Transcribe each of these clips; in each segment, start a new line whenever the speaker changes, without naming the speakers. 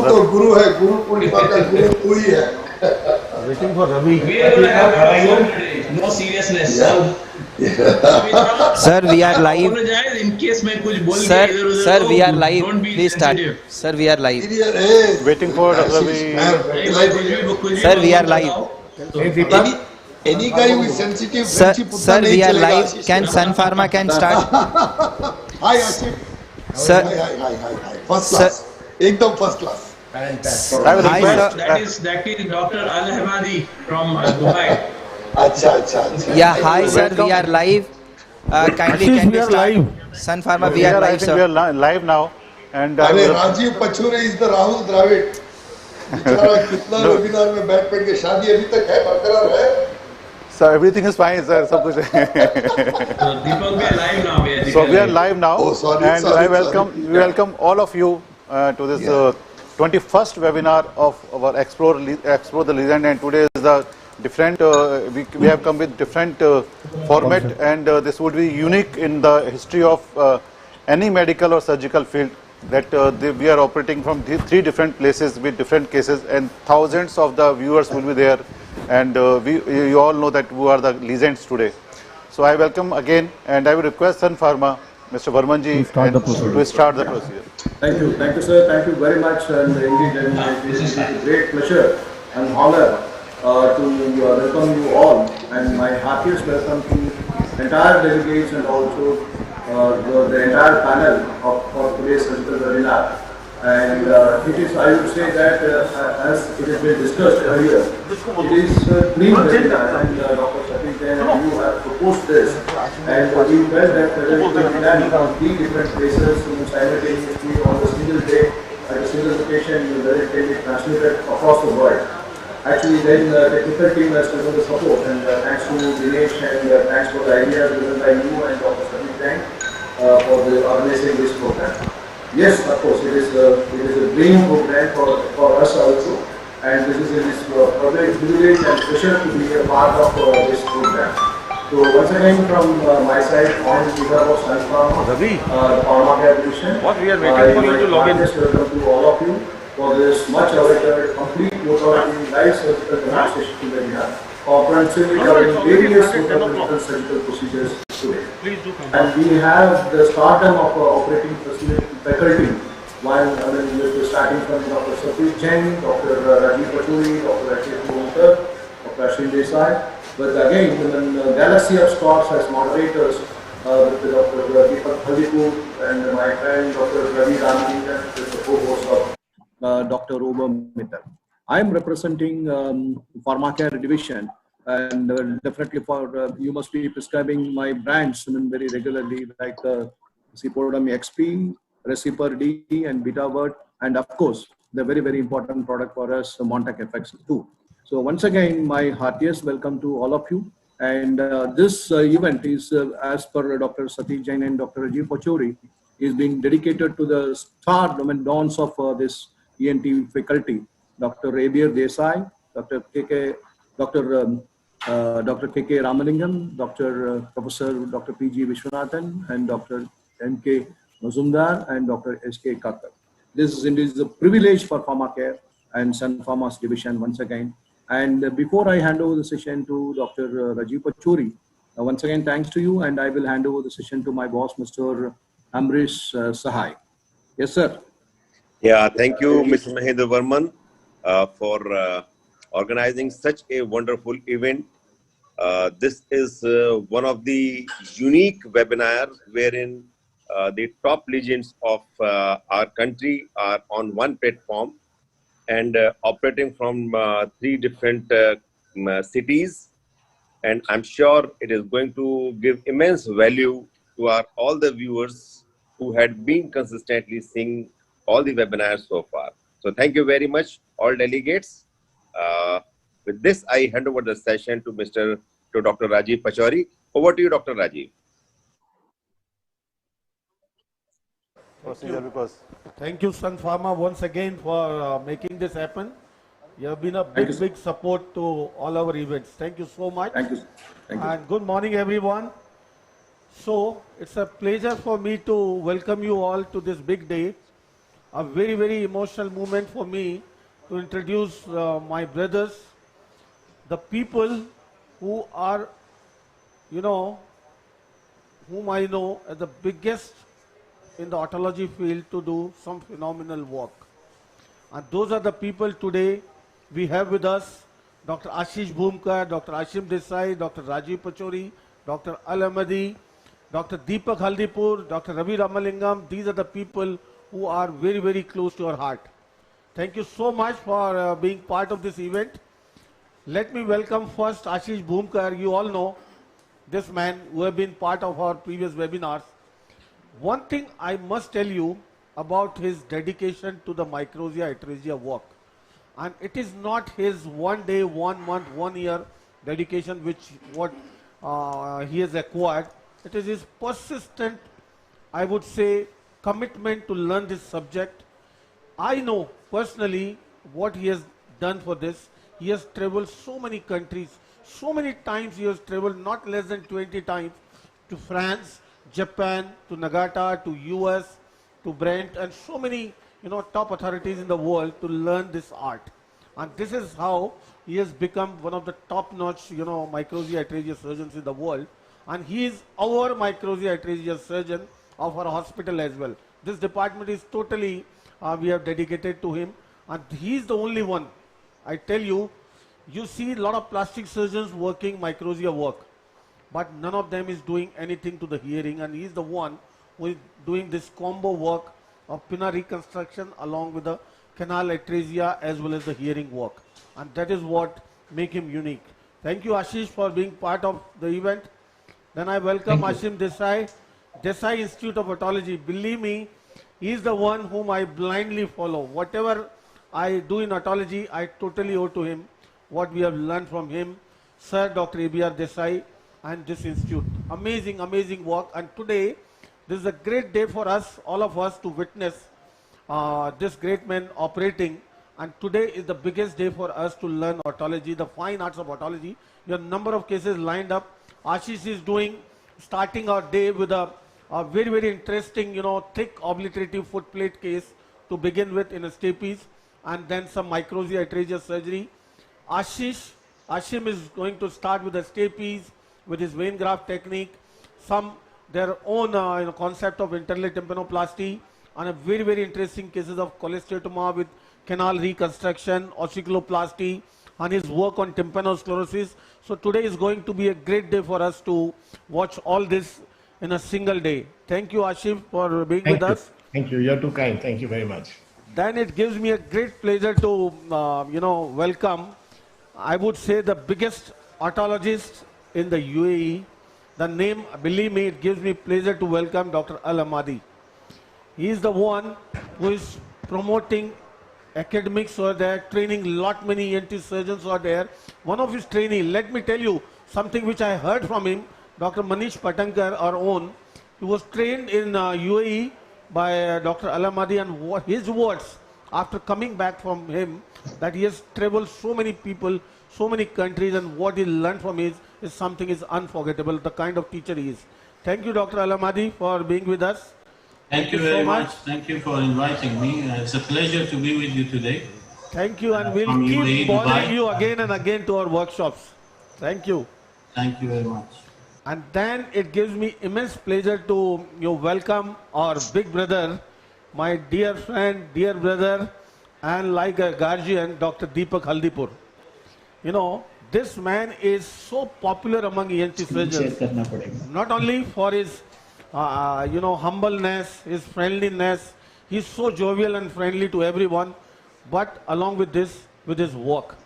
तो गुरु है, गुरु पूर्णिमा का गुरु तू ही है.
Waiting for Ravi.
We are going to have no seriousness.
Sir, we are live.
Apologize in case मैं कुछ बोल के
Sir,
इधर उधर.
sir, we are live.
Don't be
Please start.
sensitive.
Sir, we are live.
Waiting for Ravi.
Sir, we are live.
Any guy who is sensitive.
Sir, we are live. Can Sun Pharma can start?
Hi, Ashif.
Sir,
Hi. First class. Ekdam first class.
hi,
That
sir.
is Dr. Al-Hamadi from Dubai.
अच्छा.
Yeah, hi, sir. We are live. Kindly,
Ashish,
can
we
we
are
start?
live.
Sun Pharma, we
I
are live,
think we
sir.
are live now. And
अरे Rajiv Pachauri is the Rahul Dravid. बेचारा कितना webinar में बैठ के शादी अभी तक है, बरकरार है.
so everything is fine, sir. सब कुछ है.
So Deepak, we are live now.
So we are live now,
Oh, sorry,
and
sorry,
I welcome all of you to this 21st webinar of our Explore the Legend. And today is the different. We have come with different format, and this would be unique in the history of any medical or surgical field. That we are operating from three different places with different cases, and thousands of the viewers will be there. And you all know that who are the legends today. So I welcome again, and I will request Sun Pharma, Mr. Varmanji, to start the procedure.
Thank you, sir. Thank you very much, and indeed, it is a great pleasure and honor to welcome you all, and my heartiest welcome to entire delegates and also the entire panel of today's surgical webinar. And it is, I would say that as it has been discussed earlier, it is clean webinar, and Dr. Satish Jain and you have proposed this, and we felt that whether it will be done from 3 different places simultaneously on a single day at a single location, whether it can be transmitted across the world. Actually, then the technical team has given the support, and thanks to Dinesh, and thanks for the ideas given by you and Dr. Satish Jain for organizing this program. Yes, of course, it is a dream program for us also, and this is privilege and pleasure to be a part of this program. So once again from my side, on behalf of Sun Pharma, Pharma Care Division,
What we are waiting for you to log in.
Welcome to all of you for this much awaited complete Otology live surgical demonstration webinar, comprehensively covering various clinical surgical procedures today. And we have the stardom of operating faculty, while starting from Dr. Satish Jain, Dr. Rajeev Pachauri, Dr. Rajeev Pachauri, Dr. Desai. But again, the galaxy of stars as moderators with Dr. Rajeev Pachauri and my friend Dr. Ravi Ramanathan, with the co-host of Dr. Robert Mittal. I am representing Pharmacare Division, and definitely for you must be prescribing my brands very regularly, like Cipodam XP, Recipar D, and Betavert, and of course the very important product for us, Montac FX too. So once again, my heartiest welcome to all of you. And this event is, as per Dr. Satish Jain and Dr. Rajeev Pachauri, is being dedicated to the dawns of this ENT faculty, Dr. Rajeev Desai, Dr. K.K. Ramalingam, Professor Dr. P.G. Vishwanathan, and Dr. N.K. Mazumdar, and Dr. S.K. Kakar. This is indeed a privilege for Pharmacare and Sun Pharma's division once again. And before I hand over the session to Dr. Rajeev Pachauri, once again thanks to you, and I will hand over the session to my boss, Mr. Amrish Sahai. Yes, sir.
Yeah, thank you, Mr. Mahendra Varman, for organizing such a wonderful event. This is one of the unique webinars wherein the top legends of our country are on one platform and operating from 3 different cities. And I'm sure it is going to give immense value to all the viewers who had been consistently seeing all the webinars so far. So thank you very much, all delegates. With this, I hand over the session to Dr. Rajeev Pachauri. Over to you, Dr. Rajeev.
Thank you, Sun Pharma, once again for making this happen. You have been a big support to all our events. Thank you so much.
Thank you.
And good morning, everyone. So it's a pleasure for me to welcome you all to this big day. a very, very emotional moment for me to introduce my brothers, the people who are, you know, whom I know as the biggest in the otology field to do some phenomenal work. And those are the people today we have with us: Dr. Ashish Bhumkar, Dr. Ashim Desai, Dr. Rajeev Pachauri, Dr. Al-Ahmadi, Dr. Deepak Haldipur, Dr. Ravi Ramalingam. These are the people who are very, very close to our heart. Thank you so much for being part of this event. Let me welcome first Ashish Bhumkar. You all know this man who have been part of our previous webinars. One thing I must tell you about his dedication to the microsia atresia work. And it is not his 1 day, 1 month, 1 year dedication which he has acquired. It is his persistent, I would say, commitment to learn this subject. I know personally what he has done for this. He has traveled so many countries, so many times he has traveled, not less than 20 times, to France, Japan, to Nagata, to US, to Brent, and so many, top authorities in the world to learn this art. And this is how he has become one of the top-notch, microsia atresia surgeons in the world. And he is our microsia atresia surgeon of our hospital as well. This department is totally, we have dedicated to him. And he is the only one. I tell you, you see a lot of plastic surgeons working microsia work, but none of them is doing anything to the hearing, and he is the one who is doing this combo work of pinna reconstruction along with the canal atresia as well as the hearing work. And that is what makes him unique. Thank you, Ashish, for being part of the event. Then I welcome Ashim Desai, Desai Institute of Otology. Believe me, he is the one whom I blindly follow. Whatever I do in otology, I totally owe to him what we have learned from him. Sir Dr. A.B.R. Desai and this institute. Amazing, amazing work. And today, this is a great day for us, all of us, to witness this great man operating. And today is the biggest day for us to learn otology, the fine arts of otology. There are a number of cases lined up. Ashish is starting our day with a very, very interesting, thick obliterative foot plate case to begin with in a stapes, and then some microsia atresia surgery. Ashim is going to start with the stapes, with his vein graft technique, their own concept of interlate tympanoplasty, and a very, very interesting cases of cholesteatoma with canal reconstruction, ossiculoplasty, and his work on tympanosclerosis. So today is going to be a great day for us to watch all this in a single day. Thank you, Ashim, for being with us.
Thank you. You're too kind. Thank you very much.
Then it gives me a great pleasure to, welcome, I would say, the biggest otologist in the UAE. The name, believe me, it gives me pleasure to welcome Dr. Al-Ahmadi. He is the one who is promoting academics over there, training many ENT surgeons over there. One of his trainees, let me tell you something which I heard from him, Dr. Manish Patankar, our own. He was trained in UAE by Dr. Al-Ahmadi, and his words after coming back from him, that he has traveled so many people, so many countries, and what he learned from is something is unforgettable, the kind of teacher he is. Thank you, Dr. Al-Ahmadi, for being with us.
Thank you very much. Thank you for inviting me. It's a pleasure to be with you today.
Thank you, and we'll keep bothering you again and again to our workshops. Thank you.
Thank you very much.
And then it gives me immense pleasure to welcome our big brother, my dear friend, dear brother, and like a guardian, Dr. Deepak Haldipur. This man is so popular among ENT surgeons, not only for his, humbleness, his friendliness. He's so jovial and friendly to everyone, but along with this, with his work.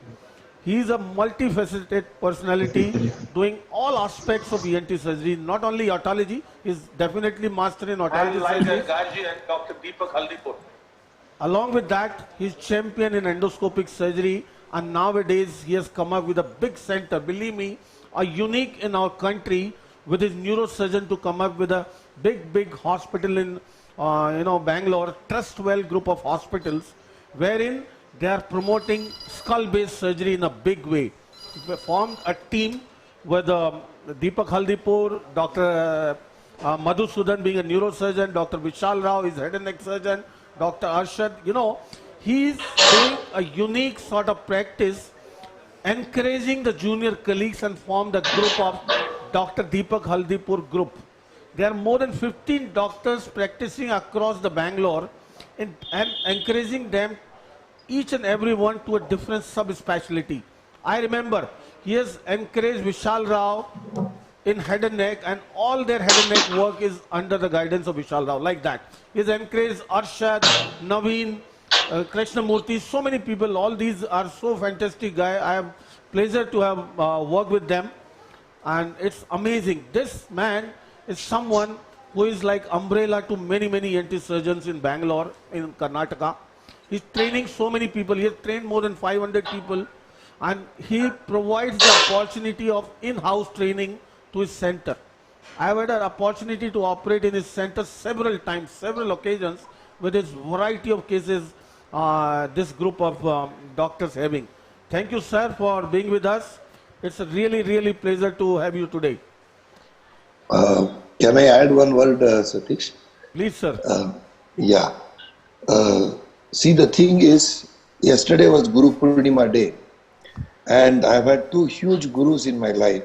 He is a multifaceted personality doing all aspects of ENT surgery, not only otology. He's definitely master in otology surgery. Dr. Deepak Haldipur. Along with that, he's champion in endoscopic surgery, and nowadays he has come up with a big center, believe me, a unique in our country, with his neurosurgeon to come up with a big hospital in Bangalore, Trustwell group of hospitals, wherein they are promoting skull-based surgery in a big way. We formed a team with Deepak Haldipur, Dr. Madhusudan being a neurosurgeon, Dr. Vishal Rao is head and neck surgeon, Dr. Arshad, he's doing a unique sort of practice, encouraging the junior colleagues and formed a group of Dr. Deepak Haldipur group. There are more than 15 doctors practicing across the Bangalore and encouraging them, each and every one, to a different subspecialty. I remember he has encouraged Vishal Rao in head and neck, and all their head and neck work is under the guidance of Vishal Rao, like that. He has encouraged Arshad, Naveen, Krishnamurthy, so many people. All these are so fantastic guys. I have pleasure to have worked with them, and it's amazing. This man is someone who is like umbrella to many, many ENT surgeons in Bangalore, in Karnataka. He's training so many people. He has trained more than 500 people, and he provides the opportunity of in-house training to his center. I have had an opportunity to operate in his center several times, several occasions, with his variety of cases this group of doctors having. Thank you, sir, for being with us. It's a really, really pleasure to have you today.
Can I add one word, Satish?
Please, sir.
Yeah. See, the thing is, yesterday was Guru Purnima Day, and I've had two huge gurus in my life.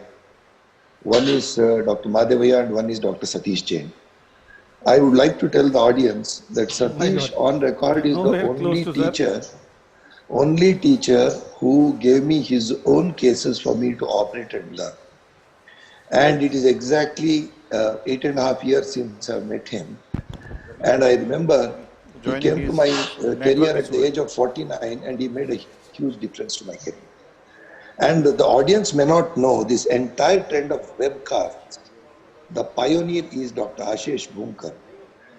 One is Dr. Madhavaya and one is Dr. Satish Jain. I would like to tell the audience that Satish on record is the only teacher who gave me his own cases for me to operate and learn. And it is exactly 8.5 years since I met him. And I remember he came to my career at the age of 49, and he made a huge difference to my career. And the audience may not know this entire trend of webcasts. The pioneer is Dr. Ashish Bhunkar,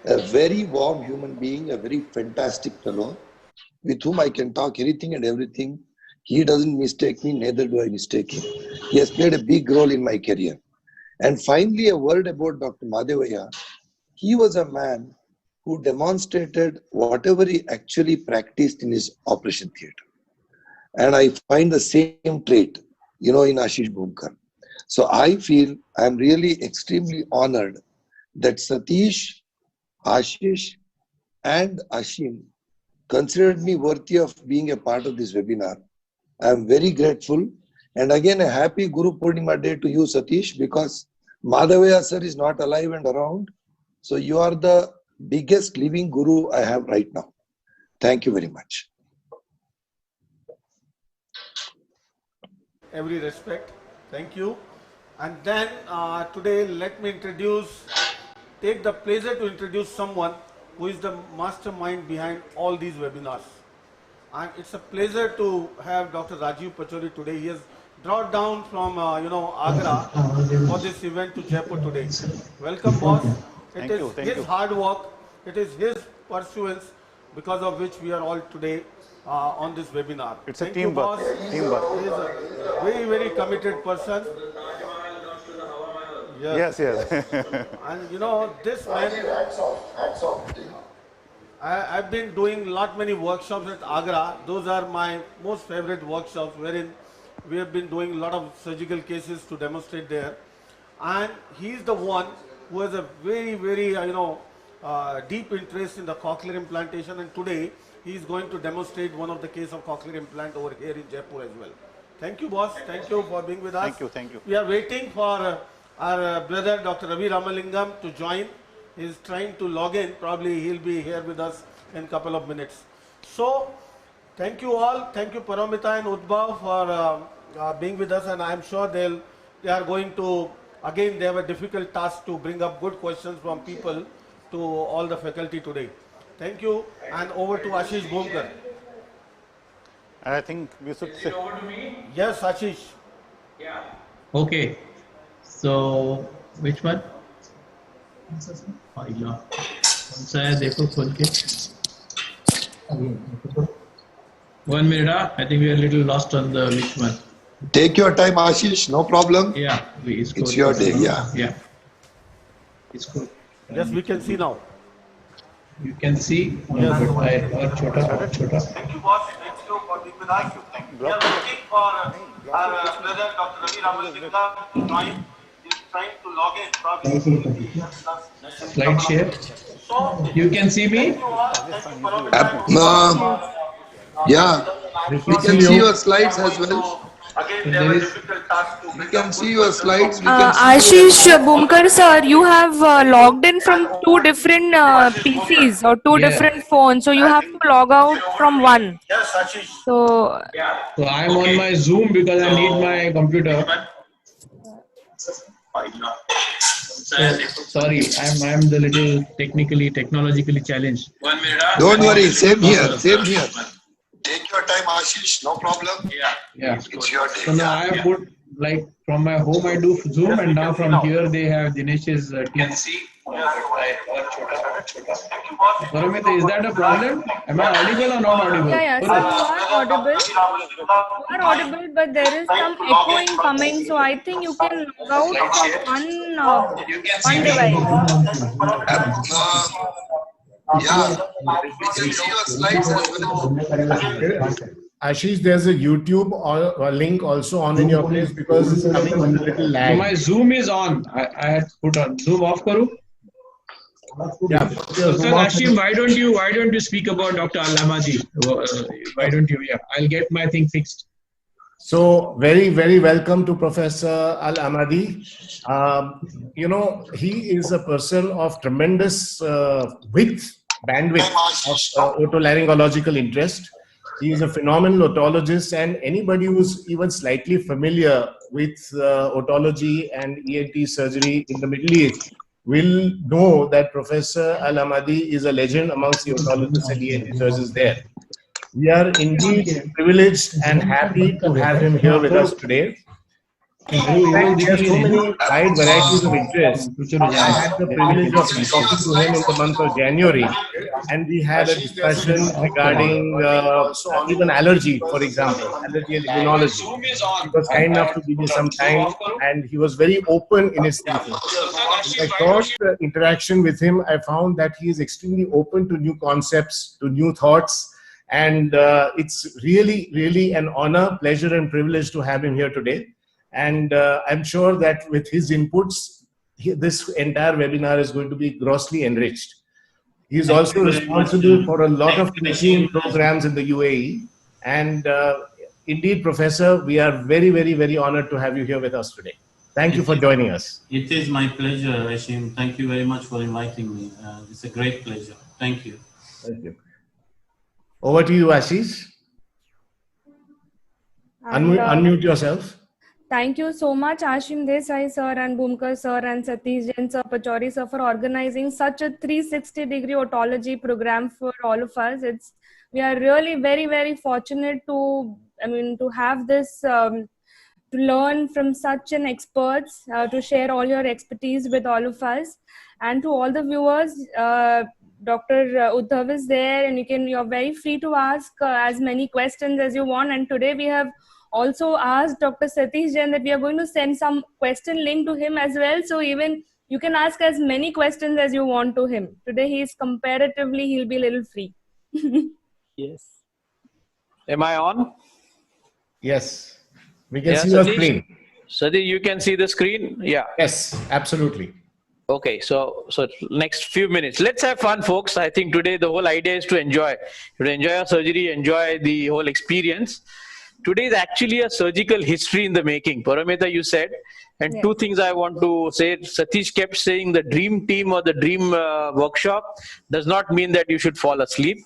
a very warm human being, a very fantastic fellow, with whom I can talk anything and everything. He doesn't mistake me, neither do I mistake him. He has played a big role in my career. And finally, a word about Dr. Madhavaya. He was a man who demonstrated whatever he actually practiced in his operation theatre. And I find the same trait, in Ashish Bhunkar. So I feel I'm really extremely honored that Satish, Ashish, and Ashim considered me worthy of being a part of this webinar. I'm very grateful. And again, a happy Guru Purnima Day to you, Satish, because Madhavaya sir is not alive and around. So you are the biggest living guru I have right now. Thank you very much.
Every respect. Thank you. And then today, let me take the pleasure to introduce someone who is the mastermind behind all these webinars. And it's a pleasure to have Dr. Rajeev Pachauri today. He has brought down from, Agra for this event to Jaipur today. Welcome, boss. It is his hard work. It is his pursuance because of which we are all today on this webinar.
It's a teamwork. Teamwork.
He is a very, very committed person.
Yes.
And this man, I've been doing many workshops at Agra. Those are my most favorite workshops, wherein we have been doing a lot of surgical cases to demonstrate there. And he's the one who has a very, very, deep interest in the cochlear implantation. And today, he is going to demonstrate one of the case of cochlear implant over here in Jaipur as well. Thank you, boss. Thank you for being with us.
Thank you.
We are waiting for our brother, Dr. Ravi Ramalingam, to join. He is trying to log in. Probably he'll be here with us in a couple of minutes. So, thank you all. Thank you, Paramita and Udbhav, for being with us. And I'm sure they are going to, again, they have a difficult task to bring up good questions from people to all the faculty today. Thank you, and over to Ashish Bhunkar.
And I think we should say...
over to me?
Yes, Ashish.
Yeah. Okay. So, which one? One minute, I think we are a little lost on the which one.
Take your time, Ashish, no problem.
Yeah,
it's your day,
Yeah. It's good.
Yes, we can see now.
You can see.
Yes.
Chota.
Thank you, boss. Thank you for being with us. We are waiting for our brother, Dr. Ravi Ramalingam, to join. He is
Slide share. You can see me?
Yeah,
We
we
can
can
see
see
you.
your slides as well.
There is,
We can see your slides. We can see you as
Ashish
well.
Bhumkar sir, you have logged in from two different PCs or two
yeah.
different phones, so you have to log out from one. So
So I'm on my Zoom because I need my computer. So sorry, I'm the little technologically challenged.
Don't worry, same here,
Uh,
same here. Take your time, Ashish, no problem.
yeah.
It's your day.
So now I have put, like, from my home I do Zoom, and now from here they have Dinesh's team. Paramita, is that a problem? Am I audible or not audible?
yeah, sir, you are audible. You are audible, but there is some echoing coming. So I think you can log out from one device.
Yeah, we can see your slides as well.
Ashish, there's a YouTube or link also on in your place because it's coming with a little
So
lag.
my Zoom is on. I had put on Zoom off karu.
Yeah.
So Sir Hashim, why don't you speak about Dr. Al-Hamadi? Why don't you? Yeah, I'll get my thing fixed.
So very, very welcome to Professor Al-Hamadi. You know, he is a person of tremendous bandwidth of otolaryngological interest. He is a phenomenal otologist, and anybody who's even slightly familiar with otology and ENT surgery in the Middle East will know that Professor Al-Hamadi is a legend amongst the otologists and ENT surgeons there. We are indeed privileged and happy to have him here with us today. In fact, there are so many wide varieties of interest. I had the privilege of talking to him in the month of January, and we had a discussion regarding even allergy, for example, allergy and immunology. He was kind enough to give me some time, and he was very open in his thinking. In my short interaction with him, I found that he is extremely open to new concepts, to new thoughts, and it's really, really an honor, pleasure, and privilege to have him here today. And I'm sure that with his inputs, this entire webinar is going to be grossly enriched. He is also responsible for a lot of teaching programs in the UAE. And indeed, Professor, we are very, very, very honored to have you here with us today. Thank you for joining us.
It is my pleasure, Hashim. Thank you very much for inviting me. It's a great pleasure. Thank you.
Thank you. Over to you, Ashish. Unmute yourself.
Thank you so much, Ashim Desai sir and Bhumkar sir and Satish Jain sir, Pachauri sir, for organizing such a 360-degree otology program for all of us. We are really very, very fortunate to have this to learn from such an experts, to share all your expertise with all of us, and to all the viewers. Dr. Uddhav is there, and you're very free to ask as many questions as you want. And today we have also asked Dr. Satish Jain that we are going to send some question link to him as well. So even you can ask as many questions as you want to him. Today he'll be a little free.
Yes. Am I on?
Yes. We can see your screen.
Satish, you can see the screen? Yeah.
Yes, absolutely.
Okay, so next few minutes. Let's have fun, folks. I think today the whole idea is to enjoy. To enjoy our surgery, enjoy the whole experience. Today is actually a surgical history in the making. Paramita, you said. And two things I want to say. Satish kept saying the dream team or the dream workshop does not mean that you should fall asleep.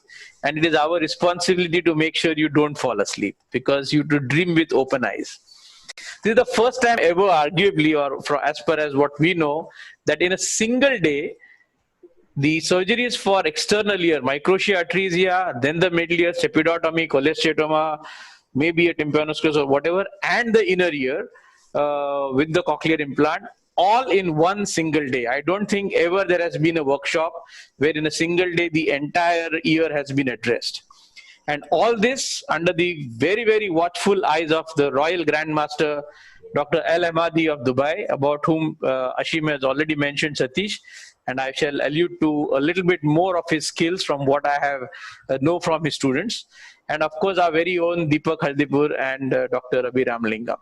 And it is our responsibility to make sure you don't fall asleep, because you to dream with open eyes. This is the first time ever, arguably, or as per as what we know, that in a single day, the surgeries for external ear, microtia atresia, then the middle ear, stepidotomy, cholesteatoma, maybe a tympanoscopy or whatever, and the inner ear with the cochlear implant, all in one single day. I don't think ever there has been a workshop where in a single day the entire ear has been addressed. And all this under the very, very watchful eyes of the Royal Grandmaster, Dr. Al-Hamadi of Dubai, about whom Ashim has already mentioned, Satish. And I shall allude to a little bit more of his skills from what I have know from his students. And of course, our very own Deepak Hardipur and Dr. Ravi Ramalingam.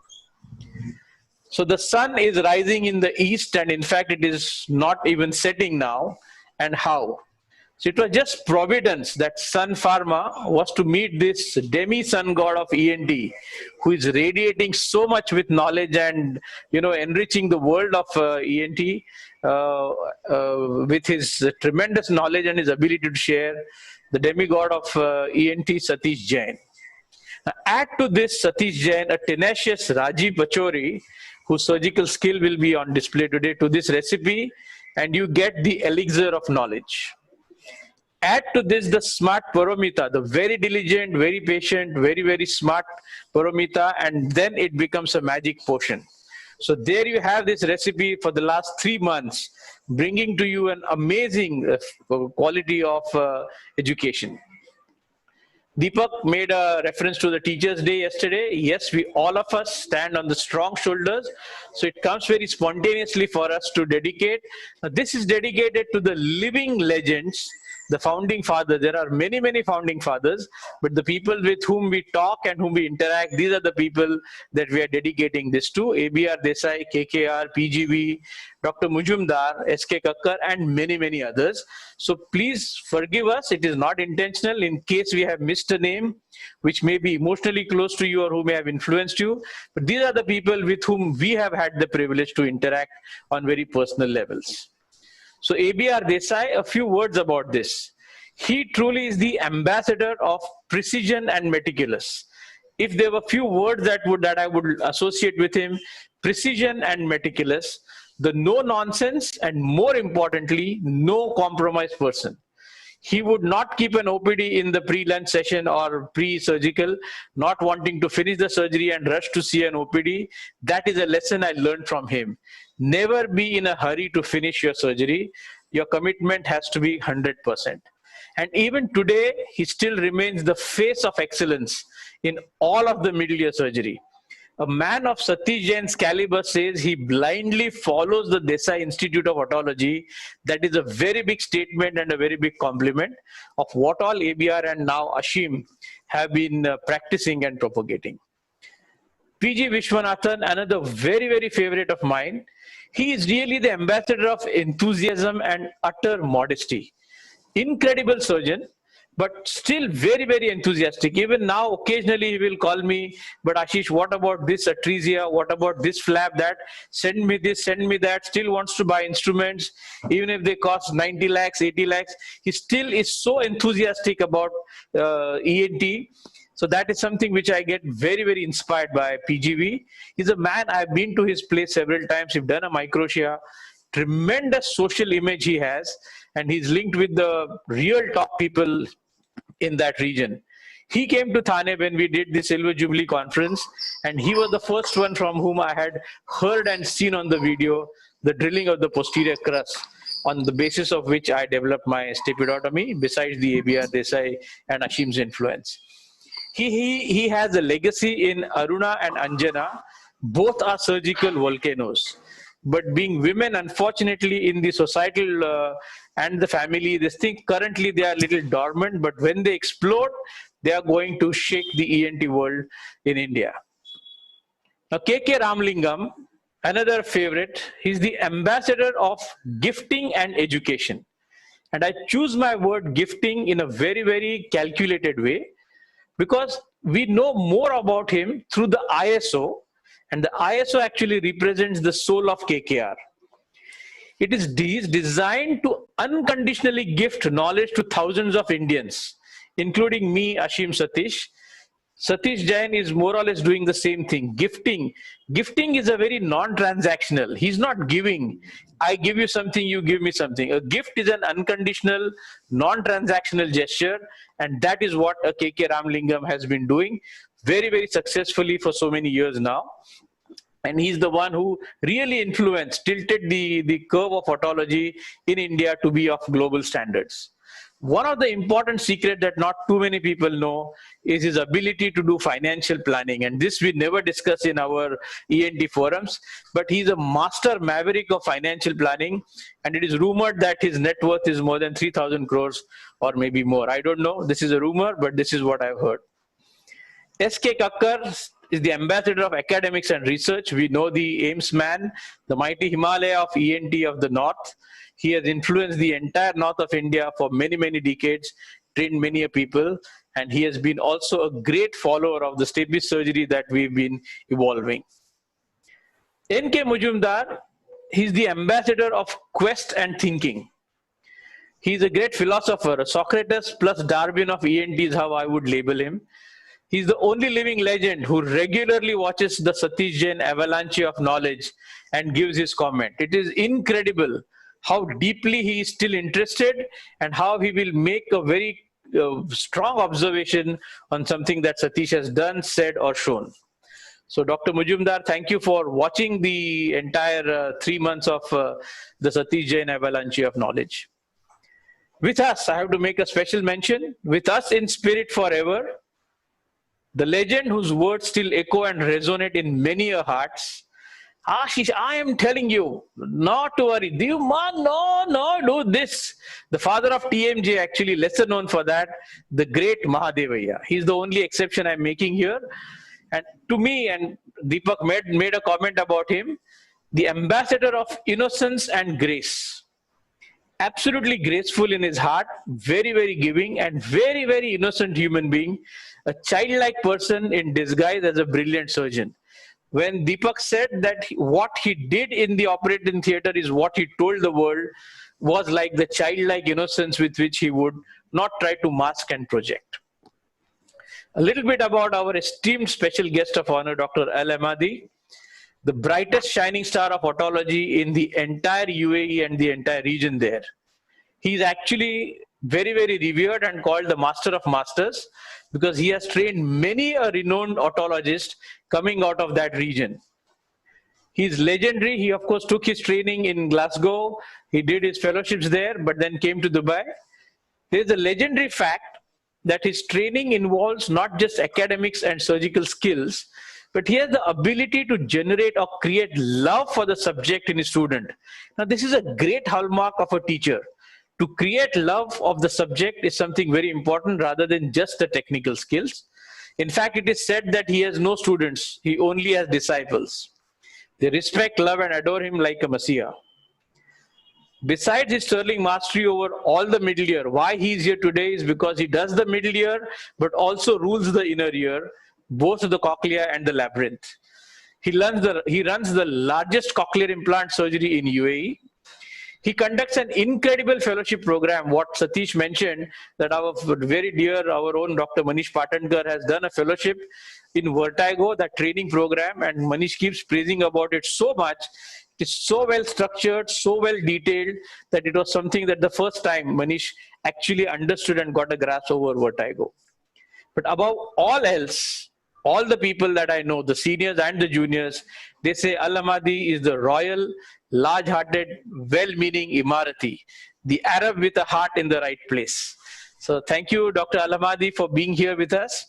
So the sun is rising in the east, and in fact it is not even setting now. And how? So it was just providence that Sun Pharma was to meet this demi-sun god of ENT, who is radiating so much with knowledge and, you know, enriching the world of ENT with his tremendous knowledge and his ability to share, the demigod of ENT, Satish Jain. Add to this Satish Jain a tenacious Rajeev Pachauri, whose surgical skill will be on display today, to this recipe, and you get the elixir of knowledge. Add to this the smart Paramita, the very diligent, very patient, very, very smart Paramita, and then it becomes a magic potion. So there you have this recipe for the last 3 months, bringing to you an amazing quality of education. Deepak made a reference to the Teachers' Day yesterday. Yes, we all of us stand on the strong shoulders. So it comes very spontaneously for us to dedicate. This is dedicated to the living legends, the founding fathers. There are many, many founding fathers, but the people with whom we talk and whom we interact, these are the people that we are dedicating this to. ABR Desai, KKR, PGV, Dr. Mujumdar, SK Kakkar, and many, many others. So please forgive us. It is not intentional in case we have missed a name which may be emotionally close to you or who may have influenced you. But these are the people with whom we have had the privilege to interact on very personal levels. So ABR Desai, a few words about this. He truly is the ambassador of precision and meticulous. If there were few words that I would associate with him, precision and meticulous, the no nonsense, and more importantly, no compromise person. He would not keep an OPD in the pre-lunch session or pre-surgical, not wanting to finish the surgery and rush to see an OPD. That is a lesson I learned from him. Never be in a hurry to finish your surgery. Your commitment has to be 100%. And even today, he still remains the face of excellence in all of the middle ear surgery. A man of Satish Jain's caliber says he blindly follows the Desai Institute of Otology. That is a very big statement and a very big compliment of what all ABR and now Ashim have been practicing and propagating. PG Vishwanathan, another very, very favorite of mine. He is really the ambassador of enthusiasm and utter modesty. Incredible surgeon, but still very, very enthusiastic. Even now, occasionally he will call me, but Ashish, what about this atresia? What about this flap? That send me this, send me that. Still wants to buy instruments, even if they cost 90 lakhs, 80 lakhs. He still is so enthusiastic about ENT. So that is something which I get very, very inspired by PGV. He's a man, I've been to his place several times. We've done a microtia. Tremendous social image he has, and he's linked with the real top people in that region. He came to Thane when we did the Silver Jubilee conference, and he was the first one from whom I had heard and seen on the video the drilling of the posterior crus, on the basis of which I developed my stapedotomy, besides the ABR Desai and Ashim's influence. He has a legacy in Aruna and Anjana. Both are surgical volcanoes. But being women, unfortunately, in the societal and the family, this thing, currently they are a little dormant, but when they explode, they are going to shake the ENT world in India. Now, KK Ramlingam, another favorite, he's the ambassador of gifting and education. And I choose my word gifting in a very, very calculated way, because we know more about him through the ISO, and the ISO actually represents the soul of KKR. It is designed to unconditionally gift knowledge to thousands of Indians, including me, Ashim Satish. Satish Jain is more or less doing the same thing. Gifting is a very non-transactional. He's not giving. I give you something, you give me something. A gift is an unconditional, non-transactional gesture, and that is what a KK Ramlingam has been doing very, very successfully for so many years now. And he's the one who really influenced, tilted the curve of otology in India to be of global standards. One of the important secrets that not too many people know is his ability to do financial planning. And this we never discuss in our ENT forums, but he's a master maverick of financial planning. And it is rumored that his net worth is more than 3,000 crores or maybe more. I don't know. This is a rumor, but this is what I've heard. SK Kakkar, is the ambassador of academics and research. We know the Ames man, the mighty Himalaya of ENT of the North. He has influenced the entire north of India for many, many decades, trained many people, and he has been also a great follower of the state-based surgery that we've been evolving. N.K. Majumdar, he's the ambassador of quest and thinking. He's a great philosopher, Socrates plus Darwin of ENT is how I would label him. He's the only living legend who regularly watches the Satish Jain avalanche of knowledge and gives his comment. It is incredible how deeply he is still interested and how he will make a very strong observation on something that Satish has done, said, or shown. So Dr. Majumdar, thank you for watching the entire 3 months of the Satish Jain avalanche of knowledge. With us, I have to make a special mention, with us in spirit forever, the legend whose words still echo and resonate in many hearts. Ashish, I am telling you, not to worry. No, do this. The father of TMJ, actually lesser known for that, the great Mahadevaya. He's the only exception I'm making here. And to me, and Deepak made a comment about him, the ambassador of innocence and grace. Absolutely graceful in his heart, very, very giving, and very, very innocent human being, a childlike person in disguise as a brilliant surgeon. When Deepak said that what he did in the operating theater is what he told the world, was like the childlike innocence with which he would not try to mask and project. A little bit about our esteemed special guest of honor, Dr. Al-Ahmadi, the brightest shining star of otology in the entire UAE and the entire region there. He's actually very, very revered and called the master of masters because he has trained many a renowned otologist coming out of that region. He's legendary. He, of course, took his training in Glasgow. He did his fellowships there, but then came to Dubai. There's a legendary fact that his training involves not just academics and surgical skills, but he has the ability to generate or create love for the subject in his student. Now, this is a great hallmark of a teacher. To create love of the subject is something very important rather than just the technical skills. In fact, it is said that he has no students. He only has disciples. They respect, love, and adore him like a messiah. Besides his sterling mastery over all the middle ear, why he is here today is because he does the middle ear, but also rules the inner ear, both the cochlea and the labyrinth. He runs the largest cochlear implant surgery in UAE. He conducts an incredible fellowship program. What Satish mentioned, that our very dear, our own Dr. Manish Patankar has done a fellowship in Vertigo, that training program, and Manish keeps praising about it so much. It's so well structured, so well detailed, that it was something that the first time Manish actually understood and got a grasp over Vertigo. But above all else, all the people that I know, the seniors and the juniors, they say Al-Ahmadi is the royal, large-hearted, well-meaning Imarati, the Arab with a heart in the right place. So thank you, Dr. Al-Ahmadi, for being here with us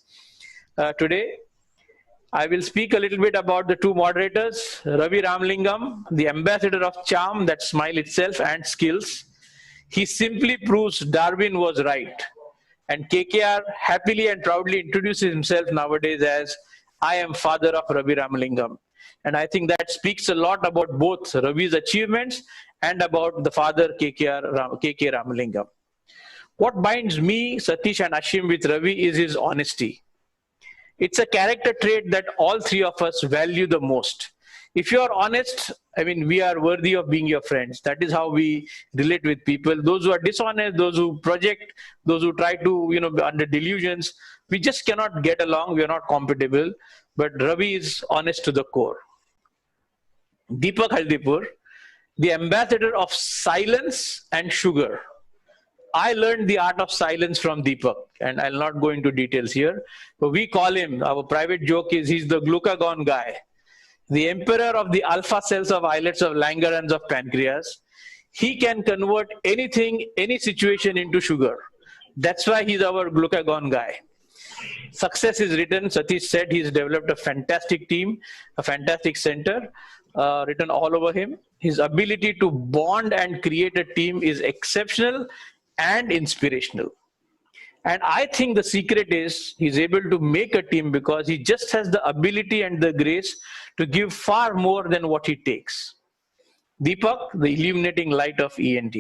today. I will speak a little bit about the two moderators, Ravi Ramalingam, the ambassador of charm, that smile itself, and skills. He simply proves Darwin was right. And KKR happily and proudly introduces himself nowadays as, I am father of Ravi Ramalingam. And I think that speaks a lot about both Ravi's achievements and about the father KK Ramalingam. What binds me, Satish and Ashim with Ravi is his honesty. It's a character trait that all three of us value the most. If you are honest, I mean, we are worthy of being your friends. That is how we relate with people. Those who are dishonest, those who project, those who try to, under delusions, we just cannot get along. We are not compatible. But Ravi is honest to the core. Deepak Haldipur, the ambassador of silence and sugar. I learned the art of silence from Deepak, and I'll not go into details here, but we call him, our private joke is, he's the glucagon guy, the emperor of the alpha cells of islets of Langerhans of pancreas. He can convert anything, any situation into sugar. That's why he's our glucagon guy. Success is written. Satish said he's developed a fantastic team, a fantastic center, written all over him. His ability to bond and create a team is exceptional and inspirational. And I think the secret is he's able to make a team because he just has the ability and the grace to give far more than what he takes. Deepak, the illuminating light of ENT.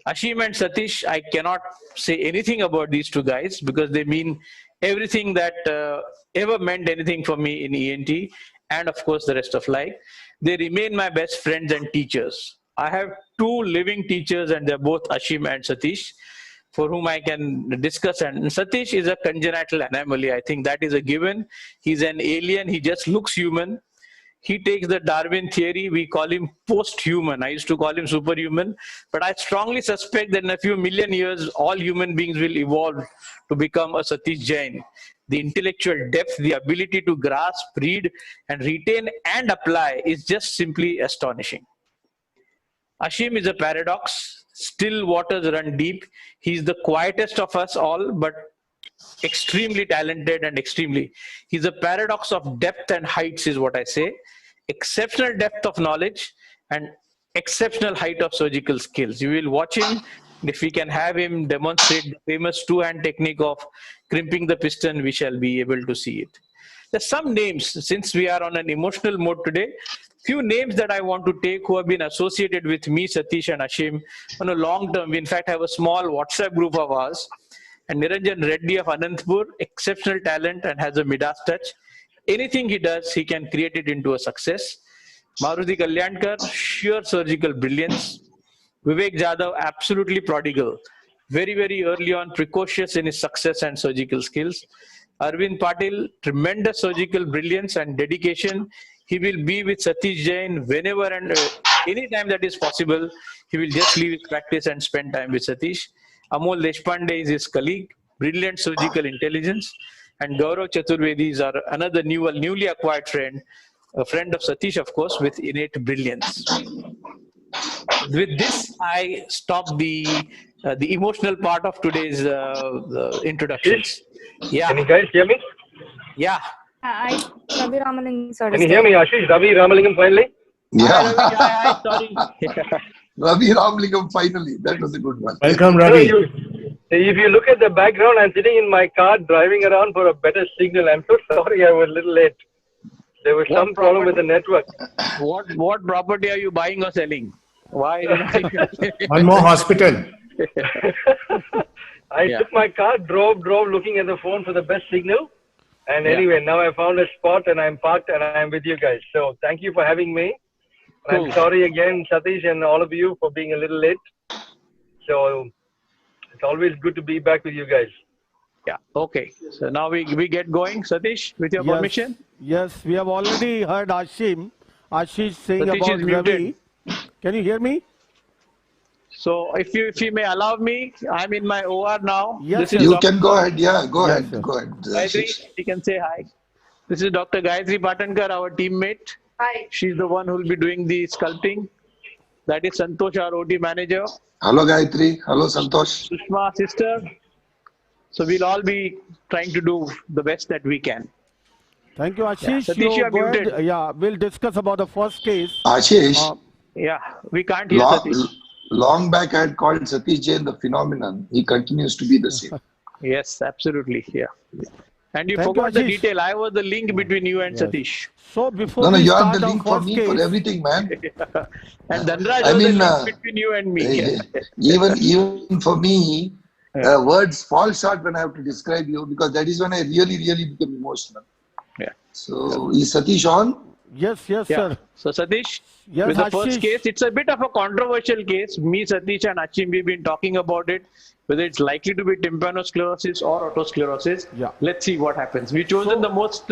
Ashim and Satish, I cannot say anything about these two guys because they mean everything that ever meant anything for me in ENT and of course the rest of life. They remain my best friends and teachers. I have two living teachers and they're both Ashim and Satish, for whom I can discuss. And Satish is a congenital anomaly. I think that is a given. He's an alien. He just looks human. He takes the Darwin theory. We call him post-human. I used to call him superhuman. But I strongly suspect that in a few million years, all human beings will evolve to become a Satish Jain. The intellectual depth, the ability to grasp, read, and retain and apply is just simply astonishing. Ashim is a paradox. Still waters run deep. He's the quietest of us all, but extremely talented and he's a paradox of depth and heights is what I say. Exceptional depth of knowledge and exceptional height of surgical skills. You will watch him. If we can have him demonstrate the famous two-hand technique of crimping the piston, we shall be able to see it. There's some names, since we are on an emotional mode today, few names that I want to take who have been associated with me, Satish and Ashim on a long term. We in fact have a small WhatsApp group of ours. And Niranjan Reddy of Anantapur, exceptional talent and has a Midas touch. Anything he does, he can create it into a success. Maruti Kalyankar, sheer surgical brilliance. Vivek Jadhav, absolutely prodigal. Very, very early on, precocious in his success and surgical skills. Arvind Patil, tremendous surgical brilliance and dedication. He will be with Satish Jain whenever and any time that is possible. He will just leave his practice and spend time with Satish. Amol Deshpande is his colleague, brilliant surgical intelligence, and Gaurav Chaturvedi is our another newly acquired friend, a friend of Satish, of course, with innate brilliance. With this, I stop the emotional part of today's introductions. Yeah.
Can you guys hear me?
Yeah.
Ravi Ramalingam, sir.
Can you hear me, Ashish? Ravi Ramalingam finally?
Yeah.
Hi, sorry.
Ravi Ramalingam finally. That was a good one.
Welcome, Ravi.
If you look at the background, I'm sitting in my car driving around for a better signal. I'm so sorry I was a little late. There was some problem with the network.
What property are you buying or selling? Why?
One more hospital.
I took my car, drove looking at the phone for the best signal. And anyway, now I found a spot and I'm parked and I'm with you guys. So thank you for having me. Cool. I'm sorry again, Satish, and all of you for being a little late. So it's always good to be back with you guys.
Yeah. Okay. So now we get going, Satish, with your permission.
Yes, we have already heard Ashim. Ashish saying
Satish
about Ravi. Can you hear me?
So if you may allow me, I'm in my OR now.
Yes, you can go ahead. Yeah, go ahead. Go ahead.
Gayatri, you can say hi. This is Dr. Gayatri Patankar, our teammate.
Hi.
She's the one who will be doing the sculpting. That is Santosh, our OT manager.
Hello, Gayatri. Hello, Santosh.
Sushma, sister. So we'll all be trying to do the best that we can.
Thank you, Ashish.
Yeah. Satish, you are muted.
Yeah, we'll discuss about the first case.
Ashish.
Yeah, we can't hear Satish.
Long back I had called Satish Jain the phenomenon. He continues to be the same.
Yes, absolutely. Yeah. And you forgot the detail. I was the link between you and Satish.
So before
no, you are the link for me for everything, man.
And Dhanraj was the link between you and me.
even for me, words fall short when I have to describe you because that is when I really become emotional.
Yeah.
So is Satish on?
Yes, sir.
So Satish, with the first case, it's a bit of a controversial case. Me, Satish and Ashim, we've been talking about it, whether it's likely to be tympanosclerosis or autosclerosis.
Yeah.
Let's see what happens. We've chosen the most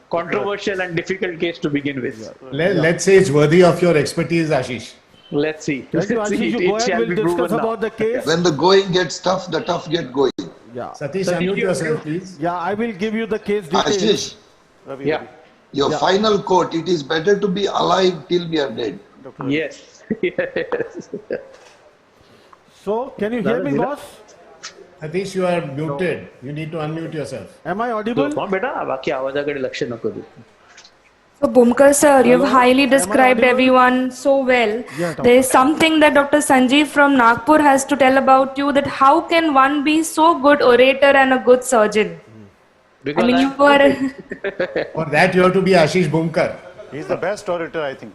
controversial and difficult case to begin with.
Let's say it's worthy of your expertise, Ashish.
Let's see.
Thank you, Ashish. You go ahead, we'll discuss about the case.
When the going gets tough, the tough get going.
Yeah.
Satish, unmute yourself, please.
Yeah, I will give you the case details.
Ashish. Your final quote, it is better to be alive till we are dead.
Yes. Yes.
So, can you hear me, boss?
Satish, you are muted. You need to unmute yourself.
Am I audible?
So Bhumkar sir, you've
Hello,
highly
am I
described
audible?
everyone so well.
Yeah,
There is
doctor.
something that Dr. Sanjeev from Nagpur has to tell about you, that how can one be so good orator and a good surgeon? I
Because
mean,
I'm
you are...
For that, you have to be Ashish Bhumkar.
He's the best orator, I think.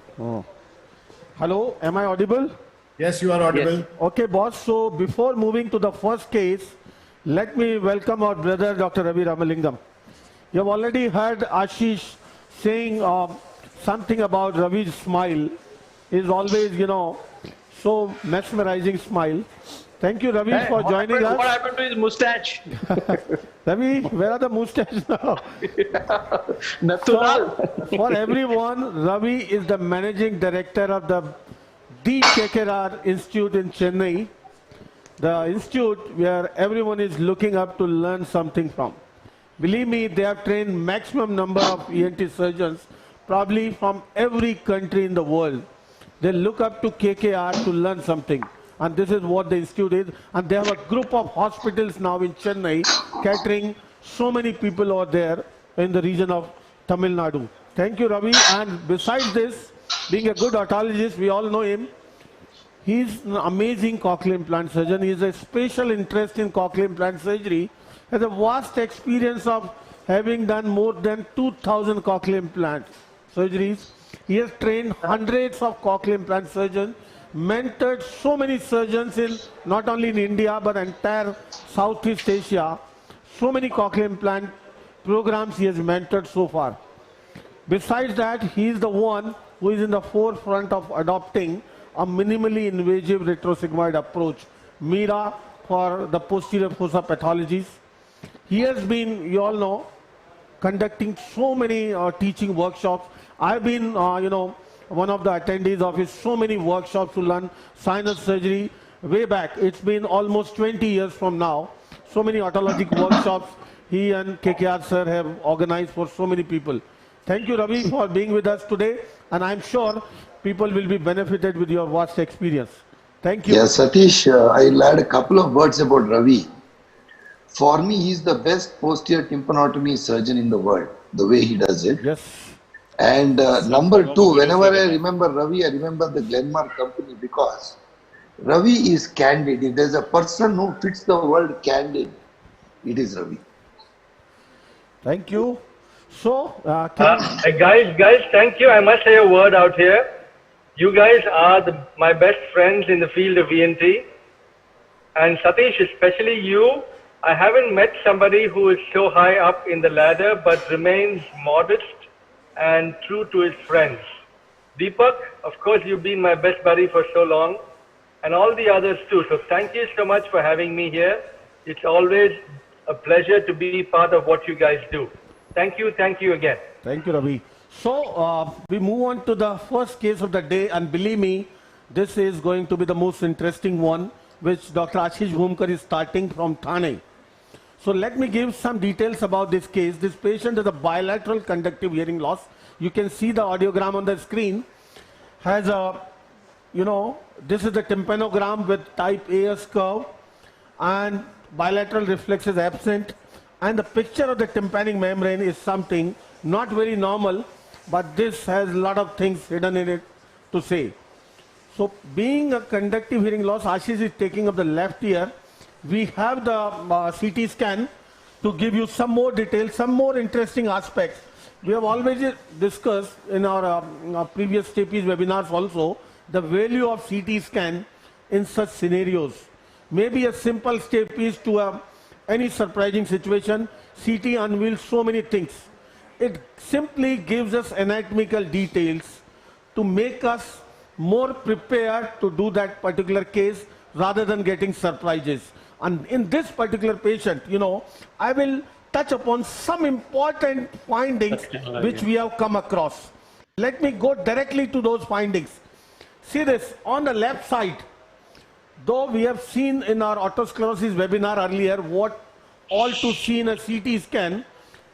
Hello, am I audible?
Yes, you are audible.
Yes.
Okay, boss. So before moving to the first case, let me welcome our brother, Dr. Ravi Ramalingam. You have already heard Ashish saying something about Ravi's smile. Is always, so mesmerizing smile. Thank you, Ravi, for joining us.
What happened to his mustache?
Ravi, where are the mustache now?
Natural.
For everyone, Ravi is the managing director of the DKKR Institute in Chennai, the institute where everyone is looking up to learn something from. Believe me, they have trained maximum number of ENT surgeons, probably from every country in the world. They look up to KKR to learn something. And this is what the institute is. And they have a group of hospitals now in Chennai, catering so many people over there in the region of Tamil Nadu. Thank you, Ravi. And besides this, being a good otologist, we all know him. He's an amazing cochlear implant surgeon. He has a special interest in cochlear implant surgery. Has a vast experience of having done more than 2,000 cochlear implant surgeries. He has trained hundreds of cochlear implant surgeons, mentored so many surgeons in not only in India but entire Southeast Asia. So many cochlear implant programs he has mentored so far. Besides that, he is the one who is in the forefront of adopting a minimally invasive retrosigmoid approach, MIRA, for the posterior fossa pathologies. He has been, you all know, conducting so many teaching workshops. I've been, one of the attendees of his so many workshops to learn sinus surgery way back. It's been almost 20 years from now. So many otologic workshops he and KKR sir have organized for so many people. Thank you, Ravi, for being with us today. And I'm sure people will be benefited with your vast experience. Thank you.
Yes, Satish, I'll add a couple of words about Ravi. For me, he's the best posterior tympanotomy surgeon in the world, the way he does it.
Yes.
And number two, whenever I remember Ravi, I remember the Glenmark company, because Ravi is candid. If there's a person who fits the word candid, it is Ravi.
Thank you. So,
guys, thank you. I must say a word out here. You guys are my best friends in the field of ENT. And Satish, especially you, I haven't met somebody who is so high up in the ladder but remains modest and true to his friends. Deepak, of course, you've been my best buddy for so long, and all the others too. So thank you so much for having me here. It's always a pleasure to be part of what you guys do. Thank you again.
Thank you, Ravi. So, we move on to the first case of the day, and believe me, this is going to be the most interesting one, which Dr. Ashish Bhumkar is starting from Thane. So let me give some details about this case. This patient has a bilateral conductive hearing loss. You can see the audiogram on the screen. Has a, this is the tympanogram with type AS curve, and bilateral reflex is absent. And the picture of the tympanic membrane is something not very normal, but this has a lot of things hidden in it to say. So being a conductive hearing loss, Ashish is taking up the left ear. We have the CT scan to give you some more details, some more interesting aspects. We have always discussed in our previous TP's webinars also the value of CT scan in such scenarios. Maybe a simple step is to any surprising situation. CT unveils so many things. It simply gives us anatomical details to make us more prepared to do that particular case rather than getting surprises. And in this particular patient, I will touch upon some important findings which we have come across. Let me go directly to those findings. See this, on the left side, though we have seen in our otosclerosis webinar earlier what all to see in a CT scan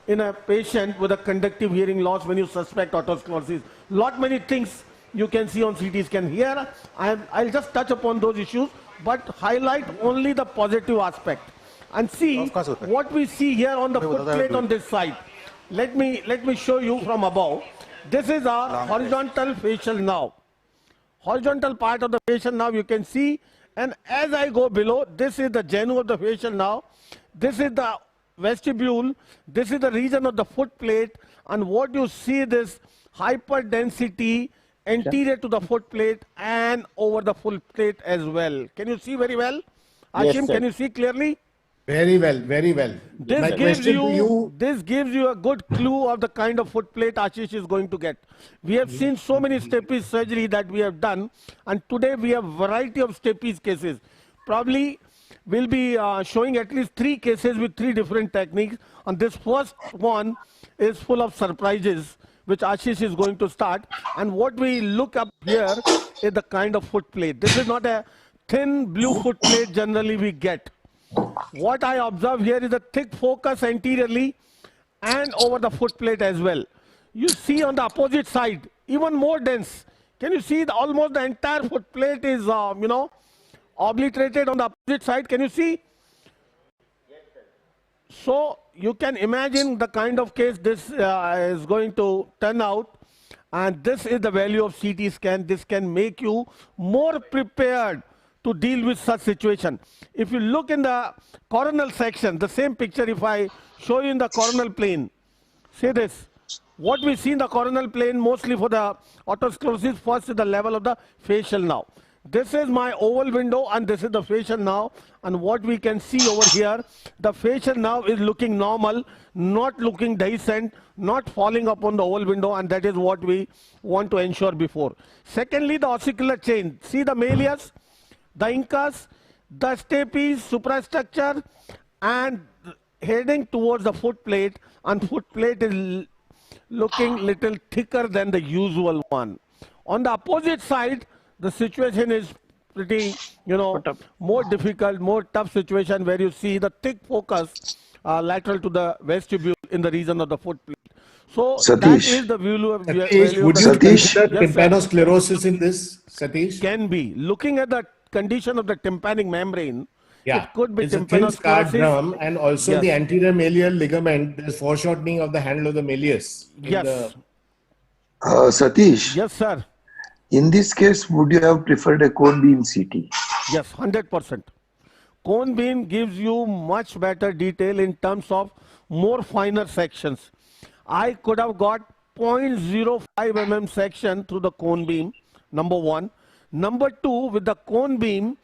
in a patient with a conductive hearing loss when you suspect otosclerosis. Many things you can see on CT scan. Here, I'll just touch upon those issues, but highlight only the positive aspect. And see what we see here on the footplate on this side. Let me show you from above. This is a horizontal facial nerve. Horizontal part of the facial nerve you can see, and as I go below, this is the genu of the facial nerve. This is the vestibule. This is the region of the foot plate, and what you see this hyperdensity anterior to the foot plate and over the foot plate as well. Can you see very well? Ashim, can you see clearly?
Very well, very well.
This gives you a good clue of the kind of foot plate Ashish is going to get. We have seen so many stapes surgery that we have done, and today we have variety of stapes cases. Probably we'll be showing at least 3 cases with 3 different techniques, and this first one is full of surprises which Ashish is going to start. And what we look up here is the kind of foot plate. This is not a thin blue foot plate generally we get. What I observe here is a thick focus anteriorly and over the foot plate as well. You see on the opposite side, even more dense. Can you see almost the entire foot plate is, obliterated on the opposite side? Can you see? So you can imagine the kind of case this is going to turn out. And this is the value of CT scan. This can make you more prepared to deal with such situation. If you look in the coronal section, the same picture if I show you in the coronal plane, see this. What we see in the coronal plane mostly for the otosclerosis, first is the level of the facial nerve. This is my oval window and this is the facial nerve, and what we can see over here, the facial nerve is looking normal, not looking dehiscent, not falling upon the oval window, and that is what we want to ensure before. Secondly, the ossicular chain. See the malleus, the incus, the stapes, suprastructure, and heading towards the foot plate, and foot plate is looking little thicker than the usual one. On the opposite side, the situation is pretty, more difficult, more tough situation where you see the thick focus lateral to the vestibule in the region of the foot plate. So
Satish,
that is the value of
would you consider tympanosclerosis in this, Satish?
Can be. Looking at the condition of the tympanic membrane,
yeah,
it could be
it's a thin scarred
tympanosclerosis.
drum, and also the anterior malleal ligament, there's foreshortening of the handle of the malleus.
Yes.
Satish.
Yes, sir.
In this case, would you have preferred a cone beam CT?
Yes, 100%. Cone beam gives you much better detail in terms of more finer sections. I could have got 0.05 mm section through the cone beam, number one. Number two, with the cone beam,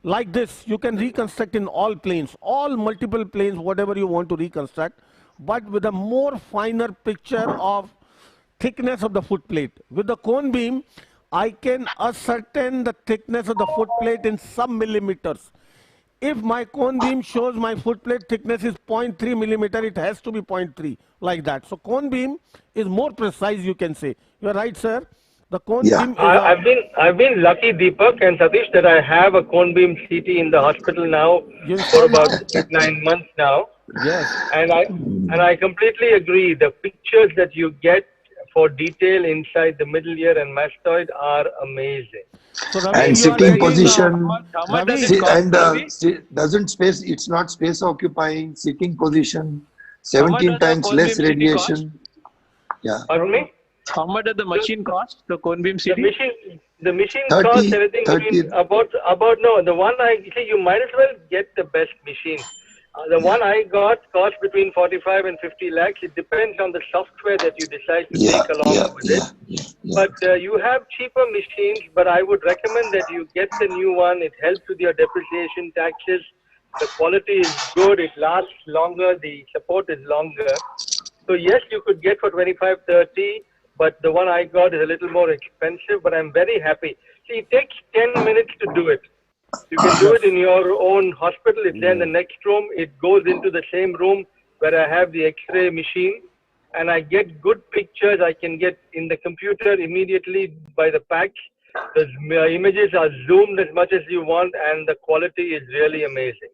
like this, you can reconstruct in all planes, all multiple planes, whatever you want to reconstruct, but with a more finer picture of thickness of the foot plate. With the cone beam, I can ascertain the thickness of the foot plate in some millimeters. If my cone beam shows my foot plate thickness is 0.3 millimeter, it has to be 0.3, like that. So cone beam is more precise, you can say. You're right, sir. The cone beam is
I've been lucky, Deepak and Satish, that I have a cone beam CT in the hospital now for about 8-9 months now.
Yes.
And I completely agree. The pictures that you get for detail inside the middle ear and mastoid are amazing.
So,
and sitting position, doesn't space, it's not space occupying, sitting position, 17 times less radiation. Yeah.
Pardon me?
How much does the machine cost, the cone beam CT?
The machine costs everything between the one you might as well get the best machine. The one I got cost between 45 and 50 lakhs. It depends on the software that you decide to take along with it. But you have cheaper machines, but I would recommend that you get the new one. It helps with your depreciation taxes. The quality is good. It lasts longer. The support is longer. So yes, you could get for 25, 30, but the one I got is a little more expensive, but I'm very happy. See, it takes 10 minutes to do it. You can do it in your own hospital. It's there in the next room. It goes into the same room where I have the X-ray machine, and I get good pictures. I can get in the computer immediately by the packs. The images are zoomed as much as you want, and the quality is really amazing.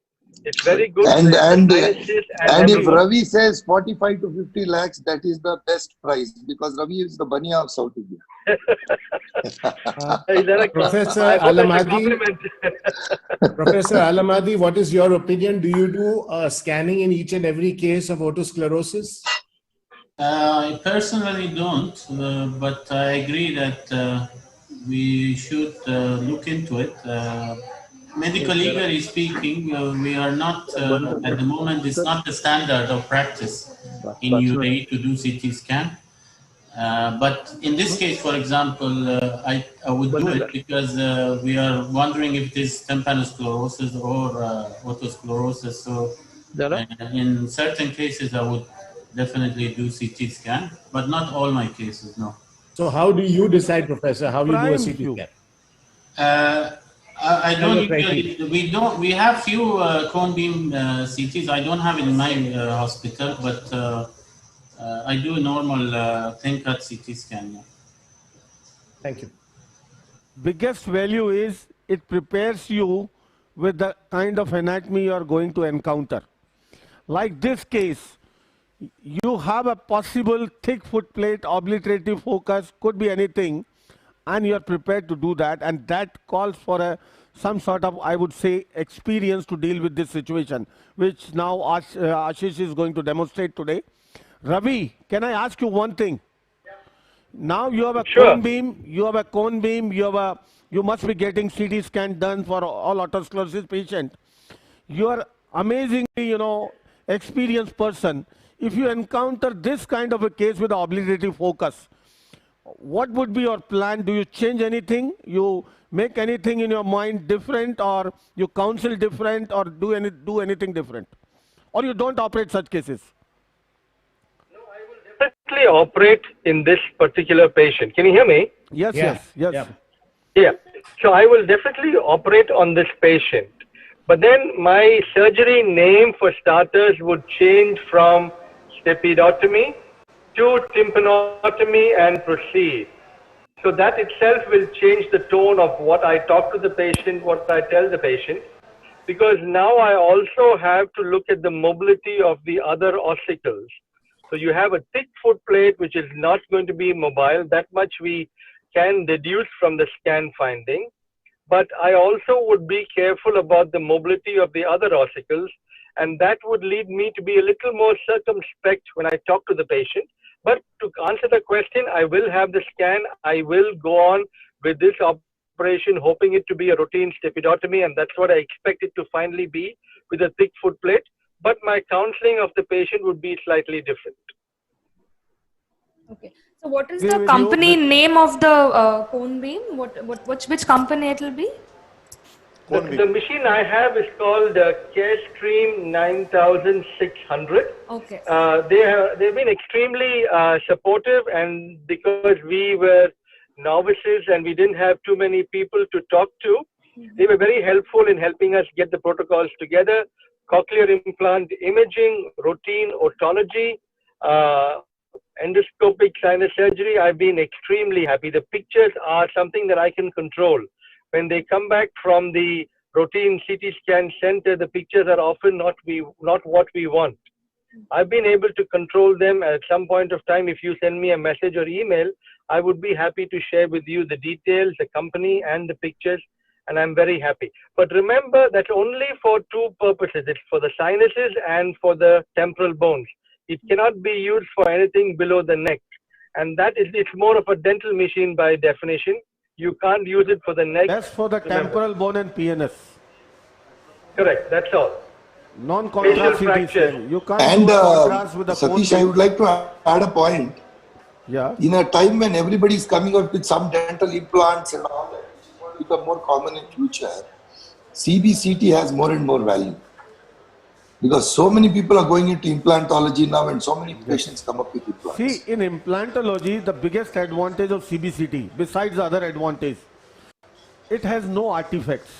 It's very good.
And if Ravi says 45 to 50 lakhs, that is the best price, because Ravi is the Bania of South India.
Professor Alamadi, what is your opinion? Do you do scanning in each and every case of otosclerosis?
I personally don't, but I agree that we should look into it. Medical legally speaking, we are not, at the moment, it's not the standard of practice in UAE to do CT scan. But in this case, for example, I would do it because we are wondering if it is tympanosclerosis or otosclerosis. So in certain cases, I would definitely do CT scan, but not all my cases, no.
So how do you decide, Professor, how you do a CT scan?
I don't usually, we have few cone beam CTs. I don't have it in my hospital, but I do a normal thin cut CT scan. Yeah.
Thank you.
Biggest value is it prepares you with the kind of anatomy you are going to encounter. Like this case, you have a possible thick foot plate, obliterative focus, could be anything, and you are prepared to do that, and that calls for some sort of, I would say, experience to deal with this situation, which now Ashish is going to demonstrate today. Ravi, can I ask you one thing? Now you have a cone beam, you must be getting CT scan done for all otosclerosis patient. You are amazingly, experienced person. If you encounter this kind of a case with obliterative focus, what would be your plan? Do you change anything? You make anything in your mind different, or you counsel different, or do anything different? Or you don't operate such cases?
No, I will definitely operate in this particular patient. Can you hear me?
Yes, yes.
Yeah. So I will definitely operate on this patient. But then my surgery name for starters would change from stepidotomy to tympanotomy and proceed. So that itself will change the tone of what I talk to the patient, what I tell the patient, because now I also have to look at the mobility of the other ossicles. So you have a thick foot plate which is not going to be mobile, that much we can deduce from the scan finding. But I also would be careful about the mobility of the other ossicles, and that would lead me to be a little more circumspect when I talk to the patient. But to answer the question, I will have the scan. I will go on with this operation, hoping it to be a routine stepidotomy, and that's what I expect it to finally be with a thick foot plate. But my counseling of the patient would be slightly different.
Okay. So what is the company name of the cone beam? Which company it will be?
The machine I have is called Carestream 9600.
Okay.
They've been extremely supportive, and because we were novices and we didn't have too many people to talk to, they were very helpful in helping us get the protocols together. Cochlear implant imaging, routine otology, endoscopic sinus surgery. I've been extremely happy. The pictures are something that I can control. When they come back from the routine CT scan center, the pictures are often not what we want. I've been able to control them. At some point of time, if you send me a message or email, I would be happy to share with you the details, the company and the pictures, and I'm very happy. But remember, that's only for two purposes. It's for the sinuses and for the temporal bones. It cannot be used for anything below the neck. And it's more of a dental machine by definition. You can't use it for the neck.
That's for the temporal bone and PNS.
Correct, that's all.
Non-contrast CT scan. You can't do a contrast with the
Satish, I would like to add a point.
Yeah.
In a time when everybody is coming up with some dental implants and all that, it's going to become more common in future. CBCT has more and more value. Because so many people are going into implantology now and so many patients come up with implants.
See, in implantology, the biggest advantage of CBCT, besides the other advantage, it has no artifacts.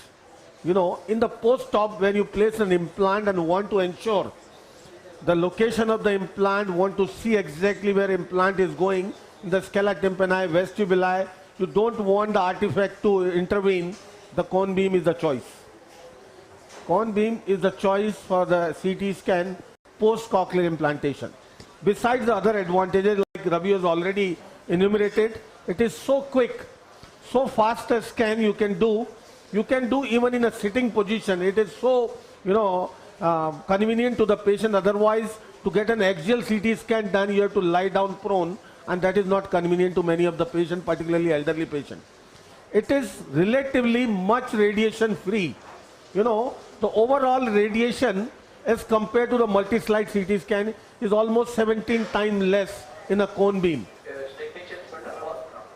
In the post-op, when you place an implant and want to ensure the location of the implant, want to see exactly where implant is going, in the scala tympani, vestibuli, you don't want the artifact to intervene, the cone beam is the choice. Cone beam is the choice for the CT scan post-cochlear implantation. Besides the other advantages, like Ravi has already enumerated, it is so quick, so fast a scan you can do. You can do even in a sitting position. It is so, convenient to the patient. Otherwise, To get an axial CT scan done, you have to lie down prone, and that is not convenient to many of the patients, particularly elderly patients. It is relatively much radiation free. You know, the overall radiation as compared to the multi-slide CT scan is almost 17 times less in a cone beam.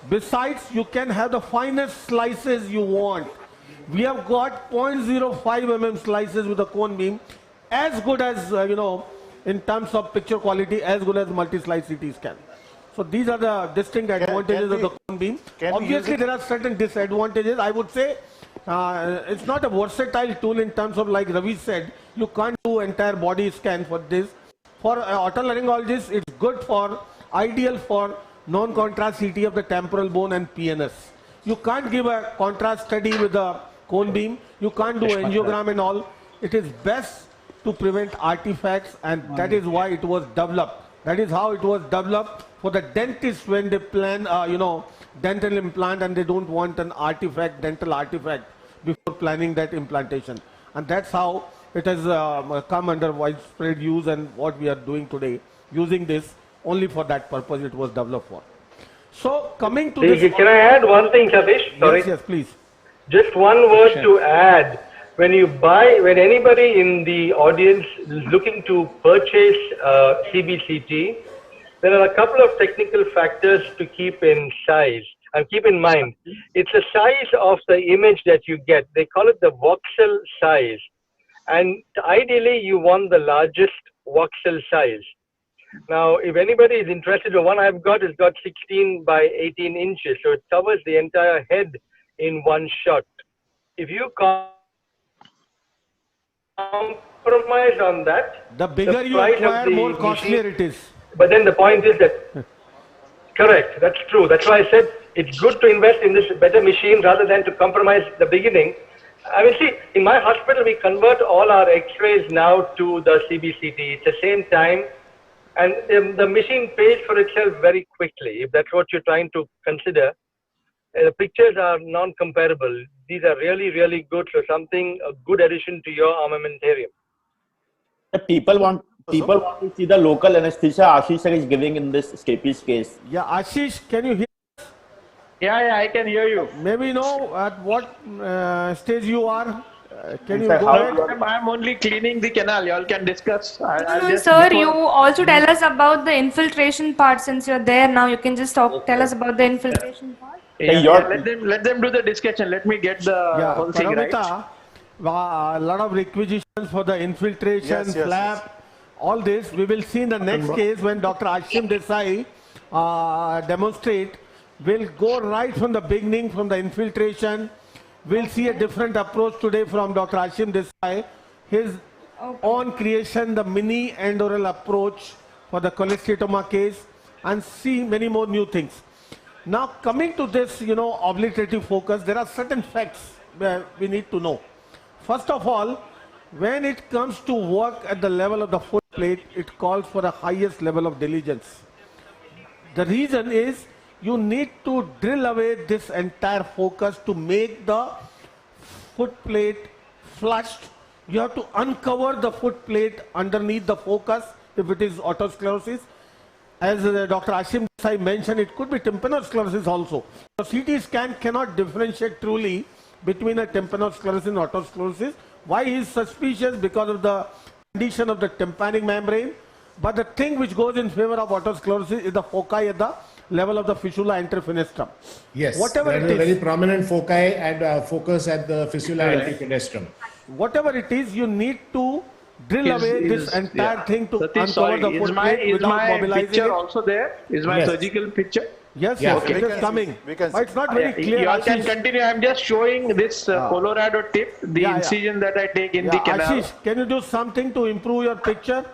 Besides, you can have the finest slices you want. We have got 0.05 mm slices with the cone beam, as good as, you know, in terms of picture quality, as good as multi-slide CT scan. So these are the distinct advantages of the cone beam. Obviously, there are certain disadvantages. I would say it's not a versatile tool in terms of, like Ravi said, you can't do entire body scan for this. For otolaryngologists, it's good for, ideal for non-contrast CT of the temporal bone and PNS. You can't give a contrast study with a cone beam. You can't do angiogram and all. It is best to prevent artifacts, and that is why it was developed. That is how it was developed for the dentist when they plan, you know, dental implant, and they don't want an artifact, dental artifact, before planning that implantation. And that's how it has come under widespread use, and what we are doing today, using this only for that purpose it was developed for. So coming to this...
Can I add one thing, Satish? Sorry.
Yes, yes, please.
Just one word to add. When anybody in the audience is looking to purchase CBCT, there are a couple of technical factors to keep in mind. It's the size of the image that you get. They call it the voxel size. And ideally, you want the largest voxel size. Now, if anybody is interested, the one I've got has got 16 by 18 inches. So it covers the entire head in one shot. If you compromise on that,
the bigger you acquire, more costlier it is.
But then the point is that, correct, that's true. That's why I said it's good to invest in this better machine rather than to compromise the beginning. I mean, see, in my hospital, we convert all our x-rays now to the CBCT. It's the same time, and the machine pays for itself very quickly, if that's what you're trying to consider. The pictures are non-comparable. These are really, really good. So a good addition to your armamentarium.
People want to see the local anesthesia Ashish is giving in this Scapies case.
Yeah, Ashish, can you hear us?
Yeah, I can hear you.
Maybe know at what stage you are. Can you
go
ahead?
I'm only cleaning the canal. You all can discuss.
Sir, you also tell us about the infiltration part. Since you're there now, you can just tell us about the infiltration part.
Let them do the discussion. Let me get the whole thing right.
A lot of requisitions for the infiltration, flap, all this. We will see in the next case when Dr. Ashim Desai demonstrate. We'll go right from the beginning, from the infiltration. We'll see a different approach today from Dr. Ashim Desai. His own creation, the mini endoral approach for the cholesteatoma case, and see many more new things. Now, coming to this, obliterative focus, there are certain facts where we need to know. First of all, when it comes to work at the level of the foot plate, it calls for the highest level of diligence. The reason is you need to drill away this entire focus to make the foot plate flushed. You have to uncover the foot plate underneath the focus if it is otosclerosis. As Dr. Ashim Desai mentioned, it could be tympanosclerosis also. The CT scan cannot differentiate truly between a tympanosclerosis and otosclerosis. Why he is suspicious? Because of the condition of the tympanic membrane. But the thing which goes in favor of otosclerosis is the foci at the level of the fissula interfenestrum.
Yes,
whatever
there
it is,
very prominent foci and focus at the fissula interfenestrum.
Whatever it is, you need to drill away this entire thing to uncover the foot plate without mobilizing
picture
it.
also there? Is my surgical picture?
Yes, yes, it is coming. But it's not very clear.
You all can continue. I'm just showing this Colorado tip, the incision that I take in the canal.
Ashish, can you do something to improve your picture?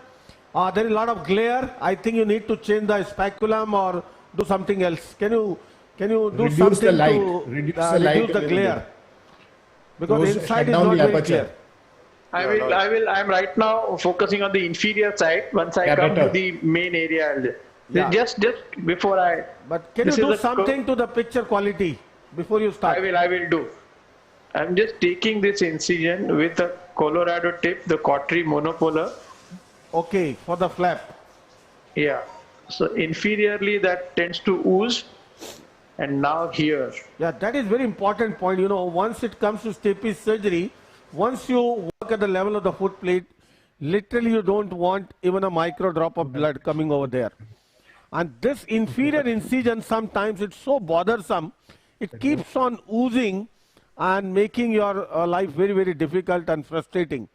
There is a lot of glare. I think you need to change the speculum or do something else. Can you do
reduce
something
the light.
to
reduce
the glare? Because inside is not very clear.
I'm right now focusing on the inferior side. Once I come to the main area, just before I.
But can you do something to the picture quality before you start?
I will do. I'm just taking this incision with the Colorado tip, the cautery monopolar,
Okay, for the flap.
Yeah. So inferiorly that tends to ooze, and now here.
Yeah, that is very important point. Once it comes to stapes surgery, once you work at the level of the foot plate, literally you don't want even a micro drop of blood coming over there. And this inferior incision, sometimes it's so bothersome, it keeps on oozing and making your life very, very difficult and frustrating.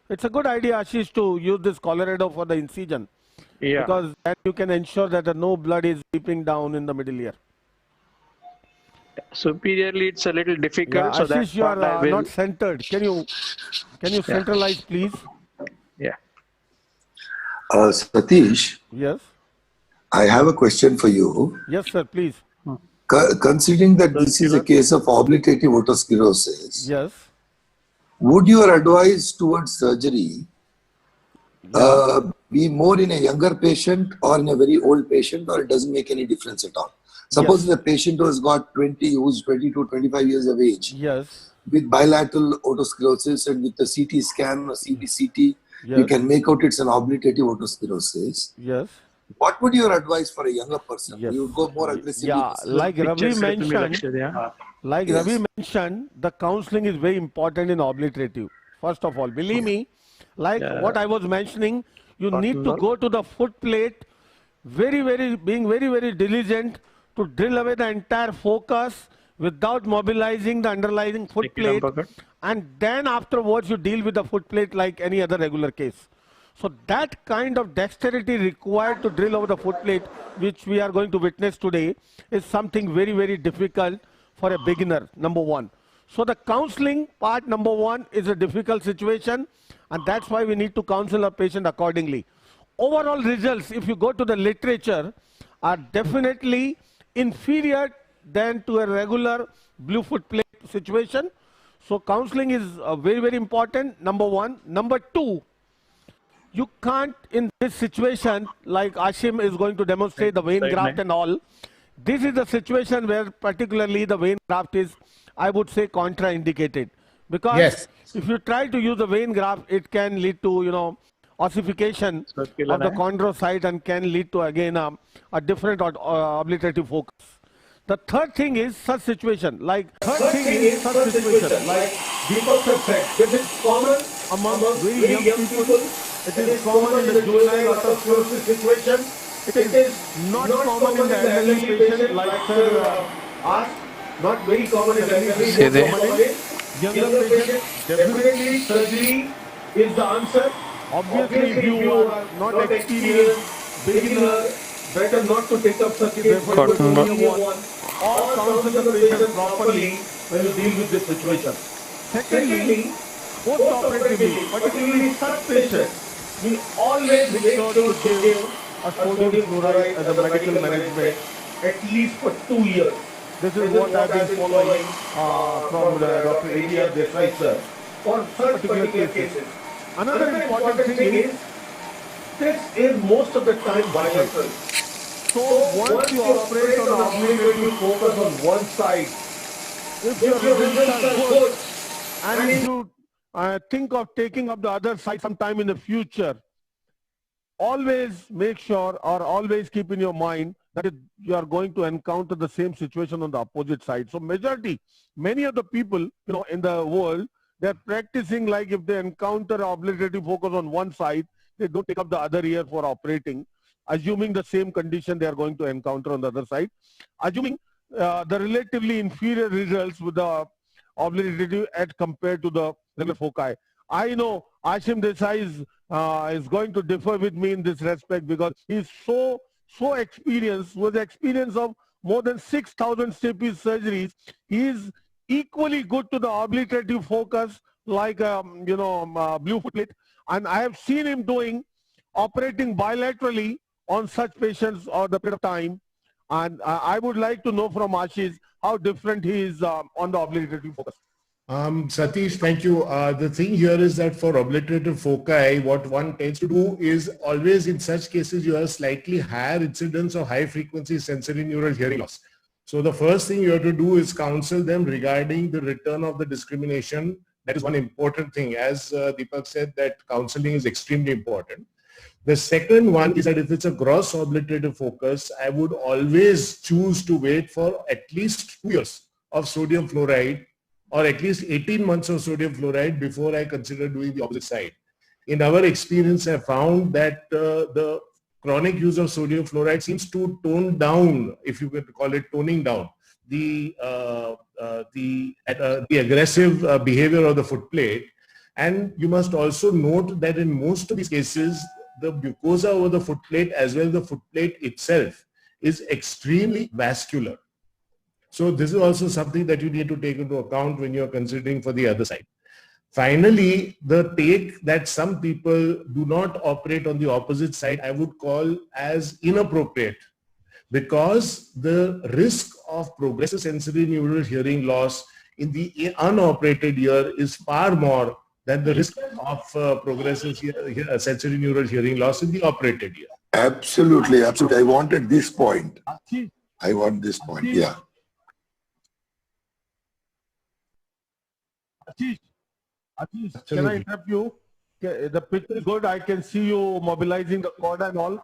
It's a good idea, Ashish, to use this Colorado for the incision.
Yeah.
Because then you can ensure that no blood is seeping down in the middle ear.
Superiorly, it's a little difficult.
Yeah,
so
Ashish, you are not centered. Can you centralize, please?
Yeah.
Satish.
Yes.
I have a question for you.
Yes, sir, please.
Considering that this is a case of obliterative otosclerosis,
yes,
would your advice towards surgery be more in a younger patient or in a very old patient, or it doesn't make any difference at all? Suppose the patient who has got who's 20 to 25 years of age, with bilateral otosclerosis and with the CT scan or CBCT, you can make out it's an obliterative otosclerosis.
Yes.
What would your advice for a younger person? You would go more aggressively.
Yeah, like Ravi mentioned, the counseling is very important in obliterative. First of all, believe me, like what I was mentioning, you need to go to the foot plate, being very, very diligent to drill away the entire focus without mobilizing the underlying foot plate, and then afterwards you deal with the foot plate like any other regular case. So that kind of dexterity required to drill over the foot plate, which we are going to witness today, is something very, very difficult for a beginner, number one. So the counseling part, number one, is a difficult situation, and that's why we need to counsel a patient accordingly. Overall results, if you go to the literature, are definitely inferior than to a regular blue foot plate situation. So counseling is very, very important, number one. Number two, you can't, in this situation, like Ashim is going to demonstrate the vein graft and all, this is the situation where particularly the vein graft is, I would say, contraindicated. Because if you try to use the vein graft, it can lead to, ossification of the chondrocyte and can lead to, again, a different obliterative focus. The third thing is such situation, like Deepak has said, this is common among very young people. It is common in the juvenile otosclerosis situation. It is not common in the elderly patient, like Sir asked. Not very common in the elderly patient. Younger patient, definitely surgery is the answer. Obviously, if you are not experienced, beginner, better not to take up such a case. Or counsel the patient properly when you deal with this situation. Secondly, post-operatively, particularly such patients, we always make sure to give a sodium chloride as a medical management at least for 2 years. This is what I've been following from Dr. Rajeev Pachauri sir for such particular cases. Another important thing is, this is most of the time bilateral. So once you operate on obliterative focus on one side, if your results are good, and if you think of taking up the other side sometime in the future, always make sure or always keep in your mind that you are going to encounter the same situation on the opposite side. So many of the people, in the world, they're practicing like if they encounter obliterative focus on one side, they don't take up the other ear for operating, assuming the same condition they are going to encounter on the other side, assuming the relatively inferior results with the obliterative as compared to the regular foci. I know Ashim Desai is going to differ with me in this respect because he's so experienced, with the experience of more than 6,000 stapes surgeries. He is equally good to the obliterative focus like blue foot plate, and I have seen him operating bilaterally on such patients over the period of time, and I would like to know from Ashish how different he is on the obliterative focus.
Satish, thank you. The thing here is that for obliterative foci, what one tends to do is always in such cases, you have slightly higher incidence of high frequency sensory neural hearing loss. So the first thing you have to do is counsel them regarding the return of the discrimination. That is one important thing. As Deepak said, that counseling is extremely important. The second one is that if it's a gross obliterative focus, I would always choose to wait for at least 2 years of sodium fluoride or at least 18 months of sodium fluoride before I consider doing the opposite side. In our experience, I found that the chronic use of sodium fluoride seems to tone down, if you could call it toning down, the aggressive behavior of the foot plate. And you must also note that in most of these cases, the mucosa over the foot plate as well as the foot plate itself is extremely vascular. So this is also something that you need to take into account when you're considering for the other side. Finally, the take that some people do not operate on the opposite side, I would call as inappropriate, because the risk of progressive sensory neural hearing loss in the unoperated ear is far more than the risk of progressive sensory neural hearing loss in the operated ear.
Absolutely, absolutely. I wanted this point. I want this point, yeah.
Ashish, can I interrupt you? The picture is good. I can see you mobilizing the cord and all.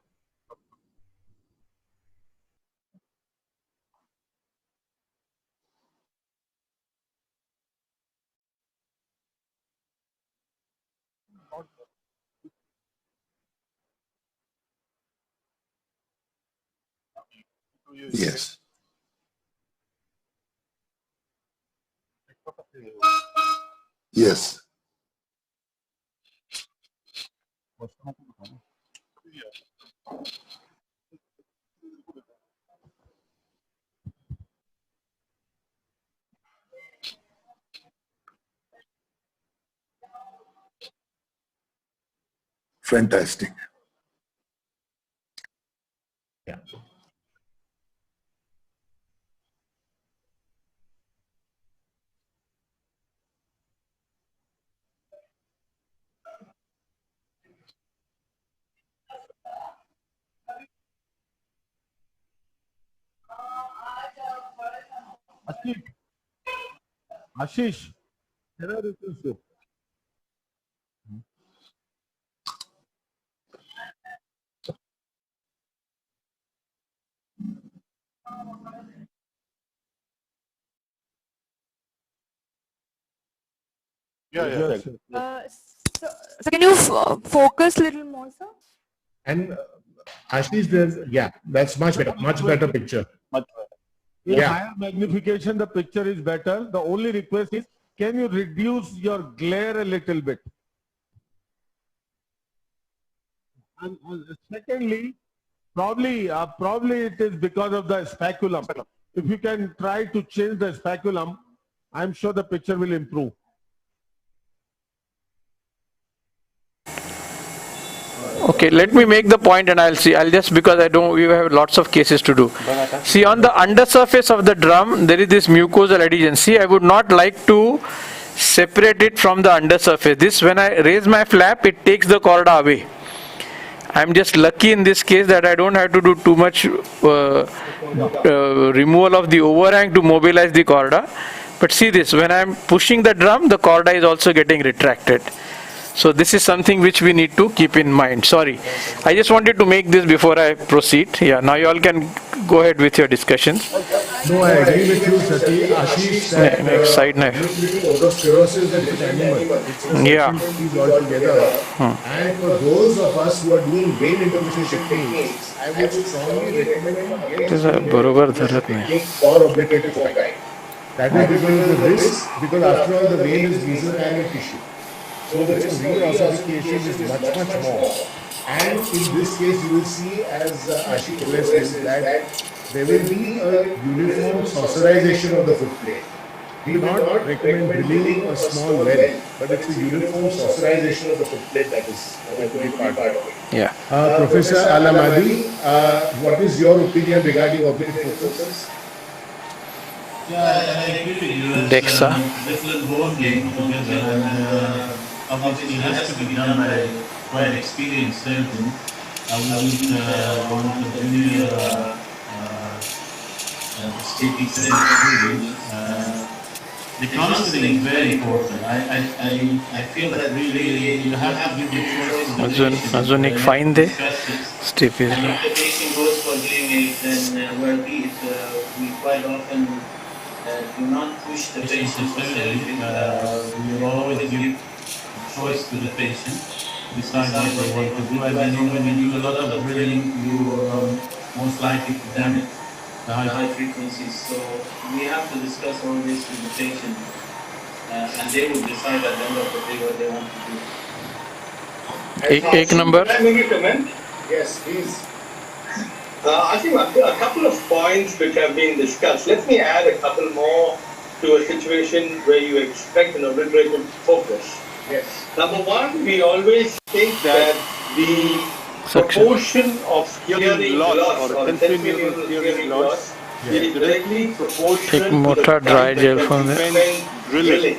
Yes. Yes. Fantastic.
Yeah.
Ashish, can I request you?
Yeah.
So can you focus a little more, sir?
And Ashish, that's much better picture.
In
Yeah.
higher magnification, the picture is better. The only request is, can you reduce your glare a little bit? And secondly, probably it is because of the speculum. If you can try to change the speculum, I'm sure the picture will improve.
Okay, let me make the point and I'll see. I'll just, because we have lots of cases to do. See, on the undersurface of the drum, there is this mucosal adhesion. See, I would not like to separate it from the undersurface. This, when I raise my flap, it takes the chorda away. I'm just lucky in this case that I don't have to do too much removal of the overhang to mobilize the chorda. But see this, when I'm pushing the drum, the chorda is also getting retracted. So this is something which we need to keep in mind. Sorry, I just wanted to make this before I proceed. Yeah, now you all can go ahead with your discussions.
No, I agree with you, Ashish, that
next side knife.
Otosclerosis is an animal. It's a altogether. And for those of us who are doing vein intermission techniques, I would strongly recommend against or obliterative foci. That is because of the risk, because after all the vein is mesenchymal tissue. So the risk of reossification is much more. And in this case, you will see, as Ashish expressed, that there will be a uniform saucerization of the foot plate. We do not recommend drilling a small well, but it's a uniform saucerization of the foot plate that is going to be part of it.
Yeah.
Professor Al-Amadi, what is your opinion regarding obliterative focus?
Yeah, I agree with you.
DEXA.
This will both game together, and obviously it has to be done by quite experienced surgeon. I wouldn't want a junior esthetic surgeon. the counseling is very important. I feel that really you have to give the choice to the patient.
अजून एक fine they step
And if the patient goes for hearing aids, then where we quite often do not push the patient for surgery. We will always give choice to the patient, decide what they want to do. As I know, when you do a lot of drilling, you are most likely to damage the high frequencies. So we have to discuss all this with the patient, and they will decide at the end of the day what they want to do.
एक number.
Can I make a comment?
Yes, please.
I think a couple of points which have been discussed. Let me add a couple more to a situation where you expect an obliterative focus.
Yes.
Number one, we always think that the proportion of hearing loss or sensorineural hearing loss is directly proportional
एक मोटा dry gel phone है.
drilling.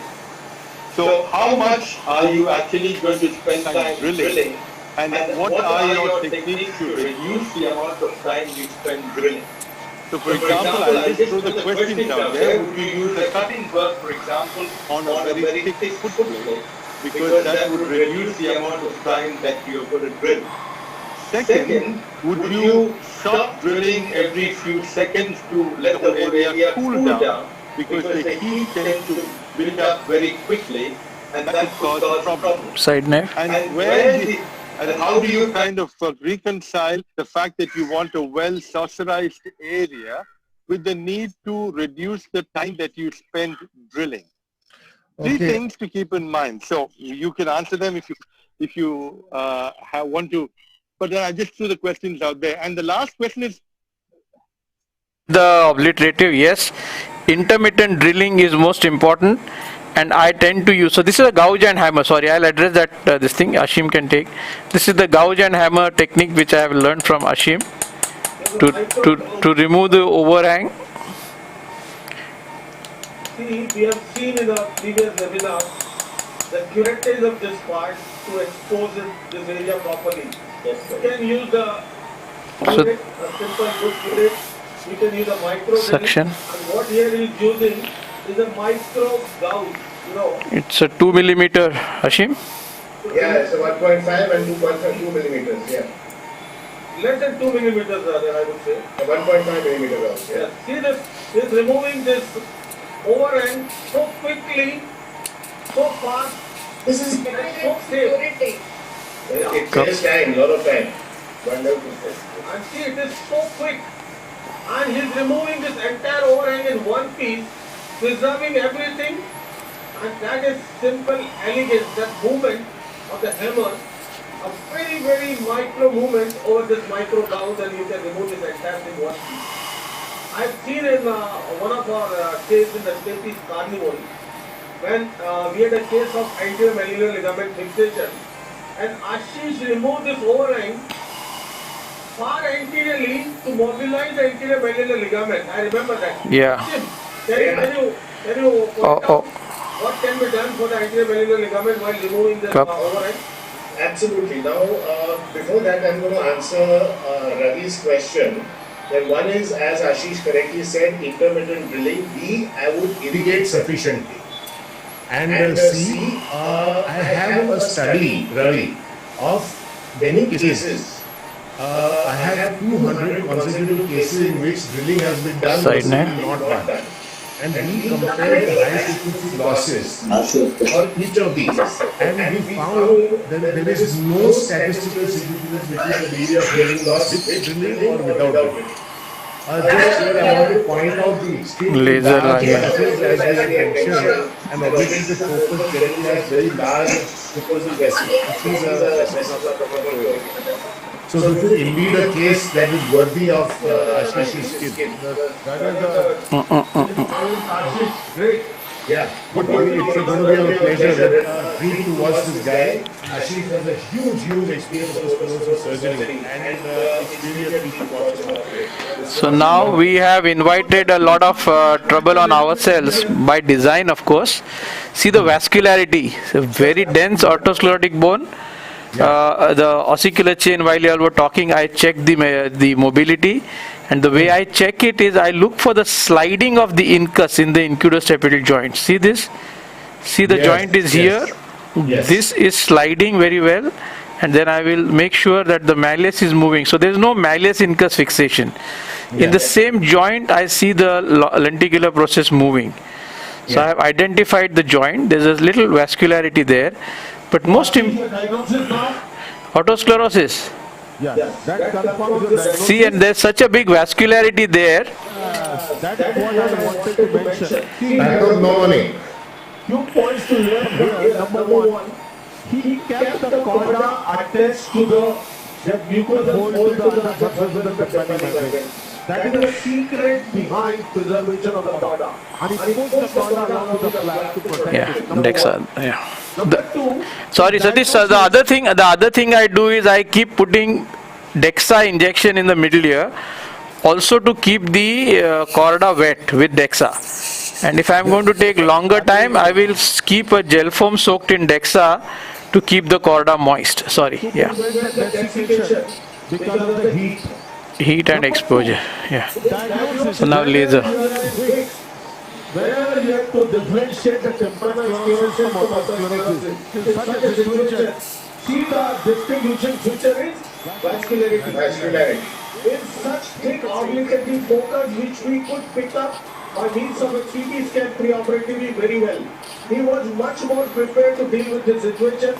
So how much are you actually going to spend time drilling? And what are your techniques to reduce the amount of time you spend drilling?
So for example, I'll just throw the questions out there.
Would you use a cutting work, for example,
on a very thick footplate?
Because that would reduce the amount of time that you're going to drill.
Second,
would you stop drilling every few seconds to let the whole area cool down? Because the heat tends to build up very quickly, and that could cause problems.
Side knife.
And how do you kind of reconcile the fact that you want a well saucerized area with the need to reduce the time that you spend drilling? Three things to keep in mind. So you can answer them if you want to. But then I just threw the questions out there. And the last question is
the obliterative. Yes, intermittent drilling is most important. And I tend to use, so this is a gouge and hammer. Sorry, I'll address that this thing Ashim can take. This is the gouge and hammer technique which I have learned from Ashim to remove the overhang.
See, we have seen in our previous webinar the curetage of this part to expose this area properly.
Yes,
you can use the curate, a simple good curate. You can use a micro
section.
And what here he is using is a micro gouge, you know.
It's a 2 millimeter, Ashim?
Yeah, it's a 1.5 and 2.2 millimeters, yeah. Less than 2 millimeters, I would say. A 1.5 millimeter gouge, yeah. See this, he's removing this overhang so quickly, so fast. This is so safe. It takes time, a lot of time. And see, it is so quick. And he's removing this entire overhang in one piece, preserving everything, and that is simple elegance, that movement of the hammer, a very, very micro movement over this micro gouge, and you can remove this entire thing one piece. I've seen in one of our cases in the Staples Carnival, when we had a case of anterior malleolar ligament fixation, and Ashish removed this overhang far anteriorly to mobilize the anterior malleolar ligament. I remember that.
Yeah.
Can you point out what can be done for the anterior malleolar ligament while removing the overhang? Absolutely. Now, before that, I'm going to answer Ravi's question. Then one is, as Ashish correctly said, intermittent drilling. B, I would irrigate sufficiently.
And C, I have a study, Ravi, of many cases. I have 200 consecutive cases in which drilling has been done versus not done. And we compared the high frequency losses for each of these. And we found that there is no statistical significance between the degree of hearing loss with drilling or without drilling. Just here I want to point out the extreme
laser
large
line.
vessels as we have mentioned, and obviously the focus generally has very large focal vessels. These are vessels. So this is indeed a case that is worthy of Ashish's skill. Great. Yeah, but it's going to be a pleasure, a treat to watch this guy. Ashish has a huge experience of sclerosis surgery, and it's really a treat to watch him.
So now we have invited a lot of trouble on ourselves by design, of course. See the vascularity, it's a very dense atherosclerotic bone. The ossicular chain, while you all were talking, I checked the mobility. And the way I check it is I look for the sliding of the incus in the incudostapedial joint. See this? See the joint is here. This is sliding very well. And then I will make sure that the malleus is moving. So there is no malleus incus fixation. In the same joint, I see the lenticular process moving. So I have identified the joint. There's a little vascularity there. But most autosclerosis.
That confirms the diagnosis.
See, and there's such a big vascularity there.
That is what I wanted to mention. See,
Few
points to learn here. Number one, he kept the chorda attached to the mucous hole to the other surface of the tympanic membrane. That is the secret behind preservation of the chorda. And he puts the chorda along with the flap to protect it. Number two,
Sorry, Satish. The other thing I do is I keep putting DEXA injection in the middle ear, also to keep the chorda wet with DEXA. And if I am going to take longer time, I will keep a gel foam soaked in DEXA to keep the chorda moist. Sorry,
because of the
heat and exposure. So now laser.
Whenever you have to differentiate the temporal sclerosis from otosclerosis, in such a situation, see the distinguishing feature is vascularity. In such thick obliquity focus which we could pick up by means of a CT scan preoperatively very well. He was much more prepared to deal with this situation.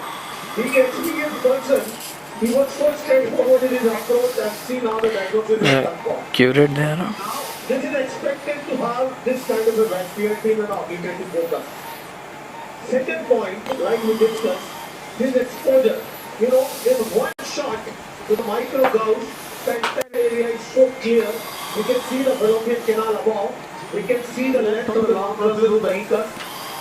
Being an experienced person, he was so straightforward in his approach and see now the diagnosis is confirmed.
Curate there.
Now, this is expected to have this kind of a vascularity and obliquity focus. Second point, like we discussed, his exposure. You know, in one shot with a micro gauge, the entire area is so clear. We can see the fallopian canal above. We can see the length of the long process of the incus.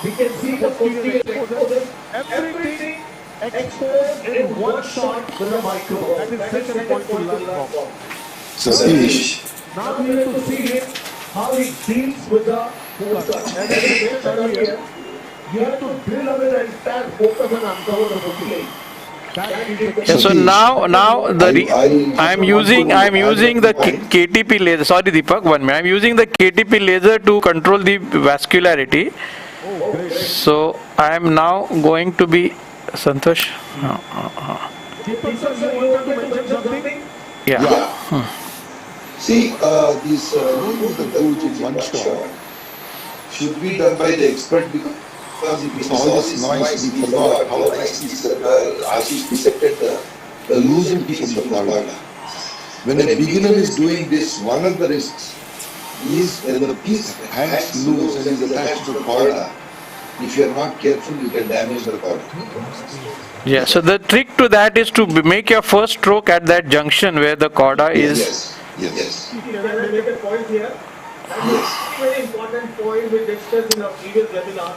We can see the posterior exposure. Everything exposed in one shot with a micro gauge. That is second point to learn from.
Satish.
Now we have to see him, how he deals with the focus. As I said earlier, you have to drill away the entire focus and uncover the focus.
So now I'm using the KTP laser. Sorry, Deepak, 1 minute. I'm using the KTP laser to control the vascularity. So I am now going to be Santosh.
See, this remove the gouge in one shot should be done by the expert because it's all this noise. We forgot how nicely Ashish dissected the loosened piece of the chorda. When a beginner is doing this, one of the risks is when the piece hangs loose and is attached to the chorda. If you are not careful, you can damage the chorda.
Yeah, so the trick to that is to make your first stroke at that junction where the chorda is.
Yes.
Can I make a point here? That's a very important point we discussed in our previous webinar.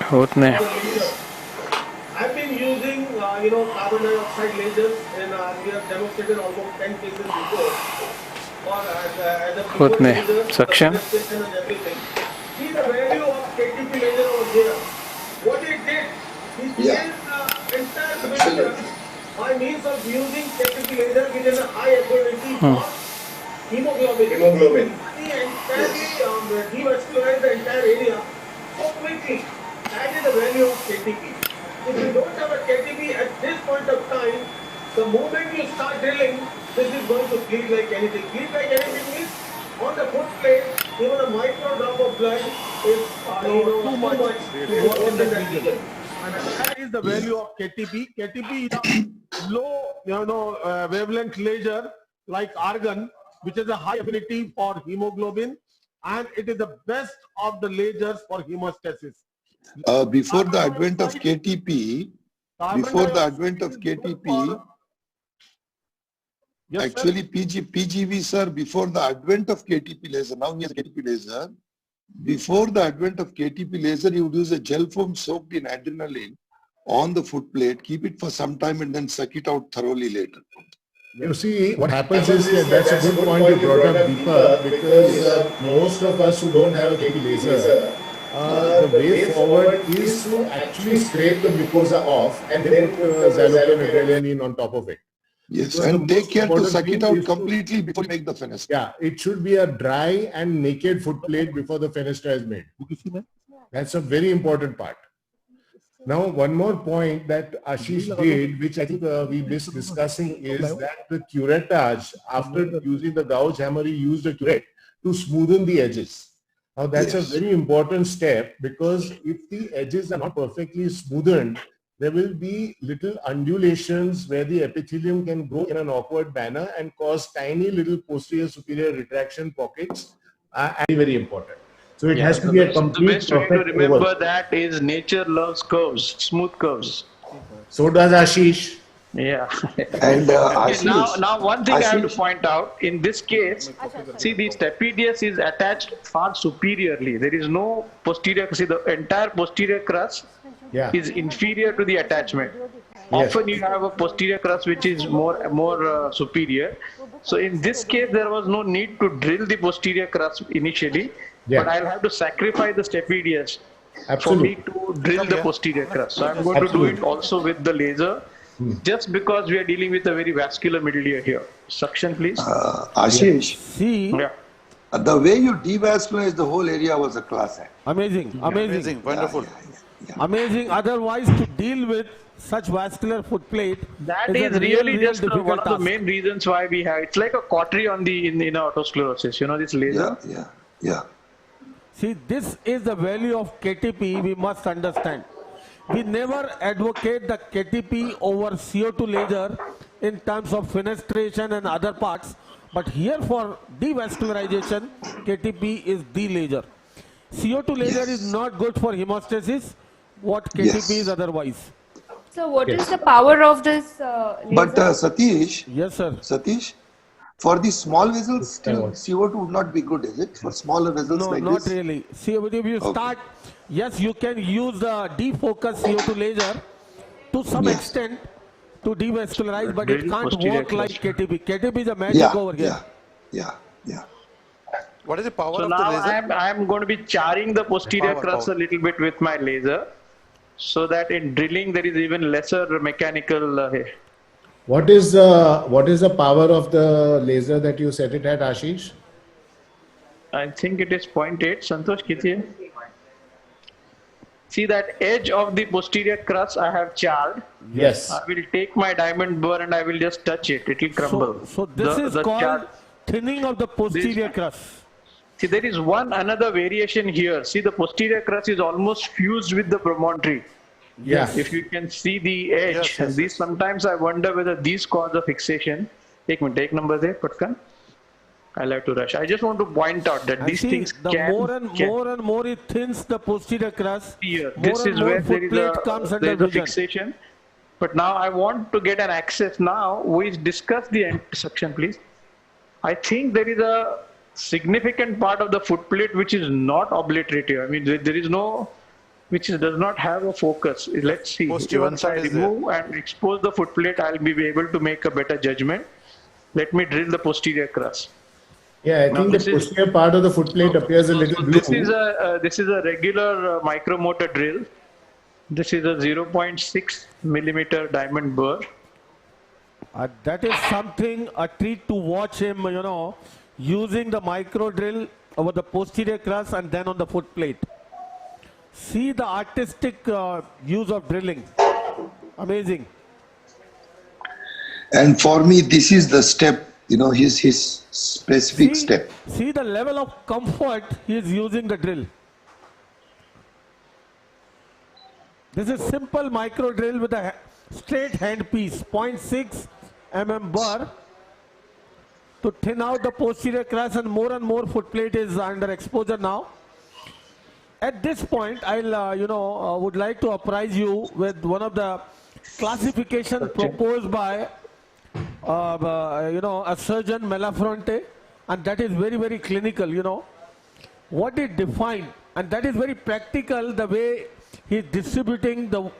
I've been using, carbon dioxide lasers, and we have demonstrated almost 10 cases before. Or as a before laser,
suction.
And everything. See the value of KTP laser over here. What it did, he changed the entire picture by means of using KTP laser, which is a high ability for hemoglobin. He entirely devascularized the entire area so quickly. That is the value of KTP. If you don't have a KTP at this point of time, the moment you start drilling, this is going to bleed like anything. Bleed like anything means on the foot plate, even a micro drop of blood is too much to work in that region. And that is the value of KTP. KTP is a low, wavelength laser like argon, which is a high affinity for hemoglobin, and it is the best of the lasers for hemostasis.
Before the advent of KTP, actually PGV sir, before the advent of KTP laser, now he has KTP laser. Before the advent of KTP laser, you would use a gel foam soaked in adrenaline on the foot plate, keep it for some time and then suck it out thoroughly later.
You see, what happens is that that's a good point you brought up, Deepak, because most of us who don't have a KP laser, the way forward is to actually scrape the mucosa off and then put xylopene adrenaline on top of it.
Yes, and take care to suck it out completely before you make the fenestra.
Yeah, it should be a dry and naked foot plate before the fenestra is made. That's a very important part. Now, one more point that Ashish did, which I think we missed discussing, is that the curettage, after using the gouge hammer, he used a curette to smoothen the edges. Now, that's a very important step, because if the edges are not perfectly smoothened, there will be little undulations where the epithelium can grow in an awkward manner and cause tiny little posterior superior retraction pockets, and very important. So it has to be a complete,
the best way to
perfect
remember
oval.
that is nature loves curves, smooth curves.
So does Ashish.
Yeah.
And
Okay,
Ashish,
now one thing I have to
Ashish,
point out, in this case, see, the stapedius is attached far superiorly. There is no posterior, see, the entire posterior crust is inferior to the attachment. Often you have a posterior crust which is more superior. So in this case, there was no need to drill the posterior crust initially, but I'll have to sacrifice the stapedius for me to drill the posterior crust. So I'm going to do it also with the laser, just because we are dealing with a very vascular middle ear here. Suction, please.
Ashish,
See,
the way you devascularized the whole area was a class act.
amazing, amazing,
Wonderful.
amazing. Otherwise, to deal with such vascular foot plate,
That
is
is
a
really
real
just
difficult
one of the
task.
main reasons why we have. It's like a cautery on the in autosclerosis. You know this laser.
Yeah.
See, this is the value of KTP we must understand. We never advocate the KTP over CO2 laser in terms of fenestration and other parts, but here for devascularization, KTP is the laser. CO2 laser is not good for hemostasis, what KTP is otherwise.
So what is the power of this laser?
But Satish,
yes, sir.
Satish, for the small vessels, still CO2 would not be good, is it? For smaller vessels
No,
like
not
this?
really. See, if you start, yes, you can use the defocus CO2 laser to some extent to devascularize, but it can't work like KTP. KTP is a magic over here.
Yeah.
What is the power
So
of
now
the laser?
I am going to be charring the posterior crust a little bit with my laser, so that in drilling there is even lesser mechanical.
What is the power of the laser that you set it at, Ashish?
I think it is 0.8. Santosh, kiti hai? See that edge of the posterior crust I have charred.
Yes.
I will take my diamond burr and I will just touch it. It will crumble.
So this is called thinning of the posterior crust.
See, there is another variation here. See, the posterior crust is almost fused with the promontory.
Yes.
If you can see the edge, and these sometimes I wonder whether these cause a fixation. Take number there, Patkan. I'll have to rush. I just want to point out that these things can.
More and more it thins the posterior crust.
Here,
More
this
and
is
more
where there
comes
is
under
a
vision.
fixation. But now I want to get an access. Now we discuss the intersection, please. I think there is a significant part of the foot plate which is not obliterative. I mean, there is no, which does not have a focus. Let's see. Once I remove and expose the foot plate, I'll be able to make a better judgment. Let me drill the posterior crust.
Yeah, I think the posterior part of the foot plate appears a little blue.
This is a regular micromotor drill. This is a 0.6 millimeter diamond burr.
That is something, a treat to watch him, using the micro drill over the posterior crust and then on the foot plate. See the artistic use of drilling. Amazing.
And for me, this is the step, his specific step.
See the level of comfort he is using the drill. This is simple micro drill with a straight hand piece, 0.6 mm burr to thin out the posterior crust, and more foot plate is under exposure now. At this point, I'll would like to apprise you with one of the classification proposed by a surgeon, Melafronte, and that is very clinical. What it defined, and that is very practical, the way he is distributing the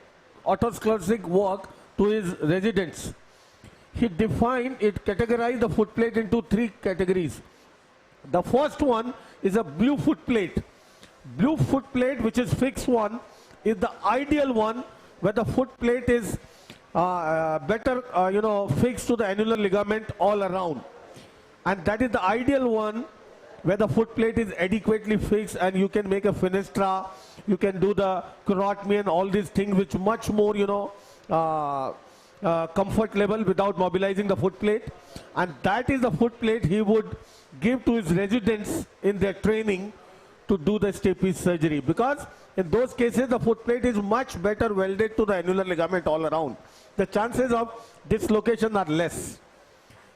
otosclerotic work to his residents. He categorized the foot plate into 3 categories. The first one is a blue foot plate. Blue foot plate, which is fixed one, is the ideal one where the foot plate is better, fix to the annular ligament all around. And that is the ideal one where the foot plate is adequately fixed and you can make a fenestra, you can do the carotmy and all these things which much more, comfort level without mobilizing the foot plate. And that is the foot plate he would give to his residents in their training to do the stapes surgery, because in those cases the foot plate is much better welded to the annular ligament all around. The chances of dislocation are less.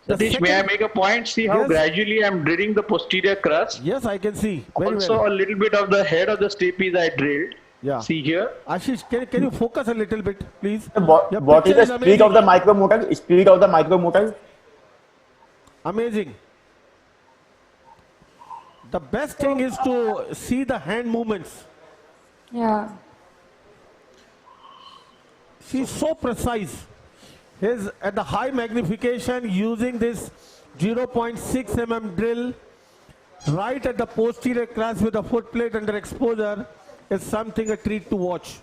Satish, may I make a point? See how gradually I'm drilling the posterior crust?
Yes, I can see. Very
also
well.
a little bit of the head of the stapes I drilled.
Yeah.
See here.
Ashish, can you focus a little bit, please?
What is the speed of the micromotor? Speed of the micromotor?
Amazing. The best thing is to see the hand movements.
Yeah.
She's so precise. He's at the high magnification using this 0.6 mm drill right at the posterior crest with the foot plate under exposure is something a treat to watch.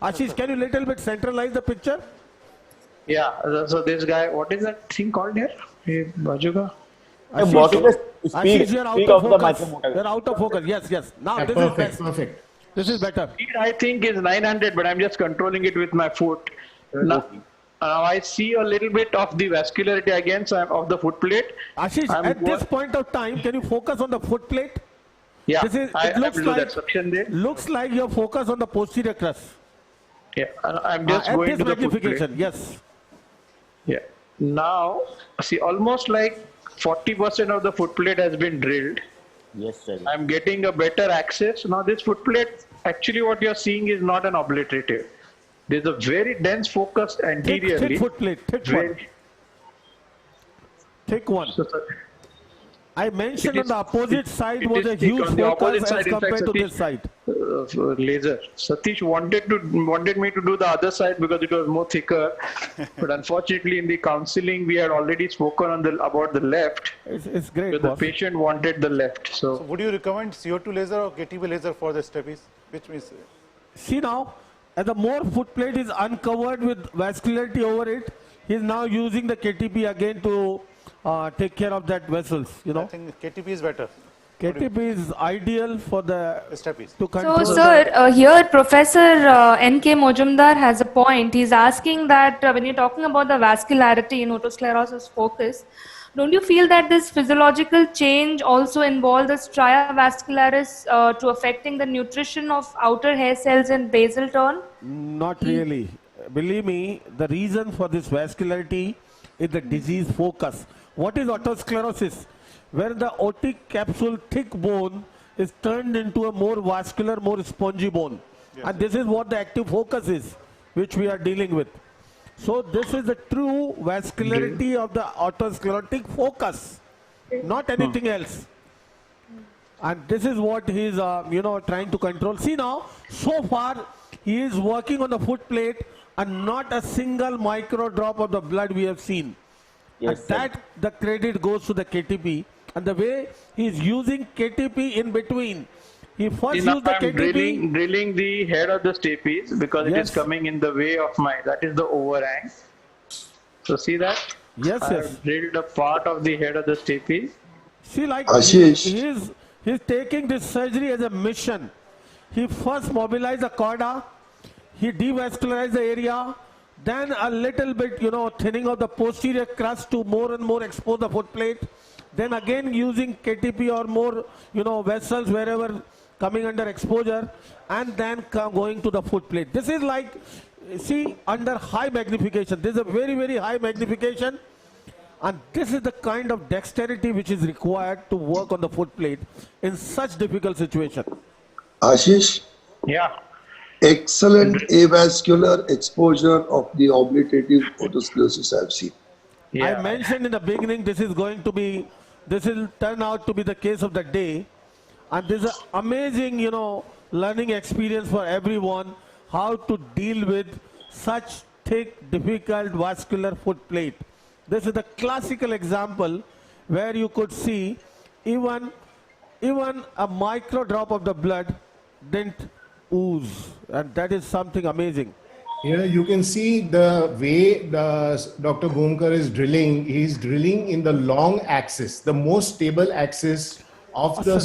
Ashish, can you little bit centralize the picture?
Yeah, so this guy, what is that thing called here? Bajuga?
What is the speed, speed of the micromotor?
You're out of focus. Yes. Now this
perfect,
is best.
perfect.
This is better.
Speed I think is 900, but I'm just controlling it with my foot. Now I see a little bit of the vascularity again of the foot plate.
Ashish, at this point of time, can you focus on the foot plate?
Yeah,
It looks like you're focused on the posterior crest.
Yeah, I'm just going
at
to
this
the foot plate.
magnification, yes.
Yeah. Now, see, almost like 40% of the foot plate has been drilled.
Yes, sir.
I'm getting a better access. Now, this foot plate, actually what you're seeing is not an obliterative. There's a very dense focus anteriorly.
Thick foot plate, thick one. I mentioned on the opposite side was a huge focus as compared to this side.
Laser. Satish wanted me to do the other side because it was more thicker, but unfortunately in the counseling we had already spoken about the left.
It's great.
So the patient wanted the left. So
would you recommend CO2 laser or KTB laser for the stapes? Which means?
See now, as the more foot plate is uncovered with vascularity over it, he is now using the KTP again to take care of that vessels. I
think KTP is better.
KTP is ideal for the
stapes.
to control.
So, sir, here Professor N.K. Mojumdar has a point. He's asking that when you're talking about the vascularity in otosclerosis focus, don't you feel that this physiological change also involves the stria vascularis to affecting the nutrition of outer hair cells in basal turn?
Not really. Believe me, the reason for this vascularity is the disease focus. What is otosclerosis? Where the otic capsule thick bone is turned into a more vascular, more spongy bone. Yes. And this is what the active focus is, which we are dealing with. So this is the true vascularity of the otosclerotic focus, not anything else. And this is what he is, trying to control. See now, so far he is working on the foot plate and not a single micro drop of the blood we have seen. Yes, and that the credit goes to the KTP, and the way he is using KTP in between. He first used the KTP.
Drilling the head of the stapes because it is coming in the way of that is the overhang. So see that?
Yes,
I have drilled a part of the head of the stapes.
See, like
Ashish.
he's taking this surgery as a mission. He first mobilized the cauda, he devascularized the area, then a little bit, thinning of the posterior crust to more and more expose the foot plate. Then again using KTP or more, vessels wherever coming under exposure, and then going to the foot plate. This is like, see, under high magnification. This is a very, very high magnification. And this is the kind of dexterity which is required to work on the foot plate in such difficult situation.
Ashish?
Yeah.
Excellent avascular exposure of the obliterative otosclerosis I've seen.
Yeah. I mentioned in the beginning this will turn out to be the case of the day. And this is an amazing, learning experience for everyone, how to deal with such thick, difficult vascular foot plate. This is the classical example where you could see even a micro drop of the blood didn't ooze, and that is something amazing.
Here you can see the way Dr. Bhumkar is drilling. He's drilling in the long axis. The most stable axis of the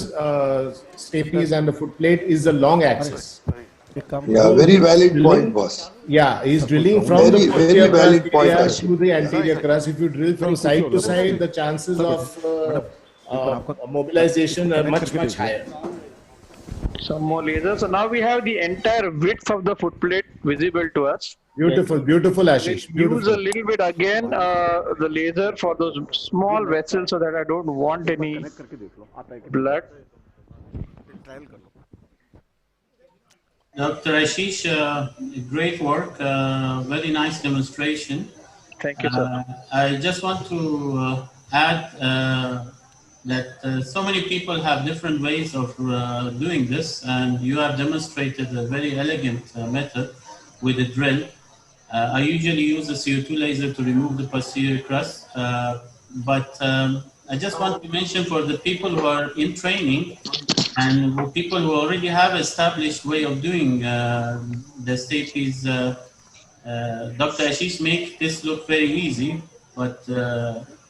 stapes and the footplate is the long axis.
Yeah, very valid point, boss.
Yeah, he's drilling from
Very,
the
very
posterior crust
valid point,
area
Ashim.
to the anterior crust. If you drill from side to side, the chances of mobilization are much, much higher.
Some more lasers. So now we have the entire width of the footplate visible to us.
Beautiful, beautiful, Ashish.
We'll use
Beautiful.
a little bit again the laser for those small vessels so that I don't want any blood.
Dr. Ashish, great work, very nice demonstration.
Thank you, sir.
I just want to add that so many people have different ways of doing this, and you have demonstrated a very elegant method with a drill. I usually use a CO2 laser to remove the posterior crust, but I just want to mention for the people who are in training and people who already have established way of doing the stapes, Dr. Ashish make this look very easy, but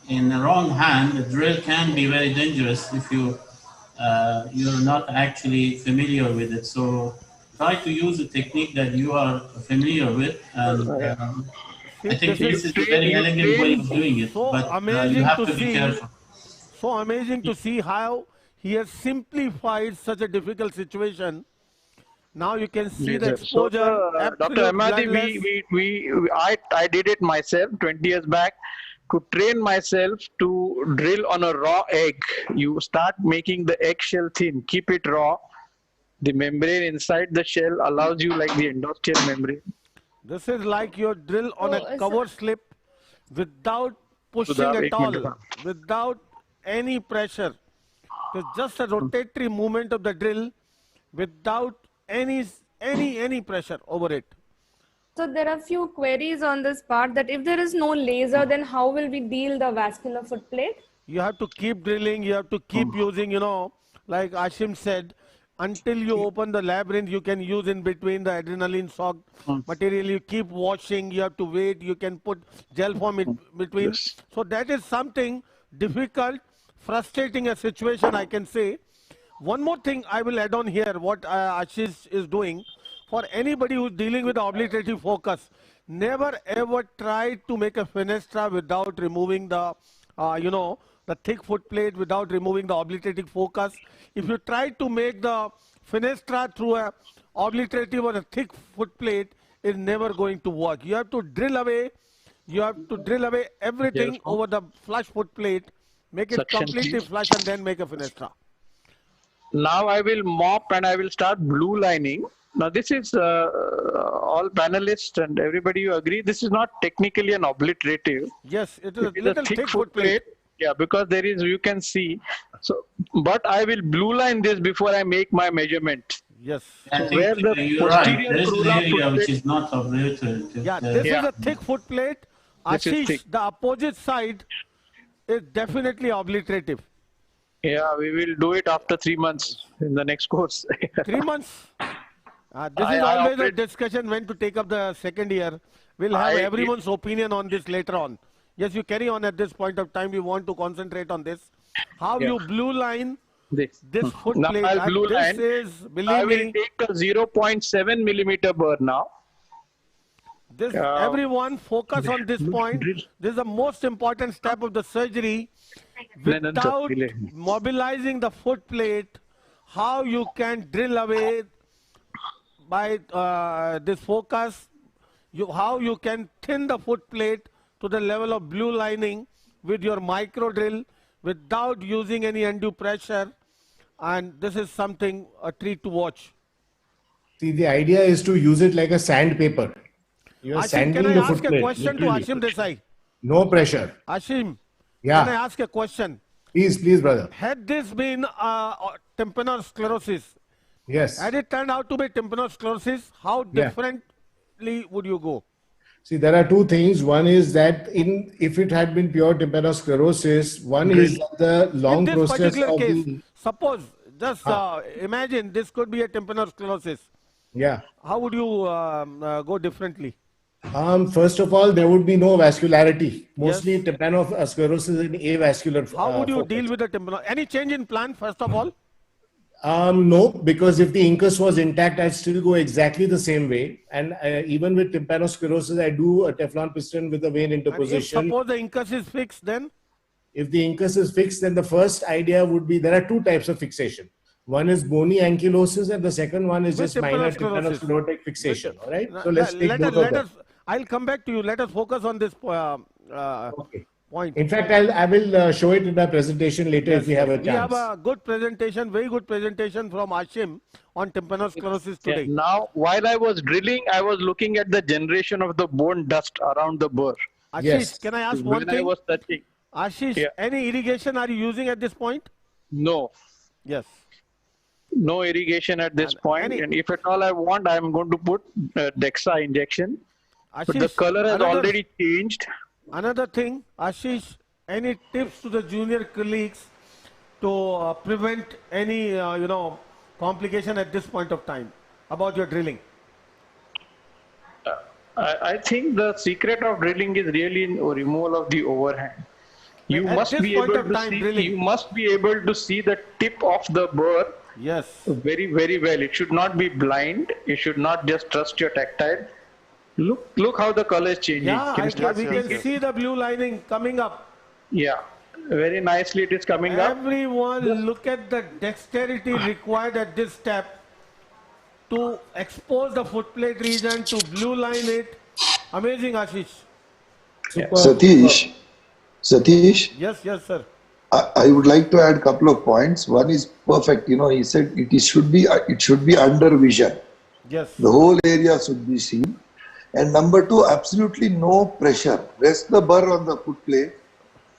in the wrong hand, the drill can be very dangerous if you're not actually familiar with it. So try to use a technique that you are familiar with, and I think this is a very elegant way of doing it, but you have to be careful.
So amazing to see how he has simplified such a difficult situation. Now you can see the exposure.
So, Dr. Ahmadi, I did it myself 20 years back. To train myself to drill on a raw egg, you start making the eggshell thin, keep it raw. The membrane inside the shell allows you like the endosteal membrane.
This is like your drill on a cover slip without pushing at all, without any pressure. It's just a rotatory movement of the drill without any pressure over it.
So there are few queries on this part, that if there is no laser, then how will we deal the vascular footplate?
You have to keep drilling, you have to keep using, like Ashim said, until you open the labyrinth, you can use in between the adrenaline soaked material. You keep washing, you have to wait, you can put gel form in between. So that is something difficult, frustrating a situation, I can say. One more thing I will add on here, what Ashish is doing. For anybody who's dealing with obliterative focus, never ever try to make a fenestra without removing the, the thick foot plate, without removing the obliterative focus. If you try to make the fenestra through a obliterative or a thick foot plate, it's never going to work. You have to drill away. You have to drill away everything over the flush foot plate, make it completely flush, and then make a fenestra.
Now I will mop and I will start blue lining. Now this is all panelists and everybody, you agree, this is not technically an obliterative.
Yes, it is a little thick foot plate.
Yeah, because there is, you can see. So, but I will blue line this before I make my measurement.
Yes.
I think where the you're right. There is an area which is not obliterative.
Yeah, this is a thick foot plate. Ashish, the opposite side is definitely obliterative.
Yeah, we will do it after 3 months in the next course.
3 months? This is always a discussion when to take up the second year. We'll have everyone's opinion on this later on. Yes, you carry on at this point of time. We want to concentrate on this. How you blue line this foot plate.
I'll blue line. I will take a 0.7 millimeter burr now.
This, everyone focus on this point. This is the most important step of the surgery. Without mobilizing the foot plate, how you can drill away by this focus, how you can thin the foot plate to the level of blue lining with your micro drill without using any undue pressure. And this is something, a treat to watch.
See, the idea is to use it like a sandpaper. You are
Ashim,
sanding
can I
the
ask
footplate.
a question to Ashim Desai?
No pressure.
Ashim,
yeah.
Can I ask a question?
Please, brother.
Had this been tympanoid sclerosis,
yes.
Had it turned out to be tympanoid sclerosis, how differently would you go?
See, there are two things. One is that if it had been pure tympanoid sclerosis, one is that the long
in this
process
particular
of
case, suppose, just imagine this could be a tympanoid sclerosis.
Yeah.
How would you go differently?
First of all, there would be no vascularity. Mostly
Yes.
tympanosclerosis is an avascular
How would you deal
focus.
with the tympano? Any change in plan, first of all?
No, because if the incus was intact, I'd still go exactly the same way. And even with tympanosclerosis, I do a Teflon piston with a vein
And if
interposition.
suppose the incus is fixed, then?
If the incus is fixed, then the first idea would be there are two types of fixation. One is bony ankylosis, and the second one is
With
just minor
tympanosclerosis.
tympanosclerotic fixation. All right. So let's take both of them.
I'll come back to you. Let us focus on this point.
In fact, I will show it in my presentation later if we have a chance.
We have a good presentation, very good presentation from Ashim on tympanosclerosis today.
Yeah, now, while I was drilling, I was looking at the generation of the bone dust around the burr.
Ashish, can I ask one
When I
thing?
was touching.
Ashish, any irrigation are you using at this point?
No.
Yes.
No irrigation at this point, and if at all I want, I am going to put DEXA injection. But the
Ashish,
color has already changed.
Another thing, Ashish, any tips to the junior colleagues to prevent any complication at this point of time about your drilling?
I think the secret of drilling is really in removal of the overhang. You must be able to see. You must be able to see the tip of the burr.
Yes.
Very, very well. It should not be blind. You should not just trust your tactile. Look how the color is changing.
Yeah, we can see the blue lining coming up.
Yeah, very nicely it is coming up.
Everyone look at the dexterity required at this step to expose the footplate region, to blue line it. Amazing, Ashish.
Satish.
Yes, sir.
I would like to add a couple of points. One is perfect. He said it should be under vision.
Yes.
The whole area should be seen. And number two, absolutely no pressure. Rest the burr on the footplate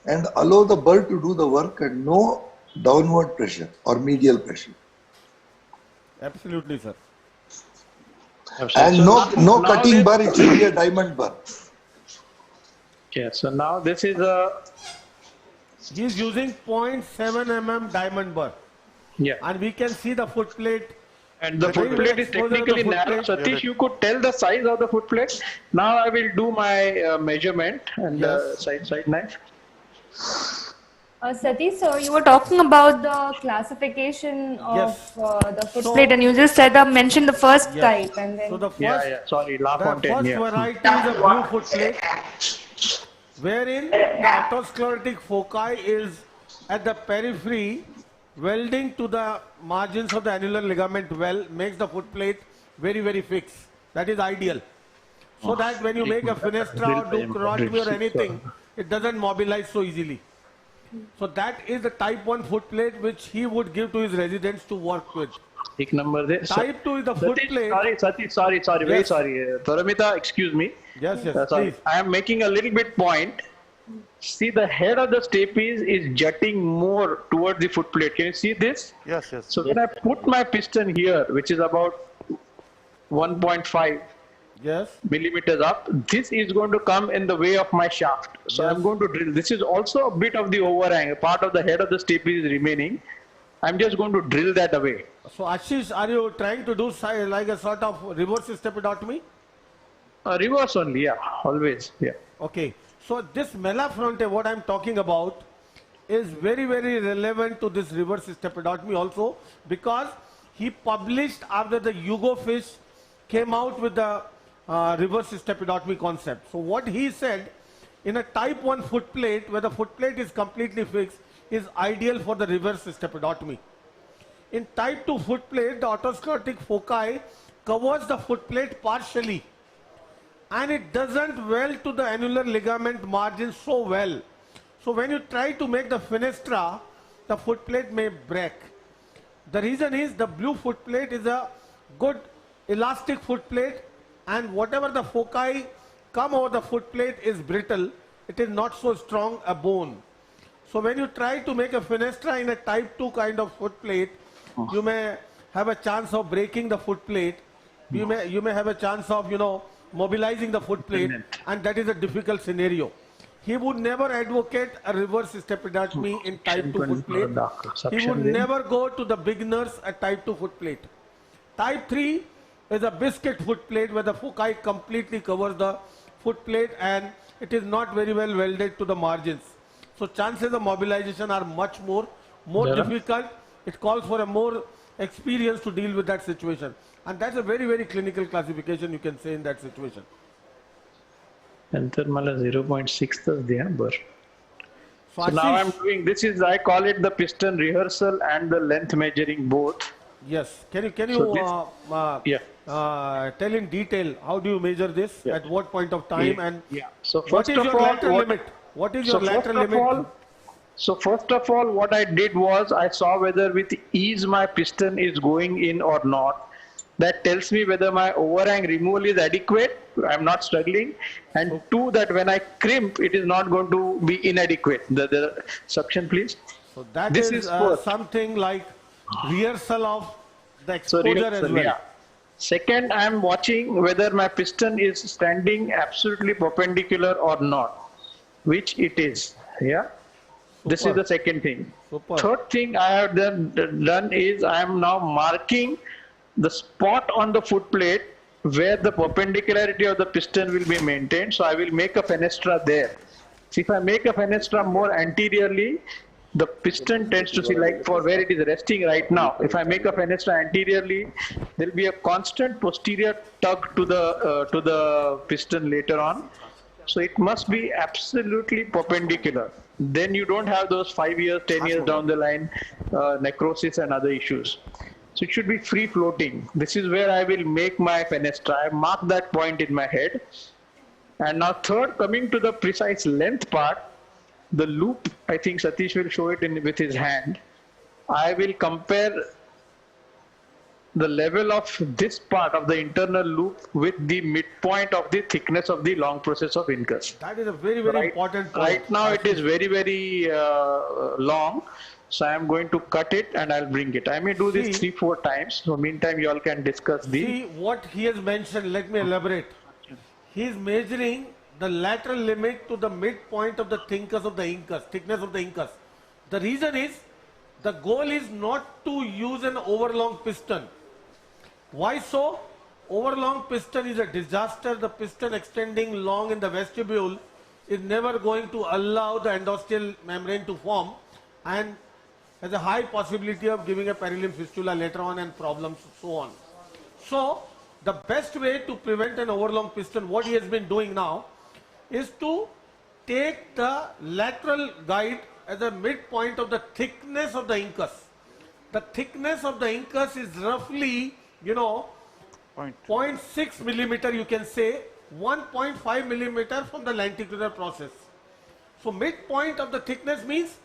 and allow the burr to do the work, and no downward pressure or medial pressure.
Absolutely, sir.
And
So
no
now
cutting burr, it should be a diamond burr.
Yeah, so now this is a...
He is using 0.7 mm diamond burr.
Yeah.
And we can see the footplate.
And the footplate is technically narrow. Satish, you could tell the size of the footplate. Now I will do my measurement and side knife.
Satish, so you were talking about the classification of the footplate, and you just mentioned the first type, and then
so the first,
sorry, La Fontaine.
The first variety is a blue footplate, wherein the otosclerotic foci is at the periphery, welding to the margins of the annular ligament well, makes the footplate very, very fixed. That is ideal. So that when you make a fenestra or do carotid or anything, it doesn't mobilize so easily. So that is the type 1 footplate which he would give to his residents to work with. Type 2 is the footplate.
Sorry, very sorry. Paramita, excuse me.
Yes,
sorry.
please.
I am making a little bit point. See, the head of the stapes is jutting more towards the footplate. Can you see this?
Yes.
So when I put my piston here, which is about 1.5 millimeters up, this is going to come in the way of my shaft. So I'm going to drill. This is also a bit of the overhang. A part of the head of the stape is remaining. I'm just going to drill that away.
So Ashish, are you trying to do like a sort of reverse stepedotomy?
Reverse only, yeah, always, yeah.
Okay. So this Melafronte, what I'm talking about, is very, very relevant to this reverse stepedotomy also, because he published after the Yugo fish came out with the reverse stepedotomy concept. So what he said, in a type 1 footplate, where the footplate is completely fixed, is ideal for the reverse stepedotomy. In type 2 footplate, the otosclerotic foci covers the footplate partially, and it doesn't weld to the annular ligament margin so well. So when you try to make the fenestra, the footplate may break. The reason is the blue footplate is a good elastic footplate, and whatever the foci come over the footplate is brittle. It is not so strong a bone. So when you try to make a fenestra in a type 2 kind of footplate, you may have a chance of breaking the footplate. You may have a chance of, mobilizing the footplate, and that is a difficult scenario. He would never advocate a reverse stepedotomy in type 2 footplate. He would never go to the beginners a type 2 footplate. Type 3, is a biscuit foot plate where the foci completely covers the foot plate and it is not very well welded to the margins. So chances of mobilization are much more difficult. It calls for a more experience to deal with that situation. And that's a very, very clinical classification you can say in that situation.
नंतर मला 0.6 दिया बर. So now I'm doing, this is, I call it the piston rehearsal and the length measuring both.
Yes. Can you tell in detail how do you measure this, at what point of time, and
so
what is your lateral limit? What is your lateral limit?
So first of all, what I did was I saw whether with ease my piston is going in or not. That tells me whether my overhang removal is adequate, I'm not struggling, and two, that when I crimp, it is not going to be inadequate. The suction, please.
So that is something like rehearsal of the exposure as well.
Yeah. Second, I am watching whether my piston is standing absolutely perpendicular or not, which it is. Yeah. This is the second thing. Third thing I have done is I am now marking the spot on the foot plate where the perpendicularity of the piston will be maintained. So I will make a fenestra there. So if I make a fenestra more anteriorly, the piston tends to see, like for where it is resting right now. If I make a fenestra anteriorly, there will be a constant posterior tug to the piston later on. So it must be absolutely perpendicular. Then you don't have those 5 years, 10 years down the line necrosis and other issues. So it should be free floating. This is where I will make my fenestra. I mark that point in my head. And now third, coming to the precise length part, the loop, I think Satish will show it with his hand. I will compare the level of this part of the internal loop with the midpoint of the thickness of the long process of incus.
That is a very, very important point.
Right now it is very, very long. So I am going to cut it and I'll bring it. I may do this 3-4 times. So meantime, you all can discuss the...
See what he has mentioned. Let me elaborate. He is measuring the lateral limit to the midpoint of the thickness of the incus. The reason is, the goal is not to use an overlong piston. Why so? Overlong piston is a disaster. The piston extending long in the vestibule is never going to allow the endosteal membrane to form and has a high possibility of giving a perilimb fistula later on and problems so on. So the best way to prevent an overlong piston, what he has been doing now, is to take the lateral guide as a midpoint of the thickness of the incus. The thickness of the incus is roughly, 0.6 millimeter, you can say, 1.5 millimeter from the lenticular process. So midpoint of the thickness means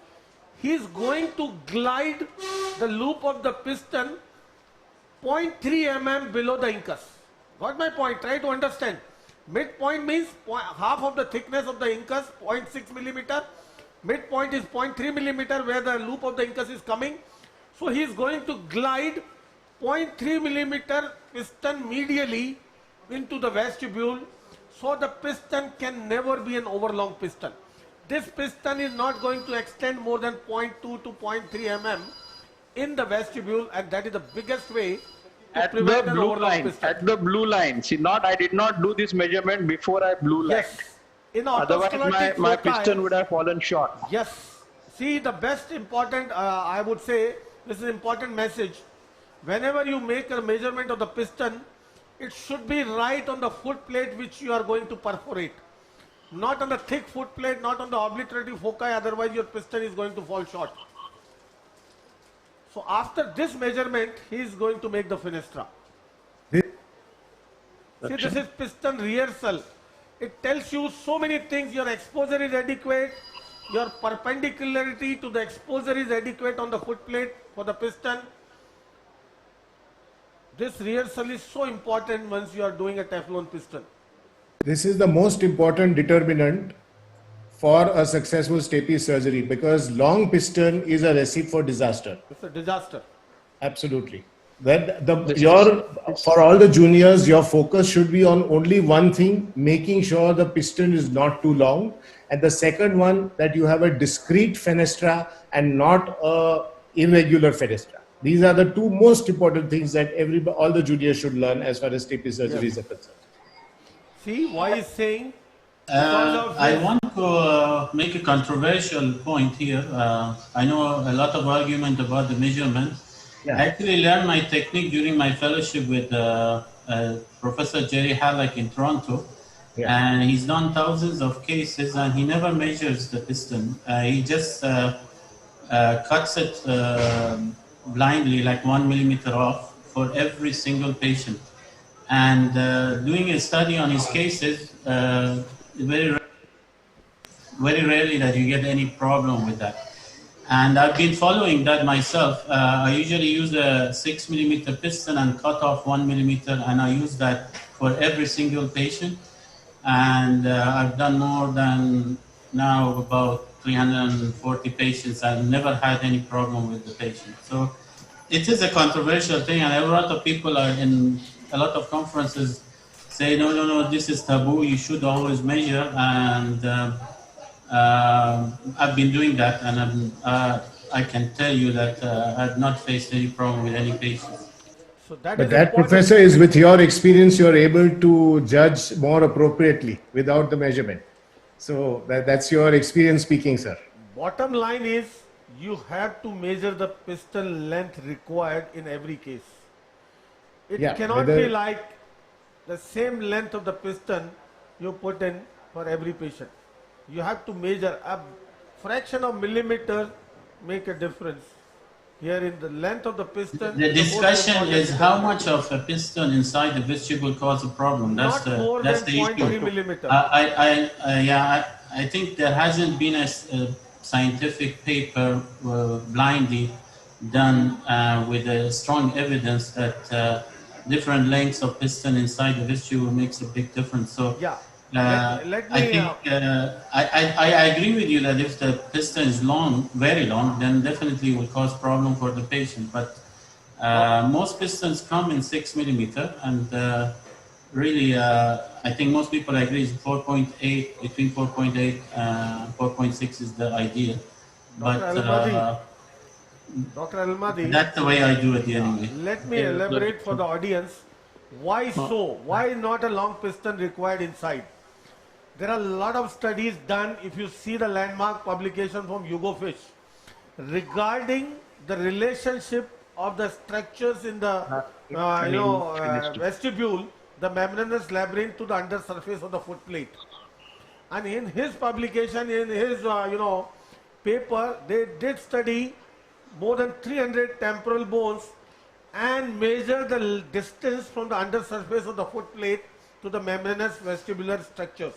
he is going to glide the loop of the piston 0.3 mm below the incus. Got my point? Try to understand. Midpoint means half of the thickness of the incus, 0.6 millimeter. Midpoint is 0.3 millimeter where the loop of the incus is coming. So he is going to glide 0.3 millimeter piston medially into the vestibule. So the piston can never be an overlong piston. This piston is not going to extend more than 0.2 to 0.3 mm in the vestibule, and that is the biggest way
at the blue line. At the blue line. See, I did not do this measurement before I blue lined.
Yes. In
otherwise, my piston would have fallen short.
Yes. See, the best important, I would say, this is an important message. Whenever you make a measurement of the piston, it should be right on the foot plate which you are going to perforate. Not on the thick foot plate, not on the obliterative foci, otherwise your piston is going to fall short. So after this measurement, he is going to make the fenestra. See, this is piston rehearsal. It tells you so many things. Your exposure is adequate. Your perpendicularity to the exposure is adequate on the foot plate for the piston. This rehearsal is so important once you are doing a Teflon piston.
This is the most important determinant for a successful stapes surgery, because long piston is a recipe for disaster.
It's a disaster.
Absolutely. For all the juniors, your focus should be on only one thing, making sure the piston is not too long. And the second one, that you have a discrete fenestra and not a irregular fenestra. These are the two most important things that all the juniors should learn as far as TP surgery is concerned.
See why he's saying? Because of
I want to make a controversial point here. I know a lot of argument about the measurement.
Yeah.
I actually learned my technique during my fellowship with Professor Jerry Halleck in Toronto.
Yeah.
And he's done thousands of cases and he never measures the piston. He just cuts it blindly, like 1 millimeter off for every single patient. And doing a study on his cases, very rarely that you get any problem with that. And I've been following that myself. I usually use a 6 millimeter piston and cut off 1 millimeter, and I use that for every single patient. And I've done more than now about 340 patients. I've never had any problem with the patient. So it is a controversial thing, and a lot of people are in a lot of conferences say, no, this is taboo, you should always measure. And I've been doing that, and I can tell you that I've not faced any problem with any patients.
So that
but that, Professor, is with your experience, you're able to judge more appropriately without the measurement. So that's your experience speaking, sir.
Bottom line is, you have to measure the piston length required in every case. It cannot be like the same length of the piston you put in for every patient. You have to measure a fraction of millimeter make a difference. Here in the length of the piston.
The discussion is how much of a piston inside the vestibule cause a problem. That's the issue.
Millimeter.
I think there hasn't been a scientific paper blindly done with a strong evidence that different lengths of piston inside the vestibule makes a big difference. So I agree with you that if the piston is long, very long, then definitely will cause problem for the patient. But most pistons come in 6 millimeter, and really, I think most people agree 4.8, between 4.8 and 4.6 is the ideal. But
Dr. Almadi,
that's the way I do it anyway.
Let me elaborate for the audience. Why so? Why not a long piston required inside? There are a lot of studies done, if you see the landmark publication from Hugo Fish, regarding the relationship of the structures in the vestibule, the membranous labyrinth, to the undersurface of the foot plate. And in his publication, in his paper, they did study more than 300 temporal bones and measure the distance from the undersurface of the foot plate to the membranous vestibular structures.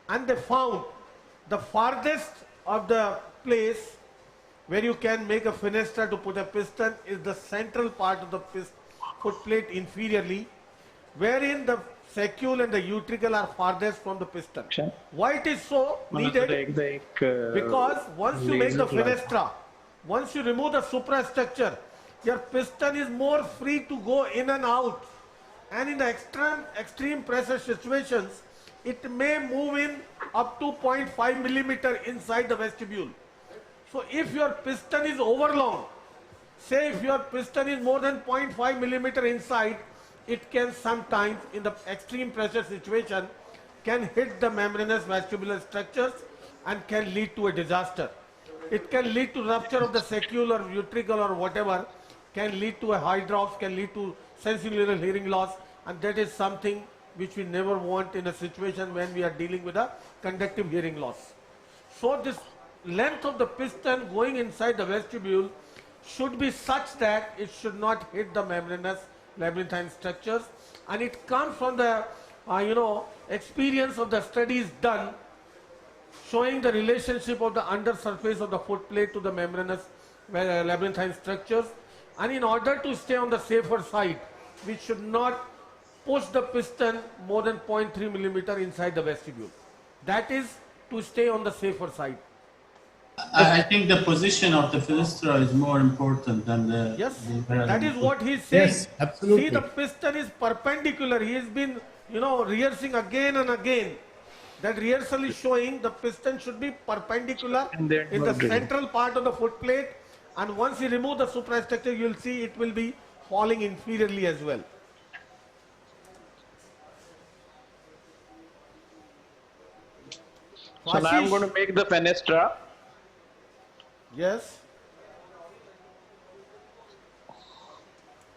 And they found the farthest of the place where you can make a fenestra to put a piston is the central part of the foot plate inferiorly, wherein the saccule and the utricle are farthest from the piston. Why it is so needed? Because once you make the fenestra, once you remove the suprastructure, your piston is more free to go in and out. And in the extreme pressure situations, it may move in up to 0.5 millimeter inside the vestibule. So if your piston is overlong, say if your piston is more than 0.5 millimeter inside, it can sometimes in the extreme pressure situation can hit the membranous vestibular structures and can lead to a disaster. It can lead to rupture of the saccule or utricle or whatever, can lead to a hydrops, can lead to sensorineural hearing loss, and that is something which we never want in a situation when we are dealing with a conductive hearing loss. So this length of the piston going inside the vestibule should be such that it should not hit the membranous labyrinthine structures, and it comes from the experience of the studies done showing the relationship of the undersurface of the foot plate to the membranous labyrinthine structures. And in order to stay on the safer side, we should not push the piston more than 0.3 millimeter inside the vestibule. That is to stay on the safer side.
I think the position of the fenestra is more important than the...
Yes, that is what he is saying.
Yes, absolutely.
See, the piston is perpendicular. He has been, rehearsing again and again. That rehearsal is showing the piston should be perpendicular in the central part of the foot plate, And once you remove the suprastructure, you will see it will be falling inferiorly as well.
So now I'm going to make the fenestra.
Yes.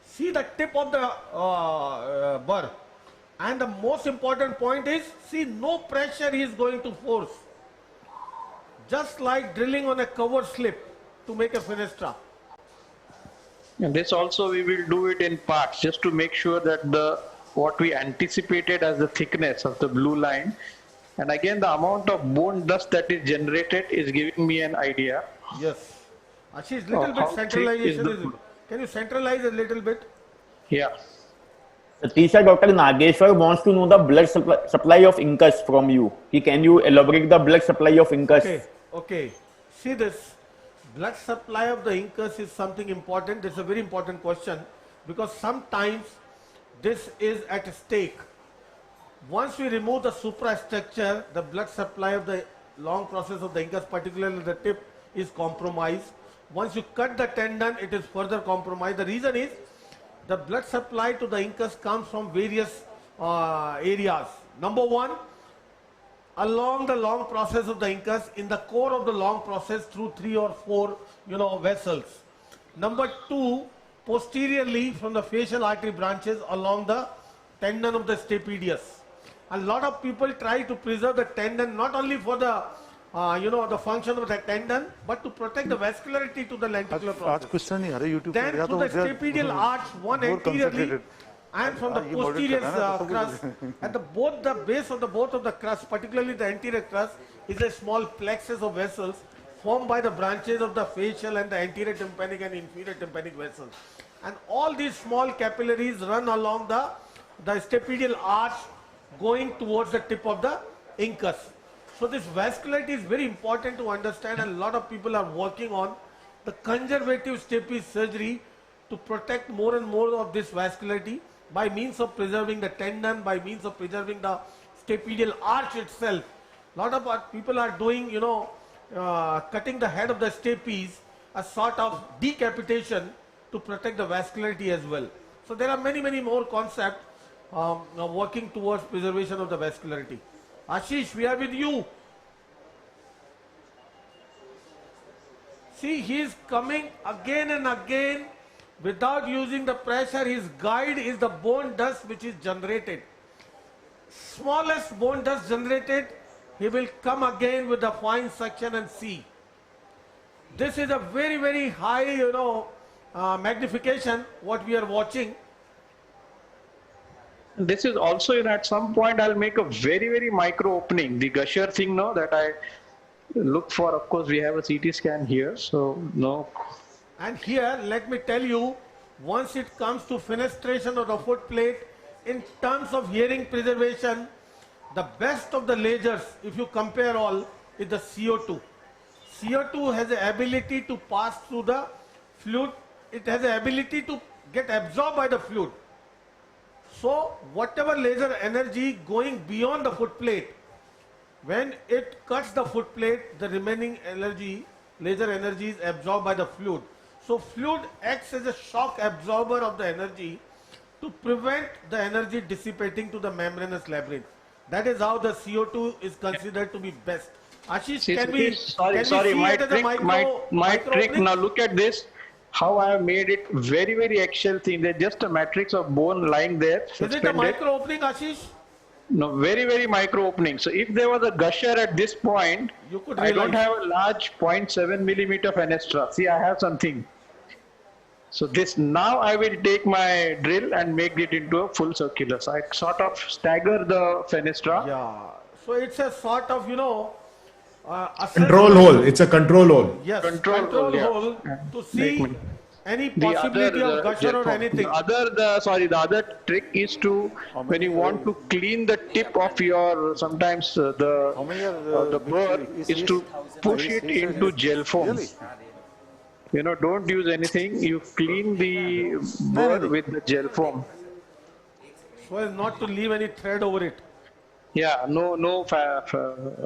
See the tip of the burr. And the most important point is, see, no pressure he is going to force. Just like drilling on a cover slip to make a fenestra.
And this also we will do it in parts, just to make sure that the what we anticipated as the thickness of the blue line, and again the amount of bone dust that is generated is giving me an idea.
Yes. Ashish, little bit centralization. Can you centralize a little bit?
Yeah.
Satish, Dr. Nageshwar wants to know the blood supply of incus from you. Can you elaborate the blood supply of incus?
Okay. See this. Blood supply of the incus is something important. This is a very important question because sometimes this is at stake. Once we remove the suprastructure, the blood supply of the long process of the incus, particularly the tip, is compromised. Once you cut the tendon, it is further compromised. The reason is the blood supply to the incus comes from various areas. Number one, along the long process of the incus, in the core of the long process through 3 or 4 vessels. Number two, posteriorly from the facial artery branches along the tendon of the stapedius. A lot of people try to preserve the tendon not only for the the function of the tendon, but to protect the vascularity to the lenticular process. Then through the stapedial arch, one anteriorly and from the posterior crust, at both the base of both of the crust, particularly the anterior crust, is a small plexus of vessels formed by the branches of the facial and the anterior tympanic and inferior tympanic vessels. And all these small capillaries run along the stapedial arch going towards the tip of the incus. So this vascularity is very important to understand, and a lot of people are working on the conservative stapes surgery to protect more and more of this vascularity by means of preserving the tendon, by means of preserving the stapedial arch itself. A lot of people are doing, cutting the head of the stapes, a sort of decapitation to protect the vascularity as well. So there are many, many more concepts working towards preservation of the vascularity. Ashish, we are with you. See, he is coming again and again without using the pressure. His guide is the bone dust which is generated. Smallest bone dust generated, he will come again with the fine suction and see. This is a very, very high, magnification what we are watching.
This is also, at some point I'll make a very, very micro opening. The gusher thing, that I look for. Of course, we have a CT scan here, so no.
And here, let me tell you, once it comes to fenestration of the foot plate, in terms of hearing preservation, the best of the lasers, if you compare all, is the CO2. CO2 has the ability to pass through the fluid. It has the ability to get absorbed by the fluid. So whatever laser energy going beyond the foot plate, when it cuts the foot plate, the remaining energy, laser energy, is absorbed by the fluid. So fluid acts as a shock absorber of the energy to prevent the energy dissipating to the membranous labyrinth. That is how the CO2 is considered to be best. Ashish, can we see
my
it as a
my trick.
opening?
Now look at this. How I have made it very, very eggshell thin. There's just a matrix of bone lying there.
Is it a micro opening, Ashish?
No, very, very micro opening. So if there was a gusher at this point, I don't have a large 0.7 millimeter fenestra. See, I have something. So this, now I will take my drill and make it into a full circular. So I sort of stagger the fenestra.
Yeah. So it's a sort of,
control hole. It's a control hole.
Yes, control hole to see any possibility of gusher or anything.
The other trick is to, when you want to clean the tip of your, sometimes the burr, is to push it into gel foam. Don't use anything. You clean the burr with the gel foam.
So as not to leave any thread over it.
Yeah, no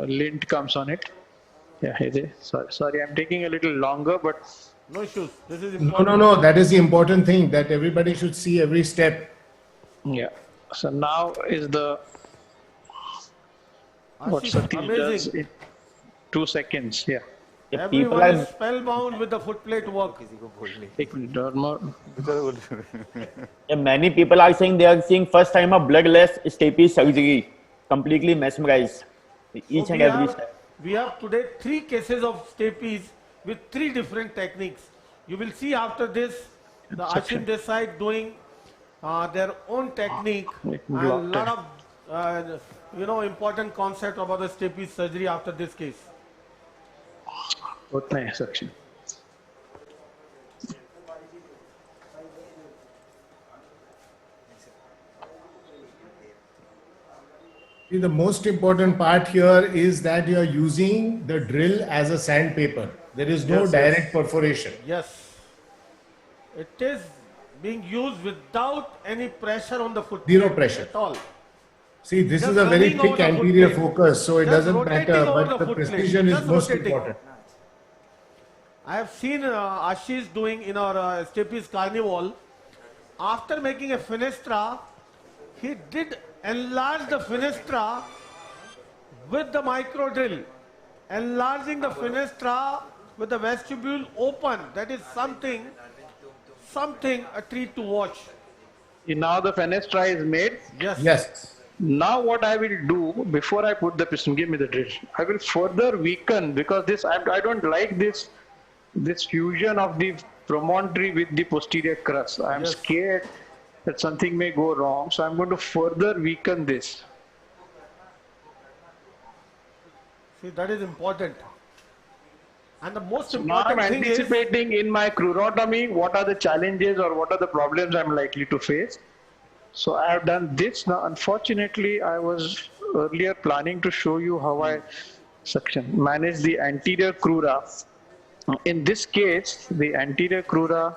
lint comes on it. Yeah, sorry, I'm taking a little longer, but
No issues. This is
No,
important.
no, no. That is the important thing, that everybody should see every step.
Yeah. So now is the what
Ashish,
Satish does
amazing.
in 2 seconds. Yeah.
Everyone is spellbound with the footplate work.
Take minute or more.
Yeah, many people are saying they are seeing first time a bloodless stapes surgery, completely mesmerized. Each
So
and every step.
we have today 3 cases of stapes with 3 different techniques. You will see after this the Ashim Desai doing their own technique and lot of important concept about the stapes surgery after this case.
उतना है section.
The most important part here is that you are using the drill as a sandpaper. There is no direct perforation.
Yes. It is being used without any pressure on the foot.
Zero pressure.
At all.
See, this
Just
is a very
running over
thick
the
anterior
footplate.
focus, so it
Just
doesn't
rotating
matter,
over
but
the
the
footplate.
precision is
Just
most
rotating.
important.
I have seen Ashish doing in our stapes carnival. After making a fenestra, he did enlarge the fenestra with the micro drill. Enlarging the fenestra with the vestibule open. That is something a treat to watch.
Now the fenestra is made.
Yes.
Yes.
Now what I will do before I put the piston, give me the drill. I will further weaken because this I don't like this fusion of the promontory with the posterior crus. I am scared that something may go wrong, so I'm going to further weaken this.
See, that is important. And the most
Now I'm
important thing is,
anticipating in my crurotomy what are the challenges or what are the problems I'm likely to face. So I have done this. Now unfortunately I was earlier planning to show you how I manage the anterior crura. In this case the anterior crura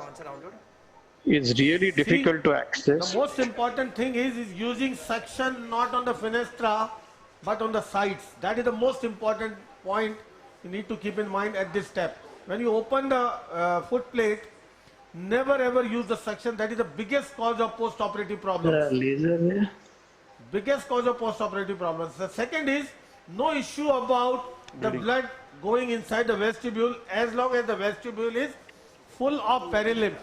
is really difficult to access.
the most important thing is using suction not on the fenestra but on the sides. That is the most important point you need to keep in mind at this step. When you open the foot plate, never ever use the suction. That is the biggest cause of post-operative problems. Biggest cause of post-operative problems. The second is no issue about the blood going inside the vestibule as long as the vestibule is full of perilymph.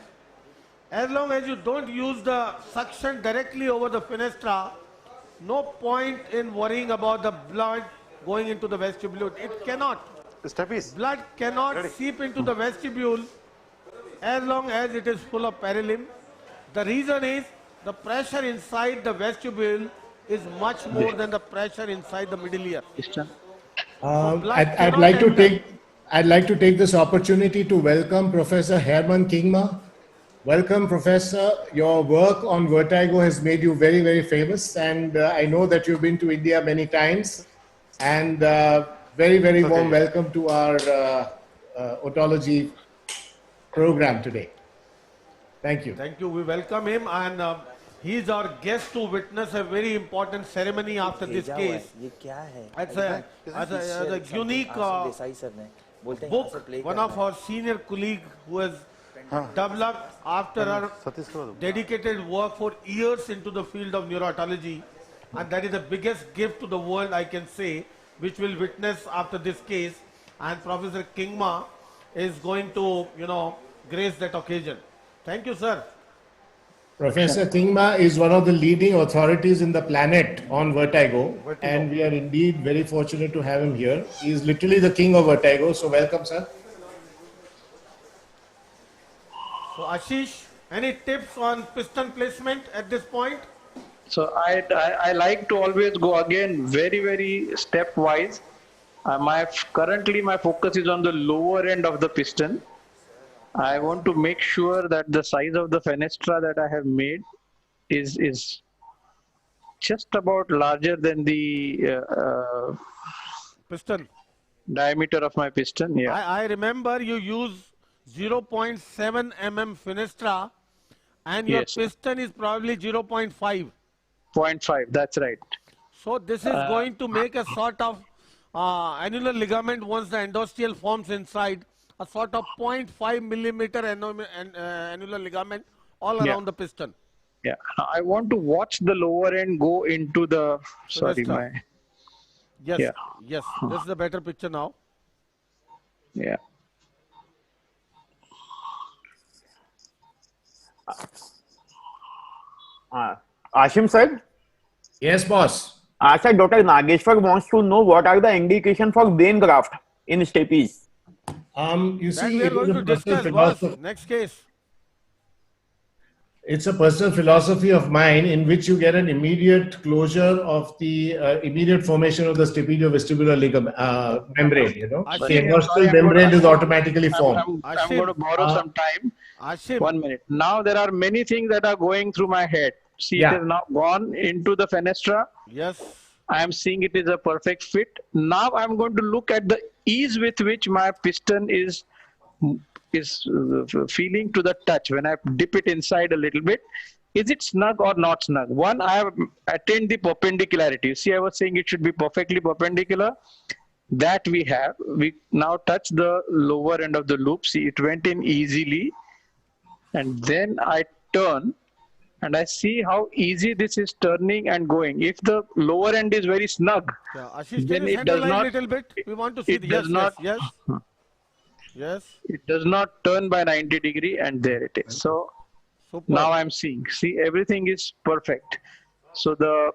As long as you don't use the suction directly over the fenestra, no point in worrying about the blood going into the vestibule. It cannot. Blood cannot seep into the vestibule as long as it is full of perilymph. The reason is the pressure inside the vestibule is much more than the pressure inside the middle ear.
I'd like to take this opportunity to welcome Professor Herman Kingma. Welcome, Professor. Your work on vertigo has made you very, very famous, and I know that you've been to India many times. And very, very warm welcome to our Otology program today. Thank you.
Thank you. We welcome him, and he is our guest to witness a very important ceremony after this case. It's a unique book. One of our senior colleagues who has developed after our dedicated work for years into the field of neurotology, and that is the biggest gift to the world, I can say, which will witness after this case. And Professor Kingma is going to, grace that occasion. Thank you, sir.
Professor Kingma is one of the leading authorities in the planet on vertigo, and we are indeed very fortunate to have him here. He is literally the king of vertigo, so welcome, sir.
So Ashish, any tips on piston placement at this point?
So I like to always go again very, very stepwise. Currently my focus is on the lower end of the piston. I want to make sure that the size of the fenestra that I have made is just about larger than the
piston
diameter of my piston. Yeah.
I remember you use 0.7 mm fenestra and your piston is probably 0.5.
0.5, that's right.
So this is going to make a sort of annular ligament once the endosteal forms inside. a sort of 0.5 millimeter annular ligament all around the piston.
Yeah, I want to watch the lower end go into the, sorry, my,
yes,
yeah.
Yes, this is a better picture now.
Yeah.
Ashim sir?
Yes, boss.
Sir, Dr. Nageshwar wants to know what are the indications for vein graft in stapes.
You see,
we are going to discuss, boss. Next case.
It's a personal philosophy of mine in which you get an immediate closure of the immediate formation of the stapediovestibular ligament membrane. You know, the intercostal membrane is automatically formed.
I'm going to borrow some time. 1 minute. Now there are many things that are going through my head. See, it has now gone into the fenestra.
Yes.
I am seeing it is a perfect fit. Now I'm going to look at the ease with which my piston is feeling to the touch. When I dip it inside a little bit, is it snug or not snug? One, I have attained the perpendicularity. See, I was saying it should be perfectly perpendicular. That we have. We now touch the lower end of the loop. See, it went in easily. And then I turn. And I see how easy this is turning and going. If the lower end is very snug,
Ashish,
then
it
does not.
Little bit? We want to see
It does not.
Yes.
It does not turn by 90 degree, and there it is. So now I'm seeing. See, everything is perfect. So the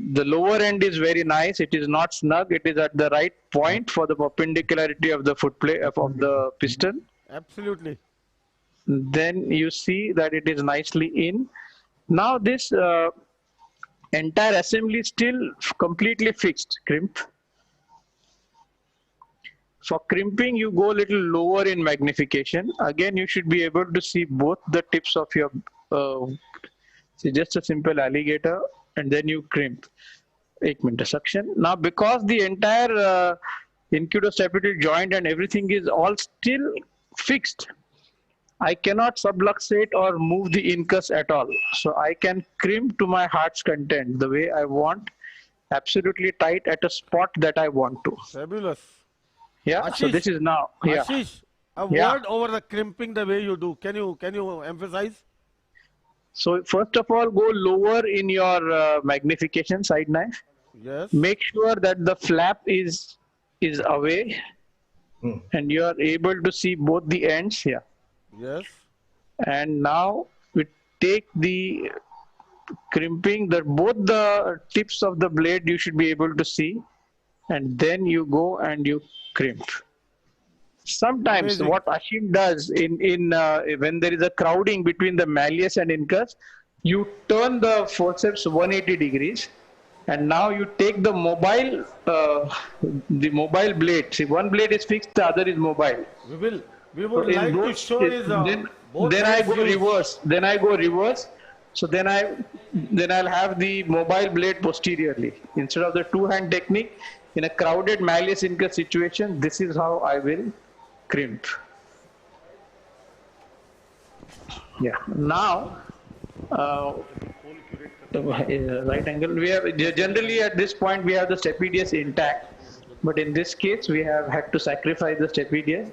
lower end is very nice. It is not snug. It is at the right point for the perpendicularity of the footplate of the piston.
Absolutely.
Then you see that it is nicely in. Now this entire assembly is still completely fixed, crimp. For crimping, you go a little lower in magnification. Again, you should be able to see both the tips of your, see, just a simple alligator, and then you crimp. 1 minute suction. Now, because the entire incudostapedial joint and everything is all still fixed, I cannot subluxate or move the incus at all. So I can crimp to my heart's content the way I want, absolutely tight at a spot that I want to.
Fabulous.
Yeah,
Ashish,
so this is now. Yeah.
Ashish, a word over the crimping the way you do. Can you emphasize?
So first of all, go lower in your magnification side knife.
Yes.
Make sure that the flap is away, and you are able to see both the ends here.
Yes.
And now we take the crimping, both the tips of the blade you should be able to see, and then you go and you crimp. Sometimes
Amazing.
What Ashim does when there is a crowding between the malleus and incus, you turn the forceps 180 degrees, and now you take the mobile blade. See, one blade is fixed, the other is mobile.
We would like to show is
then I go reverse. Then I go reverse. So then I'll have the mobile blade posteriorly instead of the two-hand technique. In a crowded malleus incus situation, this is how I will crimp. Yeah. Now, right angle. We have generally at this point we have the stapedius intact, but in this case we have had to sacrifice the stapedius.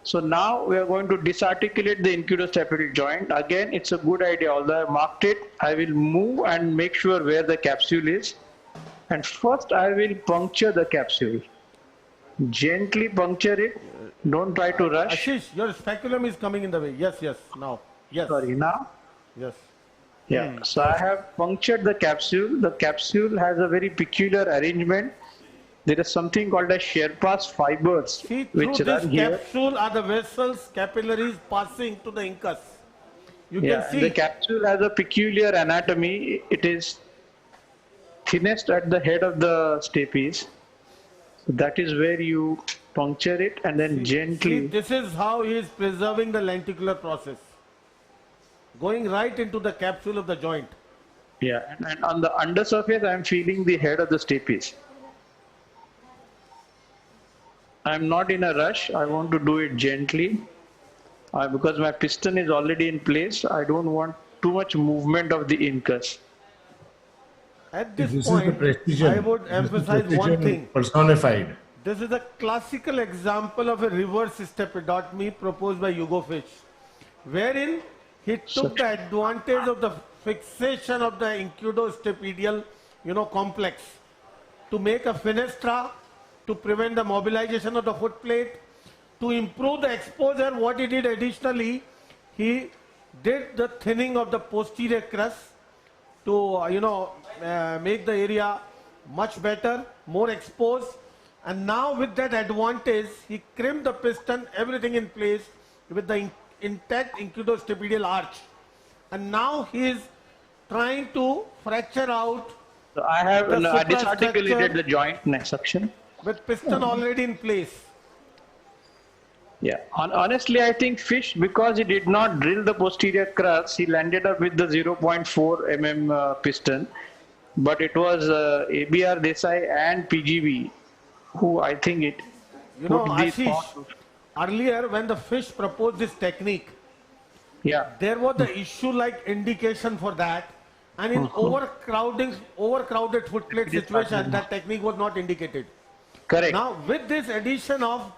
So now we are going to disarticulate the incudostapedial joint. Again, it's a good idea. Although I marked it, I will move and make sure where the capsule is. And first I will puncture the capsule. Gently puncture it. Don't try to rush.
Ashish, your speculum is coming in the way. Yes, now. Yes.
Sorry, now?
Yes.
Yeah. So I have punctured the capsule. The capsule has a very peculiar arrangement. There is something called as Sherpa's fibers.
See, through this capsule are the vessels, capillaries passing to the incus. You can see.
The capsule has a peculiar anatomy. It is thinnest at the head of the stapes. So that is where you puncture it and then gently.
See, this is how he is preserving the lenticular process. Going right into the capsule of the joint.
Yeah, and on the undersurface, I am feeling the head of the stapes. I am not in a rush. I want to do it gently. Because my piston is already in place, I don't want too much movement of the incus.
At this point, I would emphasize one thing.
Personified.
This is a classical example of a reverse stepidotomy proposed by Hugo Fish, wherein he took the advantage of the fixation of the incudostapedial, complex to make a fenestra, to prevent the mobilization of the foot plate, to improve the exposure. What he did additionally, he did the thinning of the posterior crust to, make the area much better, more exposed. And now with that advantage, he crimped the piston, everything in place with the intact incudostapedial arch. And now he is trying to fracture out.
So I have disarticulated the joint next section.
With piston already in place.
Yeah, honestly, I think Fish, because he did not drill the posterior crust, he landed up with the 0.4 mm piston. But it was ABR Desai and PGV who I think it.
Ashish, earlier when the Fish proposed this technique, there was the issue like indication for that, and in overcrowded foot plate situation, that technique was not indicated.
Correct.
Now with this addition of,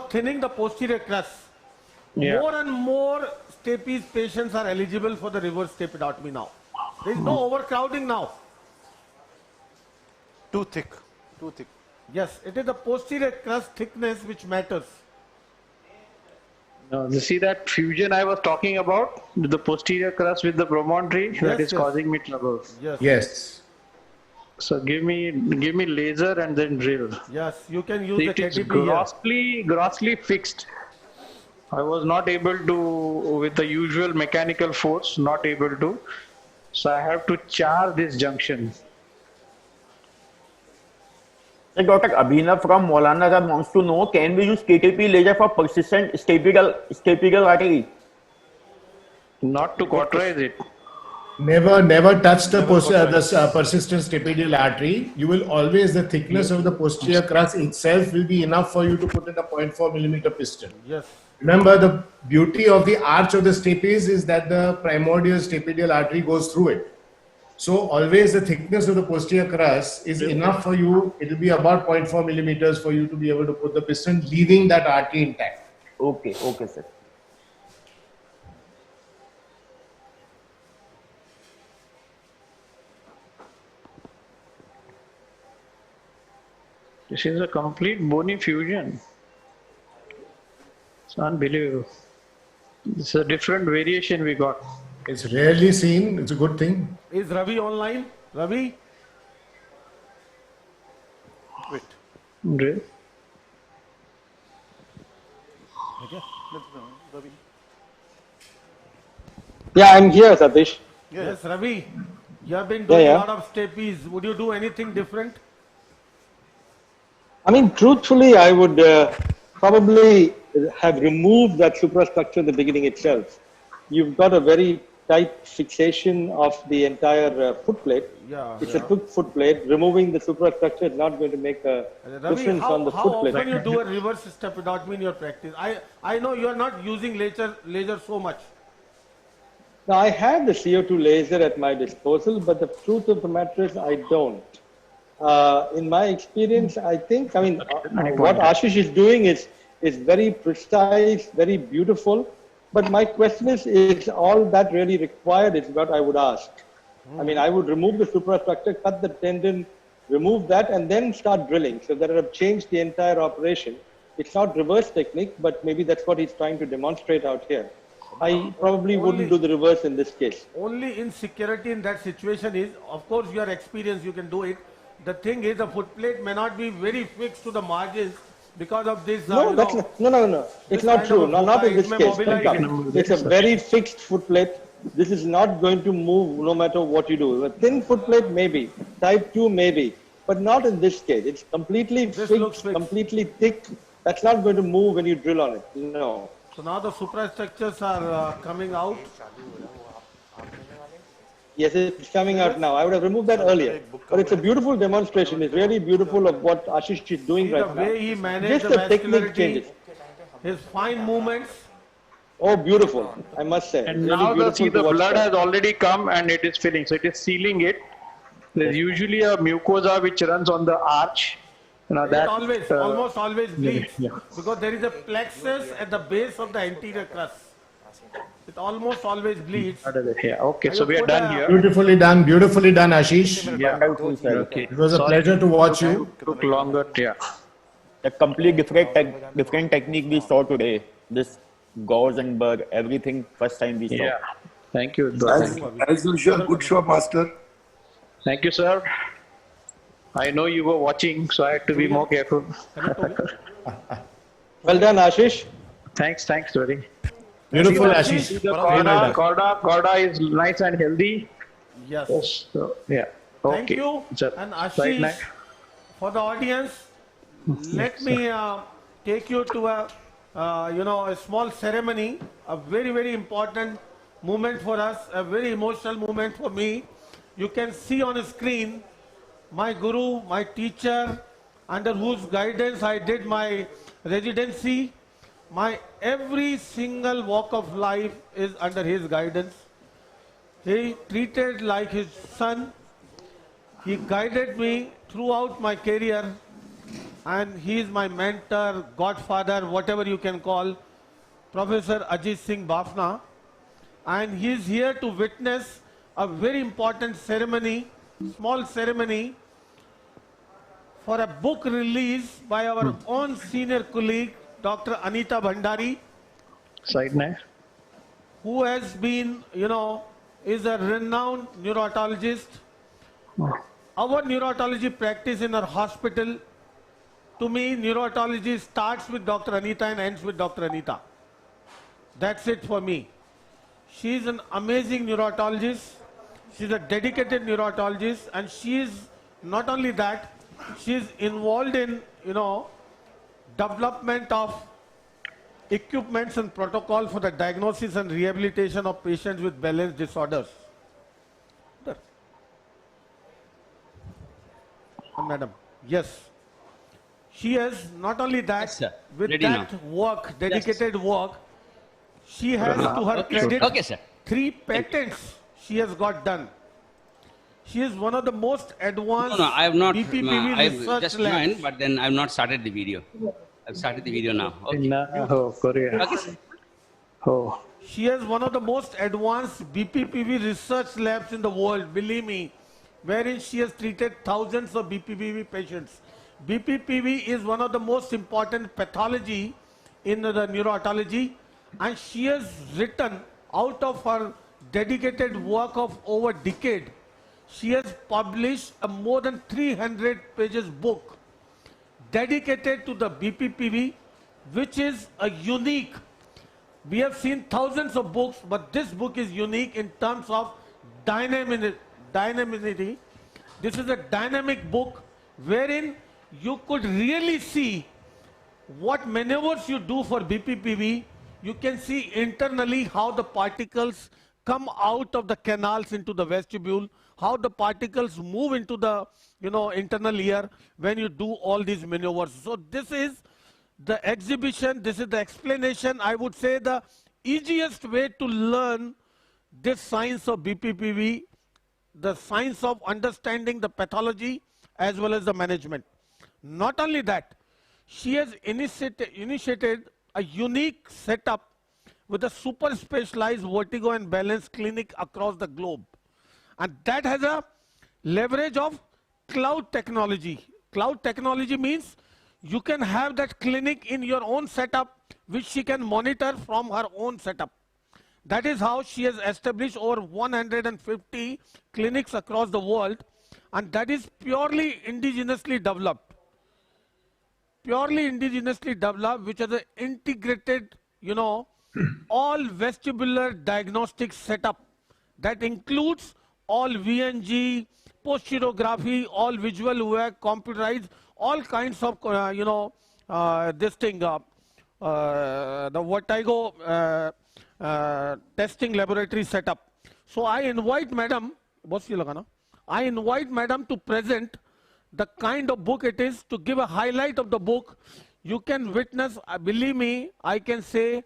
thinning the posterior crust, more and more stapes patients are eligible for the reverse stepidotomy now. There is no overcrowding now.
Too thick. Too thick.
Yes, it is the posterior crust thickness which matters.
Now, you see that fusion I was talking about, the posterior crust with the promontory, that is causing me trouble.
Yes.
So give me laser and then drill.
Yes, you can use the
KTP.
KTP
Grossly fixed. I was not able to, with the usual mechanical force, not able to. So I have to char this junction.
Dr. Abhinav from Maulana wants to know, can we use KTP laser for persistent stapedial artery?
Not to cauterize it.
Never touch the persistent stapedial artery. You will always, the thickness of the posterior crust itself will be enough for you to put in a 0.4 millimeter piston.
Yes.
Remember, the beauty of the arch of the stapes is that the primordial stapedial artery goes through it. So always the thickness of the posterior crust is enough for you. It will be about 0.4 millimeters for you to be able to put the piston, leaving that artery intact.
Okay, sir.
This is a complete bony fusion. It's unbelievable. It's a different variation we got.
It's rarely seen. It's a good thing.
Is Ravi online? Ravi?
Wait.
Drill.
Okay. Ravi.
Yeah, I'm here, Satish.
Yes, Ravi. You have been doing a lot of stapes. Would you do anything different?
I mean, truthfully, I would probably have removed that suprastructure in the beginning itself. You've got a very tight fixation of the entire foot plate. It's a thick foot plate. Removing the suprastructure is not going to make a difference on the foot plate.
How often you do a reverse stepidotomy in your practice? I know you are not using laser so much.
Now, I have the CO2 laser at my disposal, but the truth of the matter is I don't. In my experience, I think, what Ashish is doing is very precise, very beautiful. But my question is all that really required is what I would ask. I mean, I would remove the suprastructure, cut the tendon, remove that, and then start drilling. So that I have changed the entire operation. It's not reverse technique, but maybe that's what he's trying to demonstrate out here. I probably wouldn't do the reverse in this case.
Only insecurity in that situation is, of course, your experience, you can do it. The thing is, the foot plate may not be very fixed to the margins because of this.
No, no. It's not true. No, not in this case. It's a very fixed foot plate. This is not going to move no matter what you do. A thin foot plate, maybe. Type 2, maybe. But not in this case. It's completely fixed, completely thick. That's not going to move when you drill on it. No.
So now the suprastructures are coming out.
Yes, it's coming out now. I would have removed that earlier. But it's a beautiful demonstration. It's really beautiful of what Ashish is doing right now.
The way he managed the vascularity, his fine movements.
Oh, beautiful, I must say.
And now the blood has already come and it is filling. So it is sealing it. There's usually a mucosa which runs on the arch. Now
It
that
always, almost always bleeds
yeah.
because there is a plexus at the base of the anterior crust. It almost always bleeds.
Yeah. Okay,
I
so
have
we are
put
done
a,
here.
Beautifully done, Ashish.
Yeah.
Wonderful, sir.
Okay.
It was a
Sorry,
pleasure to watch you.
took longer. Yeah.
The complete different technique we saw today. This gauze and burr, everything first time we saw.
Yeah. Thank you.
As usual, good show, Master.
Thank you, sir. I know you were watching, so I had to be more careful.
Well done, Ashish.
Thanks, very.
Beautiful,
See
Ashish.
the
Very well done.
corda is nice and healthy.
yes.
So, yeah.
Thank
Okay.
you.
So,
And
right
Ashish,
now.
for the audience, let me take you to a, a small ceremony, a very, very important moment for us, a very emotional moment for me. You can see on the screen my guru, my teacher, under whose guidance I did my residency. My every single walk of life is under his guidance. He treated like his son. He guided me throughout my career, and he is my mentor, godfather, whatever you can call, Professor Ajit Singh Bafna. And he is here to witness a very important ceremony, small ceremony, for a book release by our own senior colleague, Dr. Anita Bhandari,
Side now.
who has been, is a renowned neurologist. Our neurology practice in our hospital, to me, neurology starts with Dr. Anita and ends with Dr. Anita. That's it for me. She is an amazing neurologist. She's a dedicated neurologist, and she is not only that, she is involved in, development of equipments and protocol for the diagnosis and rehabilitation of patients with balance disorders. Madam, yes. She has not only that,
yes,
with
ready
that
now.
work, dedicated work, she has to her credit
Okay, sir.
3 patents she has got done. She is one of the most advanced
No, I have not.
BPPV
I've
research
just
labs.
joined, but then I've not started the video. I've started the video now. Okay.
Korea.
Okay, sir.
Oh.
She has one of the most advanced BPPV research labs in the world, believe me, wherein she has treated thousands of BPPV patients. BPPV is one of the most important pathology in the neurotology, and she has written out of her dedicated work of over a decade. She has published a more than 300 pages book dedicated to the BPPV, which is a unique. We have seen thousands of books, but this book is unique in terms of dynamicity. This is a dynamic book wherein you could really see what maneuvers you do for BPPV. You can see internally how the particles come out of the canals into the vestibule, how the particles move into the internal ear when you do all these maneuvers. So this is the exhibition, this is the explanation. I would say the easiest way to learn this science of BPPV, the science of understanding the pathology as well as the management. Not only that, she has initiated a unique setup with a super specialized vertigo and balance clinic across the globe. And that has a leverage of cloud technology. Cloud technology means you can have that clinic in your own setup, which she can monitor from her own setup. That is how she has established over 150 clinics across the world, and that is purely indigenously developed. Purely indigenously developed, which is an integrated, all vestibular diagnostic setup that includes all VNG, posturography, all visual work, computerized, all kinds of, this thing, the vertigo testing laboratory setup. So I invite Madam, I invite Madam to present the kind of book it is, to give a highlight of the book. You can witness, believe me, I can say,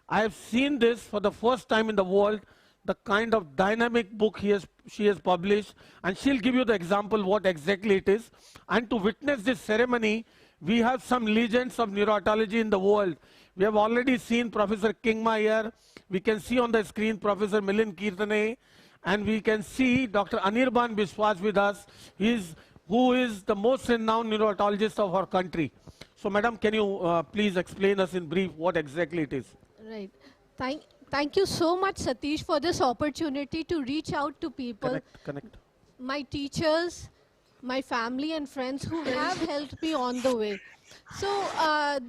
I have seen this for the first time in the world, the kind of dynamic book she has published, and she'll give you the example what exactly it is. And to witness this ceremony, we have some legends of neurotology in the world. We have already seen Professor Kingma here. We can see on the screen Professor Milind Kirtane, and we can see Dr. Anirban Biswas with us, who is the most renowned neurologist of our country. So, Madam, can you please explain us in brief what exactly it is?
Right. Thank you so much, Satish, for this opportunity to reach out to people,
Connect.
my teachers, my family and friends who have helped me on the way. So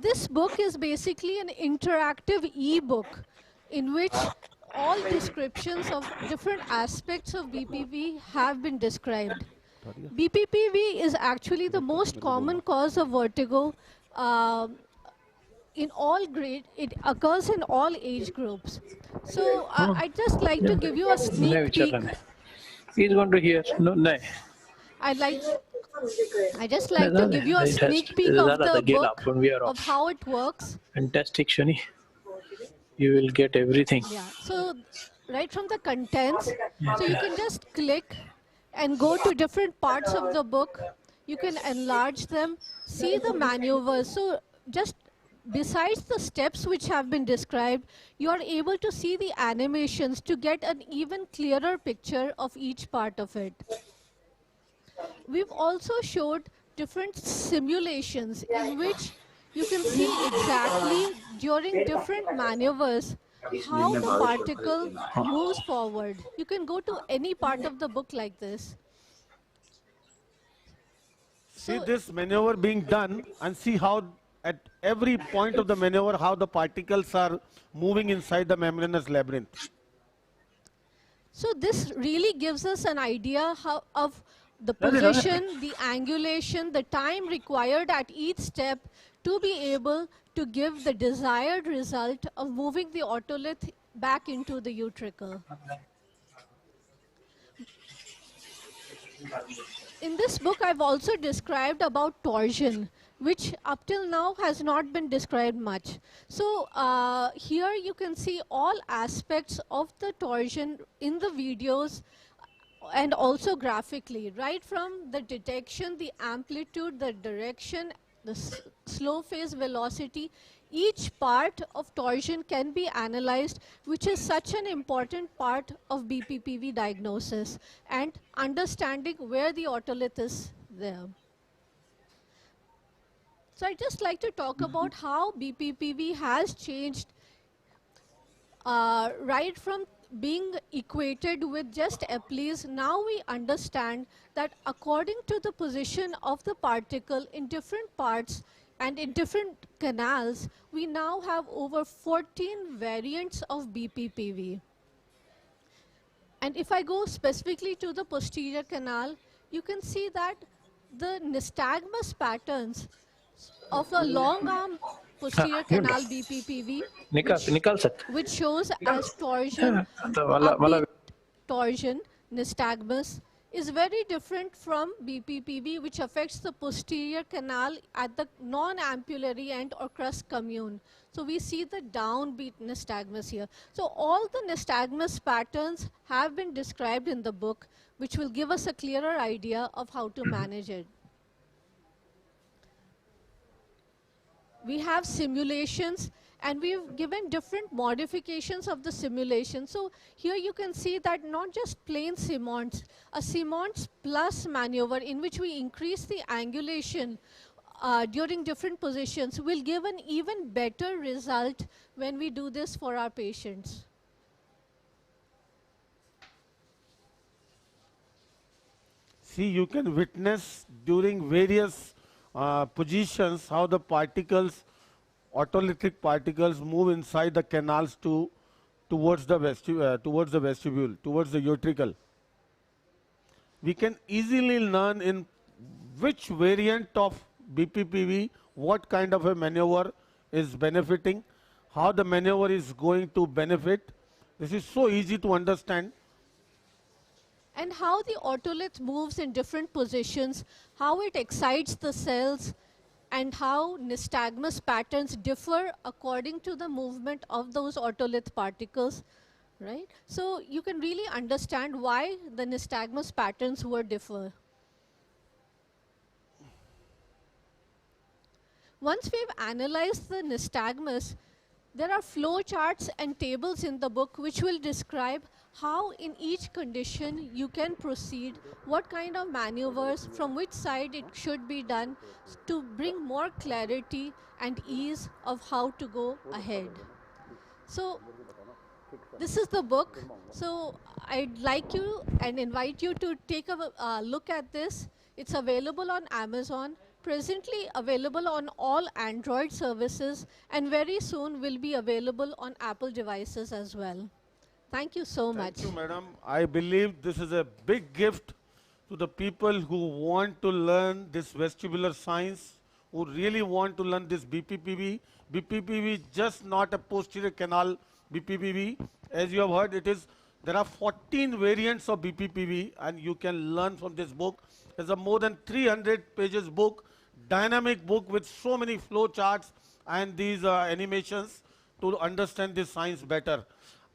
this book is basically an interactive e-book in which all descriptions of different aspects of BPP have been described. BPPV is actually the most common cause of vertigo in all grade. It occurs in all age groups. So I'd just like to give you a sneak peek.
He's going to hear. No.
I just like to give you a sneak peek of the book, of how it works.
Fantastic, Shani. You will get everything.
Yeah. So right from the contents, so you can just click and go to different parts of the book. You can enlarge them, see the maneuvers. So just besides the steps which have been described, you are able to see the animations to get an even clearer picture of each part of it. We've also showed different simulations in which you can see exactly during different maneuvers how the particle moves forward. You can go to any part of the book like this.
See this maneuver being done and see how at every point of the maneuver how the particles are moving inside the membranous labyrinth.
So this really gives us an idea of the position, the angulation, the time required at each step to be able to give the desired result of moving the otolith back into the utricle. In this book, I've also described about torsion, which up till now has not been described much. So here you can see all aspects of the torsion in the videos and also graphically, right from the detection, the amplitude, the direction, the slow phase velocity. Each part of torsion can be analyzed, which is such an important part of BPPV diagnosis and understanding where the otolith is there. So I'd just like to talk about how BPPV has changed right from being equated with just Eppleys. Now we understand that according to the position of the particle in different parts and in different canals, we now have over 14 variants of BPPV. And if I go specifically to the posterior canal, you can see that the nystagmus patterns of a long arm posterior canal BPPV, which shows as torsion, upbeat torsion, nystagmus, is very different from BPPV, which affects the posterior canal at the non-ampullary end or crus commune. So we see the downbeat nystagmus here. So all the nystagmus patterns have been described in the book, which will give us a clearer idea of how to manage it. We have simulations, and we've given different modifications of the simulation. So here you can see that not just plain Simonds, a Simonds plus maneuver in which we increase the angulation during different positions will give an even better result when we do this for our patients.
See, you can witness during various positions how the particles, otolithic particles, move inside the canals towards the vestibule, towards the utricle. We can easily learn in which variant of BPPV what kind of a maneuver is benefiting, how the maneuver is going to benefit. This is so easy to understand.
And how the otolith moves in different positions, how it excites the cells, and how nystagmus patterns differ according to the movement of those otolith particles. right? So you can really understand why the nystagmus patterns were differ. Once we've analyzed the nystagmus, there are flow charts and tables in the book which will describe how in each condition you can proceed, what kind of maneuvers, from which side it should be done to bring more clarity and ease of how to go ahead. So this is the book. So I'd like you and invite you to take a look at this. It's available on Amazon, presently available on all Android services, and very soon will be available on Apple devices as well. Thank you so much.
Thank you, madam. I believe this is a big gift to the people who want to learn this vestibular science, who really want to learn this BPPV. BPPV is just not a posterior canal BPPV. As you have heard, there are 14 variants of BPPV, and you can learn from this book. It's a more than 300 pages book, dynamic book with so many flow charts and these animations to understand this science better.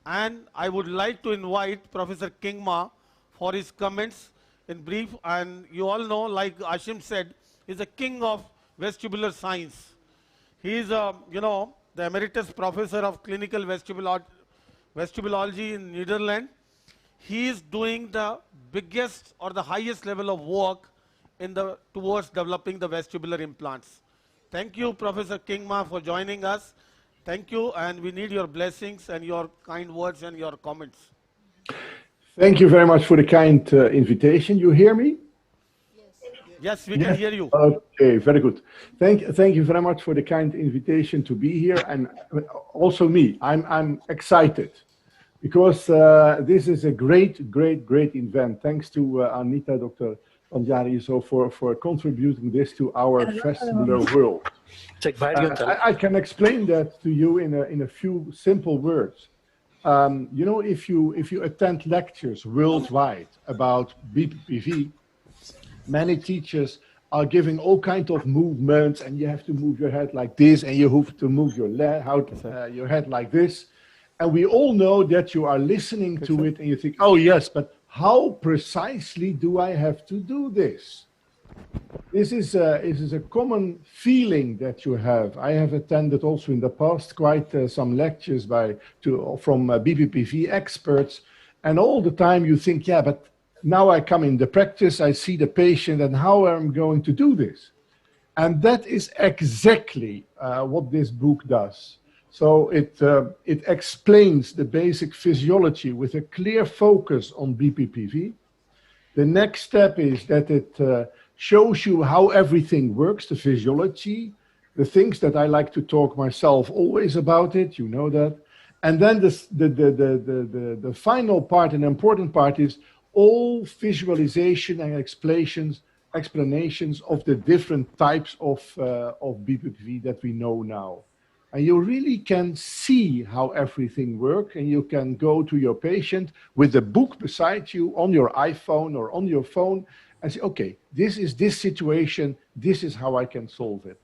And I would like to invite Professor Kingma for his comments in brief. And you all know, like Ashim said, he's a king of vestibular science. He is, the emeritus professor of clinical vestibulology in Netherlands. He is doing the biggest or the highest level of work towards developing the vestibular implants. Thank you, Professor Kingma, for joining us. Thank you, and we need your blessings and your kind words and your comments.
Thank you very much for the kind invitation. You hear me?
Yes, we can hear you.
Okay, very good. Thank you very much for the kind invitation to be here, and also me. I'm excited because this is a great event. Thanks to Anita, Dr. Pachauri, for contributing this to our vestibular world. I can explain that to you in a few simple words. If you attend lectures worldwide about BPPV, many teachers are giving all kinds of movements, and you have to move your head like this, and you have to move your head like this. And we all know that you are listening to it, and you think, oh yes, but how precisely do I have to do this? This is a common feeling that you have. I have attended also in the past quite some lectures from BPPV experts, and all the time you think, yeah, but now I come in the practice, I see the patient, and how am I going to do this? And that is exactly what this book does. So it explains the basic physiology with a clear focus on BPPV. The next step is that it shows you how everything works, the physiology, the things that I like to talk myself always about it, you know that. And then the final part, an important part, is all visualization and explanations of the different types of BPPV that we know now. And you really can see how everything works, and you can go to your patient with the book beside you on your iPhone or on your phone and say, okay, this is this situation, this is how I can solve it.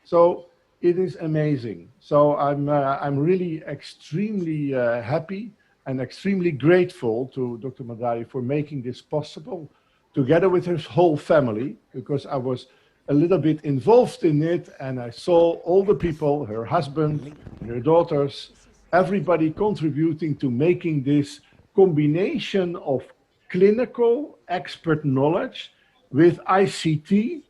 So it is amazing. So I'm really extremely happy and extremely grateful to Dr. Pachauri for making this possible, together with his whole family, because I was a little bit involved in it, and I saw all the people, her husband, her daughters, everybody contributing to making this combination of clinical expert knowledge with ICT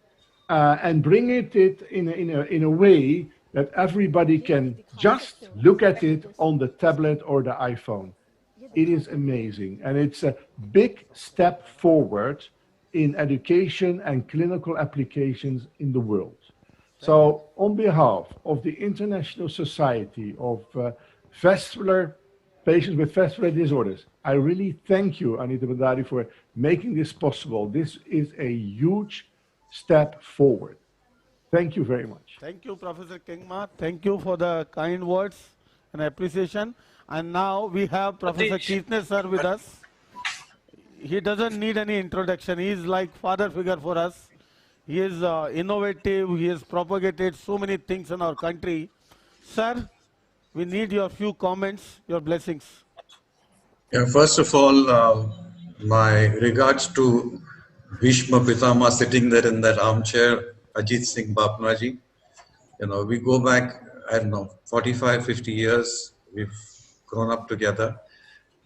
and bring it in a way that everybody can just look at it on the tablet or the iPhone. It is amazing, and it's a big step forward in education and clinical applications in the world. So on behalf of the International Society of Patients with Vestibular Disorders, I really thank you, Anita Pachauri, for making this possible. This is a huge step forward. Thank you very much.
Thank you, Professor Kingma. Thank you for the kind words and appreciation. And now we have Professor Kirtner sir with us. He doesn't need any introduction. He is like father figure for us. He is innovative. He has propagated so many things in our country. Sir, we need your few comments, your blessings.
Yeah, first of all, my regards to Bhishma Pitama sitting there in that armchair, Ajit Singh Bapnaji. You know, we go back, I don't know, 45, 50 years. We've grown up together.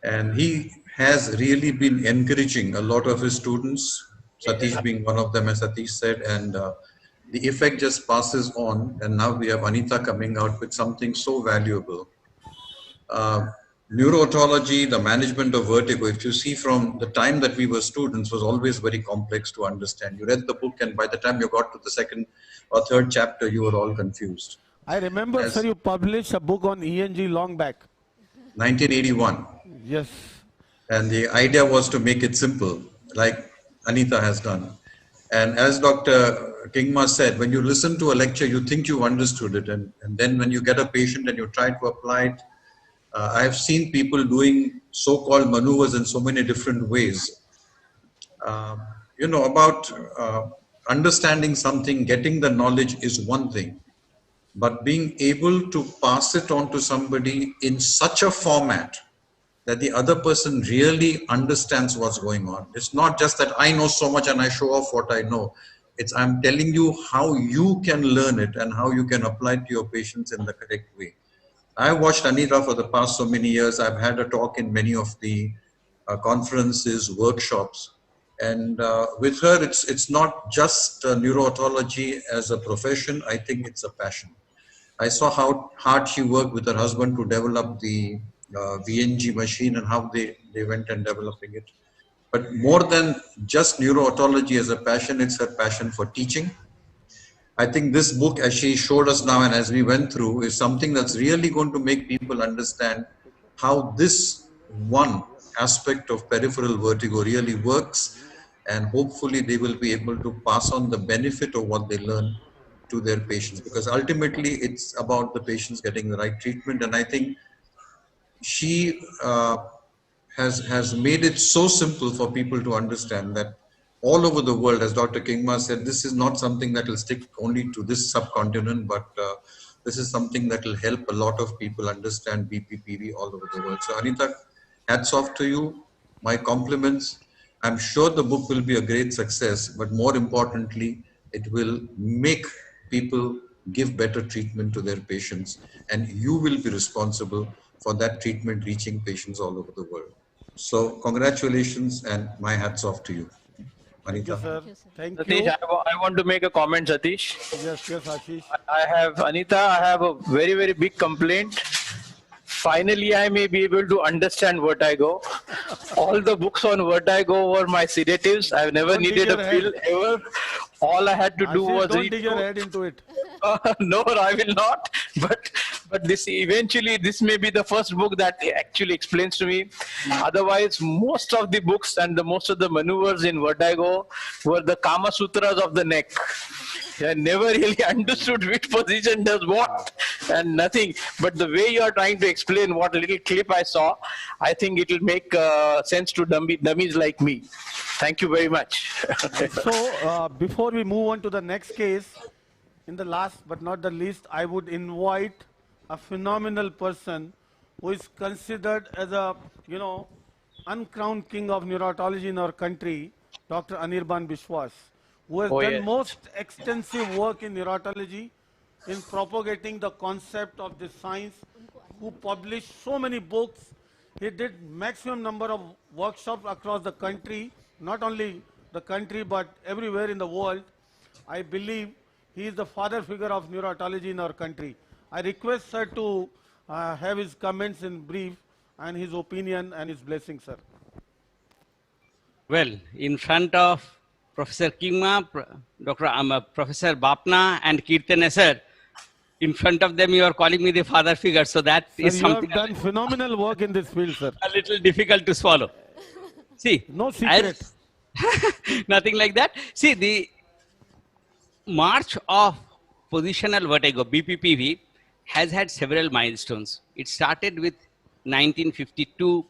And he has really been encouraging a lot of his students, Satish being one of them, as Satish said, and the effect just passes on. And now we have Anita coming out with something so valuable. Neurotology, the management of vertigo, if you see from the time that we were students, was always very complex to understand. You read the book, and by the time you got to the second or third chapter, you were all confused.
I remember, sir, you published a book on ENG long back.
1981.
Yes.
And the idea was to make it simple, like Anita has done. And as Dr. Kingma said, when you listen to a lecture, you think you understood it. And then when you get a patient and you try to apply it, I've seen people doing so-called maneuvers in so many different ways. You know, about understanding something, getting the knowledge is one thing, but being able to pass it on to somebody in such a format that the other person really understands what's going on. It's not just that I know so much and I show off what I know. It's I'm telling you how you can learn it and how you can apply it to your patients in the correct way. I watched Anita for the past so many years. I've had a talk in many of the conferences, workshops. And with her, it's not just neurotology as a profession. I think it's a passion. I saw how hard she worked with her husband to develop the VNG machine and how they went and developing it. But more than just neurotology as a passion, it's her passion for teaching. I think this book, as she showed us now and as we went through, is something that's really going to make people understand how this one aspect of peripheral vertigo really works, and hopefully they will be able to pass on the benefit of what they learn to their patients, because ultimately it's about the patients getting the right treatment. And I think she has made it so simple for people to understand that all over the world, as Dr. Kingma said, this is not something that will stick only to this subcontinent, but this is something that will help a lot of people understand BPPV all over the world. So Anita, hats off to you. My compliments. I'm sure the book will be a great success, but more importantly, it will make people give better treatment to their patients, and you will be responsible for that treatment reaching patients all over the world. So congratulations and my hats off to you.
Thank you, sir. Thank
Satish,
you.
I want to make a comment, Satish.
Yes, yes, Ashish.
I have, Anita, I have a very, very big complaint. Finally, I may be able to understand vertigo. All the books on vertigo were my sedatives. I've never needed a pill ever. All I had to do was
don't
read
dig your head into it.
No, I will not. But this eventually, this may be the first book that actually explains to me. Otherwise, most of the books and most of the maneuvers in vertigo were the Kama Sutras of the neck. I never really understood which position does what and nothing. But the way you are trying to explain what little clip I saw, I think it will make sense to dummies like me. Thank you very much.
So, before we move on to the next case, in the last but not the least, I would invite a phenomenal person who is considered as a, uncrowned king of neurotology in our country, Dr. Anirban Biswas, who has done most extensive work in neurotology in propagating the concept of this science, who published so many books. He did maximum number of workshops across the country, not only the country but everywhere in the world. I believe he is the father figure of neurotology in our country. I request sir to have his comments in brief and his opinion and his blessing, sir.
Well, in front of Professor Kingma, Professor Bapna and Kirtane sir, in front of them you are calling me the father figure, so that
Sir,
is something
you have done phenomenal work in this field, sir.
a little difficult to swallow. See,
no secret.
Nothing like that. See, the march of positional vertigo, BPPV, has had several milestones. It started with 1952,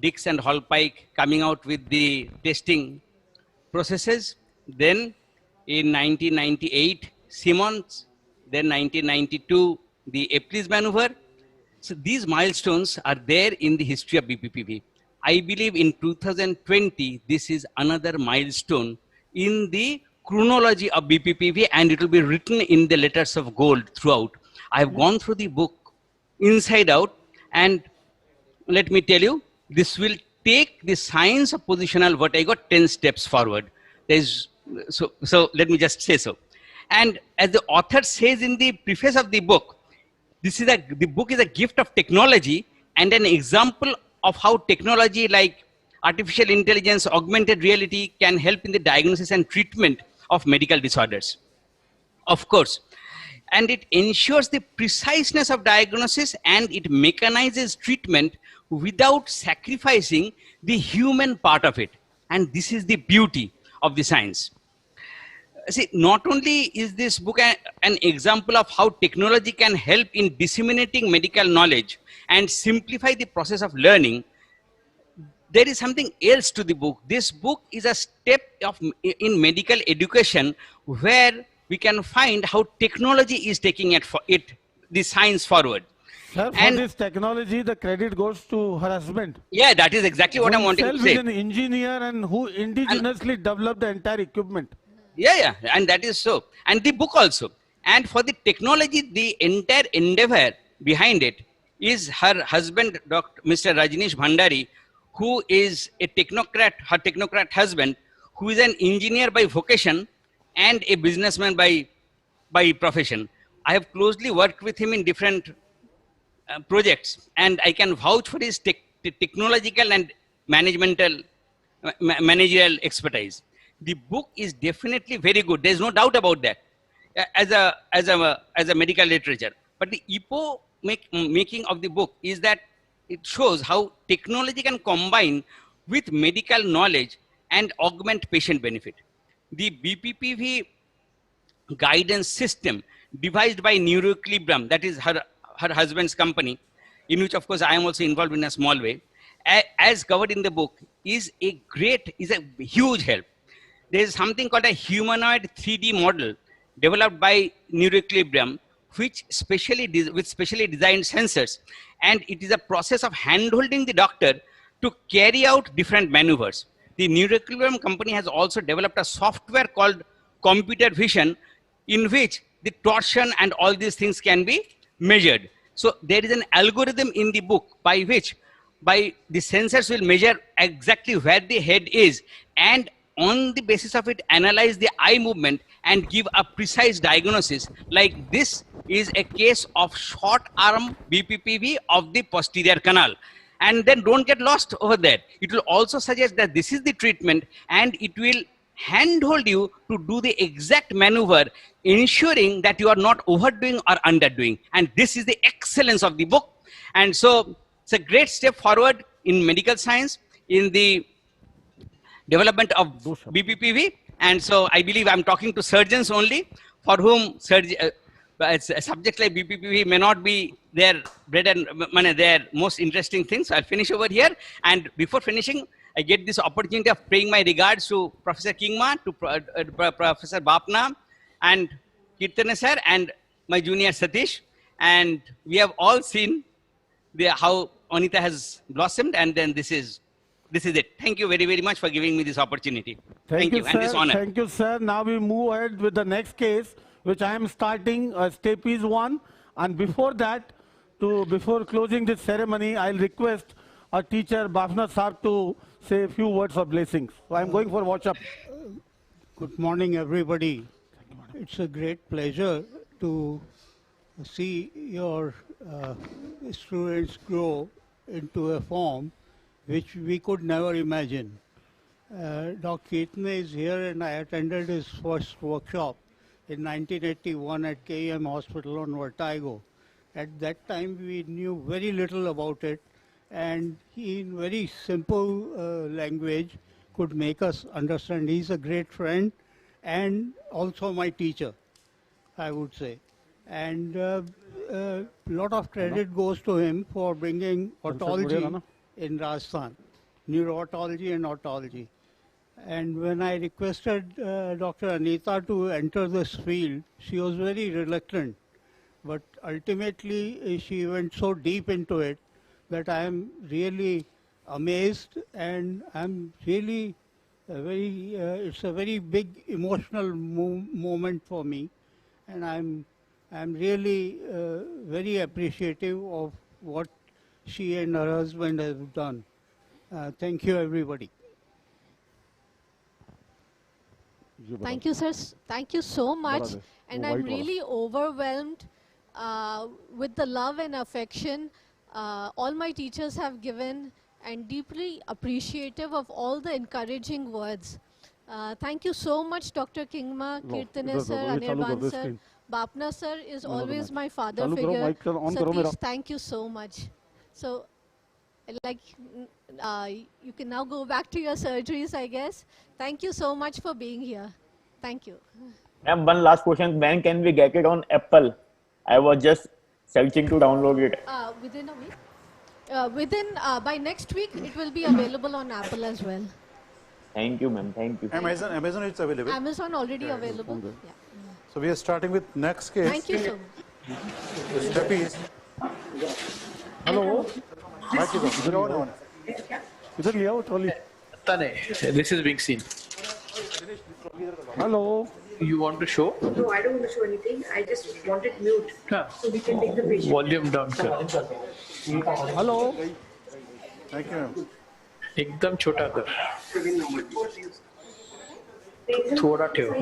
Dix and Hallpike coming out with the testing processes. Then in 1998, Simmons. Then 1992, the Epley's maneuver. So these milestones are there in the history of BPPV. I believe in 2020, this is another milestone in the chronology of BPPV, and it will be written in the letters of gold throughout. I have gone through the book inside out, and let me tell you, this will take the science of positional vertigo 10 steps forward. So let me just say so. And as the author says in the preface of the book, the book is a gift of technology and an example of how technology like artificial intelligence, augmented reality can help in the diagnosis and treatment of medical disorders. Of course, and it ensures the preciseness of diagnosis, and it mechanizes treatment without sacrificing the human part of it. And this is the beauty of the science. See, not only is this book an example of how technology can help in disseminating medical knowledge and simplify the process of learning, there is something else to the book. This book is a step in medical education where we can find how technology is taking the science forward.
Sir, for this technology, the credit goes to her husband.
Yeah, that is exactly what I'm wanting to say.
He is an engineer and who indigenously developed the entire equipment.
Yeah, and that is so. And the book also. And for the technology, the entire endeavor behind it is her husband, Mr. Rajneesh Bhandari, who is a technocrat, her technocrat husband, who is an engineer by vocation and a businessman by profession. I have closely worked with him in different projects, and I can vouch for his technological and managerial expertise. The book is definitely very good. There's no doubt about that as a medical literature. But the making of the book is that it shows how technology can combine with medical knowledge and augment patient benefit. The BPPV guidance system devised by Neuroequilibrium, that is her husband's company, in which of course I am also involved in a small way, as covered in the book, is a huge help. There is something called a humanoid 3D model developed by Neuroequilibrium, which with specially designed sensors, and it is a process of hand-holding the doctor to carry out different maneuvers. The Neuroequilibrium company has also developed a software called computer vision, in which the torsion and all these things can be measured. So there is an algorithm in the book by which the sensors will measure exactly where the head is, and on the basis of it analyze the eye movement and give a precise diagnosis. Like this is a case of short arm BPPV of the posterior canal. And then don't get lost over there. It will also suggest that this is the treatment, and it will handhold you to do the exact maneuver, ensuring that you are not overdoing or underdoing. And this is the excellence of the book. And so it's a great step forward in medical science, in the development of BPPV. And so I believe I'm talking to surgeons only, for whom subjects like BPPV may not be their bread and their most interesting things. So I'll finish over here. And before finishing, I get this opportunity of paying my regards to Professor Kingma, to Professor Bapna, and Kirtane sir, and my junior Satish. And we have all seen how Anita has blossomed, and then this is it. Thank you very, very much for giving me this opportunity. Thank you,
sir.
and this honor.
Thank you, sir. Now we move ahead with the next case, which I am starting Stapes 1. And before that, before closing this ceremony, I'll request our teacher, Bafna Saab, to say a few words of blessings. So I'm going for watch up.
Good morning, everybody. It's a great pleasure to see your students grow into a form which we could never imagine. Dr. Kirtane is here, and I attended his first workshop in 1981 at KEM Hospital on vertigo. At that time, we knew very little about it, and he, in very simple language, could make us understand. He's a great friend and also my teacher, I would say. And a lot of credit goes to him for bringing otology in Rajasthan, neuro-otology and otology. And when I requested Dr. Anita to enter this field, she was very reluctant. But ultimately, she went so deep into it that I am really amazed, and I'm really it's a very big emotional moment for me, and I'm really very appreciative of what she and her husband have done. Thank you, everybody.
Thank you, sir. Thank you so much. And I'm really overwhelmed with the love and affection all my teachers have given, and deeply appreciative of all the encouraging words. Thank you so much, Dr. Kingma, Kirtane sir, Anirban sir. Bapna sir is always my father figure. Satish, thank you so much. So, like, you can now go back to your surgeries, I guess. Thank you so much for being here. Thank you.
Ma'am, one last question. When can we get it on Apple? I was just searching to download it.
Within a week. By next week, it will be available on Apple as well.
Thank you, ma'am. Thank you.
Amazon it's available.
Amazon already available. Yeah.
So we are starting with next case.
Thank you so much.
Step is.
Hello. इधर ले आओ trolley.
This is being seen.
Hello.
You want to show?
No, I don't want to show anything. I just want it mute so we can take the patient.
Volume down, sir.
Hello.
Thank you.
एकदम छोटा कर. थोड़ा ठेव.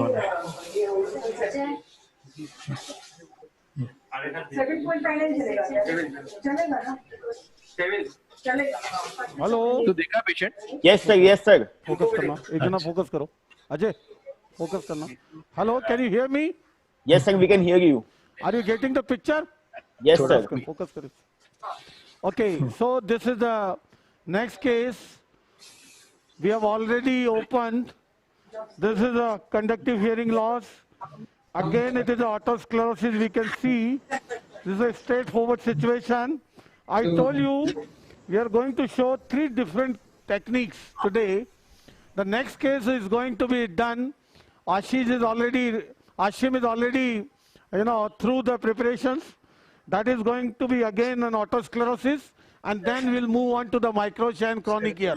Hello.
तो देखा patient?
Yes, sir. Yes, sir.
Focus करना. एक जना फोकस करो. अजय, फोकस करना. Hello, can you hear me?
Yes, sir. We can hear you.
Are you getting the picture?
Yes, sir.
Focus करो. Okay, so this is the next case. We have already opened. This is a conductive hearing loss. Again, it is autosclerosis. We can see this is a straightforward situation. I told you we are going to show 3 different techniques today. The next case is going to be done. Ashim is already, through the preparations. That is going to be again an autosclerosis, and then we'll move on to the microtia and chronic ear.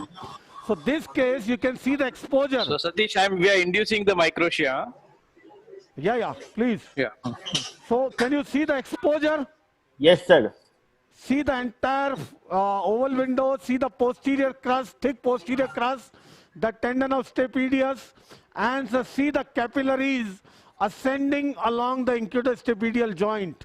So this case, you can see the exposure.
So Satish, we are inducing the microtia.
Yeah, please.
Yeah.
So can you see the exposure?
Yes, sir.
See the entire oval window, see the posterior crust, thick posterior crust, the tendon of stapedius, and see the capillaries ascending along the incudostapedial joint.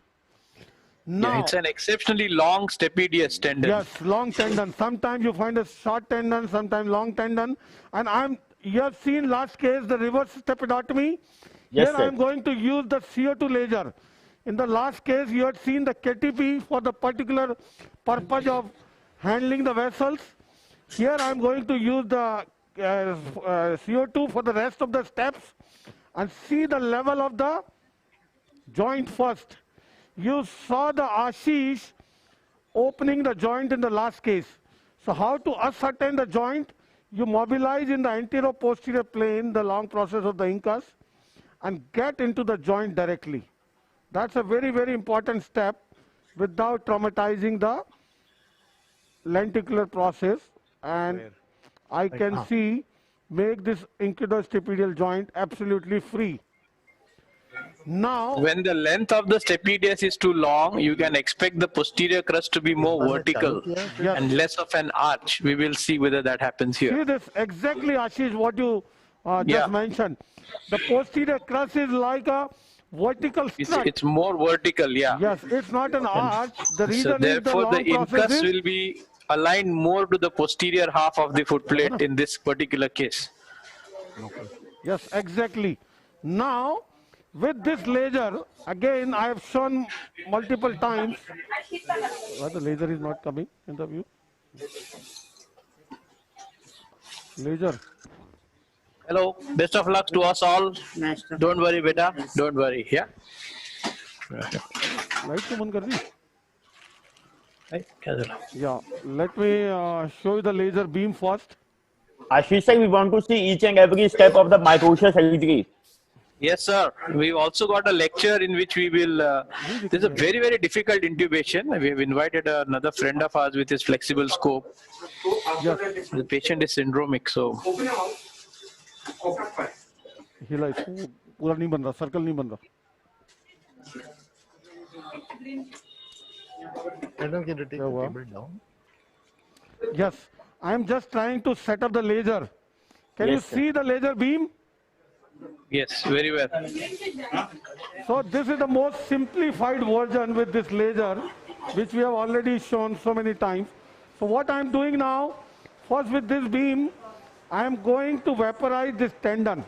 Now,
It's an exceptionally long stapedius tendon.
Yes, long tendon. Sometimes you find a short tendon, sometimes long tendon. And you have seen last case, the reverse stepedotomy.
Yes,
Here
sir.
I am going to use the CO2 laser. In the last case, you had seen the KTP for the particular purpose of handling the vessels. Here I am going to use the CO2 for the rest of the steps and see the level of the joint first. You saw the Ashish opening the joint in the last case. So how to ascertain the joint? You mobilize in the anterior-posterior plane the long process of the incus and get into the joint directly. That's a very, very important step without traumatizing the lenticular process. And I can see, make this incudostapedial joint absolutely free. Now,
when the length of the stapedius is too long, you can expect the posterior crust to be more vertical and less of an arch. We will see whether that happens here.
See this exactly, Ashish, what you just mentioned. The posterior crust is like a vertical strut.
It's more vertical, yeah.
Yes, it's not an arch. The reason
So therefore, the
is the long process
incus will be aligned more to the posterior half of the foot plate in this particular case.
Yes, exactly. Now, with this laser, again, I have shown multiple times. Why the laser is not coming in the view? Laser.
Hello, best of luck to us all. Don't worry, beta. Don't worry. Yeah.
Light to बंद कर दी?
Yeah.
Let me show you the laser beam first.
Ashish sir, we want to see each and every step of the microtia surgery.
Yes, sir. We've also got a lecture in which we will. This is a very, very difficult intubation. We have invited another friend of ours with his flexible scope.
Yes.
The patient is syndromic, so.
हिला इसको पूरा नहीं बन रहा, circle नहीं बन रहा.
Madam, can you take the table down?
Yes, I am just trying to set up the laser. Can you see the laser beam?
Yes, very well.
So this is the most simplified version with this laser, which we have already shown so many times. So what I am doing now, first with this beam, I am going to vaporize this tendon.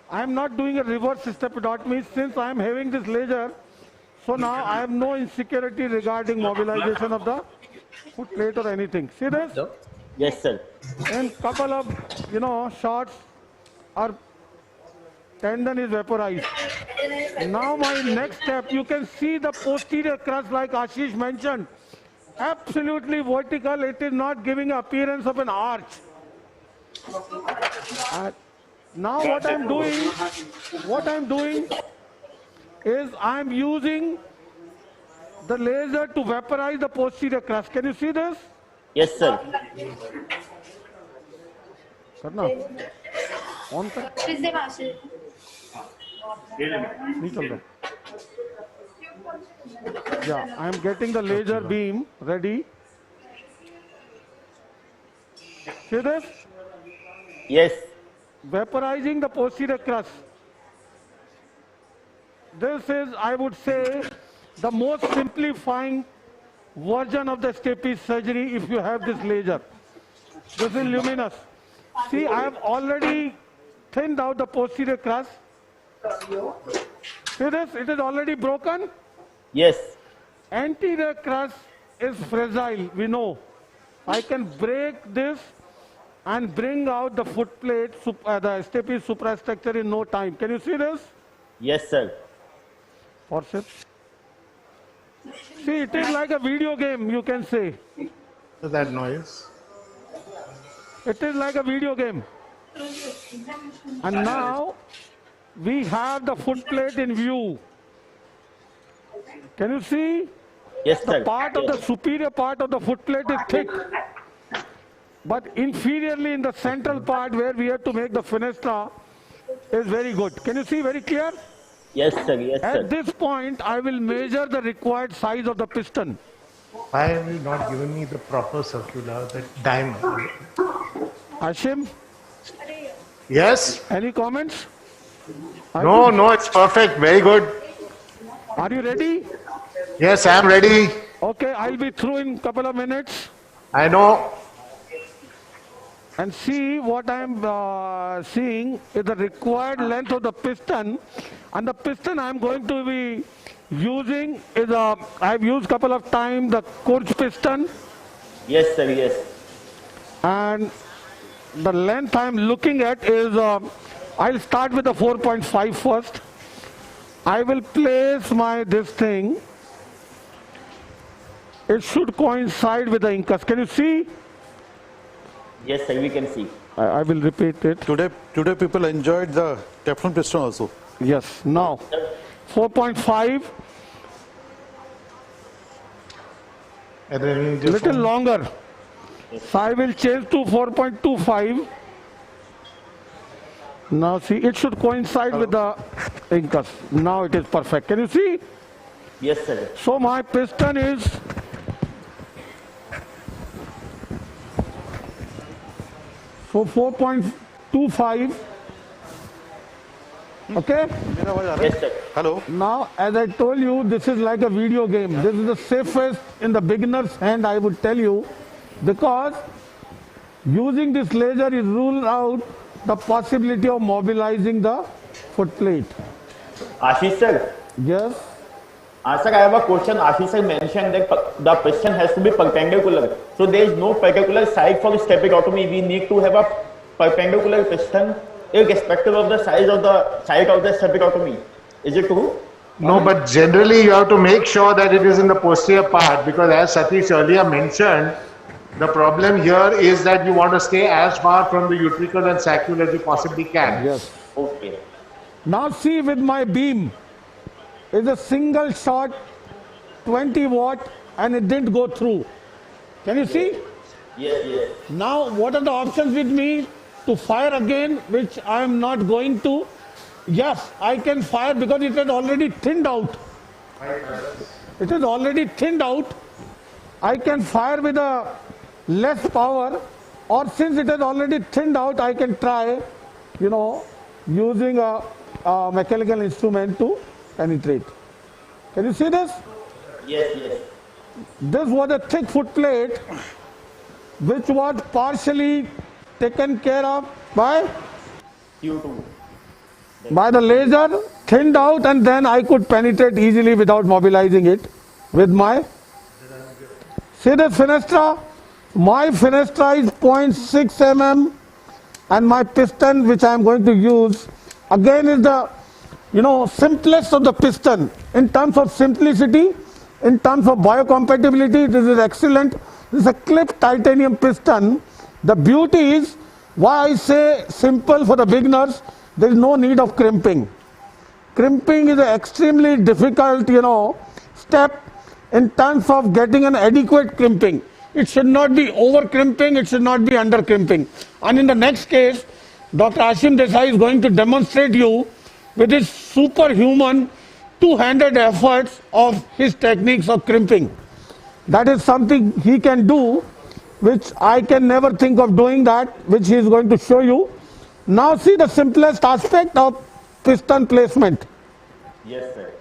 I am not doing a reverse stepidotomy since I am having this laser. So now I have no insecurity regarding mobilization of the foot plate or anything. See this?
Yes, sir.
And couple of, shots, our tendon is vaporized. Now my next step, you can see the posterior crust like Ashish mentioned. Absolutely vertical. It is not giving appearance of an arch. Now what I'm doing is I'm using the laser to vaporize the posterior crust. Can you see this?
Yes, sir.
करना on कर नहीं चल रहा. Yeah, I am getting the laser beam ready. See this?
Yes.
Vaporizing the posterior crust. This is, I would say, the most simplifying version of the stapes surgery if you have this laser. This is luminous. See, I have already thinned out the posterior crust. See this? It is already broken.
Yes.
Anterior crust is fragile, we know. I can break this and bring out the foot plate, the stapes suprastructure in no time. Can you see this?
Yes, sir.
Forceps. See, it is like a video game, you can say.
That noise.
It is like a video game. And now we have the foot plate in view. Can you see?
Yes, sir.
The part of the superior part of the foot plate is thick. But inferiorly in the central part where we have to make the fenestra is very good. Can you see very clear?
Yes, sir. Yes, sir.
At this point, I will measure the required size of the piston.
Why have you not given me the proper circular, the diameter?
Ashim?
Yes?
Any comments?
No, it's perfect. Very good.
Are you ready?
Yes, I am ready.
Okay, I'll be through in a couple of minutes.
I know.
And see what I'm seeing is the required length of the piston. And the piston I'm going to be using is I've used couple of times the Kurz piston.
Yes, sir. Yes.
And the length I'm looking at is, I'll start with the 4.5 first. I will place this thing. It should coincide with the incus. Can you see?
Yes, sir. We can see.
I will repeat it.
Today people enjoyed the Teflon piston also.
Yes. Now, 4.5.
And then
Little longer. So I will change to 4.25. Now see, it should coincide with the incus. Now it is perfect. Can you see?
Yes, sir.
So my piston is so 4.25. Okay?
Yes, sir.
Hello.
Now, as I told you, this is like a video game. This is the safest in the beginner's hand, I would tell you, because using this laser is ruled out the possibility of mobilizing the foot plate.
Ashish, sir.
Yes.
Sir, I have a question. Ashish sir mentioned that the piston has to be perpendicular. So there is no particular side for stepidotomy. We need to have a perpendicular piston irrespective of the size of the site of the stepidotomy. Is it true?
No, but generally you have to make sure that it is in the posterior part, because as Satish earlier mentioned, the problem here is that you want to stay as far from the utricle and sacule as you possibly can.
Yes.
Okay.
Now see with my beam, it's a single shot, 20 watt, and it didn't go through. Can you see?
Yes, yes.
Now, what are the options with me to fire again, which I am not going to? Yes, I can fire because it had already thinned out. It is already thinned out. I can fire with a less power, or since it has already thinned out, I can try, using a mechanical instrument to penetrate. Can you see this?
Yes, yes.
This was a thick foot plate which was partially taken care of by
Q2.
By the laser, thinned out, and then I could penetrate easily without mobilizing it with my. See this fenestra? My fenestra is 0.6 mm, and my piston, which I am going to use, again is the simplest of the piston in terms of simplicity, in terms of biocompatibility. This is excellent. This is a clipped titanium piston. The beauty is why I say simple for the beginners. There is no need of crimping. Crimping is an extremely difficult, step in terms of getting an adequate crimping. It should not be over crimping, it should not be under crimping. And in the next case, Dr. Ashim Desai is going to demonstrate you with his superhuman two-handed efforts of his techniques of crimping. That is something he can do, which I can never think of doing that, which he is going to show you. Now see the simplest aspect of piston placement.
Yes, sir.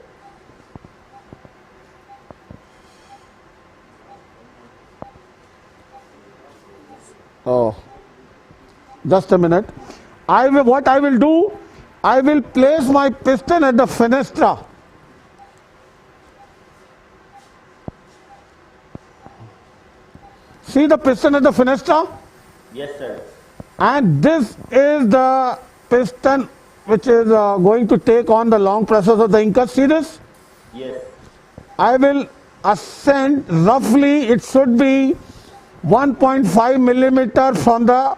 Oh, just a minute. What I will do, I will place my piston at the fenestra. See the piston at the fenestra?
Yes, sir.
And this is the piston which is going to take on the long process of the incus. See this?
Yes.
I will ascend roughly, it should be 1.5 millimeter from the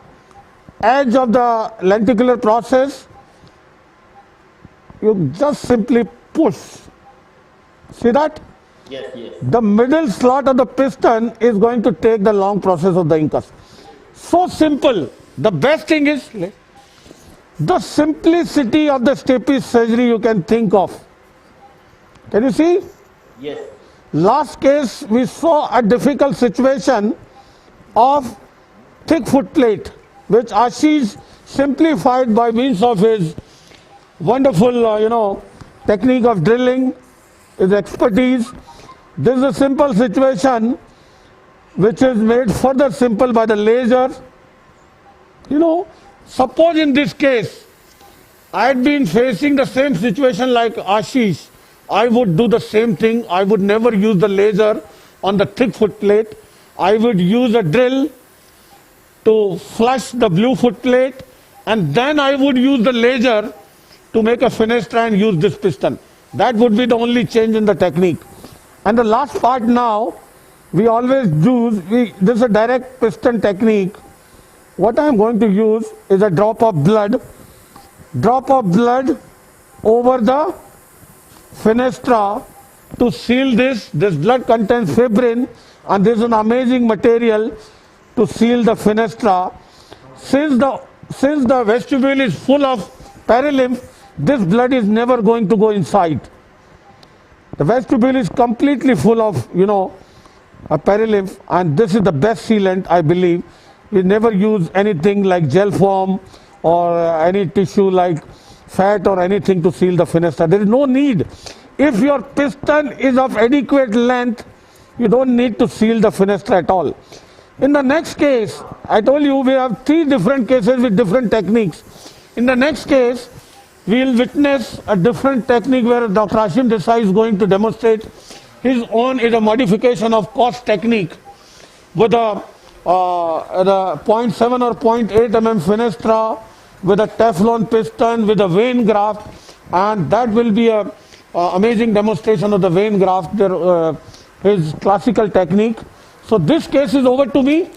edge of the lenticular process. You just simply push. See that?
Yes, yes.
The middle slot of the piston is going to take the long process of the incus. So simple. The best thing is the simplicity of the stapes surgery you can think of. Can you see?
Yes.
Last case we saw a difficult situation of thick foot plate, which Ashish simplified by means of his wonderful, technique of drilling, his expertise. This is a simple situation which is made further simple by the laser. Suppose in this case, I had been facing the same situation like Ashish, I would do the same thing. I would never use the laser on the thick foot plate. I would use a drill to flush the blue foot plate, and then I would use the laser to make a fenestra and use this piston. That would be the only change in the technique. And the last part now, we always use, this is a direct piston technique. What I am going to use is a drop of blood over the fenestra to seal this. This blood contains fibrin, and this is an amazing material to seal the fenestra. Since the vestibule is full of perilymph, this blood is never going to go inside. The vestibule is completely full of, a perilymph, and this is the best sealant, I believe. We never use anything like gel form or any tissue like fat or anything to seal the fenestra. There is no need. If your piston is of adequate length, you don't need to seal the fenestra at all. In the next case, I told you we have 3 different cases with different techniques. In the next case, we will witness a different technique where Dr. Ashim Desai is going to demonstrate his own is a modification of COS technique with a 0.7 or 0.8 mm fenestra with a Teflon piston with a vein graft, and that will be a amazing demonstration of the vein graft, his classical technique. So this case is over to me.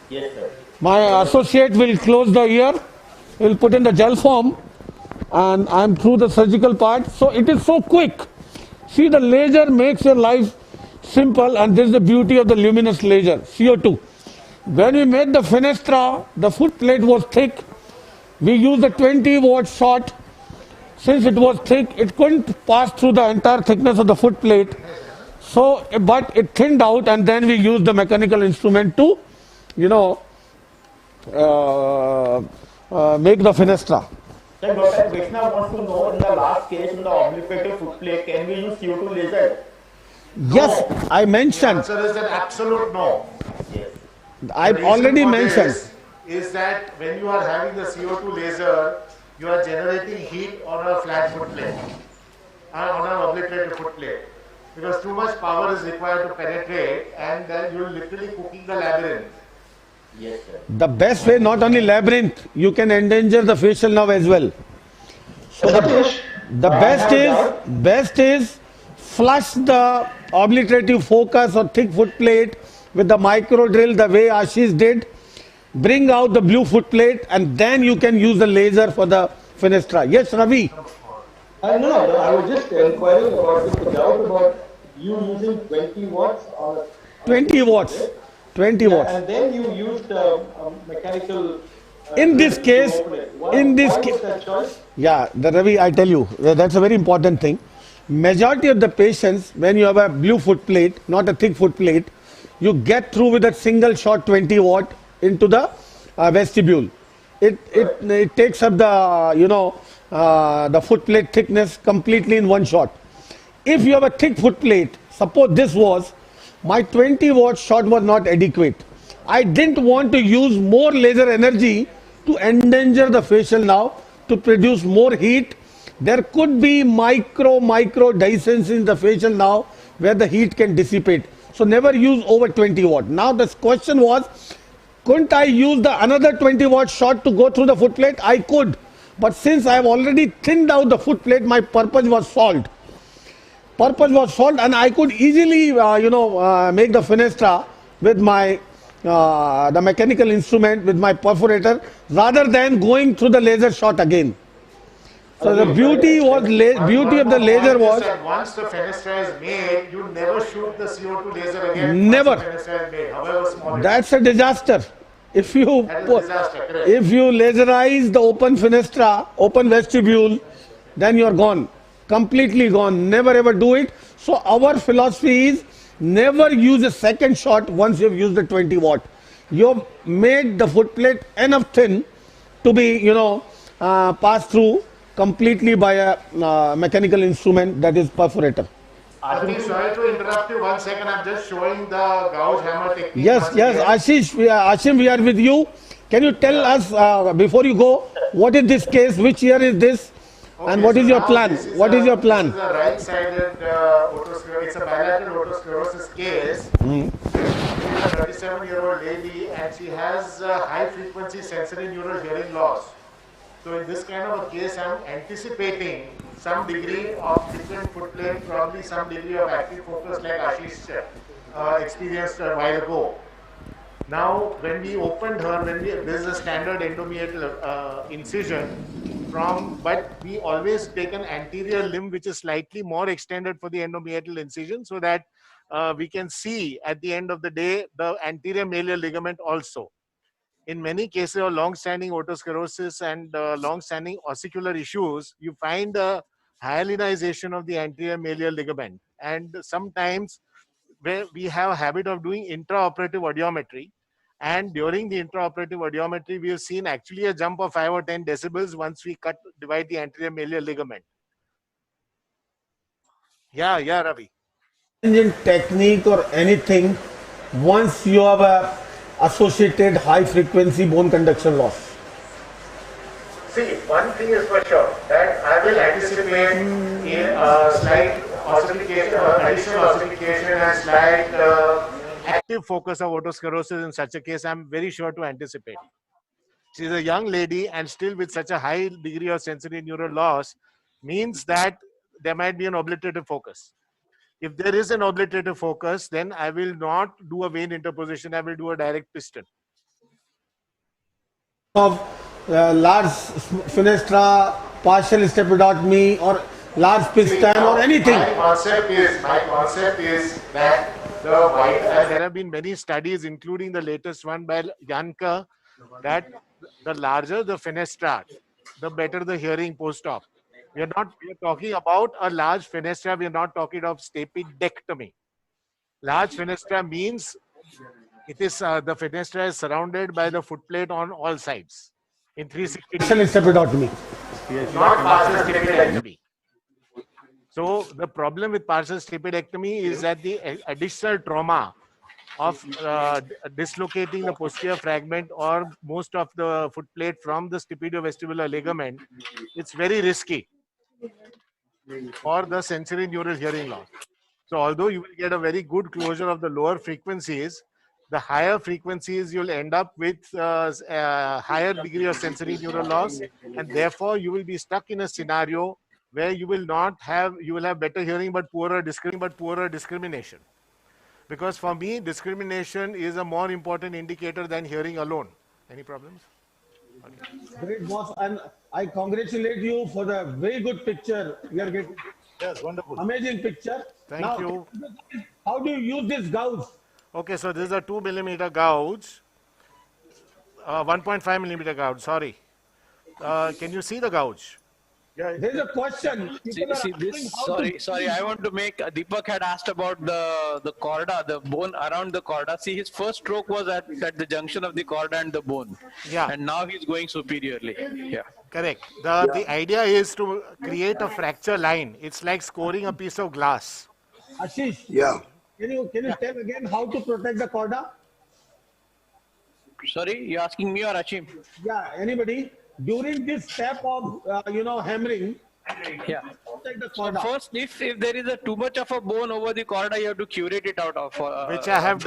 Yes, sir.
My associate will close the ear, he will put in the gel form, and I am through the surgical part. So it is so quick. See, the laser makes your life simple, and this is the beauty of the luminous laser, CO2. When we made the fenestra, the foot plate was thick. We used the 20-watt shot. Since it was thick, it couldn't pass through the entire thickness of the foot plate. So, but it thinned out, and then we used the mechanical instrument to, make the fenestra.
Sir, Dr. Krishna wants to know, in the last case, in the obliterative foot plate, can we use CO2 laser?
Yes, I mentioned.
The answer is an absolute no.
Yes.
I've already mentioned.
Is that when you are having the CO2 laser, you are generating heat on a flat foot plate, on an obliterated foot plate. Because too much power is required to penetrate, and then you are literally cooking the labyrinth.
Yes, sir.
The best way, not only labyrinth, you can endanger the facial nerve as well. So the best is flush the obliterative focus or thick foot plate with the micro drill the way Ashish did. Bring out the blue foot plate, and then you can use the laser for the fenestra. Yes, Ravi?
No, I was just inquiring about the doubt about you using 20 watts on a
20 watts. 20 watts.
And then you used mechanical.
In this case, yeah, Ravi, I tell you, that's a very important thing. Majority of the patients, when you have a blue foot plate, not a thick foot plate, you get through with a single shot 20 watt into the vestibule. It takes up the the foot plate thickness completely in one shot. If you have a thick foot plate, suppose this was, my 20 watt shot was not adequate. I didn't want to use more laser energy to endanger the facial nerve to produce more heat. There could be micro dehiscence in the facial nerve where the heat can dissipate. So never use over 20 watt. Now the question was, couldn't I use the another 20 watt shot to go through the foot plate? I could. But since I have already thinned out the foot plate, my purpose was solved. And I could easily, make the fenestra with my the mechanical instrument with my perforator rather than going through the laser shot again. So the beauty of the laser was
once the fenestra is made, you never shoot the CO2 laser again.
Never.
Once the fenestra is made, however small.
That's a disaster. If you laserize the open fenestra, open vestibule, then you are gone, completely gone. Never ever do it. So our philosophy is never use a second shot once you have used the 20 watt. You have made the foot plate enough thin to be, passed through completely by a mechanical instrument, that is perforator.
Ashish, sorry to interrupt you 1 second. I'm just showing the gouge hammer technique.
Yes, Ashish, Ashim, we are with you. Can you tell us, before you go, what is this case, which year is this, and what is your plan? What is your plan?
This is a right-sided otosclerosis. It's a bilateral otosclerosis case. She's a 37-year-old lady, and she has high-frequency sensory neural hearing loss. So in this kind of a case, I'm anticipating some degree of different foot plate, probably some degree of active focus like Ashish experienced a while ago. Now, when we opened her, this is a standard endomeatal incision but we always take an anterior limb which is slightly more extended for the endomeatal incision so that we can see at the end of the day the anterior mallear ligament also. In many cases of long-standing otosclerosis and long-standing ossicular issues, you find a hyalinization of the anterior mallear ligament. And sometimes where we have a habit of doing intraoperative audiometry, and during the intraoperative audiometry, we have seen actually a jump of 5 or 10 decibels once we divide the anterior mallear ligament. Yeah, Ravi.
In technique or anything, once you have a associated high frequency bone conduction loss.
See, one thing is for sure, that I will anticipate a slight ossification, additional ossification and slight active focus of otosclerosis in such a case. I'm very sure to anticipate. She's a young lady and still with such a high degree of sensory neural loss means that there might be an obliterative focus. If there is an obliterative focus, then I will not do a vein interposition, I will do a direct piston.
Of large fenestra, partial stepidotomy or large piston or anything.
My concept is that and there have been many studies, including the latest one by Janka, that the larger the fenestra, the better the hearing post-op. We are talking about a large fenestra. We are not talking of stapedectomy. Large fenestra means it is the fenestra is surrounded by the footplate on all sides in 360 degrees.
Staphylotomy.
Not partial stapedectomy. So the problem with partial stapedectomy is that the additional trauma of dislocating the posterior fragment or most of the footplate from the stapediovestibular ligament, it's very risky for the sensory neural hearing loss. So although you will get a very good closure of the lower frequencies, the higher frequencies you'll end up with a higher degree of sensory neural loss, and therefore you will be stuck in a scenario where you will have better hearing but poorer discrimination. Because for me, discrimination is a more important indicator than hearing alone. Any problems? Okay.
Great, boss. And I congratulate you for the very good picture we are getting.
Yes, wonderful.
Amazing picture.
Thank you.
How do you use this gauge?
Okay, so this is a 2 millimeter gouge, 1.5 millimeter gouge, sorry. Can you see the gouge?
Yeah, there's a question.
Sorry, I want to make, Deepak had asked about the chorda, the bone around the chorda. See, his first stroke was at the junction of the chorda and the bone.
Yeah.
And now he's going superiorly. Yeah.
Correct. The idea is to create a fracture line. It's like scoring a piece of glass.
Ashish.
Yeah.
Can you tell again how to protect the chorda?
Sorry, you're asking me or Ashim?
Yeah, anybody. During this step of, hammering,
yeah.
protect the
So
chorda.
first, if there is too much of a bone over the chorda, you have to curate it out of.
Which I have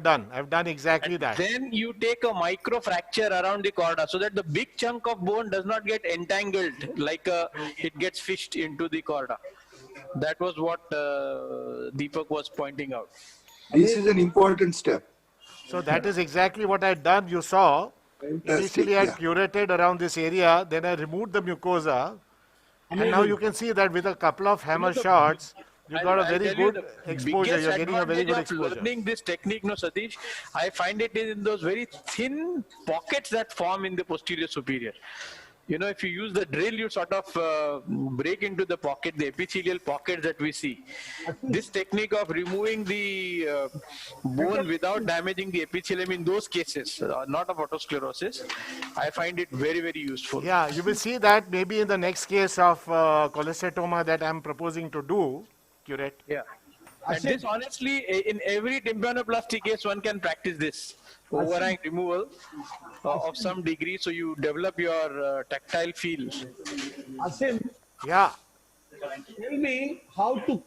done. I've done exactly that.
Then you take a micro fracture around the chorda so that the big chunk of bone does not get entangled, like it gets fished into the chorda. That was what Deepak was pointing out.
This is an important step.
So that is exactly what I had done. You saw. Initially, I curated around this area, then I removed the mucosa, and now you can see that with a couple of hammer shots, you got a very good exposure. You're getting a very good exposure.
Learning this technique, no, Satish, I find it in those very thin pockets that form in the posterior superior. You know, if you use the drill, you sort of break into the pocket, the epithelial pockets that we see. This technique of removing the bone without damaging the epithelium in those cases, not of autosclerosis, I find it very, very useful.
Yeah, you will see that maybe in the next case of cholesteatoma that I'm proposing to do, curate.
Yeah. And this, honestly, in every tympanoplasty case, one can practice this overhang removal of some degree, so you develop your tactile feel.
Asim,
yeah.
Tell me how to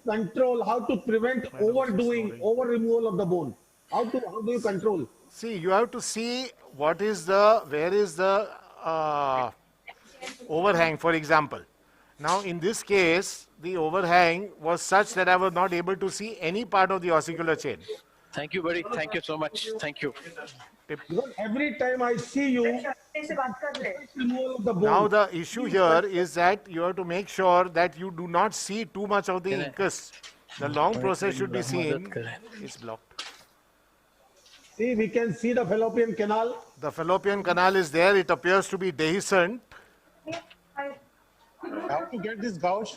prevent over removal of the bone. How do you control?
See, you have to see where is the overhang, for example. Now, in this case, the overhang was such that I was not able to see any part of the ossicular chain.
Thank you, buddy. Thank you so much. Thank you.
Because every time I see you,
now the issue here is that you have to make sure that you do not see too much of the incus. The long process should be seen. It's blocked.
See, we can see the fallopian canal.
The fallopian canal is there. It appears to be dehiscent.
How to get this gauge?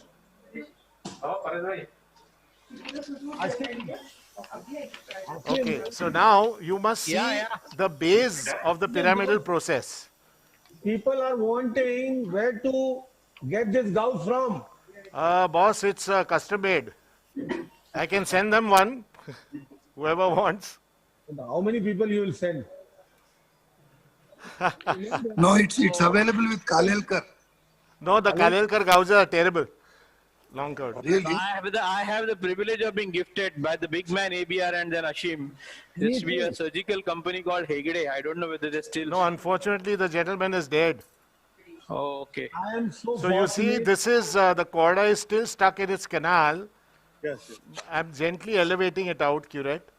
Okay, so now you must see the base of the pyramidal process.
People are wanting where to get this gauge from.
Boss, it's custom made. I can send them one, whoever wants.
How many people you will send?
No, it's available with Kalelkar.
No, the Kalelkar gouges are terrible. Long curd.
Really?
I have the privilege of being gifted by the big man ABR and then Ashim. There used to be a surgical company called Hegde. I don't know whether they still.
No, unfortunately, the gentleman is dead.
Oh, okay.
I am so
you see, this is the chorda is still stuck in its canal.
Yes.
I'm gently elevating it out, curate.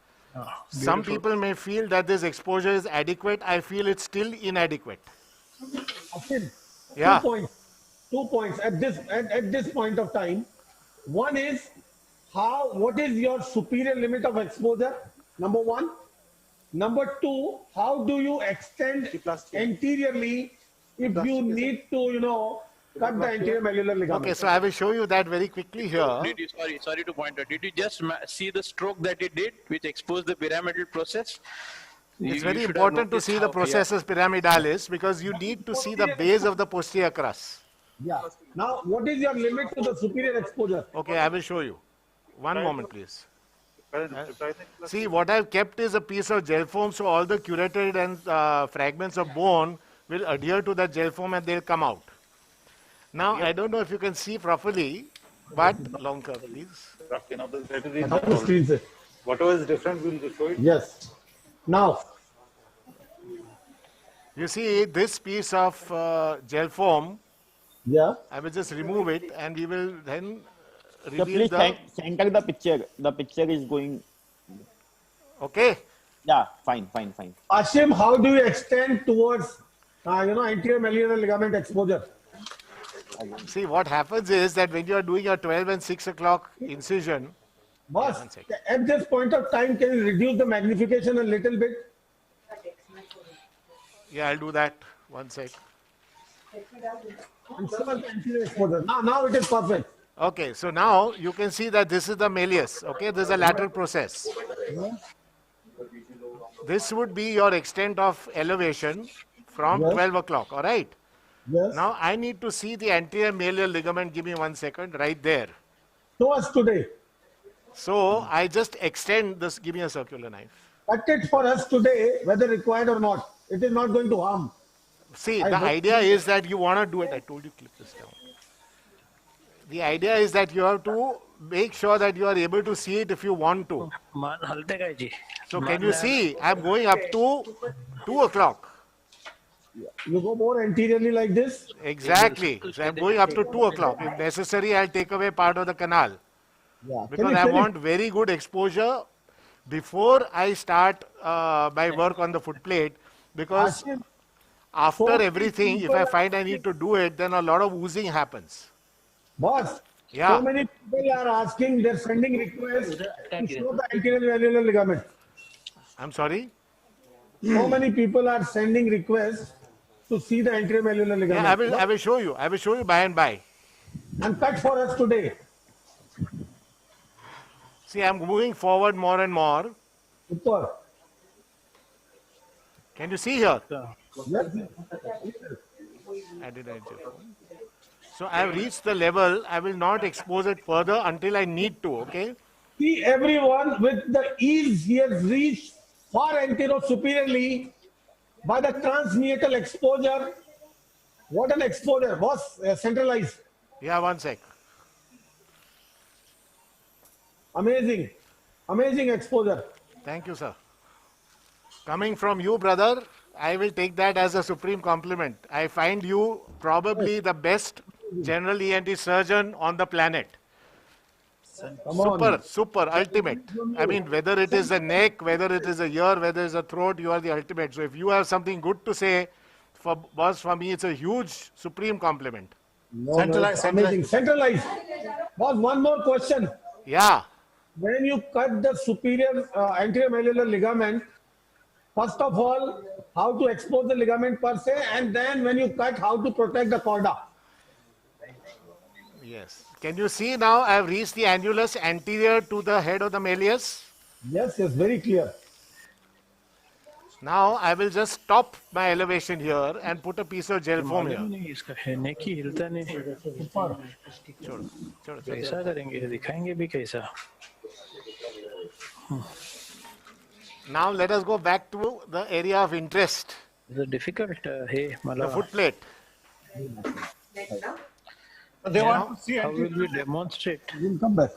Some people may feel that this exposure is adequate. I feel it's still inadequate.
Ashim,
yeah.
2 points at this point of time. One is
what is your superior limit of exposure? Number one. Number two, how do you extend anteriorly if you need to, cut the anterior malleolar ligament?
Okay, so I will show you that very quickly here.
Sorry to point out. Did you just see the stroke that it did, which exposed the pyramidal process?
It's very important to see the processus pyramidalis because you need to see the base of the posterior crus.
Yeah. Now, what is your limit to the superior exposure?
Okay, I will show you. One moment, please. See, what I've kept is a piece of gel foam, so all the curated and fragments of bone will adhere to that gel foam and they'll come out. Now, I don't know if you can see properly, but long curve, please.
Whatever is different, we'll just show it.
Yes. Now,
you see this piece of gel foam.
Yeah.
I will just remove it and we will then
So
reveal
please center the picture. The picture is going.
Okay.
Yeah, fine.
Ashim, how do you extend towards, anterior malleolar ligament exposure?
See, what happens is that when you are doing a 12 and 6 o'clock incision,
Boss, at this point of time, can you reduce the magnification a little bit?
yeah, I'll do that. One sec.
And so is the anterior exposure. Now it is perfect.
Okay, so now you can see that this is the malleus. Okay, this is a lateral process. This would be your extent of elevation from 12 o'clock, all right?
Yes.
Now I need to see the anterior malleolar ligament. Give me 1 second, right there.
Show us today.
So I just extend this. Give me a circular knife.
Cut it for us today, whether required or not. It is not going to harm.
See, the idea is that you want to do it. I told you clip this down. The idea is that you have to make sure that you are able to see it if you want to. So can you see? I'm going up to 2 o'clock.
You go more anteriorly like this?
Exactly. So I'm going up to 2 o'clock. If necessary, I'll take away part of the canal.
Yeah.
Because I want very good exposure before I start my work on the foot plate. Because after everything, if I find I need to do it, then a lot of oozing happens.
Boss,
yeah.
So many people are asking, they're sending requests to show the anterior malleolar ligament.
I'm sorry?
So many people are sending requests to see the anterior malleolar ligament.
Yeah, I will show you. I will show you by and by.
And cut for us today.
See, I'm moving forward more and more.
Super.
Can you see here?
Yes.
So I have reached the level. I will not expose it further until I need to, okay?
See everyone with the ease he has reached far anterior superiorly by the transmeatal exposure. What an exposure. Was centralized.
Yeah, 1 sec.
Amazing. Amazing exposure.
Thank you, sir. Coming from you, brother, I will take that as a supreme compliment. I find you probably the best general ENT surgeon on the planet. Super, ultimate. I mean, whether it is a neck, whether it is a ear, whether it is a throat, you are the ultimate. So if you have something good to say, for me, it's a huge, supreme compliment.
Amazing. Centralized. Boss, one more question.
Yeah.
When you cut the superior anterior malleolar ligament, first of all, how to expose the ligament per se, and then when you cut, how to protect the chorda.
Yes. Can you see now I have reached the annulus anterior to the head of the malleus?
Yes, very clear.
Now I will just stop my elevation here and put a piece of gel foam here. Now let us go back to the area of interest.
It's difficult.
The foot plate.
They want to see how will we demonstrate?
You will come back.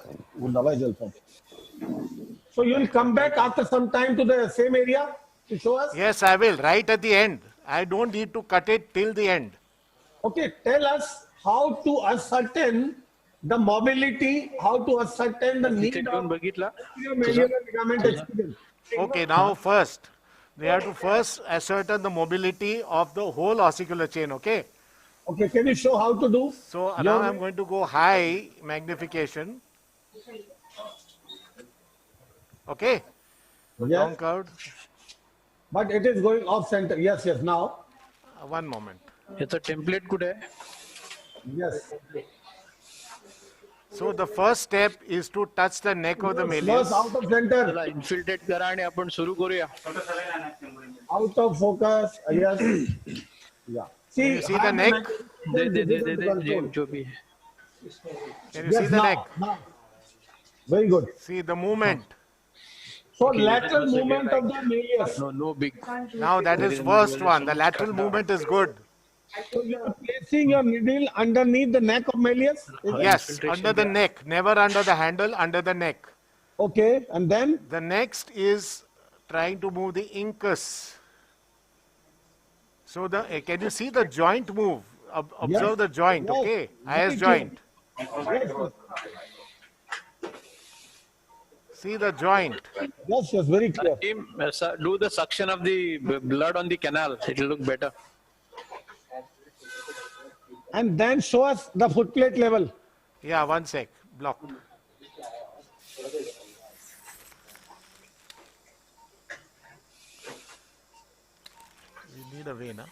So you will come back after some time to the same area to show us?
Yes, I will. Right at the end. I don't need to cut it till the end.
Okay, tell us how to ascertain the mobility, how to ascertain the need of malleolar ligament experience.
Okay, now first, we have to first ascertain the mobility of the whole ossicular chain, okay?
Okay, can you show how to do?
So now I'm going to go high magnification.
Okay?
Yes.
Long curved.
But it is going off center. Yes, yes. Now.
One moment.
It's a template good hai.
Yes.
So the first step is to touch the neck of the malleus.
Out of center.
चला infiltrate करा आणि आपण सुरू करूया.
Out of focus. Yes. Yeah.
Can you see the neck?
दे जो भी है.
Can you see the neck?
Now. Very good.
See the movement.
So lateral movement of the malleus.
No big.
Now that is first one. The lateral movement is good.
So you are placing your needle underneath the neck of malleus?
Yes, under the neck. Never under the handle, under the neck.
Okay, and then?
The next is trying to move the incus. So can you see the joint move? Observe the joint, okay? IS joint. See the joint.
Yes, yes, very clear.
Do the suction of the blood on the canal. It will look better.
And then show us the foot plate level.
Yeah, one sec. Blocked. We need a vein, huh?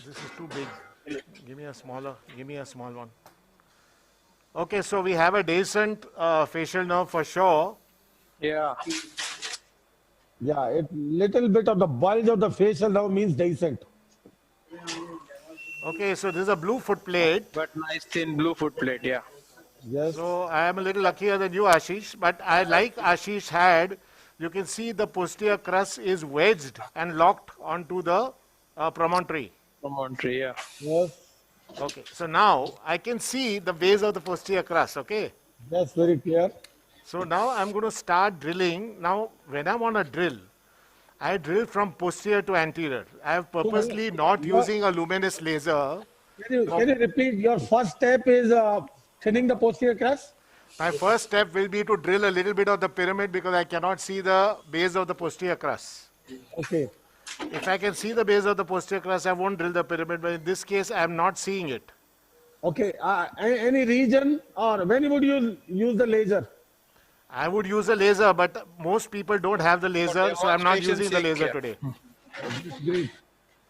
This is too big. Give me a small one. Okay, so we have a decent facial nerve for sure.
Yeah.
Yeah, it little bit of the bulge of the facial nerve means decent.
Okay, so this is a blue foot plate.
But nice thin blue foot plate, yeah.
Yes.
So I am a little luckier than you, Ashish. But I like Ashish had. You can see the posterior crus is wedged and locked onto the promontory.
Promontory, yeah.
Yes.
Okay, so now I can see the base of the posterior crus, okay?
That's very clear.
So now I'm going to start drilling. Now, when I want to drill, I drill from posterior to anterior. I have purposely not using a luminous laser.
Can you repeat? Your first step is thinning the posterior crus?
My first step will be to drill a little bit of the pyramid because I cannot see the base of the posterior crus.
Okay.
If I can see the base of the posterior crus, I won't drill the pyramid, but in this case, I am not seeing it.
Okay. Any region or when would you use the laser?
I would use a laser, but most people don't have the laser, so I'm not using the laser today.
Great.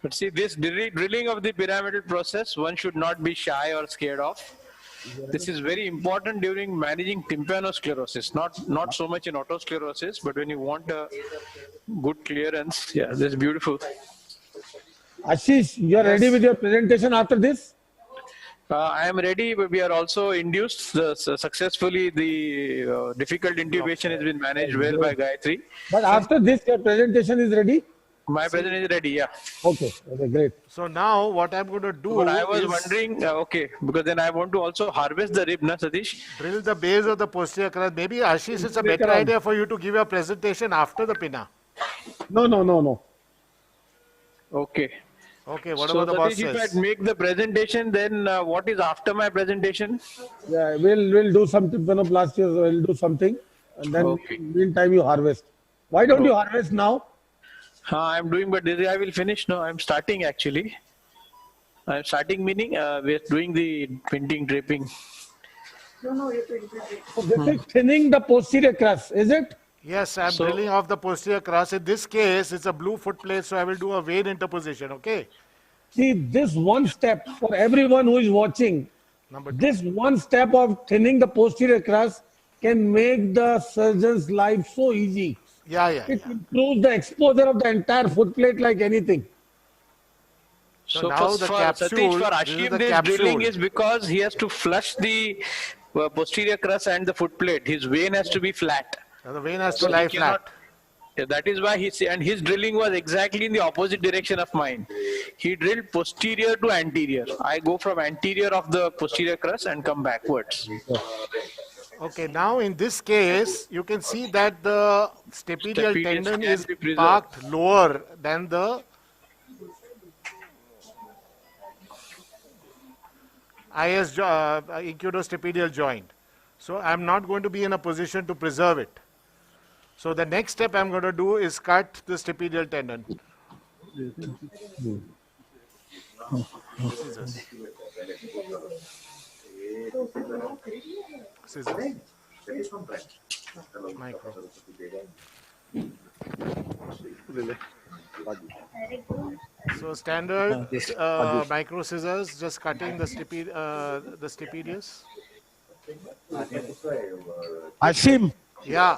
But see, this drilling of the pyramidal process, one should not be shy or scared of. This is very important during managing tympanosclerosis, not so much in otosclerosis, but when you want a good clearance. Yeah, this is beautiful.
Ashish, you are ready with your presentation after this?
I am ready, but we are also induced successfully. The difficult intubation has been managed well by Gayatri.
But after this, your presentation is ready?
My presentation is ready, yeah.
Okay, great.
So now what I'm going to do
But I was wondering, okay, because then I want to also harvest the rib, na Satish?
Drill the base of the posterior crus. Maybe Ashish, it's a better idea for you to give your presentation after the pinna.
No.
Okay.
Okay, what
so
about the boss
Satish,
says?
if I make the presentation, then what is after my presentation?
Yeah, we'll do some tympanoplasty, we'll do something, and then meantime you harvest. Why don't you harvest now?
I'm doing, but this I will finish. No, I'm starting actually. I'm starting meaning we're doing the printing, draping.
No, you're doing it.
So this is thinning the posterior crus, is it?
Yes, I'm drilling off the posterior crus. In this case, it's a blue foot plate, so I will do a vein interposition, okay?
See, this one step for everyone who is watching, this one step of thinning the posterior crus can make the surgeon's life so easy. It improves the exposure of the entire foot plate like anything.
So now for Satish, for Ashim, this drilling is because he has to flush the posterior crus and the foot plate. His vein has to be flat.
The vein has to lie flat.
Yeah, that is why his drilling was exactly in the opposite direction of mine. He drilled posterior to anterior. I go from anterior of the posterior crus and come backwards.
Okay, now in this case, you can see that the stapedial tendon is parked lower than the incudostapedial joint. So I'm not going to be in a position to preserve it. So the next step I'm going to do is cut the stapedial tendon. Scissors. Scissors. Micro. So standard micro scissors, just cutting the stapedius.
Ashim.
Yeah.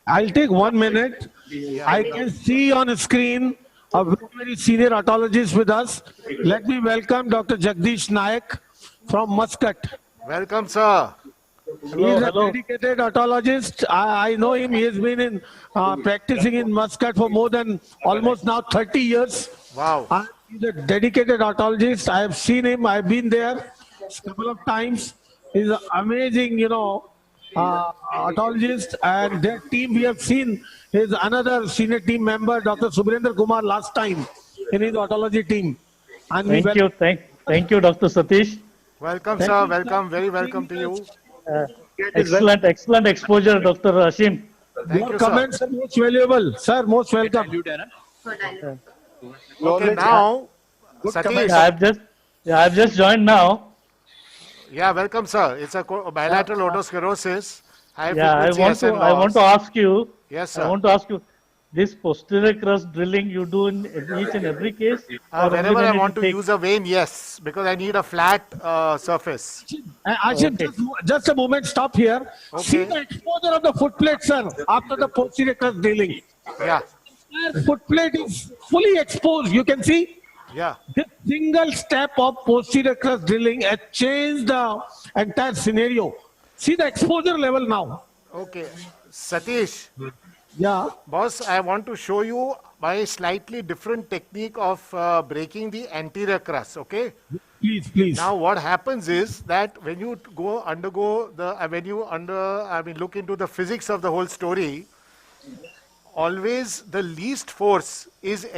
I'll take 1 minute.
Yeah.
I can see on screen a very senior otologist with us. Let me welcome Dr. Jagdish Nayak from Muscat.
Welcome, sir.
He's a dedicated otologist. I know him. He has been in practicing in Muscat for more than almost now 30 years.
Wow.
He's a dedicated otologist. I have seen him. I've been there a couple of times. He's an amazing, otologist, and their team we have seen is another senior team member, Dr. Subrendra Kumar, last time in his otology team. And
thank you, Dr. Satish.
Welcome, sir. Welcome, very welcome to you.
Excellent exposure, Dr. Ashim.
Your comments are most valuable, sir. Most welcome.
Okay, now,
Satish. I've just joined now.
Yeah, welcome, sir. It's a bilateral otosclerosis.
I want to ask you.
Yes, sir.
I want to ask you. This posterior crust drilling you do in each and every case?
Whenever I want to use a vein, yes, because I need a flat surface.
Ashim, just a moment, stop here.
Okay.
See the exposure of the foot plate, sir, after the posterior crust drilling.
Yeah.
The foot plate is fully exposed, you can see.
Yeah.
This single step of posterior crust drilling has changed the entire scenario. See the exposure level now.
Okay. Satish.
Yeah.
Boss, I want to show you my slightly different technique of breaking the anterior crust, okay?
Please.
Now what happens is that when you look into the physics of the whole story, always the least force is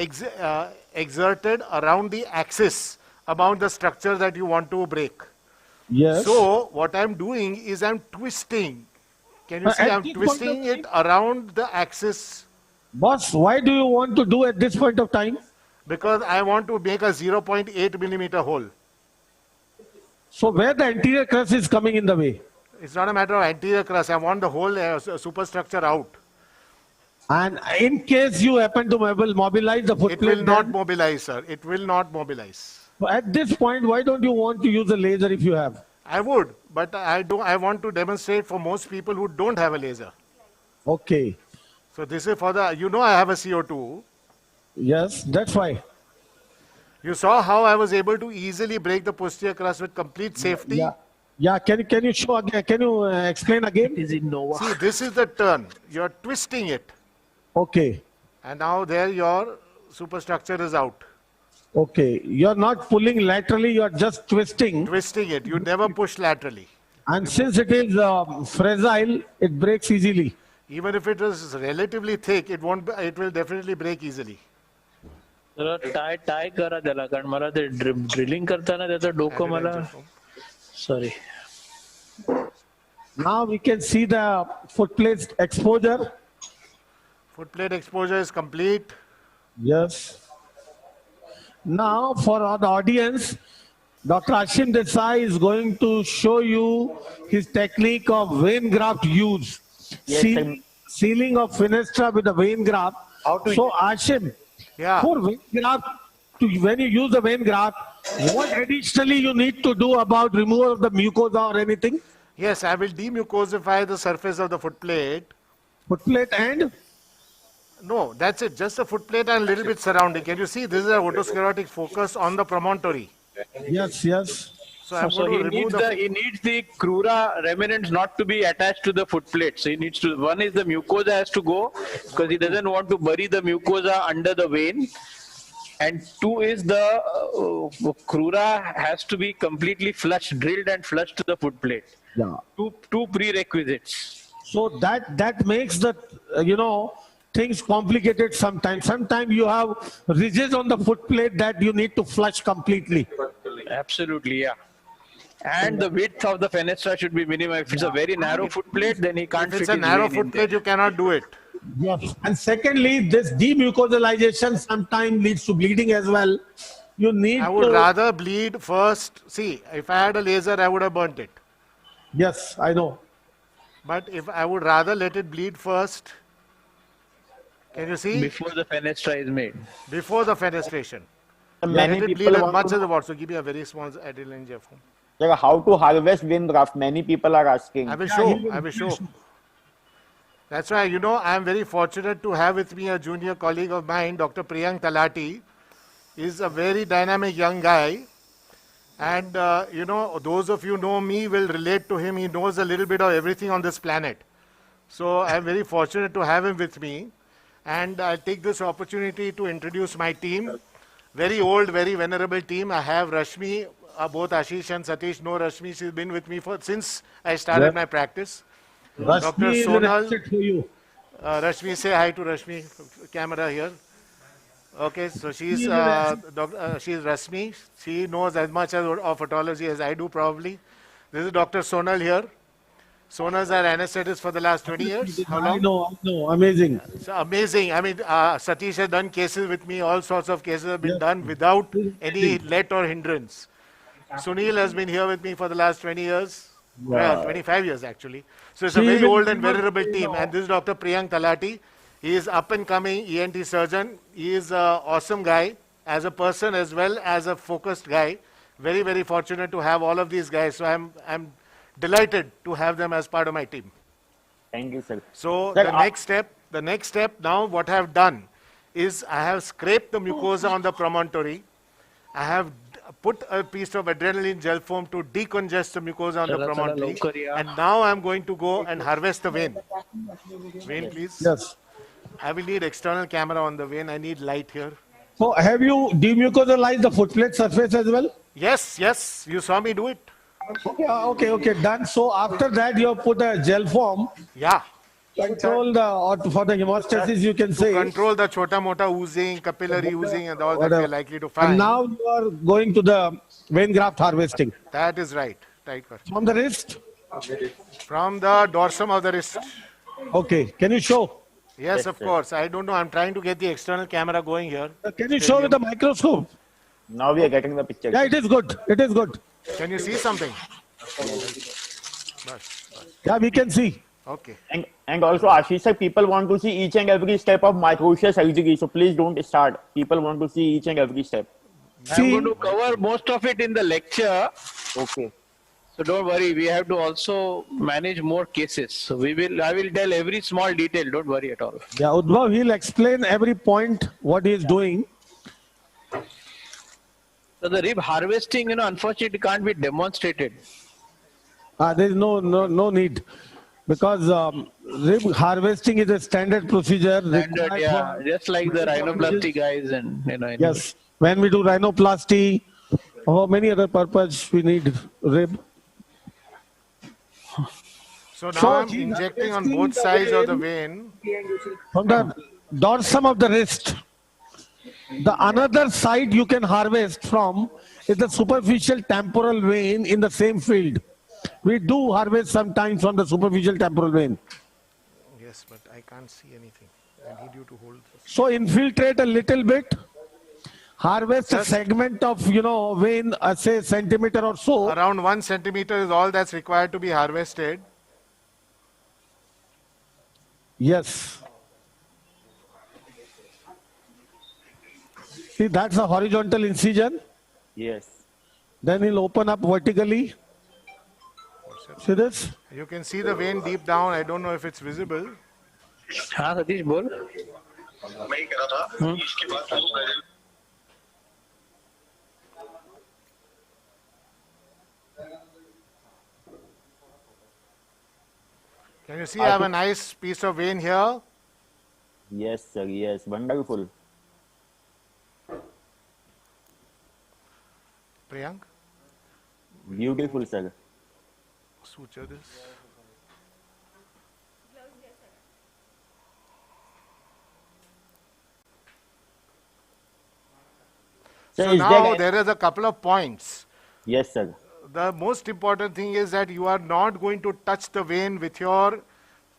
exerted around the axis about the structure that you want to break.
Yes.
So what I'm doing is I'm twisting. Can you see I'm twisting it around the axis?
Boss, why do you want to do at this point of time?
Because I want to make a 0.8 millimeter hole.
So where the anterior crust is coming in the way?
It's not a matter of anterior crust. I want the whole superstructure out.
And in case you happen to mobilize the foot plate,
it will not mobilize, sir. It will not mobilize.
At this point, why don't you want to use a laser if you have?
I would, but I want to demonstrate for most people who don't have a laser.
Okay.
So this is for the, I have a CO2.
Yes, that's why.
You saw how I was able to easily break the posterior crust with complete safety?
Yeah. Can you show again? Can you explain again?
See, this is the turn. You're twisting it.
Okay.
And now there your superstructure is out.
Okay. You're not pulling laterally, you're just twisting.
Twisting it. You never push laterally.
And since it is fragile, it breaks easily.
Even if it is relatively thick, it will definitely break easily.
टाय करा त्याला कारण मला ते drilling करताना त्याचं डोकं मला sorry.
Now we can see the foot plate exposure.
Foot plate exposure is complete.
Yes. Now for the audience, Dr. Ashim Desai is going to show you his technique of vein graft use.
Yes,
Sealing of fenestra with a vein graft. So Ashim, for vein graft, when you use the vein graft, what additionally you need to do about removal of the mucosa or anything?
Yes, I will demucosify the surface of the foot plate.
Foot plate and?
No, that's it. Just the foot plate and a little bit surrounding. Can you see? This is a otosclerotic focus on the promontory.
Yes.
So I'm going to remove
he needs the crura remnants not to be attached to the foot plate. So he needs to, one is the mucosa has to go because he doesn't want to bury the mucosa under the vein. And two is the crura has to be completely flushed, drilled and flushed to the foot plate.
Yeah.
Two prerequisites.
So that makes the, things complicated sometimes. Sometimes you have ridges on the foot plate that you need to flush completely.
Absolutely, yeah. And the width of the fenestra should be minimum. If it's a very narrow foot plate, then he can't fit his vein in there.
If it's a narrow foot plate, you cannot do it.
Yes. And secondly, this demucosalization sometimes leads to bleeding as well. You need
I would rather bleed first. See, if I had a laser, I would have burnt it.
Yes, I know.
But if I would rather let it bleed first, can you see?
Before the fenestra is made.
Before the fenestration.
Many
Let it
people
bleed as
want
much
to
as
know,
you want. So give me a very small adrenaline injection.
like, how to harvest vein graft. Many people are
I
asking.
will show. I will show. That's why, I am very fortunate to have with me a junior colleague of mine, Dr. Priyank Talati. He's a very dynamic young guy. And, those of you know me will relate to him. He knows a little bit of everything on this planet. So I'm very fortunate to have him with me. And I'll take this opportunity to introduce my team. Very old, very venerable team. I have Rashmi, both Ashish and Satish know Rashmi. She's been with me since I started my practice. Dr.
Rashmi is an
Sonal.
asset for you.
Rashmi, say hi to Rashmi. Camera here. Okay, so she's Rashmi. She knows as much of otology as I do probably. This is Dr. Sonal here. Sonal's our anesthetist for the last 20 years. How long?
I know. Amazing.
It's amazing. I mean, Satish has done cases with me. All sorts of cases have been done without any let or hindrance. Sunil has been here with me for the last 20 years. Well, 25 years actually. So it's a very old and venerable team. And this is Dr. Priyank Talati. He is up and coming ENT surgeon. He is an awesome guy as a person as well as a focused guy. Very, very fortunate to have all of these guys. So I'm delighted to have them as part of my team.
Thank you, sir.
So
Sir,
the next step now, what I have done is I have scraped the mucosa on the promontory. I have put a piece of adrenaline gel foam to decongest the mucosa on the promontory. And now I'm going to go and harvest the vein. Vein, please.
Yes.
I will need external camera on the vein. I need light here.
So have you demucosalized the footplate surface as well?
Yes, yes. You saw me do it.
Okay, done. So after that, you have put a gel foam.
Yeah.
Control for the hemostasis, you can say.
Control the chota mota oozing, capillary oozing, and all that we are likely to find.
And now you are going to the vein graft harvesting.
That is right.
From the wrist?
From the dorsum of the wrist.
Okay. Can you show?
Yes, of course. I don't know. I'm trying to get the external camera going here.
Can you show with the microscope?
Now we are getting the picture.
Yeah, it is good. It is good.
Can you see something?
Yeah, we can see.
Okay.
And also, Ashish sir, people want to see each and every step of microtia surgery. So please don't start. People want to see each and every step.
I'm going to cover most of it in the lecture.
Okay.
So don't worry, we have to also manage more cases. So I will tell every small detail, don't worry at all.
Yeah, Udbhav, he'll explain every point, what he is doing.
So the rib harvesting, unfortunately can't be demonstrated.
There is no need. Because rib harvesting is a standard procedure.
Standard, yeah, just like the rhinoplasty guys and,
Yes, when we do rhinoplasty, or many other purpose, we need rib.
So now I'm injecting on both sides of the vein.
From the dorsum of the wrist. The another side you can harvest from is the superficial temporal vein in the same field. We do harvest sometimes from the superficial temporal vein.
Yes, but I can't see anything. I need you to hold this.
So infiltrate a little bit. Harvest a segment of, vein, say centimeter or so.
Around 1 centimeter is all that's required to be harvested.
Yes. See, that's a horizontal incision.
Yes.
Then he'll open up vertically. See this?
You can see the vein deep down. I don't know if it's visible.
हाँ सतीश बोल.
Can you see I have a nice piece of vein here?
Yes, sir. Yes, wonderful.
Priyank?
Beautiful, sir.
Suture this. So now there is a couple of points.
Yes, sir.
The most important thing is that you are not going to touch the vein with your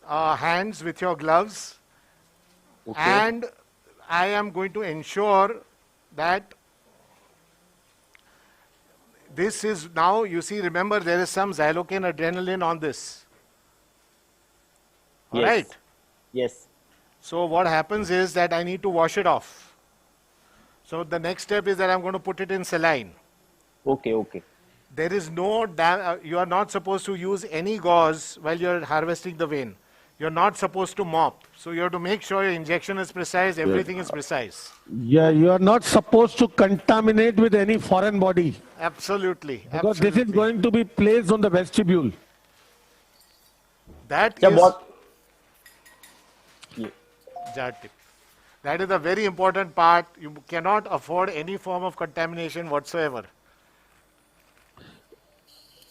hands, with your gloves.
Okay.
And I am going to ensure that This is now, you see, remember there is some xylocaine adrenaline on this. All
Yes.
right.
Yes.
So what happens is that I need to wash it off. So the next step is that I'm going to put it in saline.
Okay, okay.
There is no, you are not supposed to use any gauze while you're harvesting the vein. You're not supposed to mop. So you have to make sure your injection is precise, everything is precise.
Yeah, you are not supposed to contaminate with any foreign body.
Absolutely.
Because this is going to be placed on the vestibule.
That
Yeah,
is
what?
jar tip. That is a very important part. You cannot afford any form of contamination whatsoever.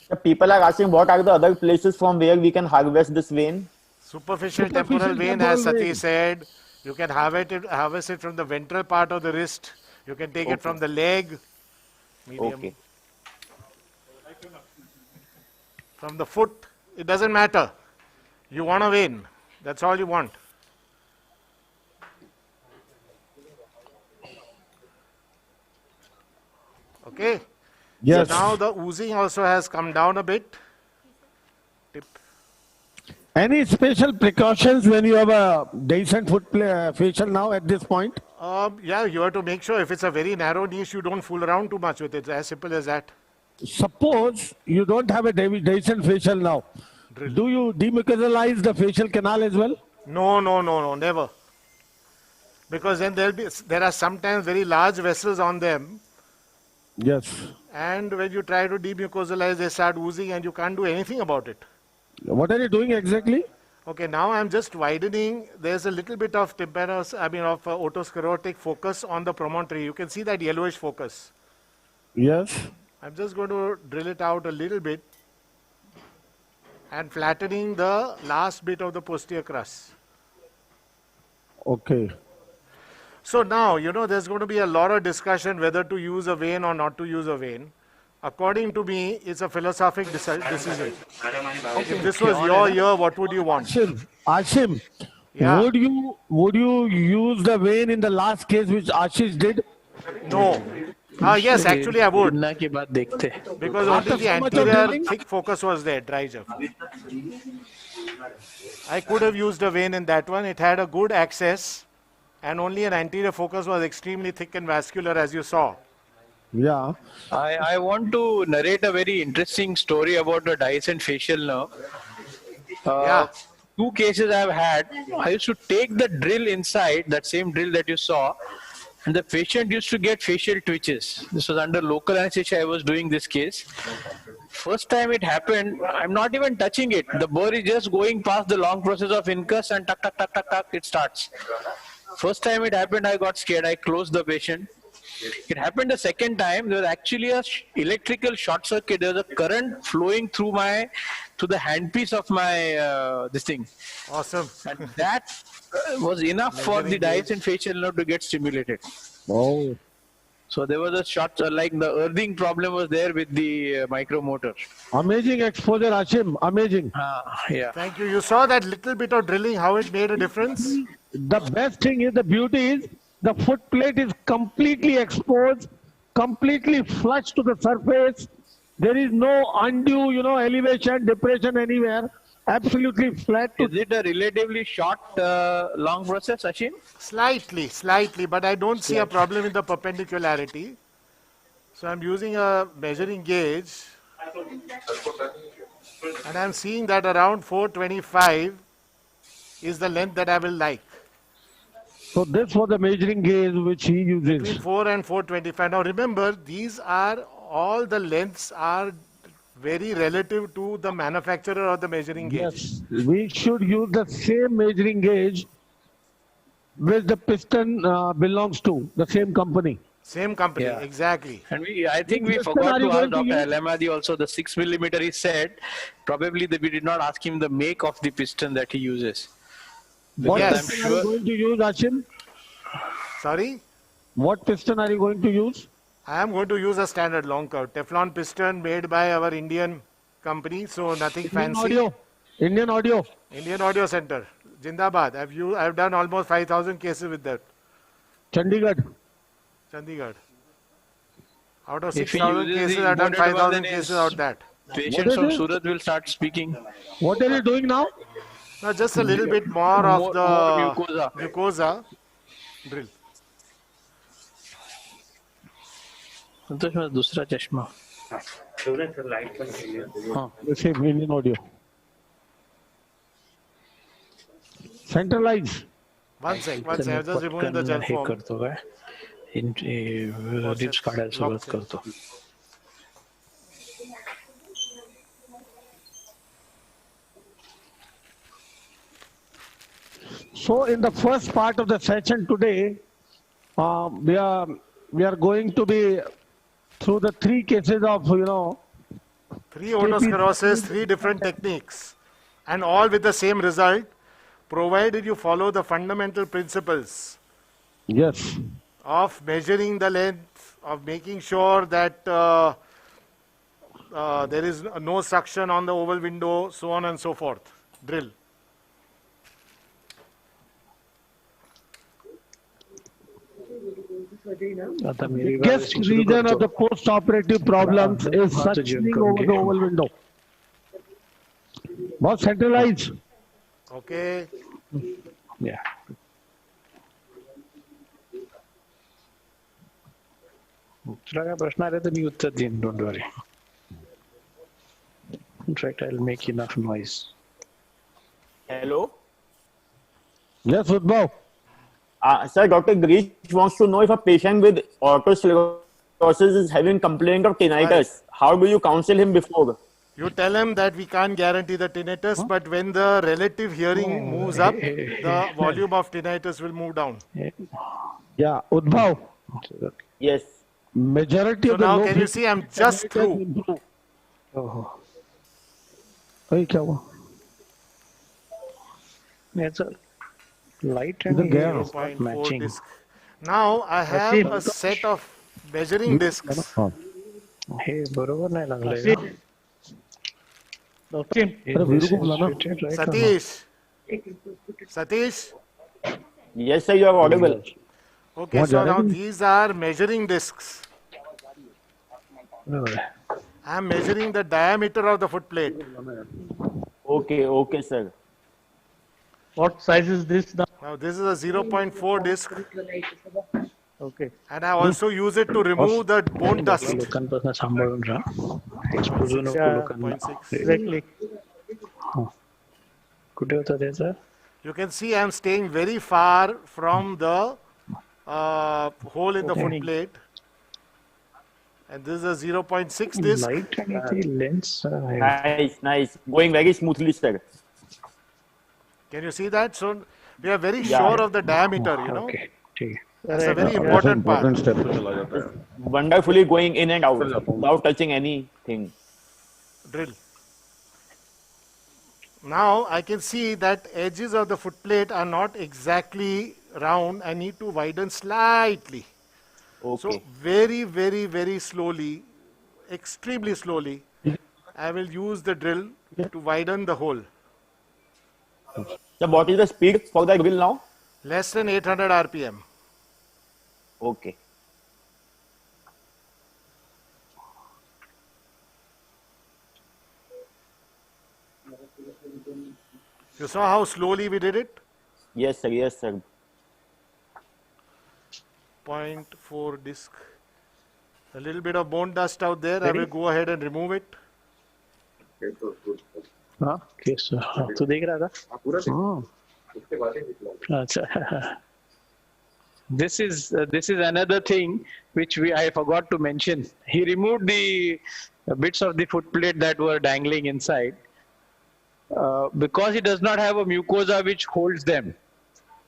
The people are asking what are the other places from where we can harvest this vein?
Superficial temporal vein, as Satish said, you can harvest it from the ventral part of the wrist. You can take it from the leg, medium.
Okay.
From the foot, it doesn't matter. You want a vein. That's all you want. Okay.
Yes.
So now the oozing also has come down a bit. Tip.
Any special precautions when you have a decent facial now at this point?
Yeah, you have to make sure if it's a very narrow niche, you don't fool around too much with it. It's as simple as that.
Suppose you don't have a decent facial now. Do you demucosalize the facial canal as well?
No, never. Because then there are sometimes very large vessels on them.
Yes.
And when you try to demucosalize, they start oozing and you can't do anything about it.
What are you doing exactly?
Okay, now I'm just widening. There's a little bit of otosclerotic focus on the promontory. You can see that yellowish focus.
Yes.
I'm just going to drill it out a little bit and flattening the last bit of the posterior crust.
Okay.
So now, there's going to be a lot of discussion whether to use a vein or not to use a vein. According to me, it's a philosophic decision. If this was your year, what would you want?
Ashim,
Yeah.
would you use the vein in the last case which Ashish did?
No. Yes, actually I would. Because only the anterior thick focus was there, dry jump. I could have used a vein in that one. It had a good access and only an anterior focus was extremely thick and vascular, as you saw.
Yeah.
I want to narrate a very interesting story about the Dyson facial now.
Yeah.
2 cases I've had. I used to take the drill inside, that same drill that you saw, and the patient used to get facial twitches. This was under local anesthesia I was doing this case. First time it happened, I'm not even touching it. The burr is just going past the long process of incus and tuck, tuck, tuck, tuck, tuck, it starts. First time it happened, I got scared. I closed the patient. It happened the second time. There was actually a electrical short circuit. There was a current flowing through the handpiece of my this thing.
Awesome.
And that was enough for the Dyson facial nerve to get stimulated.
Oh.
So there was a short, like the earthing problem was there with the micromotor.
Amazing exposure, Ashim. Amazing.
Yeah.
Thank you. You saw that little bit of drilling, how it made a difference?
The best thing is, the beauty is, the foot plate is completely exposed, completely flush to the surface. There is no undue, elevation, depression anywhere. Absolutely flat.
Is it a relatively short, long process, Ashim?
Slightly, but I don't see a problem with the perpendicularity. So I'm using a measuring gauge and I'm seeing that around 425 is the length that I will like.
So this was the measuring gauge which he uses.
Between 4 and 425. Now remember, all the lengths are very relative to the manufacturer of the measuring gauge.
Yes, we should use the same measuring gauge which the piston belongs to, the same company.
Same company, exactly.
And I think we forgot to ask Dr. Al-Ahmadi also the 6 millimeter he said. Probably we did not ask him the make of the piston that he uses.
What
I'm
piston are you going to use, Ashim?
Sorry?
What piston are you going to use?
I am going to use a standard long curve Teflon piston made by our Indian company, so nothing fancy.
Indian Audio.
Indian Audio Center. Jindabad. I've done almost 5,000 cases with that.
Chandigarh.
Chandigarh. Out of
If he
6,000
uses
cases,
the
I've done
imported one,
5,000
then
cases
his
out that.
patients from Surat will start speaking.
What are you doing now?
Now just a little bit more of the
more mucosa.
mucosa drill.
संतोष मेरा दूसरा चश्मा.
हाँ, जैसे Indian audio. Centralize.
One sec. I'm just removing the gel
hey
form.
करतो काय? Ribs काढायला सुरुवात करतो.
So in the first part of the session today, we are going to be through the 3 cases of,
3 otosclerosis, 3 different techniques, and all with the same result, provided you follow the fundamental principles.
Yes.
Of measuring the length, of making sure that there is no suction on the oval window, so on and so forth. Drill.
The biggest reason of the post-operative problems is suctioning over the oval window. बहुत centralized.
Okay.
Yeah.
तुला काय प्रश्न आले तर मी उत्तर देईन. Don't worry. In fact, I'll make enough noise.
Hello.
Yes, Udbhav.
Sir, Dr. Grish wants to know if a patient with otosclerosis is having complaint of tinnitus. How do you counsel him before?
You tell him that we can't guarantee the tinnitus, but when the relative hearing moves up, the volume of tinnitus will move down.
Yeah, Udbhav.
Yes.
Majority
So
of the
now
low
can you see I'm just through.
Oh. Hey, क्या हुआ?
It's a light and
इधर गया.
0.4 disc. Now I have a set of measuring discs.
हे बरोबर नाही लागलंय.
Satish. Satish.
Yes, sir, you are audible.
Okay, so now these are measuring discs. I am measuring the diameter of the foot plate.
Okay, sir.
What size is this now?
Now this is a 0.4 disc.
Okay.
And I also use it to remove the bone dust.
लोकांपासून सांभाळून राहा. एक्सपोजू नको लोकांना.
Exactly.
कुठे होता त्याचा?
You can see I am staying very far from the hole in the foot plate. And this is a 0.6 disc.
Light and the lens.
Nice. Going very smoothly, sir.
Can you see that? So we are very sure of the diameter, you know.
Okay.
That's a very important part.
Wonderfully going in and out without touching anything.
Drill. Now I can see that edges of the foot plate are not exactly round. I need to widen slightly.
Okay.
So very, very, very slowly, extremely slowly, I will use the drill to widen the hole.
So what is the speed for the drill now?
Less than 800 RPM.
Okay.
You saw how slowly we did it?
Yes, sir.
0.4 disc. A little bit of bone dust out there. I will go ahead and remove it.
हाँ case तू देख रहा था? अच्छा. This is another thing which I forgot to mention. He removed the bits of the foot plate that were dangling inside because he does not have a mucosa which holds them.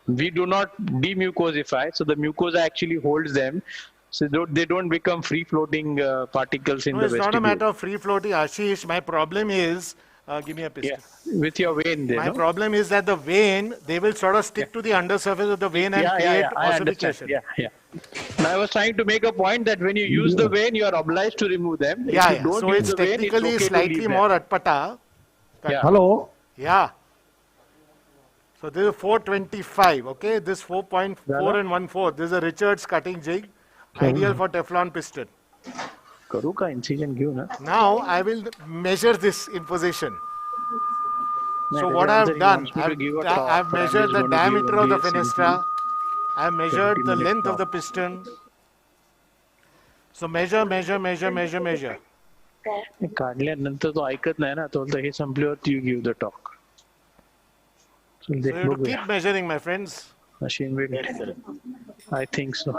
We do not demucosify, so the mucosa actually holds them, so they don't become free-floating particles in the vestibule.
It's not a matter of free-floating, Ashish. My problem is, give me a pistol.
Yeah, with your vein.
My problem is that the vein, they will sort of stick to the undersurface of the vein and create ossification.
Yeah. Now I was trying to make a point that when you use the vein, you are obliged to remove them.
Yeah. So it's technically slightly more atpata.
Yeah.
Hello.
Yeah. So this is 425, okay? This 4.4 and 1/4. This is a Richards cutting jig, ideal for Teflon piston.
करू का incision घेऊ ना?
Now I will measure this in position. So what I have done, I have measured the diameter of the fenestra. I have measured the length of the piston. So measure.
काढल्यानंतर तो ऐकत नाही ना, तो हे संपल्यावर you give the talk.
So you have to keep measuring, my friends.
Machine will. I think so.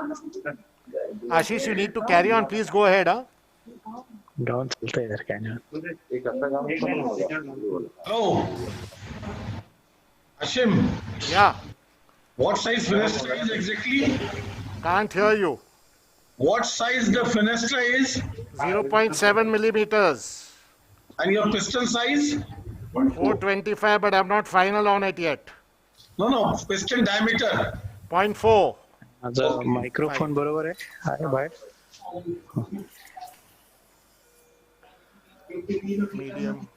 Ashish, you need to carry on. Please go ahead.
Down चलता है इधर can.
Hello. Ashim.
Yeah.
What size fenestra is exactly?
Can't hear you.
What size the fenestra is?
0.7 millimeters.
And your piston size?
425, but I'm not final on it yet.
No, piston diameter.
0.4.
माझा microphone बरोबर आहे? आहे बाहेर.
Medium.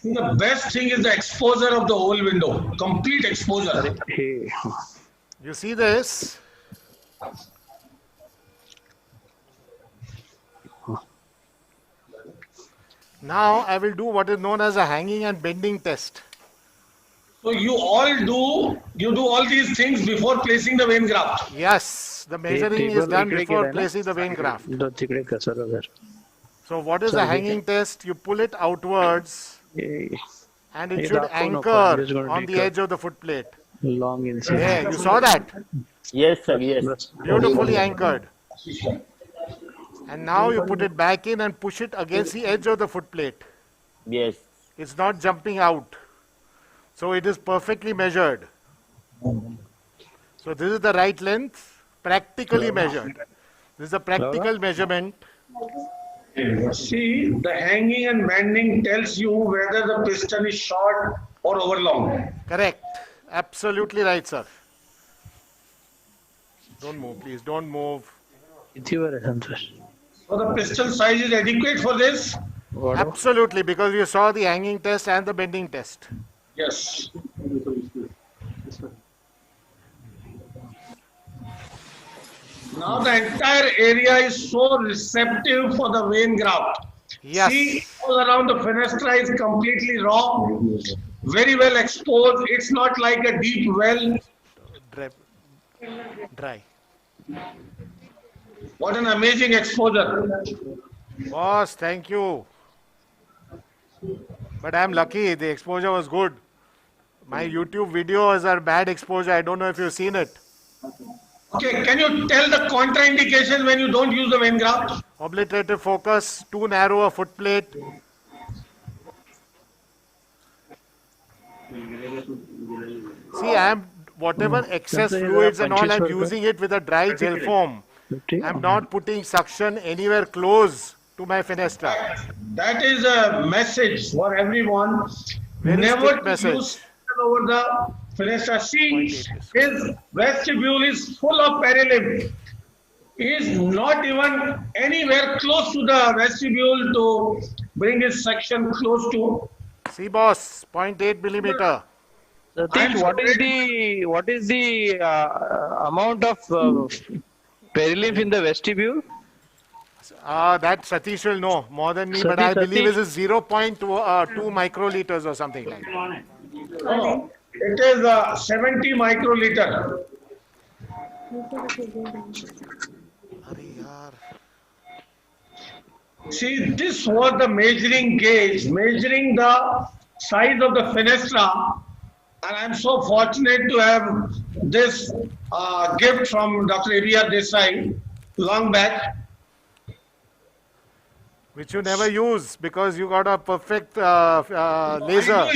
The best thing is the exposure of the whole window. Complete exposure.
You see this? Now I will do what is known as a hanging and bending test.
So you do all these things before placing the vein graft?
Yes, the measuring is done before placing the vein graft. So what is the hanging test? You pull it outwards and it should anchor on the edge of the foot plate.
Long inside.
Yeah, you saw that?
Yes, sir, yes.
Beautifully anchored. And now you put it back in and push it against the edge of the foot plate.
Yes.
It's not jumping out. So it is perfectly measured. So this is the right length, practically measured. This is a practical measurement.
See, the hanging and bending tells you whether the piston is short or overlong.
Correct. Absolutely right, sir. Don't move, please. Don't move.
So the piston size is adequate for this?
Absolutely, because you saw the hanging test and the bending test.
Yes. Now the entire area is so receptive for the vein graft.
Yes.
See, all around the fenestra is completely raw, very well exposed. It's not like a deep well.
Dry.
What an amazing exposure.
Boss, thank you. But I'm lucky, the exposure was good. My YouTube videos are bad exposure. I don't know if you've seen it.
Okay, can you tell the contraindication when you don't use the vein graft?
Obliterative focus, too narrow a foot plate. See, whatever excess fluids and all, I'm using it with a dry gel foam. I'm not putting suction anywhere close to my fenestra.
That is a message for everyone.
Very
Never
strict message.
use suction over the fenestra. See, his vestibule is full of perilymph. He is not even anywhere close to the vestibule to bring his section close to.
See, boss, 0.8 millimeter.
Satish, what is the amount of perilymph in the vestibule?
That Satish will know more than me, but I believe it is 0.2 microliters or something like that.
No, it is 70 microliter. See, this was the measuring gauge, measuring the size of the fenestra. And I'm so fortunate to have this gift from Dr. A.B.R. Desai long back.
Which you never use because you got a perfect laser.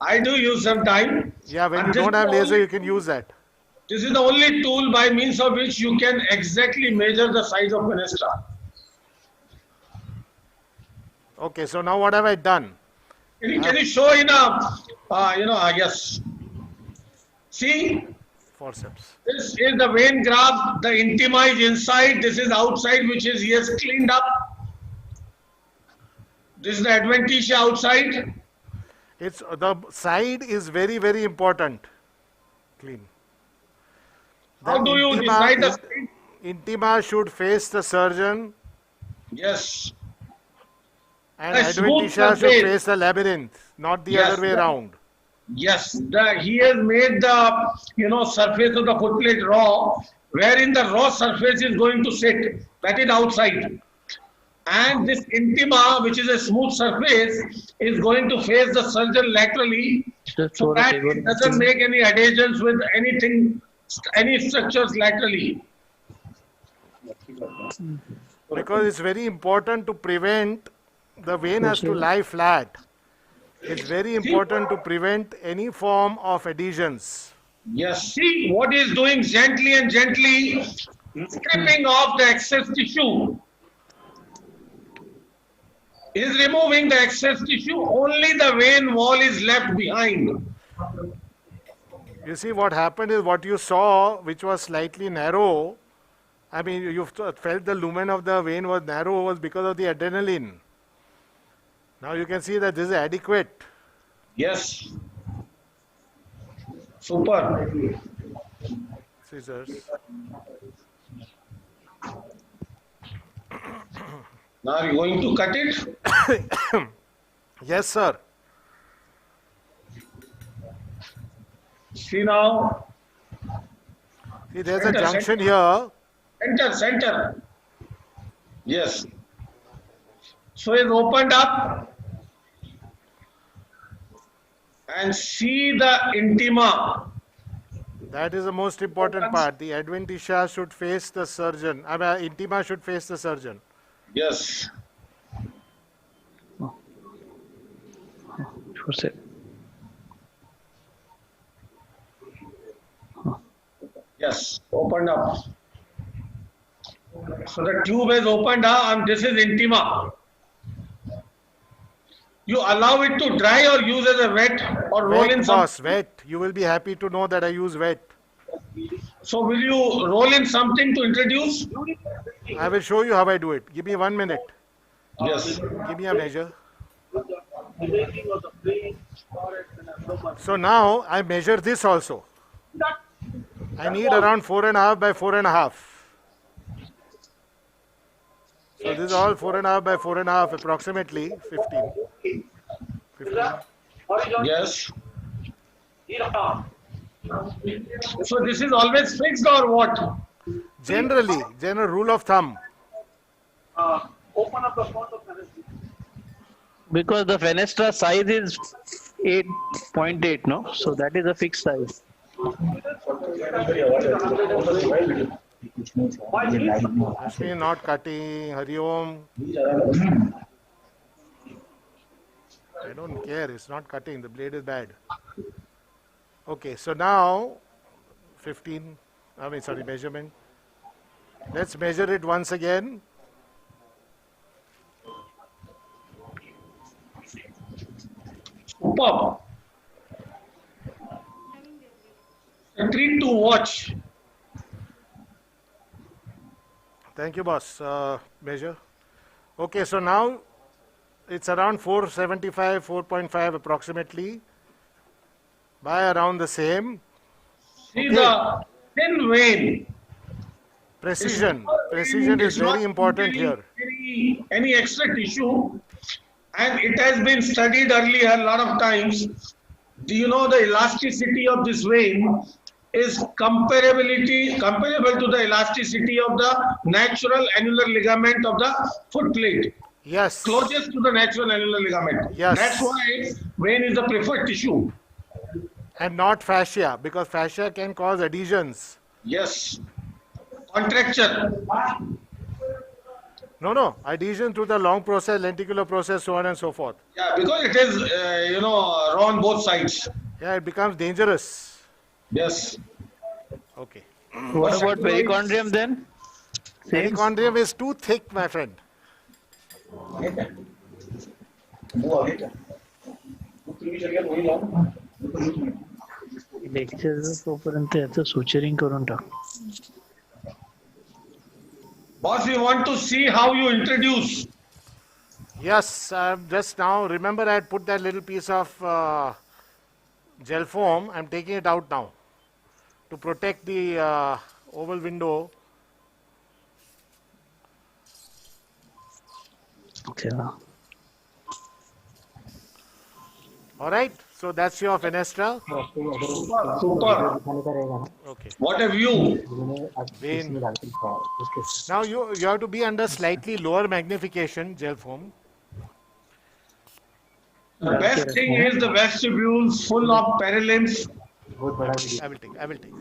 I do use sometime.
Yeah, when you don't have laser, you can use that.
This is the only tool by means of which you can exactly measure the size of fenestra.
Okay, so now what have I done?
Can you show in a, yes. See?
Forceps.
This is the vein graft, the intima is inside, this is outside, which is, he has cleaned up. This is the adventitia outside.
The side is very, very important. Clean.
How do you decide the side?
Intima should face the surgeon.
Yes.
And
A smooth
adventitia should
surface.
face the labyrinth, not the
Yes,
other way
the-
around.
Yes, he has made the surface of the footplate raw, wherein the raw surface is going to sit. That is outside. And this intima, which is a smooth surface, is going to face the surgeon laterally, so that it doesn't make any adhesions with anything, any structures laterally.
Because it's very important to prevent the vein has to lie flat. It's very important to prevent any form of adhesions.
Yes, see what he is doing gently and gently, stripping off the excess tissue. He is removing the excess tissue, only the vein wall is left behind.
You see, what happened is what you saw, which was slightly narrow. I mean, you felt the lumen of the vein was narrow, was because of the adrenaline. Now you can see that this is adequate.
Yes. Super.
Scissors.
Now are you going to cut it?
Yes, sir.
See now.
See, there's a junction here.
Center. Yes. So it's opened up. And see the intima.
That is the most important part. The adventitia should face the surgeon. I mean, intima should face the surgeon.
Yes. Yes, opened up. So the tube is opened up and this is intima. You allow it to dry or use as a wet or roll in some.
Boss, wet. You will be happy to know that I use wet.
So will you roll in something to introduce?
I will show you how I do it. Give me 1 minute.
Yes.
Give me a measure. So now I measure this also. I need around 4.5 by 4.5. So this is all 4.5 by 4.5, approximately 15. 15.
Yes. So this is always fixed or what?
Generally, general rule of thumb.
Open up the front of fenestra. Because the fenestra size is 8.8, no? So that is a fixed size.
Actually not cutting, Hari Om. I don't care, it's not cutting, the blade is bad. Okay, so now 15, measurement. Let's measure it once again.
Superb. A treat to watch.
Thank you, boss. Measure. Okay, so now it's around 475, 4.5 approximately, by around the same.
See the thin vein.
Precision. Precision is very important here.
Any extra tissue, and it has been studied earlier a lot of times. Do you know the elasticity of this vein is comparable to the elasticity of the natural annular ligament of the foot plate?
Yes.
Closest to the natural annular ligament.
Yes.
That's why vein is the preferred tissue.
And not fascia, because fascia can cause adhesions.
Yes. Contracture.
No. Adhesion to the long process, lenticular process, so on and so forth.
Yeah, because it is, raw on both sides.
Yeah, it becomes dangerous.
Yes.
Okay.
What about perichondrium then?
Perichondrium is too thick, my friend.
Boss, we want to see how you introduce.
Yes, just now, remember I had put that little piece of gel foam. I'm taking it out now to protect the oval window All right. So that's your fenestra.
Super.
Okay.
What a view.
Vein. Now you have to be under slightly lower magnification, gel foam.
The best thing is the vestibule full of parallels.
I will take.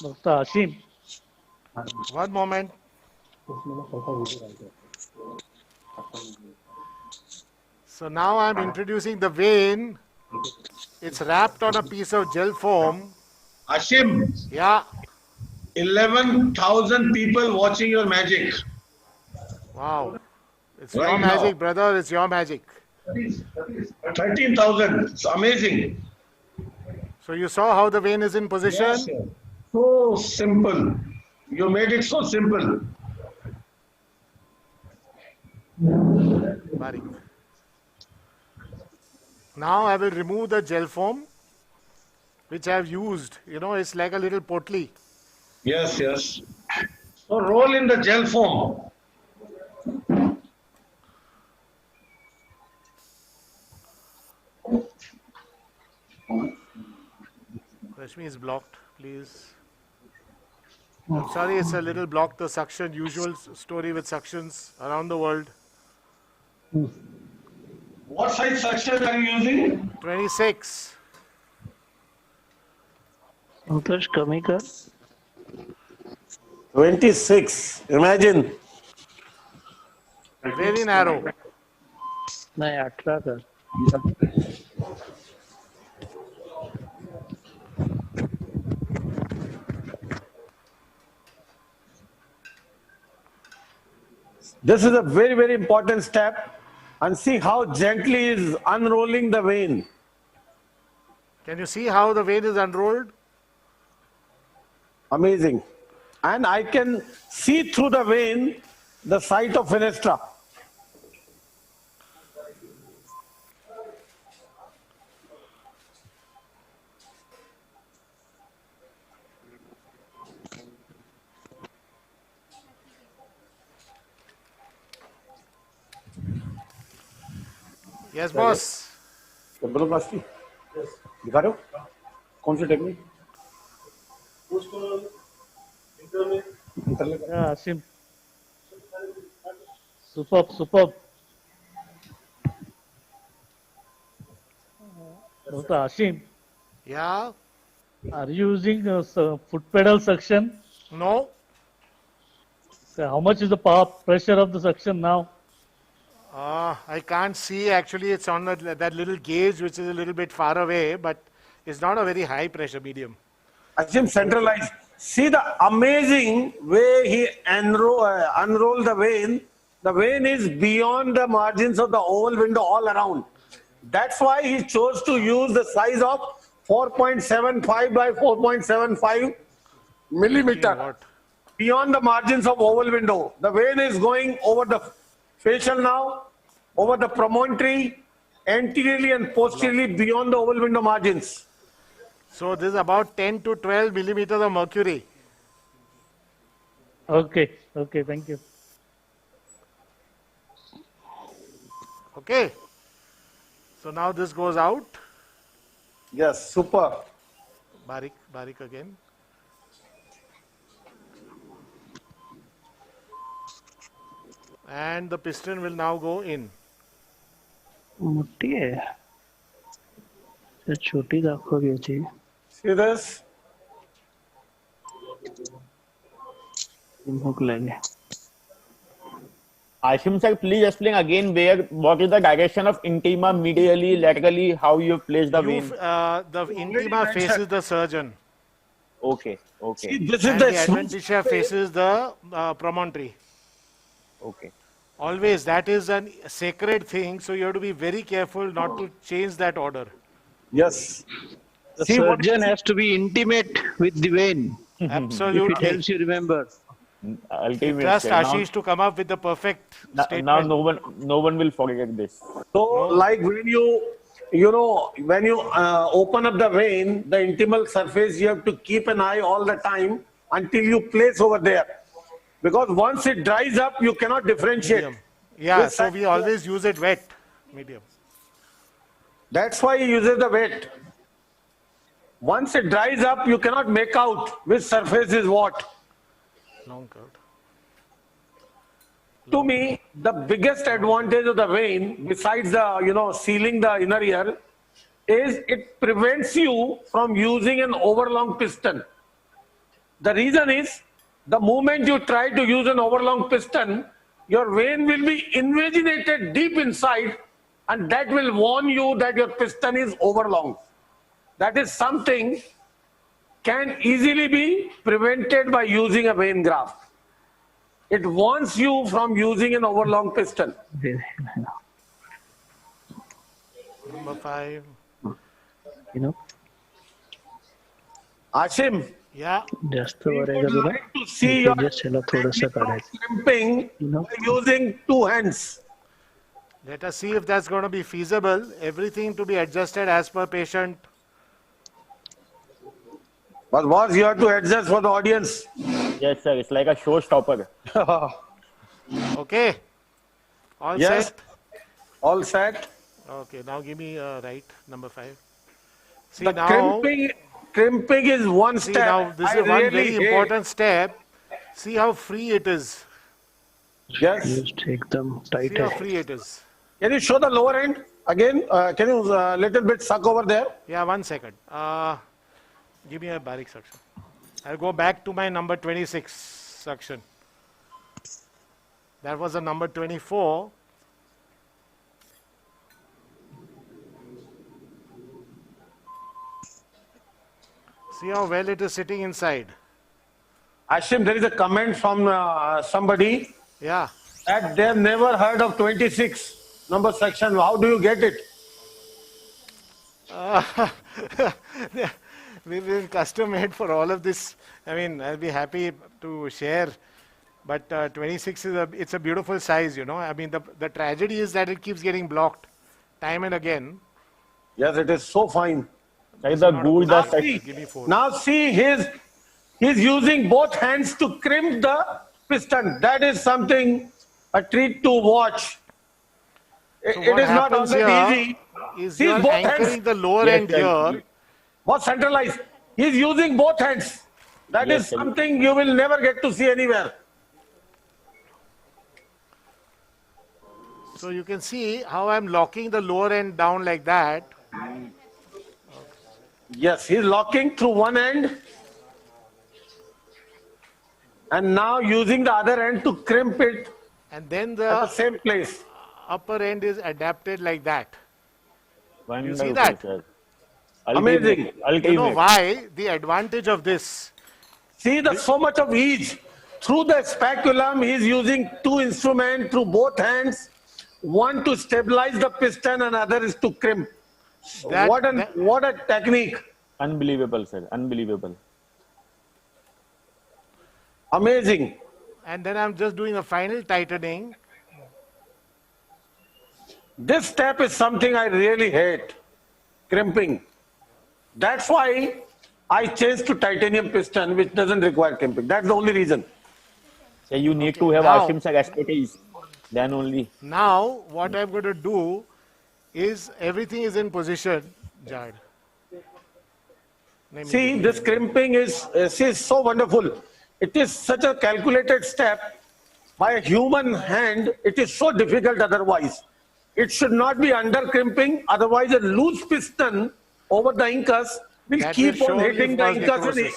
Dr. Ashim.
One moment. So now I'm introducing the vein. It's wrapped on a piece of gel foam.
Ashim.
Yeah.
11,000 people watching your magic.
Wow. It's
Right
your
now.
magic, brother. It's your magic.
13,000. It's amazing.
So you saw how the vein is in position?
Yes, sir. So simple. You made it so simple.
Barik. Now I will remove the gel foam, which I have used. You know, it's like a little potli.
Yes, yes. So roll in the gel foam.
Rashmi is blocked, please. I'm sorry, it's a little blocked, the suction. Usual story with suctions around the world.
What size suction are you using?
26.
26. Imagine.
Very narrow.
This is a very, very important step. And see how gently is unrolling the vein.
Can you see how the vein is unrolled?
Amazing. And I can see through the vein the site of fenestra.
Yes, boss.
Yes. दिखा रहे हो कौन सी technique
Ashim. Superb. Dr. Ashim.
Yeah.
Are you using foot pedal suction?
No.
So how much is the power pressure of the suction now?
I can't see actually. It's on that little gauge which is a little bit far away, but it's not a very high pressure medium.
Ashim centralized. See the amazing way he unrolled the vein. The vein is beyond the margins of the oval window all around. That's why he chose to use the size of 4.75 by 4.75 millimeter. Beyond the margins of oval window. The vein is going over the facial now, over the promontory, anteriorly and posteriorly beyond the oval window margins.
So this is about 10 to 12 millimeters of mercury.
Okay, thank you.
Okay. So now this goes out.
Yes, super.
Barik again. And the piston will now go in.
See this?
Ashim sir, please explain again what is the direction of intima, medially, laterally, how you place the vein.
The intima faces the surgeon.
Okay.
See, this
And
is
the adventitia faces the promontory.
Okay.
Always, that is a sacred thing, so you have to be very careful not to change that order.
Yes.
The surgeon has to be intimate with the vein.
Absolutely.
If it helps you remember.
Ultimate.
Trust Ashish to come up with the perfect statement.
Now no one will forget this.
So, like when you
you know, when you open up the vein, the intimal surface, you have to keep an eye all the time until you place over there. Because once it dries up, you cannot differentiate.
Medium. Yeah, so we always use it wet. Medium.
That's why he uses the wet. Once it dries up, you cannot make out which surface is what.
Long curve.
To me, the biggest advantage of the vein, besides the, you know, sealing the inner ear, is it prevents you from using an overlong piston. The reason is, the moment you try to use an overlong piston, your vein will be invaginated deep inside, and that will warn you that your piston is overlong. That is something can easily be prevented by using a vein graft. It warns you from using an overlong piston.
Number 5.
You know.
Ashim.
Yeah.
Just like
to see your crimping using 2 hands.
Let us see if that's going to be feasible. Everything to be adjusted as per patient.
But boss, you have to adjust for the audience.
Yes, sir. It's like a showstopper.
Okay. All
yes.
set?
All set.
Okay, now give me right, number 5. See
the
now,
crimping is one
see
step.
now, this is one very important step. See how free it is.
Yes.
Just take them tight.
See how free it is.
Can you show the lower end again? Can you little bit suck over there?
Yeah, 1 second. Give me a barik suction. I'll go back to my number 26 suction. That was a number 24. See how well it is sitting inside.
Ashim, there is a comment from somebody.
Yeah.
That they've never heard of 26 number section. How do you get it?
We've been custom made for all of this. I mean, I'll be happy to share. But 26 is it's a beautiful size, you know. I mean, the tragedy is that it keeps getting blocked time and again.
Yes, it is so fine.
Now
see, he's using both hands to crimp the piston. That is something, a treat to watch.
So
it is not always easy.
Is
See,
you're
both
anchoring
hands.
the lower end here.
What centralized? He's using both hands. That is something you will never get to see anywhere.
So you can see how I'm locking the lower end down like that.
Yes, he's locking through one end and now using the other end to crimp it
and then
at the same place.
Upper end is adapted like that. You see
Wonderful,
that?
sir.
Amazing.
You know why? The advantage of this.
See so much of ease. Through the speculum, he's using 2 instruments through both hands. One to stabilize the piston and other is to crimp. What a technique.
Unbelievable, sir. Unbelievable.
Amazing.
And then I'm just doing a final tightening.
This step is something I really hate. Crimping. That's why I changed to titanium piston, which doesn't require crimping. That's the only reason.
So you need to have Ashim's expertise. Then only.
Now, what I'm going to do is everything is in position, Jad.
See, this crimping is so wonderful. It is such a calculated step. By a human hand, it is so difficult otherwise. It should not be under crimping, otherwise a loose piston over the incus will keep on hitting the incus and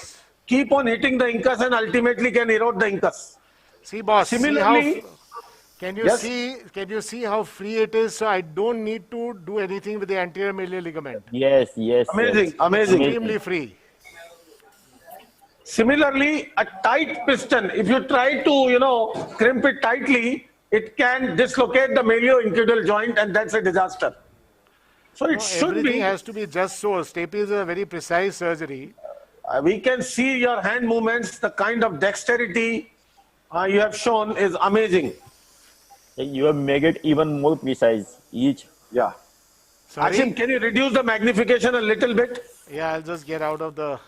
keep on hitting the incus and ultimately can erode the incus.
See, boss.
Similarly,
can you see how free it is? So I don't need to do anything with the anterior medial ligament.
Yes.
Amazing, amazing.
Extremely free.
Similarly, a tight piston, if you try to, crimp it tightly, it can dislocate the malio-incudal joint and that's a disaster. So it should
everything
be.
has to be just so. Stapes is a very precise surgery.
We can see your hand movements, the kind of dexterity you have shown is amazing.
You have made it even more precise. Each.
Yeah.
Sorry?
Ashim, can you reduce the magnification a little bit?
Yeah, I'll just get out of the...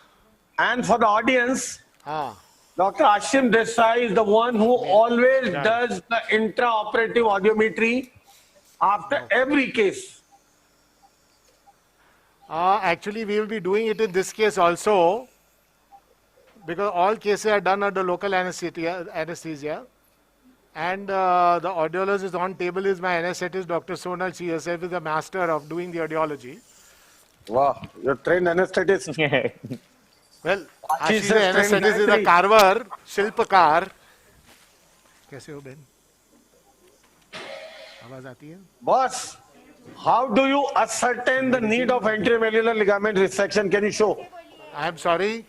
And for the audience, Dr. Ashim Desai is the one who always does the intraoperative audiometry after every case.
Actually, we will be doing it in this case also, because all cases are done under local anesthesia. And the audiologist on table is my anesthetist, Dr. Sonal. She herself is the master of doing the audiology.
Wow, you're trained anesthetist.
Well,
She
Ashish
says trained
anesthetist is a
Gayatri.
carver, Shilpakar. कैसे हो बहन? आवाज आती है?
Boss, how do you ascertain the need of anterior ligament resection? Can you show?
I am sorry?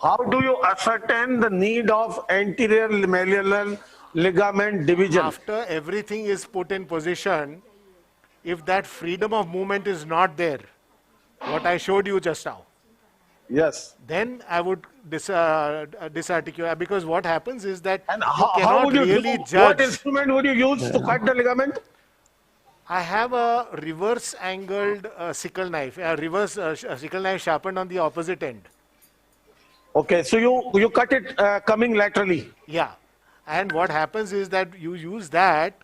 How do you ascertain the need of anterior malleolar ligament division?
After everything is put in position, if that freedom of movement is not there, what I showed you just now,
yes,
then I would disarticulate, because what happens is that you
how
cannot
would you
really
do?
judge.
What instrument would you use to cut the ligament?
I have a reverse angled sickle knife, a reverse sickle knife sharpened on the opposite end.
Okay, so you cut it coming laterally.
Yeah, and what happens is that you use that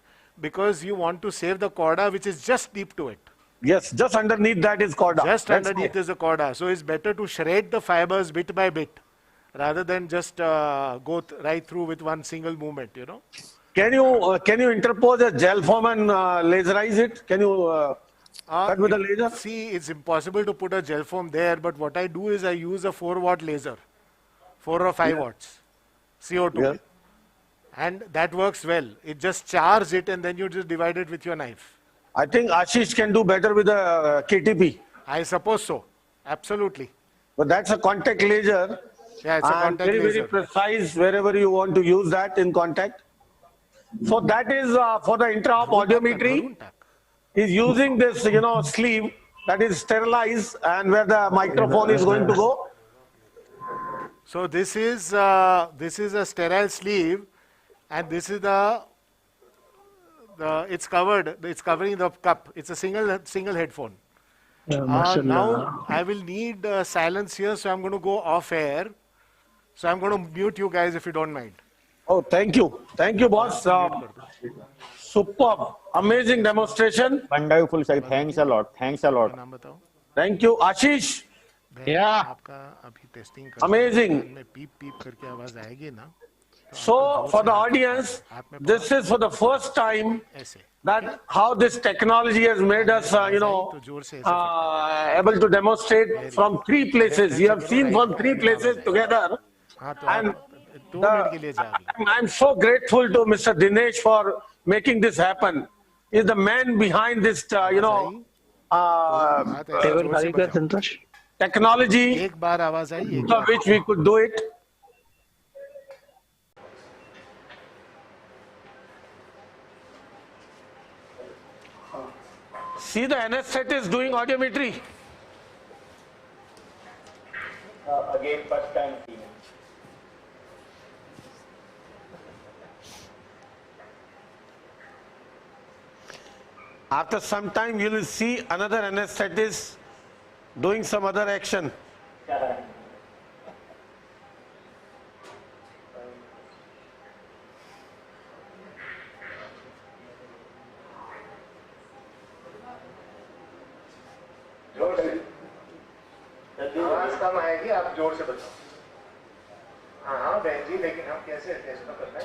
because you want to save the chorda which is just deep to it.
Yes, just underneath that is chorda.
Just
That's
underneath
right.
is the chorda. So it's better to shred the fibers bit by bit rather than just go right through with one single movement, you know.
Can you interpose a gel form and laserize it? Can you cut with a laser?
See, it's impossible to put a gel foam there, but what I do is I use a 4-watt laser, 4 or 5 watts, CO2.
Yeah.
And that works well. It just chars it and then you just divide it with your knife.
I think Ashish can do better with a KTP.
I suppose so. Absolutely.
But that's a contact laser.
Yeah, it's a
and
contact
very,
laser.
very precise wherever you want to use that in contact. So that is for the intra-op audiometry. Is using this, sleeve that is sterilized and where the microphone is going to go.
So this is a sterile sleeve, and this is it's covering the cup. It's a single headphone. Now I will need silence here, so I'm going to go off air. So I'm going to mute you guys if you don't mind.
Oh, thank you, boss. Superb, amazing demonstration.
Wonderful, sir. Thanks a lot. Thanks a lot.
Thank you, Ashish.
Yeah.
Amazing. So, for the audience, this is for the first time that how this technology has made us, able to demonstrate from 3 places. You have seen from 3 places together. And I'm so grateful to Mr. Dinesh for making this happen. He's the man behind this, technology of which we could do it. See the anesthetist doing audiometry.
Again, first time seeing it.
After some time, you will see another anesthetist doing some other action.
आवाज कम आएगी, आप जोर से बताओ। हाँ बहन जी, लेकिन हम कैसे टेस्ट तो करना है।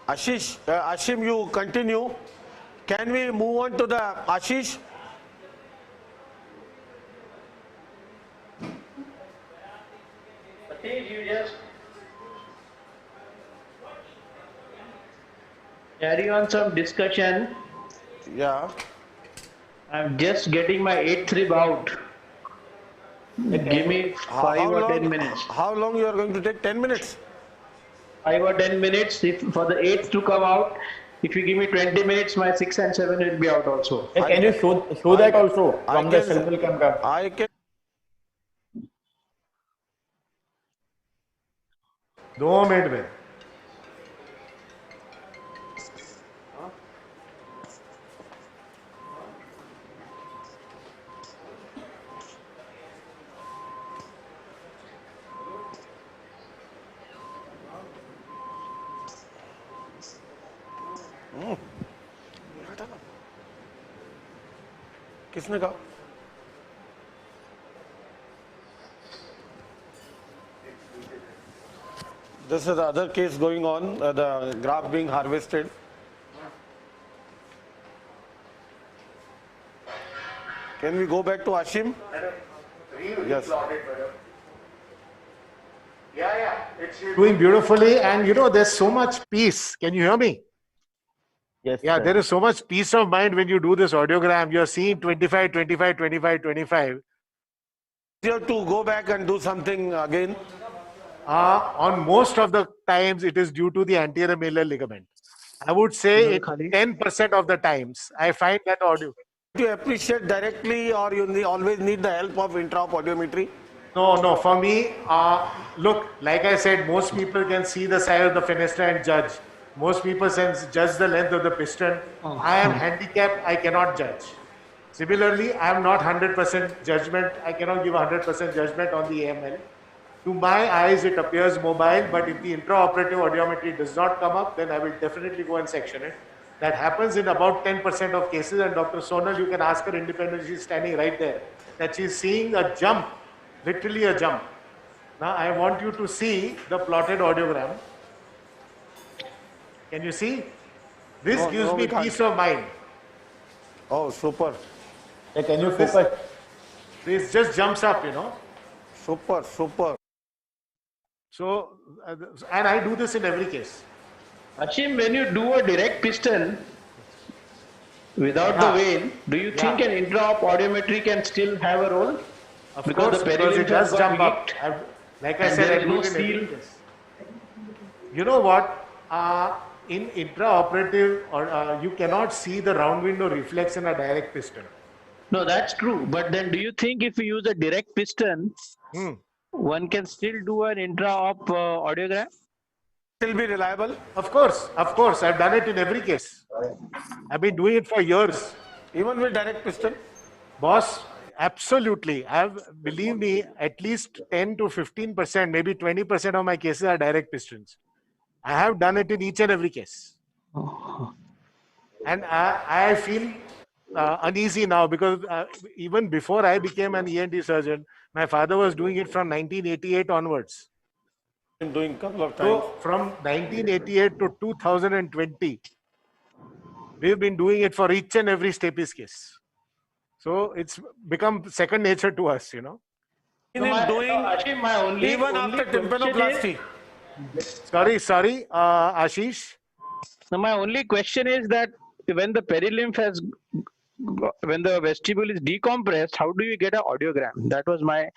Ashish, Ashim, you continue. Can we move on to the Ashish?
Satish, you just carry on some discussion.
Yeah.
I'm just getting my 8th rib out. Give me 5 or 10 minutes.
How long you are going to take? 10 minutes?
5 or 10 minutes if for the 8th to come out. If you give me 20 minutes, my 6 and 7 will be out also.
Can you show that also from the central camera?
I can.
2 minute में
किसने कहा? This is the other case going on, the graph being harvested. Can we go back to Ashim? Yes.
It's doing beautifully, and you know, there's so much peace. Can you hear me?
Yes.
Yeah,
sir.
there is so much peace of mind when you do this audiogram. You're seeing 25, 25, 25, 25.
You have to go back and do something again.
On most of the times, it is due to the anterior malleolus ligament. I would say 10% of the times, I find that audio.
Do you appreciate directly, or you always need the help of intra-op audiometry?
No. For me, look, like I said, most people can see the side of the fenestra and judge. Most people can judge the length of the piston. I am handicapped, I cannot judge. Similarly, I am not 100% judgment. I cannot give 100% judgment on the AML. To my eyes, it appears mobile, but if the intraoperative audiometry does not come up, then I will definitely go and section it. That happens in about 10% of cases, and Dr. Sonal, you can ask her independently, she's standing right there, that she's seeing a jump, literally a jump. Now, I want you to see the plotted audiogram. Can you see? This gives me peace of mind.
Oh, super.
Can you focus?
This just jumps up, you know.
Super.
So, and I do this in every case.
Ashim, when you do a direct piston without the vein, do you think an intra-op audiometry can still have a role?
Of course, because it does jump up. Like I said, I do it in every case. You know what? In intraoperative, you cannot see the round window reflex in a direct piston.
No, that's true. But then do you think if you use a direct piston, one can still do an intra-op audiogram?
Still be reliable?
Of course. I've done it in every case. I've been doing it for years.
Even with direct piston?
Boss, absolutely. Believe me, at least 10 to 15%, maybe 20% of my cases are direct pistons. I have done it in each and every case. And I feel uneasy now because even before I became an ENT surgeon, my father was doing it from 1988 onwards.
I'm doing a couple of times.
So from 1988 to 2020, we've been doing it for each and every stapes case. So it's become second nature to us, you know.
Even after tympanoplasty.
Sorry, Ashish.
So my only question is that when the perilymph when the vestibule is decompressed, how do you get an audiogram? That was my...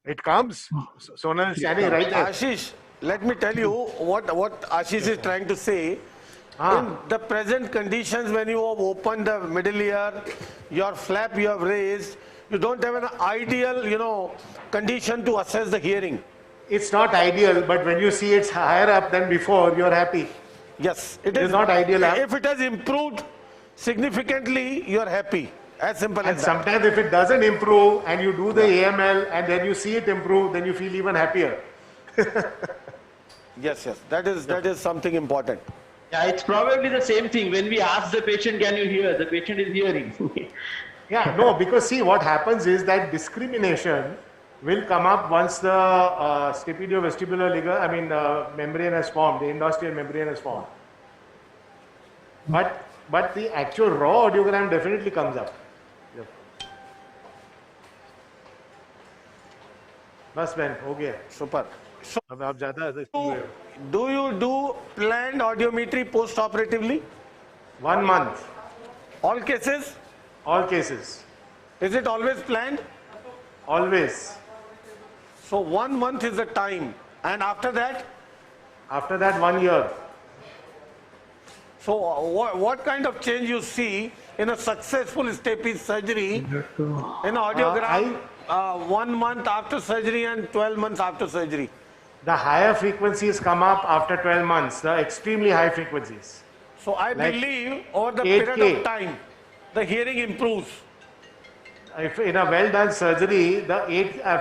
It comes. Sonal is standing right there.
Ashish, let me tell you what Ashish is trying to say. In the present conditions, when you have opened the middle ear, your flap you have raised, you don't have an ideal, condition to assess the hearing.
It's not ideal, but when you see it's higher up than before, you're happy.
Yes,
it is not ideal.
If it has improved significantly, you're happy. As simple as that.
Sometimes if it doesn't improve and you do the AML and then you see it improve, then you feel even happier.
Yes, that is something important.
Yeah, it's probably the same thing. When we ask the patient, can you hear? The patient is hearing.
Yeah, no, because see what happens is that discrimination will come up once the stapediovestibular membrane has formed, the endosteal membrane has formed. But the actual raw audiogram definitely comes up. बस बहन हो गया
super
अब आप ज्यादा
do you do planned audiometry post operatively
1 month
all cases is it always planned
always
so 1 month is the time and after that
1 year
so what kind of change you see in a successful stapes surgery in audiogram 1 month after surgery and 12 months after surgery?
The higher frequencies come up after 12 months, the extremely high frequencies.
So I believe over the period of time, the hearing improves.
If in a well done surgery, the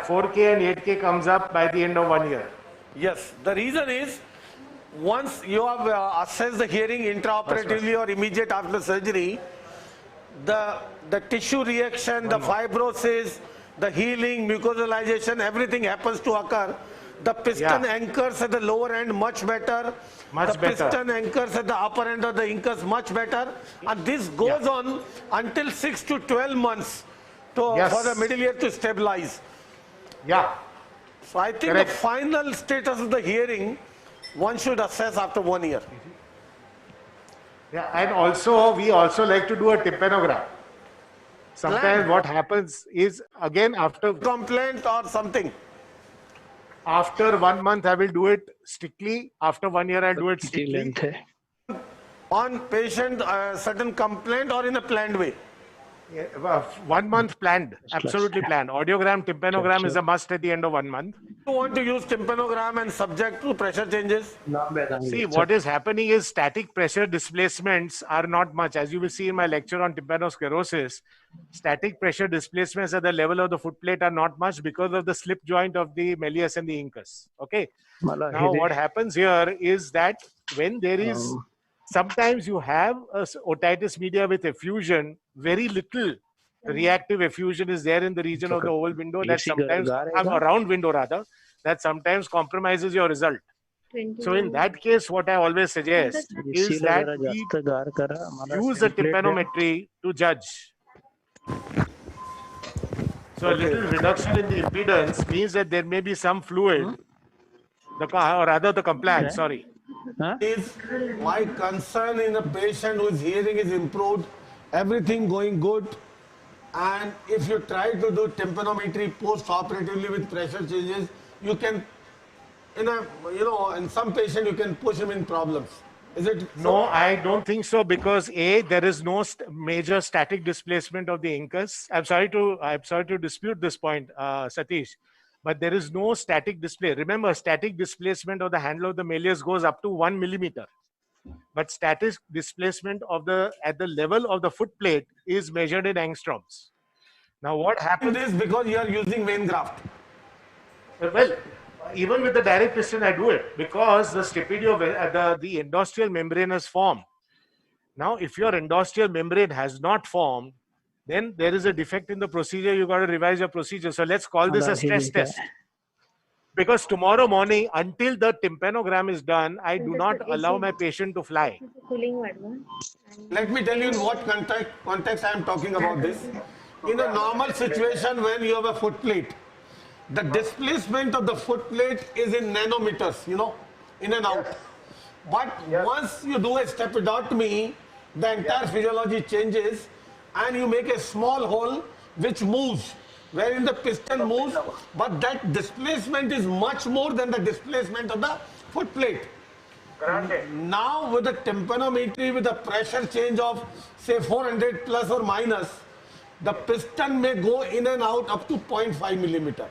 4K and 8K comes up by the end of 1 year.
Yes, the reason is
once you have assessed the hearing intraoperatively or immediate after surgery, the tissue reaction, the fibrosis, the healing, mucosalization, everything happens to occur. The piston anchors at the lower end much better. The piston anchors at the upper end of the incus much better. And this goes on until 6 to 12 months for the middle ear to stabilize.
Yeah.
So I think the final status of the hearing, one should assess after 1 year.
Yeah, and also we also like to do a tympanogram. Sometimes what happens is, again, after
complaint or something,
after 1 month I will do it strictly. After 1 year I'll do it strictly.
On patient certain complaint or in a planned way.
1 month planned, absolutely planned. Audiogram, tympanogram is a must at the end of 1 month.
You want to use tympanogram and subject to pressure changes?
See, what is happening is static pressure displacements are not much. As you will see in my lecture on tympanosclerosis, static pressure displacements at the level of the foot plate are not much because of the slip joint of the malleus and the incus. Okay. Now, what happens here is that when there is sometimes you have a otitis media with effusion, very little reactive effusion is there in the region of the oval window that sometimes, around window rather, that sometimes compromises your result. So in that case, what I always suggest is that we use a tympanometry to judge. So a little reduction in the impedance means that there may be some fluid, or rather the compliance, sorry.
Is my concern in a patient whose hearing is improved, everything going good, and if you try to do tympanometry post-operatively with pressure changes, you can, in some patient you can push him in problems. Is it?
No, I don't think so, because A, there is no major static displacement of the incus. I'm sorry to dispute this point, Satish. But there is no static display. Remember, static displacement of the handle of the malleus goes up to 1 millimeter. But static displacement at the level of the foot plate is measured in angstroms. Now, what happens
is because you are using vein graft.
Well, even with the direct piston, I do it because the stipidio, the endosteal membrane has formed. Now, if your endosteal membrane has not formed, then there is a defect in the procedure. You got to revise your procedure. So let's call this a stress test. Because tomorrow morning, until the tympanogram is done, I do not allow my patient to fly.
Let me tell you in what context I am talking about this. In a normal situation, when you have a foot plate, the displacement of the foot plate is in nanometers, in and out. But once you do a stepidotomy, the entire physiology changes and you make a small hole which moves, wherein the piston moves, but that displacement is much more than the displacement of the foot plate. Now with the tympanometry, with the pressure change of say 400 plus or minus, the piston may go in and out up to 0.5 millimeter.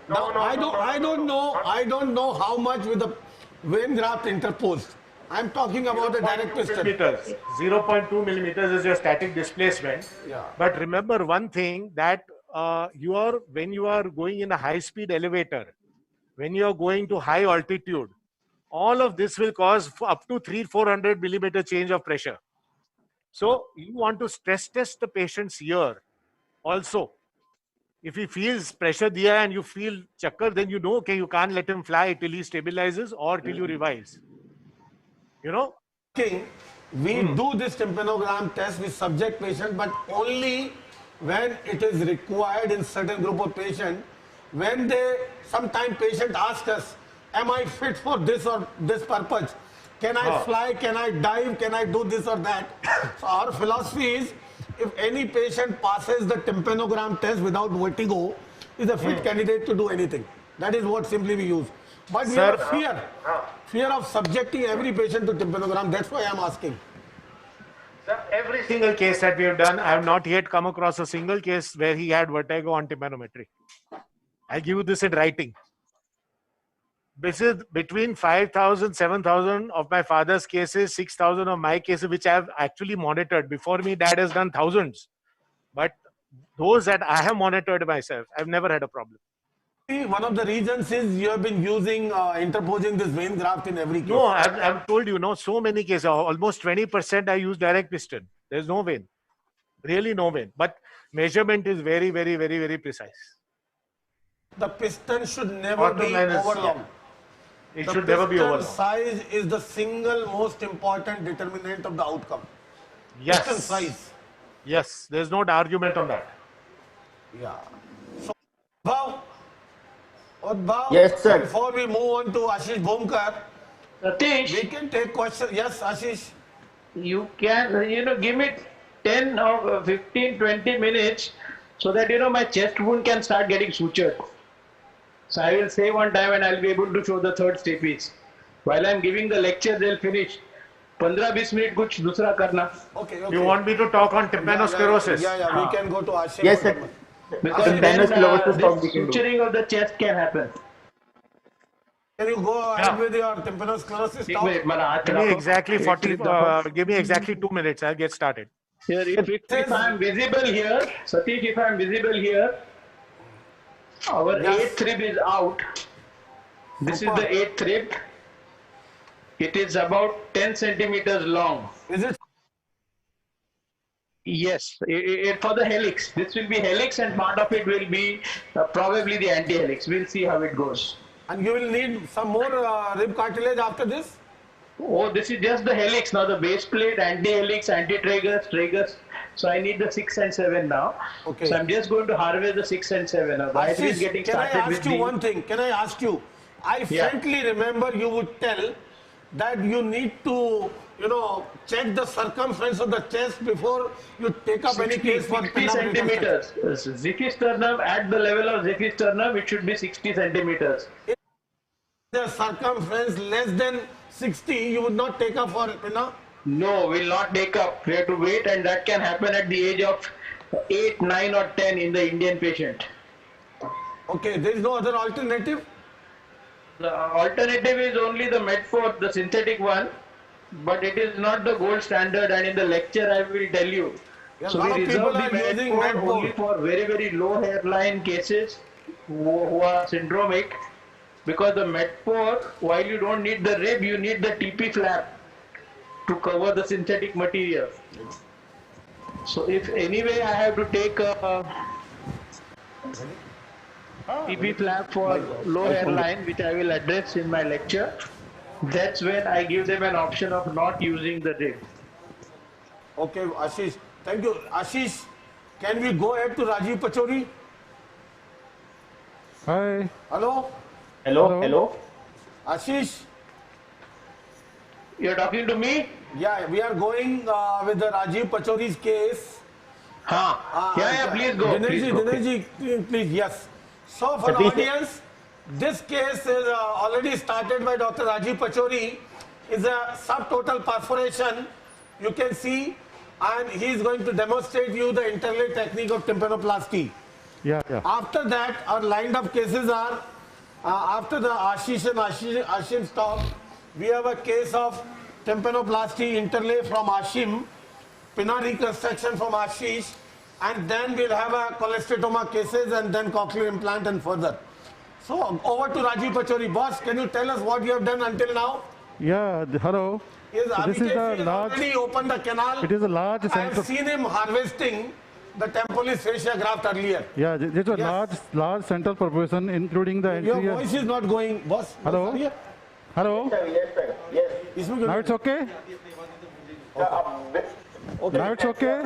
Now I don't know how much with the vein graft interposed. I'm talking about the direct piston.
0.2 millimeters is your static displacement.
Yeah.
But remember one thing, that when you are going in a high-speed elevator, when you are going to high altitude, all of this will cause up to 300-400 millimeter change of pressure. So you want to stress test the patient's ear also. If he feels pressure there and you feel chakkar, then okay, you can't let him fly till he stabilizes or till you revise.
We do this tympanogram test with subject patient, but only when it is required in certain group of patients. When sometimes patient asks us, am I fit for this or this purpose? Can I fly? Can I dive? Can I do this or that? So our philosophy is, if any patient passes the tympanogram test without vertigo, is a fit candidate to do anything. That is what simply we use. But we have fear of subjecting every patient to tympanogram. That's why I am asking.
Sir, every single case that we have done, I have not yet come across a single case where he had vertigo on tympanometry. I'll give you this in writing. This is between 5,000, 7,000 of my father's cases, 6,000 of my cases, which I have actually monitored. Before me, dad has done thousands. But those that I have monitored myself, I've never had a problem.
One of the reasons is you have been using interposing this vein graft in every case.
No, I've told you, no, so many cases, almost 20% I use direct piston. There's no vein, really no vein. But measurement is very, very, very, very precise.
The piston should never be overlong.
It should never be overlong.
The size is the single most important determinant of the outcome.
Yes.
Piston size.
Yes, there's no argument on that.
Yeah. So, Udbhav,
yes, sir.
Before we move on to Ashish Bhomkar,
Satish,
we can take questions. Yes, Ashish.
You can, give me 10 or 15, 20 minutes so that, my chest wound can start getting sutured. So I will say one time and I'll be able to show the third stapes. While I'm giving the lecture, they'll finish. 15-20 minutes kuch dusra karna.
Okay.
You want me to talk on tympanosclerosis?
Yeah, we can go to Ashish.
Yes, sir.
Because then this suturing of the chest can happen.
Can you go ahead with your tympanosclerosis talk?
Give me exactly 2 minutes. I'll get started.
Here, if I am visible here, Satish, if I am visible here, our 8th rib is out. This is the 8th rib. It is about 10 centimeters long.
Is it?
Yes, for the helix. This will be helix and part of it will be probably the anti-helix. We'll see how it goes.
And you will need some more rib cartilage after this?
Oh, this is just the helix. Now the base plate, anti-helix, anti-tragus, tragus. So I need the 6 and 7 now.
Okay.
So I'm just going to harvest the 6 and 7 now.
Ashish,
Is getting
can I
started
ask you one thing? Can I ask you? I frankly remember you would tell that you need to, check the circumference of the chest before you take up any case for
60 centimeters. Xiphisternum, at the level of xiphisternum, it should be 60 centimeters.
If the circumference less than 60, you would not take up for pinna?
No, will not take up. We have to wait, and that can happen at the age of 8, 9 or 10 in the Indian patient.
Okay, there is no other alternative?
The alternative is only the Medford, the synthetic one, but it is not the gold standard, and in the lecture I will tell you.
Yeah,
so
a lot
we
of people
reserve
are
the
using
Medford only for very, very low hairline cases who are syndromic, because the Medford, while you don't need the rib, you need the TP flap to cover the synthetic material. So if anyway I have to take a TP flap for low hairline, which I will address in my lecture, that's when I give them an option of not using the rib.
Okay, Ashish. Thank you. Ashish, can we go ahead to Rajeev Pachauri?
Hi.
Hello?
Hello?
Ashish?
You're talking to me?
Yeah, we are going with the Rajeev Pachauri's case.
Please go.
Dinesh, please, yes. So for the audience, this case is already started by Dr. Rajeev Pachauri. Is a subtotal perforation. You can see, and he is going to demonstrate you the interlay technique of tympanoplasty.
Yeah.
After that, our lined up cases are, after the Ashish and Ashim's talk, we have a case of tympanoplasty interlay from Ashim, pinna reconstruction from Ashish, and then we'll have a cholesteatoma cases and then cochlear implant and further. So over to Rajeev Pachauri. Boss, can you tell us what you have done until now?
Yeah, hello.
Yes,
so this is a large.
Already opened the canal.
It is a large.
I have seen him harvesting the temporis fascia graft earlier.
Yeah, this is a large central perforation, including the
Your
anterior.
voice is not going, boss.
Hello.
Boss,
Hello.
Yes, sir. Yes.
Now it's okay.
Okay.
Now it's okay.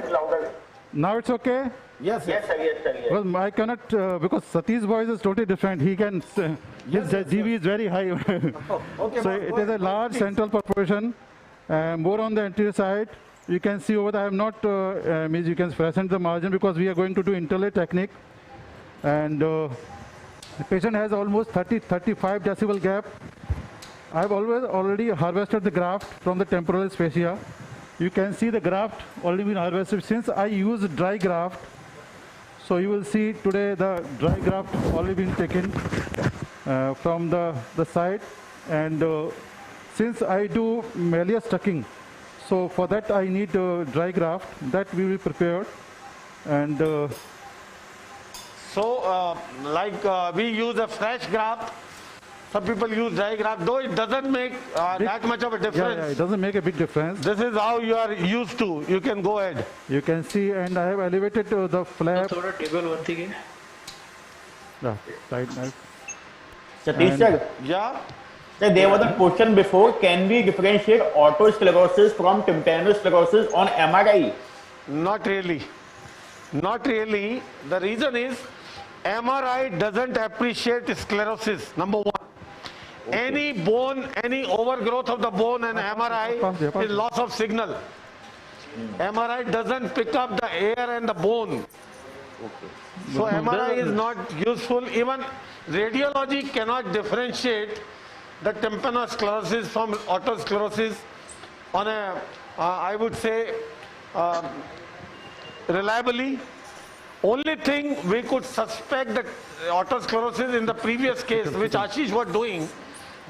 Now it's okay.
Yes,
sir. Yes.
Well, I cannot because Satish's voice is totally different. He can. His GB is very high.
Okay,
so it is a large central perforation, more on the anterior side. You can see over there. I have not means you can present the margin because we are going to do interlay technique, and the patient has almost 30-35 decibel gap. I have already harvested the graft from the temporalis fascia. You can see the graft already been harvested. Since I use dry graft, so you will see today the dry graft already been taken from the side, and since I do malleus tucking, so for that I need dry graft that we will prepare, and
So, we use a fresh graft. Some people use dry graft, though it doesn't make that much of a difference.
Yeah, it doesn't make a big difference.
This is how you are used to. You can go ahead.
You can see, and I have elevated the flap.
Table one thing.
Yeah, right now.
Satish sir.
Yeah.
So there was a question before, can we differentiate autosclerosis from tympanoclerosis on MRI?
Not really. Not really. The reason is MRI doesn't appreciate sclerosis, number one. Any bone, any overgrowth of the bone and MRI is loss of signal. MRI doesn't pick up the air and the bone. So MRI is not useful. Even radiology cannot differentiate the tympanosclerosis from autosclerosis on a, I would say, reliably. Only thing we could suspect the autosclerosis in the previous case, which Ashish was doing,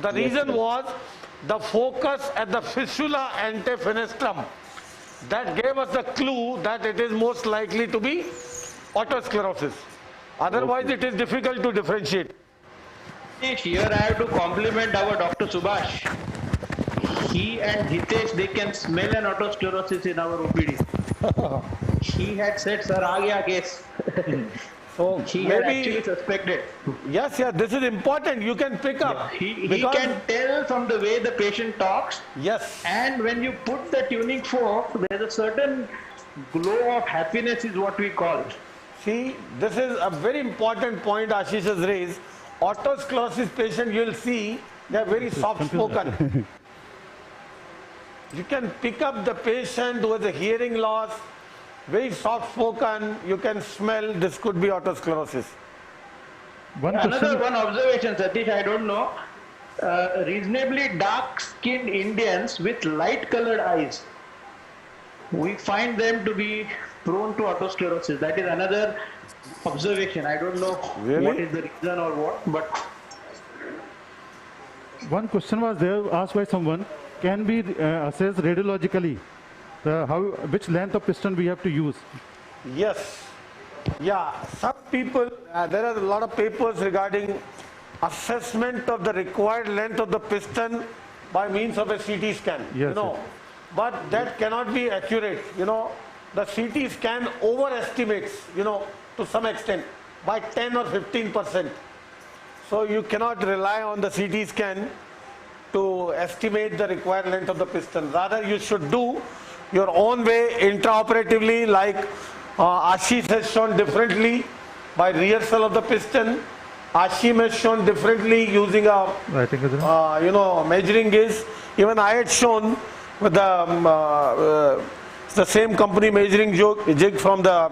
the reason was the focus at the fistula antefenestrum. That gave us the clue that it is most likely to be autosclerosis. Otherwise, it is difficult to differentiate.
Here I have to compliment our Dr. Subhash. He and Hitesh, they can smell an autosclerosis in our OPD. He had said, sir, aa gaya case.
So
he had actually suspected.
Yes, this is important. You can pick up.
Yeah. He can tell from the way the patient talks.
Yes.
And when you put the tuning fork, there's a certain glow of happiness is what we call it.
See, this is a very important point Ashish has raised. Autosclerosis patient, you will see, they are very soft-spoken. You can pick up the patient who has a hearing loss, very soft-spoken, you can smell this could be autosclerosis.
Another one observation, Satish, I don't know. Reasonably dark-skinned Indians with light-colored eyes, we find them to be prone to autosclerosis. That is another observation. I don't know what is the reason or what, but...
One question was there asked by someone, can we assess radiologically which length of piston we have to use?
Yes. Yeah, some people, there are a lot of papers regarding assessment of the required length of the piston by means of a CT scan.
Yes,
but that cannot be accurate. The CT scan overestimates, to some extent by 10 or 15%. So you cannot rely on the CT scan to estimate the required length of the piston. Rather, you should do your own way intraoperatively, like Ashish has shown differently by rehearsal of the piston. Ashim has shown differently using a measuring gauge. Even I had shown with the same company measuring jig from the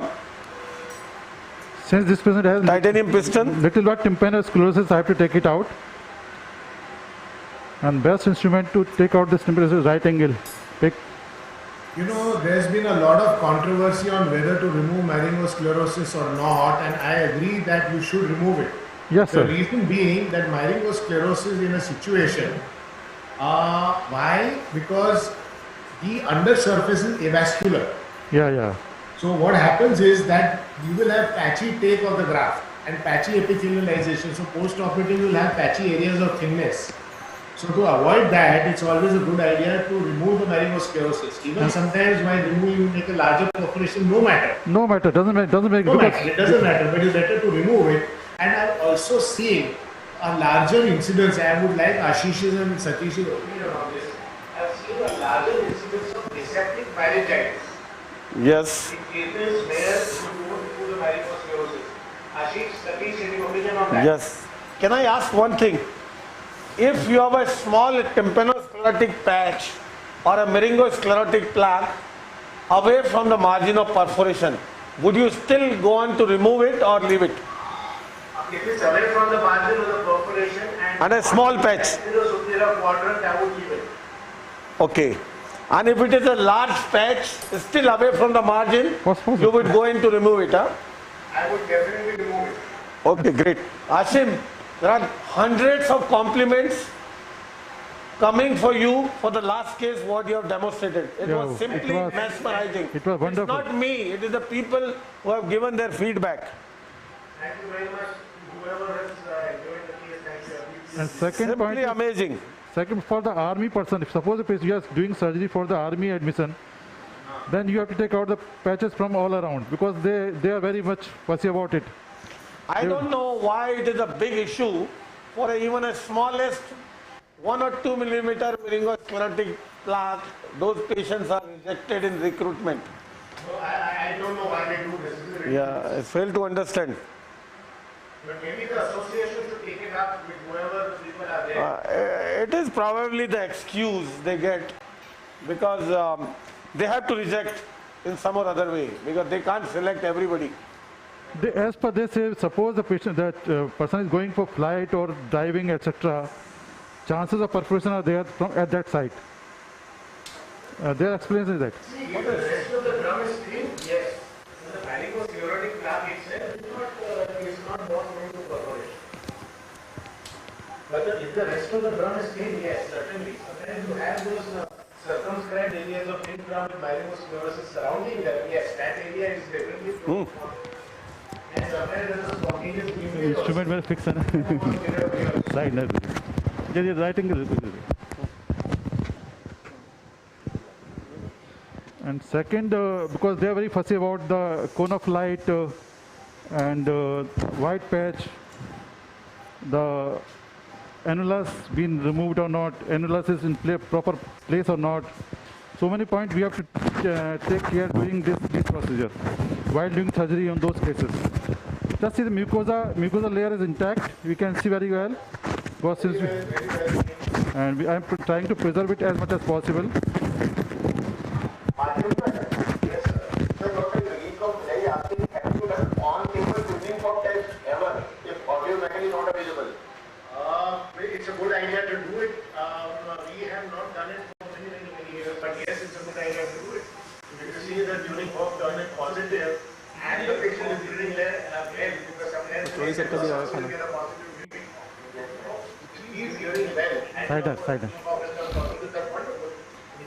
since this piston has
titanium piston.
Little bit tympanosclerosis, I have to take it out. And best instrument to take out this tympanosclerosis is right angle pick.
There's been a lot of controversy on whether to remove myelosclerosis or not, and I agree that you should remove it.
Yes, sir.
The reason being that myelosclerosis in a situation, why? Because the undersurface is avascular.
Yeah.
So what happens is that you will have patchy take of the graft and patchy epithelialization. So post-operative you will have patchy areas of thinness. So to avoid that, it's always a good idea to remove the myelosclerosis. Even sometimes while removing, you make a larger perforation, no matter.
No matter, doesn't make
it doesn't matter, but it's better to remove it. And I've also seen a larger incidence. I would like Ashish's and Satish's opinion on this. I've seen a larger incidence of aseptic meningitis.
Yes.
In cases where you don't do the myelosclerosis. Ashish, Satish, any opinion on that?
Yes. Can I ask one thing? If you have a small tympanosclerotic patch or a meringosclerotic plaque away from the margin of perforation, would you still go on to remove it or leave it?
If it's away from the margin of the perforation
and a small patch.
In the superior quadrant, I would leave it.
Okay. And if it is a large patch still away from the margin, you would go in to remove it, huh?
I would definitely remove it.
Okay, great. Ashim, there are hundreds of compliments coming for you for the last case what you have demonstrated. It was simply mesmerizing.
It was wonderful.
It's not me, it is the people who have given their feedback.
Thank you very much. Whoever has enjoyed the case, thank you.
And second
Simply
point is,
amazing.
second, for the army person, if suppose if you are doing surgery for the army admission, then you have to take out the patches from all around because they are very much fussy about it.
I don't know why it is a big issue for even a smallest 1 or 2 millimeter meningosplerotic plaque. Those patients are rejected in recruitment.
So I don't know why they do this.
Yeah, I fail to understand.
But maybe the association should take it up with whoever the people are there.
It is probably the excuse they get because they have to reject in some or other way because they can't select everybody.
As per they say, suppose the patient, that person is going for flight or driving, etc., chances of perforation are there at that site. Their experience is that.
See, if the rest of the drum is thin, yes. The varicoclerotic plaque itself is not going to perforate. But if the rest of the drum is thin, yes, certainly. Sometimes you have those circumscribed areas of thin drum with myelosclerosis surrounding them. Yes, that area is definitely prone. And sometimes there is a spontaneous bleeding.
Instrument will fix it. Right, right. Writing. And second, because they are very fussy about the cone of light and white patch, the annulus being removed or not, annulus is in proper place or not. So many points we have to take care during this procedure while doing surgery on those cases. Just see the mucosa layer is intact. We can see very well. And I am trying to preserve it as much as possible.
It's a good idea to do it. We have not done it for many years, but yes, it's a good idea to do it. If you see that during work done it positive and the patient is breathing well, because sometimes we get a positive reading. He is hearing well.
Cider.
In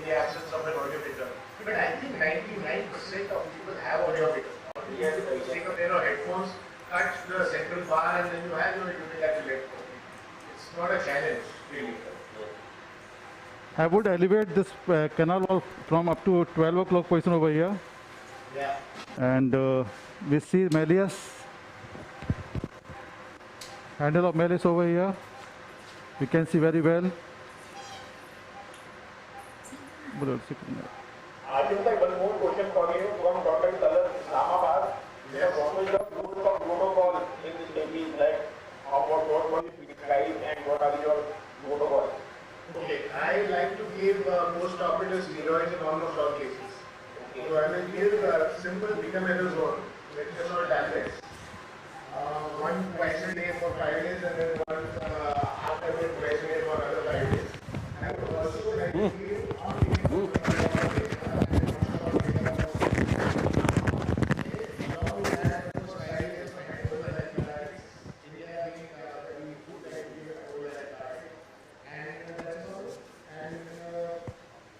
the absence of an audiometer. But I think 99% of people have audiometer. You take a pair of headphones, cut the central bar, and then you have your unilateral headphone. It's not a challenge, really.
I would elevate this canal wall from up to 12 o'clock position over here.
Yeah.
And we see malleus, handle of malleus over here. We can see very well.
I think like one more question for you from Dr. Islamabad. What was the proof of protocol in this baby? Like, what was you prescribed and what are your protocols?
Okay, I like to give post-operative steroids in almost all cases. So I will give simple becamidazole, metronidazole tablets. One twice a day for 5 days and then one afternoon twice a day for another 5 days. I would also like to give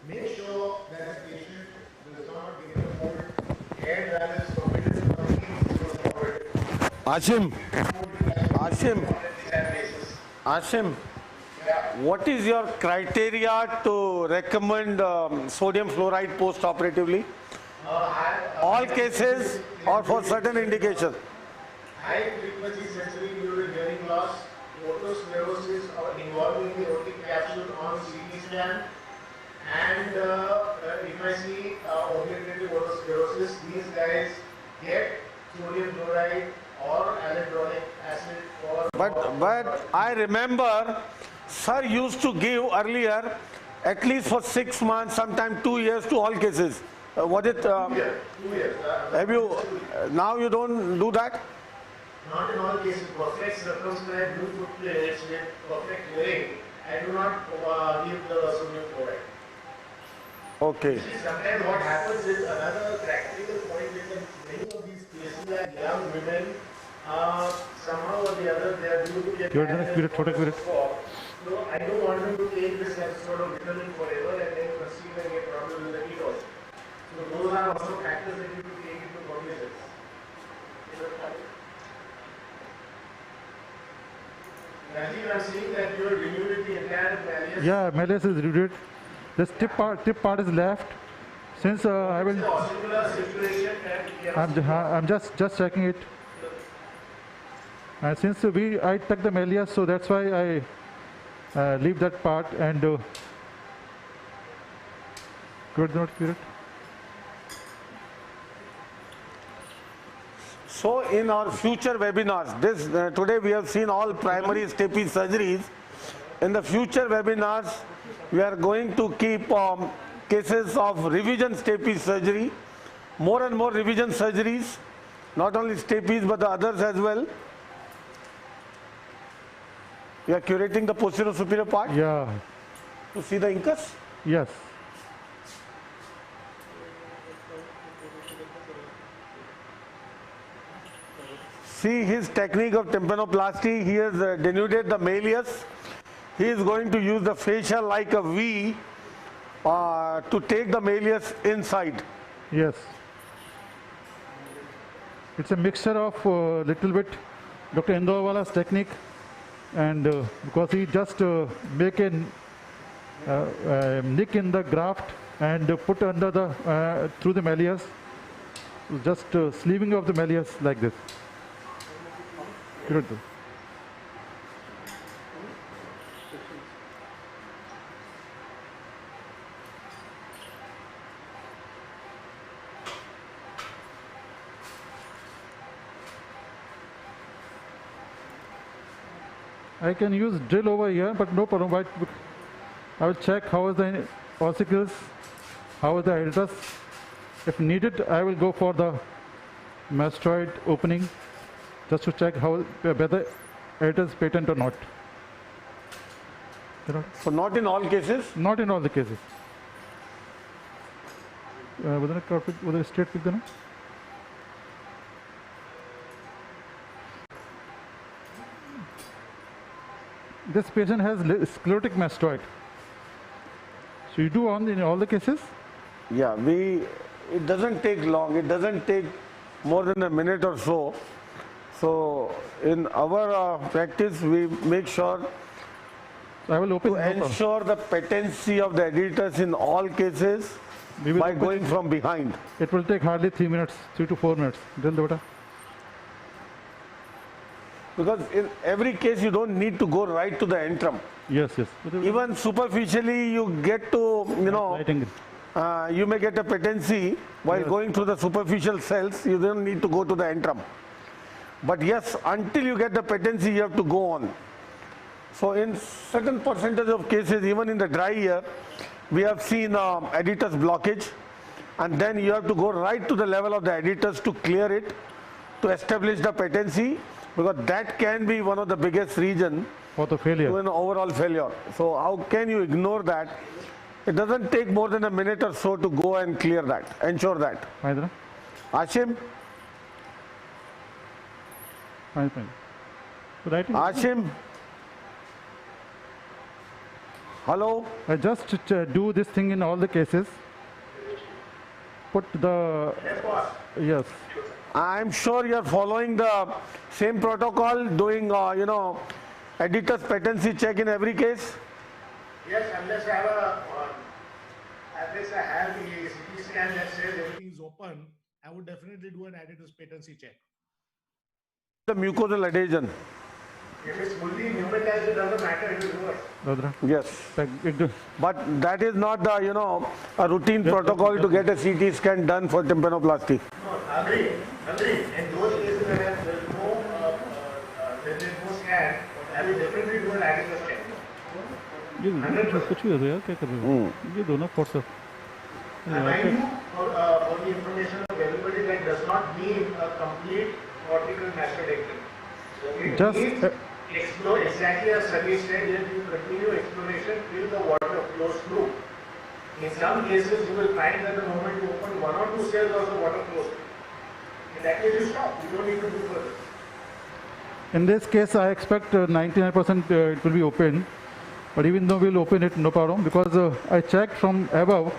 make sure that the patient does not get a hold hair dryer is forbidden
Ashim, what is your criteria to recommend sodium fluoride post-operatively? All cases or for certain indications?
High frequency sensory neural hearing loss, otosclerosis involving the aortic capsule on CT scan, and if I see obliterative otosclerosis, these guys get sodium chloride or alendronic acid or...
But I remember sir used to give earlier at least for 6 months, sometime 2 years to all cases. Was it?
2 years.
Have you, now you don't do that?
Not in all cases. Perfect circumscribed blue foot plates with perfect hearing, I do not give the sodium chloride.
Okay.
Sometimes what happens is another practical point is that many of these cases are young women, somehow or the other they are due to get so I don't want them to take this as sort of vitamin forever and then conceive and get problems with the kiddos. So those are also factors that you need to take into cognizance.
Rajeev, I'm seeing that you have renewed the entire malleus.
Yeah, malleus is renewed. This tip part is left. Since I will, I'm just checking it. And since I took the malleus, so that's why I leave that part and could not cure it.
So in our future webinars, today we have seen all primary stapes surgeries. In the future webinars, we are going to keep cases of revision stapes surgery, more and more revision surgeries, not only stapes but the others as well. We are curating the posterior superior part.
Yeah.
To see the incus?
Yes.
See his technique of tympanoplasty. He has denuded the malleus. He is going to use the fascia like a V to take the malleus inside.
Yes. It's a mixture of little bit Dr. Indorwala's technique, and because he just make a nick in the graft and put under the through the malleus, just sleeving of the malleus like this. Good. I can use drill over here, but no problem. I will check how is the ossicles, how is the hiatus. If needed, I will go for the mastoid opening, just to check how whether it is patent or not.
So not in all cases?
Not in all the cases. Whether straight pick the This patient has sclerotic mastoid. So you do in all the cases?
Yeah, it doesn't take long. It doesn't take more than a minute or so. So in our practice, we make sure
I will open
to ensure the patency of the editors in all cases by going from behind.
It will take hardly 3 minutes, 3 to 4 minutes.
Because in every case, you don't need to go right to the antrum.
Yes, yes.
Even superficially, you get to, you may get a patency while going through the superficial cells. You don't need to go to the antrum. But yes, until you get the patency, you have to go on. So in certain percentage of cases, even in the dry ear, we have seen editors blockage, and then you have to go right to the level of the editors to clear it, to establish the patency, because that can be one of the biggest reasons
for the failure,
to an overall failure. So how can you ignore that? It doesn't take more than a minute or so to go and clear that, ensure that. Ashim? Ashim? Hello?
I just do this thing in all the cases. Put the... Yes.
I'm sure you're following the same protocol, doing, editor's patency check in every case?
Yes, unless I have the CT scan that says everything is open, I would definitely do an editor's patency check.
The mucosal adhesion.
If it's fully pneumatized, it doesn't matter, it will work.
Yes. But that is not the, a routine protocol to get a CT scan done for tympanoplasty.
No, agree. In those cases where there's no scan, I will definitely do an editor's check.
कुछ भी हो यार क्या कर रहे हो ये दो ना force
for the information of everybody, that does not mean a complete cortical mastodectomy. So it means explore exactly as Satish said, that you continue exploration till the water flows through. In some cases, you will find that the moment you open 1 or 2 cells, also water flows through. In that case, you stop. You don't need to do further.
In this case, I expect 99% it will be open. But even though we'll open it, no problem, because I checked from above,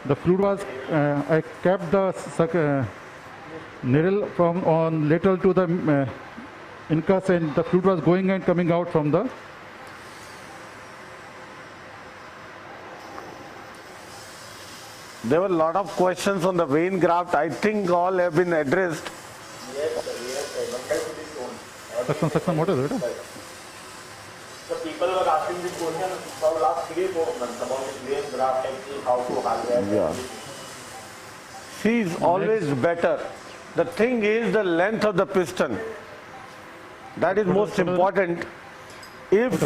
the fluid was, I kept the needle from on lateral to the incus, and the fluid was going and coming out from the.
There were a lot of questions on the vein graft. I think all have been addressed.
Suction, what is it?
So people were asking this question for the last 3-4 months about this vein graft technique, how to harvest.
Yeah. C is always better. The thing is the length of the piston. That is most important. If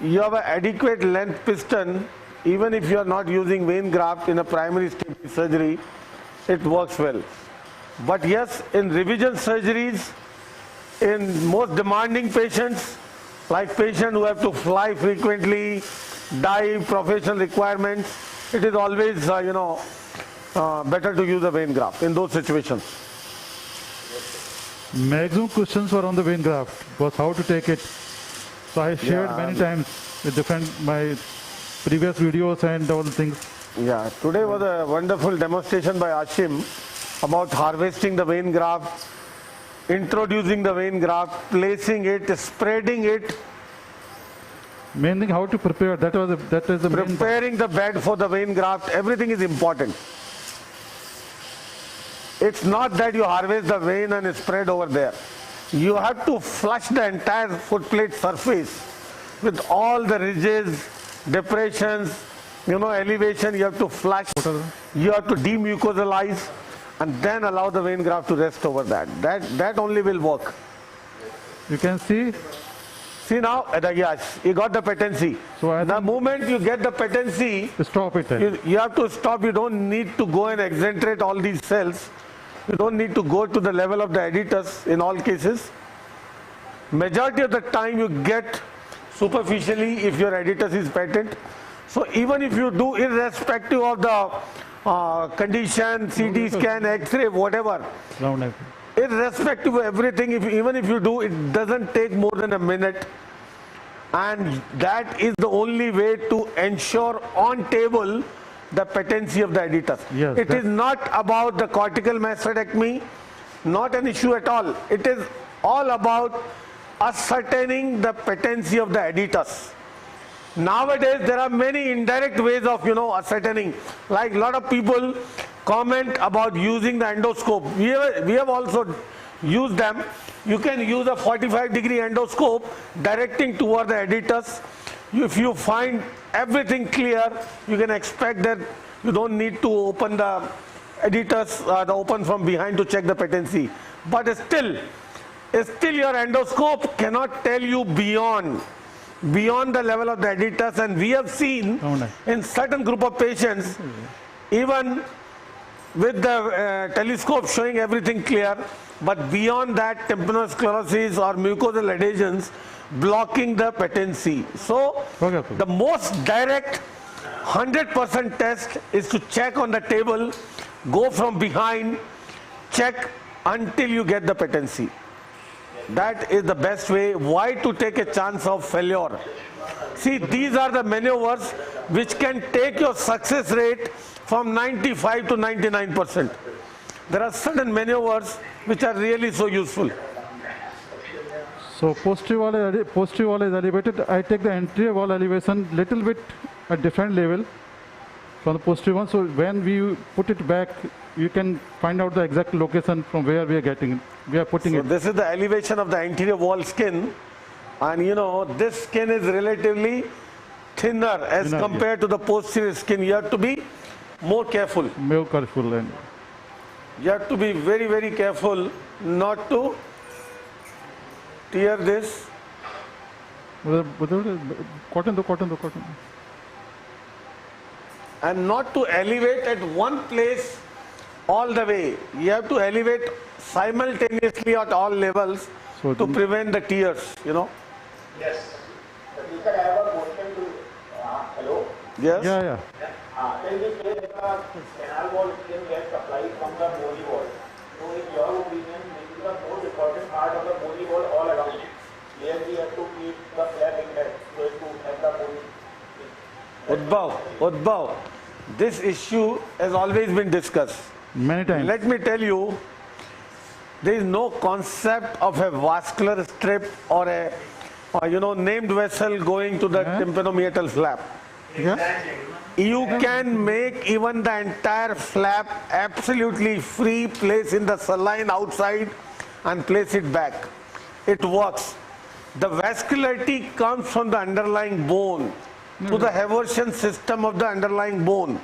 you have an adequate length piston, even if you are not using vein graft in a primary stage surgery, it works well. But yes, in revision surgeries, in most demanding patients, like patients who have to fly frequently, dive, professional requirements, it is always, better to use a vein graft in those situations.
Maximum questions were on the vein graft, was how to take it. So I shared many times with my previous videos and all the things.
Yeah, today was a wonderful demonstration by Ashim about harvesting the vein graft, introducing the vein graft, placing it, spreading it.
Main thing, how to prepare, that is the main.
Preparing the bed for the vein graft, everything is important. It's not that you harvest the vein and spread over there. You have to flush the entire foot plate surface with all the ridges, depressions, elevation. You have to flush, you have to demucosalize, and then allow the vein graft to rest over that. That only will work.
You can see.
See now, yes, you got the patency. So the moment you get the patency,
stop it.
You have to stop. You don't need to go and excentrate all these cells. You don't need to go to the level of the editus in all cases. Majority of the time you get superficially if your editus is patent. So even if you do, irrespective of the condition, CT scan, X-ray, whatever, irrespective of everything, even if you do, it doesn't take more than a minute. And that is the only way to ensure on table the patency of the editus.
Yes,
it is not about the cortical mastectomy, not an issue at all. It is all about ascertaining the patency of the editus. Nowadays, there are many indirect ways of, ascertaining. Like a lot of people comment about using the endoscope. We have also used them. You can use a 45-degree endoscope directing toward the editus. If you find everything clear, you can expect that you don't need to open the editus, open from behind to check the patency. But still your endoscope cannot tell you beyond the level of the editus, and we have seen in certain group of patients, even with the telescope showing everything clear, but beyond that tympanosclerosis or mucosal adhesions blocking the patency. So the most direct 100% test is to check on the table, go from behind, check until you get the patency. That is the best way. Why to take a chance of failure? See, these are the maneuvers which can take your success rate from 95 to 99%. There are certain maneuvers which are really so useful.
So posterior wall is elevated. I take the anterior wall elevation little bit at different level from the posterior one. So when we put it back, you can find out the exact location from where we are getting it. We are putting it.
This is the elevation of the anterior wall skin, and this skin is relatively thinner as compared to the posterior skin. You have to be more careful.
More careful, and
you have to be very, very careful not to tear this.
Cotton.
And not to elevate at one place all the way. You have to elevate simultaneously at all levels to prevent the tears,
Yes. Sir, I have a question to hello?
Yes?
Yeah.
Can we say that the canal wall skin gets supplied from the bony wall? So in your opinion, this is the most important part of the bony wall all around. Here we have to keep the flap intact so as to have the bony.
Udbhav, this issue has always been discussed.
Many times.
Let me tell you,
There is no concept of a vascular strip or a named vessel going to the tympanomeatal flap. You can make even the entire flap absolutely free, place in the saline outside and place it back. It works. The vascularity comes from the underlying bone to the eversion system of the underlying bone.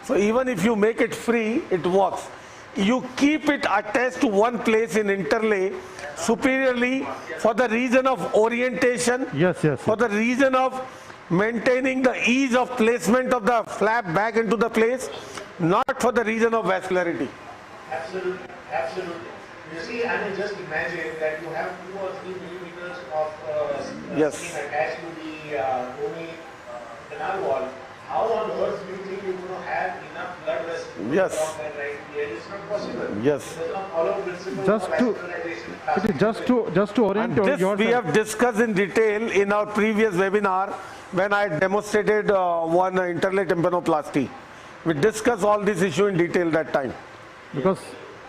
So even if you make it free, it works. You keep it attached to one place in interlay superiorly for the reason of orientation, for the reason of maintaining the ease of placement of the flap back into the place, not for the reason of vascularity.
Absolutely, absolutely. You see, I mean, just imagine that you have 2 or 3 millimeters of skin attached to the bony canal wall. How on earth do you think you're going to have enough blood vessels to block that right here? It's not possible.
Yes.
It does not follow principle of vascularization.
Just to orient yourself.
We have discussed in detail in our previous webinar when I demonstrated one interlay tympanoplasty. We discussed all this issue in detail that time.
Because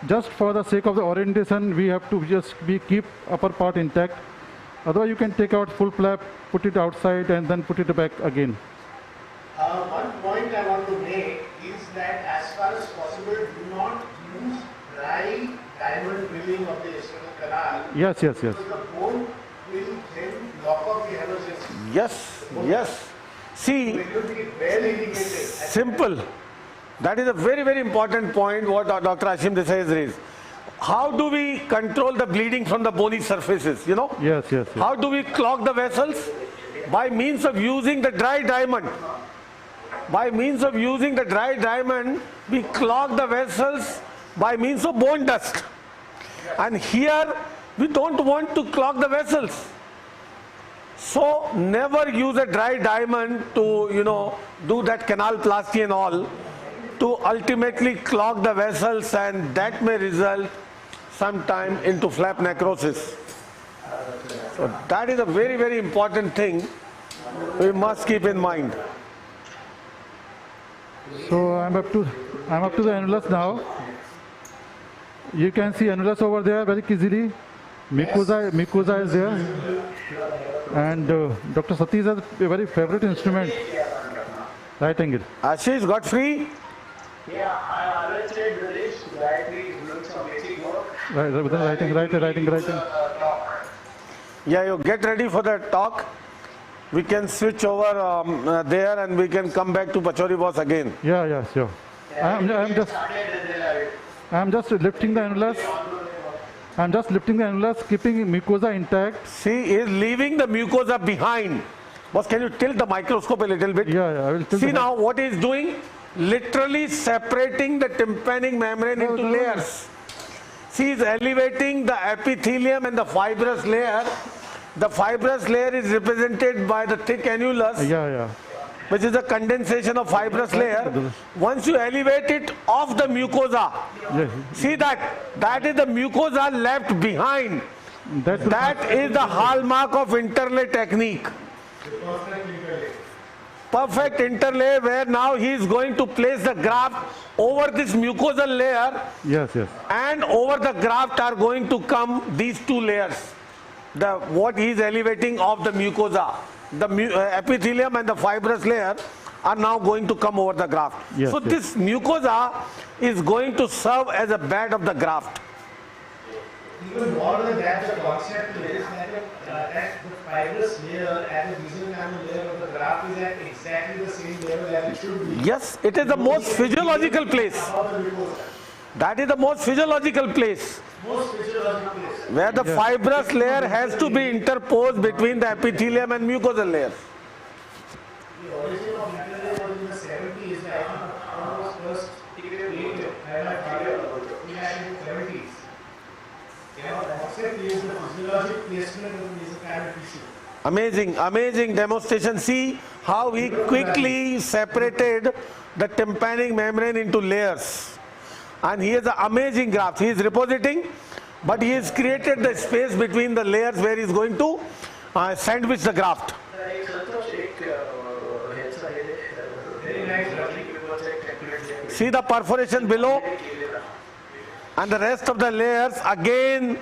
just for the sake of the orientation, we have to just keep upper part intact. Otherwise, you can take out full flap, put it outside, and then put it back again.
One point I want to make is that as far as possible, do not use dry diamond drilling of the external canal.
Yes.
Because the bone will then lock up the eversion.
Yes. See, simple. That is a very, very important point what Dr. Ashim Desai has raised. How do we control the bleeding from the bony surfaces,
Yes.
How do we clog the vessels? By means of using the dry diamond. By means of using the dry diamond, we clog the vessels by means of bone dust. And here, we don't want to clog the vessels. So, never use a dry diamond to, do that canalplasty and all, to ultimately clog the vessels, and that may result sometime into flap necrosis. So, that is a very, very important thing we must keep in mind.
So I'm up to the annulus now. You can see annulus over there very easily. Mucosa is there, and Dr. Satish has a very favorite instrument, right angle.
Ashish got free.
Yeah, I always said Rajesh, Gayatri is doing some basic work.
Writing.
Yeah, you get ready for the talk. We can switch over there and we can come back to Pachauri boss again.
Yeah, sure. I'm just lifting the annulus. Keeping mucosa intact.
See, he is leaving the mucosa behind. Boss, can you tilt the microscope a little bit?
Yeah, I will tilt.
See now what he is doing? Literally separating the tympanic membrane into layers. See, he is elevating the epithelium and the fibrous layer. The fibrous layer is represented by the thick annulus, which is a condensation of fibrous layer. Once you elevate it off the mucosa, see that is the mucosa left behind. That is the hallmark of interlay technique. Perfect interlay, where now he is going to place the graft over this mucosal layer.
Yes.
And over the graft are going to come these 2 layers. What he is elevating of the mucosa, the epithelium and the fibrous layer are now going to come over the graft. So this mucosa is going to serve as a bed of the graft.
Even more than that, the concept is that the fibrous layer and the mesenchymal layer of the graft is at exactly the same level as it should be.
Yes, it is the most physiological place. That is the most physiological place. Where the fibrous layer has to be interposed between the epithelium and mucosal layers.
The origin of interlay was in the 70s, almost first created in the 70s. The concept is the physiologic placement of the mesenchymal tissue.
Amazing demonstration. See how he quickly separated the tympanic membrane into layers. And he has an amazing graft. He is repositing, but he has created the space between the layers where he is going to sandwich the graft. See the perforation below?
and the rest of the layers again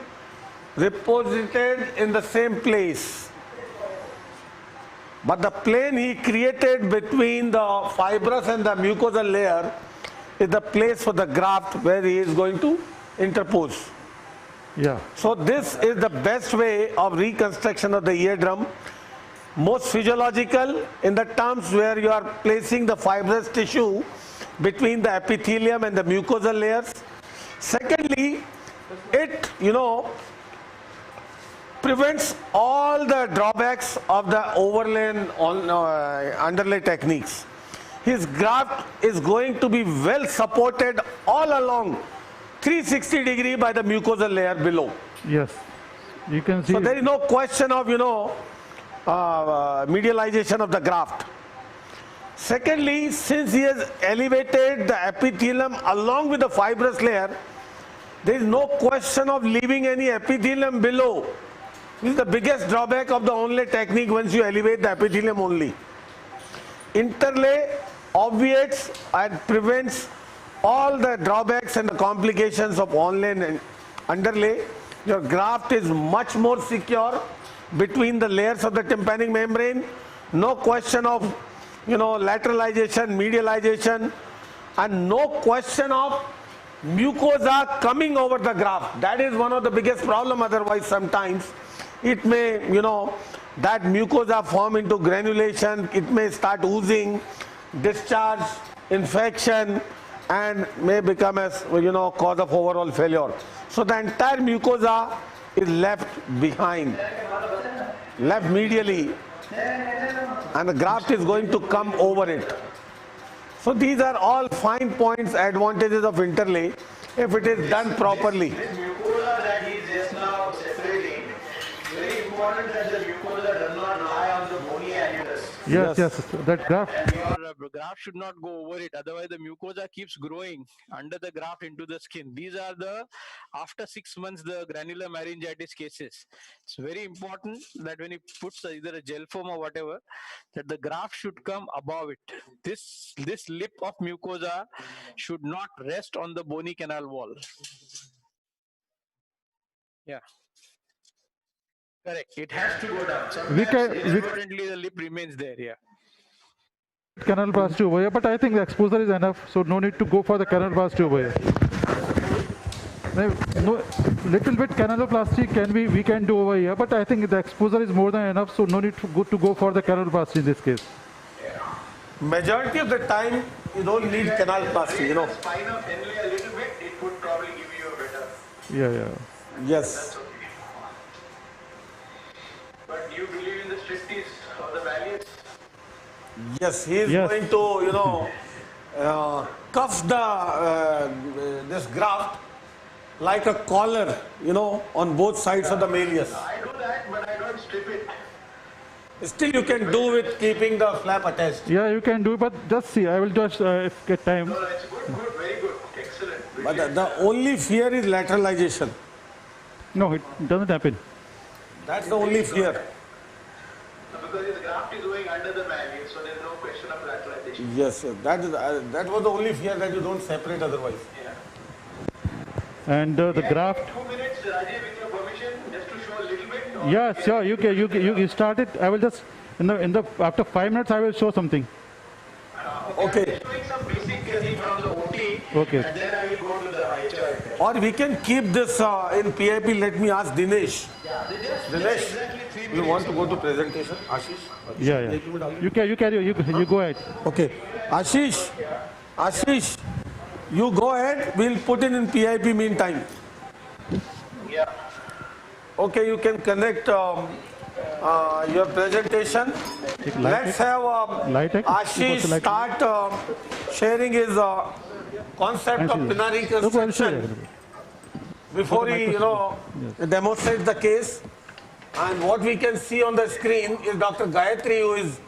reposited in the same place. But the plane he created between the fibrous and the mucosal layer is the place for the graft where he is going to interpose.
Yeah.
So this is the best way of reconstruction of the eardrum. Most physiological in the terms where you are placing the fibrous tissue between the epithelium and the mucosal layers. Secondly, it, prevents all the drawbacks of the overlay and underlay techniques. His graft is going to be well supported all along 360 degree by the mucosal layer below.
Yes, you can see.
So there is no question of, medialization of the graft. Secondly, since he has elevated the epithelium along with the fibrous layer, there is no question of leaving any epithelium below. This is the biggest drawback of the onlay technique once you elevate the epithelium only. Interlay obviates and prevents all the drawbacks and the complications of onlay and underlay. Your graft is much more secure between the layers of the tympanic membrane. No question of, lateralization, medialization, and no question of mucosa coming over the graft. That is one of the biggest problem. Otherwise, sometimes it may, that mucosa form into granulation. It may start oozing, discharge, infection, and may become as, cause of overall failure. So the entire mucosa is left behind, left medially, and the graft is going to come over it. So these are all fine points, advantages of interlay if it is done properly.
This mucosa that he is just now separating, very important that the mucosa does not lie on the bony annulus.
Yes, that graft.
Your graft should not go over it, otherwise the mucosa keeps growing under the graft into the skin. These are the after 6 months the granular laryngitis cases. It's very important that when he puts either a gel foam or whatever, that the graft should come above it. This lip of mucosa should not rest on the bony canal wall. Yeah. Correct. It has to go down. Sometimes inadvertently the lip remains there. Yeah.
Canaloplasty over here, but I think the exposure is enough, so no need to go for the canaloplasty over here. No, little bit canaloplasty we can do over here, but I think the exposure is more than enough, so no need to go for the canaloplasty in this case.
Majority of the time, you don't need canaloplasty,
The spine of inlay a little bit, it would probably give you a better.
Yeah.
Yes.
But do you believe in the strictness of the values?
Yes, he is going to, cuff this graft like a collar, on both sides of the malleus.
I do that, but I don't strip it.
Still, you can do with keeping the flap attached.
Yeah, you can do, but just see. I will just get time.
No, it's good, very good, excellent.
But the only fear is lateralization.
No, it doesn't happen.
That's the only fear.
Because the graft is going under the malleus, so there's no question of lateralization.
Yes, that was the only fear, that you don't separate otherwise.
Yeah.
And the graft.
2 minutes, Rajeev, with your permission, just to show a little bit.
Yeah, sure. You start it. I will just after 5 minutes I will show something.
Okay.
Showing some basic thing from the OT.
Okay.
And then I will go to the eye chart.
Or we can keep this in PIP. Let me ask Dinesh. Dinesh, you want to go to presentation? Ashish?
Yeah. You carry. You go ahead.
Okay. Ashish, you go ahead. We'll put in PIP meantime.
Yeah.
Okay, you can connect your presentation. Let's have Ashish start sharing his concept of pinna reconstruction before he, demonstrates the case. And what we can see on the screen is Dr. Gayatri, who is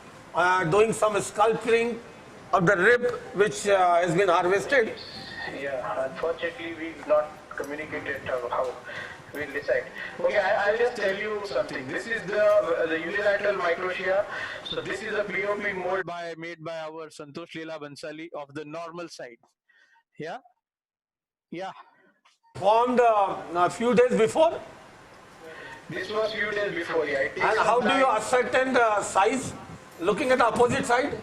doing some sculpturing of the rib which has been harvested.
Yeah, unfortunately we've not communicated how we'll decide. Okay, I'll just tell you something. This is the unilateral microtia. So this is a POP mold
made by our Santosh Leela Bansali of the normal side. Yeah.
Formed a few days before?
This was few days before, yeah. It takes
And
some
how do you
time.
ascertain the size? Looking at the opposite side?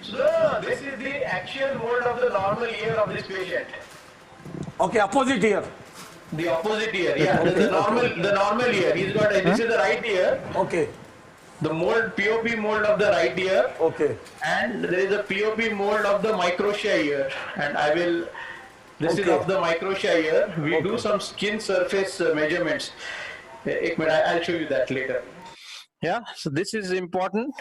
So this is the actual mold of the normal ear of this patient.
Okay, opposite ear.
The opposite ear, yeah. The normal ear. He's got this is the right ear.
Okay.
The mold, POP mold of the right ear.
Okay.
And there is a POP mold of the microtia ear. And I will. This is of the microtia ear. We do some skin surface measurements. Ek minute, I'll show you that later.
Yeah, so this is important.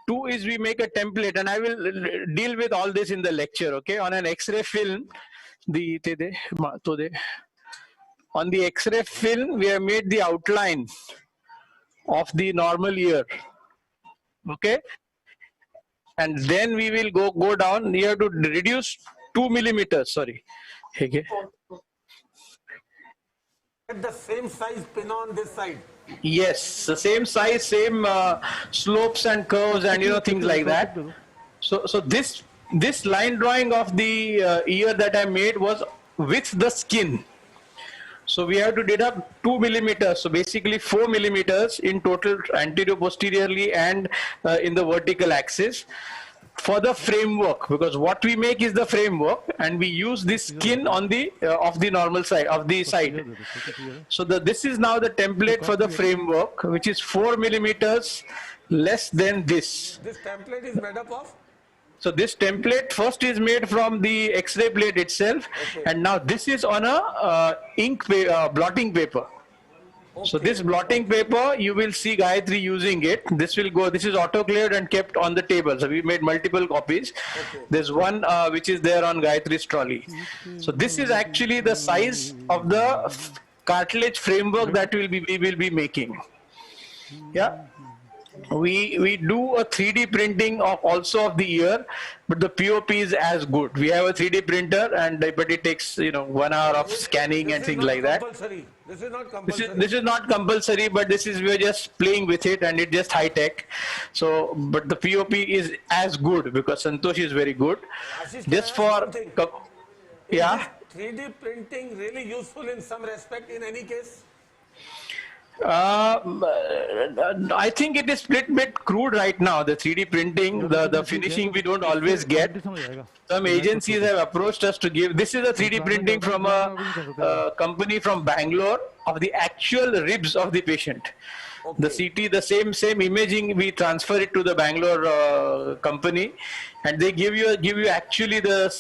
Two is we make a template, and I will deal with all this in the lecture, okay? On an X-ray film, on the X-ray film, we have made the outline of the normal ear, okay? And then we will go down. You have to reduce 2 millimeters, sorry. Okay.
Get the same size pin on this side.
Yes, the same size, same slopes and curves and things like that. So this line drawing of the ear that I made was with the skin. So we have to deduct 2 millimeters. So basically 4 millimeters in total, anterior posteriorly and in the vertical axis, for the framework, because what we make is the framework, and we use this skin on the of the normal side of the side. So this is now the template for the framework, which is 4 millimeters less than this.
This template is made up of?
So this template first is made from the X-ray plate itself, and now this is on a blotting paper. So this blotting paper, you will see Gayatri using it. This will go, this is autoclaved and kept on the table. So we made multiple copies. There's one which is there on Gayatri's trolley. So this is actually the size of the cartilage framework that we will be making. Yeah. We do a 3D printing of also of the ear, but the POP is as good. We have a 3D printer, but it takes 1 hour of scanning and things like that.
This is not compulsory.
This is not compulsory, but we're just playing with it, and it's just high tech. So, but the POP is as good because Santosh is very good. Just for yeah.
3D printing really useful in some respect in any case?
I think it is a little bit crude right now, the 3D printing, the finishing we don't always get. Some agencies have approached us to give, this is a 3D printing from a company from Bangalore of the actual ribs of the patient. The CT, the same imaging, we transfer it to the Bangalore company, and they give you actually the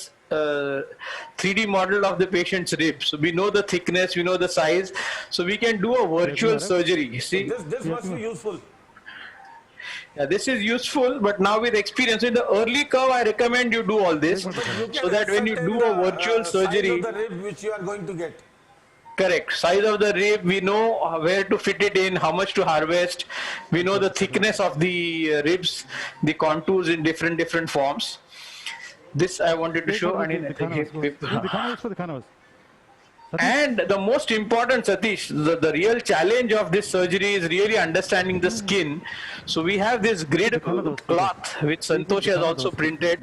3D model of the patient's ribs. So we know the thickness, we know the size, so we can do a virtual surgery. See,
This must be useful.
yeah, this is useful, but now with experience in the early curve, I recommend you do all this, so that when you do a virtual surgery,
Size of the rib which you are going to get.
correct, size of the rib, we know where to fit it in, how much to harvest, we know the thickness of the ribs, the contours in different forms. This I wanted to show. And the most important, Satish, the real challenge of this surgery is really understanding the skin. So we have this grid cloth which Santosh has also printed,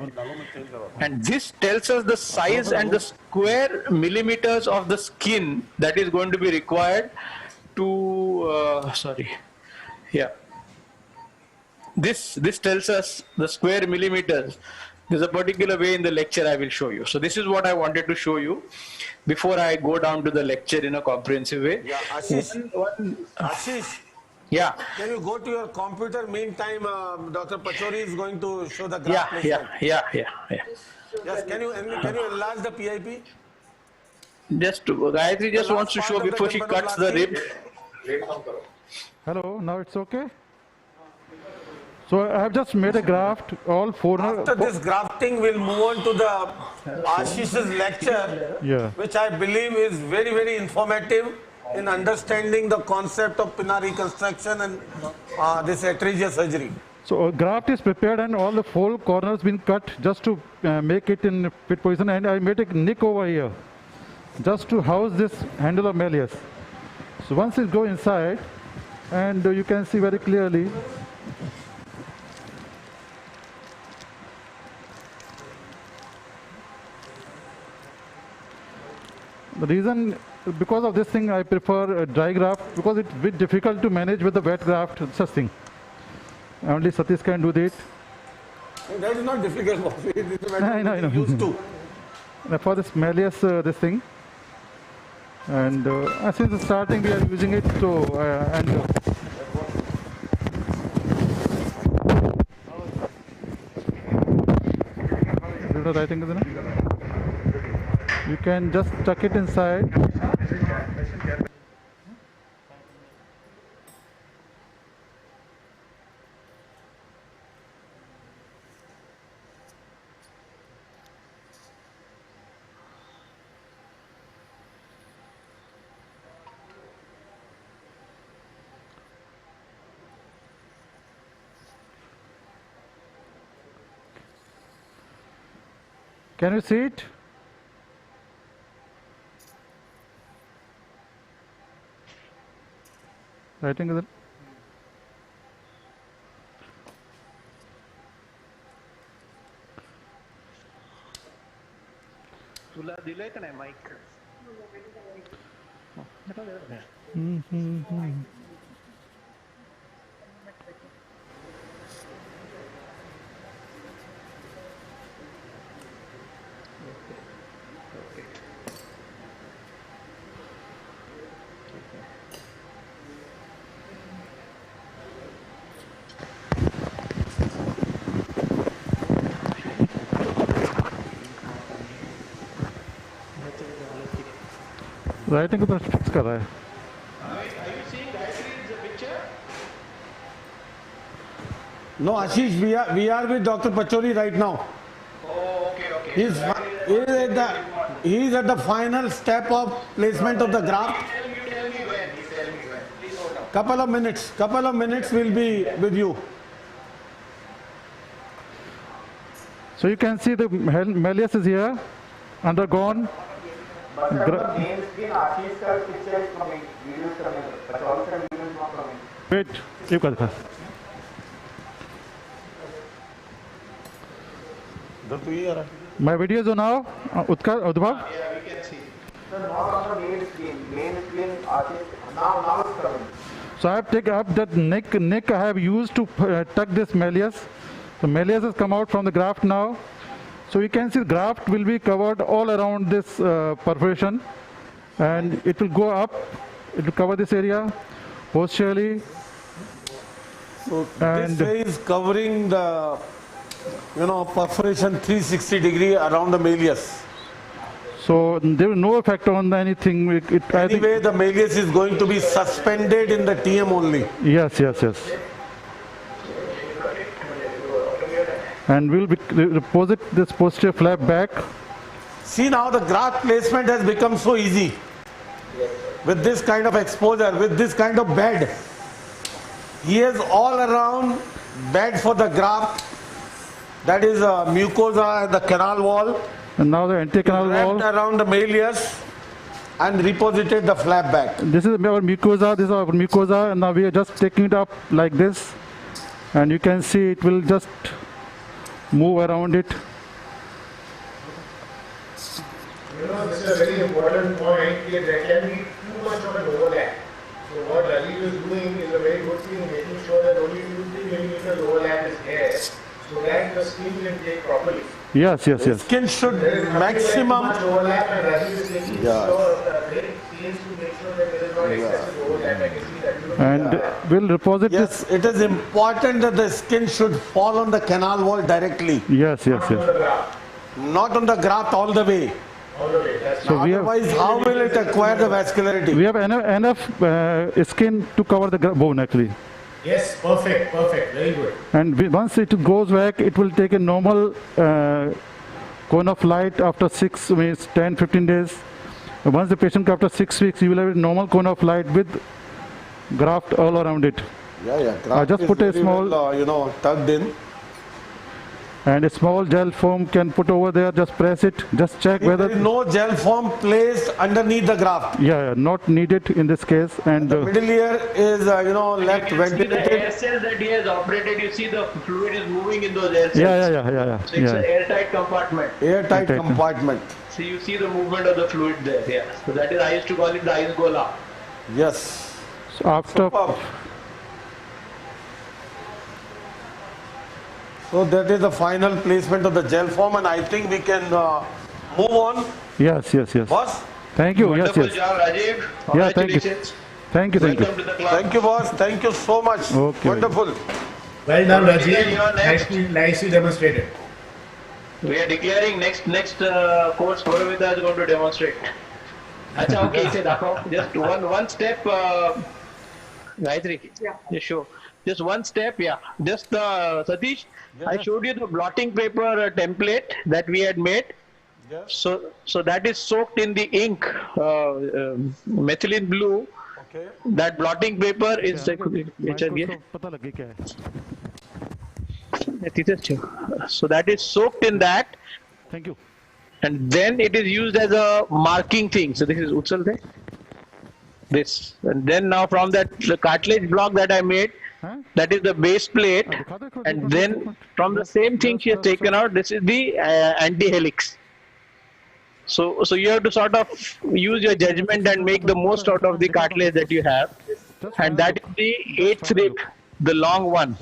and this tells us the size and the square millimeters of the skin that is going to be required to this tells us the square millimeters. There's a particular way in the lecture I will show you. So this is what I wanted to show you before I go down to the lecture in a comprehensive way.
Yeah, Ashish.
Yeah.
Can you go to your computer? Meantime, Dr. Pachauri is going to show the graph.
Yeah.
Yes, can you enlarge the PIP?
Gayatri just wants to show before she cuts the rib.
Hello, now it's okay? So I have just made a graft, all four.
After this grafting, we'll move on to the Ashish's lecture, which I believe is very, very informative in understanding the concept of pinna reconstruction and this atresia surgery.
So a graft is prepared and all the four corners been cut just to make it in fit position, and I made a nick over here just to house this handle of malleus. So once it go inside, and you can see very clearly. The reason, because of this thing, I prefer a dry graft because it's a bit difficult to manage with the wet graft, such thing. Only Satish can do that.
That is not difficult.
I know.
Used to.
For this malleus, this thing. And since the starting, we are using it to, I think you can just tuck it inside. Can you see it? I think that
तुला दिलंय का नाही mike?
Writing को तो fix कर रहा है.
No, Ashish, we are with Dr. Pachauri right now.
Oh, okay.
He is at the final step of placement of the graft.
Tell me when. Please hold on.
Couple of minutes will be with you.
So you can see the malleus is here, undergone.
But the main screen, Ashish sir picture is coming, video is coming, but also video is not coming.
Wait, you got it. My video is on now, Udbhav?
Yeah, we can see.
So not on the main screen, Ashish, now it's coming.
So I have taken up that neck I have used to tuck this malleus. The malleus has come out from the graft now. So you can see the graft will be covered all around this perforation, and it will go up, it will cover this area posteriorly.
So this way is covering the, perforation 360 degree around the malleus.
So there is no effect on anything.
Anyway, the malleus is going to be suspended in the TM only.
Yes. And we'll deposit this posterior flap back.
See now the graft placement has become so easy. With this kind of exposure, with this kind of bed. He has all around bed for the graft. That is mucosa and the canal wall.
And now the antecanal wall.
Wrapped around the malleus and reposited the flap back.
This is our mucosa, and now we are just taking it up like this. And you can see it will just move around it.
This is a very important point. There can be too much of an overlap. So what Rajeev is doing is a very good thing, making sure that only 2-3 millimeters overlap is there, so that the skin can take properly.
Yes.
Skin should maximum.
Much overlap, and Rajeev is making sure scenes to make sure that there is not excessive overlap. I can see that.
And we'll deposit
this. It is important that the skin should fall on the canal wall directly.
Yes.
Not on the graft all the way.
So
otherwise, how will it acquire the vascularity?
We have enough skin to cover the bone actually.
Yes, perfect, very good.
And once it goes back, it will take a normal cone of light after 6 weeks, 10-15 days. Once the patient comes after 6 weeks, you will have a normal cone of light with graft all around it.
Yeah.
I just put a small,
tugged in.
And a small gel foam can put over there, just press it, just check whether...
There is no gel foam placed underneath the graft.
Yeah, not needed in this case. And
the middle layer is, left ventilated.
The air cells that he has operated, you see the fluid is moving in those air cells.
Yeah.
So it's an airtight compartment.
Airtight compartment.
So you see the movement of the fluid there. Yeah. So that is, I used to call it the ice gola.
Yes.
So after...
So that is the final placement of the gel foam, and I think we can move on.
Yes.
Boss?
Thank you.
Wonderful
Yes.
job, Rajeev.
Yeah, thank you. Thank you.
Welcome to the club.
Thank you, boss. Thank you so much.
Okay.
Wonderful.
Well done, Rajeev. Nicely demonstrated.
We are declaring next course Gauravida is going to demonstrate. Acha, okay, say dakho. Just one step, Gayatri. Yeah, sure. Just one step, yeah. Just Satish, I showed you the blotting paper template that we had made.
Yes.
So that is soaked in the ink, methylene blue.
Okay.
That blotting paper is. So that is soaked in that.
Thank you.
And then it is used as a marking thing. So this is Utsal there. This. And then now from that the cartilage block that I made, that is the base plate. And then from the same thing she has taken out, this is the anti-helix. So you have to sort of use your judgment and make the most out of the cartilage that you have. And that is the 8th rib, the long one.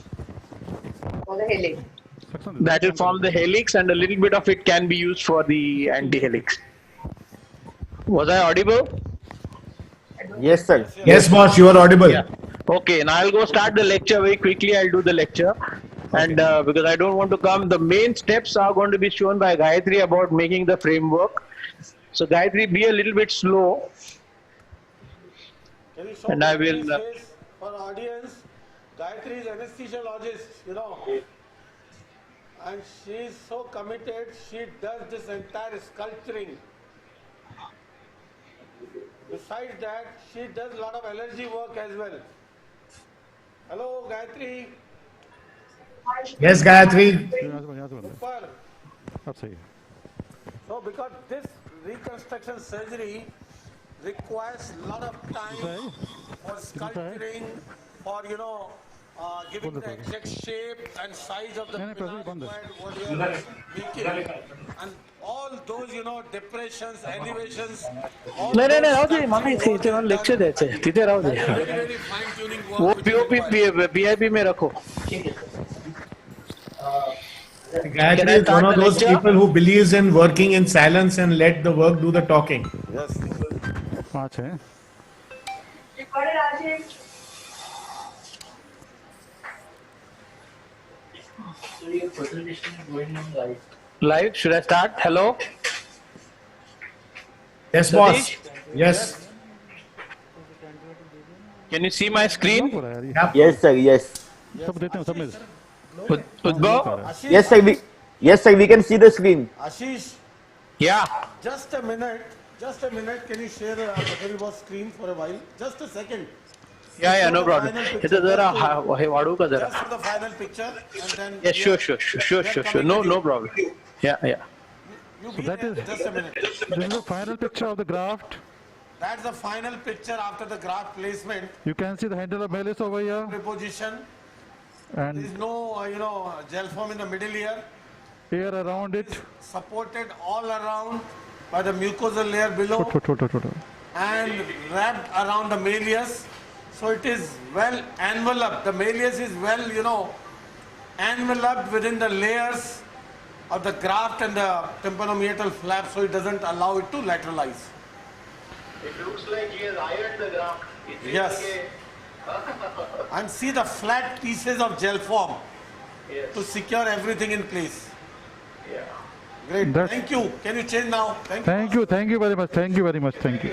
For the helix.
That will form the helix, and a little bit of it can be used for the anti-helix. Was I audible?
Yes, sir.
Yes, boss, you are audible.
Yeah. Okay, now I'll go start the lecture very quickly. I'll do the lecture. And because I don't want to come, the main steps are going to be shown by Gayatri about making the framework. So Gayatri, be a little bit slow.
Can you show
And I will...
for audience, Gayatri is anesthesiologist, and she is so committed, she does this entire sculpturing. Besides that, she does a lot of allergy work as well. Hello, Gayatri.
Yes, Gayatri.
Super. So because this reconstruction surgery requires a lot of time for sculpturing, for giving the exact shape and size of the pinna what you are making, and all those depressions, elevations.
नाही राहू दे मला इथे लक्ष द्यायचंय तिथे राहू दे वो POP PIP में रखो.
Gayatri is one of those people who believes in working in silence and let the work do the talking.
Yes.
Live, should I start? Hello?
Yes, boss. Yes.
Can you see my screen?
Yes, sir. Yes.
Udbhav?
Yes, sir. We can see the screen.
Ashish.
Yeah.
Just a minute. Can you share the screen for a while? Just a second.
Yeah, no problem. It's a zara wadu ka zara.
Just for the final picture, and then.
Yeah, sure. No problem. Yeah.
So that is just a minute.
This is the final picture of the graft.
That's the final picture after the graft placement.
You can see the handle of Melis over here.
Preposition.
And
there is no, gel foam in the middle here.
Air around it.
Supported all around by the mucosal layer below. And wrapped around the malleus. So it is well enveloped. The malleus is well, enveloped within the layers of the graft and the tympanomeatal flap, so it doesn't allow it to lateralize.
It looks like he has ironed the graft.
Yes. And see the flat pieces of gel foam to secure everything in place.
Yeah.
Great. Thank you. Can you change now?
Thank you very much. Thank you.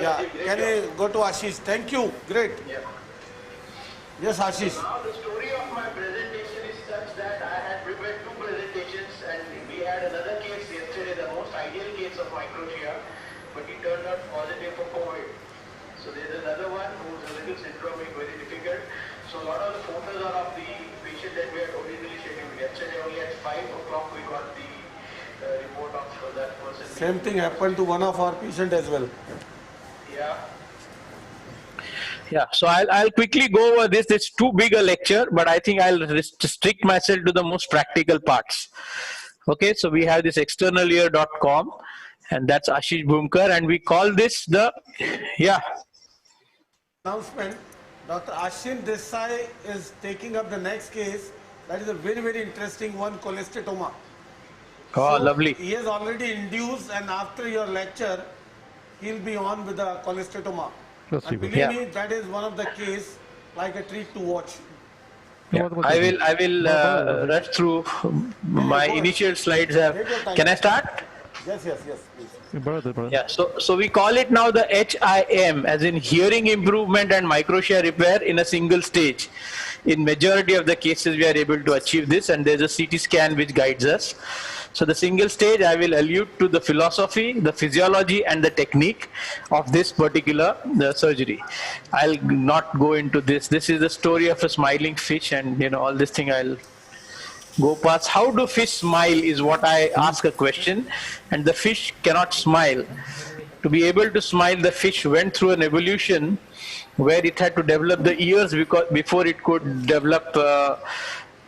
Yeah. Can you go to Ashish? Thank you. Great.
Yeah.
Yes, Ashish.
Now the story of my presentation is such that I had prepared 2 presentations, and we had another case yesterday, the most ideal case of microtia, but he turned out positive for COVID. So there's another one who's a little syndromic, very difficult. So a lot of the photos are of the
patient that we had originally scheduled. Yesterday only at 5 o'clock we got the report of that person.
Same thing happened to one of our patients as well.
Yeah.
Yeah, so I'll quickly go over this. It's too big a lecture, but I think I'll restrict myself to the most practical parts. Okay, so we have this externalear.com, and that's Ashish Bhumkar, and we call this the, yeah.
Announcement, Dr. Ashin Desai is taking up the next case. That is a very, very interesting one, cholesteatoma.
Oh,
So
lovely.
he has already induced, and after your lecture, he'll be on with the cholesteatoma. And believe me, that is one of the case like a treat to watch.
Yeah. I will rush through my initial slides. Can I start?
Yes, please.
Yeah, so we call it now the HIM, as in hearing improvement and microtia repair in a single stage. In majority of the cases, we are able to achieve this, and there's a CT scan which guides us. So the single stage, I will allude to the philosophy, the physiology, and the technique of this particular surgery. I'll not go into this. This is the story of a smiling fish, and all this thing I'll go past. How do fish smile is what I ask a question, and the fish cannot smile. To be able to smile, the fish went through an evolution where it had to develop the ears before it could develop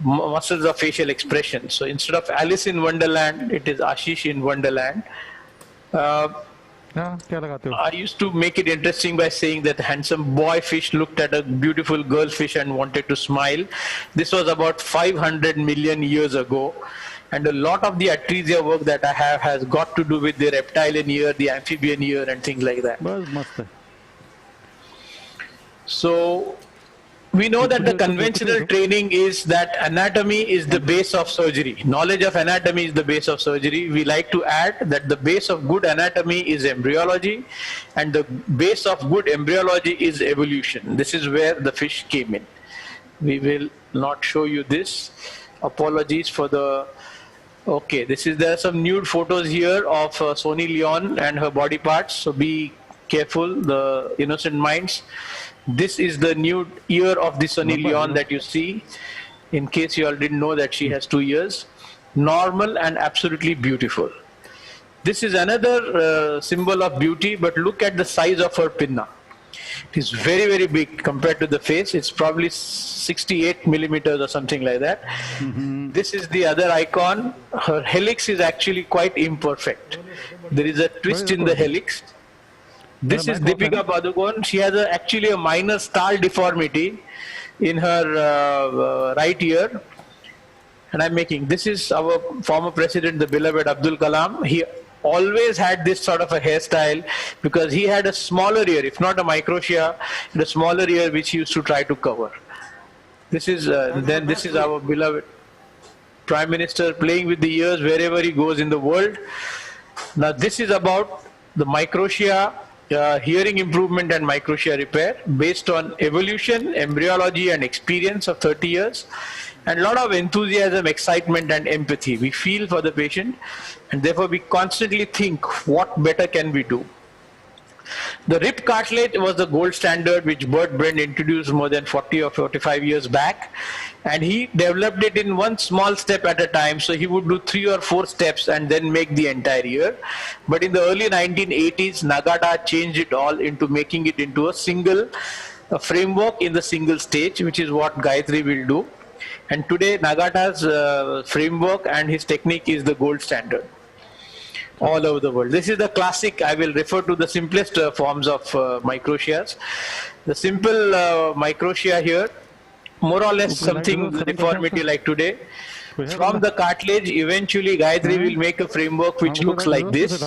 muscles of facial expression. So instead of Alice in Wonderland, it is Ashish in Wonderland. I used to make it interesting by saying that the handsome boy fish looked at a beautiful girl fish and wanted to smile. This was about 500 million years ago. And a lot of the atresia work that I have has got to do with the reptilian ear, the amphibian ear, and things like that. So we know that the conventional training is that anatomy is the base of surgery. Knowledge of anatomy is the base of surgery. We like to add that the base of good anatomy is embryology, and the base of good embryology is evolution. This is where the fish came in. We will not show you this. Apologies for the... Okay, there are some nude photos here of Sony Leon and her body parts. So be careful, the innocent minds. This is the nude ear of the Sunny Leon that you see, in case you all didn't know that she has 2 ears. Normal and absolutely beautiful. This is another symbol of beauty, but look at the size of her pinna. It is very, very big compared to the face. It's probably 68 millimeters or something like that. This is the other icon. Her helix is actually quite imperfect. There is a twist in the helix. This is Deepika Padukone. She has actually a minor star deformity in her right ear. And I'm making, this is our former president, the beloved Abdul Kalam. He always had this sort of a hairstyle because he had a smaller ear, if not a microtia, and a smaller ear which he used to try to cover. This is, this is our beloved Prime Minister playing with the ears wherever he goes in the world. Now this is about the microtia, hearing improvement and microtia repair based on evolution, embryology and experience of 30 years and a lot of enthusiasm, excitement and empathy. We feel for the patient and therefore we constantly think what better can we do. The rib cartilage was the gold standard which Bert Brent introduced more than 40 or 45 years back, and he developed it in one small step at a time. So he would do 3 or 4 steps and then make the entire ear. But in the early 1980s, Nagata changed it all into making it into a framework in the single stage, which is what Gayatri will do. And today Nagata's framework and his technique is the gold standard all over the world. This is the classic. I will refer to the simplest forms of microtias. The simple microtia here, more or less something deformity like today. From the cartilage, eventually Gayatri will make a framework which looks like this.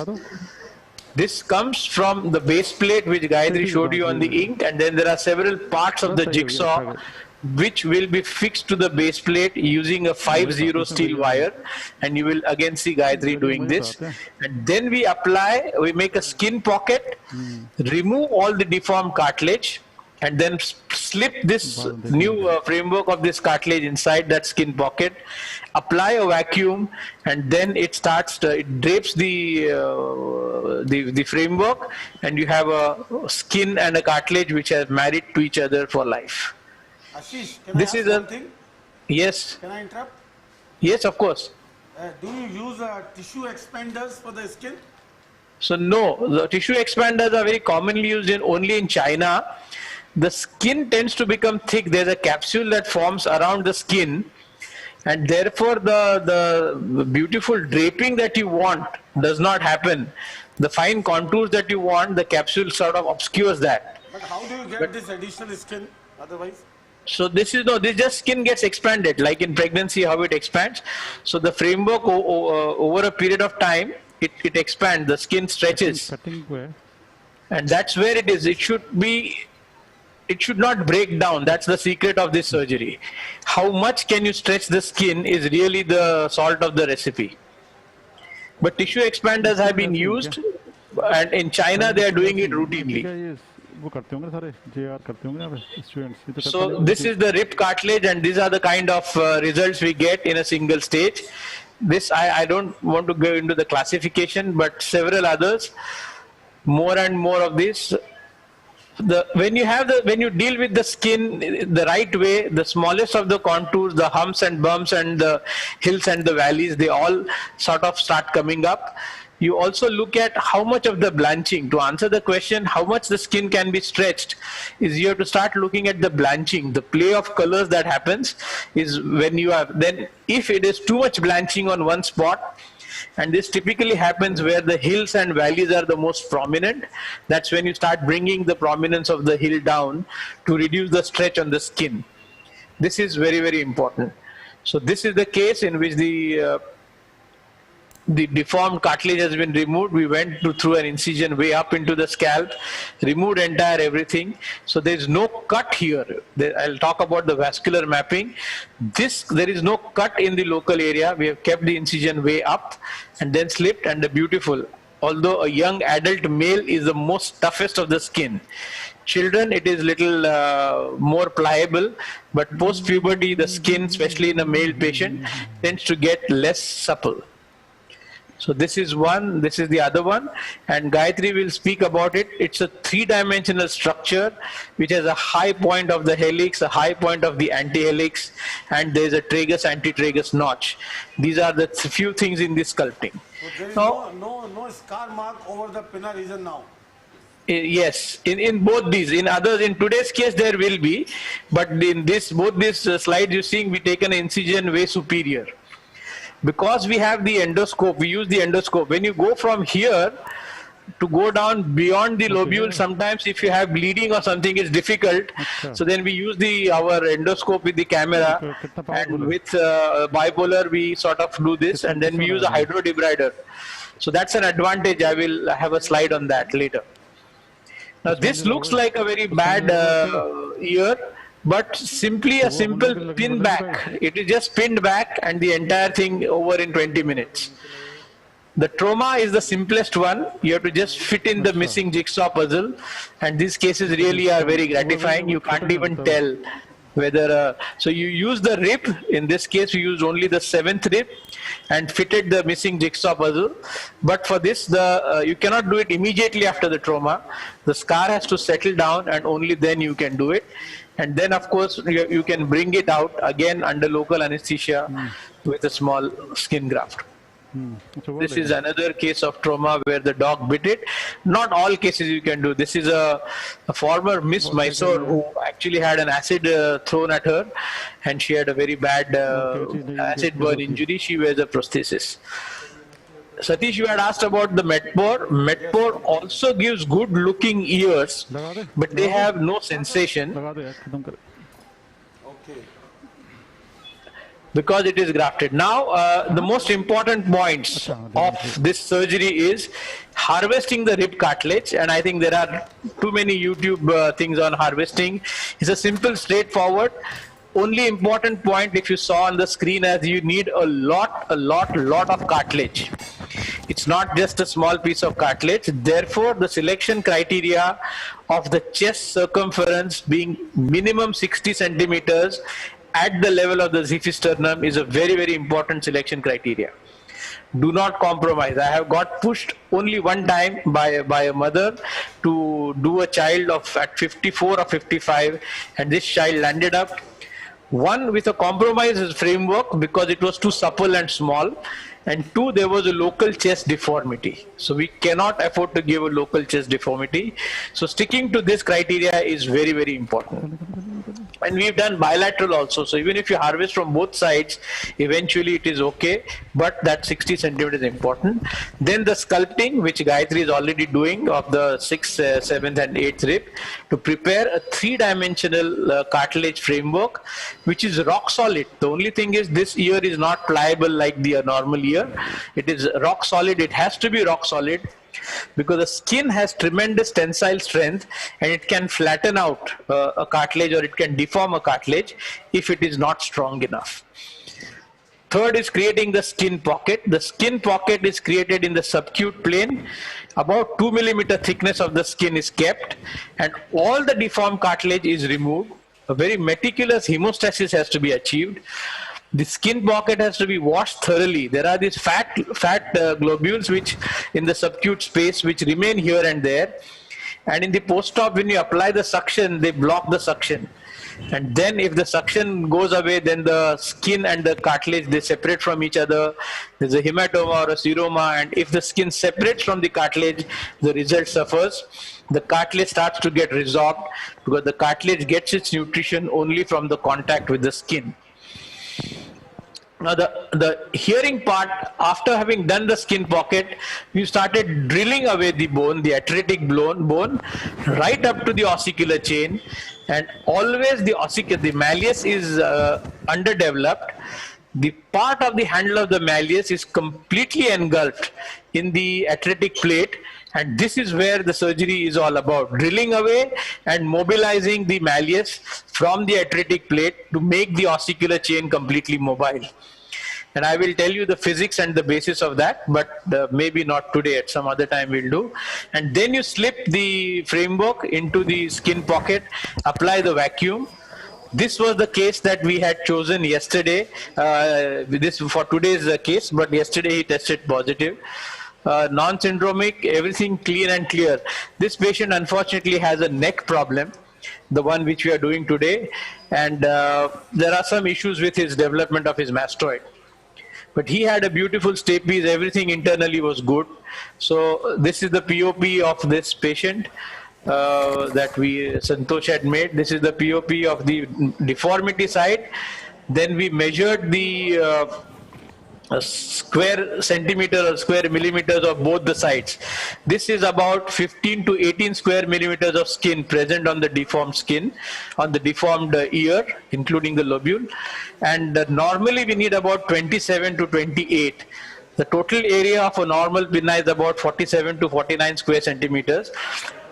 This comes from the base plate which Gayatri showed you on the ink, and then there are several parts of the jigsaw which will be fixed to the base plate using a 5-0 steel wire, and you will again see Gayatri doing this. And then we make a skin pocket, remove all the deformed cartilage, and then slip this new framework of this cartilage inside that skin pocket, apply a vacuum, and then it starts it drapes the framework, and you have a skin and a cartilage which are married to each other for life.
Ashish,
this is something. Yes.
Can I interrupt?
Yes, of course.
Do you use tissue expanders for the skin?
So no, the tissue expanders are very commonly used only in China. The skin tends to become thick. There's a capsule that forms around the skin, and therefore the beautiful draping that you want does not happen. The fine contours that you want, the capsule sort of obscures that.
But how do you get this additional skin otherwise?
So this just skin gets expanded, like in pregnancy how it expands. So the framework over a period of time, it expands, the skin stretches. And that's where it is. It should not break down. That's the secret of this surgery. How much can you stretch the skin is really the salt of the recipe. But tissue expanders have been used, and in China they are doing it routinely. So this is the rib cartilage, and these are the kind of results we get in a single stage. This I don't want to go into the classification, but several others, more and more of this. When you deal with the skin the right way, the smallest of the contours, the humps and bumps and the hills and the valleys, they all sort of start coming up. You also look at how much of the blanching. To answer the question, how much the skin can be stretched, is you have to start looking at the blanching. The play of colors that happens is when you have, then if it is too much blanching on one spot, and this typically happens where the hills and valleys are the most prominent, that's when you start bringing the prominence of the hill down to reduce the stretch on the skin. This is very, very important. So this is the case in which the deformed cartilage has been removed. We went through an incision way up into the scalp, removed entire everything. So there is no cut here. I'll talk about the vascular mapping. There is no cut in the local area. We have kept the incision way up and then slipped, and the beautiful. Although a young adult male is the most toughest of the skin. Children, it is little more pliable, but post-puberty, the skin, especially in a male patient, tends to get less supple. So this is one, this is the other one, and Gayatri will speak about it. It's a three-dimensional structure which has a high point of the helix, a high point of the antihelix, and there is a tragus, antitragus notch. These are the few things in this sculpting.
So there is no scar mark over the pinna region now?
Yes, in both these. In others, in today's case, there will be, but in both these slides you're seeing, we take an incision way superior. Because we have the endoscope, we use the endoscope. When you go from here to go down beyond the lobule, sometimes if you have bleeding or something, it's difficult. So then we use our endoscope with the camera, and with bipolar we sort of do this, and then we use a hydrodebrider. So that's an advantage. I will have a slide on that later. Now this looks like a very bad ear, but simply a simple pin back. It is just pinned back and the entire thing over in 20 minutes. The trauma is the simplest one. You have to just fit in the missing jigsaw puzzle, and these cases really are very gratifying. You can't even tell whether, so you use the rib. In this case we used only the 7th rib and fitted the missing jigsaw puzzle. But for this, you cannot do it immediately after the trauma. The scar has to settle down, and only then you can do it. And then of course you can bring it out again under local anesthesia with a small skin graft. This is another case of trauma where the dog bit it. Not all cases you can do. This is a former Miss Mysore who actually had an acid thrown at her, and she had a very bad acid burn injury. She wears a prosthesis. Satish, you had asked about the Metpor. Metpor also gives good looking ears, but they have no sensation because it is grafted. Now, the most important points of this surgery is harvesting the rib cartilage, and I think there are too many YouTube things on harvesting. It's a simple, straightforward. Only important point, if you saw on the screen, as you need a lot of cartilage. It's not just a small piece of cartilage. Therefore, the selection criteria of the chest circumference being minimum 60 centimeters at the level of the xiphisternum is a very, very important selection criteria. Do not compromise. I have got pushed only one time by a mother to do a child at 54 or 55, and this child landed up One, with a compromised framework because it was too supple and small, and two, there was a local chest deformity. So we cannot afford to give a local chest deformity. So sticking to this criteria is very, very important. And we've done bilateral also. So even if you harvest from both sides, eventually it is okay. But that 60 centimeters is important. Then the sculpting, which Gayatri is already doing of the 6th, 7th and 8th rib, to prepare a 3-dimensional cartilage framework, which is rock solid. The only thing is this ear is not pliable like the normal ear. It is rock solid. It has to be rock solid, because the skin has tremendous tensile strength and it can flatten out a cartilage, or it can deform a cartilage if it is not strong enough. Third is creating the skin pocket. The skin pocket is created in the subcute plane. About 2 millimeter thickness of the skin is kept, and all the deformed cartilage is removed. A very meticulous hemostasis has to be achieved. The skin pocket has to be washed thoroughly. There are these fat globules which in the subcute space which remain here and there, and in the post-op when you apply the suction, they block the suction. And then if the suction goes away, then the skin and the cartilage, they separate from each other. There's a hematoma or a seroma, and if the skin separates from the cartilage, the result suffers. The cartilage starts to get resorbed because the cartilage gets its nutrition only from the contact with the skin. Now the hearing part, after having done the skin pocket, we started drilling away the bone, the atretic bone, right up to the ossicular chain, and always the malleus is underdeveloped. The part of the handle of the malleus is completely engulfed in the atretic plate, and this is where the surgery is all about, drilling away and mobilizing the malleus from the atretic plate to make the ossicular chain completely mobile. And I will tell you the physics and the basis of that, but maybe not today, at some other time we'll do. And then you slip the framework into the skin pocket, apply the vacuum. This was the case that we had chosen yesterday, this for today's case, but yesterday he tested positive. Non-syndromic, everything clean and clear. This patient unfortunately has a neck problem, the one which we are doing today, and there are some issues with his development of his mastoid. But he had a beautiful stapes, everything internally was good. So this is the POP of this patient that Santosh had made. This is the POP of the deformity side. Then we measured the square centimeter or square millimeters of both the sides. This is about 15 to 18 square millimeters of skin present on the deformed skin, on the deformed ear, including the lobule. And normally we need about 27 to 28. The total area of a normal pinna is about 47 to 49 square centimeters,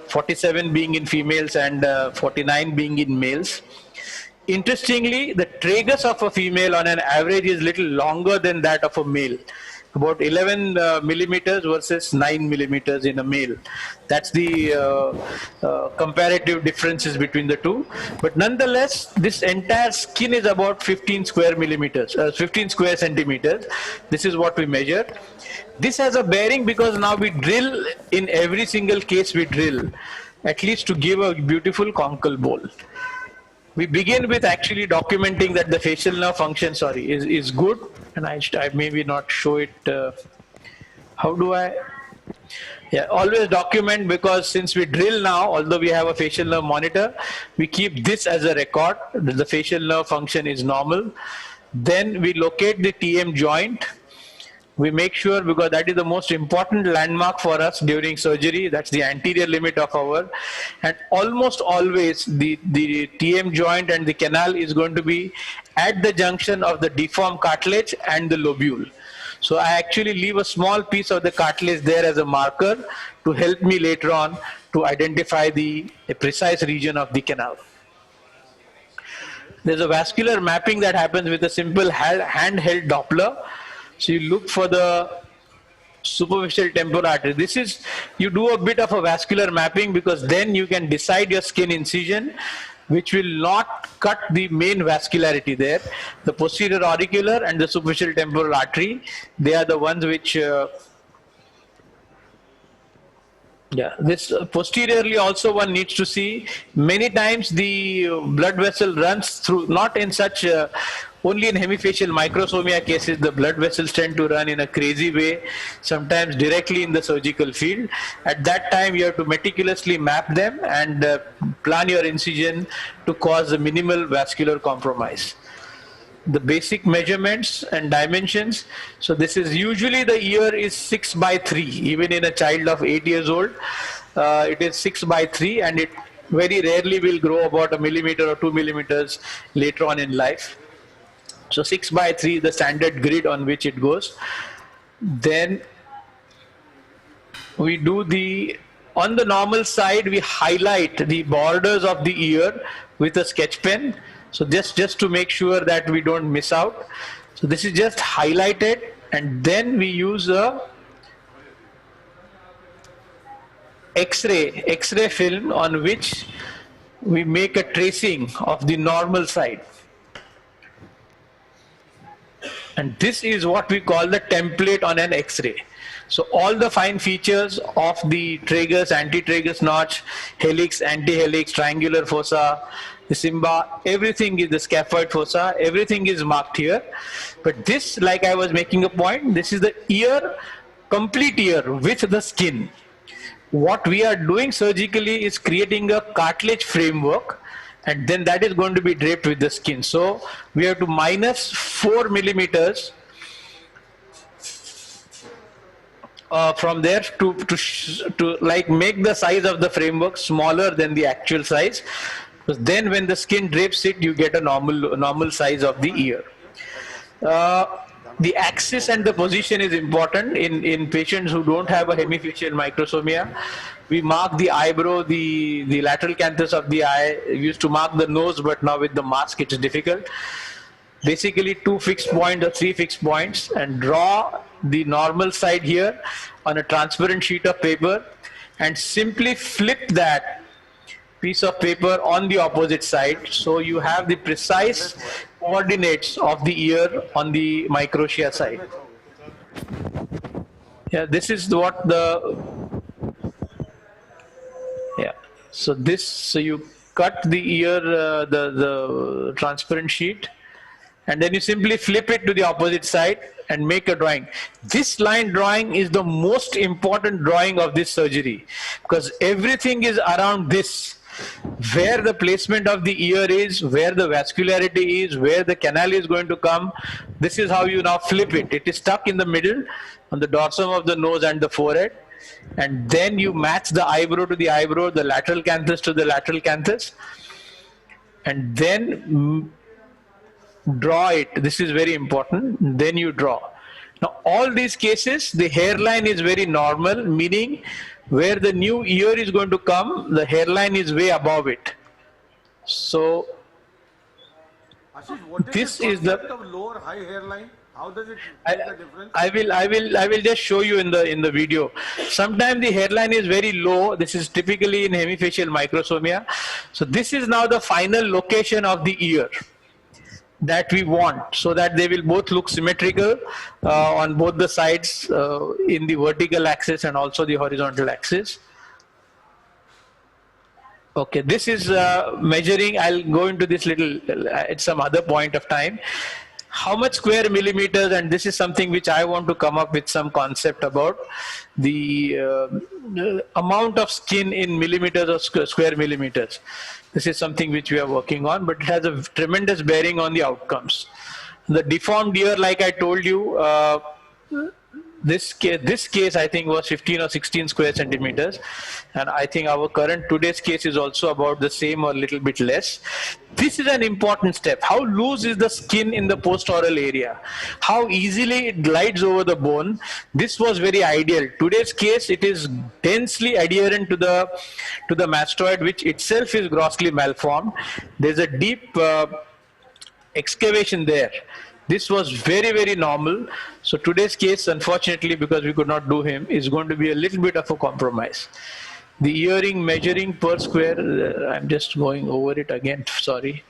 47 being in females and 49 being in males. Interestingly, the tragus of a female on an average is little longer than that of a male, about 11 millimeters versus 9 millimeters in a male. That's the comparative differences between the two. But nonetheless, this entire skin is about 15 square millimeters, 15 square centimeters. This is what we measure. This has a bearing because now we drill, in every single case we drill, at least to give a beautiful conchal bowl. We begin with actually documenting that the facial nerve function, is good, and I maybe not show it. How do I? Yeah, always document, because since we drill now, although we have a facial nerve monitor, we keep this as a record. The facial nerve function is normal. Then we locate the TM joint. We make sure, because that is the most important landmark for us during surgery. That's the anterior limit of our, and almost always the TM joint and the canal is going to be at the junction of the deformed cartilage and the lobule. So I actually leave a small piece of the cartilage there as a marker to help me later on to identify the precise region of the canal. There's a vascular mapping that happens with a simple handheld Doppler. So you look for the superficial temporal artery. This is, you do a bit of a vascular mapping, because then you can decide your skin incision, which will not cut the main vascularity there. The posterior auricular and the superficial temporal artery, they are the ones which Yeah, this posteriorly also one needs to see. Many times the blood vessel runs through, not in such, only in hemifacial microsomia cases, the blood vessels tend to run in a crazy way, sometimes directly in the surgical field. At that time, you have to meticulously map them and plan your incision to cause a minimal vascular compromise. The basic measurements and dimensions. So this is usually the ear is 6/3, even in a child of 8 years old. It is 6/3, and it very rarely will grow about 1 millimeter or 2 millimeters later on in life. So 6/3 is the standard grid on which it goes. Then we do on the normal side, we highlight the borders of the ear with a sketch pen. So just to make sure that we don't miss out. So this is just highlighted, and then we use a X-ray film on which we make a tracing of the normal side. And this is what we call the template on an X-ray. So all the fine features of the tragus, antitragus notch, helix, antihelix, triangular fossa, the Simba, everything is the scaphoid fossa, everything is marked here. But this, like I was making a point, this is the ear, complete ear with the skin. What we are doing surgically is creating a cartilage framework, and then that is going to be draped with the skin. So we have to minus 4 millimeters from there to like make the size of the framework smaller than the actual size. Because then when the skin drapes it, you get a normal size of the ear. The axis and the position is important in patients who don't have a hemifacial microsomia. We mark the eyebrow, the lateral canthus of the eye. We used to mark the nose, but now with the mask it's difficult. Basically 2 fixed points or 3 fixed points, and draw the normal side here on a transparent sheet of paper, and simply flip that piece of paper on the opposite side, so you have the precise coordinates of the ear on the microtia side. Yeah, this is what so you cut the ear, the transparent sheet, and then you simply flip it to the opposite side and make a drawing. This line drawing is the most important drawing of this surgery, because everything is around this, where the placement of the ear is, where the vascularity is, where the canal is going to come. This is how you now flip it. It is stuck in the middle on the dorsum of the nose and the forehead, and then you match the eyebrow to the eyebrow, the lateral canthus to the lateral canthus, and then draw it. This is very important. Then you draw. Now all these cases, the hairline is very normal, meaning where the new ear is going to come, the hairline is way above it. So
Ashish, what
this
is
is
the
the
concept of lower high hairline? How does it make a difference?
I will just show you in the video. Sometimes the hairline is very low. This is typically in hemifacial microsomia. So this is now the final location of the ear that we want, so that they will both look symmetrical on both the sides, in the vertical axis and also the horizontal axis. Okay, this is measuring. I'll go into this little at some other point of time. How much square millimeters, and this is something which I want to come up with some concept about, the amount of skin in millimeters or square millimeters. This is something which we are working on, but it has a tremendous bearing on the outcomes. The deformed ear, like I told you, this case I think was 15 or 16 square centimeters, and I think our today's case is also about the same or a little bit less. This is an important step. How loose is the skin in the postoral area? How easily it glides over the bone? This was very ideal. Today's case, it is densely adherent to the mastoid, which itself is grossly malformed. There's a deep excavation there. This was very, very normal. So today's case, unfortunately, because we could not do him, is going to be a little bit of a compromise. The earring measuring per square, I'm just going over it again, sorry.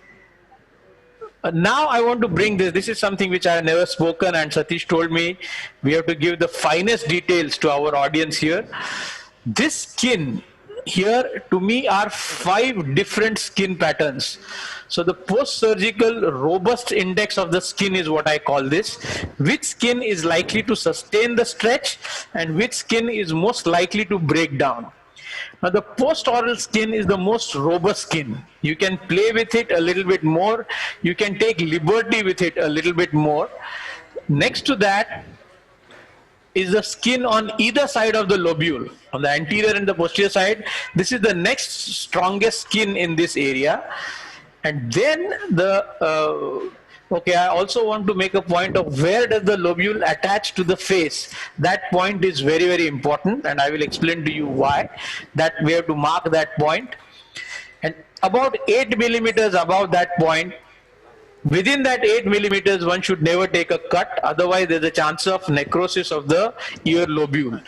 Now I want to bring this is something which I have never spoken, and Satish told me we have to give the finest details to our audience here. This skin here to me are 5 different skin patterns. So the post-surgical robust index of the skin is what I call this. Which skin is likely to sustain the stretch and which skin is most likely to break down. Now the post-oral skin is the most robust skin. You can play with it a little bit more. You can take liberty with it a little bit more. Next to that is the skin on either side of the lobule, on the anterior and the posterior side. This is the next strongest skin in this area. And then okay, I also want to make a point of where does the lobule attach to the face. That point is very, very important, and I will explain to you why. That we have to mark that point. And about 8 millimeters above that point, within that 8 millimeters, one should never take a cut. Otherwise, there's a chance of necrosis of the ear lobule.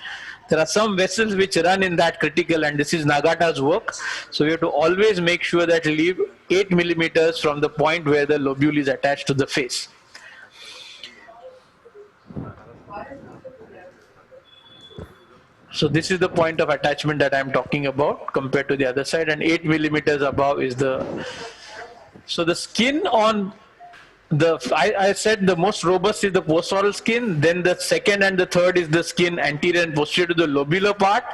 There are some vessels which run in that critical, and this is Nagata's work. So we have to always make sure that we leave 8 millimeters from the point where the lobule is attached to the face. So this is the point of attachment that I'm talking about compared to the other side, and 8 millimeters above is the... So the skin on I said the most robust is the post-oral skin, then the second and the third is the skin anterior and posterior to the lobular part,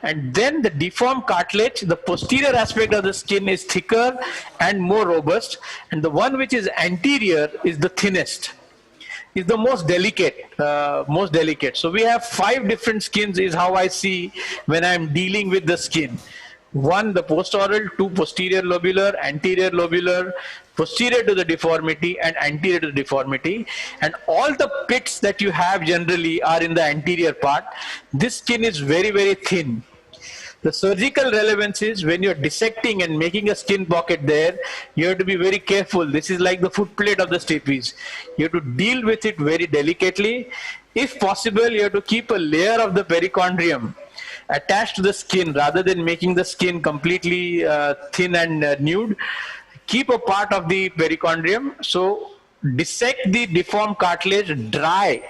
and then the deformed cartilage, the posterior aspect of the skin is thicker and more robust, and the one which is anterior is the thinnest, is the most delicate. So we have 5 different skins is how I see when I'm dealing with the skin. 1, the post-oral, 2, posterior lobular, anterior lobular, posterior to the deformity and anterior to the deformity, and all the pits that you have generally are in the anterior part. This skin is very, very thin. The surgical relevance is when you're dissecting and making a skin pocket there, you have to be very careful. This is like the foot plate of the stapes. You have to deal with it very delicately. If possible, you have to keep a layer of the perichondrium attached to the skin rather than making the skin completely thin and nude. Keep a part of the perichondrium. So dissect the deformed cartilage dry.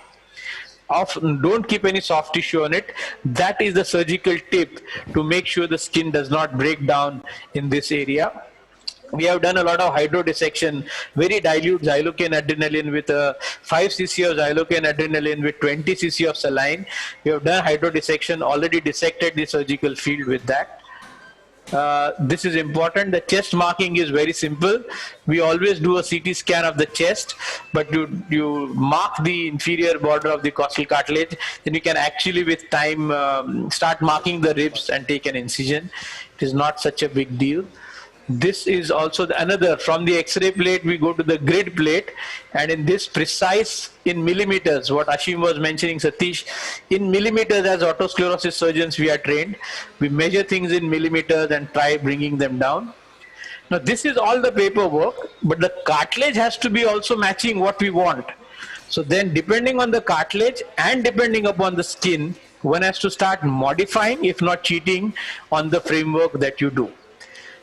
Don't keep any soft tissue on it. That is the surgical tip to make sure the skin does not break down in this area. We have done a lot of hydrodissection, very dilute xylocaine adrenaline with 5 cc of xylocaine adrenaline with 20 cc of saline. We have done hydrodissection, already dissected the surgical field with that. This is important. The chest marking is very simple. We always do a CT scan of the chest, but you mark the inferior border of the costal cartilage, then you can actually with time start marking the ribs and take an incision. It is not such a big deal. This is also another, from the X-ray plate we go to the grid plate, and in this precise in millimeters, what Ashim was mentioning, Satish, in millimeters as otosclerosis surgeons we are trained. We measure things in millimeters and try bringing them down. Now this is all the paperwork, but the cartilage has to be also matching what we want. So then depending on the cartilage and depending upon the skin, one has to start modifying, if not cheating, on the framework that you do.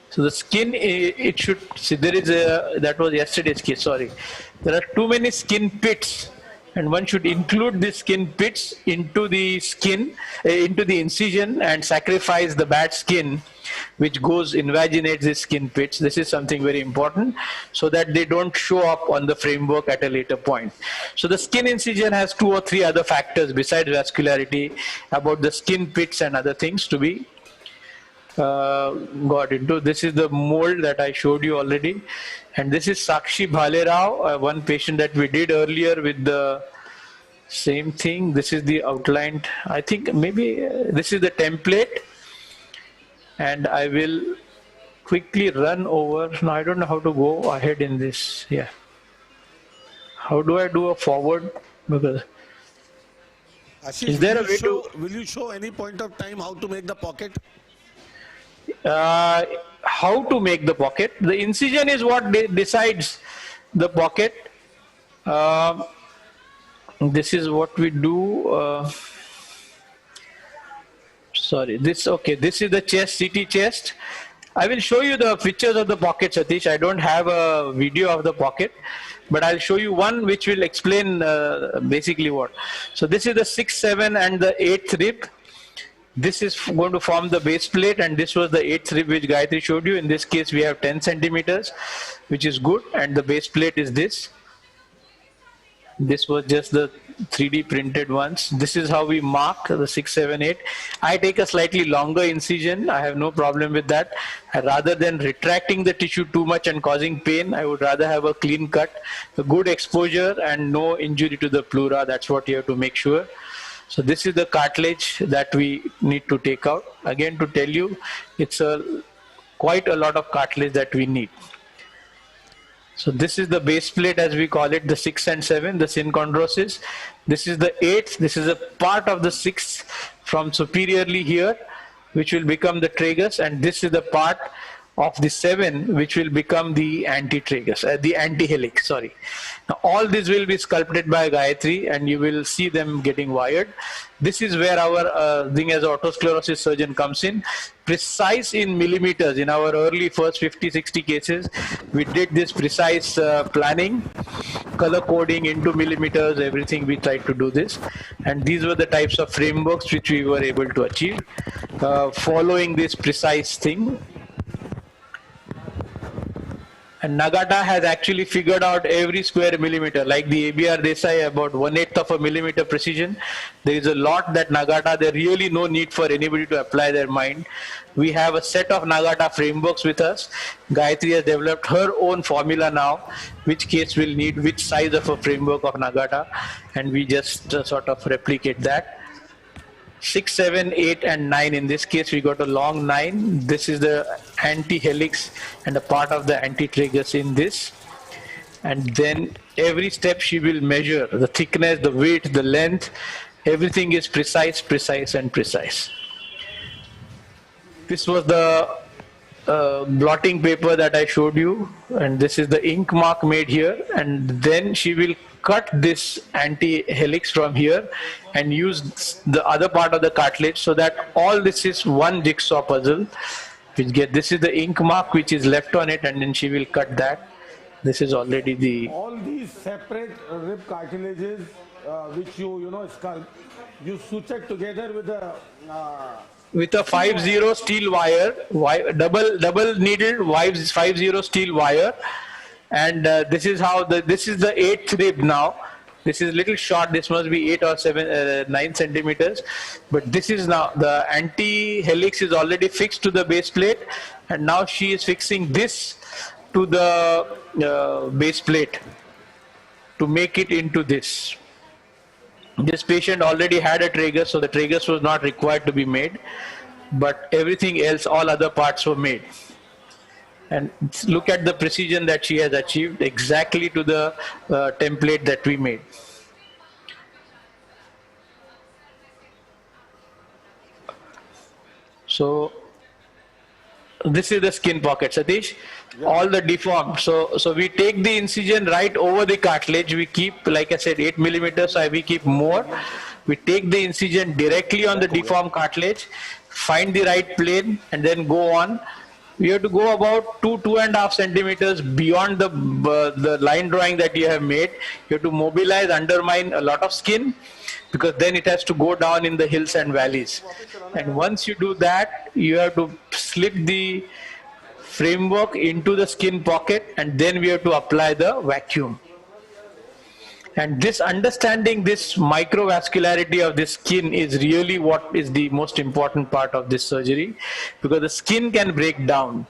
So the skin, it should, see there is a, that was yesterday's case, sorry. There are too many skin pits, and one should include the skin pits into the skin, into the incision, and sacrifice the bad skin which invaginates the skin pits. This is something very important so that they don't show up on the framework at a later point. So the skin incision has 2 or 3 other factors besides vascularity about the skin pits and other things to be got into. This is the mold that I showed you already, and this is Sakshi Bhalerao, one patient that we did earlier with the same thing. This is the outlined, I think maybe this is the template, and I will quickly run over. Now I don't know how to go ahead in this. Yeah, how do I do a forward? Because
Ashish,
is there a way to,
will you show any point of time how to make the pocket?
How to make the pocket? The incision is what decides the pocket. This is what we do. Sorry, this, okay, this is the chest, CT chest. I will show you the pictures of the pocket, Satish. I don't have a video of the pocket, but I'll show you one which will explain basically what. So this is the 6th, 7th and the 8th rib. This is going to form the base plate, and this was the 8th rib which Gayatri showed you. In this case, we have 10 centimeters, which is good, and the base plate is this. This was just the 3D printed ones. This is how we mark the 6, 7, 8. I take a slightly longer incision. I have no problem with that. Rather than retracting the tissue too much and causing pain, I would rather have a clean cut, a good exposure, and no injury to the pleura. That's what you have to make sure. So this is the cartilage that we need to take out. Again, to tell you, it's quite a lot of cartilage that we need. So this is the base plate, as we call it, the 6 and 7, the synchondrosis. This is the 8th. This is a part of the 6th from superiorly here, which will become the tragus, and this is the part of the 7 which will become the antitragus, the antihelix, sorry. Now all this will be sculpted by Gayatri, and you will see them getting wired. This is where our thing as otosclerosis surgeon comes in, precise in millimeters. In our early first 50-60 cases, we did this precise planning, color coding into millimeters, everything. We tried to do this, and these were the types of frameworks which we were able to achieve following this precise thing. And Nagata has actually figured out every square millimeter, like the ABR Desai, about 1/8 of a millimeter precision. There is a lot that Nagata, there really no need for anybody to apply their mind. We have a set of Nagata frameworks with us. Gayatri has developed her own formula now, which case will need which size of a framework of Nagata, and we just sort of replicate that. 6, 7, 8, and 9. In this case, we got a long 9. This is the anti-helix and a part of the antitragus in this. And then every step she will measure the thickness, the width, the length. Everything is precise, precise, and precise. This was the blotting paper that I showed you, and this is the ink mark made here. And then she will cut this anti-helix from here and use the other part of the cartilage, so that all this is one jigsaw puzzle. This is the ink mark which is left on it, and then she will cut that. This is already the...
All these separate rib cartilages which you sculpt, you suture together with a...
with a 5-0 steel wire, double needled 5-0 steel wire. And this is how this is the 8th rib now. This is a little short. This must be 8 or 9 centimeters. But this is now the anti-helix is already fixed to the base plate, and now she is fixing this to the base plate to make it into this. This patient already had a tragus, so the tragus was not required to be made, but everything else, all other parts were made. And look at the precision that she has achieved, exactly to the template that we made. So this is the skin pocket, Satish. Yeah. All the deformed. So we take the incision right over the cartilage. We keep, like I said, 8 millimeters. So we keep more. We take the incision directly on the deformed cartilage, find the right plane, and then go on. You have to go about 2.5 centimeters beyond the line drawing that you have made. You have to mobilize, undermine a lot of skin, because then it has to go down in the hills and valleys. And once you do that, you have to slip the framework into the skin pocket, and then we have to apply the vacuum. And this understanding, this microvascularity of the skin is really what is the most important part of this surgery, because the skin can break down.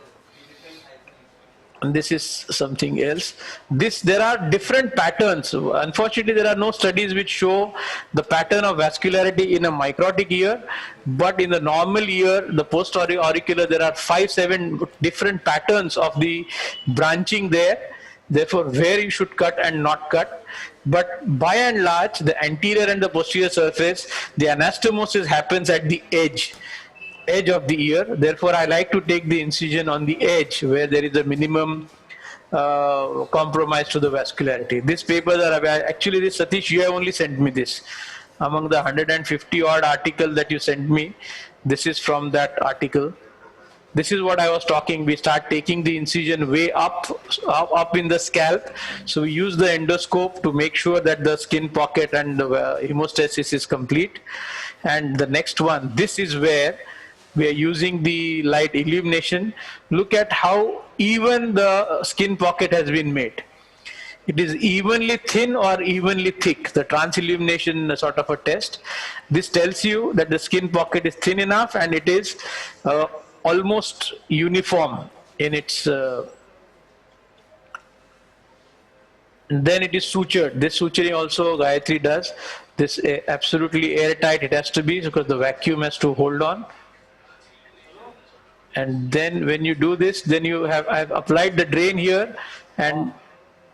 And this is something else. There are different patterns. Unfortunately, there are no studies which show the pattern of vascularity in a microtic ear, but in the normal ear, the post-auricular, there are 5-7 different patterns of the branching there. Therefore, where you should cut and not cut. But by and large, the anterior and the posterior surface, the anastomosis happens at the edge of the ear. Therefore, I like to take the incision on the edge where there is a minimum compromise to the vascularity. These papers are actually, this Satish, you have only sent me this. Among the 150 odd articles that you sent me, this is from that article. This is what I was talking. We start taking the incision way up in the scalp. So we use the endoscope to make sure that the skin pocket and the hemostasis is complete. And the next one, this is where we are using the light illumination. Look at how even the skin pocket has been made. It is evenly thin or evenly thick, the trans-illumination sort of a test. This tells you that the skin pocket is thin enough and it is almost uniform in its then it is sutured. This suturing also Gayatri does. This absolutely airtight it has to be because the vacuum has to hold on. And then when you do this, then you have, I've applied the drain here and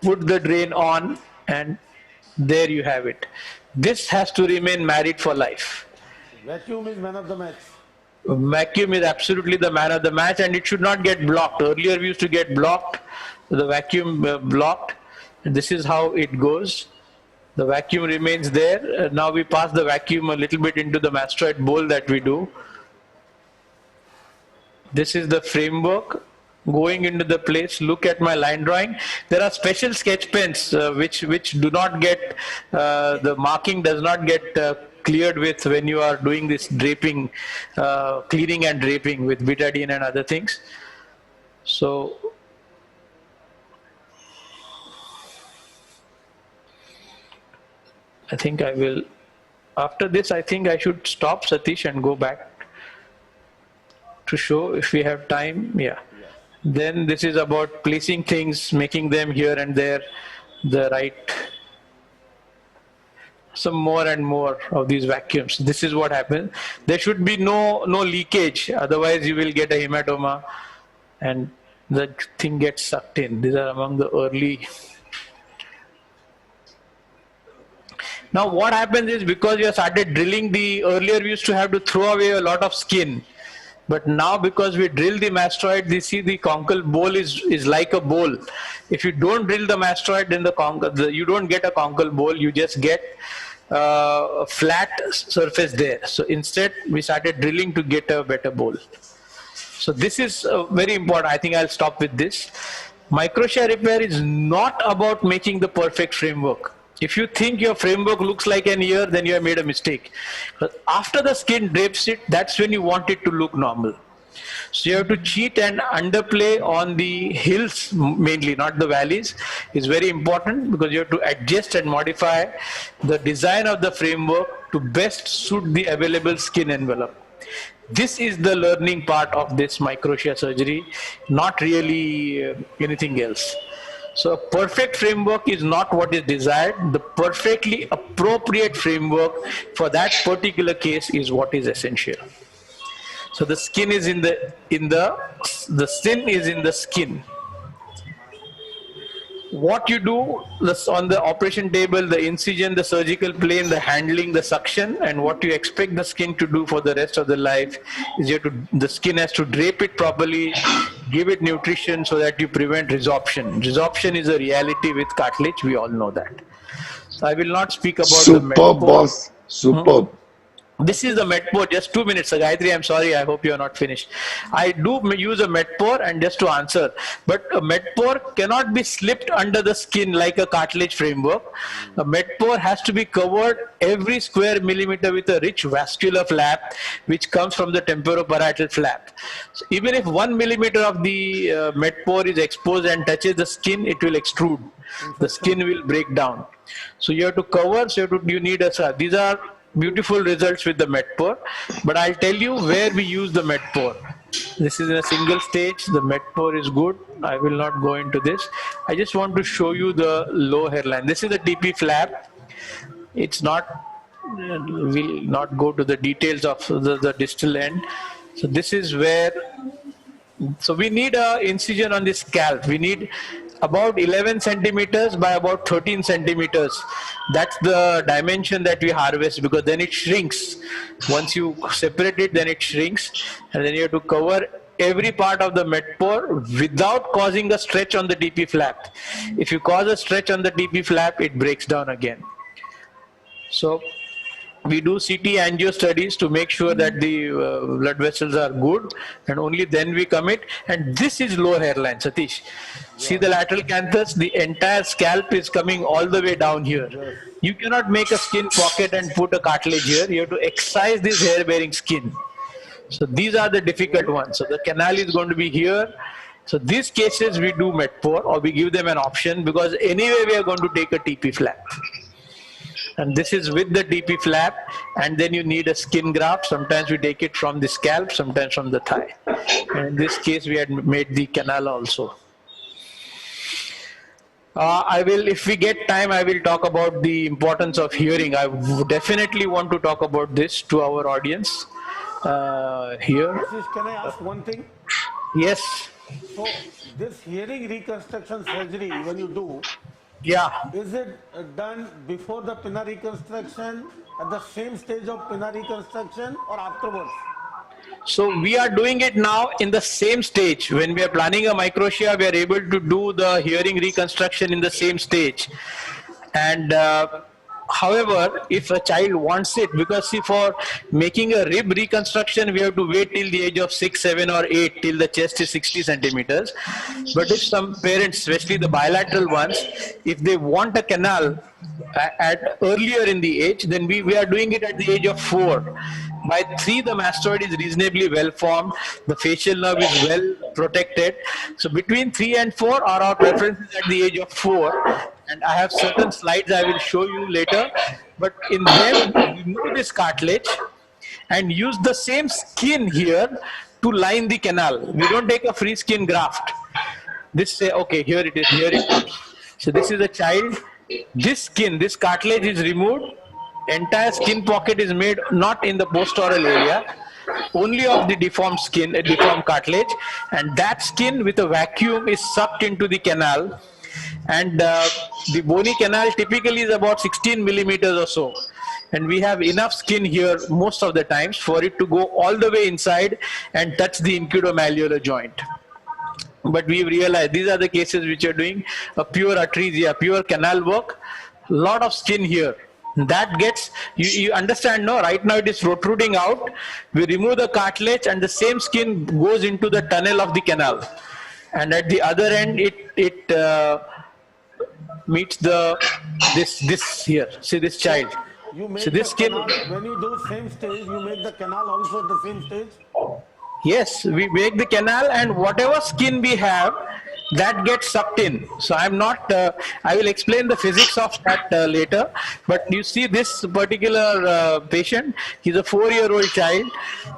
put the drain on, and there you have it. This has to remain married for life.
Vacuum is man of the match.
Vacuum is absolutely the man of the match, and it should not get blocked. Earlier we used to get blocked, the vacuum blocked. This is how it goes. The vacuum remains there. Now we pass the vacuum a little bit into the mastoid bowl that we do. This is the framework going into the place. Look at my line drawing. There are special sketch pens which do not get, the marking does not get cleared with when you are doing this draping, cleaning and draping with betadine and other things. So I think I will, after this I think I should stop, Satish, and go back to show if we have time. Yeah. Then this is about placing things, making them here and there the right, some more and more of these vacuums. This is what happens. There should be no leakage, otherwise you will get a hematoma and the thing gets sucked in. These are among the early. Now what happens is, because you have started drilling the, earlier we used to have to throw away a lot of skin. But now because we drill the mastoid, you see the conchal bowl is like a bowl. If you don't drill the mastoid, then you don't get a conchal bowl, you just get a flat surface there. So instead we started drilling to get a better bowl. So this is very important. I think I'll stop with this. Microshare repair is not about making the perfect framework. If you think your framework looks like an ear, then you have made a mistake. But after the skin drapes it, that's when you want it to look normal. So you have to cheat and underplay on the hills mainly, not the valleys. It's very important because you have to adjust and modify the design of the framework to best suit the available skin envelope. This is the learning part of this microshare surgery, not really anything else. So a perfect framework is not what is desired. The perfectly appropriate framework for that particular case is what is essential. So the skin is the sin is in the skin. What you do on the operation table, the incision, the surgical plane, the handling, the suction, and what you expect the skin to do for the rest of the life is the skin has to drape it properly, give it nutrition so that you prevent resorption. Resorption is a reality with cartilage, we all know that. So I will not speak about the
superb, boss, superb.
This is the Medpore, just 2 minutes. Gayatri, I'm sorry, I hope you are not finished. I do use a Medpore, and just to answer, but a Medpore cannot be slipped under the skin like a cartilage framework. A Medpore has to be covered every square millimeter with a rich vascular flap, which comes from the temporoparietal flap. So even if 1 millimeter of the Medpore is exposed and touches the skin, it will extrude. The skin will break down. So you have to cover, so you need a, these are beautiful results with the Medpore, but I'll tell you where we use the Medpore. This is in a single stage. The Medpore is good. I will not go into this. I just want to show you the low hairline. This is the TP flap. It's not, we'll not go to the details of the distal end. So this is where, so we need a incision on the scalp. We need about 11 centimeters by about 13 centimeters. That's the dimension that we harvest, because then it shrinks. Once you separate it, then it shrinks, and then you have to cover every part of the Medpore without causing a stretch on the DP flap. If you cause a stretch on the DP flap, it breaks down again. So We do CT angio studies to make sure that the blood vessels are good, and only then we commit. And this is lower hairline, Satish. See the lateral canthus, the entire scalp is coming all the way down here. You cannot make a skin pocket and put a cartilage here. You have to excise this hair-bearing skin. So these are the difficult ones. So the canal is going to be here. So these cases we do Met4, or we give them an option, because anyway we are going to take a TP flap. And this is with the TP flap, and then you need a skin graft. Sometimes we take it from the scalp, sometimes from the thigh. And in this case we had made the canal also. I will, if we get time, I will talk about the importance of hearing. I definitely want to talk about this to our audience here.
Can I ask one thing?
Yes.
So this hearing reconstruction surgery, when you do, is it done before the pinna reconstruction, at the same stage of pinna reconstruction, or afterwards?
So we are doing it now in the same stage. When we are planning a microtia, we are able to do the hearing reconstruction in the same stage. And however, if a child wants it, because see, for making a rib reconstruction, we have to wait till the age of 6, 7 or 8 till the chest is 60 centimeters. But if some parents, especially the bilateral ones, if they want a canal at earlier in the age, then we are doing it at the age of 4. By 3, the mastoid is reasonably well formed, the facial nerve is well protected. So between 3 and 4 are our preferences at the age of 4. And I have certain slides I will show you later. But in them, we remove this cartilage and use the same skin here to line the canal. We don't take a free skin graft. This say, okay, here it is, here it comes. So this is a child. This skin, this cartilage is removed. Entire skin pocket is made not in the postoral area, only of the deformed skin, a deformed cartilage, and that skin with a vacuum is sucked into the canal. And the bony canal typically is about 16 millimeters or so, and we have enough skin here most of the times for it to go all the way inside and touch the incudomalleolar joint. But we've realized these are the cases which are doing a pure atresia, pure canal work, lot of skin here. That gets, you understand, no? Right now it is protruding out. We remove the cartilage and the same skin goes into the tunnel of the canal. And at the other end, it meets this here. See this child.
You make
so this
the
skin.
Canal, when you do same stage, you make the canal also at the same stage?
Yes, we make the canal, and whatever skin we have, that gets sucked in. So I'm not, I will explain the physics of that later. But you see this particular patient, he's a 4-year-old child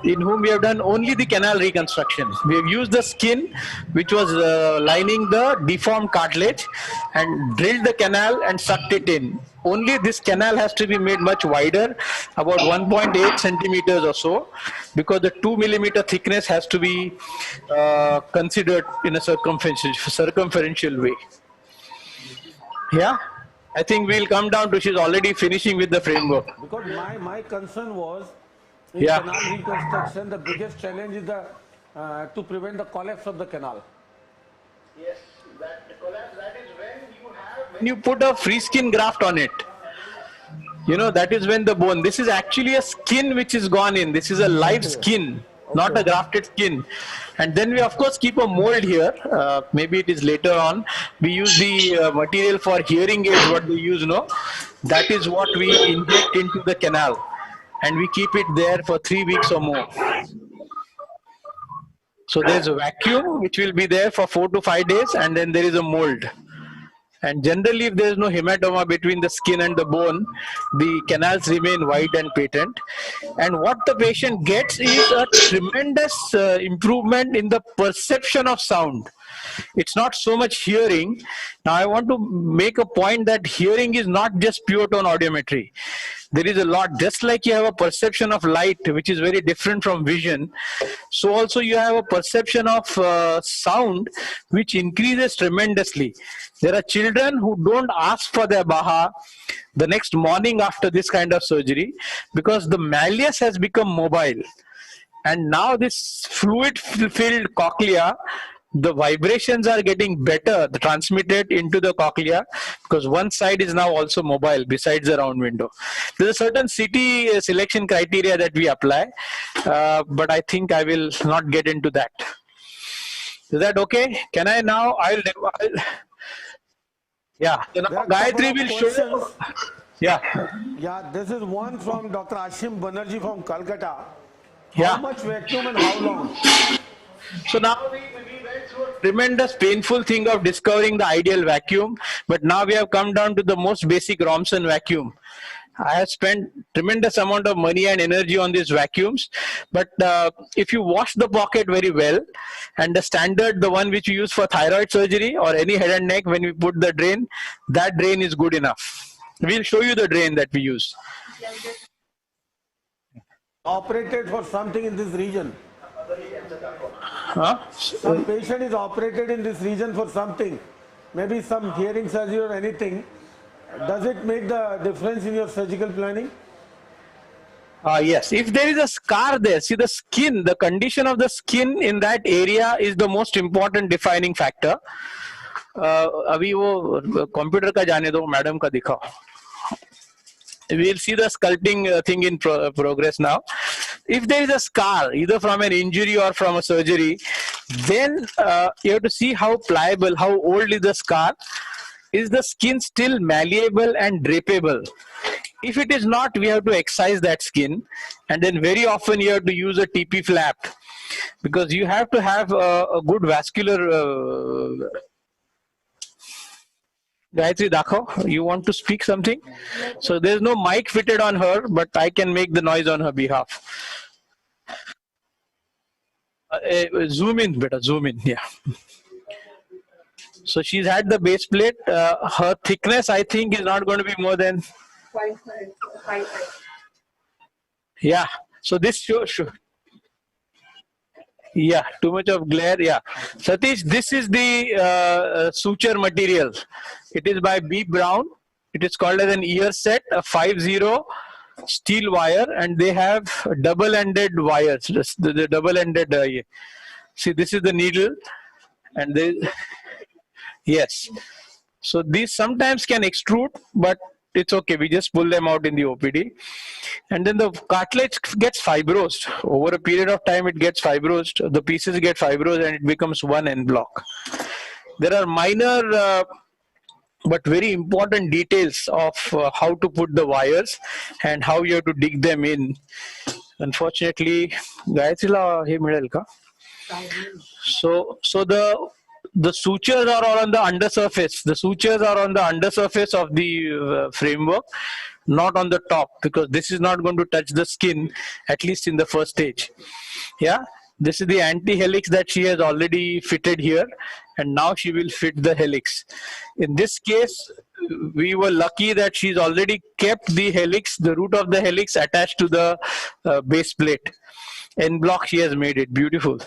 in whom we have done only the canal reconstruction. We have used the skin which was lining the deformed cartilage and drilled the canal and sucked it in. Only this canal has to be made much wider, about 1.8 centimeters or so, because the 2 millimeter thickness has to be considered in a circumferential way. Yeah, I think we'll come down to, she's already finishing with the framework.
Because my concern was, in canal reconstruction, the biggest challenge is to prevent the collapse of the canal.
Yes, that collapse, that is when you put a free skin graft on it. You know, that is when the bone, this is actually a skin which is gone in. This is a live skin, not a grafted skin. And then we of course keep a mold here. Maybe it is later on. We use the material for hearing aids, what we use, no? That is what we inject into the canal. And we keep it there for 3 weeks or more. So there's a vacuum which will be there for 4 to 5 days, and then there is a mold. And generally, if there is no hematoma between the skin and the bone, the canals remain wide and patent. And what the patient gets is a tremendous improvement in the perception of sound. It's not so much hearing. Now, I want to make a point that hearing is not just pure tone audiometry. There is a lot, just like you have a perception of light, which is very different from vision. So also you have a perception of sound, which increases tremendously. There are children who don't ask for their Baha the next morning after this kind of surgery, because the malleus has become mobile. And now this fluid-filled cochlea the vibrations are getting better transmitted into the cochlea, because one side is now also mobile besides the round window. There's a certain city selection criteria that we apply, but I think I will not get into that. Is that okay? Can I now? Yeah. So now Gayatri will show. Yeah.
Yeah, this is one from Dr. Ashim Banerjee from Calcutta.
Yeah.
How much vacuum and how long?
So now we went through a tremendous painful thing of discovering the ideal vacuum, but now we have come down to the most basic Romson vacuum. I have spent tremendous amount of money and energy on these vacuums, but if you wash the pocket very well, and the standard, the one which you use for thyroid surgery or any head and neck, when we put the drain, that drain is good enough. We'll show you the drain that we use.
Operated for something in this region.
Huh?
Some patient is operated in this region for something, maybe some hearing surgery or anything. Does it make the difference in your surgical planning?
Yes, if there is a scar there, see the skin, the condition of the skin in that area is the most important defining factor. अभी वो computer का जाने दो, madam का दिखाओ. We'll see the sculpting thing in progress now. If there is a scar, either from an injury or from a surgery, then you have to see how pliable, how old is the scar. Is the skin still malleable and drapeable? If it is not, we have to excise that skin, and then very often you have to use a TP flap, because you have to have a good vascular. Gayatri, Dakho, you want to speak something? So there's no mic fitted on her, but I can make the noise on her behalf. Zoom in, beta, zoom in, yeah. So she's had the base plate. Her thickness, I think, is not going to be more than
5.
Yeah. So this shows. Yeah, too much of glare. Yeah. Satish, this is the suture material. It is by B. Brown. It is called as an ear set, a 5-0 steel wire, and they have double-ended wires. The double-ended. See, this is the needle, and they. Yes. So these sometimes can extrude, but it's okay. We just pull them out in the OPD. And then the cartilage gets fibrosed. Over a period of time, it gets fibrosed. The pieces get fibrosed and it becomes one end block. There are minor but very important details of how to put the wires and how you have to dig them in. Unfortunately, Gayatri he मिळेल का? So the sutures are all on the undersurface. The sutures are on the undersurface of the framework, not on the top, because this is not going to touch the skin, at least in the first stage. Yeah, this is the anti-helix that she has already fitted here, and now she will fit the helix. In this case, we were lucky that she's already kept the helix, the root of the helix, attached to the base plate. En block, she has made it beautiful.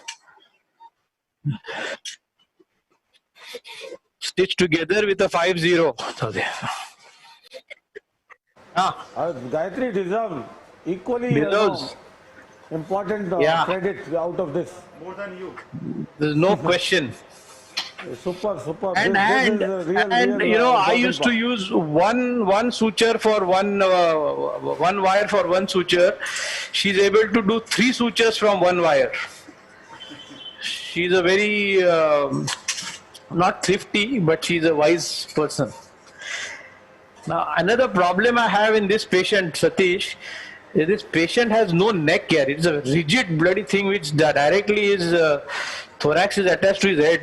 Stitched together with a 5-0.
Gayatri deserves equally important credit out of this.
More than you. There's no question.
Super.
And you know, I used to use one suture for one wire for one suture. She's able to do 3 sutures from one wire. She's a very not thrifty, but she's a wise person. Now, another problem I have in this patient, Satish, is this patient has no neck here. It's a rigid bloody thing which directly is thorax is attached to his head.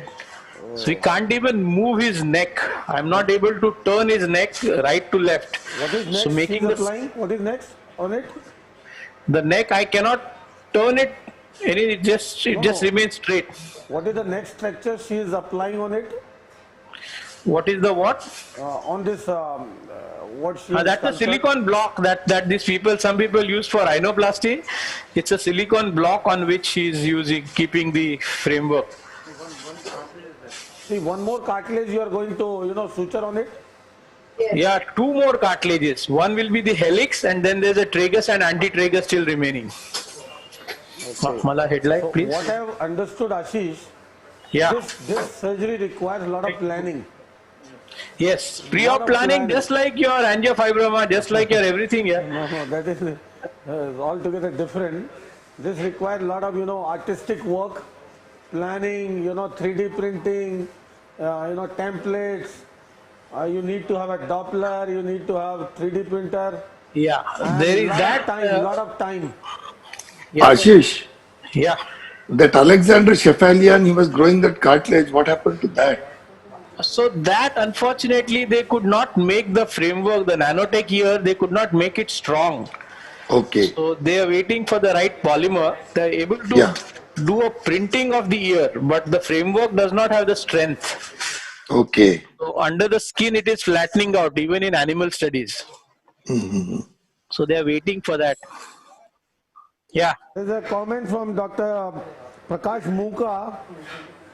So he can't even move his neck. I'm not able to turn his neck right to left.
What is next?
So making
what is next on it?
The neck, I cannot turn it. It just remains straight.
What is the next structure she is applying on it?
What is the what?
On this, what she
that's a silicone block that these people, some people use for rhinoplasty. It's a silicone block on which she is using, keeping the framework.
See, one more cartilage you are going to, suture on it?
Yes. Yeah, 2 more cartilages. One will be the helix, and then there's a tragus and antitragus still remaining.
Okay.
Mala headlight,
so
please.
What I have understood, Ashish,
Yeah.
This surgery requires a lot of planning.
Yes, pre-op planning, just like your angiofibroma, just like your everything. Yeah.
No, that is altogether different. This requires a lot of artistic work, planning, 3D printing, templates. You need to have a Doppler. You need to have 3D printer.
Yeah, there is that.
Lot of time.
Yeah.
Ashish.
Yeah.
That Alexander Shefalian, he was growing that cartilage. What happened to that?
So that, unfortunately, they could not make the framework, the nanotech here, they could not make it strong.
Okay.
So they are waiting for the right polymer. They are able to do a printing of the ear, but the framework does not have the strength.
Okay.
So under the skin, it is flattening out, even in animal studies.
Mm-hmm.
So they are waiting for that. Yeah.
There's a comment from Dr. Prakash Muka,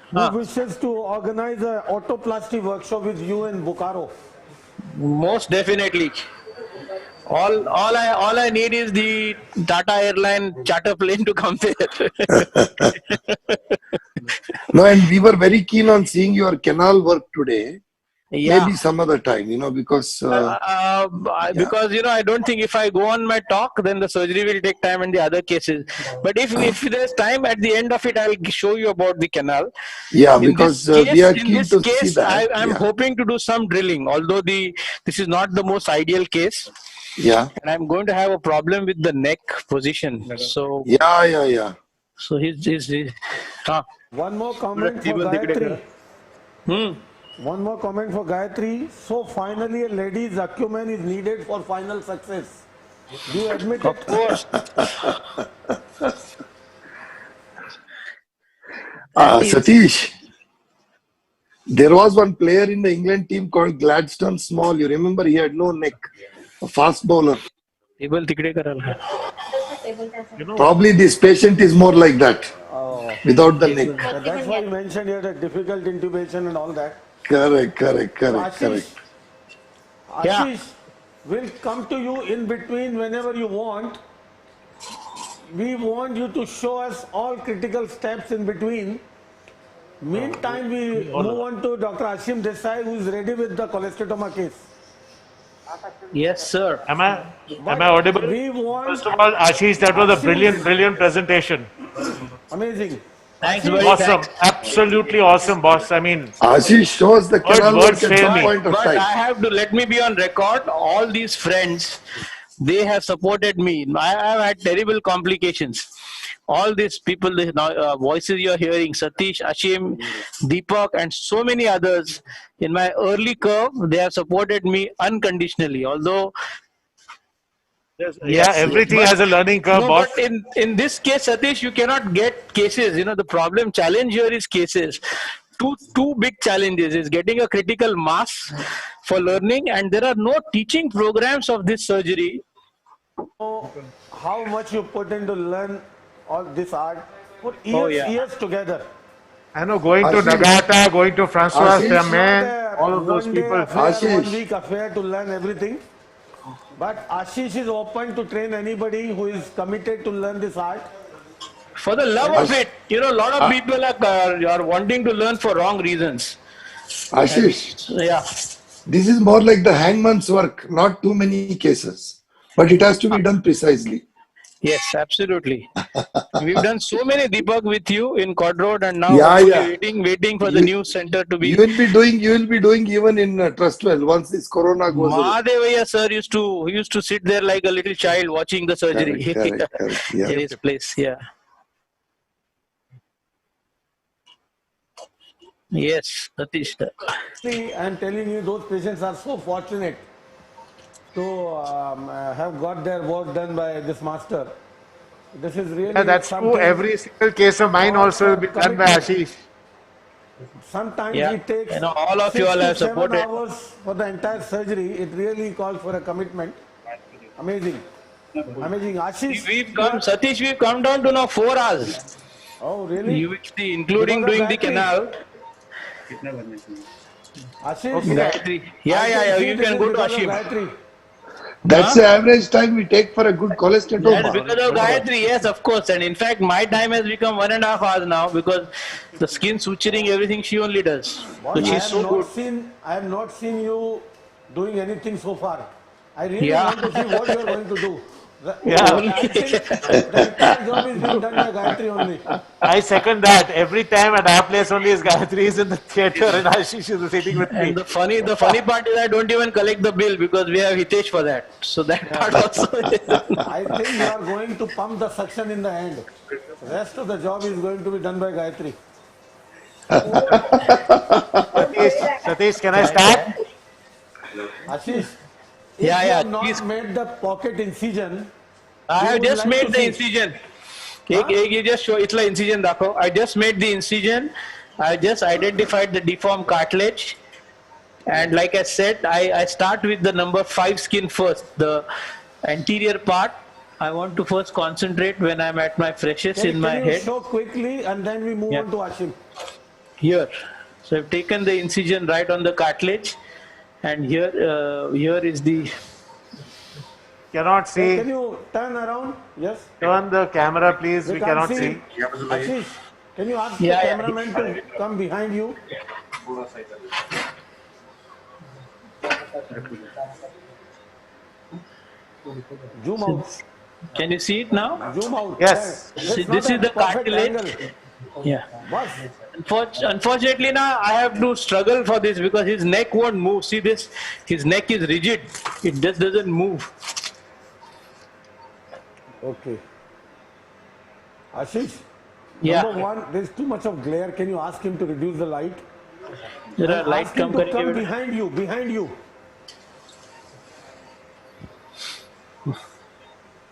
who wishes to organize an autoplasty workshop with you in Bokaro.
Most definitely. All I need is the Tata Airline charter plane to come there.
No, and we were very keen on seeing your canal work today.
Yeah.
Maybe some other time, because...
because, I don't think if I go on my talk, then the surgery will take time in the other cases. But if there's time, at the end of it, I'll show you about the canal.
Yeah, because we are keen to see that.
I'm hoping to do some drilling, although this is not the most ideal case.
Yeah.
And I'm going to have a problem with the neck position. So...
Yeah.
So
One more comment for Gayatri. One more comment for Gayatri. So finally a lady's acumen is needed for final success. Do you admit it?
Of course.
Satish, there was one player in the England team called Gladstone Small. You remember, he had no neck. A fast bowler. Probably this patient is more like that. Without the neck.
That's why you mentioned you had a difficult intubation and all that.
Correct.
Ashish, we'll come to you in between whenever you want. We want you to show us all critical steps in between. Meantime, we move on to Dr. Ashim Desai, who is ready with the cholesteatoma case.
Yes, sir.
Am I audible? First of all, Ashish, that was a brilliant presentation.
Amazing.
Thanks,
buddy. Awesome. Absolutely awesome, boss. I mean,
Ashish shows the canal work at some point of
but
time.
I have to let me be on record. All these friends, they have supported me. I have had terrible complications. All these people, the voices you're hearing, Satish, Ashim, Deepak, and so many others, in my early curve, they have supported me unconditionally. Although,
everything has a learning curve, boss.
But in this case, Satish, you cannot get cases. The challenge here is cases. Two big challenges is getting a critical mass for learning, and there are no teaching programs of this surgery.
How much you put into learn all this art? Put years together.
I know, going to Nagata, going to Francois Fermin, all of those people.
1 week affair to learn everything. But Ashish is open to train anybody who is committed to learn this art.
For the love of it, a lot of people are wanting to learn for wrong reasons.
Ashish,
yeah,
this is more like the hangman's work, not too many cases, but it has to be done precisely.
Yes, absolutely. We've done so many Deepak with you in Quad Road, and now waiting for the new center to be.
You will be doing even in Trustwell once this corona goes away.
Mahadevaya sir used to sit there like a little child watching the surgery.
Correct, yeah.
In his place, yeah. Yes, Satish.
I'm telling you, those patients are so fortunate to have got their work done by this master. This is really
that's true. Every single case of mine also will be done by Ashish.
Sometimes it takes
all of you all have
7
supported.
hours for the entire surgery. It really calls for a commitment. Amazing. Ashish,
Satish, we've come down to now 4 hours.
Oh, really?
You will see, including doing the canal.
Ashish,
Gayatri. Yeah, you can go to Ashim.
That's the average time we take for a good
That is
cholesterol.
because of Gayatri, yes, of course. And in fact, my time has become 1.5 hours now because the skin suturing, everything she only does.
Boss,
So she's so good.
I have not seen you doing anything so far. I really
Yeah.
want to see what you are going to do.
Yeah.
I think the entire job is being done by Gayatri only.
I second that. Every time at our place only is Gayatri is in the theatre and Ashish is sitting with me.
And the funny part is I don't even collect the bill because we have Hitesh for that. So that part also.
I think you are going to pump the suction in the end. Rest of the job is going to be done by Gayatri.
Satish, can I start?
Ashish, if
Yeah,
you
yeah,
have not
please.
made the pocket incision,
I
we
have
would
just
like
made
to
the
see.
incision. You just show it's like incision dakho. I just made the incision. I just identified the deformed cartilage. And like I said, I start with the number 5 skin first. The anterior part, I want to first concentrate when I'm at my freshest in my
Can you
head.
show quickly and then we move
Yeah.
on to Ashim?
Here. So I've taken the incision right on the cartilage. And here is the...
Cannot see.
Can you turn around? Yes.
Turn the camera, please. We
can't
cannot see.
Ashish, can you ask
Yeah,
the
yeah.
cameraman to come behind you? Zoom out.
Can you see it now?
Zoom out.
Yes.
See, this is the cartilage. Yeah. Unfortunately now I have to struggle for this because his neck won't move. See this? His neck is rigid. It just doesn't move.
Okay. Ashish,
Yeah.
number one, there's too much of glare. Can you ask him to reduce the light?
There are
And
light
ask him
come
to come
karenge beta.
behind you.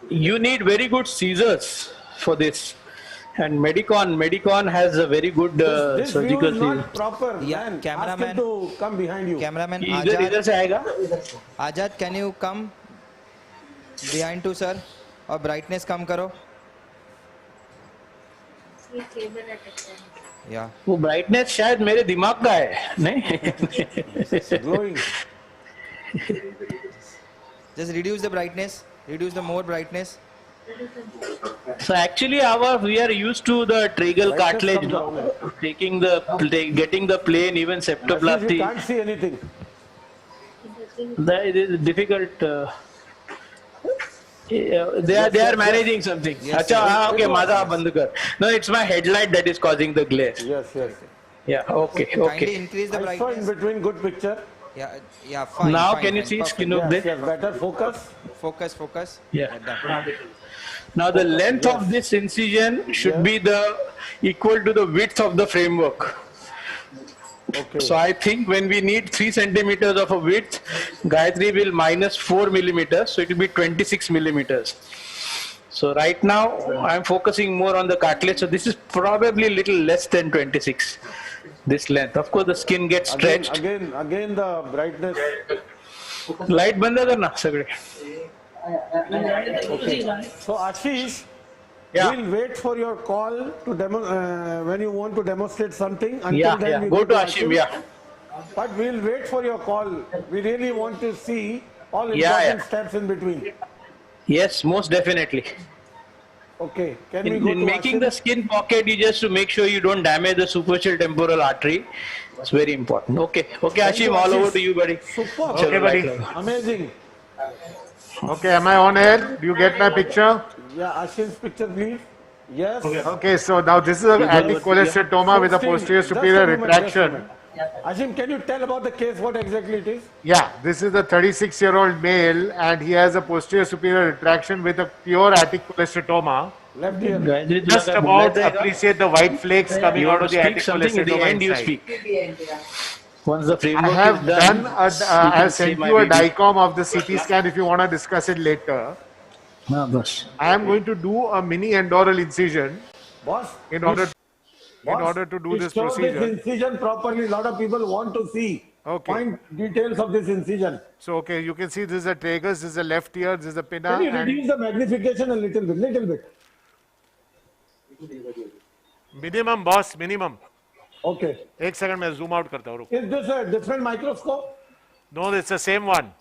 You need very good scissors for this. And Medicon has a very good
This view
surgical
is
scissors.
not proper.
Yeah,
man.
cameraman.
Ask him to come behind you.
Cameraman
इधर से आएगा?
Ajad, can you come behind to sir? और brightness कम करो. Yeah.
वो brightness शायद मेरे दिमाग का है, नहीं?
Glowing.
Just reduce the brightness. Reduce the more brightness.
So actually we are used to the tragal cartilage, no? Getting the plane, even
Ashish,
septoplasty.
you can't see anything.
It is difficult. They are managing something.
Yes,
Acha, okay, madha band kar. No, it's my headlight that is causing the glare.
Yes.
Yeah, okay.
Kindly increase the
I saw in
brightness.
between good picture.
Yeah, fine.
Now
fine,
can you
fine,
see
perfect.
skin of this?
Yes, better focus.
Focus.
Yeah.
Done.
Now the length of this incision should be equal to the width of the framework.
Okay.
So I think when we need 3 centimeters of a width, Gayatri will minus 4 millimeters, so it will be 26 millimeters. So right now I'm focusing more on the cartilage, so this is probably a little less than 26, this length. Of course the skin gets stretched.
Again the brightness.
Light banda karna sagre.
Okay. So Ashish,
Yeah.
we'll wait for your call to when you want to demonstrate something. Until
Yeah,
then
yeah.
we
Go to Ashim, yeah.
But we'll wait for your call. We really want to see all
Yeah,
important
yeah.
steps in between.
Yes, most definitely.
Okay. Can we
In,
go
in
to
making
Ashim?
the skin pocket, you just to make sure you don't damage the superficial temporal artery. It's very important. Okay,
Thank you,
Ashim, all
Ashish.
over to you, buddy.
Super.
Okay, buddy.
Amazing.
Okay, am I on air? Do you get my picture?
Yeah, Ashim's picture, please. Yes.
Okay, so now this is an anticholecystoma with a posterior superior retraction.
Ashim, can you tell about the case, what exactly it is?
Yeah, this is a 36-year-old male and he has a posterior superior retraction with a pure aticholecystoma.
Left ear.
Just about appreciate the white flakes coming
You
out
want
of
to
the
speak something at the
aticholecystoma
end, you
inside.
speak. Once the
I
framework
have
is done,
I'll send you a DICOM of the CT scan if you want to discuss it later. I am going to do a mini endoral incision
Boss,
in order to do this
show
procedure.
this incision properly. A lot of people want to see.
Okay.
Point details of this incision.
So, okay, you can see this is a tragus, this is a left ear, this is a pinna.
Can you
and
reduce the magnification a little bit?
minimum, boss, minimum.
Okay.
एक second मैं zoom out करता हूँ.
Is this a different microscope?
No, it's the same one.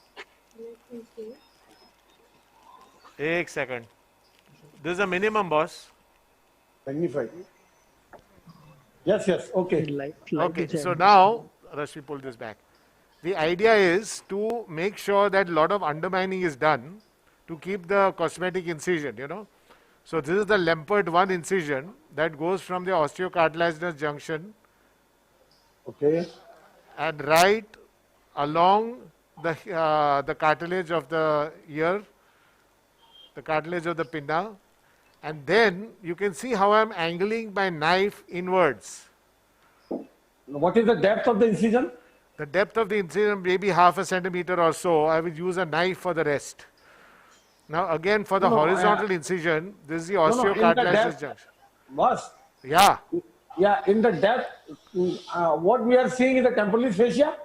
एक second. This is a minimum, boss.
Magnified. Yes, yes. Okay.
Okay, so now, Rashmi, pull this back. The idea is to make sure that a lot of undermining is done to keep the cosmetic incision, you know. So this is the Lempert 1 incision that goes from the osteocartilaginous junction.
Okay.
And right along the cartilage of the ear, the cartilage of the pinna, and then you can see how I am angling my knife inwards.
What is the depth of the incision?
The depth of the incision may be half a centimeter or so. I will use a knife for the rest. Now again for the horizontal incision, this is the osteocartilaginous junction.
Boss.
Yeah.
Yeah, in the depth, what we are seeing is the temporalis fascia?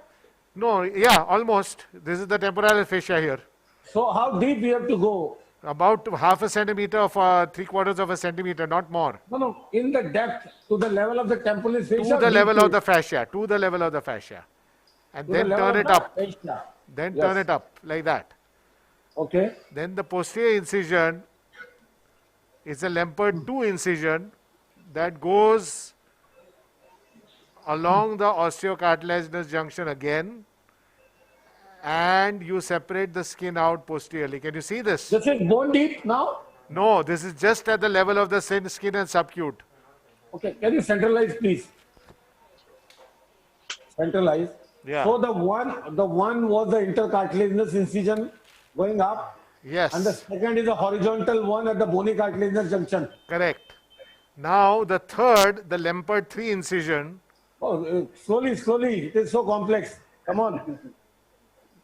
No, yeah, almost. This is the temporalis fascia here.
So how deep we have to go?
About half a centimeter of 3/4 of a centimeter, not more.
No, in the depth to the level of the temporalis fascia.
To the level of the fascia, to the level of the fascia. And then turn it up. Then turn it up like that.
Okay.
Then the posterior incision is a Lempert 2 incision that goes along the osteocartilaginous junction again, and you separate the skin out posteriorly. Can you see this?
This is bone deep now?
No, this is just at the level of the skin and subcute.
Okay, can you centralize please? Centralize.
Yeah.
So the one was the intercartilaginous incision going up.
Yes.
And the second is the horizontal one at the bony cartilaginous junction.
Correct. Now the third, the Lempert 3 incision.
Oh, slowly. It is so complex. Come on.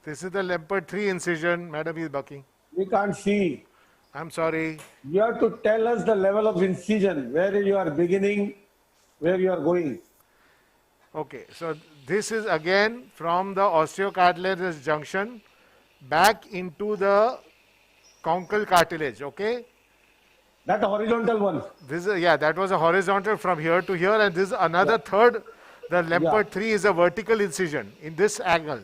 This is the Lempert 3 incision. Madam is bucking.
We can't see.
I'm sorry.
You have to tell us the level of incision, where you are beginning, where you are going.
Okay, so this is again from the osteocartilaginous junction back into the conchal cartilage, okay?
That horizontal one.
This is, yeah, that was a horizontal from here to here, and this is another third. The Lempert 3 is a vertical incision in this angle.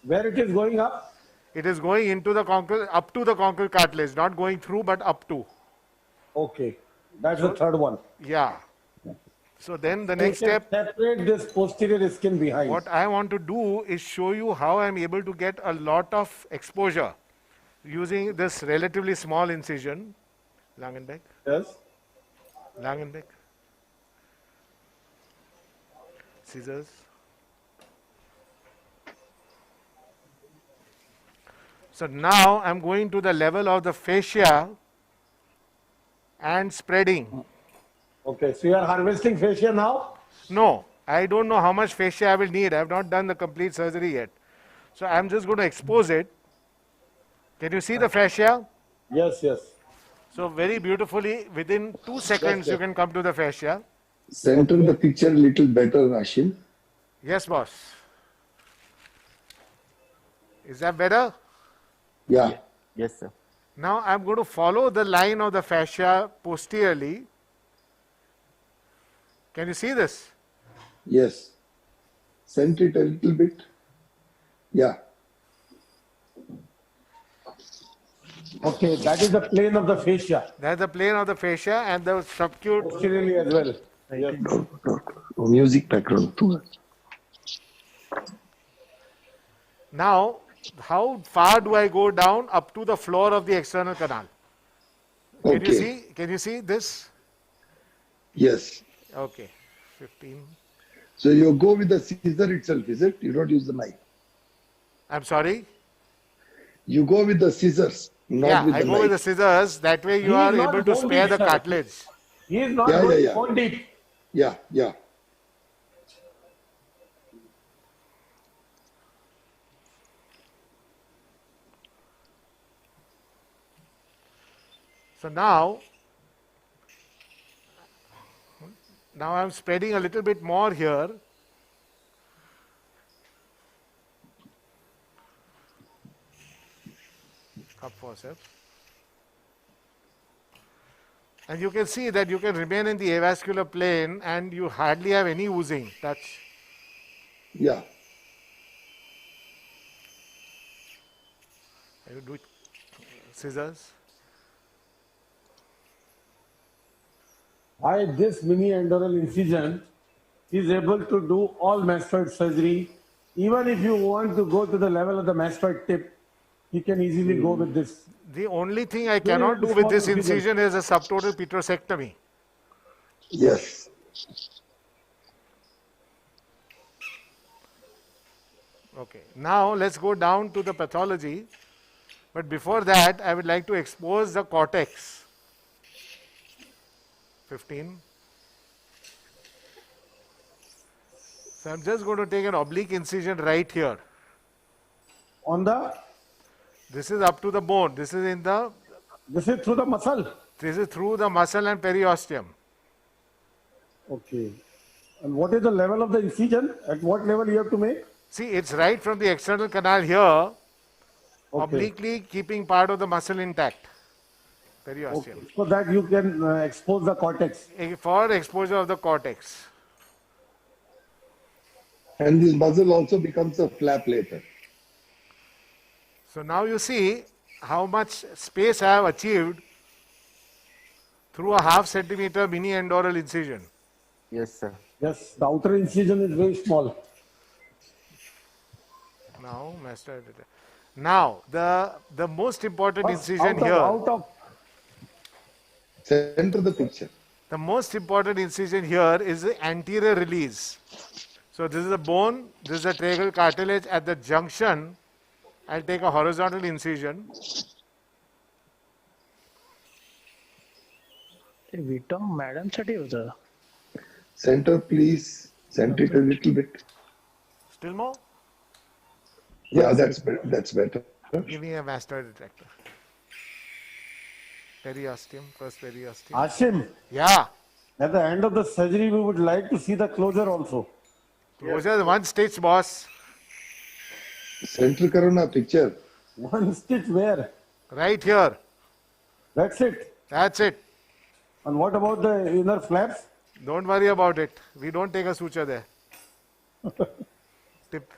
Where it is going up?
It is going into the conchal, up to the conchal cartilage, not going through, but up to.
Okay, that's the third one.
Yeah. So then the next step.
Separate this posterior skin behind.
What I want to do is show you how I am able to get a lot of exposure using this relatively small incision. Langenbeck.
Yes.
Langenbeck. Scissors. So now I'm going to the level of the fascia and spreading.
Okay, so you are harvesting fascia now?
No, I don't know how much fascia I will need. I have not done the complete surgery yet. So I'm just going to expose it. Can you see the fascia?
Yes, yes.
So very beautifully, within 2 seconds, you can come to the fascia.
Center the picture a little better, Rashil.
Yes, boss. Is that better?
Yeah.
Yes, sir.
Now I'm going to follow the line of the fascia posteriorly. Can you see this?
Yes. Center it a little bit. Yeah.
Okay, that is the plane of the fascia.
That's the plane of the fascia and the subcute.
Posteriorly as well. Yes.
Music background too.
Now, how far do I go down? Up to the floor of the external canal. Can you see? Can you see this?
Yes.
Okay. 15.
So you go with the scissor itself, is it? You don't use the knife.
I'm sorry?
You go with the scissors, not with the
I go
knife.
with the scissors. That way you are able to spare the cartilage.
He is not going bone deep.
Yeah, yeah.
So now I'm spreading a little bit more here. Up forceps. And you can see that you can remain in the avascular plane and you hardly have any oozing. Touch.
Yeah.
I will do it scissors.
By this mini endural incision, he is able to do all mastoid surgery. Even if you want to go to the level of the mastoid tip, he can easily go with this.
The only thing I cannot do with this incision is a subtotal petrosectomy.
Yes.
Okay, now let's go down to the pathology. But before that, I would like to expose the cortex. 15. So I'm just going to take an oblique incision right here.
On the?
This is up to the bone. This is in the...
This is through the muscle?
This is through the muscle and periosteum.
Okay. And what is the level of the incision? At what level you have to make?
See, it's right from the external canal here, obliquely keeping part of the muscle intact. Periosteum.
Okay. So that you can expose the cortex.
For exposure of the cortex.
And this muscle also becomes a flap later.
So now you see how much space I have achieved through a ½ centimeter mini endoral incision.
Yes, sir.
Yes, the outer incision is very small.
Now, the most important incision here.
Center the picture.
The most important incision here is the anterior release. So this is the bone, this is the tracheal cartilage. At the junction, I'll take a horizontal incision.
Madam Satish.
Center, please. Center it a little bit.
Still more?
Yeah, that's better.
Give me a mastoid retractor. Periosteum, first periosteum.
Ashim.
Yeah.
At the end of the surgery, we would like to see the closure also.
Closure, one stitch, boss.
Center karo na picture.
One stitch where?
Right here.
That's it?
That's it.
And what about the inner flaps?
Don't worry about it. We don't take a suture there. Tip.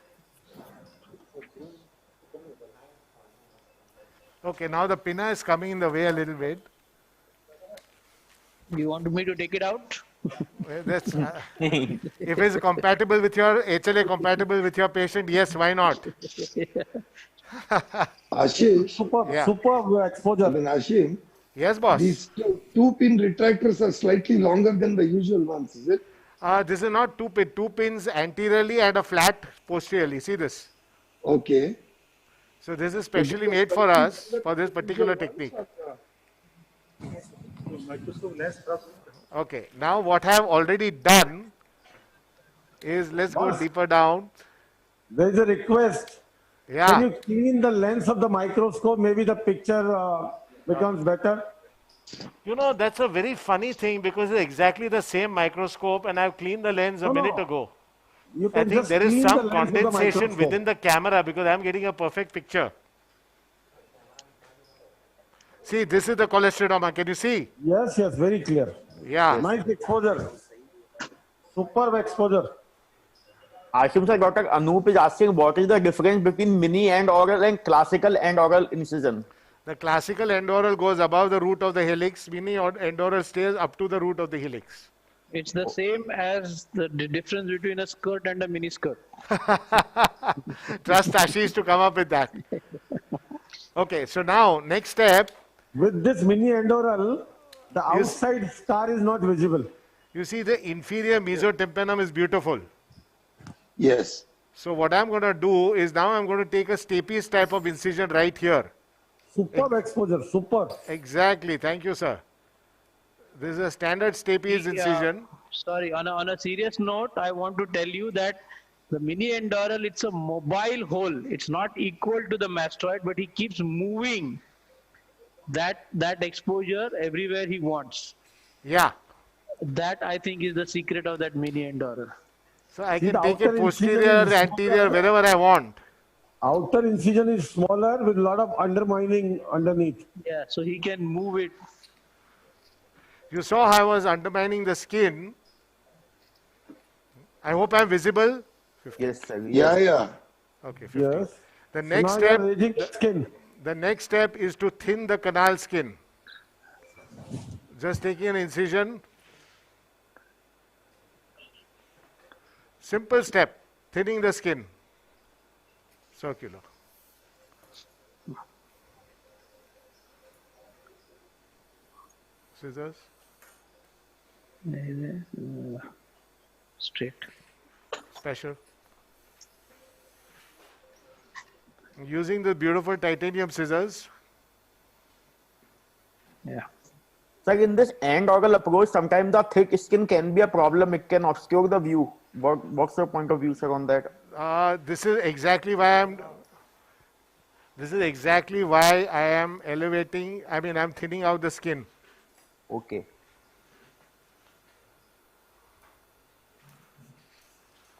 Okay, now the pinna is coming in the way a little bit.
Do you want me to take it out?
That's, if it's compatible with your HLA, compatible with your patient, yes, why not?
Ashish.
Super exposure.
Ashim.
Yes, boss.
These two pin retractors are slightly longer than the usual ones, is it?
This is not two pins anteriorly and a flat posteriorly. See this?
Okay.
So this is specially made for us for this particular technique. Okay, now what I have already done is, let's go deeper down.
There is a request.
Yeah.
Can you clean the lens of the microscope? Maybe the picture becomes better.
You know, that's a very funny thing because it's exactly the same microscope and I've cleaned the lens a minute ago. I think there is some condensation within the camera because I'm getting a perfect picture. See, this is the cholesterol. Can you see?
Yes, yes, very clear.
Yeah.
Nice exposure. Superb exposure.
Ashim sir, Dr. Anup is asking what is the difference between mini end oral and classical end oral incision?
The classical end oral goes above the root of the helix. Mini end oral stays up to the root of the helix.
It's the same as the difference between a skirt and a mini skirt.
Trust Ashish to come up with that. Okay, so now next step.
With this mini endoral, the outside scar is not visible.
You see the inferior mesotympanum is beautiful.
Yes.
So what I'm going to do is now I'm going to take a stapes type of incision right here.
Superb exposure, superb.
Exactly, thank you sir. This is a standard stapes incision.
Sorry, on a serious note, I want to tell you that the mini endoral, it's a mobile hole. It's not equal to the mastoid, but he keeps moving that exposure everywhere he wants.
Yeah.
That I think is the secret of that mini endoral.
So I can take it posterior, anterior, wherever I want.
Outer incision is smaller with a lot of undermining underneath.
Yeah, so he can move it.
You saw how I was undermining the skin. I hope I'm visible. 50.
Yes, sir.
Yeah, yeah.
Okay, 50.
Yes.
The next
now
step.
Raising the skin.
The next step is to thin the canal skin. Just taking an incision. Simple step, thinning the skin. Circular. Scissors.
Straight.
Special. Using the beautiful titanium scissors.
Yeah.
So in this end angle approach, sometimes the thick skin can be a problem. It can obscure the view. What's your point of view, sir, on that?
This is exactly why I am elevating. I mean, I'm thinning out the skin.
Okay.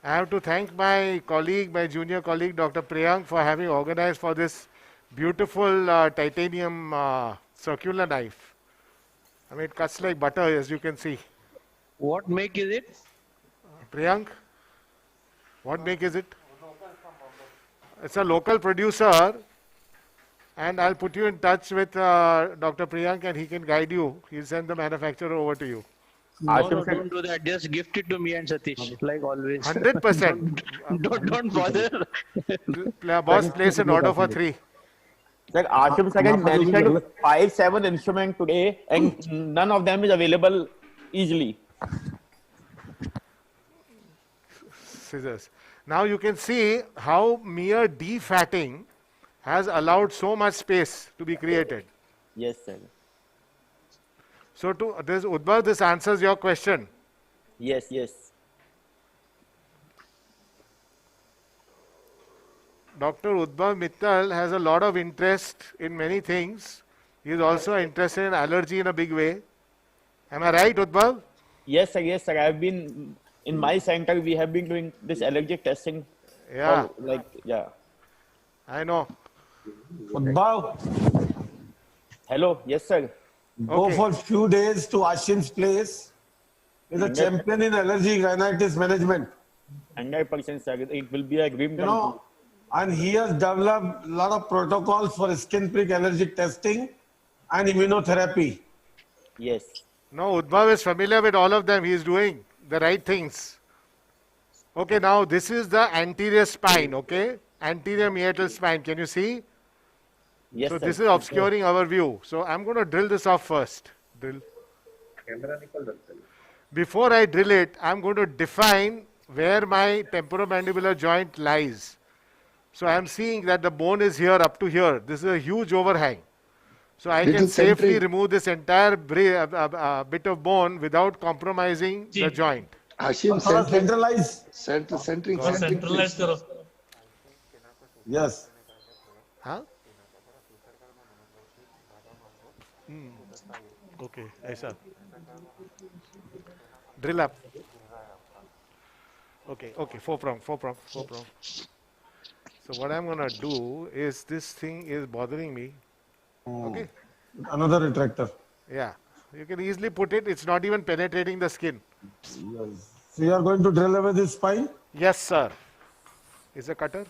I have to thank my colleague, my junior colleague, Dr. Priyank, for having organized for this beautiful titanium circular knife. I mean, it cuts like butter, as you can see.
What make is it?
Priyank, what make is it? It's a local producer, and I'll put you in touch with Dr. Priyank, and he can guide you. He'll send the manufacturer over to you.
No, don't do that. Just gift it to me and Satish, like always.
100%.
Don't bother.
Boss, place an order for 3.
Sir, Ashim sir has mentioned 5-7 instruments today, and none of them is available easily.
Scissors. Now you can see how mere defatting has allowed so much space to be created.
Yes, sir.
So to this Udbhav, this answers your question.
Yes, yes.
Dr. Udbhav Mittal has a lot of interest in many things. He is also interested in allergy in a big way. Am I right, Udbhav?
Yes, sir. Yes, sir. I've been in my center. We have been doing this allergic testing.
Yeah.
I
know.
Udbhav.
Hello. Yes, sir.
Go for few days to Ashim's place. He's a champion in allergy rhinitis management.
100%, sir. It will be a dream come true.
And he has developed a lot of protocols for skin prick allergic testing and immunotherapy.
Yes.
No, Udbhav is familiar with all of them. He is doing the right things. Okay, now this is the anterior spine, okay? Anterior meatal spine. Can you see?
Yes,
so
sir.
this is obscuring our view. So I'm going to drill this off first. Drill. Before I drill it, I'm going to define where my temporomandibular joint lies. So I'm seeing that the bone is here up to here. This is a huge overhang. So I can safely remove this entire bit of bone without compromising the joint.
Ashim, centralize.
Centering.
Yes.
Huh? Okay, aisa. Drill up. Okay, 4 prong. So what I'm going to do is, this thing is bothering me. Okay.
Another retractor.
Yeah. You can easily put it. It's not even penetrating the skin.
Yes. So you are going to drill away this spine?
Yes, sir. Is a cutter?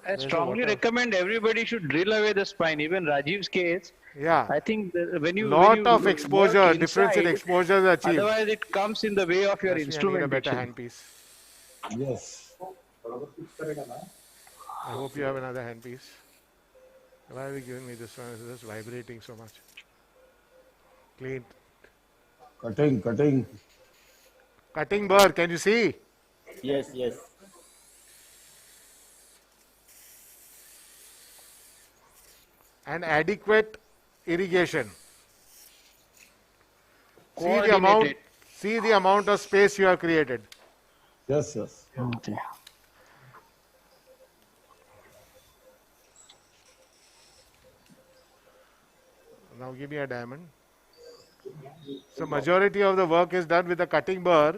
I strongly recommend everybody should drill away the spine. Even Rajeev's case.
Yeah.
I think when you
of exposure, difference in exposure is achieved.
Otherwise, it comes in the way of your instrument.
I need a better handpiece.
Yes.
I hope you have another handpiece. Why are you giving me this one? It's just vibrating so much. Clean.
Cutting.
Cutting burr, can you see?
Yes.
And adequate irrigation. See the amount of space you have created.
Yes.
Okay.
Now give me a diamond. So majority of the work is done with a cutting burr.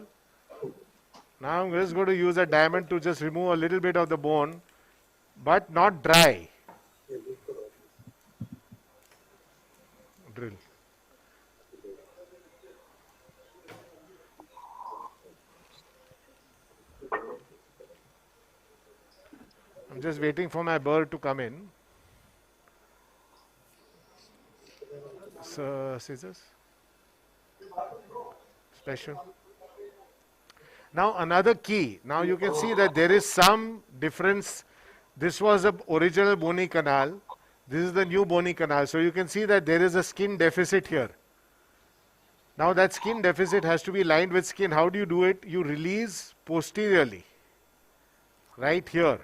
Now I'm just going to use a diamond to just remove a little bit of the bone, but not dry. Drill. I'm just waiting for my burr to come in. scissors. Special. Now another key. Now you can see that there is some difference. This was the original bony canal. This is the new bony canal. So you can see that there is a skin deficit here. Now that skin deficit has to be lined with skin. How do you do it? You release posteriorly. Right here.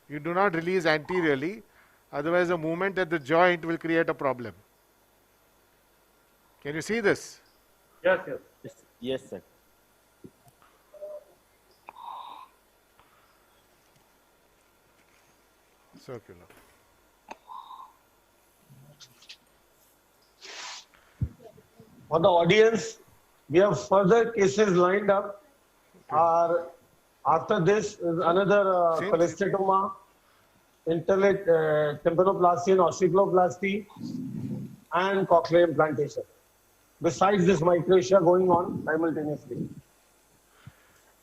You do not release anteriorly. Otherwise the movement at the joint will create a problem. Can you see this?
Yes, yes. Yes, sir.
Circular.
For the audience, we have further cases lined up. After this is another cholesteatoma, interlate tympanoplasty and ossiculoplasty, and cochlear implantation. Besides this microtia going on simultaneously.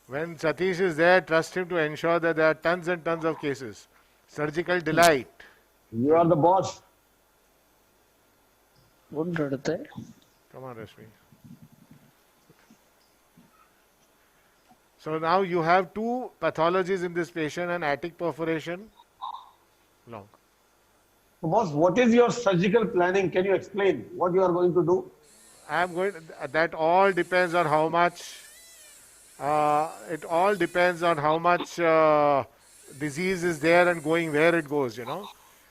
When Satish is there, trust him to ensure that there are tons and tons of cases. Surgical delight.
You are the boss.
Come on, Rashmi. So now you have two pathologies in this patient, an attic perforation. Long.
Boss, what is your surgical planning? Can you explain what you are going to do?
That all depends on how much, it all depends on how much disease is there and going where it goes, you know.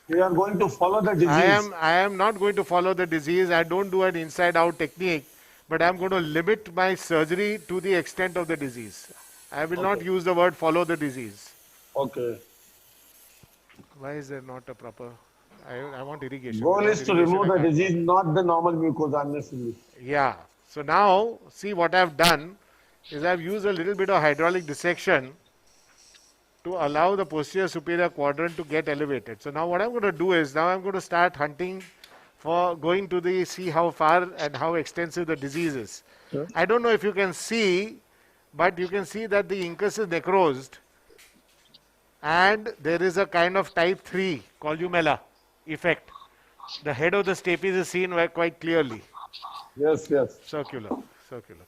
You are going to follow the disease.
I am not going to follow the disease. I don't do an inside out technique, but I am going to limit my surgery to the extent of the disease. I will not use the word follow the disease.
Okay.
Why is there not a proper, I want irrigation.
Goal is to remove the disease, not the normal mucosa unnecessarily.
Yeah. So now, see what I have done is I have used a little bit of hydraulic dissection to allow the posterior superior quadrant to get elevated. So now what I'm going to do is, now I'm going to start hunting for going to the, see how far and how extensive the disease is.
Sure.
I don't know if you can see, but you can see that the incus is necrosed and there is a kind of type 3 columella effect. The head of the stapes is seen quite clearly.
Yes, yes.
Circular, circular.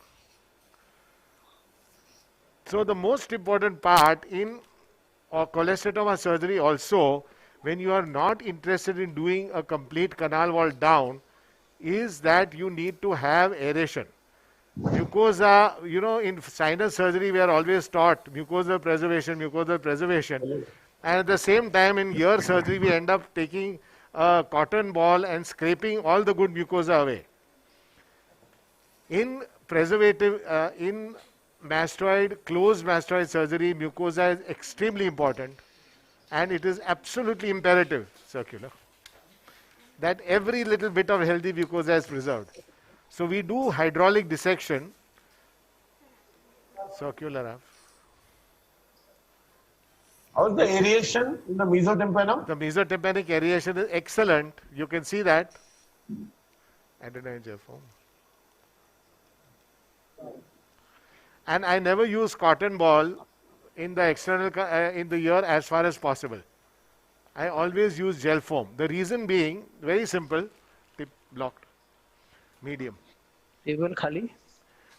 So the most important part in cholesteatoma surgery also, when you are not interested in doing a complete canal wall down, is that you need to have aeration. Mucosa, you know, in sinus surgery we are always taught mucosal preservation, mucosal preservation. And at the same time in ear surgery we end up taking a cotton ball and scraping all the good mucosa away. In preservative, in mastoid, closed mastoid surgery, mucosa is extremely important and it is absolutely imperative, circular, that every little bit of healthy mucosa is preserved. So we do hydraulic dissection, circular.
How is the aeration in the mesotympanum?
The mesotympanic aeration is excellent. You can see that. Adenoid-Jefferson. And I never use cotton ball in the external in the ear as far as possible. I always use gel foam. The reason being very simple. Tip blocked. Medium.
Even khali.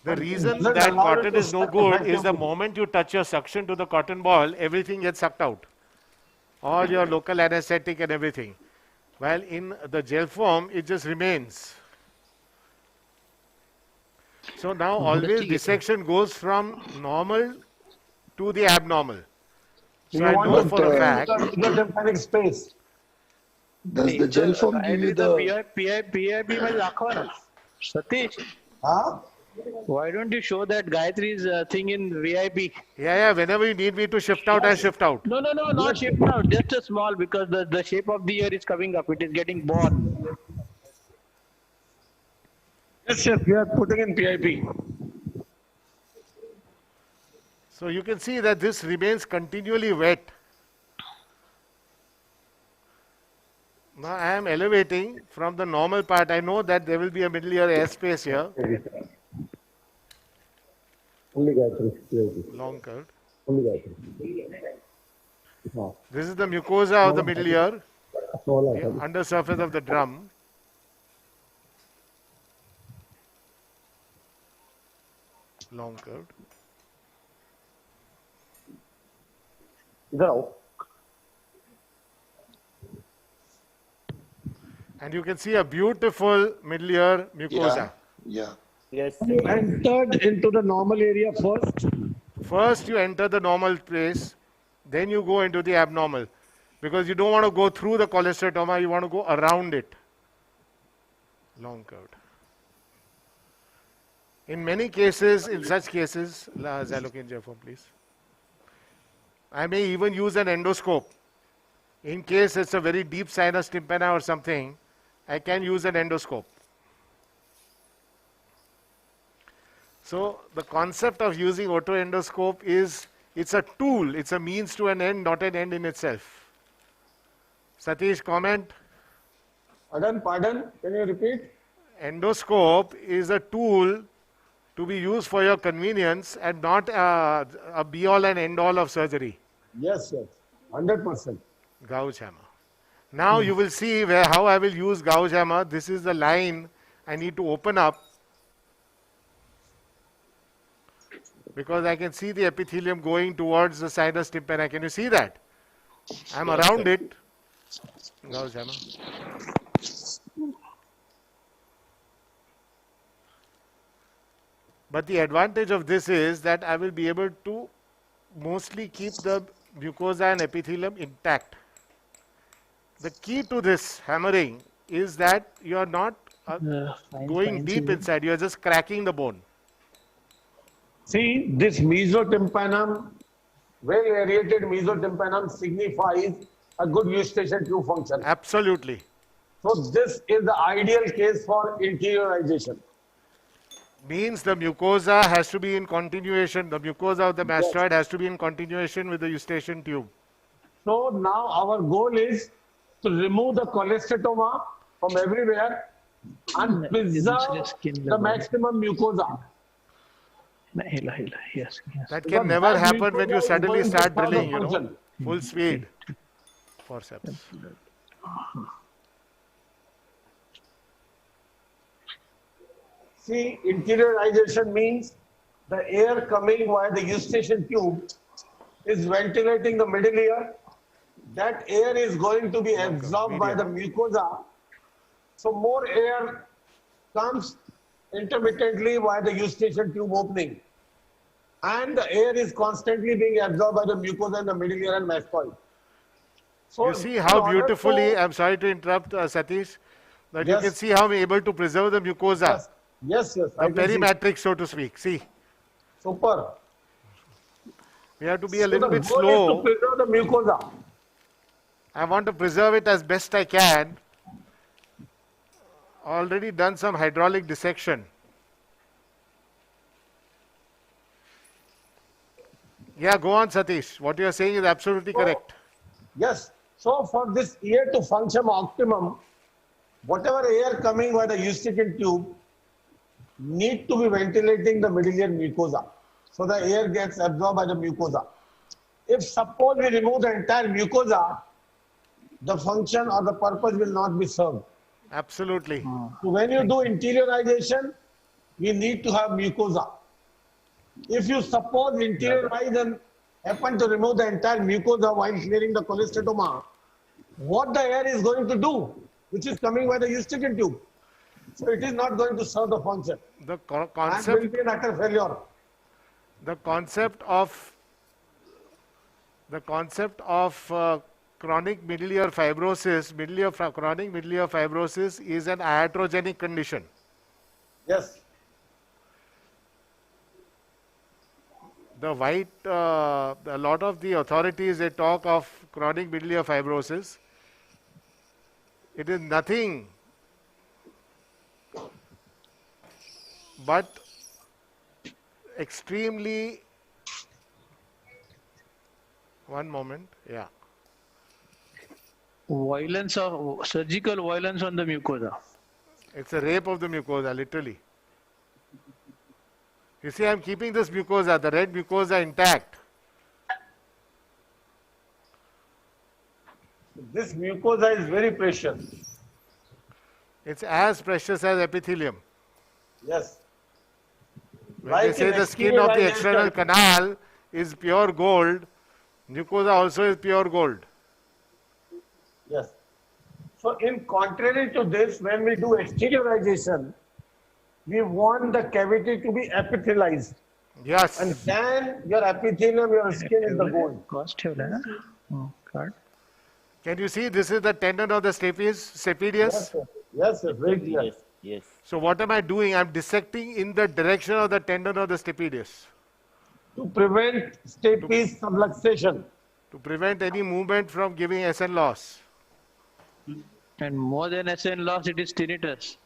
The reason that cotton is no good is the moment you touch your suction to the cotton ball, everything gets sucked out. All your local anesthetic and everything. While in the gel foam, it just remains. So now always dissection goes from normal to the abnormal. So I know for a fact.
The tympanic space.
Does the gel foam give you the...
PIP Satish.
Huh?
Why don't you show that Gayatri's thing in VIP?
Yeah, whenever you need me to shift out, I shift out.
No, not shift out, just a small, because the shape of the ear is coming up, it is getting born.
Yes, we are putting in PIP.
So you can see that this remains continually wet. Now I am elevating from the normal part. I know that there will be a middle ear airspace here. Long curve. This is the mucosa of the middle ear, the undersurface of the drum. long curved. And you can see a beautiful middle ear mucosa.
Yeah.
Yes.
You entered into the normal area first.
First, you enter the normal place, then you go into the abnormal. Because you don't want to go through the cholesteatoma, you want to go around it. Long curved. In many cases, in such cases, Zalokin Jeffo, please. I may even use an endoscope. In case it's a very deep sinus tympana or something, I can use an endoscope. So the concept of using otoendoscope is, it's a tool, it's a means to an end, not an end in itself. Satish, comment?
Pardon, can you repeat?
Endoscope is a tool to be used for your convenience and not a be-all and end-all of surgery.
Yes, 100%.
Gouge hammer. Now you will see how I will use gouge hammer. This is the line I need to open up, because I can see the epithelium going towards the sinus tympana. Can you see that? I'm around it. Gouge hammer. But the advantage of this is that I will be able to mostly keep the mucosa and epithelium intact. The key to this hammering is that you are not going deep inside, you are just cracking the bone.
See, this mesotympanum, well aerated mesotympanum signifies a good eustachian tube function.
Absolutely.
So this is the ideal case for interiorization.
Means the mucosa has to be in continuation, the mucosa of the mastoid has to be in continuation with the eustachian tube.
So now our goal is to remove the cholesteatoma from everywhere and preserve the maximum mucosa.
Yes.
That can never happen when you suddenly start drilling, you know, full speed. Forceps.
See, interiorization means the air coming via the eustachian tube is ventilating the middle ear. That air is going to be absorbed by the mucosa. So more air comes intermittently via the eustachian tube opening. And the air is constantly being absorbed by the mucosa in the middle ear and mastoid. So
you see how beautifully, I'm sorry to interrupt Satish, but you can see how I'm able to preserve the mucosa.
Yes.
The perimatrix, so to speak. See.
Super.
We have to be a little bit slow.
To preserve the mucosa.
I want to preserve it as best I can. Already done some hydraulic dissection. Yeah, go on, Satish. What you are saying is absolutely correct.
Yes. So for this ear to function optimum, whatever air coming by the eustachian tube need to be ventilating the middle ear mucosa. So the air gets absorbed by the mucosa. If suppose we remove the entire mucosa, the function or the purpose will not be served.
Absolutely.
So when you do interiorization, we need to have mucosa. If you suppose interiorize and happen to remove the entire mucosa while clearing the cholesteatoma, what the air is going to do, which is coming by the eustachian tube. So it is not going to serve the function.
The
concept will be an utter failure.
The concept of chronic middle ear fibrosis, chronic middle ear fibrosis is an iatrogenic condition.
Yes.
The a lot of the authorities, they talk of chronic middle ear fibrosis. It is nothing but extremely, one moment, yeah.
Surgical violence on the mucosa.
It's a rape of the mucosa, literally. You see, I'm keeping this mucosa, the red mucosa, intact.
This mucosa is very precious.
It's as precious as epithelium.
Yes.
When they say the skin of the external canal is pure gold, mucosa also is pure gold.
Yes. So in contrary to this, when we do exteriorization, we want the cavity to be epithelialized.
Yes.
And then your epithelium, your skin is the gold.
Can you see this is the tendon of the stapedius?
Yes, sir. Yes, sir. Very clear.
Yes.
So what am I doing? I'm dissecting in the direction of the tendon of the stapedius.
To prevent stapes subluxation.
To prevent any movement from giving SN loss.
And more than SN loss, it is tinnitus.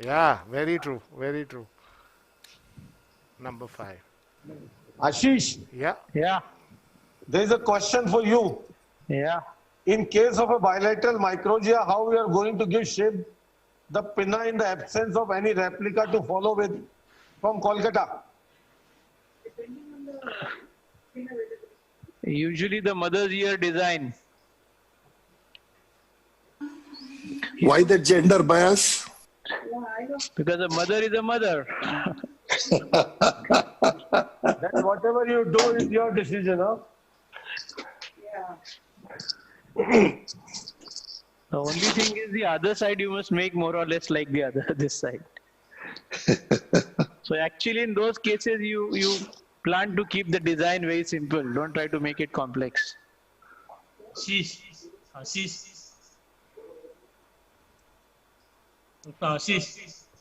Yeah, very true, very true. Number 5.
Ashish.
Yeah.
Yeah.
There is a question for you.
Yeah.
In case of a bilateral microgia, how we are going to give shape the pinna in the absence of any replica to follow with from Kolkata?
Usually the mother's ear design.
Why the gender bias?
Because the mother is a mother.
Then whatever you do is your decision, huh?
The only thing is the other side you must make more or less like this side. So actually in those cases you plan to keep the design very simple. Don't try to make it complex.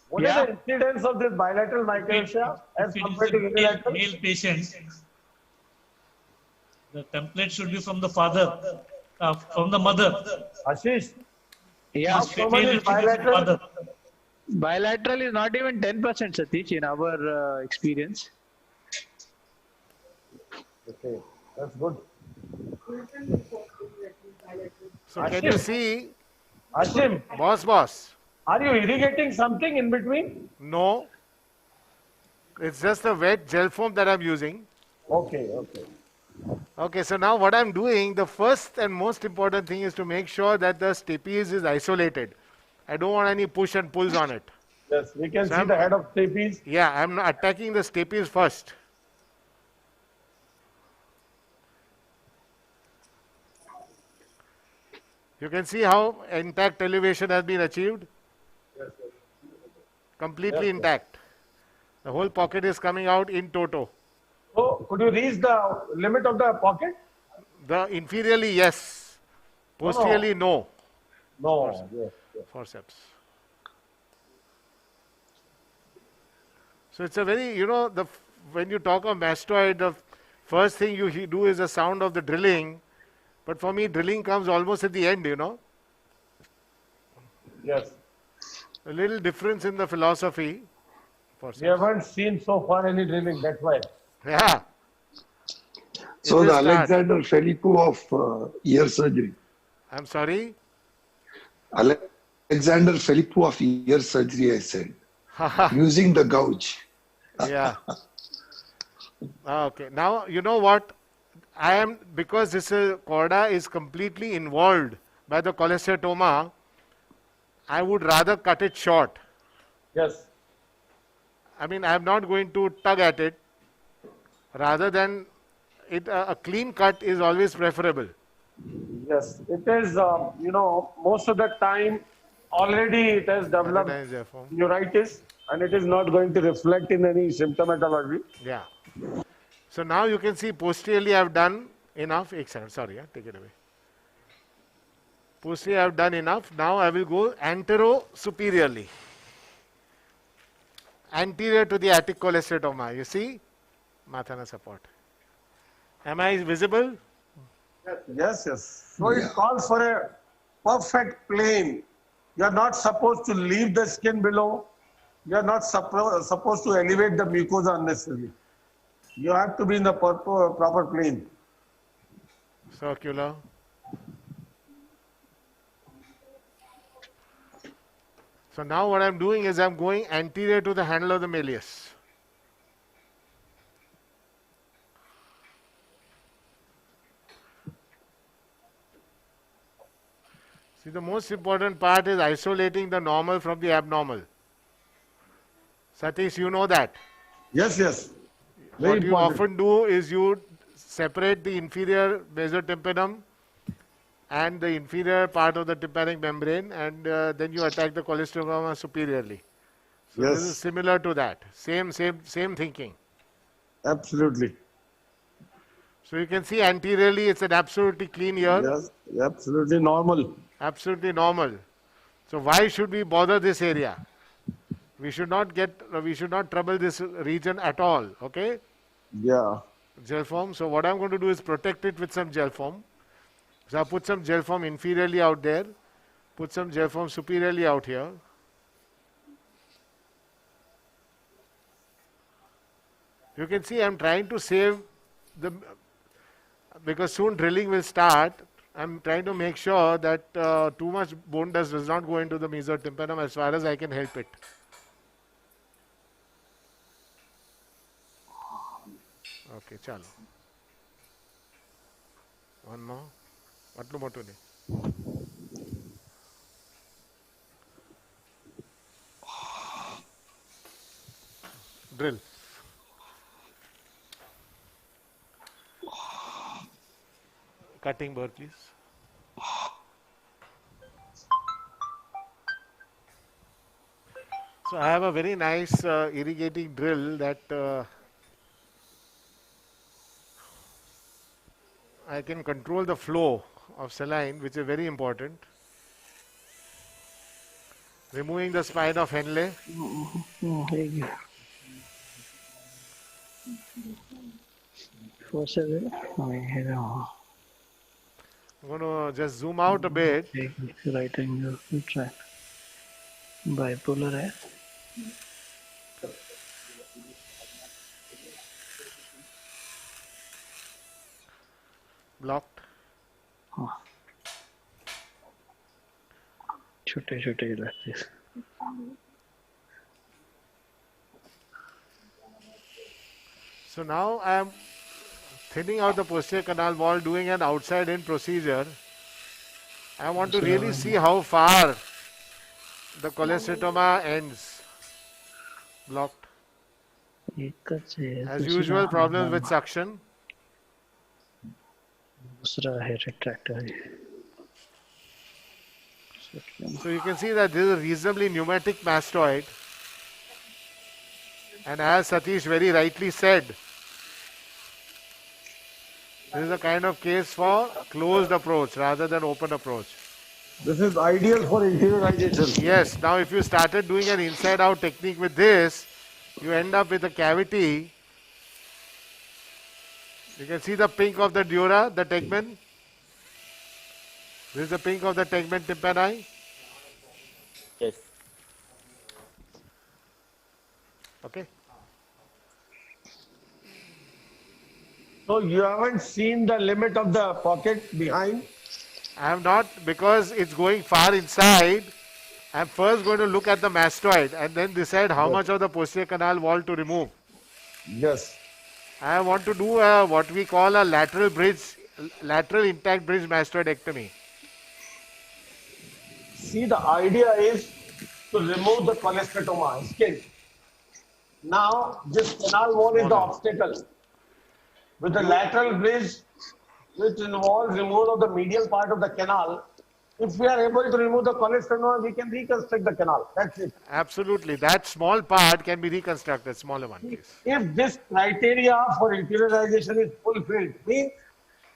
What are the incidence of this bilateral microtia as compared to unilateral?
Male patient, the template should be from the father, from the mother.
Ashish,
Yeah,
bilateral.
Bilateral is not even 10%, Satish, in our experience.
Okay, that's good.
So can you see?
Ashim.
Boss.
Are you irrigating something in between?
No. It's just a wet gel foam that I'm using.
Okay.
Okay, so now what I'm doing, the first and most important thing is to make sure that the stapes is isolated. I don't want any push and pulls on it.
Yes, we can see the head of stapes.
Yeah, I'm attacking the stapes first. You can see how intact elevation has been achieved. Completely intact. The whole pocket is coming out in toto.
So, could you reach the limit of the pocket?
The inferiorly, yes. Posteriorly, no.
No.
Forceps. So it's a very, when you talk of mastoid, the first thing you do is the sound of the drilling. But for me, drilling comes almost at the end,
Yes.
A little difference in the philosophy.
We haven't seen so far any drilling, that's why.
Yeah.
So the Alexander Filippo of ear surgery.
I'm sorry?
Alexander Filippo of ear surgery, I said. Using the gouge.
Yeah. Okay. Now, you know what? Because this chorda is completely involved by the cholesteatoma, I would rather cut it short.
Yes.
I mean, I'm not going to tug at it. Rather than it, a clean cut is always preferable.
Yes, it is, most of the time already it has developed neuritis and it is not going to reflect in any symptomatology.
Yeah. So now you can see posteriorly I have done enough. Sorry, take it away. Posteriorly I have done enough. Now I will go antero-superiorly. Anterior to the attic cholesteatoma. You see? Mathana support. Am I visible?
Yes. So it calls for a perfect plane. You are not supposed to leave the skin below. You are not supposed to elevate the mucosa unnecessarily. You have to be in the proper plane.
Circular. So now what I'm doing is I'm going anterior to the handle of the malleus. See, the most important part is isolating the normal from the abnormal. Satish, you know that.
Yes, yes. Very
What you
important.
often do is you separate the inferior mesotympanum and the inferior part of the tympanic membrane, and then you attack the cholesterol superiorly. So this is
Yes.
similar to that. Same thinking.
Absolutely.
So you can see anteriorly it's an absolutely clean ear.
Yes, absolutely normal.
Absolutely normal. So why should we bother this area? We should not trouble this region at all. Okay?
Yeah.
Gel foam. So what I'm going to do is protect it with some gel foam. So I'll put some gel foam inferiorly out there. Put some gel foam superiorly out here. You can see I'm trying to save because soon drilling will start. I'm trying to make sure that too much bone dust does not go into the mesotympanum as far as I can help it. Okay, chalo. One more. Atlu motu ne. Drill. Cutting burr, please. So I have a very nice irrigating drill that I can control the flow of saline, which is very important. Removing the spine of Henle. I'm going to just zoom out a bit.
Right angle track. Bipolar है.
Blocked.
छोटे like this.
So now I am thinning out the posterior canal wall, doing an outside in procedure. I want to really see how far the cholecystoma ends. Blocked. As usual, problems with suction. So you can see that this is a reasonably pneumatic mastoid. And as Satish very rightly said, this is a kind of case for closed approach rather than open approach.
This is ideal for interiorization.
Yes, now if you started doing an inside out technique with this, you end up with a cavity. You can see the pink of the dura, the tegmen. This is the pink of the tegmen tympani.
Yes.
Okay.
So you haven't seen the limit of the pocket behind?
I have not, because it's going far inside. I'm first going to look at the mastoid and then decide how much of the posterior canal wall to remove.
Yes.
I want to do what we call a lateral intact bridge mastoidectomy.
See, the idea is to remove the cholecystoma, skin. Now, this canal wall is the obstacle. With the lateral bridge, which involves removal of the medial part of the canal, if we are able to remove the cholecystoma, we can reconstruct the canal. That's it.
Absolutely. That small part can be reconstructed, smaller one, please.
If this criteria for interiorization is fulfilled, means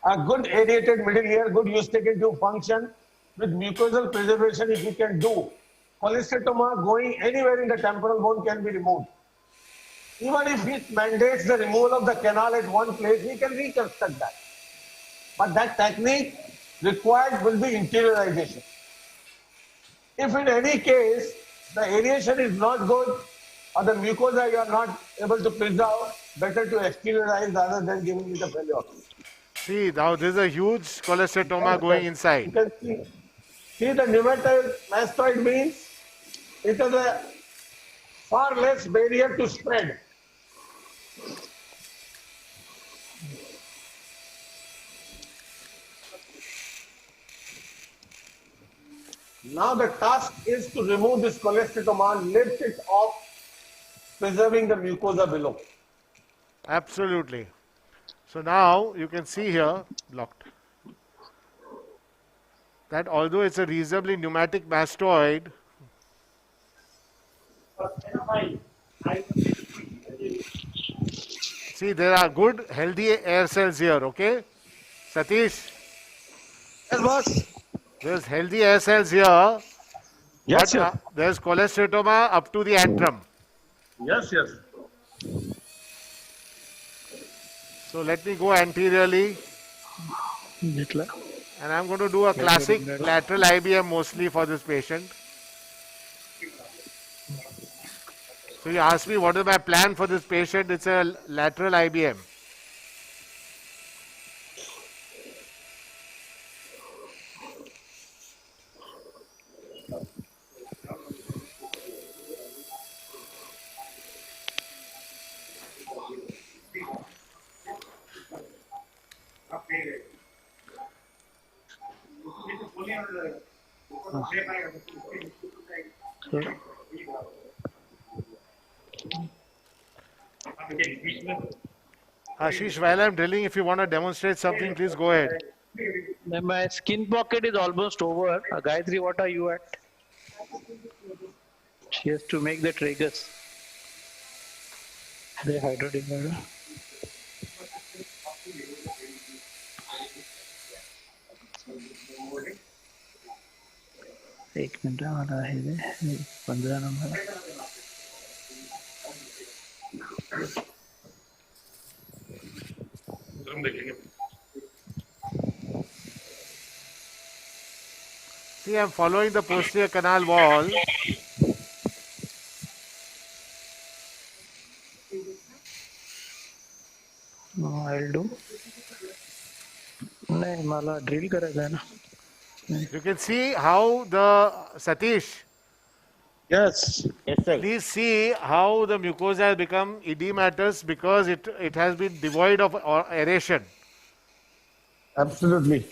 a good aerated middle ear, good eustachian tube function with mucosal preservation, if we can do, cholecystoma going anywhere in the temporal bone can be removed. Even if it mandates the removal of the canal at one place, we can reconstruct that. But that technique required will be interiorization. If in any case, the aeration is not good or the mucosa you are not able to preserve, better to exteriorize rather than giving it a failure.
See, now this is a huge cholecystoma going inside.
You can see the pneumatic mastoid means it is a far less barrier to spread. Now the task is to remove this cholecystoma, lift it off preserving the mucosa below.
Absolutely. So now you can see here, blocked, that although it's a reasonably pneumatic mastoid, see there are good healthy air cells here, okay? Satish?
Yes, boss.
There's healthy air cells here,
Yes,
but
yes.
there's cholesteatoma up to the antrum.
Yes, yes.
So let me go anteriorly. And I'm going to do a classic lateral IBM mostly for this patient. So you asked me what is my plan for this patient. It's a lateral IBM. Ashish, while I'm drilling, if you want to demonstrate something, please go ahead.
My skin pocket is almost over. Gayatri, what are you at? She has to make the tragus. The hydrodimer. एक minute वाला है 15 number.
See, I'm following the posterior canal wall.
No, I'll do. नहीं मला drill करायचं आहे ना.
You can see how the Satish.
Yes.
Yes, sir.
Please see how the mucosa has become edematous because it has been devoid of aeration.
Absolutely.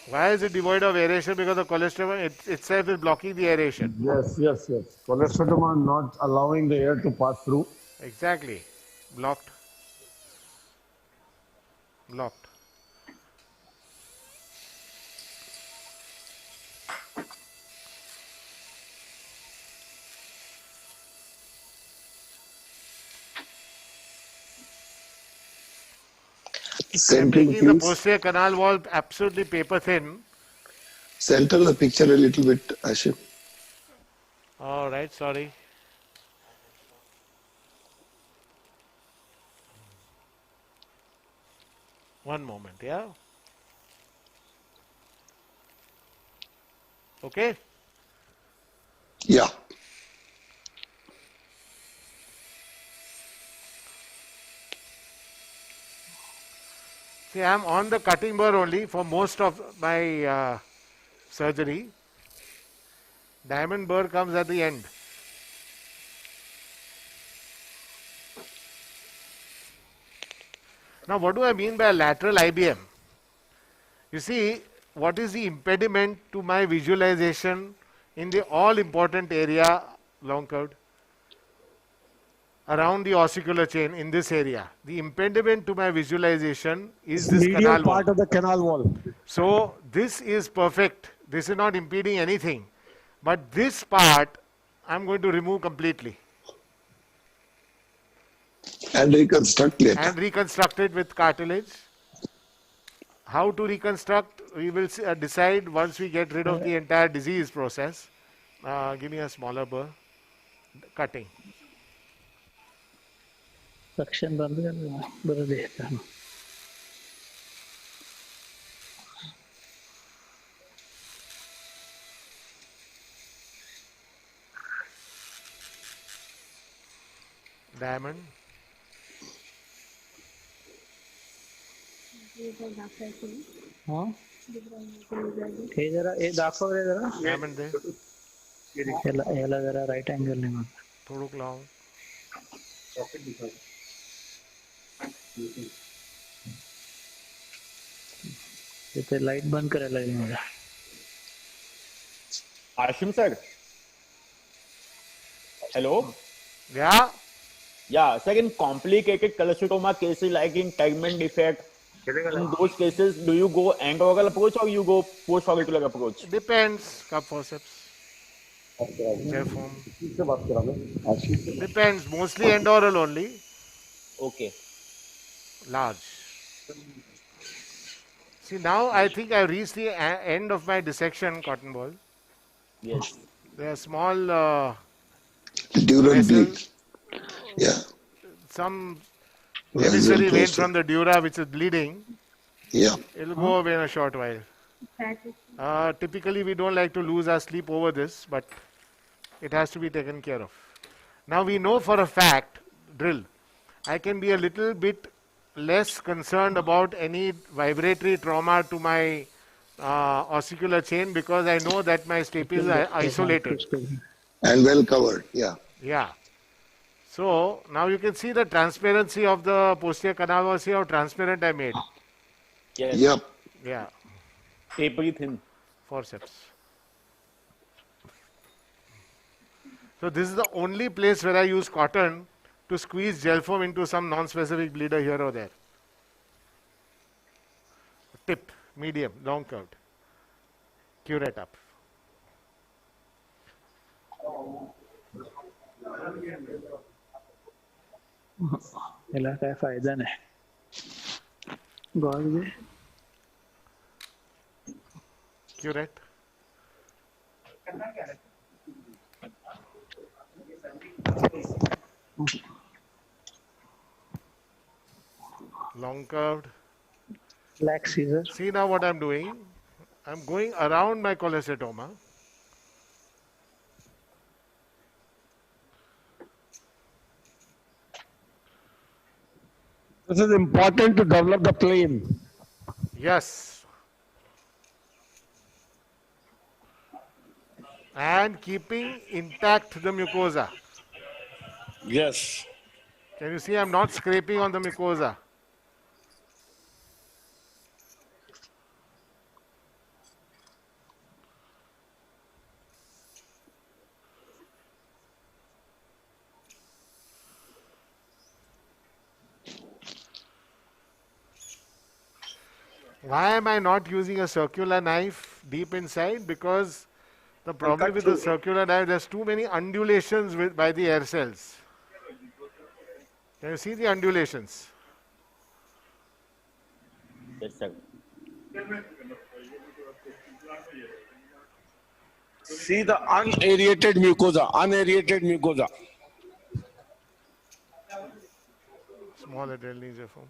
Why is it devoid of aeration? Because the cholesterol itself is blocking the aeration.
Yes, yes, yes. Cholesterol not allowing the air to pass through.
Exactly. Blocked. Blocked. Making the posterior canal wall absolutely paper thin.
Center the picture a little bit, Ashif.
All right, sorry. One moment, yeah? Okay?
Yeah.
See, I'm on the cutting burr only for most of my surgery. Diamond burr comes at the end. Now, what do I mean by lateral IBM? You see, what is the impediment to my visualization in the all-important area, long curved, around the ossicular chain in this area? The impediment to my visualization is this
medial
canal wall.
part of the canal wall.
So, this is perfect. This is not impeding anything. But this part, I'm going to remove completely.
And reconstruct it.
And reconstruct it with cartilage. How to reconstruct, we will decide once we get rid of the entire disease process. Give me a smaller burr. Cutting.
Suction बंद कर दो बड़ा देखता हूँ.
Diamond.
हाँ हे जरा ये दाखव रे जरा
Diamond दे
याला जरा राइट एंगल नहीं मार
थोड़ुक लाओ
इथे लाइट बंद करायला लागली मला.
Ashim sir. Hello.
Yeah.
Yeah, second, complicated cholesteatoma cases like in tegment defect, in those cases, do you go endoral approach or you go post-auricular approach?
Depends. Cup forceps. Therefore, depends. Mostly endoral only.
Okay.
Large. See, now I think I've reached the end of my dissection, cotton ball.
Yes.
There are small
Dural
vessel,
bleed. Yeah.
some
Vessel
emissary vein
closer.
from the dura which is bleeding.
Yeah.
It'll go away in a short while. Typically, we don't like to lose our sleep over this, but it has to be taken care of. Now we know for a fact, drill, I can be a little bit less concerned about any vibratory trauma to my ossicular chain because I know that my stapes are isolated.
And well covered. Yeah.
Yeah. So now you can see the transparency of the posterior canal wall. See how transparent I made.
Yes.
Yep.
Yeah.
Tapery thin.
Forceps. So this is the only place where I use cotton to squeeze gel foam into some non-specific bleeder here or there. Tip, medium, long curved. Curate up.
याला काय फायदा नाही God they
Curate. Long curved.
black scissor.
See now what I'm doing. I'm going around my cholesteatoma.
This is important to develop the plane.
Yes. And keeping intact the mucosa.
Yes.
Can you see I'm not scraping on the mucosa? Why am I not using a circular knife deep inside? Because the problem with the circular knife, there's too many undulations by the air cells. Can you see the undulations?
Yes, sir.
See the unaerated mucosa, unaerated mucosa.
Small adrenaline form.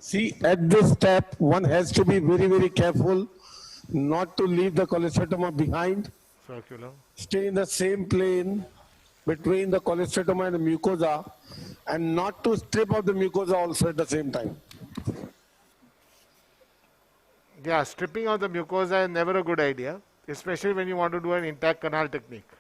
See, at this step, one has to be very, very careful not to leave the cholesteatoma behind.
Circular.
Stay in the same plane between the cholesteatoma and the mucosa, and not to strip out the mucosa also at the same time.
Yeah, stripping out the mucosa is never a good idea, especially when you want to do an intact canal technique.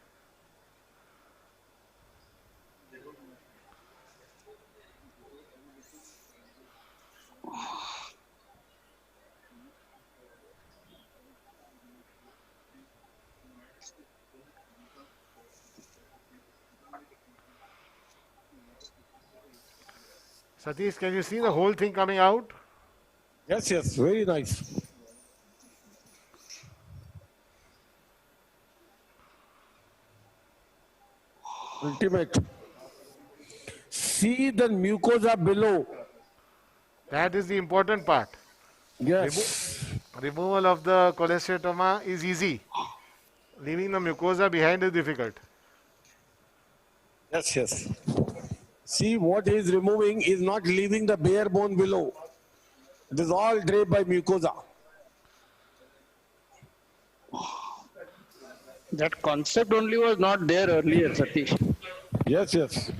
Satish, can you see the whole thing coming out?
Yes, yes, very nice. Ultimate. See the mucosa below.
That is the important part.
Yes.
Removal of the cholesteatoma is easy. Leaving the mucosa behind is difficult.
Yes, yes. See, what he is removing is not leaving the bare bone below. It is all draped by mucosa.
That concept only was not there earlier, Satish.
Yes, yes.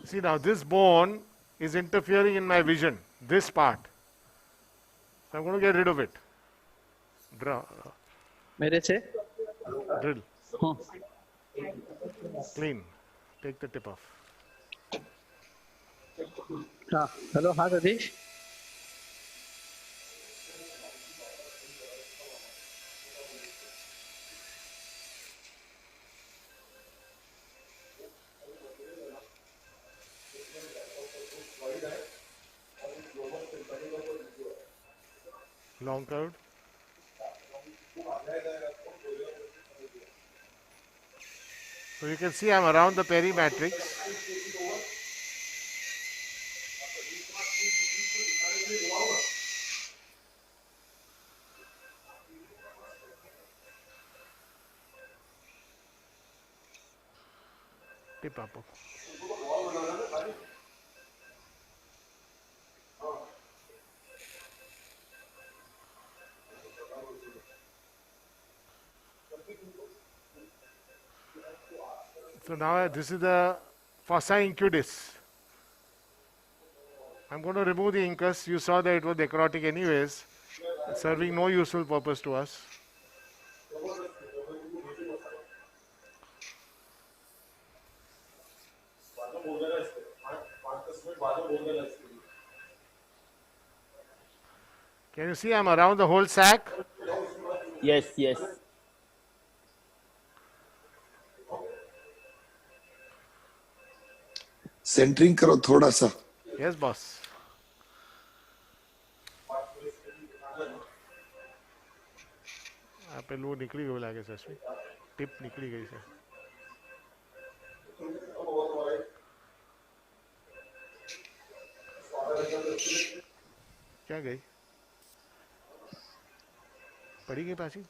See now, this bone is interfering in my vision, this part. So I'm going to get rid of it. Draw.
मेरे से
Drill. Clean. Take the tip off.
Hello, hi Satish.
Long curve. So you can see I'm around the perimatrix. Tip up. So now this is the fossa incudis. I'm going to remove the incus. You saw that it was necrotic anyways, serving no useful purpose to us. Can you see I'm around the whole sac?
Yes, yes.
Centering करो थोड़ा सा.
Yes, boss. आप पे लू निकली गई लागे sir. Tip निकली गई सर. क्या गई? पड़ी गई पासी?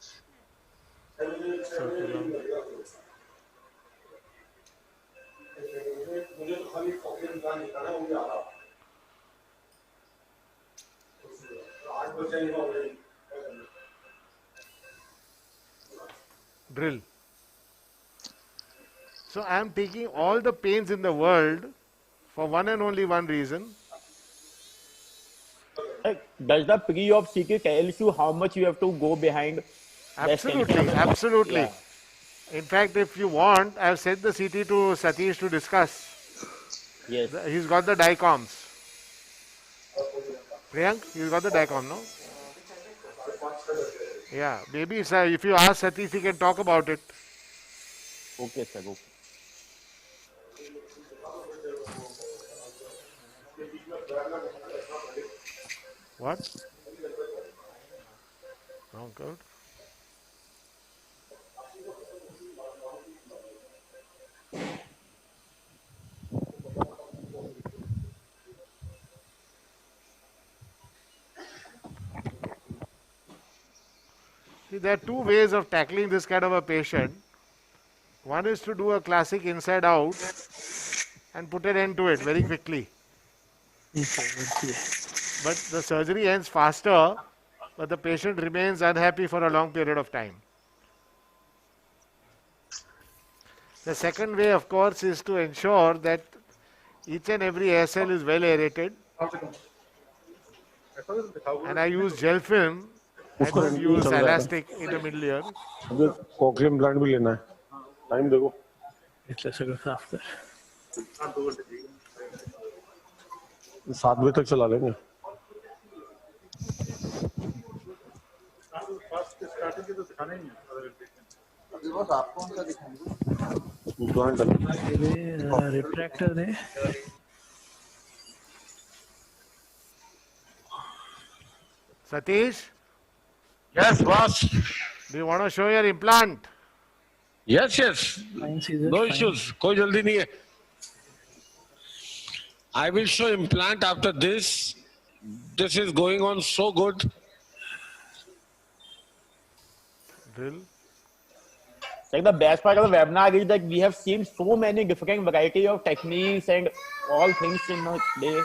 मुझे तो खाली कॉफी निकाल निकाला मुझे आ रहा 8 बजे ही हो गई.
Drill. So I am taking all the pains in the world for one and only one reason.
Does the pre-op CK tells you how much you have to go behind?
Absolutely, absolutely.
Yeah.
In fact, if you want, I have sent the CT to Satish to discuss.
Yes.
He's got the dicoms. Priyank, he's got the dicom, no? Yeah, maybe sir, if you ask Satish, he can talk about it.
Okay, sir. Okay.
What? Wrong code. See, there are two ways of tackling this kind of a patient. One is to do a classic inside out and put an end to it very quickly. But the surgery ends faster, but the patient remains unhappy for a long period of time. The second way, of course, is to ensure that each and every ASL is well aerated. And I use gel film. I don't use elastic in the middle here.
Cochlear implant भी लेना है. Time देखो.
It's a second after.
7 बजे तक चला लेंगे.
आप कौन सा दिखाएंगे?
Retractor they.
Satish?
Yes, boss.
Do you want to show your implant?
Yes, yes. No issues. कोई जल्दी नहीं है. I will show implant after this. This is going on so good.
Drill.
Like the best part of the webinar is that we have seen so many different variety of techniques and all things in a day.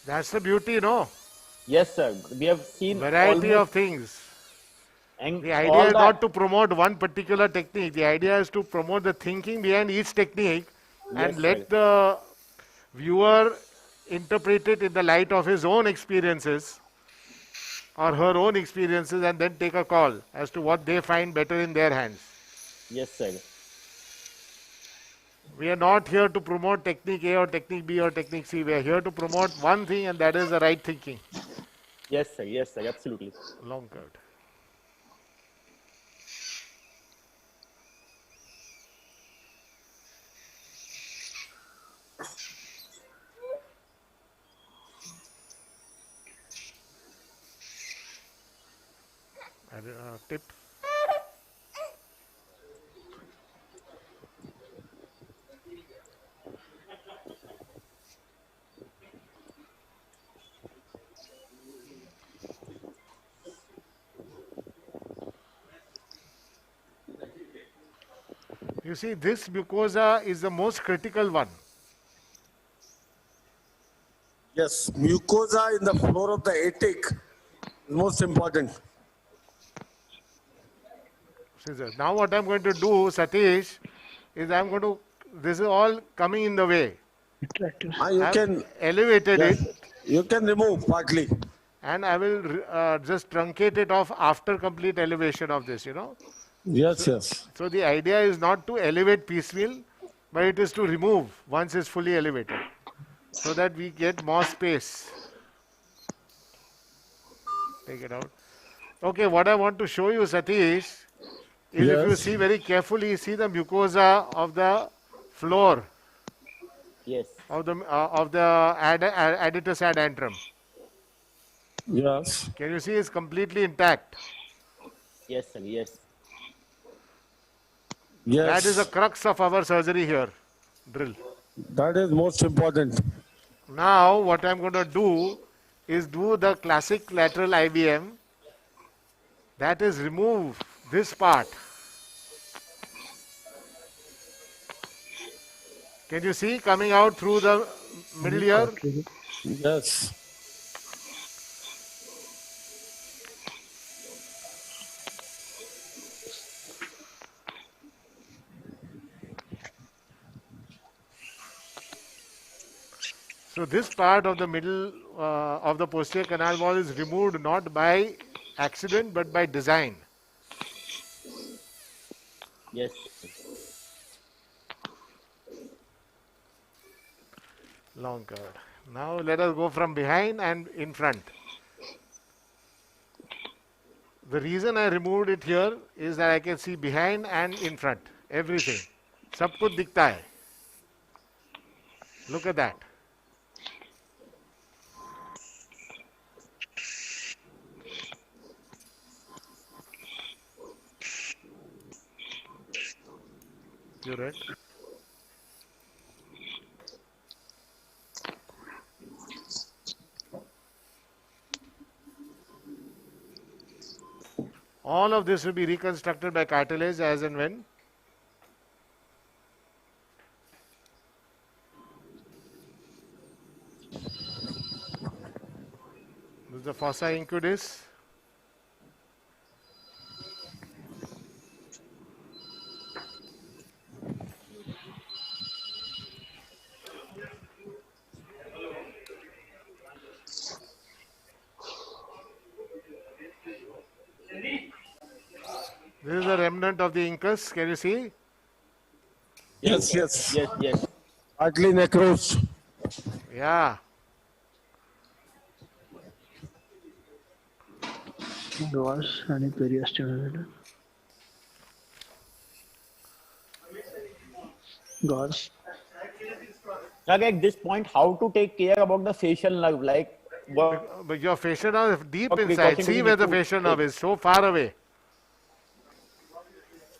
That's the beauty, no?
Yes, sir. We have seen
variety of things.
And
the idea is not to promote one particular technique. The idea is to promote the thinking behind each technique and let the viewer interpret it in the light of his own experiences. or her own experiences and then take a call as to what they find better in their hands.
Yes, sir.
We are not here to promote technique A or technique B or technique C. We are here to promote one thing, and that is the right thinking.
Yes, sir. Yes, sir. Absolutely.
Long card. Tip. You see, this mucosa is the most critical one.
Yes, mucosa in the floor of the attic, most important.
Now what I'm going to do, Satish, is I'm going to, this is all coming in the way.
You
I've
can
elevated it.
You can remove partly.
And I will just truncate it off after complete elevation of this,
Yes,
So the idea is not to elevate piecemeal, but it is to remove once it's fully elevated, so that we get more space. Take it out. Okay, what I want to show you, Satish, is if you see very carefully, see the mucosa of the floor.
Yes.
Of the adductus ad antrum.
Yes.
Can you see it's completely intact?
Yes, sir. Yes.
Yes.
That is the crux of our surgery here. Drill.
That is most important.
Now, what I'm going to do is do the classic lateral IBM. That is remove this part. Can you see coming out through the middle ear?
Yes.
So this part of the middle of the posterior canal wall is removed not by accident but by design.
Yes.
Long curve. Now let us go from behind and in front. The reason I removed it here is that I can see behind and in front. Everything. Sab kuch dikhta hai. Look at that. You're right. All of this will be reconstructed by cartilage as and when. This is the fossa incudis. This is a remnant of the incus. Can you see?
Yes, yes.
Yes, yes.
Partly necrosed.
Yeah.
Gauze and periosteum. Gauze.
At this point, how to take care about the facial nerve? Like what?
But your facial nerve is deep
What
inside.
precaution
See
we
where
need
the
to
facial nerve
take?
is. So far away.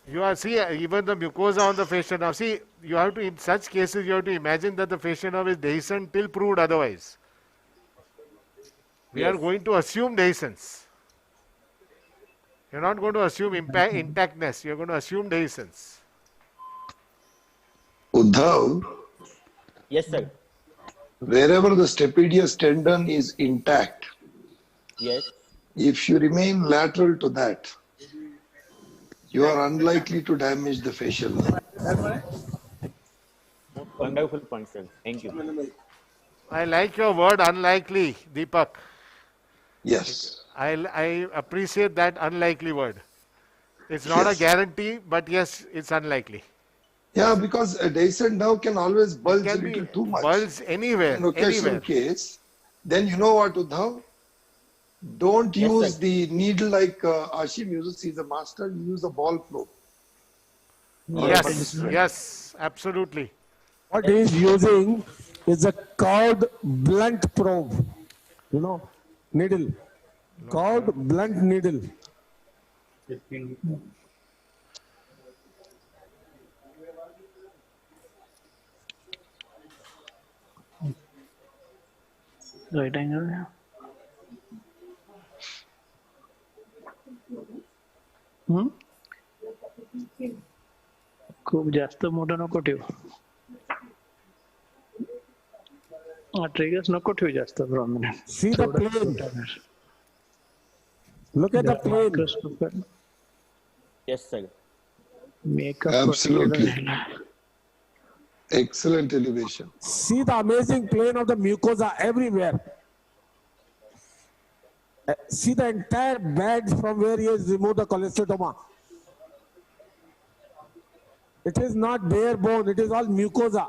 You are see even the mucosa on the facial nerve. See, you have to in such cases you have to imagine that the facial nerve is dehiscent till proved otherwise. We are going to assume dehiscence. You're not going to assume intactness. You're going to assume dehiscence.
Uddhav,
Yes, sir.
wherever the stapedius tendon is intact,
Yes.
if you remain lateral to that, you are unlikely to damage the facial nerve.
Wonderful point, sir. Thank you.
I like your word unlikely, Deepak.
Yes.
I appreciate that unlikely word. It's not a
Yes.
guarantee, but yes, it's unlikely.
Yeah, because a decent nerve can always
It
bulge a
can be
little too much.
bulged anywhere,
In occasional
anywhere.
case, then you know what, Uddhav? Don't
Yes, sir.
use the needle like Ashim uses. He's a master. You use a ball probe or a
Yes,
participant.
yes, absolutely.
What he is using is a curved blunt probe, needle, curved blunt needle.
Right angle. खूप जास्त मोठं नको ठेव. Triggers नको ठेवू जास्त prominent.
See the plane. Look at the plane.
Yes, sir.
Makeup
Absolutely. Excellent elevation.
See the amazing plane of the mucosa everywhere. See the entire bed from where he has removed the cholesteatoma. It is not bare bone, it is all mucosa.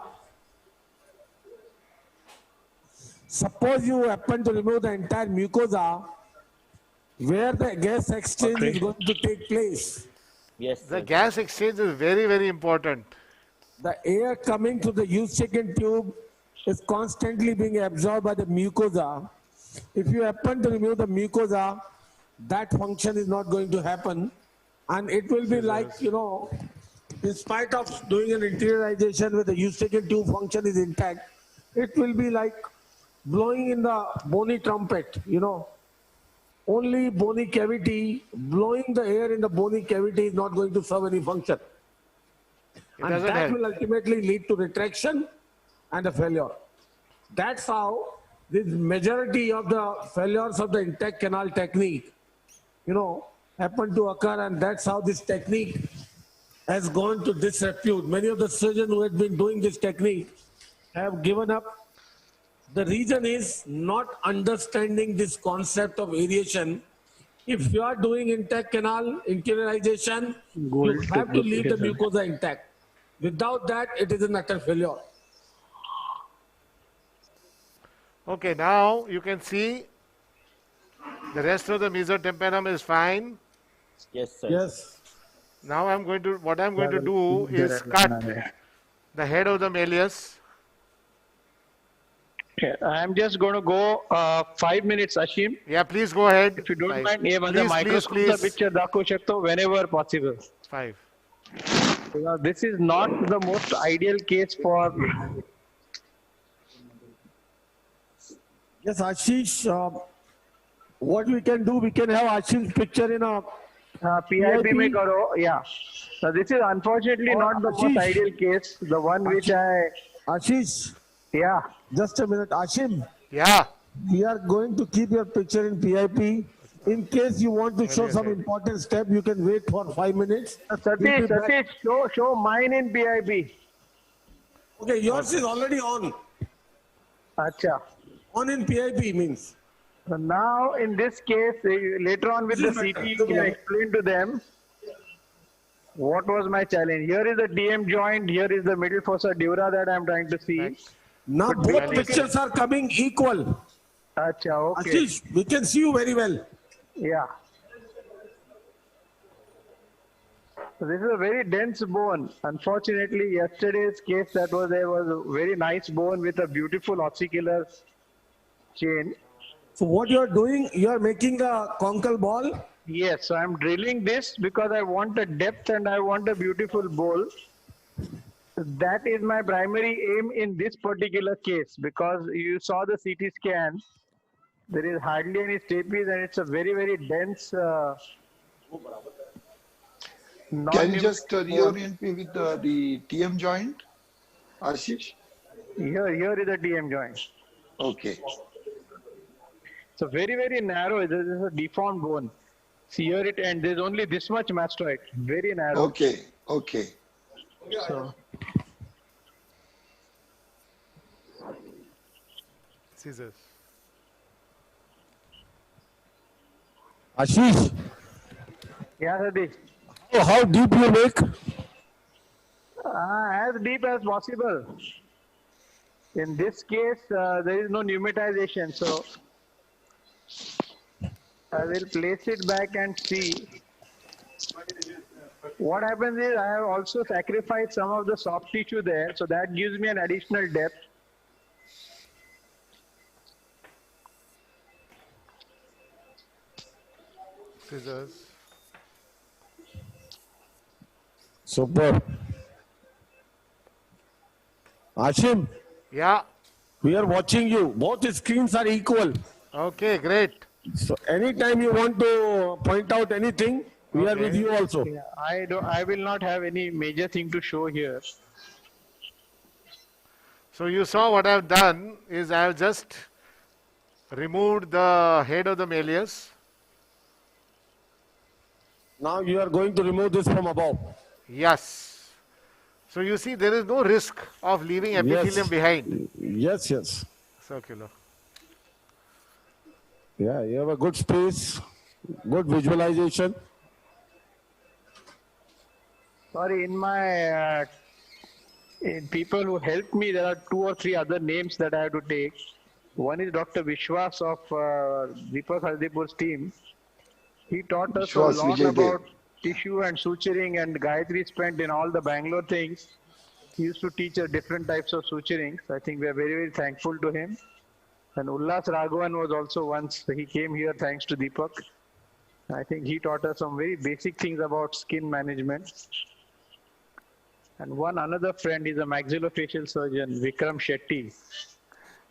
Suppose you happen to remove the entire mucosa, where the gas exchange is going to take place.
Yes.
The gas exchange is very, very important.
The air coming through the Eustachian tube is constantly being absorbed by the mucosa. If you happen to remove the mucosa, that function is not going to happen. And it will be like, in spite of doing an interiorization where the Eustachian tube function is intact, it will be like blowing in the bony trumpet, Only bony cavity, blowing the air in the bony cavity is not going to serve any function. And that will ultimately lead to retraction and a failure. That's how the majority of the failures of the intact canal technique, happen to occur, and that's how this technique has gone to disrepute. Many of the surgeons who had been doing this technique have given up. The reason is not understanding this concept of aeration. If you are doing intact canal interiorization, you have to leave the mucosa intact. Without that, it is an utter failure.
Okay, now you can see the rest of the mesotympanoid is fine.
Yes, sir.
Yes.
Now what I'm going to do is cut the head of the malleus.
Yeah, I'm just going to go 5 minutes, Ashim.
Yeah, please go ahead.
If you don't mind,
Please,
microscope
please.
picture दाखवू शकतो whenever possible.
5.
Because this is not the most ideal case for.
Yes, Ashish, what we can do, we can have Ashish's picture in a
PIP में करो, yeah. So this is unfortunately not the most ideal case. The one which
Ashish.
Yeah.
Just a minute, Ashim.
Yeah.
We are going to keep your picture in PIP. In case you want to show some important step, you can wait for 5 minutes.
Satish, show mine in PIP.
Okay, yours is already on.
Acha.
On in PIP means.
So now in this case, later on with the CT, you can explain to them what was my challenge. Here is the DM joint, here is the middle fossa dura that I am trying to see.
Now both pictures are coming equal.
Acha, okay.
Ashish, we can see you very well.
Yeah. So this is a very dense bone. Unfortunately, yesterday's case there was a very nice bone with a beautiful ossicular chain.
So what you are doing, you are making a conchal ball?
Yes, so I am drilling this because I want a depth and I want a beautiful bowl. That is my primary aim in this particular case, because you saw the CT scan. There is hardly any stapes and it's a very, very dense.
Can you just reorient me with the TM joint, Ashish?
Here is the TM joint.
Okay.
So very, very narrow. This is a deformed bone. See here it ends. There's only this much mastoid. Very narrow.
Okay. Okay.
So.
Scissors.
Ashish,
Yeah, Satish.
how deep you make?
As deep as possible. In this case, there is no pneumatization, so I will place it back and see. What happens is I have also sacrificed some of the soft tissue there, so that gives me an additional depth.
Scissors.
Super. Ashim.
Yeah.
We are watching you. Both screens are equal.
Okay, great.
So anytime you want to point out anything, we are with you also.
Yeah, I will not have any major thing to show here.
So you saw what I've done is I have just removed the head of the malleus.
Now you are going to remove this from above.
Yes. So you see there is no risk of leaving epithelium behind.
Yes, yes.
Circular.
Yeah, you have a good space, good visualization.
Sorry, in my in people who helped me, there are 2 or 3 other names that I have to take. One is Dr. Vishwas of Deepak Hardipur's team. He taught us a lot about tissue and suturing, and Gayatri spent in all the Bangalore things. He used to teach us different types of suturing. So I think we are very, very thankful to him. And Ullas Raghavan was also once, he came here thanks to Deepak. I think he taught us some very basic things about skin management. And another friend is a maxillofacial surgeon, Vikram Shetty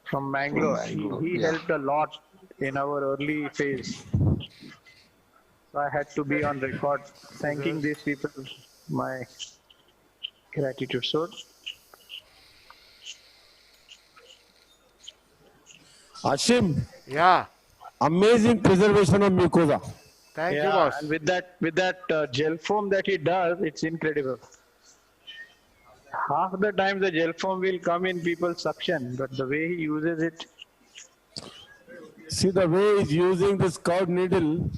from Bangalore. He helped a lot in our early phase. So I had to be on record thanking these people, my gratitude. So,
Ashim.
Yeah.
Amazing preservation of mucosa.
Thank you, boss.
And with that gel foam that he does, it's incredible. Half the time the gel foam will come in people's suction, but the way he uses it.
See the way he's using this curved needle.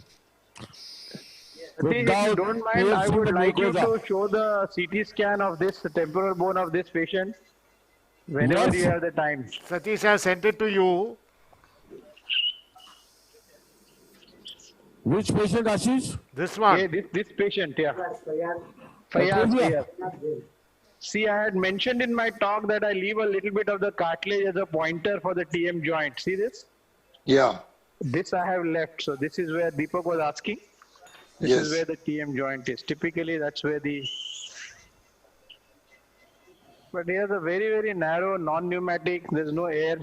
If you don't mind, I would like you to show the CT scan of this temporal bone of this patient whenever you have the time.
Satish, I have sent it to you.
Which patient, Ashish?
This one.
Yeah, this patient, yeah. Fayaz, yeah. See, I had mentioned in my talk that I leave a little bit of the cartilage as a pointer for the TM joint. See this?
Yeah.
This I have left. So this is where Deepak was asking. This is where the TM joint is. Typically, that's where the... But here's a very, very narrow, non-pneumatic. There's no air.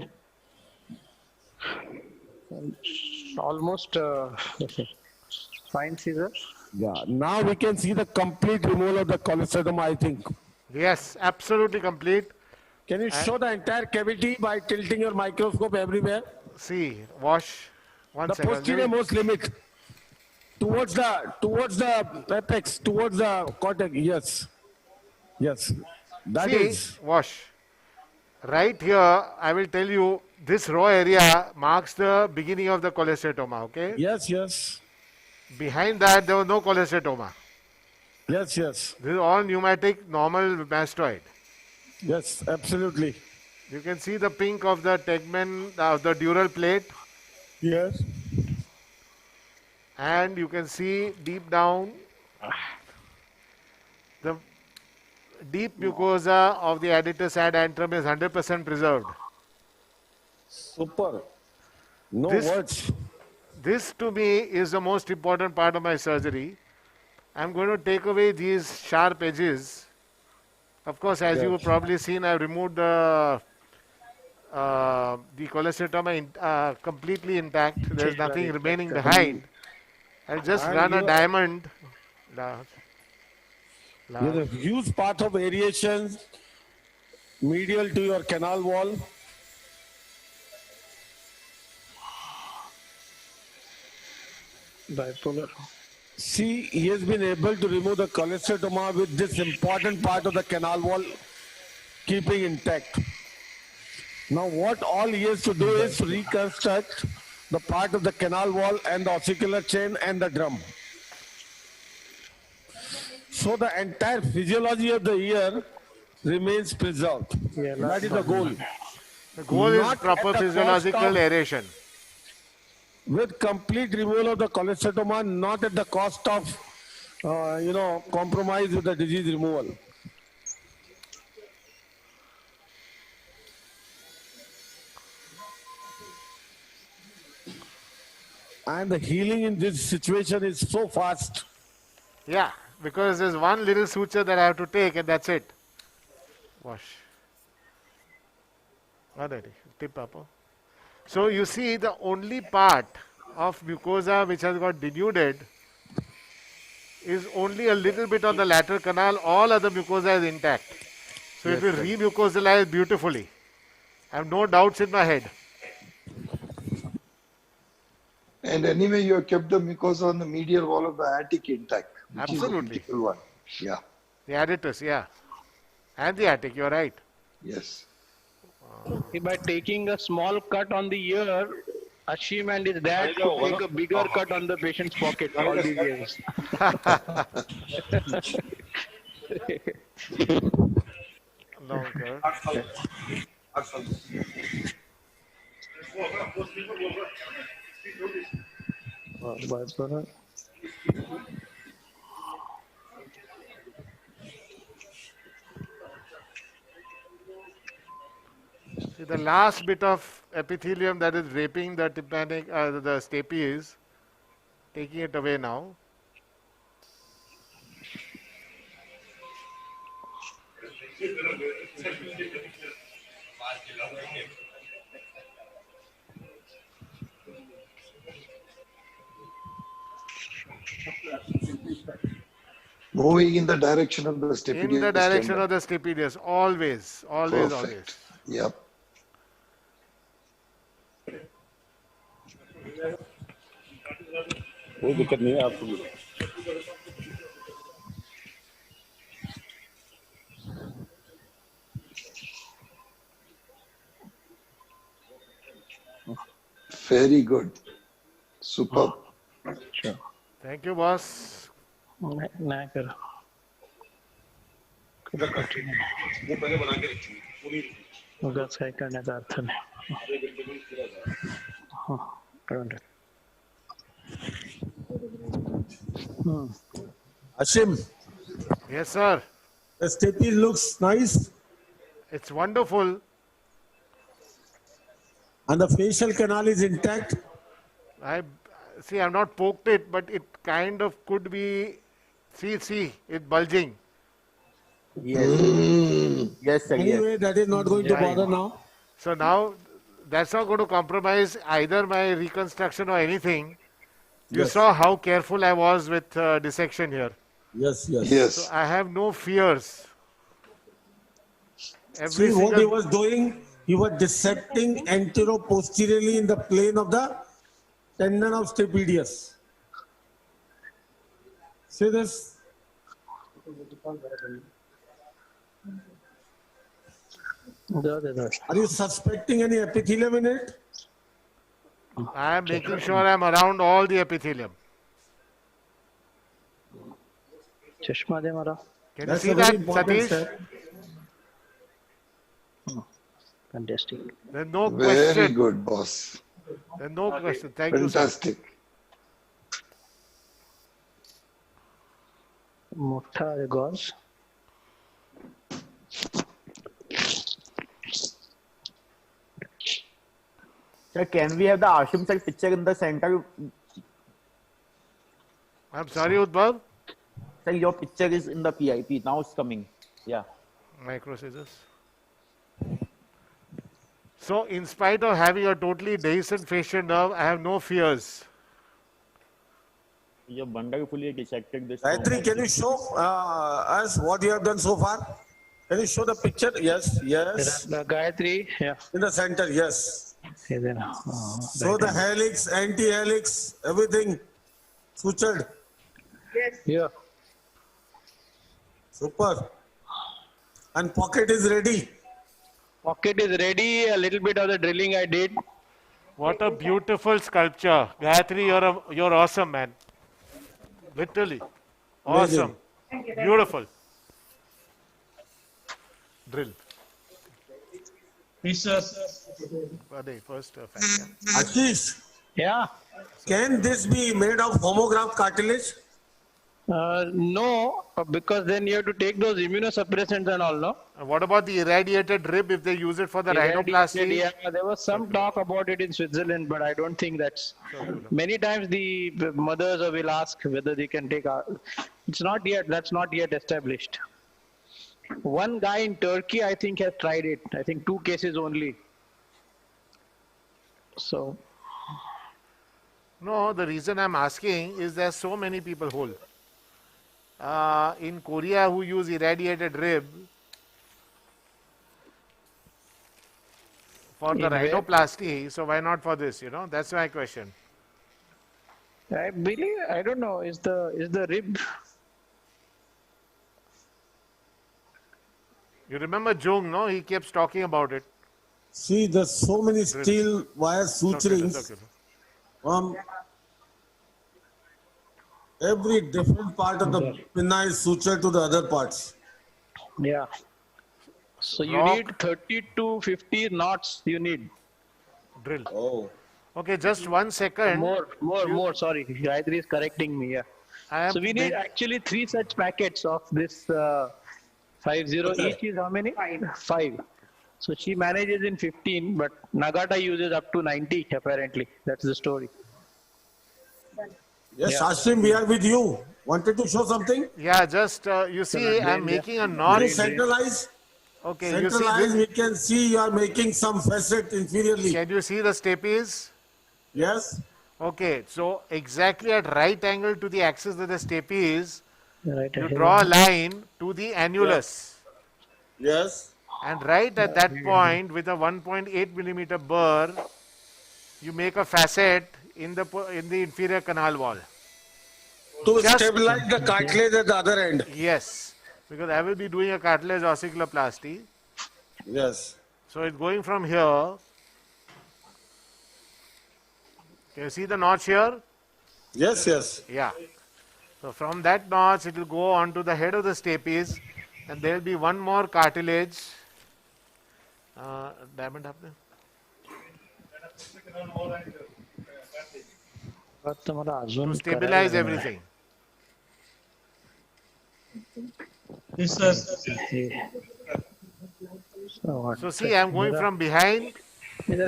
Almost fine scissor.
Yeah, now we can see the complete removal of the cholestoma, I think.
Yes, absolutely complete.
Can you show the entire cavity by tilting your microscope everywhere?
See, wash. One
the
second.
posterior most limit. Towards the apex, towards the cortex. Yes. Yes. That
See,
is.
wash. Right here, I will tell you, this raw area marks the beginning of the cholesteatoma, okay?
Yes, yes.
Behind that, there was no cholesteatoma.
Yes, yes.
This is all pneumatic, normal mastoid.
Yes, absolutely.
You can see the pink of the tegmen, the dural plate.
Yes.
And you can see deep down the deep mucosa of the adductus ad antrum is 100% preserved.
Super. No words.
This to me is the most important part of my surgery. I'm going to take away these sharp edges. Of course, as you've probably seen, I've removed the cholesteatoma completely intact. There's nothing remaining behind. I'll just run a diamond.
There's a huge path of aeration medial to your canal wall.
Bipolar.
See, he has been able to remove the cholesteatoma with this important part of the canal wall keeping intact. Now what all he has to do is reconstruct the part of the canal wall and the ossicular chain and the drum. So the entire physiology of the ear remains preserved. That is the goal.
The goal is
Not
proper
at the cost
physiological
of-
aeration.
With complete removal of the cholesteatoma, not at the cost of, compromise with the disease removal. And the healing in this situation is so fast.
Yeah, because there's one little suture that I have to take and that's it. Wash. Tip up. So you see the only part of mucosa which has got denuded is only a little bit on the lateral canal. All other mucosa is intact. So
Yes,
it will
sir.
remucosalize beautifully. I have no doubts in my head.
And anyway, you have kept the mucosa on the medial wall of the attic intact. Which
Absolutely.
Is a critical one. Yeah.
The adductus, yeah. And the attic, you're right.
Yes.
By taking a small cut on the ear, Ashim and his dad could take a bigger cut on the patient's pocket all these years.
Long cut. See, the last bit of epithelium that is draping the tympanic, the stapes is taking it away now.
Moving in the direction of the stapedius.
In the direction
tendon.
of the stapedius, always, always,
Perfect.
always.
Yep.
कोई दिक्कत नहीं है आपको भी।
Very good. Superb.
Sure.
Thank you, boss.
नहीं कर होगा सही करने का अर्थ नहीं हाँ current
Ashim,
Yes, sir.
the stapes looks nice
It's wonderful.
and the facial canal is intact.
I see. I've not poked it, but it kind of could be. See, it bulging.
Yes. Yes, sir.
Anyway,
Yes.
that is not going to bother now.
So now that's not going to compromise either my reconstruction or anything. You
Yes.
saw how careful I was with dissection here.
Yes, yes.
Yes.
So I have no fears.
See what he was doing? He was dissecting antero-posteriorly in the plane of the tendon of stapedius. See this? Are you suspecting any epithelium in it?
I am making sure I'm around all the epithelium.
चश्मा दे हमारा
Can you
That's
see
a
that,
very important
Satish?
step.
Fantastic.
There's no
Very
question.
good, boss.
There's no question. Thank you, sir.
Fantastic.
मोठा है gauge
Sir, can we have the Ashim sir picture in the center?
I'm sorry, Udbhav.
Sir, your picture is in the PIP. Now it's coming. Yeah.
Micro scissors. So, in spite of having a totally dehiscent facial nerve, I have no fears.
You have wonderfully dissected this.
Gayatri, can you show us what you have done so far? Can you show the picture? Yes, yes.
Gayatri, yeah.
In the center, yes.
इधर
So the helix, anti-helix, everything sutured.
Yeah.
Super. And pocket is ready.
Pocket is ready. A little bit of the drilling I did.
What a beautiful sculpture. Gayatri, you're awesome, man. Literally. Awesome. Beautiful. Drill.
Please,
First,
Ashish,
Yeah.
can this be made of homograph cartilage?
No, because then you have to take those immunosuppressants and all, no?
What about the irradiated rib if they use it for the rhinoplasty?
Yeah, there was some talk about it in Switzerland, but I don't think that's. Many times the mothers will ask whether they can take. It's not yet. That's not yet established. One guy in Turkey, I think, has tried it. I think 2 cases only. So.
No, the reason I'm asking is there's so many people whole. In Korea who use irradiated rib for the rhinoplasty, so why not for this, that's my question.
I believe, I don't know, is the rib.
You remember Jung, no? He keeps talking about it.
See, there's so many steel wire suturings from every different part of the pinna is sutured to the other parts.
Yeah. So you need 30 to 50 knots. You need.
Drill. Oh. Okay, just 1 second.
More. Sorry, Gayatri is correcting me. Yeah. So we need actually 3 such packets of this 50. Each is how many? 5. So she manages in 15, but Nagata uses up to 90 apparently. That's the story.
Yes, Ashim, we are with you. Wanted to show something?
Yeah, just you see, I'm making a knot.
Centralize.
Okay,
centralize. We can see you are making some facet inferiorly.
Can you see the stapes?
Yes.
Okay, so exactly at right angle to the axis that the stape is, you draw a line to the annulus.
Yes.
And right at that point, with a 1.8 millimeter burr, you make a facet in the inferior canal wall.
To stabilize the cartilage at the other end.
Yes, because I will be doing a cartilage ossiculoplasty.
Yes.
So it's going from here. Can you see the notch here?
Yes, yes.
Yeah. So from that notch, it will go on to the head of the stapes, and there will be one more cartilage. Diamond up there. To stabilize everything.
This
So see, I am going from behind.
Tune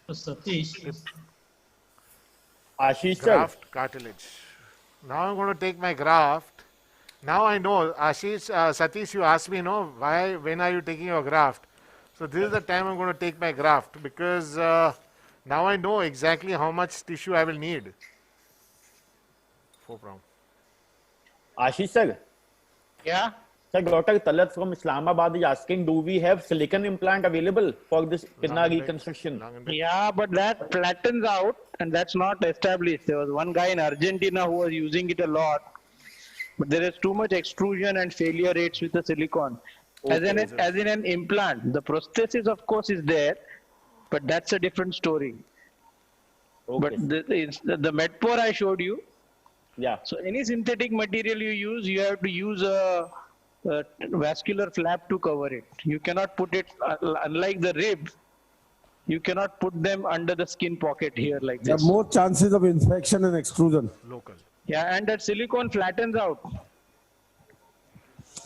Satish.
Ashish
Graft cartilage. Now I'm going to take my graft. Now I know, Ashish, Satish, you asked me, when are you taking your graft? So this is the time I'm going to take my graft, because now I know exactly how much tissue I will need. 4 pounds.
Ashish sir.
Yeah.
Sir, Dr. Talat from Islamabad is asking, do we have silicon implant available for this pinna reconstruction?
Yeah, but that flattens out and that's not established. There was one guy in Argentina who was using it a lot, but there is too much extrusion and failure rates with the silicone. As in an implant, the prosthesis of course is there, but that's a different story. But the Medpor I showed you.
Yeah.
So any synthetic material you use, you have to use a vascular flap to cover it. You cannot put it, unlike the rib, you cannot put them under the skin pocket here like this.
There are more chances of infection and extrusion.
Local.
Yeah, and that silicone flattens out.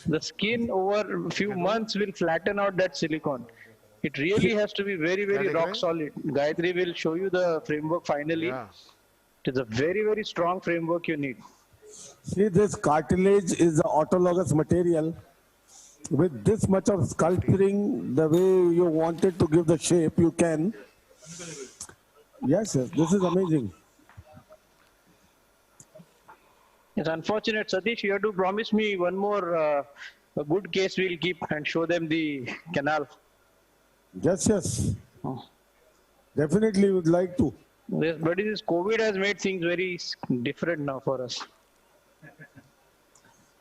The skin over a few months will flatten out that silicone. It really has to be very, very rock solid. Gayatri will show you the framework finally.
Yeah.
It is a very, very strong framework you need.
See, this cartilage is the autologous material. With this much of sculpturing, the way you wanted to give the shape, you can. Yes, yes, this is amazing.
It's unfortunate, Satish, you have to promise me one more a good case we'll keep and show them the canal.
Yes, yes. Definitely would like to.
Yes, but this COVID has made things very different now for us.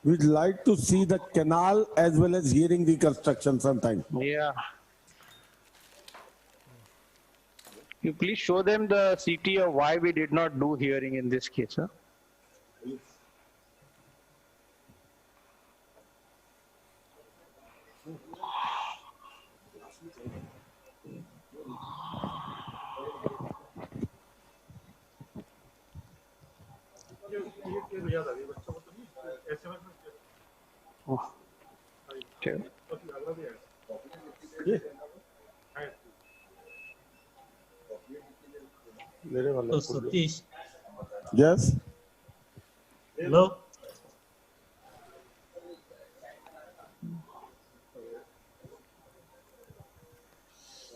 we'd like to see the canal as well as hearing reconstruction sometime.
Yeah. You please show them the CT of why we did not do hearing in this case. Huh? Oh. Okay.
So Satish,
Yes.
hello.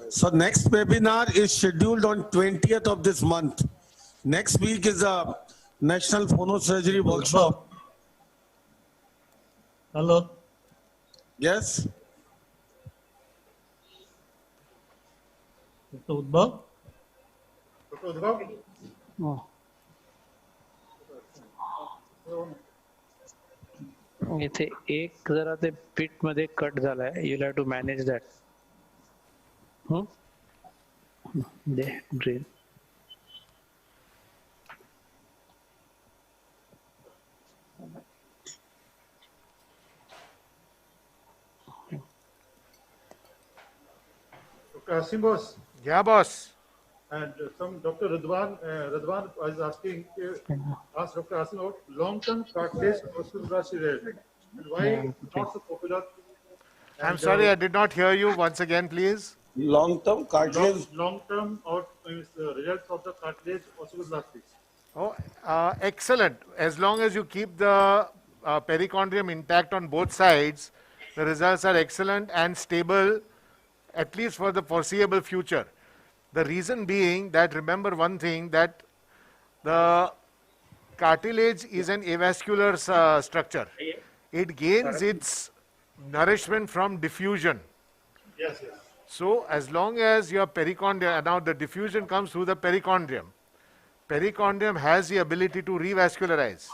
So next webinar is scheduled on 20th of this month. Next week is a National Phonosurgery workshop.
Hello.
Yes.
Dr. Udbhav.
Oh. इथे एक जरा ते पिट मध्ये cut झालाय. You'll have to manage that. There, drill.
Dr. Asim boss.
Yeah, boss.
And some Dr. Ridwan was asking, ask Dr. Asim about long-term cartilage osteoporosis rate and why not so popular.
I'm sorry, I did not hear you. Once again, please.
Long-term cartilage.
Long-term results of the cartilage osteoporosis.
Oh, excellent. As long as you keep the perichondrium intact on both sides, the results are excellent and stable, at least for the foreseeable future. The reason being that, remember one thing, that the cartilage is an avascular structure. It gains its nourishment from diffusion.
Yes, yes.
So, as long as your perichondrium, now the diffusion comes through the perichondrium. Perichondrium has the ability to revascularize.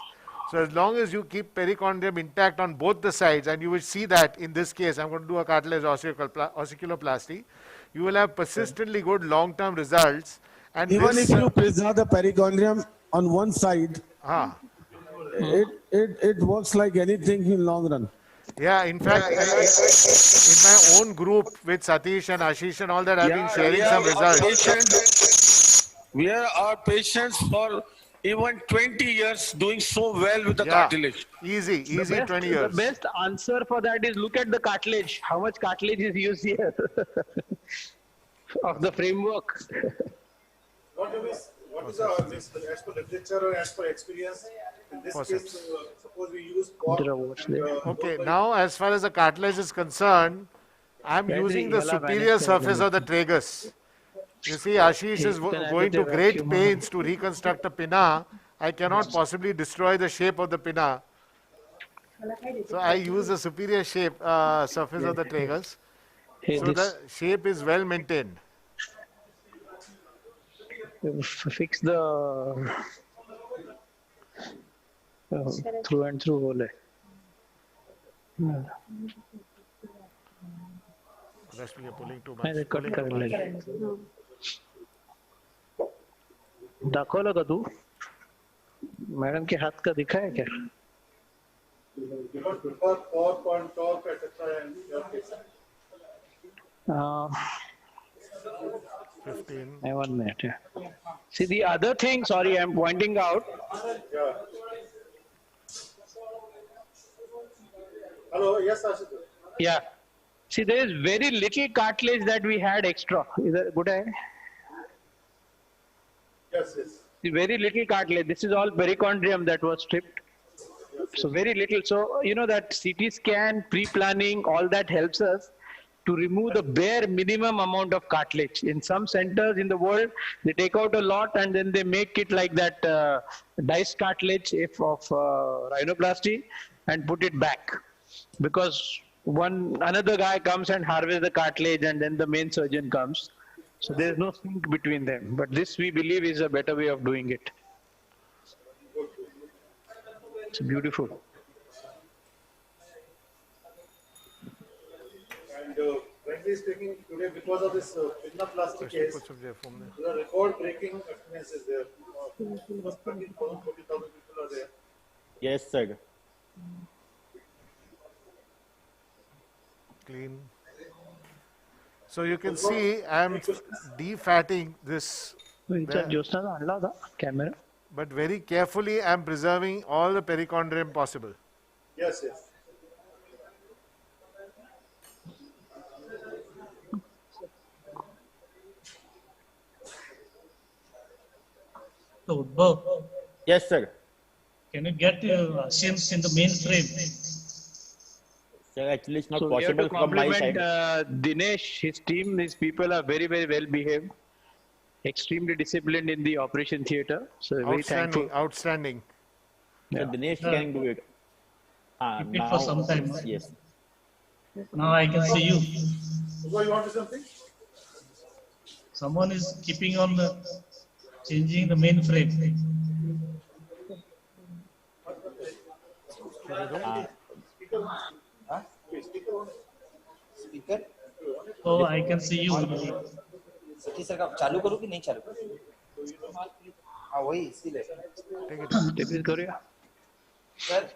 So, as long as you keep perichondrium intact on both the sides, and you will see that in this case, I'm going to do a cartilage ossiculoplasty, you will have persistently good long-term results. And
even if you preserve the perichondrium on one side, it works like anything in long run.
Yeah, in fact, in my own group with Satish and Ashish and all that, I've been sharing some results.
We are patients for even 20 years doing so well with the cartilage.
Easy,
The
20 years.
The best answer for that is look at the cartilage. How much cartilage is used here of the framework?
What is this as per literature or as per experience? In this case, suppose we use
Okay, now as far as the cartilage is concerned, I'm using the superior surface of the tragus. You see, Ashish is going to great pains to reconstruct a pinna. I cannot possibly destroy the shape of the pinna. So I use the superior shape surface of the tragus. So the shape is well maintained.
Fix the through and through hole.
Rest we are pulling too much.
Cut करायला लागेल. दाखवलं का तू madam के हाथ का दिखा है क्या? Uh,
15.
1 minute. Yeah. See the other thing. Sorry, I'm pointing out.
Hello. Yes, Ashish.
Yeah. See, there is very little cartilage that we had extra. Is that good?
Yes, yes.
See, very little cartilage. This is all perichondrium that was stripped. So very little. So, you know that CT scan, pre-planning, all that helps us to remove the bare minimum amount of cartilage. In some centers in the world, they take out a lot and then they make it like that diced cartilage of rhinoplasty and put it back. Because another guy comes and harvests the cartilage and then the main surgeon comes. So there is no sync between them. But this we believe is a better way of doing it. It's beautiful.
is taking today because of this plastic case. The record-breaking attendance is there. 13,000, 40,000 people are there.
Yes, sir.
Clean. So you can see I am defatting this.
Camera.
But very carefully I am preserving all the perichondrium possible.
Yes, yes.
So, Bob,
Yes, sir.
can you get Sims in the main frame?
Sir, actually, it's not
So we have
possible
to
from my
compliment
side.
Dinesh, his team, his people are very, very well behaved, extremely disciplined in the operation theatre. So very thankful.
Outstanding.
So Dinesh can do it.
Keep it for some time.
Yes.
Now I can see you.
So you want to say something?
Someone is keeping on the changing the main frame.
Speaker
Oh, I can see you.
Satish sir का चालू करूँ कि नहीं चालू करूँ? हाँ वही इसीलिए
Repeat करेगा
सर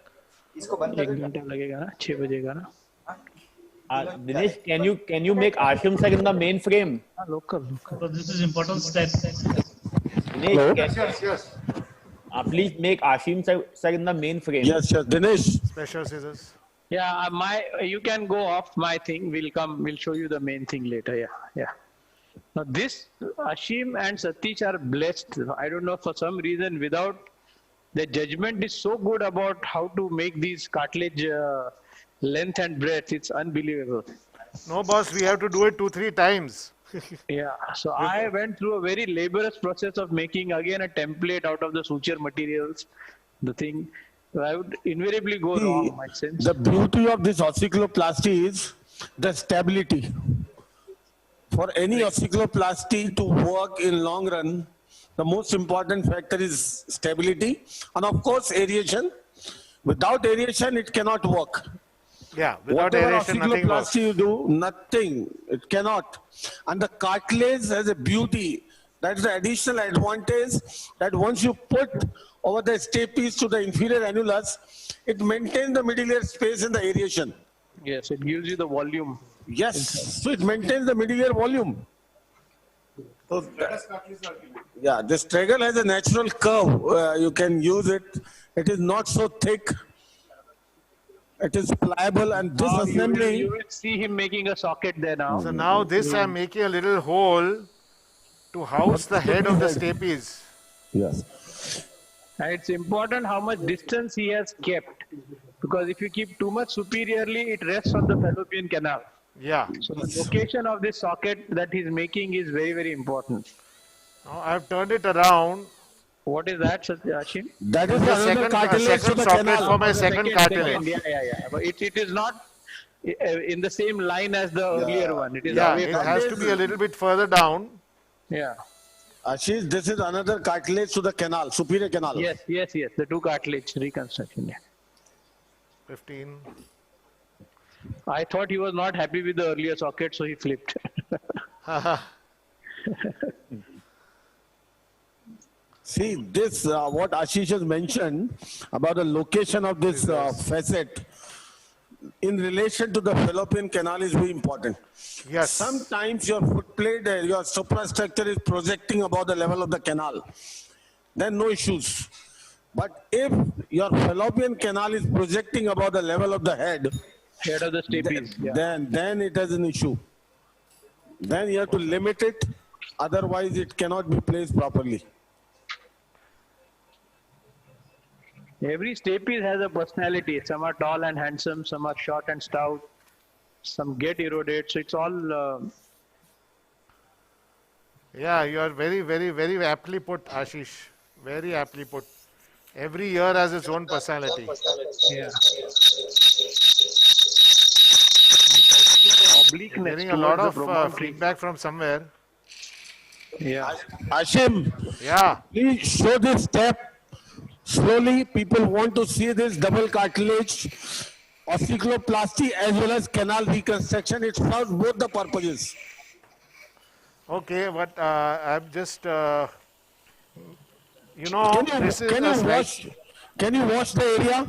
इसको बंद
एक घंटा लगेगा ना 6 बजेगा ना
Dinesh, can you make Ashim sir in the main frame?
Local.
So this is important step.
Dinesh,
Yes.
please make Ashim sir in the main frame.
Yes, Dinesh.
Special scissors.
Yeah, you can go off my thing. We'll show you the main thing later. Yeah. Now this Ashim and Satish are blessed. I don't know, for some reason, without their judgment is so good about how to make these cartilage length and breadth. It's unbelievable.
No, boss, we have to do it 2-3 times.
Yeah, so I went through a very laborious process of making again a template out of the suture materials. The thing, I would invariably go wrong, my sense.
The beauty of this osteoplasty is the stability. For any osteoplasty to work in long run, the most important factor is stability and of course aeration. Without aeration, it cannot work.
Yeah, without
Whatever
aeration, nothing works.
osteoplasty you do, nothing. It cannot. And the cartilage has a beauty. That's the additional advantage that once you put over the stapes to the inferior annulus, it maintains the middle ear space in the aeration.
Yes, it gives you the volume.
Yes, so it maintains the middle ear volume. So, yeah, this trigger has a natural curve. You can use it. It is not so thick. It is pliable, and this assembly.
You will see him making a socket there now.
So now this I'm making a little hole to house the head of the stapes.
Yes.
And it's important how much distance he has kept. Because if you keep too much superiorly, it rests on the fallopian canal.
Yeah.
So the location of this socket that he's making is very, very important.
Now I've turned it around.
What is that, Ashim?
That is
the
second cartilage to the
socket
canal.
for my second cartilage.
Yeah. But it is not in the same line as the earlier one. It is away
it
from
has
this.
to be a little bit further down.
Yeah.
Ashish, this is another cartilage to the canal, superior canal.
Yes. The two cartilage reconstruction. Yeah.
15.
I thought he was not happy with the earlier socket, so he flipped.
See, this, what Ashish has mentioned about the location of this facet in relation to the fallopian canal is very important.
Yes.
Sometimes your foot plate, your suprastructure is projecting above the level of the canal. Then no issues. But if your fallopian canal is projecting above the level of the head
of the stapes,
then it has an issue. Then you have to limit it, otherwise it cannot be placed properly.
Every stapes has a personality. Some are tall and handsome, some are short and stout, some get eroded. So it's all.
Yeah, you are very, very, very aptly put, Ashish. Very aptly put. Every year has its own personality.
Yeah.
Getting a lot of feedback from somewhere.
Yeah.
Ashim.
Yeah.
Please show this step. Slowly, people want to see this double cartilage
osteoplasty as well as canal reconstruction. It serves both the purposes.
Okay, but I'm just, you know, this is a slide.
Can you wash the area?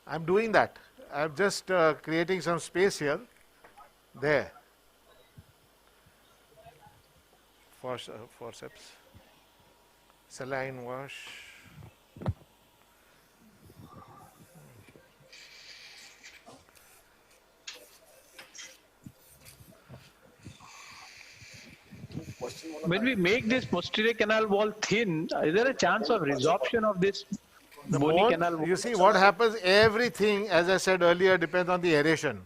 I'm doing that. I'm just creating some space here. There. Forceps. Saline wash.
When we make this posterior canal wall thin, is there a chance of resorption of this bony canal wall?
You see what happens, everything, as I said earlier, depends on the aeration.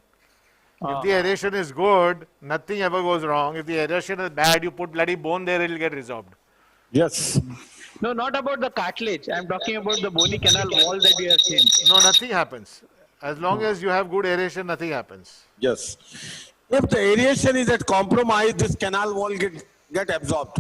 If the aeration is good, nothing ever goes wrong. If the aeration is bad, you put bloody bone there, it will get resorbed.
Yes.
No, not about the cartilage. I'm talking about the bony canal wall that you have seen.
No, nothing happens. As long as you have good aeration, nothing happens.
Yes. If the aeration is at compromise, this canal wall get absorbed.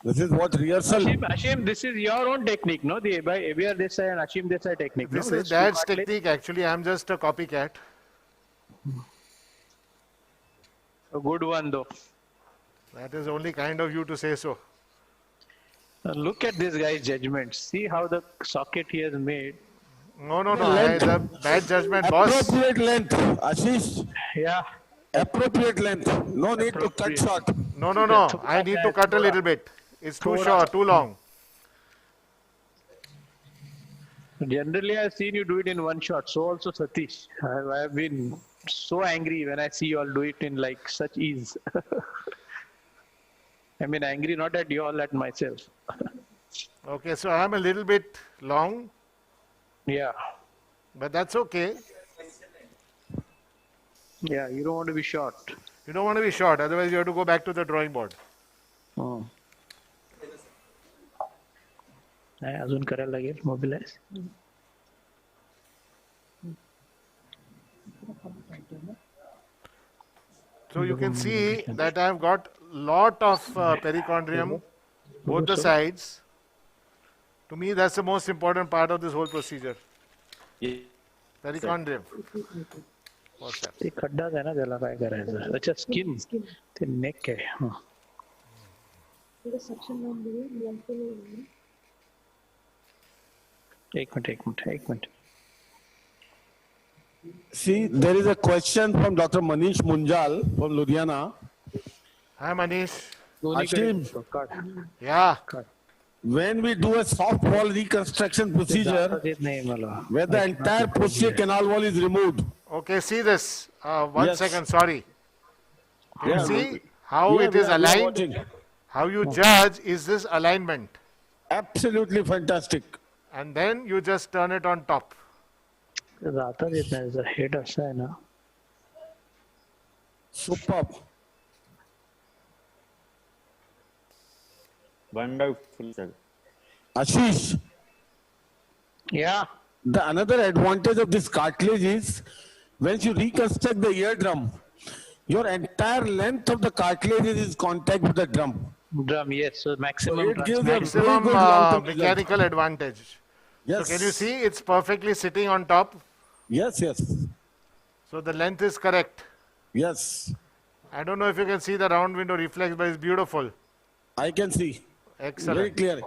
This is what rehearsal.
Ashim, this is your own technique, no? The by Abir Desai and Ashim Desai technique.
This
no?
is Dad's technique, actually. I'm just a copycat.
A good one, though.
That is only kind of you to say so.
Look at this guy's judgment. See how the socket he has made.
No. The bad judgment, boss.
Appropriate length, Ashish.
Yeah.
Appropriate length. No need to cut short.
No. I need to cut a little bit. It's too short, too long.
Generally, I've seen you do it in one shot. So also Satish. I have been so angry when I see you all do it in like such ease. I mean, angry not at you all, at myself.
Okay, so I'm a little bit long.
Yeah.
But that's okay.
Yeah, you don't want to be short.
You don't want to be short, otherwise you have to go back to the drawing board.
Oh. अजून करायला लागेल mobilize.
So you can see that I've got lot of perichondrium, both the sides. To me, that's the most important part of this whole procedure. Perichondrium.
ते खड्डाच आहे ना त्याला काय करायचं अच्छा स्किन ते नेक आहे एक minute
See, there is a question from Dr. Manish Munjal from Ludhiana.
Hi, Manish.
Ashim,
yeah.
When we do a soft wall reconstruction procedure, where the entire posterior canal wall is removed.
Okay, see this. One second, sorry.
Yeah.
See how it is aligned? How you judge is this alignment.
Absolutely fantastic.
And then you just turn it on top.
जाता येत नाही जर head असं आहे ना
Superb.
Wonderful, sir.
Ashish.
Yeah.
The another advantage of this cartilage is when you reconstruct the eardrum, your entire length of the cartilage is in contact with the drum.
Drum, yes. So maximum.
So it gives a
maximum
very good
mechanical advantage.
Yes.
So can you see it's perfectly sitting on top?
Yes, yes.
So the length is correct.
Yes.
I don't know if you can see the round window reflex, but it's beautiful.
I can see.
Excellent.
Very clear.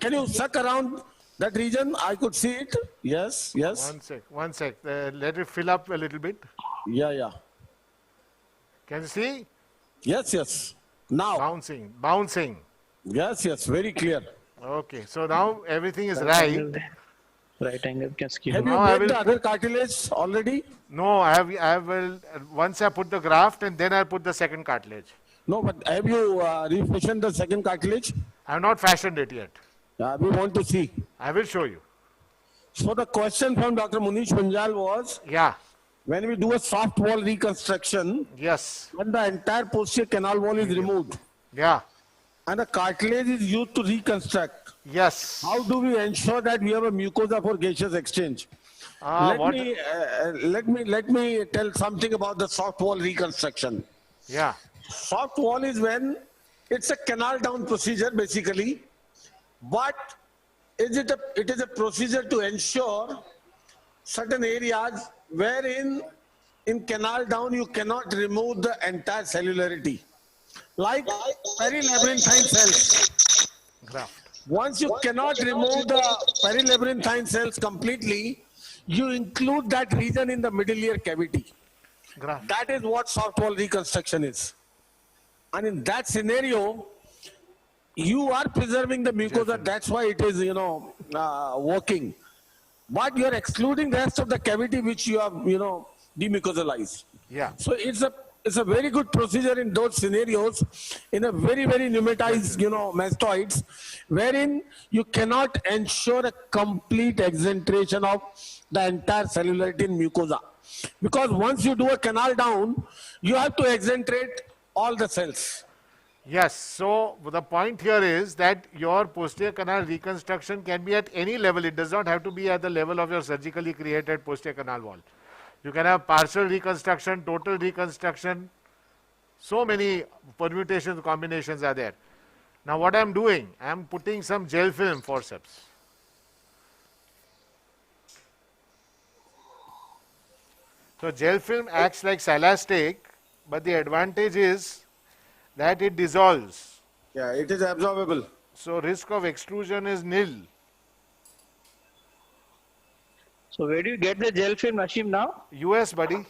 Can you suck around that region? I could see it. Yes, yes.
One sec. Let it fill up a little bit.
Yeah.
Can you see?
Yes, yes. Now.
Bouncing.
Yes. Very clear.
Okay. So now everything is right.
Right angle can skew.
Have you made the other cartilage already?
No, I will. Once I put the graft and then I'll put the second cartilage.
No, but have you refashioned the second cartilage?
I have not fashioned it yet.
We want to see.
I will show you.
So the question from Dr. Munish Punjal was, when we do a soft wall reconstruction, when the entire posterior canal wall is removed, and the cartilage is used to reconstruct, how do we ensure that we have a mucosa for gaseous exchange? Let me tell something about the soft wall reconstruction.
Yeah.
Soft wall is when it's a canal down procedure basically, but it is a procedure to ensure certain areas wherein in canal down you cannot remove the entire cellularity, like perilabyrinthine cells.
Graft.
Once you cannot remove the perilabyrinthine cells completely, you include that region in the middle ear cavity.
Graft.
That is what soft wall reconstruction is. And in that scenario, you are preserving the mucosa. That's why it is, working. But you are excluding the rest of the cavity which you have, demucosalized.
Yeah.
So it's a very good procedure in those scenarios, in a very, very pneumatized, mastoids, wherein you cannot ensure a complete exentration of the entire cellularity in mucosa. Because once you do a canal down, you have to exentrate all the cells.
Yes, so the point here is that your posterior canal reconstruction can be at any level. It does not have to be at the level of your surgically created posterior canal wall. You can have partial reconstruction, total reconstruction. So many permutations, combinations are there. Now what I am doing, I am putting some gel film forceps. So gel film acts like silastic, but the advantage is that it dissolves.
Yeah, it is absorbable.
So risk of extrusion is nil.
So where do you get the gel film, Ashim, now?
US, buddy.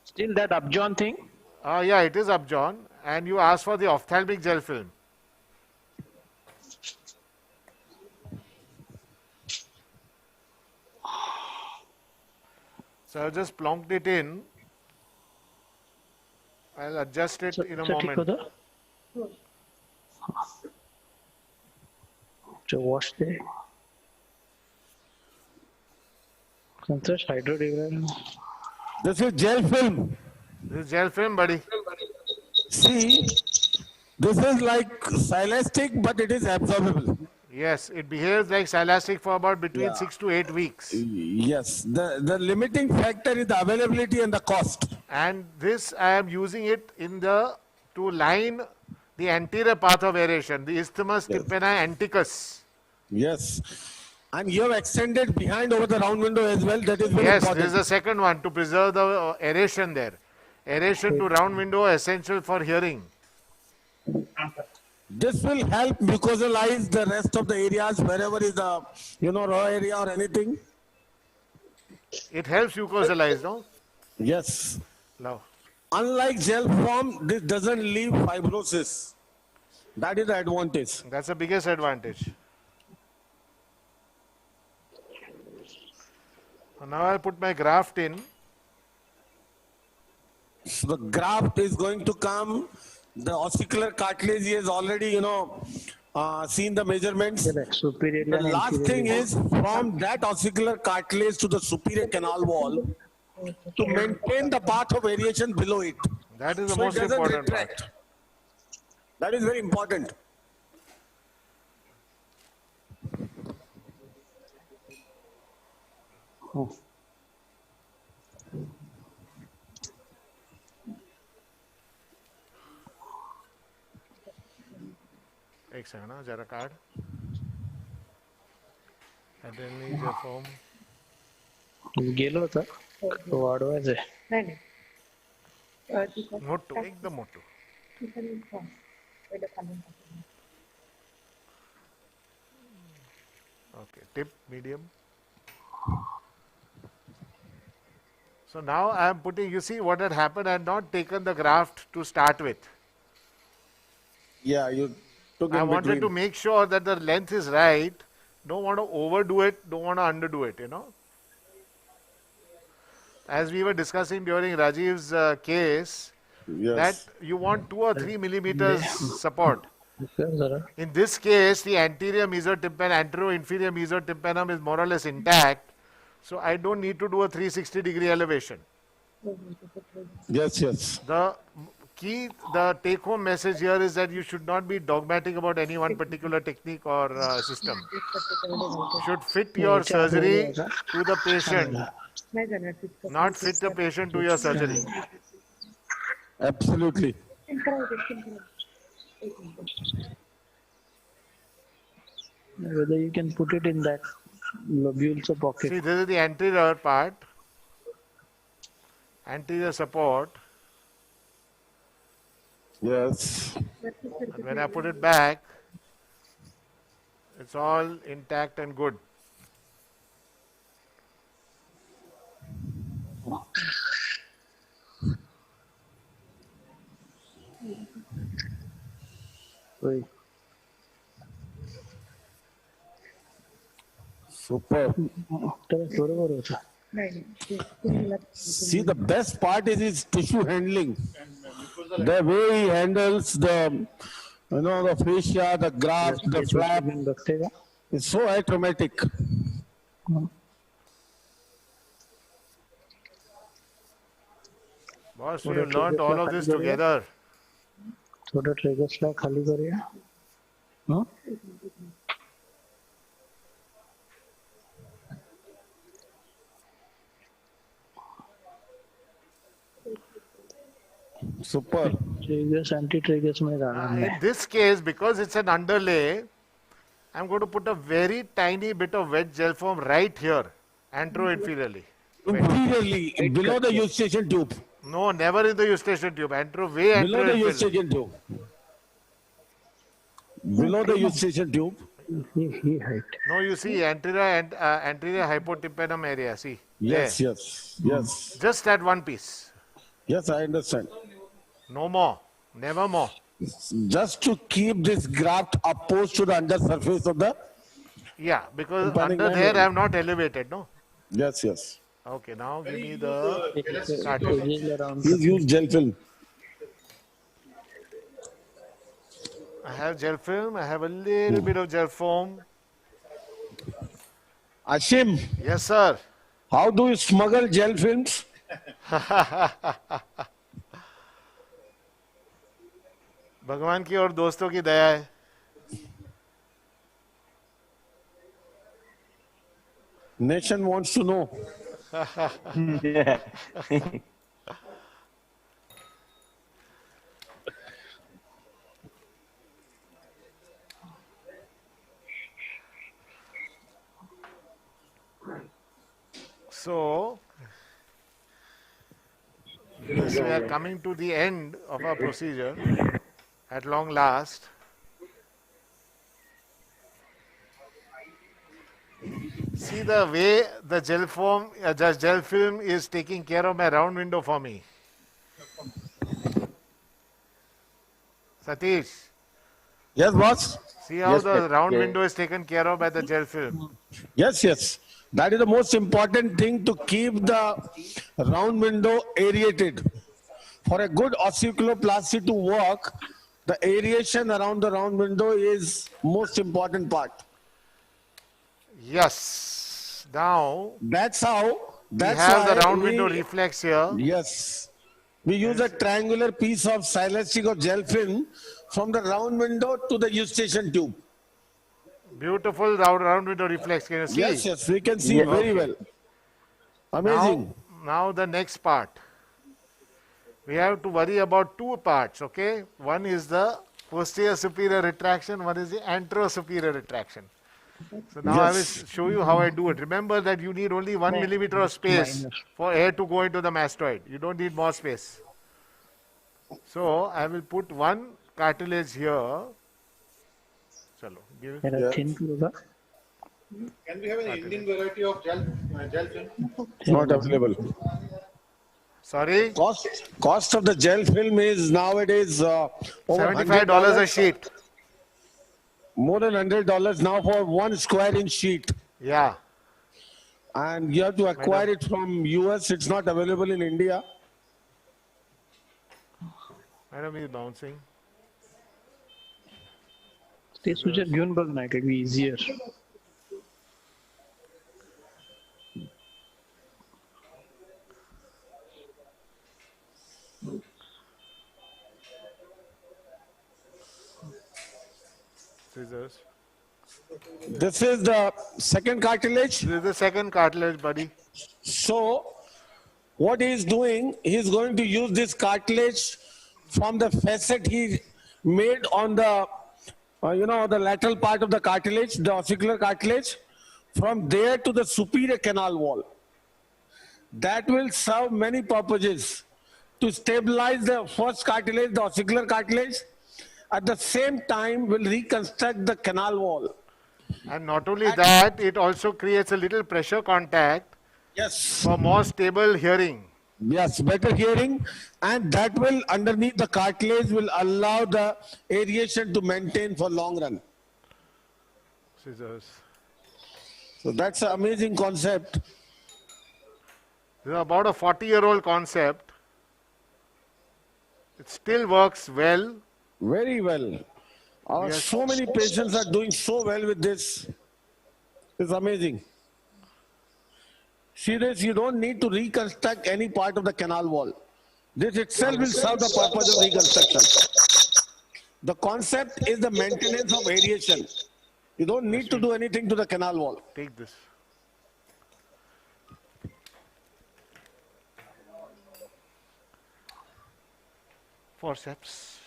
Still that Upjohn thing?
Yeah, it is Upjohn. And you ask for the ophthalmic gel film. So I've just plonked it in. I'll adjust it in a moment.
So wash the
This is gel film.
This is gel film, buddy.
See, this is like silastic, but it is absorbable.
Yes, it behaves like silastic for about between 6 to 8 weeks.
Yes, the limiting factor is the availability and the cost.
And this I am using it in the to line the anterior path of aeration, the isthmus tympani anticus.
Yes. And you have extended behind over the round window as well. That is very
Yes,
important.
this is the second one to preserve the aeration there. Aeration to round window essential for hearing.
This will help mucosalize the rest of the areas wherever is the raw area or anything.
It helps mucosalize, no?
Yes.
No.
Unlike gel form, this doesn't leave fibrosis. That is the advantage.
That's the biggest advantage. So now I'll put my graft in.
So the graft is going to come. The ossicular cartilage is already, seen the measurements. The last thing is from that ossicular cartilage to the superior canal wall to maintain the path of variation below it.
That is the
So it
most
doesn't
important
retract.
part.
That is very important.
एक second ना जरा card adrenaline form
गेलो होता वाढवायचंय
नाही नाही
मोठो एकदम मोठो okay tip medium. So now I am putting, you see what had happened, I had not taken the graft to start with.
Yeah, you took
I
in
wanted
between.
to make sure that the length is right. Don't want to overdo it, don't want to underdo it, As we were discussing during Rajeev's case, that you want 2 or 3 millimeters support. In this case, the anterior mesotympanum, anterior-inferior mesotympanum is more or less intact. So I don't need to do a 360-degree elevation.
Yes, yes.
The key, the take-home message here is that you should not be dogmatic about any one particular technique or system. Should fit your surgery to the patient, not fit the patient to your surgery.
Absolutely.
Whether you can put it in that lobules pocket.
See, this is the anterior part, anterior support.
Yes.
And when I put it back, it's all intact and good.
Wait.
Super. See, the best part is his tissue handling. The way he handles the, the fascia, the graft, the flap. It's so automatic.
Boss, we learned all of this together.
थोड़ा trigger slag खाली करिए. हाँ?
Super.
Triggers, anti-triggers में डालना है.
In this case, because it's an underlay, I'm going to put a very tiny bit of wet gel foam right here, antero-inferiorly.
Inferiorly, below the eustachian tube.
No, never in the eustachian tube. Way
below the eustachian tube. Below the eustachian tube.
No, you see anterior and anterior hypotympanum area. See.
Yes,
there.
yes.
Just that one piece.
Yes, I understand.
No more. Never more.
Just to keep this graft opposed to the undersurface of the.
Yeah, because under there I have not elevated, no?
Yes, yes.
Okay, now give me the cartridge.
Please use gel film.
I have gel film. I have a little bit of gel foam.
Ashim.
Yes, sir.
How do you smuggle gel films?
भगवान की और दोस्तों की दया है.
Nation wants to know.
So, we are coming to the end of our procedure at long last. See the way the gel film is taking care of my round window for me. Satish.
Yes, boss.
See how
yes,
the round window is taken care of by the gel film.
Yes, yes. That is the most important thing, to keep the round window aerated. For a good osteocaloplasty to work, the aeration around the round window is most important part.
Yes. Now
that's how. That's
we have
why
the round window reflex here.
Yes. We use a triangular piece of silastic or gel film from the round window to the eustachian tube.
Beautiful round window reflex. Can you see?
Yes, yes, we can see very well. Amazing.
Now the next part. We have to worry about two parts, okay? One is the posterior superior retraction, one is the antero superior retraction. So now I will show you how I do it. Remember that you need only 1 millimeter of space for air to go into the mastoid. You don't need more space. So I will put one cartilage here. Chalo, give it.
Can we have an Indian variety of gel film?
Not available.
Sorry?
Cost of the gel film is nowadays over
$75 a sheet.
More than $100 now for 1 square inch sheet.
Yeah.
And you have to acquire it from US. It's not available in India.
Madam is bouncing.
ते सुझे घेऊन बघ ना, it be easier.
Scissors.
This is the second cartilage.
This is the second cartilage, buddy.
So, what he is doing, he is going to use this cartilage
from the facet he made on the, the lateral part of the cartilage, the ossicular cartilage, from there to the superior canal wall. That will serve many purposes to stabilize the first cartilage, the ossicular cartilage. At the same time, will reconstruct the canal wall.
And not only that, it also creates a little pressure contact.
Yes.
For more stable hearing.
Yes, better hearing, and that will underneath the cartilage will allow the aeration to maintain for long run.
Scissors.
So that's an amazing concept.
This is about a 40-year-old concept. It still works well.
Very well. So many patients are doing so well with this. It's amazing. See this, you don't need to reconstruct any part of the canal wall. This itself will serve the purpose of reconstruction. The concept is the maintenance of aeration. You don't need to do anything to the canal wall.
Take this. Forceps.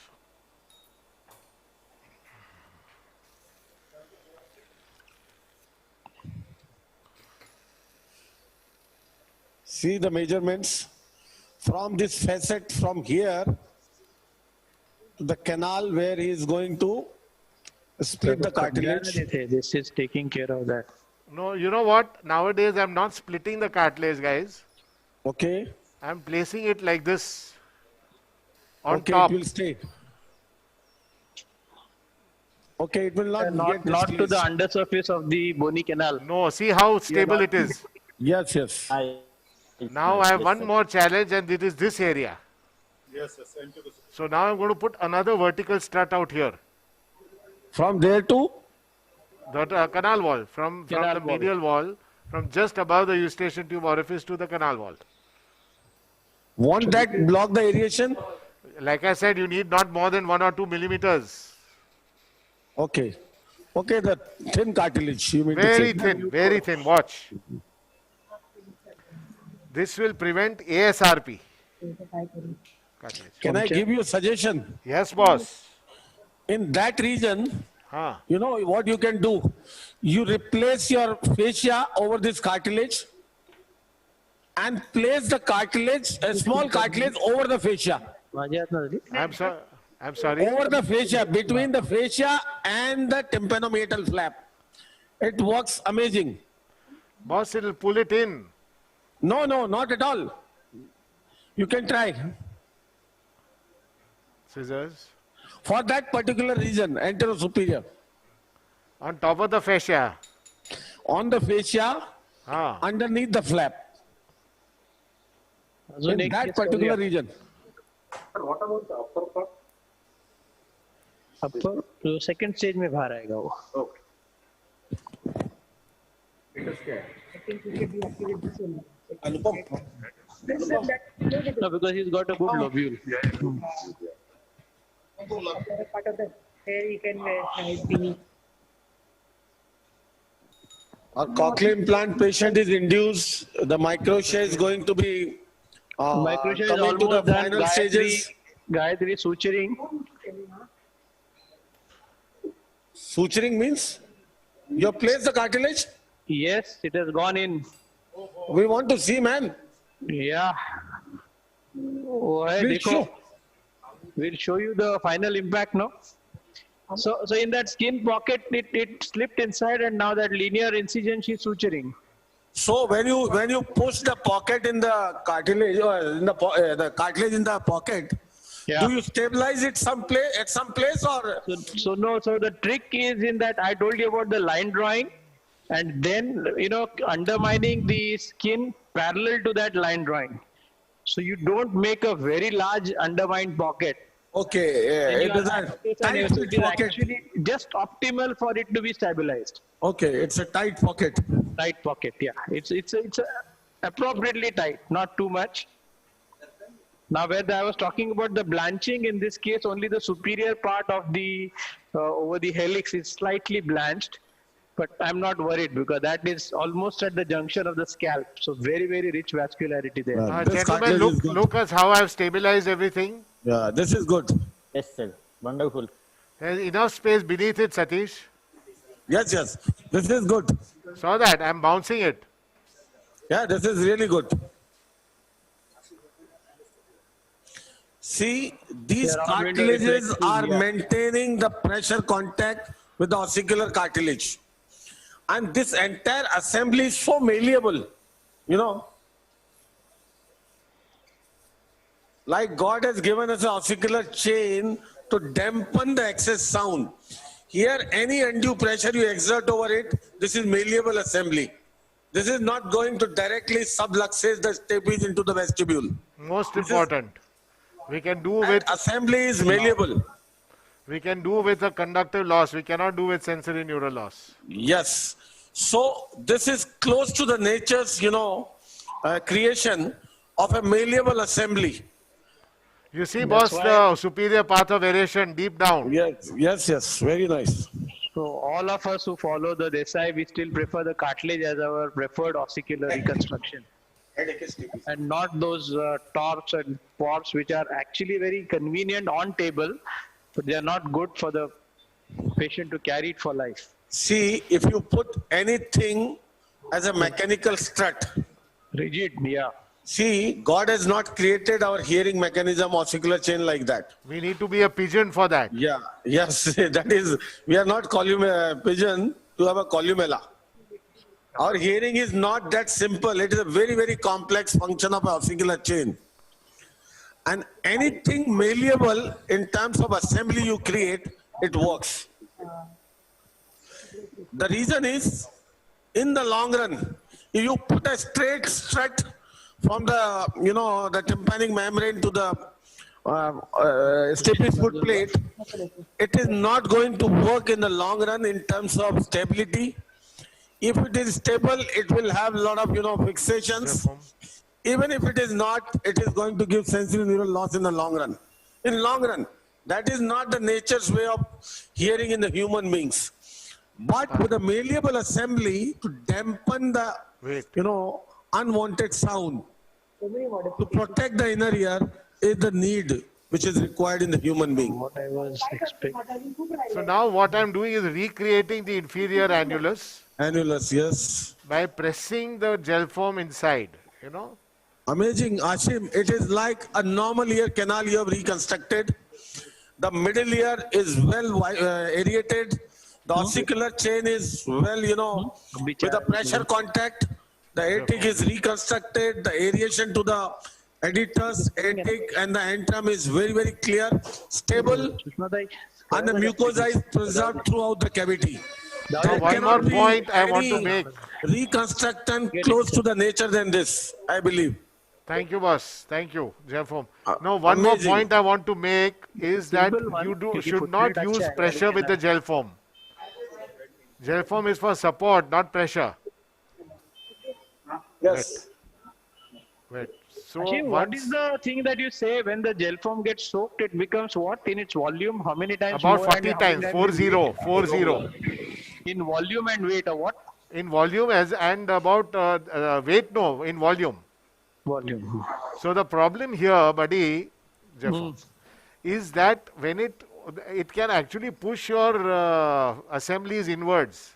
See the measurements from this facet from here to the canal where he is going to split the cartilage.
This is taking care of that.
No, you know what? Nowadays I'm not splitting the cartilage, guys.
Okay.
I'm placing it like this on top.
It will stay. Okay, it will not
not to the undersurface of the bony canal.
No, see how stable it is.
Yes, yes.
Now I have one more challenge, and it is this area.
Yes, yes.
So now I'm going to put another vertical strut out here.
From there to?
The canal wall. From the medial wall, from just above the eustachian tube orifice to the canal wall.
Won't that block the aeration?
Like I said, you need not more than 1 or 2 millimeters.
Okay. Okay, the thin cartilage. You mean
Very thin, very thin. Watch. This will prevent ASRP.
Can I give you a suggestion?
Yes, boss.
In that region, you know what you can do? You replace your fascia over this cartilage and place the cartilage, a small cartilage over the fascia.
I'm sorry.
Over the fascia, between the fascia and the tympanomeatal flap. It works amazing.
Boss, it'll pull it in.
No, no, not at all. You can try.
Scissors.
For that particular region, anterior-superior.
On top of the fascia.
On the fascia, underneath the flap.
So
in that particular region.
What about the upper part?
Upper, तो second stage में बाहर आएगा वो.
Okay.
Anupam.
No, because he's got a good lobule.
Part of the hair you can hide beneath.
A cochlear implant patient is induced. The microtia is going to be
Microtia is
coming to the
almost done.
final stages.
Gayatri suturing.
Suturing means you have placed the cartilage?
Yes, it has gone in.
We want to see, man.
Yeah. We'll show you the final impact now. So in that skin pocket, it slipped inside, and now that linear incision she's suturing.
So when you push the pocket in the cartilage, or in the cartilage in the pocket, do you stabilize it at some place or?
So the trick is in that I told you about the line drawing, and then undermining the skin parallel to that line drawing. So you don't make a very large undermined pocket.
Okay, yeah, it is
actually just optimal for it to be stabilized.
Okay, it's a tight pocket.
Tight pocket, yeah. It's appropriately tight, not too much. Now, where I was talking about the blanching, in this case, only the superior part of the over the helix is slightly blanched. But I'm not worried because that is almost at the junction of the scalp. So very, very rich vascularity there.
Gentlemen, look at how I've stabilized everything.
Yeah, this is good.
Yes, sir. Wonderful.
There's enough space beneath it, Satish.
Yes, yes. This is good.
Saw that. I'm bouncing it.
Yeah, this is really good. See, these cartilages are maintaining the pressure contact with the ossicular cartilage. And this entire assembly is so malleable, you know. Like God has given us an ossicular chain to dampen the excess sound. Here, any undue pressure you exert over it, this is malleable assembly. This is not going to directly subluxate the stapes into the vestibule.
Most important. We can do with...
Assembly is malleable.
We can do with a conductive loss. We cannot do with sensory neural loss.
Yes. So, this is close to the nature's, you know, creation of a malleable assembly.
You see, boss, the superior path of variation deep down.
Yes, yes, yes. Very nice.
So all of us who follow the Desai, we still prefer the cartilage as our preferred ossicular reconstruction. And not those torps and ports which are actually very convenient on table, but they are not good for the patient to carry it for life.
See, if you put anything as a mechanical strut.
Rigid, yeah.
See, God has not created our hearing mechanism ossicular chain like that.
We need to be a pigeon for that.
Yeah, yes, that is, we are not pigeon to have a columella. Our hearing is not that simple. It is a very, very complex function of an ossicular chain. And anything malleable in terms of assembly you create, it works. The reason is, in the long run, if you put a straight strut from the, you know, the tympanic membrane to the stapes foot plate, it is not going to work in the long run in terms of stability. If it is stable, it will have a lot of, you know, fixations. Even if it is not, it is going to give sensory neural loss in the long run. In long run, that is not the nature's way of hearing in the human beings. But with a malleable assembly to dampen the, you know, unwanted sound, to protect the inner ear is the need which is required in the human being.
What I was expecting.
So now what I'm doing is recreating the inferior annulus.
Annulus, yes.
By pressing the gel foam inside, you know.
Amazing, Ashim. It is like a normal ear canal you have reconstructed. The middle ear is well aerated. The ossicular chain is well, you know, with a pressure contact. The atic is reconstructed. The aeration to the editors, atic and the antrum is very, very clear, stable, and the mucosa is preserved throughout the cavity.
Now, one more point I want to make.
Reconstruction close to the nature than this, I believe.
Thank you, boss. Thank you, gel foam. Now, one more point I want to make is that you should not use pressure with the gel foam. Gel foam is for support, not pressure.
Yes.
Wait. So
Ashim, what is the thing that you say when the gel foam gets soaked, it becomes what in its volume? How many times?
About
more
40 times, 40.
In volume and weight, or what?
In volume and about weight, no, in volume.
Volume.
So the problem here, buddy, is that when it can actually push your assemblies inwards.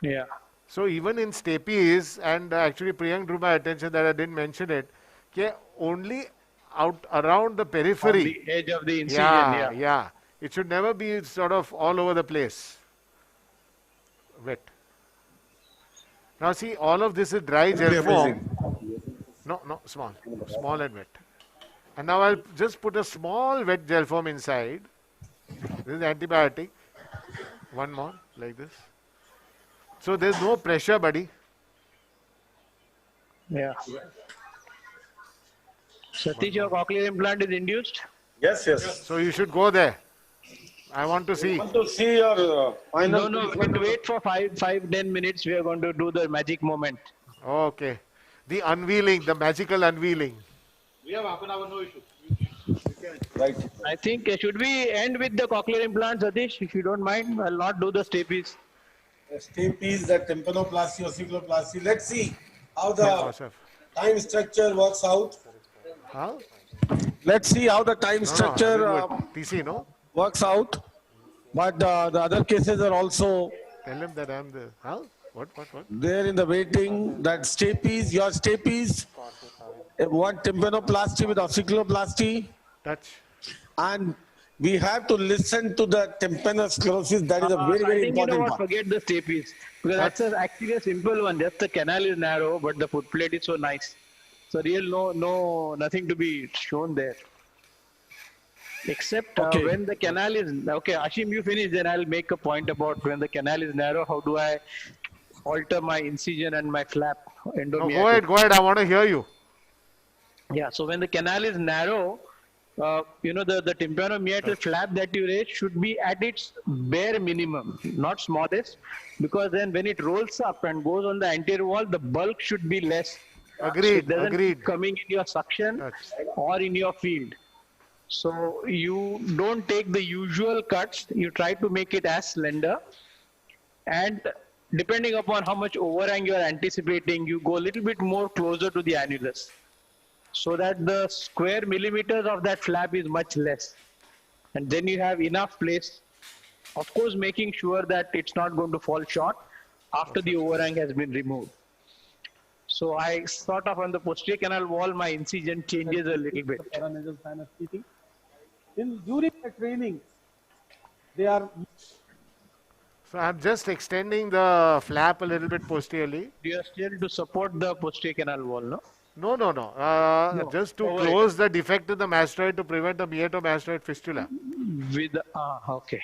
Yeah.
So even in stapes, and actually Priyank drew my attention that I didn't mention it, okay, only out around the periphery.
On the edge of the incision,
yeah. It should never be sort of all over the place. Wet. Now see, all of this is dry gel foam. No, small and wet. And now I'll just put a small wet gel foam inside. This is antibiotic. One more, like this. So there's no pressure, buddy.
Yeah. Satish, your cochlear implant is induced?
Yes, yes.
So you should go there. I want to see.
I want to see your final.
No, wait for 5-10 minutes. We are going to do the magic moment.
Okay. The unveiling, the magical unveiling.
We have half an hour, no issue.
Right.
I think, should we end with the cochlear implant, Satish? If you don't mind, I'll not do the stapes.
Stapes, the tympanoplasty, ossiculoplasty. Let's see how the time structure works out.
Huh?
Let's see how the time
No,
structure
TC, no?
works out. But the other cases are also
Tell him that I'm the, huh? What?
there in the waiting. That stapes, your stapes, one tympanoplasty with ossiculoplasty.
Touch.
And we have to listen to the tympanosclerosis. That is a very,
I
very
think you know
important
what,
part.
forget the stapes. Because that's actually a simple one. Just the canal is narrow, but the foot plate is so nice. So nothing to be shown there. Except when the canal is, okay, Ashim, you finish, then I'll make a point about when the canal is narrow, how do I alter my incision and my flap endomyotic.
No, go ahead, I want to hear you.
Yeah, so when the canal is narrow, the tympanomeatal flap that you raise should be at its bare minimum, not smallest, because then when it rolls up and goes on the anterior wall, the bulk should be less.
Agreed,
so it doesn't
agreed.
keep coming in your suction or in your field. So you don't take the usual cuts, you try to make it as slender, and depending upon how much overhang you are anticipating, you go a little bit more closer to the annulus, so that the square millimeters of that flap is much less. And then you have enough place, of course making sure that it's not going to fall short after the overhang has been removed. So I sort of on the posterior canal wall, my incision changes a little bit.
During the training, they are...
So I'm just extending the flap a little bit posteriorly.
You are still to support the posterior canal wall, no?
No. Just to close the defect in the mastoid to prevent the meatomastoid fistula.
With okay.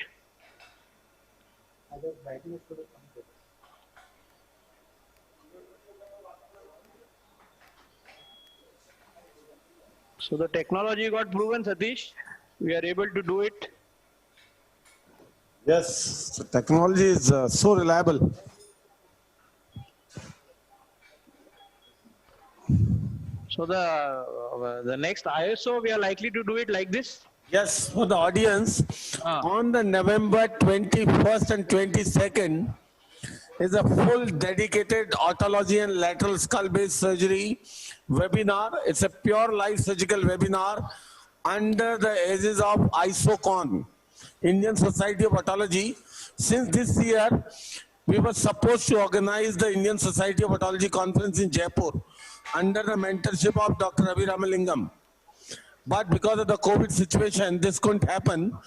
So the technology got proven, Satish. We are able to do it.
Yes, the technology is so reliable.
So the next ISO, we are likely to do it like this?
Yes, for the audience, on the November 21st and 22nd is a full dedicated otology and lateral skull-based surgery webinar. It's a pure live surgical webinar under the aegis of ISOCON, Indian Society of Otology. Since this year, we were supposed to organize the Indian Society of Otology conference in Jaipur under the mentorship of Dr. Ravi Ramalingam. But because of the COVID situation, this couldn't happen.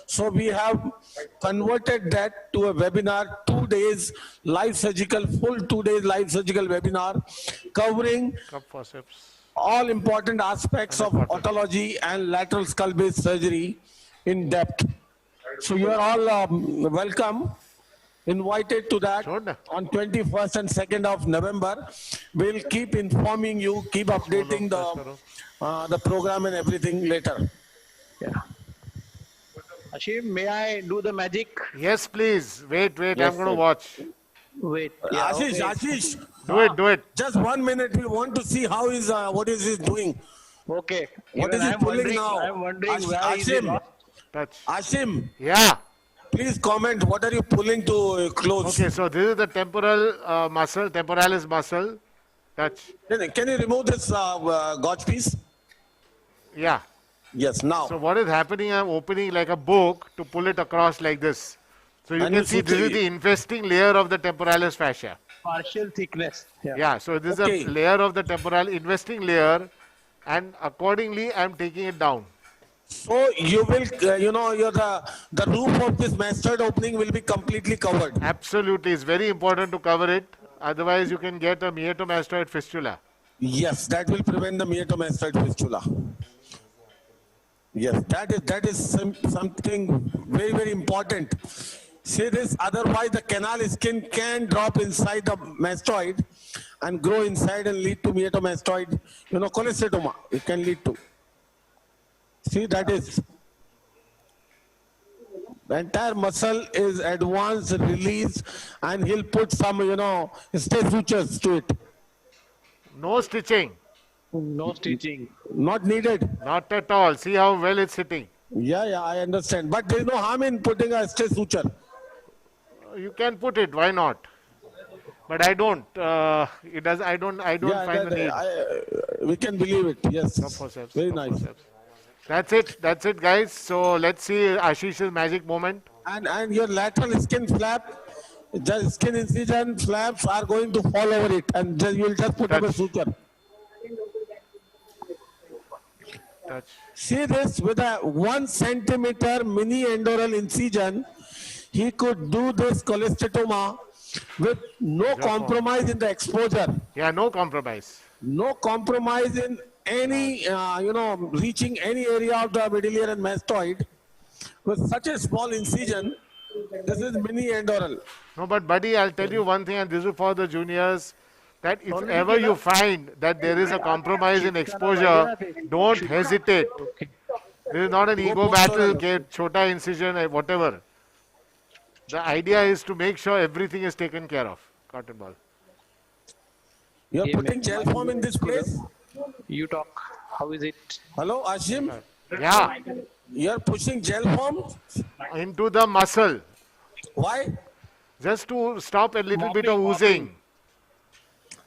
So we have converted that to a webinar, 2 days live surgical, full 2 days live surgical webinar covering all important aspects of otology and lateral skull-based surgery in depth. So you are all welcome, invited to that on 21st and 2nd of November. We'll keep informing you, keep updating the program and everything later.
Yeah. Ashim, may I do the magic?
Yes, please. Wait,
Yes,
I'm going to
sir.
watch.
Wait.
Ashish,
Do it.
Just 1 minute. We want to see how is what is he doing.
Okay.
What is he pulling now?
I'm wondering why is it
Ashim.
Touch.
Ashim.
Yeah.
Please comment. What are you pulling to close?
Okay, so this is the temporal muscle, temporalis muscle. Touch.
Can you remove this gauge piece?
Yeah.
Yes, now.
So what is happening, I'm opening like a book to pull it across like this. So you
And
can
you
see this
see
is the investing layer of the temporalis fascia.
Partial thickness.
Yeah, so this is a layer of the temporal investing layer, and accordingly I'm taking it down.
So you will, the roof of this mastoid opening will be completely covered.
Absolutely, it's very important to cover it. Otherwise you can get a meatomastoid fistula.
Yes, that will prevent the meatomastoid fistula. Yes, that is something very, very important. See this, otherwise the canal skin can drop inside the mastoid and grow inside and lead to meatomastoid, cholesteatoma, it can lead to. See, that is, the entire muscle is advanced, release, and he'll put some, stay sutures to it.
No stitching.
No stitching.
Not needed.
Not at all. See how well it's sitting.
Yeah, I understand. But there is no harm in putting a stay suture.
You can put it. Why not? But I don't. It does. I don't find the need.
We can believe it. Yes.
Forceps,
Very nice.
forceps. That's it, guys. So let's see Ashish's magic moment.
And your lateral skin flap, the skin incision flaps are going to fall over it, and then you'll just put up a suture.
Touch.
See this, with a 1 centimeter mini endoral incision, he could do this cholesteatoma with no compromise in the exposure.
Yeah, no compromise.
No compromise in any, reaching any area of the medullary and mastoid. With such a small incision, this is mini endoral.
No, but buddy, I'll tell you one thing, and this is for the juniors, that if ever you find that there is a compromise in exposure, don't hesitate. This is not an ego battle, chota incision, whatever. The idea is to make sure everything is taken care of. Cotton ball.
You're putting gel foam in this place?
You talk. How is it?
Hello, Ashim?
Yeah.
You're pushing gel foam?
Into the muscle.
Why?
Just to stop a little bit of oozing.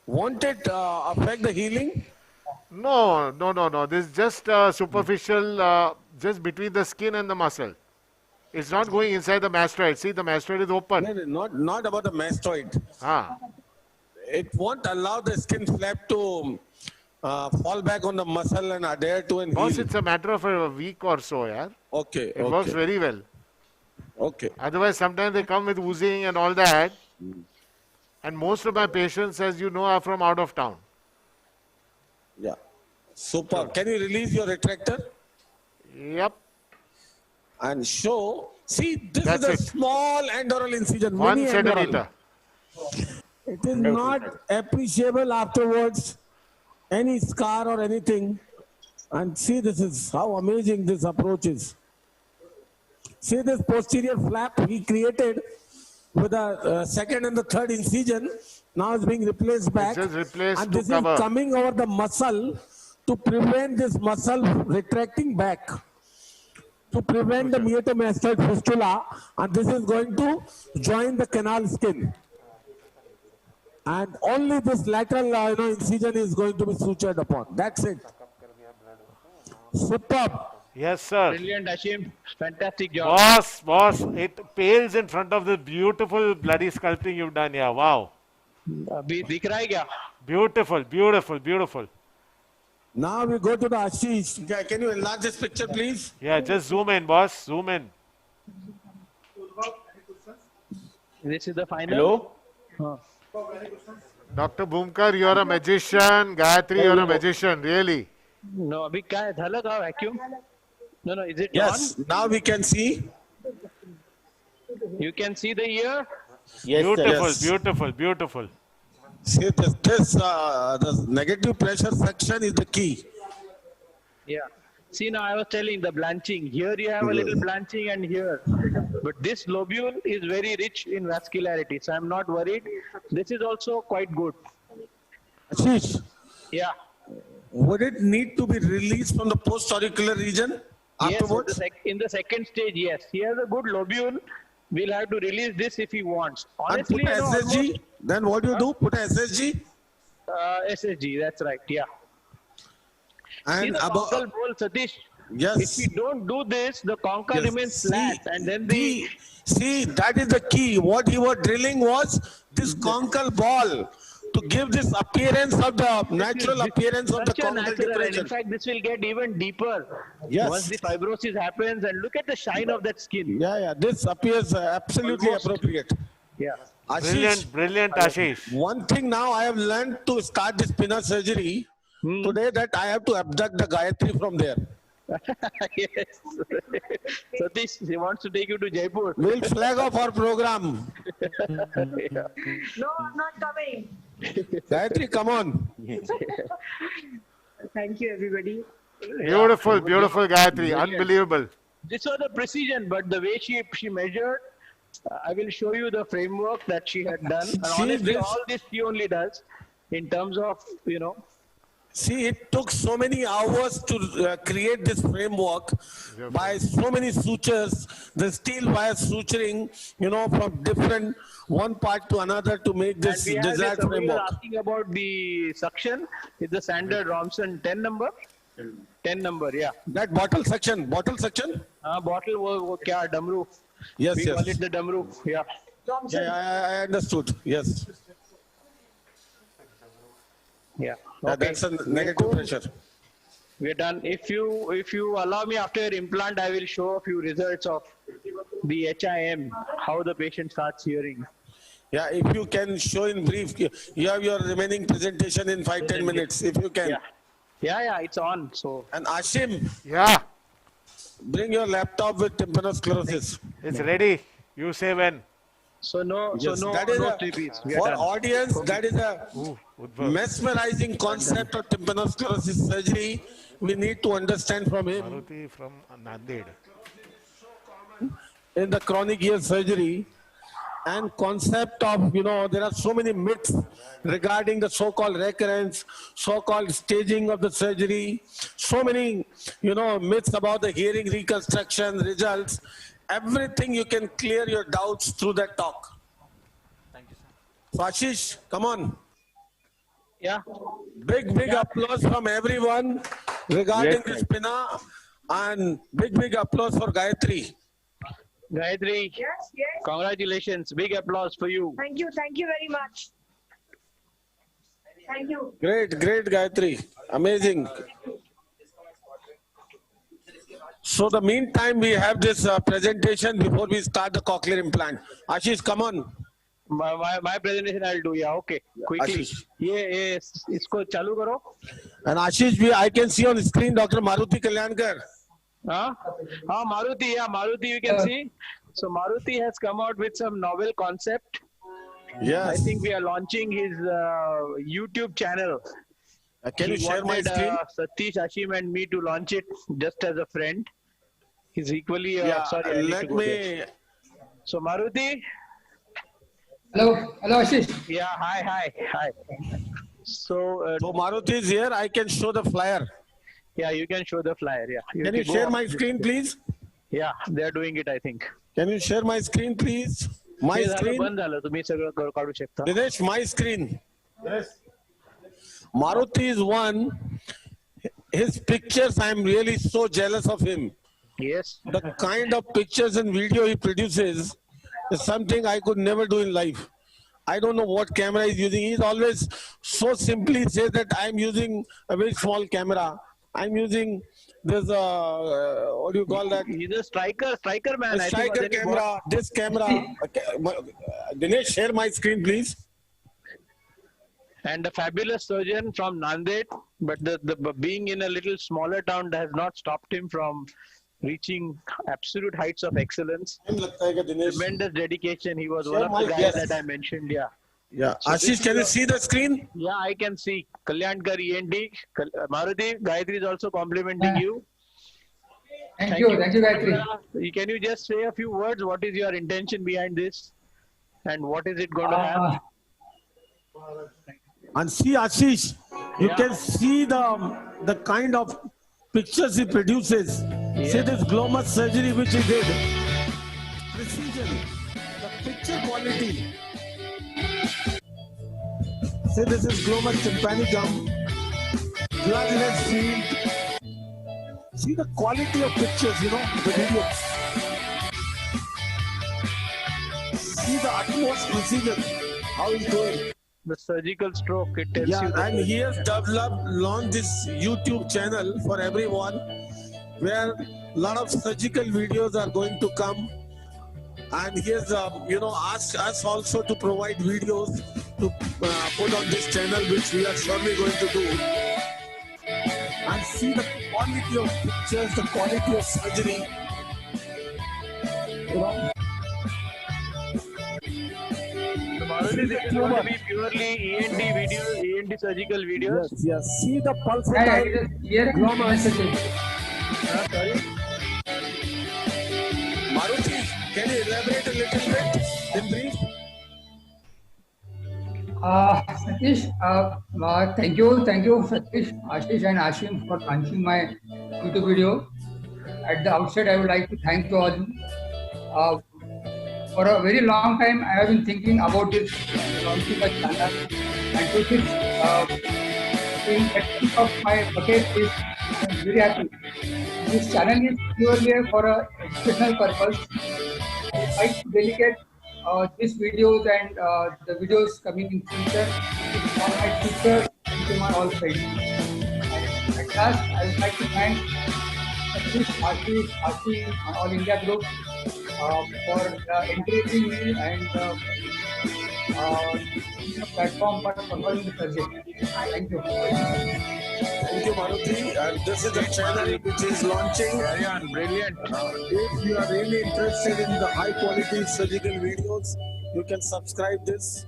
Won't it affect the healing?
No. This is just superficial, just between the skin and the muscle. It's not going inside the mastoid. See, the mastoid is open.
No, not about the mastoid. It won't allow the skin flap to fall back on the muscle and adhere to and
Boss,
heal.
it's a matter of a week or so, yeah.
Okay.
It works very well.
Okay.
Otherwise, sometimes they come with oozing and all that. And most of my patients, as you know, are from out of town.
Yeah. Super. Can you release your retractor?
Yep.
And show. See, this
That's
is a
it.
small endoral incision.
1
mini
centimeter.
endoral. It is not appreciable afterwards, any scar or anything. And see, this is how amazing this approach is. See this posterior flap he created with a second and the third incision. Now it's being replaced back.
It's just replaced
and
to
this
cover.
is coming over the muscle to prevent this muscle retracting back. To prevent the meatomastoid fistula, and this is going to join the canal skin. And only this lateral incision is going to be sutured upon. That's it. Superb.
Yes, sir.
Brilliant, Ashim. Fantastic job.
Boss, it pales in front of the beautiful bloody sculpting you've done here. Wow.
दिख रहा है क्या?
Beautiful.
Now we go to the Ashish. Can you enlarge this picture, please?
Yeah, just zoom in, boss. Zoom in.
This is the final.
Hello?
Dr. Bhumkar, you're a magician. Gayatri, you're a magician. Really.
No, अभी क्या है? धलक है vacuum? No, is it
Yes,
on?
now we can see.
You can see the ear?
Yes,
Beautiful.
See, the negative pressure section is the key.
Yeah. See, now I was telling the blanching. Here you have a little blanching and here. But this lobule is very rich in vascularity. So I'm not worried. This is also quite good.
Ashish,
Yeah.
would it need to be released from the post-auricular region afterwards?
Yes, in the second stage, yes. He has a good lobule. We'll have to release this if he wants. Honestly,
and put a SSG? Then what do you do? Put a SSG?
SSG, that's right, yeah.
And
see the
about
conchal bowl, Satish?
Yes.
If we don't do this, the concha remains flat, and then
See, that is the key. What he was drilling was this conchal ball to give this appearance of the natural appearance of the conchal depression.
In fact, this will get even deeper
Yes.
once the fibrosis happens. And look at the shine of that skin.
Yeah. This appears absolutely appropriate.
Yeah.
Ashish,
Brilliant, Ashish.
one thing now I have learned to start this pinna surgery today, that I have to abduct the Gayatri from there.
Yes. Satish, he wants to take you to Jaipur.
We'll flag off our program.
Yeah.
No, I'm not coming.
Gayatri, come on.
Thank you, everybody.
Beautiful, Gayatri. Unbelievable.
This was the precision, but the way she measured, I will show you the framework that she had done. And honestly, all this she only does in terms of,
See, it took so many hours to create this framework by so many sutures, the steel wire suturing, from different one part to another to make this desired framework.
Asking about the suction, it's the standard Romson 10 number.
10 number, yeah.
That bottle section.
Bottle wo kya damru.
Yes,
we
yes.
call it the damru. Yeah.
Yeah, I understood. Yes.
Yeah.
Yeah,
Okay.
that's a negative pressure.
We're done. If you allow me, after your implant, I will show a few results of the HIM, how the patient starts hearing.
Yeah, if you can show in brief, you have your remaining presentation in 5-10 minutes, if you can.
Yeah, it's on. So.
And Ashim.
Yeah.
Bring your laptop with tympanosclerosis.
It's ready. You say when.
So no,
Yes,
no TPs.
For audience, that is a mesmerizing concept of tympanosclerosis surgery. We need to understand from him.
Maruti from Nanded.
In the chronic ear surgery and concept of, there are so many myths regarding the so-called recurrence, so-called staging of the surgery, so many, myths about the hearing reconstruction results. Everything you can clear your doubts through that talk.
Thank you, sir.
So Ashish, come on.
Yeah.
Big applause from everyone regarding this Pina, and big applause for Gayatri.
Gayatri,
Yes.
congratulations. Big applause for you.
Thank you very much. Thank you.
Great Gayatri. Amazing. So the meantime, we have this presentation before we start the cochlear implant. Ashish, come on.
My presentation I'll do. Yeah, okay. Quickly.
Ashish.
ये इसको चालू करो.
And Ashish, I can see on the screen Dr. Maruti Kalyankar.
Maruti, you can see. So Maruti has come out with some novel concept.
Yes.
I think we are launching his YouTube channel.
Can you share my screen?
Satish, Ashim and me to launch it just as a friend. He's equally... sorry,
let me...
So Maruti.
Hello Ashish.
Yeah, hi. So
Maruti is here. I can show the flyer.
Yeah, you can show the flyer. Yeah.
Can you share my screen, please?
Yeah, they are doing it, I think.
Can you share my screen, please? My screen. Dinesh, my screen.
Yes.
Maruti is one. His pictures, I am really so jealous of him.
Yes.
The kind of pictures and video he produces is something I could never do in life. I don't know what camera he's using. He's always so simply says that I'm using a very small camera. I'm using this, what do you call that?
He's a striker man.
A striker camera, this camera. Dinesh, share my screen, please.
And a fabulous surgeon from Nanded, but the being in a little smaller town has not stopped him from reaching absolute heights of excellence. Tremendous dedication. He was one of the guys that I mentioned.
Yeah.
So
Ashish, can you see the screen?
Yeah, I can see. Kalyankar ENT. Maruti, Gayatri is also complimenting you.
Thank you, Gayatri.
Can you just say a few words? What is your intention behind this? And what is it going to have?
And see, Ashish, you can see the kind of pictures he produces. See this glomus surgery which he did. Precision, the picture quality. See, this is glomus tympanicum, bloodless field. See the quality of pictures, the video. See the utmost precision, how he's doing.
The surgical stroke, it tells you.
And he has launched this YouTube channel for everyone, where a lot of surgical videos are going to come. And he has, asked us also to provide videos to put on this channel, which we are surely going to do. And see the quality of pictures, the quality of surgery.
Maruti, this is going to be purely ENT videos, ENT surgical videos.
Yes. See the pulsatile glomus.
Sorry?
Maruti, can you elaborate a little bit in brief?
Satish, thank you, Satish, Ashish and Ashim for launching my YouTube video. At the outset, I would like to thank you all. For a very long time, I have been thinking about this launching a channel, and this is in the tip of my bucket is I am very happy. This channel is purely for a educational purpose. I would like to dedicate these videos and the videos coming in future to all my teachers and to my all friends. And at last, I would like to thank Satish, Ashish, Asim, All India Group for encouraging me and giving a platform for covering the subject. Thank you.
Thank you, Maruti. And this is the channel which is launching.
Brilliant.
If you are really interested in the high quality surgical videos, you can subscribe this.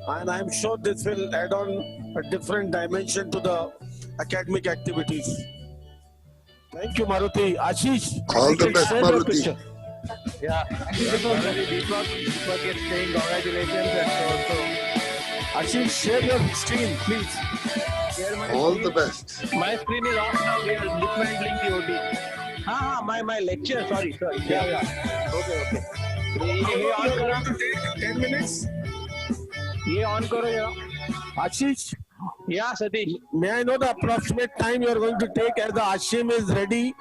And I'm sure this will add on a different dimension to the academic activities. Thank you, Maruti. Ashish,
All the best,
share your
Maruti.
picture.
Yeah. Deepak is saying congratulations and also.
Ashish, share your screen, please.
Share my
All
screen.
the best.
My screen is off now. We are dismantling the OT. My lecture. Sorry. Yeah. Okay. ये on करो.
10 minutes.
ये on करो जरा.
Ashish,
Yeah, Satish.
may I know the approximate time you are going to take as the Ashim is ready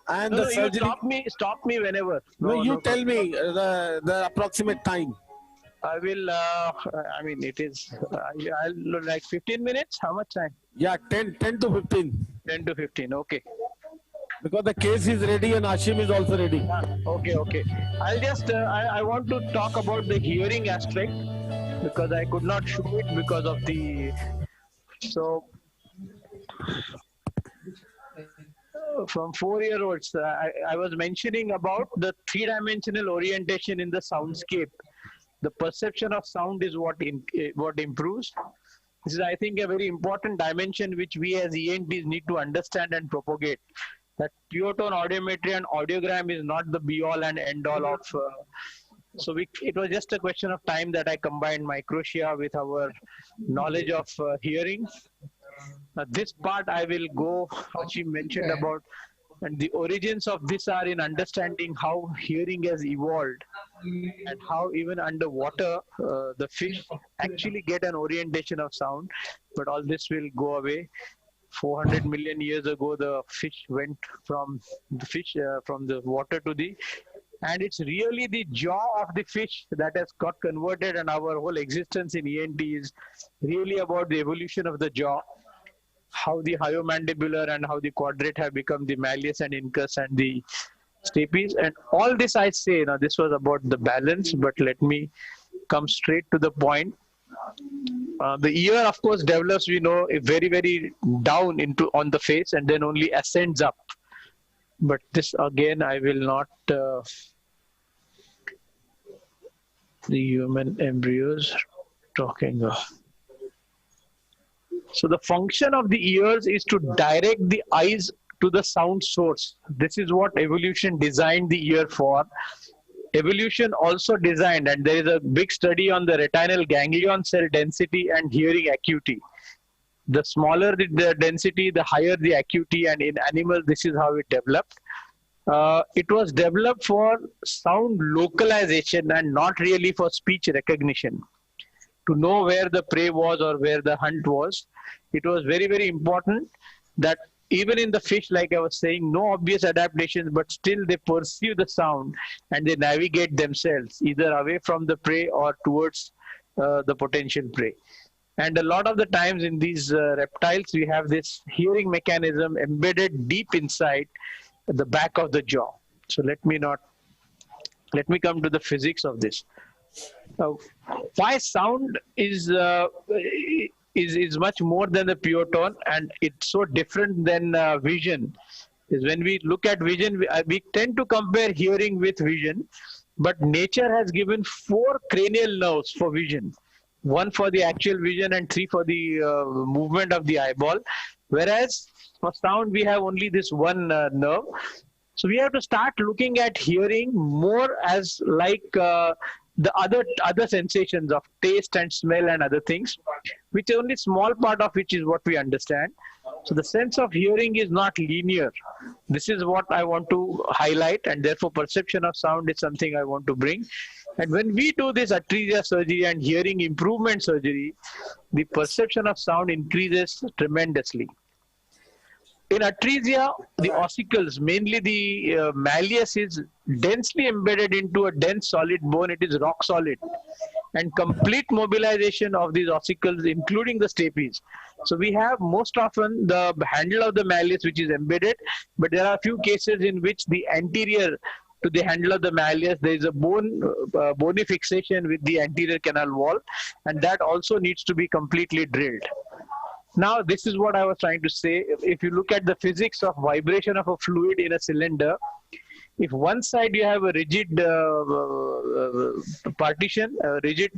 and
No,
the
you
surgery?
stop me whenever.
No, you tell me the approximate time.
I will, I mean, it is, I'll like 15 minutes. How much time?
Yeah, 10 to 15.
10 to 15. Okay.
Because the case is ready and Ashim is also ready.
Okay. I'll just, I want to talk about the hearing aspect because I could not show it because of the, so from 4-year-olds, I was mentioning about the three-dimensional orientation in the soundscape. The perception of sound is what improves. This is, I think, a very important dimension which we as ENTs need to understand and propagate. That pure tone audiometry and audiogram is not the be-all and end-all of. So it was just a question of time that I combined microtia with our knowledge of hearing. This part I will go, Hashim mentioned about, and the origins of this are in understanding how hearing has evolved and how even underwater the fish actually get an orientation of sound. But all this will go away. 400 million years ago, the fish went from the water to the, and it's really the jaw of the fish that has got converted, and our whole existence in ENT is really about the evolution of the jaw. How the hyomandibular and how the quadrate have become the malleus and incus and the stapes, and all this I say now, this was about the balance, but let me come straight to the point. The ear, of course, develops, we know, very, very down on the face and then only ascends up. But this again, I will not. The human embryos talking of. So the function of the ears is to direct the eyes to the sound source. This is what evolution designed the ear for. Evolution also designed, and there is a big study on the retinal ganglion cell density and hearing acuity. The smaller the density, the higher the acuity, and in animals, this is how it developed. It was developed for sound localization and not really for speech recognition. To know where the prey was or where the hunt was, it was very, very important that even in the fish, like I was saying, no obvious adaptations, but still they perceive the sound and they navigate themselves either away from the prey or towards the potential prey. And a lot of the times in these reptiles, we have this hearing mechanism embedded deep inside the back of the jaw. So let me come to the physics of this. Why sound is much more than the pure tone, and it's so different than vision. Is when we look at vision, we tend to compare hearing with vision, but nature has given 4 cranial nerves for vision, 1 for the actual vision and 3 for the movement of the eyeball, whereas for sound we have only this one nerve. So we have to start looking at hearing more as like the other sensations of taste and smell and other things, which only small part of which is what we understand. So the sense of hearing is not linear. This is what I want to highlight, and therefore perception of sound is something I want to bring. And when we do this atresia surgery and hearing improvement surgery, the perception of sound increases tremendously.
in atresia, the ossicles, mainly the malleus, is densely embedded into a dense solid bone. It is rock solid, and complete mobilization of these ossicles, including the stapes. So we have most often the handle of the malleus which is embedded, but there are a few cases in which the anterior to the handle of the malleus, there is a bony fixation with the anterior canal wall, and that also needs to be completely drilled. Now, this is what I was trying to say. If you look at the physics of vibration of a fluid in a cylinder, if one side you have a rigid partition, a rigid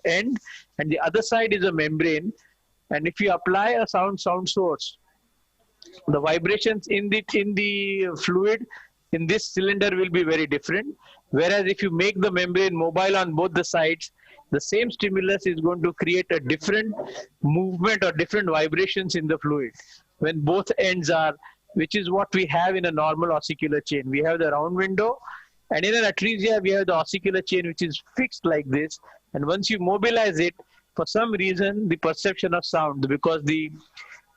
end, and the other side is a membrane, and if you apply a sound source, the vibrations in the fluid in this cylinder will be very different. Whereas if you make the membrane mobile on both the sides, the same stimulus is going to create a different movement or different vibrations in the fluid when both ends are, which is what we have in a normal ossicular chain. We have the round window, and in an atresia we have the ossicular chain which is fixed like this, and once you mobilize it, for some reason the perception of sound, because the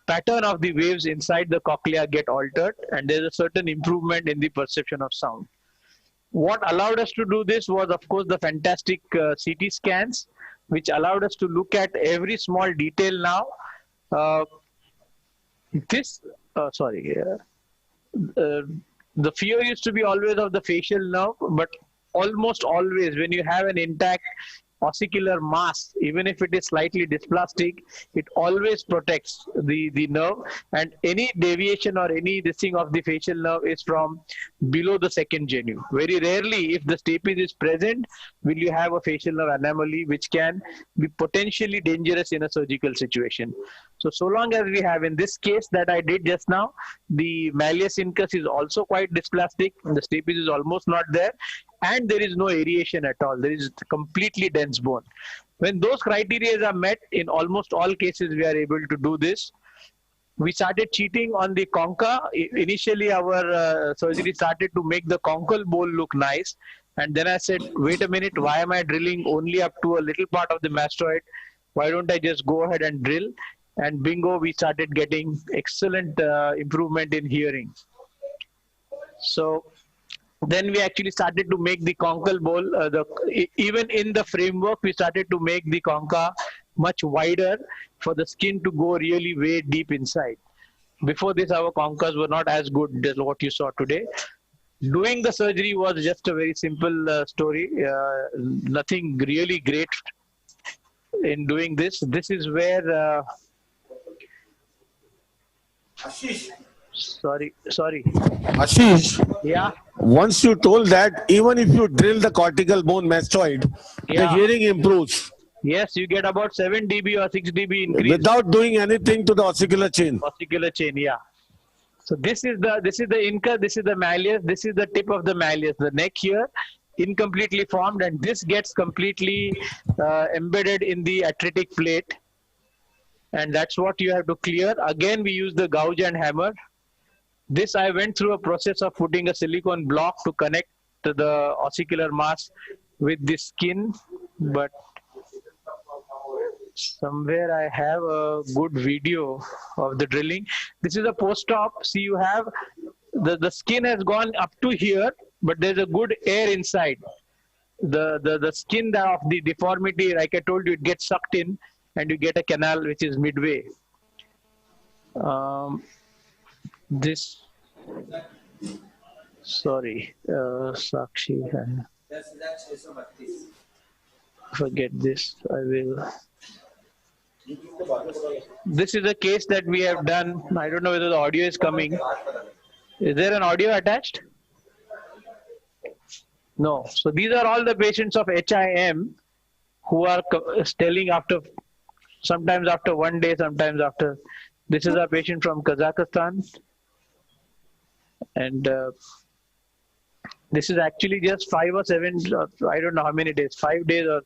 pattern of the waves inside the cochlea get altered, and there is a certain improvement in the perception of sound. What allowed us to do this was, of course, the fantastic CT scans, which allowed us to look at every small detail now. The fear used to be always of the facial nerve, but almost always when you have an intact ossicular mass, even if it is slightly dysplastic, it always protects the nerve, and any deviation or any thing of the facial nerve is from below the second genu. Very rarely, if the stapes is present, will you have a facial nerve anomaly, which can be potentially dangerous in a surgical situation. So long as we have, in this case that I did just now, the malleus incus is also quite dysplastic, and the stapes is almost not there, and there is no aeration at all. There is completely dense bone. When those criteria are met, in almost all cases we are able to do this. We started cheating on the concha. Initially our surgery started to make the conchal bone look nice, and then I said, wait a minute, why am I drilling only up to a little part of the mastoid? Why don't I just go ahead and drill? And bingo, we started getting excellent improvement in hearing. So then we actually started to make the conchal bowl, even in the framework, we started to make the concha much wider for the skin to go really way deep inside. Before this, our conchas were not as good as what you saw today. Doing the surgery was just a very simple story, nothing really great in doing this. This is where... Sorry.
Ashish.
Yeah.
Once you told that even if you drill the cortical bone mastoid, the hearing improves.
Yes, you get about 7 dB or 6 dB increase
without doing anything to the ossicular chain.
Ossicular chain, yeah. So this is the incus, this is the malleus, this is the tip of the malleus. The neck here, incompletely formed, and this gets completely embedded in the atretic plate, and that's what you have to clear. Again, we use the gouge and hammer. This I went through a process of putting a silicone block to connect to the ossicular mass with the skin, but somewhere I have a good video of the drilling. This is a post-op. See, you have the skin has gone up to here, but there's a good air inside. The skin of the deformity, like I told you, it gets sucked in, and you get a canal which is midway. Sakshi, forget this. I will. This is a case that we have done. I don't know whether the audio is coming. Is there an audio attached? No. So these are all the patients of HIM who are telling after, sometimes after 1 day, sometimes after. This is a patient from Kazakhstan. And this is actually just 5 or 7, I don't know how many days, 5 days or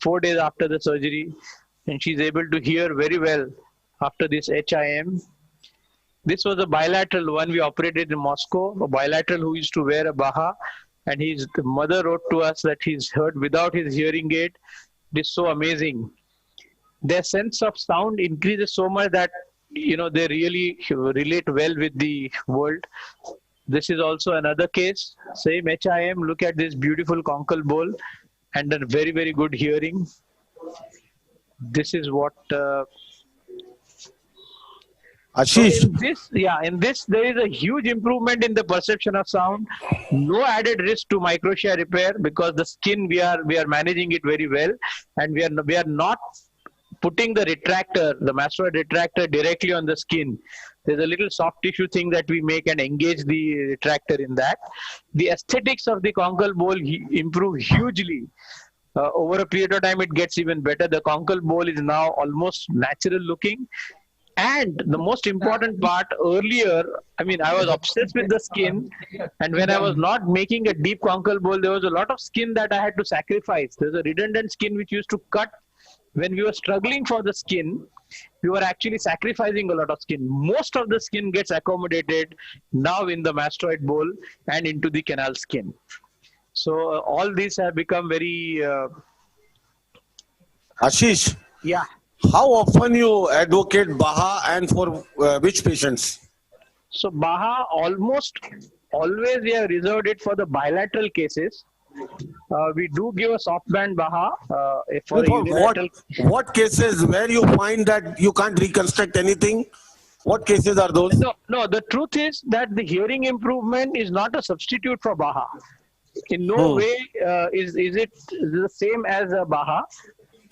4 days after the surgery. And she's able to hear very well after this HIM. This was a bilateral one we operated in Moscow, a bilateral who used to wear a Baha. And the mother wrote to us that he's heard without his hearing aid. It is so amazing. Their sense of sound increases so much that they really relate well with the world. This is also another case, same HIM. Look at this beautiful conchal bowl and a very, very good hearing. This is what
Ashish.
So in this there is a huge improvement in the perception of sound. No added risk to microtia repair because the skin we are managing it very well, and we are not putting the mastoid retractor directly on the skin. There's a little soft tissue thing that we make and engage the retractor in that. The aesthetics of the conchal bowl improve hugely. Over a period of time, it gets even better. The conchal bowl is now almost natural looking. And the most important part, earlier, I was obsessed with the skin, and when I was not making a deep conchal bowl, there was a lot of skin that I had to sacrifice. There's a redundant skin which used to cut. When we were struggling for the skin, we were actually sacrificing a lot of skin. Most of the skin gets accommodated now in the mastoid bowl and into the canal skin. So all these have become very...
Ashish.
Yeah.
How often you advocate Baha and for which patients?
So Baha almost always we have reserved it for the bilateral cases. We do give a soft band Baha for unilateral.
What cases where you find that you can't reconstruct anything? What cases are those?
No, the truth is that the hearing improvement is not a substitute for Baha. In no way is it the same as a Baha.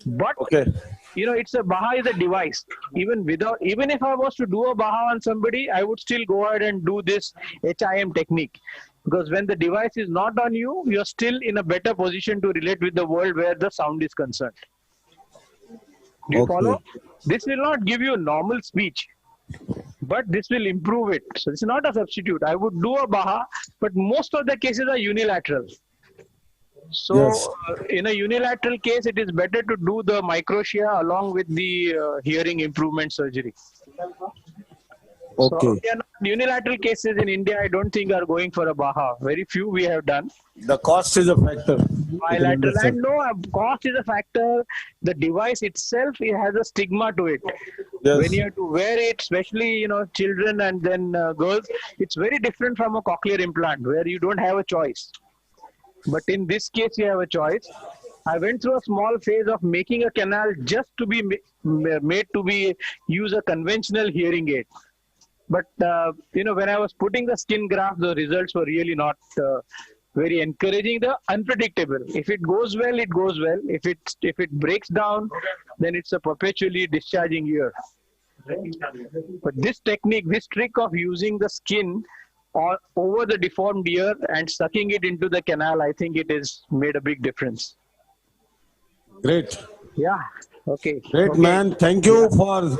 But it's a Baha is a device. Even if I was to do a Baha on somebody, I would still go ahead and do this HIM technique. Because when the device is not on you, you're still in a better position to relate with the world where the sound is concerned. Do you follow? This will not give you normal speech, but this will improve it. So it's not a substitute. I would do a Baha, but most of the cases are unilateral. So in a unilateral case, it is better to do the microtia along with the hearing improvement surgery. So unilateral cases in India, I don't think are going for a Baha. Very few we have done.
The cost is a factor.
Bilateral, and no, cost is a factor. The device itself, it has a stigma to it. When you have to wear it, especially children and then girls, it's very different from a cochlear implant where you don't have a choice. But in this case, you have a choice. I went through a small phase of making a canal just to be made to use a conventional hearing aid. But when I was putting the skin graft, the results were really not very encouraging. They're unpredictable. If it goes well, it goes well. If it breaks down, then it's a perpetually discharging ear. But this technique, this trick of using the skin over the deformed ear and sucking it into the canal, I think it has made a big difference.
Great.
Yeah. Okay.
Great, man. Thank you for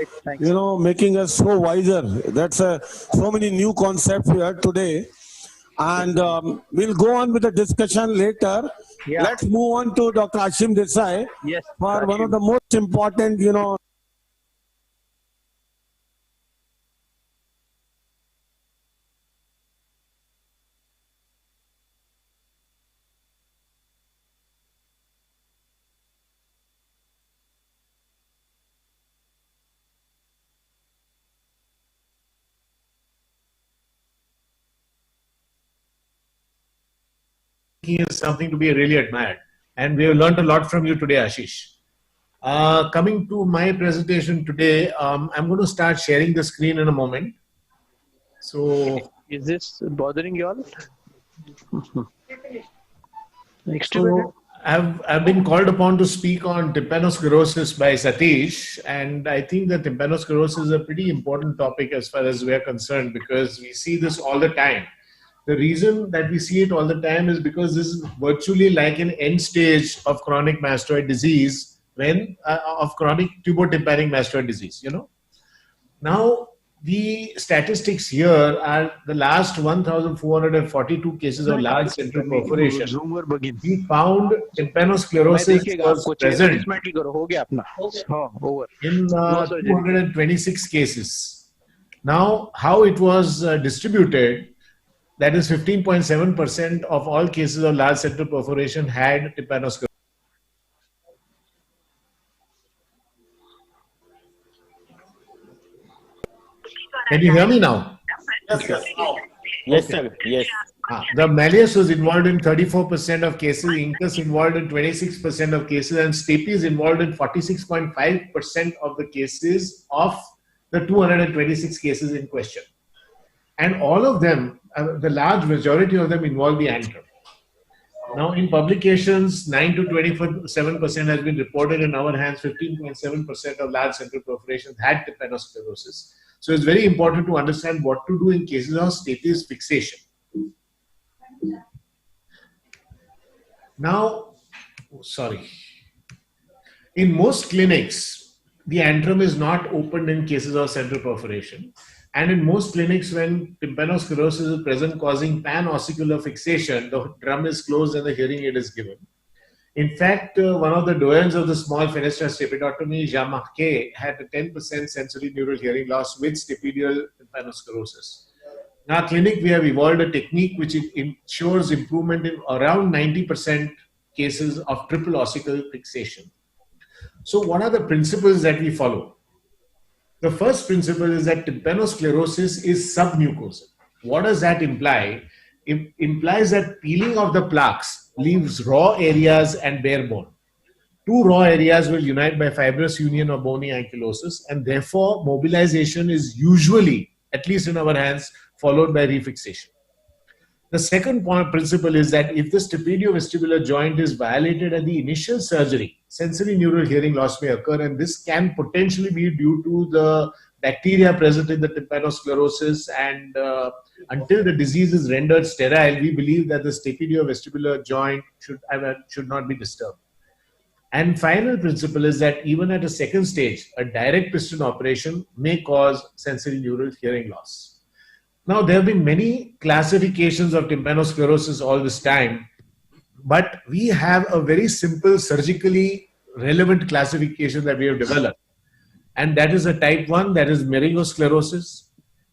making us so wiser. That's so many new concepts we heard today, and we'll go on with the discussion later. Let's move on to Dr. Ashim Desai for one of the most important,
is something to be really admired. And we have learned a lot from you today, Ashish. Coming to my presentation today, I'm going to start sharing the screen in a moment. So,
is this bothering you all?
So I've been called upon to speak on tympanosclerosis by Satish, and I think that tympanosclerosis is a pretty important topic as far as we're concerned, because we see this all the time. The reason that we see it all the time is because this is virtually like an end stage of chronic mastoid disease, of chronic tubotympanic mastoid disease, Now, the statistics here are the last 1,442 cases of large central perforation. We found tympanosclerosis was present in 226 cases. Now, how it was distributed, that is 15.7% of all cases of large central perforation had tympanosclerosis. Can you hear me now?
Yes, yes. Yes, sir. Yes.
The malleus was involved in 34% of cases, incus involved in 26% of cases, and stapes involved in 46.5% of the cases of the 226 cases in question. And all of them, the large majority of them involve the antrum. Now, in publications, 9 to 27% has been reported. In our hands, 15.7% of large central perforations had tympanosclerosis. So it's very important to understand what to do in cases of stapes fixation. Now, in most clinics, the antrum is not opened in cases of central perforation. And in most clinics, when tympanosclerosis is present causing pan-ossicular fixation, the drum is closed and the hearing aid is given. In fact, one of the doyens of the small fenestra stapediectomy, Jean Marquet, had a 10% sensory neural hearing loss with stapedial tympanosclerosis. In our clinic, we have evolved a technique which ensures improvement in around 90% cases of triple ossicular fixation. So what are the principles that we follow? The first principle is that tympanosclerosis is submucosal. What does that imply? It implies that peeling of the plaques leaves raw areas and bare bone. Two raw areas will unite by fibrous union or bony ankylosis, and therefore mobilization is usually, at least in our hands, followed by refixation. The second principle is that if the stapediovestibular joint is violated at the initial surgery, sensory neural hearing loss may occur, and this can potentially be due to the bacteria present in the tympanosclerosis, and until the disease is rendered sterile, we believe that the stapediovestibular joint should not be disturbed. And final principle is that even at a second stage, a direct piston operation may cause sensory neural hearing loss. Now, there have been many classifications of tympanosclerosis all this time, but we have a very simple surgically relevant classification that we have developed. And that is a type 1, that is meringosclerosis,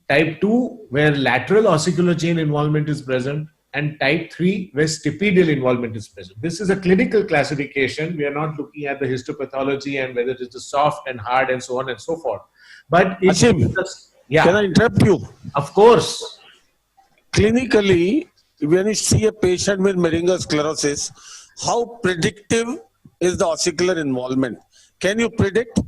type 2, where lateral ossicular chain involvement is present, and type 3, where stapedial involvement is present. This is a clinical classification. We are not looking at the histopathology and whether it is soft and hard and so on and so forth. But it
Can I interrupt you?
Of course.
Clinically, when you see a patient with meringosclerosis, how predictive is the ossicular involvement? Can you predict?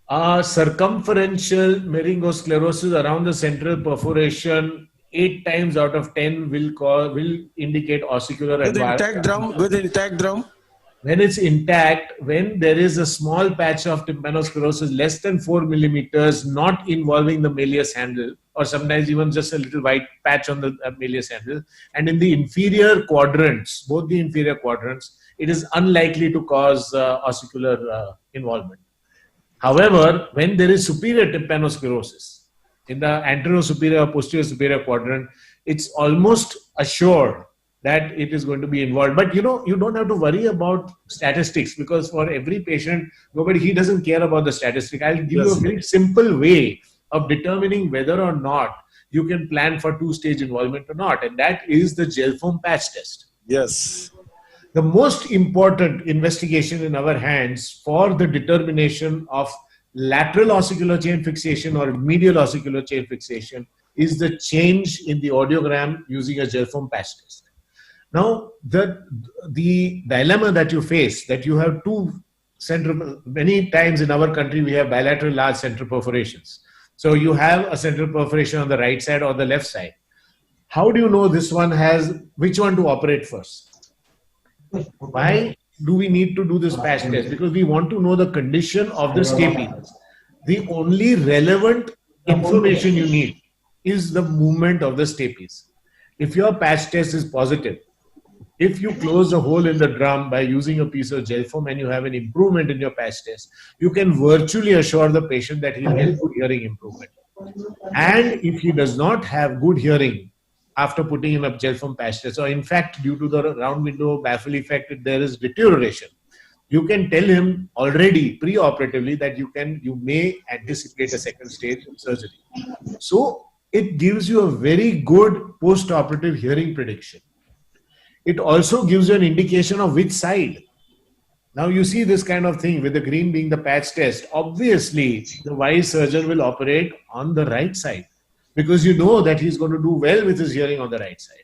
Circumferential meringosclerosis around the central perforation, 8 times out of 10 will indicate ossicular environment.
With intact drum?
When it's intact, when there is a small patch of tympanosclerosis less than 4 millimeters, not involving the malleus handle, or sometimes even just a little white patch on the malleus handle, and in the inferior quadrants, both the inferior quadrants, it is unlikely to cause ossicular involvement. However, when there is superior tympanosclerosis in the anterior-superior or posterior-superior quadrant, it's almost assured that it is going to be involved. But you don't have to worry about statistics, because for every patient, he doesn't care about the statistic. I'll give you a very simple way of determining whether or not you can plan for 2-stage involvement or not, and that is the gel foam patch test.
Yes.
The most important investigation in our hands for the determination of lateral ossicular chain fixation or medial ossicular chain fixation is the change in the audiogram using a gel foam patch test. Now, the dilemma that you face, that you have many times in our country, we have bilateral large central perforations. So you have a central perforation on the right side or the left side. How do you know which one to operate first? Why do we need to do this patch test? Because we want to know the condition of the stapes. The only relevant information you need is the movement of the stapes. If your patch test is positive, if you close a hole in the drum by using a piece of gel foam and you have an improvement in your patch test, you can virtually assure the patient that he will get good hearing improvement. And if he does not have good hearing after putting in a gel foam patch test, or in fact, due to the round window baffle effect, there is deterioration, you can tell him already pre-operatively that you may anticipate a second stage surgery. So it gives you a very good post-operative hearing prediction. It also gives you an indication of which side. Now you see this kind of thing with the green being the patch test. Obviously, the wise surgeon will operate on the right side because you know that he's going to do well with his hearing on the right side.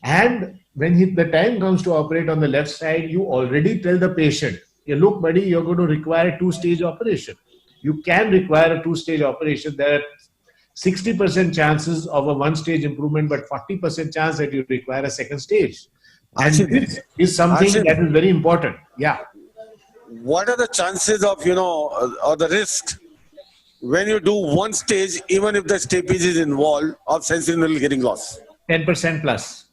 And when the time comes to operate on the left side, you already tell the patient, look, buddy, you're going to require a two-stage operation. You can require a two-stage operation. There are 60% chances of a one-stage improvement, but 40% chance that you require a second stage. And this is something that is very important. Yeah.
What are the chances of, or the risk when you do one stage, even if the stapes is involved, of sentinel getting lost?
10% plus.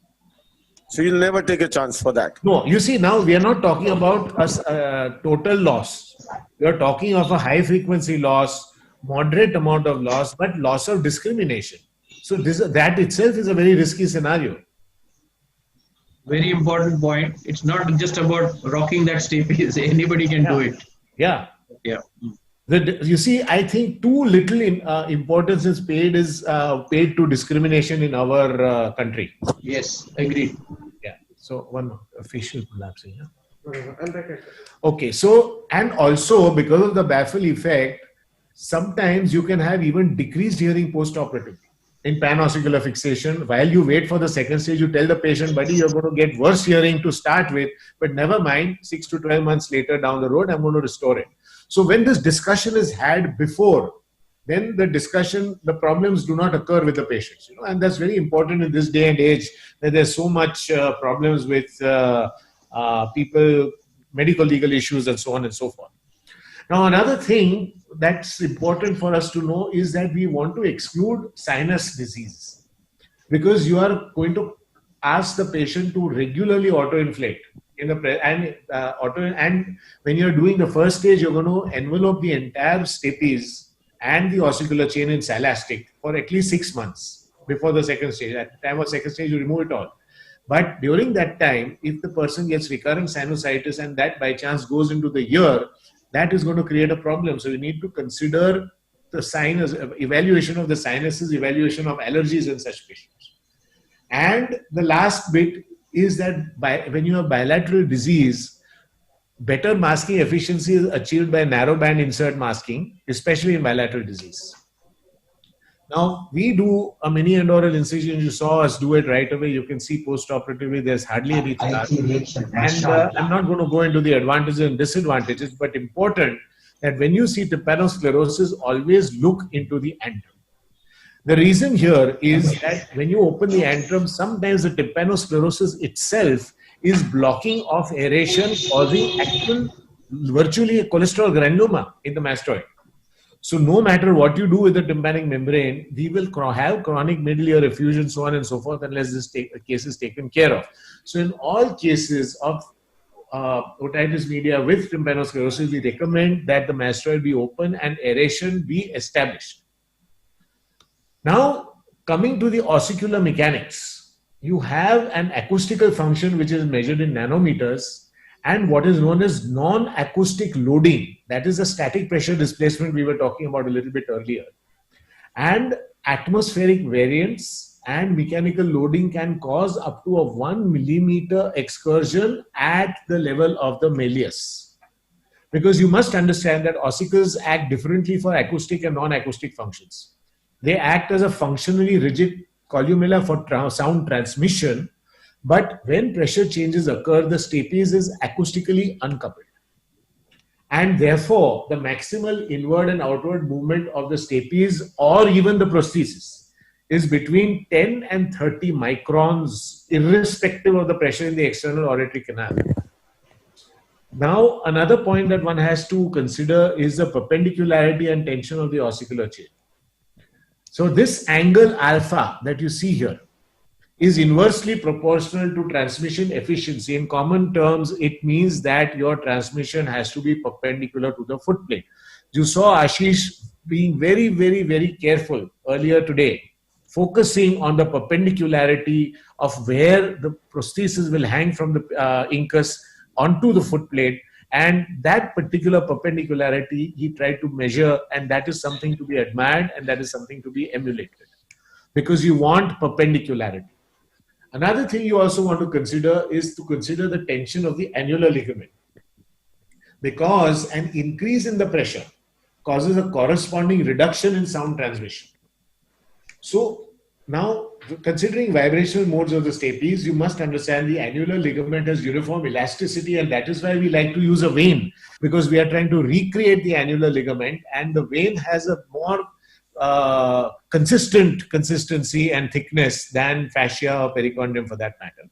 So you'll never take a chance for that.
No, you see, now we are not talking about a total loss. We are talking of a high frequency loss, moderate amount of loss, but loss of discrimination. So that itself is a very risky scenario.
Very important point. It's not just about rocking that stapes. Anybody can do it.
Yeah.
Yeah.
You see, I think too little importance is paid to discrimination in our country.
Yes, agreed.
Yeah. So one facial collapsing. Okay. So, and also because of the baffle effect, sometimes you can have even decreased hearing post-operatively. In pan-ossicular fixation, while you wait for the second stage, you tell the patient, buddy, you're going to get worse hearing to start with, but never mind, 6 to 12 months later down the road, I'm going to restore it. So when this discussion is had before, then the problems do not occur with the patients. And that's very important in this day and age that there's so much problems with people, medical legal issues and so on and so forth. Now, another thing that's important for us to know is that we want to exclude sinus disease because you are going to ask the patient to regularly autoinflate and when you're doing the first stage, you're going to envelope the entire stapes and the ossicular chain in silastic for at least 6 months before the second stage. At the time of second stage, you remove it all. But during that time, if the person gets recurrent sinusitis and that by chance goes into the ear, that is going to create a problem. So you need to consider the sinus, evaluation of the sinuses, evaluation of allergies in such patients. And the last bit is that when you have bilateral disease, better masking efficiency is achieved by narrowband insert masking, especially in bilateral disease. Now, we do a mini endoral incision. You saw us do it right away. You can see post-operatively, there's hardly any charge. And I'm not going to go into the advantages and disadvantages, but important that when you see tympanosclerosis, always look into the antrum. The reason here is that when you open the antrum, sometimes the tympanosclerosis itself is blocking off aeration, causing virtually a cholesterol granuloma in the mastoid. So no matter what you do with the tympanic membrane, we will have chronic middle ear effusion, so on and so forth, unless this case is taken care of. So in all cases of otitis media with tympanosclerosis, we recommend that the mastoid be open and aeration be established. Now, coming to the ossicular mechanics, you have an acoustical function which is measured in nanometers and what is known as non-acoustic loading. That is the static pressure displacement we were talking about a little bit earlier. And atmospheric variance and mechanical loading can cause up to a 1 millimeter excursion at the level of the malleus. Because you must understand that ossicles act differently for acoustic and non-acoustic functions. They act as a functionally rigid columella for sound transmission, but when pressure changes occur, the stapes is acoustically uncoupled. And therefore, the maximal inward and outward movement of the stapes or even the prosthesis is between 10 and 30 microns, irrespective of the pressure in the external auditory canal. Now, another point that one has to consider is the perpendicularity and tension of the ossicular chain. So this angle alpha that you see here is inversely proportional to transmission efficiency. In common terms, it means that your transmission has to be perpendicular to the foot plate. You saw Ashish being very, very, very careful earlier today, focusing on the perpendicularity of where the prosthesis will hang from the incus onto the foot plate. And that particular perpendicularity he tried to measure, and that is something to be admired and that is something to be emulated because you want perpendicularity. Another thing you also want to consider is to consider the tension of the annular ligament. because an increase in the pressure causes a corresponding reduction in sound transmission. So now, considering vibrational modes of the stapes, you must understand the annular ligament has uniform elasticity, and that is why we like to use a vein, because we are trying to recreate the annular ligament, and the vein has a more consistency and thickness than fascia or pericondium for that matter.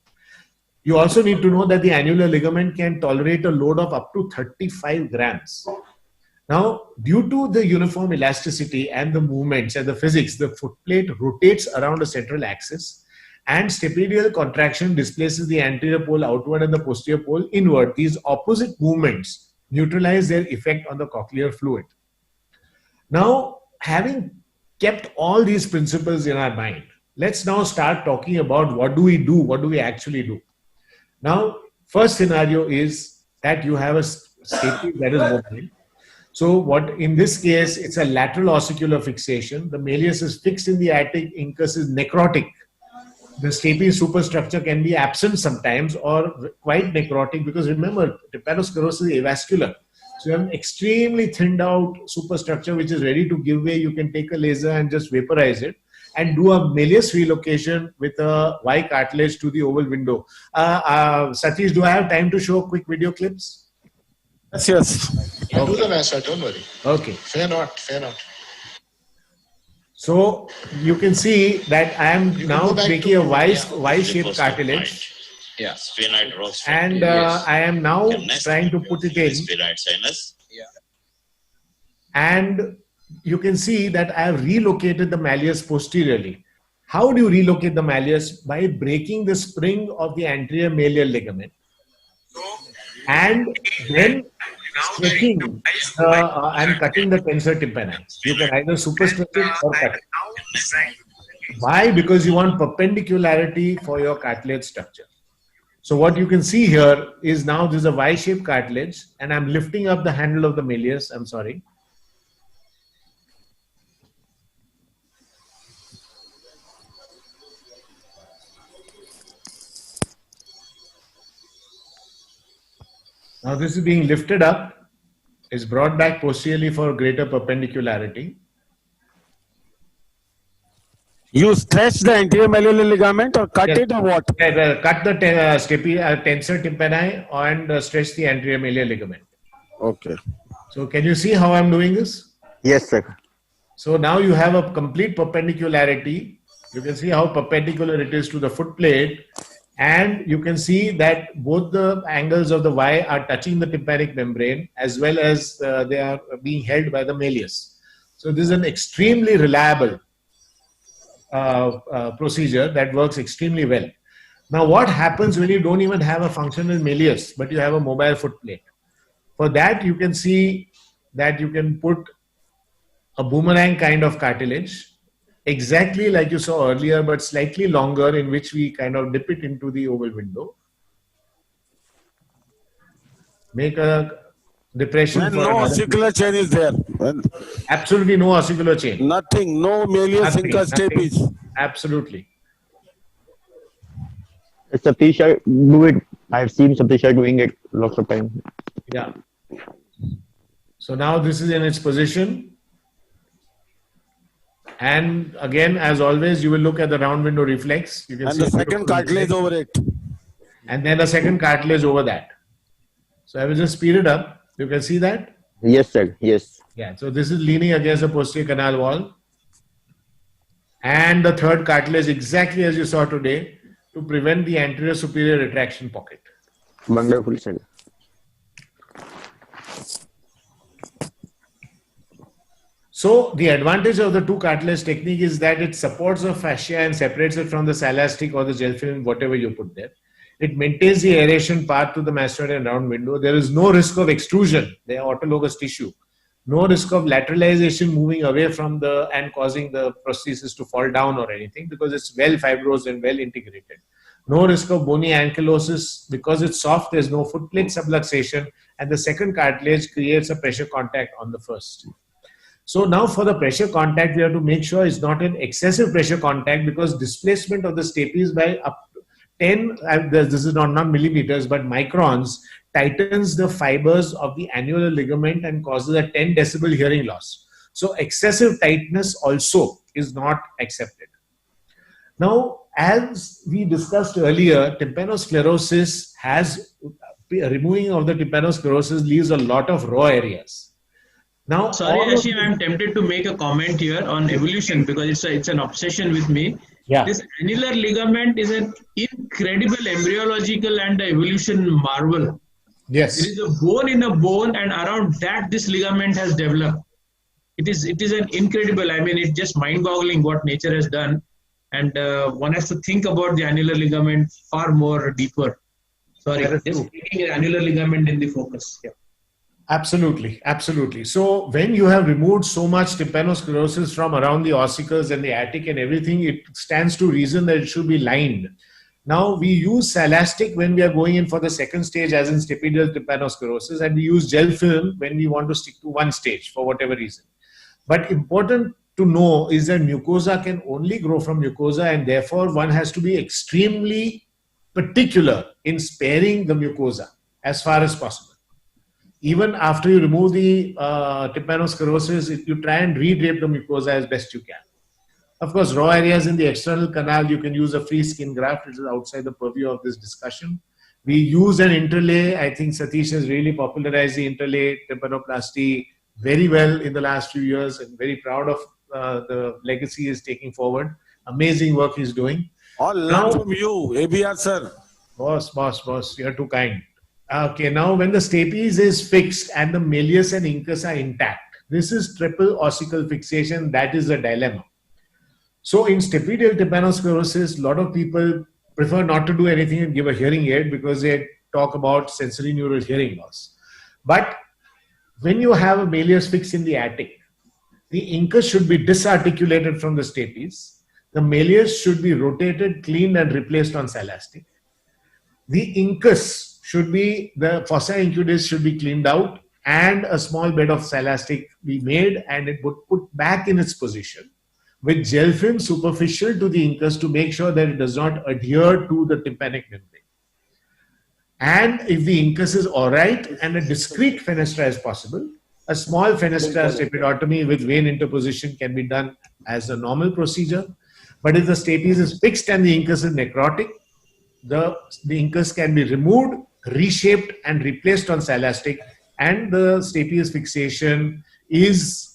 You also need to know that the annular ligament can tolerate a load of up to 35 grams. Now, due to the uniform elasticity and the movements and the physics, the footplate rotates around a central axis, and stapedial contraction displaces the anterior pole outward and the posterior pole inward. These opposite movements neutralize their effect on the cochlear fluid. Now, having kept all these principles in our mind, let's now start talking about what do we do, what do we actually do. Now, first scenario is that you have a stape that is mobile. So what in this case, it's a lateral ossicular fixation. The malleus is fixed in the attic, incus is necrotic. The stapes superstructure can be absent sometimes or quite necrotic, because remember, trypanosclerosis is avascular. So you have an extremely thinned out superstructure which is ready to give way. You can take a laser and just vaporize it and do a malleus relocation with a Y cartilage to the oval window. Satish, do I have time to show quick video clips?
Yes, yes.
Okay.
Do them, sir, don't worry.
Okay.
Fear not, fear not.
So you can see that I am now taking a Y-shaped cartilage.
Yeah, sphenoid rose.
And I am now trying to put it in.
Sphenoid sinus. Yeah.
And you can see that I have relocated the malleus posteriorly. How do you relocate the malleus? By breaking the spring of the anterior malleal ligament. And then stretching and cutting the tensor tympani. You can either superstretch it or cut it. Why? Because you want perpendicularity for your cartilage structure. So what you can see here is now this is a Y-shaped cartilage, and I'm lifting up the handle of the malleus. I'm sorry. Now this is being lifted up, is brought back posteriorly for greater perpendicularity.
You stretch the anterior malleolar ligament or cut it or what?
Cut the tensor tympani and stretch the anterior mallear ligament.
Okay.
So can you see how I'm doing this?
Yes, sir.
So now you have a complete perpendicularity. You can see how perpendicular it is to the foot plate. And you can see that both the angles of the Y are touching the tympanic membrane, as well as they are being held by the malleus. So this is an extremely reliable procedure that works extremely well. Now, what happens when you don't even have a functional malleus, but you have a mobile foot plate? For that, you can see that you can put a boomerang kind of cartilage, exactly like you saw earlier, but slightly longer, in which we kind of dip it into the oval window. Make a depression.
And no ossicular chain is there.
Absolutely no ossicular chain.
Nothing, no malleus incus stapes.
Absolutely.
Satish do it. I've seen Satish doing it lots of time.
Yeah. So now this is in its position. And again, as always, you will look at the round window reflex. You can
and
see
the second cartilage over it.
And then a second cartilage over that. So I will just speed it up. You can see that?
Yes, sir. Yes.
Yeah. So this is leaning against the posterior canal wall. And the third cartilage, exactly as you saw today, to prevent the anterior superior retraction pocket.
Wonderful, sir.
So the advantage of the two cartilage technique is that it supports the fascia and separates it from the silastic or the gel film, whatever you put there. It maintains the aeration path to the mastoid and round window. There is no risk of extrusion. They are autologous tissue. No risk of lateralization moving away from the and causing the prosthesis to fall down or anything, because it's well fibrosed and well integrated. No risk of bony ankylosis because it's soft. There's no foot plate subluxation, and the second cartilage creates a pressure contact on the first. So now for the pressure contact, we have to make sure it's not an excessive pressure contact, because displacement of the stapes by up to 10, this is not millimeters, but microns, tightens the fibers of the annular ligament and causes a 10 decibel hearing loss. So excessive tightness also is not accepted. Now, as we discussed earlier, tympanosclerosis has, removing of the tympanosclerosis leaves a lot of raw areas. Now,
sorry, Ashim, I'm tempted to make a comment here on evolution because it's an obsession with me.
Yeah.
This annular ligament is an incredible embryological and evolution marvel.
Yes.
There is a bone in a bone, and around that this ligament has developed. It is an incredible. I mean, it's just mind-boggling what nature has done, and one has to think about the annular ligament far more deeper. Sorry, just taking an annular ligament in the focus. Yeah.
Absolutely, absolutely. So when you have removed so much tympanosclerosis from around the ossicles and the attic and everything, it stands to reason that it should be lined. Now we use Salastic when we are going in for the second stage, as in stapedial tympanosclerosis, and we use gel film when we want to stick to one stage for whatever reason. But important to know is that mucosa can only grow from mucosa, and therefore one has to be extremely particular in sparing the mucosa as far as possible. Even after you remove the tympanosclerosis, you try and redrape the mucosa as best you can. Of course, raw areas in the external canal, you can use a free skin graft, which is outside the purview of this discussion. We use an interlay. I think Satish has really popularized the interlay tympanoplasty very well in the last few years, and very proud of the legacy he's taking forward. Amazing work he's doing.
All learned from you, ABR sir.
Boss, you're too kind. Okay, now when the stapes is fixed and the malleus and incus are intact, this is triple ossicle fixation. That is a dilemma. So in stapedial tympanosclerosis, a lot of people prefer not to do anything and give a hearing aid because they talk about sensory neural hearing loss. But when you have a malleus fixed in the attic, the incus should be disarticulated from the stapes. The malleus should be rotated, cleaned, and replaced on Salastic. The incus should be, the fossa incudis should be cleaned out, and a small bed of Salastic be made, and it would put back in its position with gel film superficial to the incus to make sure that it does not adhere to the tympanic membrane. And if the incus is all right and a discrete fenestra is possible, a small fenestra stapedotomy with vein interposition can be done as a normal procedure. But if the stapes is fixed and the incus is necrotic, the incus can be removed, reshaped, and replaced on Salastic, and the stapes fixation is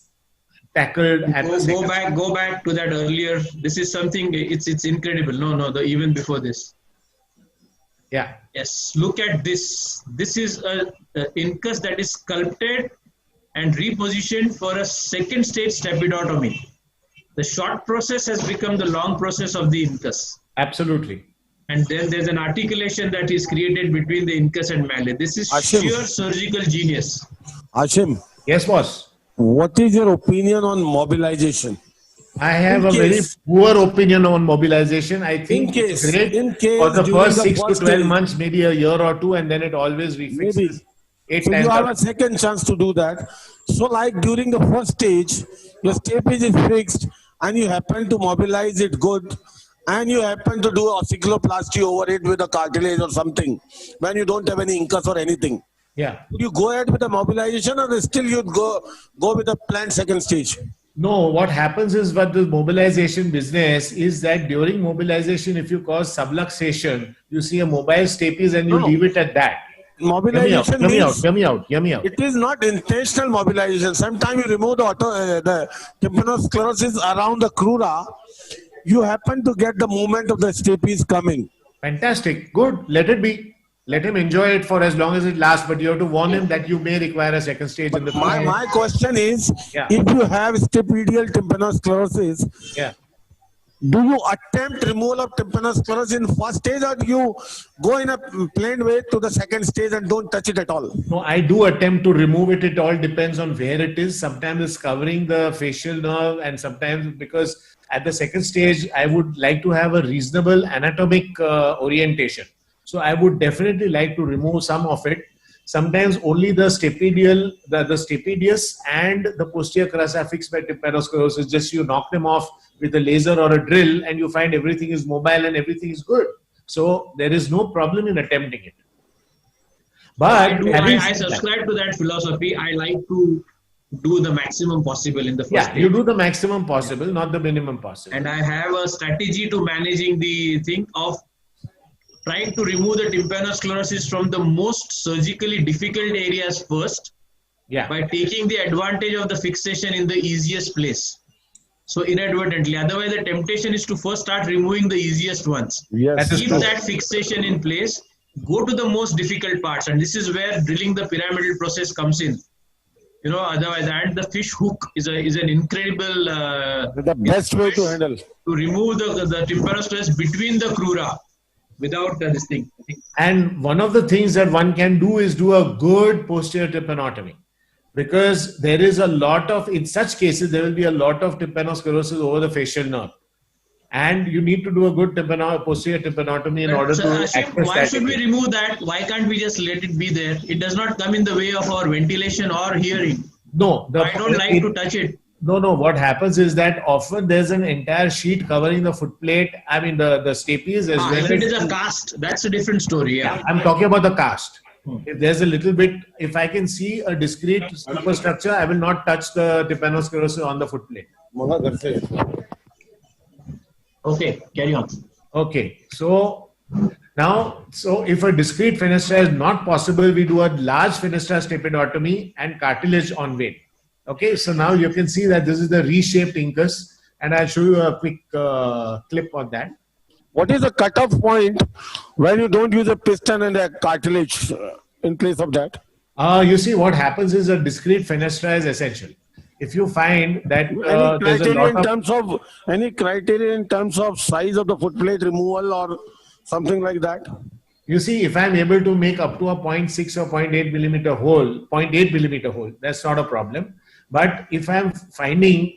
tackled at the
go back to that earlier. This is something, it's incredible. No, even before this.
Yeah.
Yes, look at this. This is a incus that is sculpted and repositioned for a second stage stapedotomy. The short process has become the long process of the incus.
Absolutely.
And then there's an articulation that is created between the incus and malleus. This is sheer surgical genius.
Ashim.
Yes, boss.
What is your opinion on mobilization?
I have a very poor opinion on mobilization. I think it's great for the first 6 to 12 months, maybe a year or two, and then it always refixes.
Maybe. So you have a second chance to do that. So like during the first stage, your stapes is fixed and you happen to mobilize it good, and you happen to do ossiculoplasty over it with a cartilage or something when you don't have any incus or anything.
Yeah.
Would you go ahead with the mobilization, or still you'd go with a planned second stage?
No, what happens is, what the mobilization business is that during mobilization, if you cause subluxation, you see a mobile stapes and you leave it at that.
Mobilization
Hear me out.
It is not intentional mobilization. Sometimes you remove the tympanosclerosis around the crura, you happen to get the movement of the stapes coming.
Fantastic. Good. Let it be. Let him enjoy it for as long as it lasts, but you have to warn him that you may require a second stage in the future.
My question is, if you have stapedial tympanosclerosis, do you attempt removal of tympanosclerosis in first stage, or do you go in a plain way to the second stage and don't touch it at all?
No, I do attempt to remove it. It all depends on where it is. Sometimes it's covering the facial nerve, and sometimes, because at the second stage, I would like to have a reasonable anatomic orientation. So I would definitely like to remove some of it. Sometimes only the stapedial, the stapedius and the posterior crus are fixed by tympanosclerosis. Just you knock them off with a laser or a drill and you find everything is mobile and everything is good. So there is no problem in attempting it.
I
But
do.
having
I
said that,
subscribe to that philosophy. I like to do the maximum possible in the first
yeah,
stage.
you do the maximum possible, not the minimum possible.
And I have a strategy to managing the thing of trying to remove the tympanosclerosis from the most surgically difficult areas first,
Yeah.
by taking the advantage of the fixation in the easiest place. So inadvertently, otherwise the temptation is to first start removing the easiest ones.
Yes.
Keep that fixation in place, go to the most difficult parts, and this is where drilling the pyramidal process comes in. You know, otherwise, and the fish hook is an incredible
The best way to handle.
to remove the tympanosclerosis between the crura without this thing.
And one of the things that one can do is do a good posterior tympanotomy, because there is a lot of, in such cases, there will be a lot of tympanosclerosis over the facial nerve. And you need to do a good posterior tympanotomy in order to
Ashim,
access
why
that
should we
area.
remove that? Why can't we just let it be there? It does not come in the way of our ventilation or hearing.
No,
I don't like to touch it.
No. What happens is that often there's an entire sheet covering the foot plate. I mean, the stapes as well.
If it is a cast, that's a different story. Yeah.
I'm talking about the cast. If there's a little bit, if I can see a discrete superstructure, I will not touch the tympanosclerosis on the foot plate.
Okay, carry on.
Okay, so now, if a discrete fenestra is not possible, we do a large fenestra stapedotomy and cartilage on vein. Okay, so now you can see that this is the reshaped incus, and I'll show you a quick clip on that.
What is the cutoff point when you don't use a piston and a cartilage in place of that?
You see, what happens is a discrete fenestra is essential. If you find that
Any
there's a
criteria
lot
in
of
terms of any criteria in terms of size of the foot plate removal or something like that?
You see, if I'm able to make up to a 0.6 or 0.8 millimeter hole, 0.8 millimeter hole, that's not a problem. But if I'm finding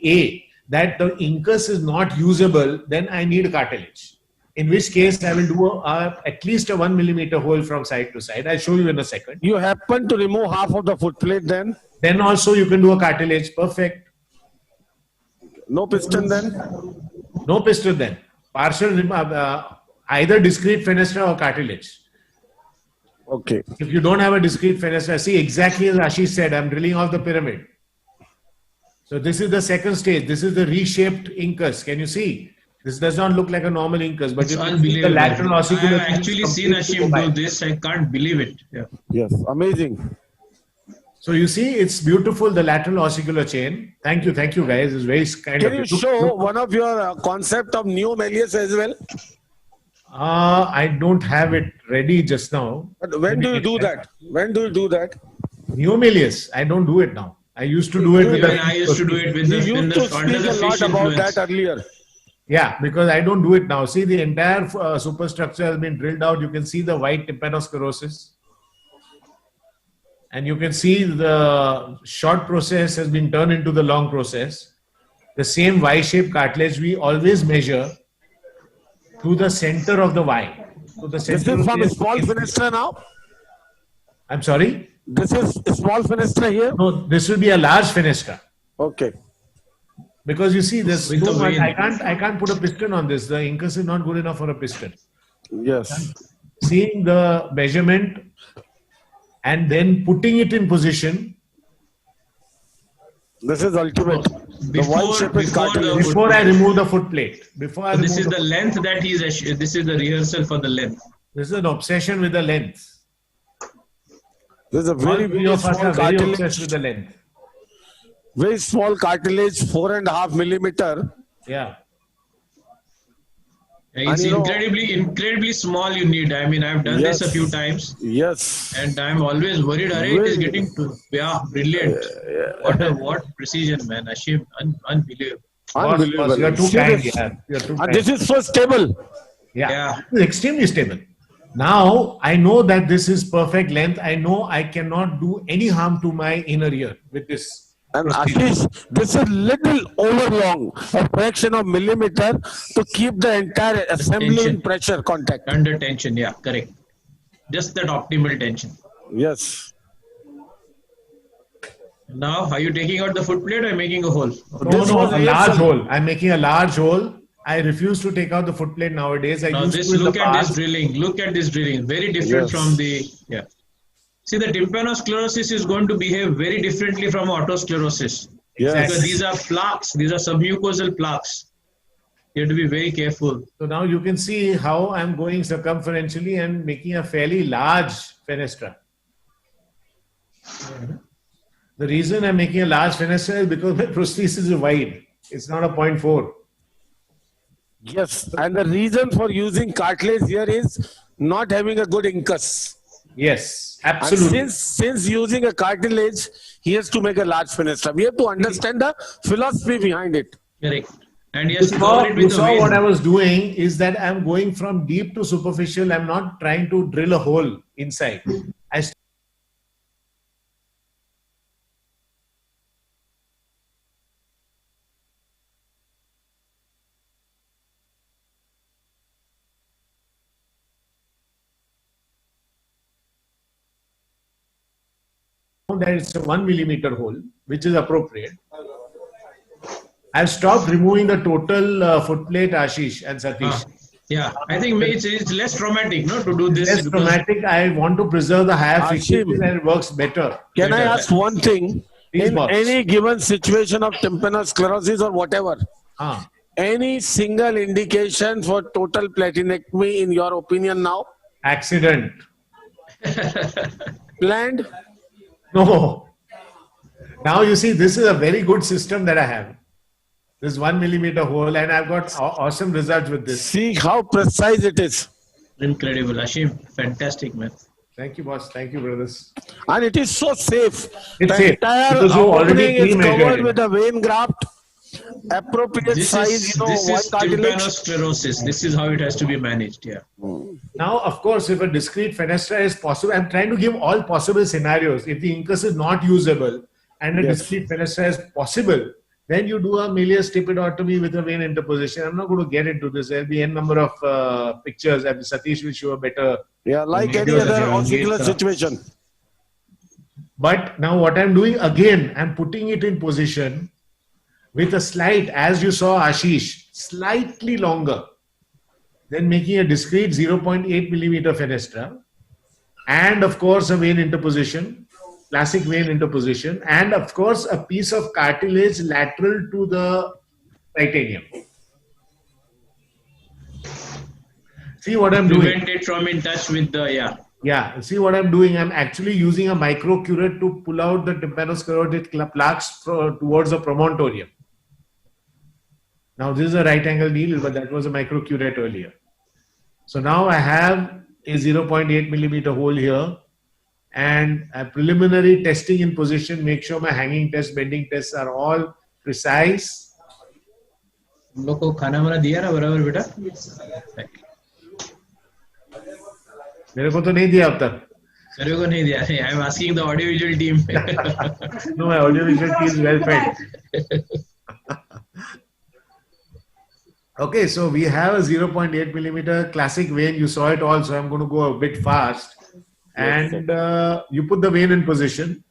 that the incus is not usable, then I need cartilage. In which case, I will do at least a 1 millimeter hole from side to side. I'll show you in a second.
You happen to remove half of the foot plate then?
Then also you can do a cartilage. Perfect.
No piston then?
No piston then. Partial, either discrete fenestra or cartilage.
Okay.
If you don't have a discrete fenestra, see exactly as Ashish said, I'm drilling off the pyramid. So this is the second stage. This is the reshaped incus. Can you see? This does not look like a normal incus, but
It's
you can see
unbelievable.
the lateral
I
ossicular.
have actually seen Ashim do this. I can't believe it. Yeah.
Yes, amazing.
So you see, it's beautiful, the lateral ossicular chain. Thank you guys. It's very kind of
Can you show one of your concept of neo-malleus as well?
I don't have it ready just now.
But when do you do that? When do you do that?
Neo-malleus, I don't do it now. I used to do it with
I used to do it with
You used to speak a lot about that earlier.
Yeah, because I don't do it now. See, the entire superstructure has been drilled out. You can see the white tympanosclerosis. And you can see the short process has been turned into the long process. The same Y-shaped cartilage we always measure to the center of the Y. So the
This is from a small fenestra now?
I'm sorry?
This is a small fenestra here?
No, this will be a large fenestra.
Okay.
Because you see, there's
With
too
the
much.
vein.
I can't put a piston on this. The incus is not good enough for a piston.
Yes.
Seeing the measurement and then putting it in position.
This is ultimate.
Before I remove the foot plate.
This is the length that this is the rehearsal for the length.
This is an obsession with the length.
This is a very,
All three
very
of us
small
are very
cartilage.
obsessed with the length.
Very small cartilage, 4.5 millimeter.
Yeah.
It's incredibly small you need. I mean, I've done this a few times.
Yes.
And I'm always worried, it is getting too, brilliant. What precision, man. Ashim, unbelievable.
Unbelievable.
You're too kind. Yeah. You're too
And
kind.
this is so stable.
Yeah. It's extremely stable. Now, I know that this is perfect length. I know I cannot do any harm to my inner ear with this.
And Ashish, this is little overlong, a fraction of millimeter to keep the entire assembly in pressure contact.
Under tension, yeah, correct. Just that optimal tension.
Yes.
Now, are you taking out the foot plate or making a hole?
No, a large hole. I'm making a large hole. I refuse to take out the foot plate nowadays.
Now, look at this drilling. Look at this drilling. Very different from the, See, the tympanosclerosis is going to behave very differently from otosclerosis.
Yes.
Because these are plaques, these are submucosal plaques. You have to be very careful.
So now you can see how I'm going circumferentially and making a fairly large fenestra. The reason I'm making a large fenestra is because my prosthesis is wide. It's not a 0.4.
Yes, and the reason for using cartilage here is not having a good incus.
Yes, absolutely.
And since using a cartilage, he has to make a large fenestra. We have to understand the philosophy behind it.
Correct. And
You saw what I was doing is that I'm going from deep to superficial. I'm not trying to drill a hole inside. That it's a 1 millimeter hole, which is appropriate. I've stopped removing the total foot plate, Ashish and Satish.
Yeah, I think it's less traumatic, no, to do this.
Less traumatic. I want to preserve the higher frequency and it works better.
Can I ask one thing? In any given situation of tympanosclerosis or whatever, any single indication for total platinectomy in your opinion now?
Accident.
Planned?
No. Now you see, this is a very good system that I have. This 1 millimeter hole, and I've got awesome results with this.
See how precise it is.
Incredible, Ashim. Fantastic, man.
Thank you, boss. Thank you, brothers.
And it is so safe.
It's
the
safe.
entire
Because you already
opening is covered
pre-measured
with a vein graft. Appropriate size,
this is
cartilage.
tympanosclerosis. This is how it has to be managed. Yeah.
Now, of course, if a discrete fenestra is possible, I'm trying to give all possible scenarios. If the incus is not usable and a discrete fenestra is possible, then you do a Malleus stipidotomy with a vein interposition. I'm not going to get into this. There'll be n number of pictures, and Satish will show a better.
Yeah, like any other ocular situation.
But now what I'm doing again, I'm putting it in position with a slight, as you saw Ashish, slightly longer, then making a discrete 0.8 millimeter fenestra, and of course a vein interposition, classic vein interposition, and of course a piece of cartilage lateral to the titanium. See what I'm doing?
Prevent it from in touch with the,
Yeah, see what I'm doing? I'm actually using a microcurette to pull out the tympanosclerotic plaques towards the promontorium. Now this is a right angle needle, but that was a microcurette earlier. So now I have a 0.8 millimeter hole here and a preliminary testing in position, make sure my hanging test, bending tests are all precise.
Loko khana mana diya na barabar beta?
मेरे को तो नहीं दिया अब तक.
मेरे को नहीं दिया. I am asking the audiovisual team.
No, my audiovisual team is well fed. Okay, so we have a 0.8 millimeter classic vein. You saw it all, so I'm going to go a bit fast. And you put the vein in position.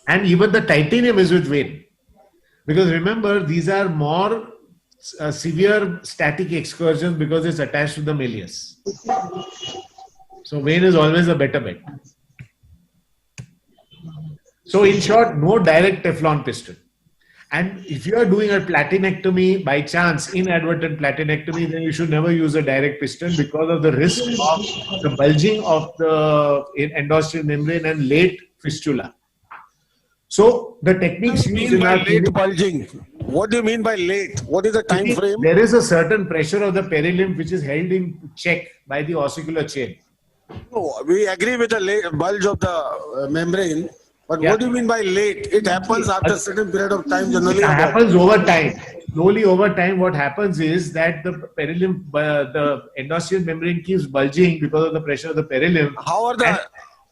And even the titanium is with vein. Because remember, these are more severe static excursions because it's attached to the malleus. So vein is always a better bet. So in short, no direct Teflon piston. And if you are doing a platinectomy by chance, inadvertent platinectomy, then you should never use a direct piston because of the risk of the bulging of the endosteal membrane and late fistula. So the techniques used in our
late bulging. What do you mean by late? What is the time frame?
There is a certain pressure of the perilymph which is held in check by the ossicular chain.
No, we agree with the late bulge of the membrane. But what do you mean by late? It happens after a certain period of time generally.
It happens over time. Slowly over time, what happens is that the perilymph, the endosteal membrane keeps bulging because of the pressure of the perilymph.
How are the,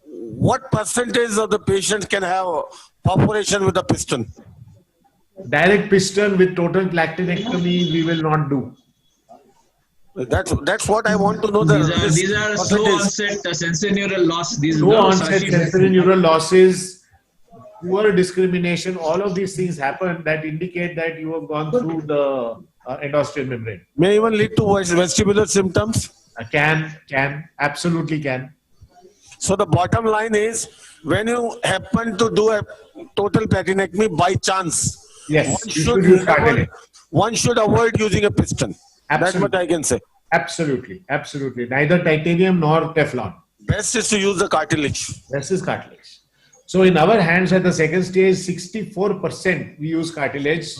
what percentage of the patient can have perforation with a piston?
Direct piston with total platinectomy, we will not do.
That's what I want to know.
These are slow onset sensorineural loss. These
slow onset sensorineural losses, poor discrimination, all of these things happen that indicate that you have gone through the endosteal membrane.
May even lead to vestibular symptoms.
Absolutely can.
So the bottom line is, when you happen to do a total patinectomy by chance,
yes,
one should avoid using a piston.
Absolutely.
That's what I can say.
Absolutely. Neither titanium nor Teflon.
Best is to use the cartilage.
Best is cartilage. So in our hands at the second stage, 64% we use cartilage,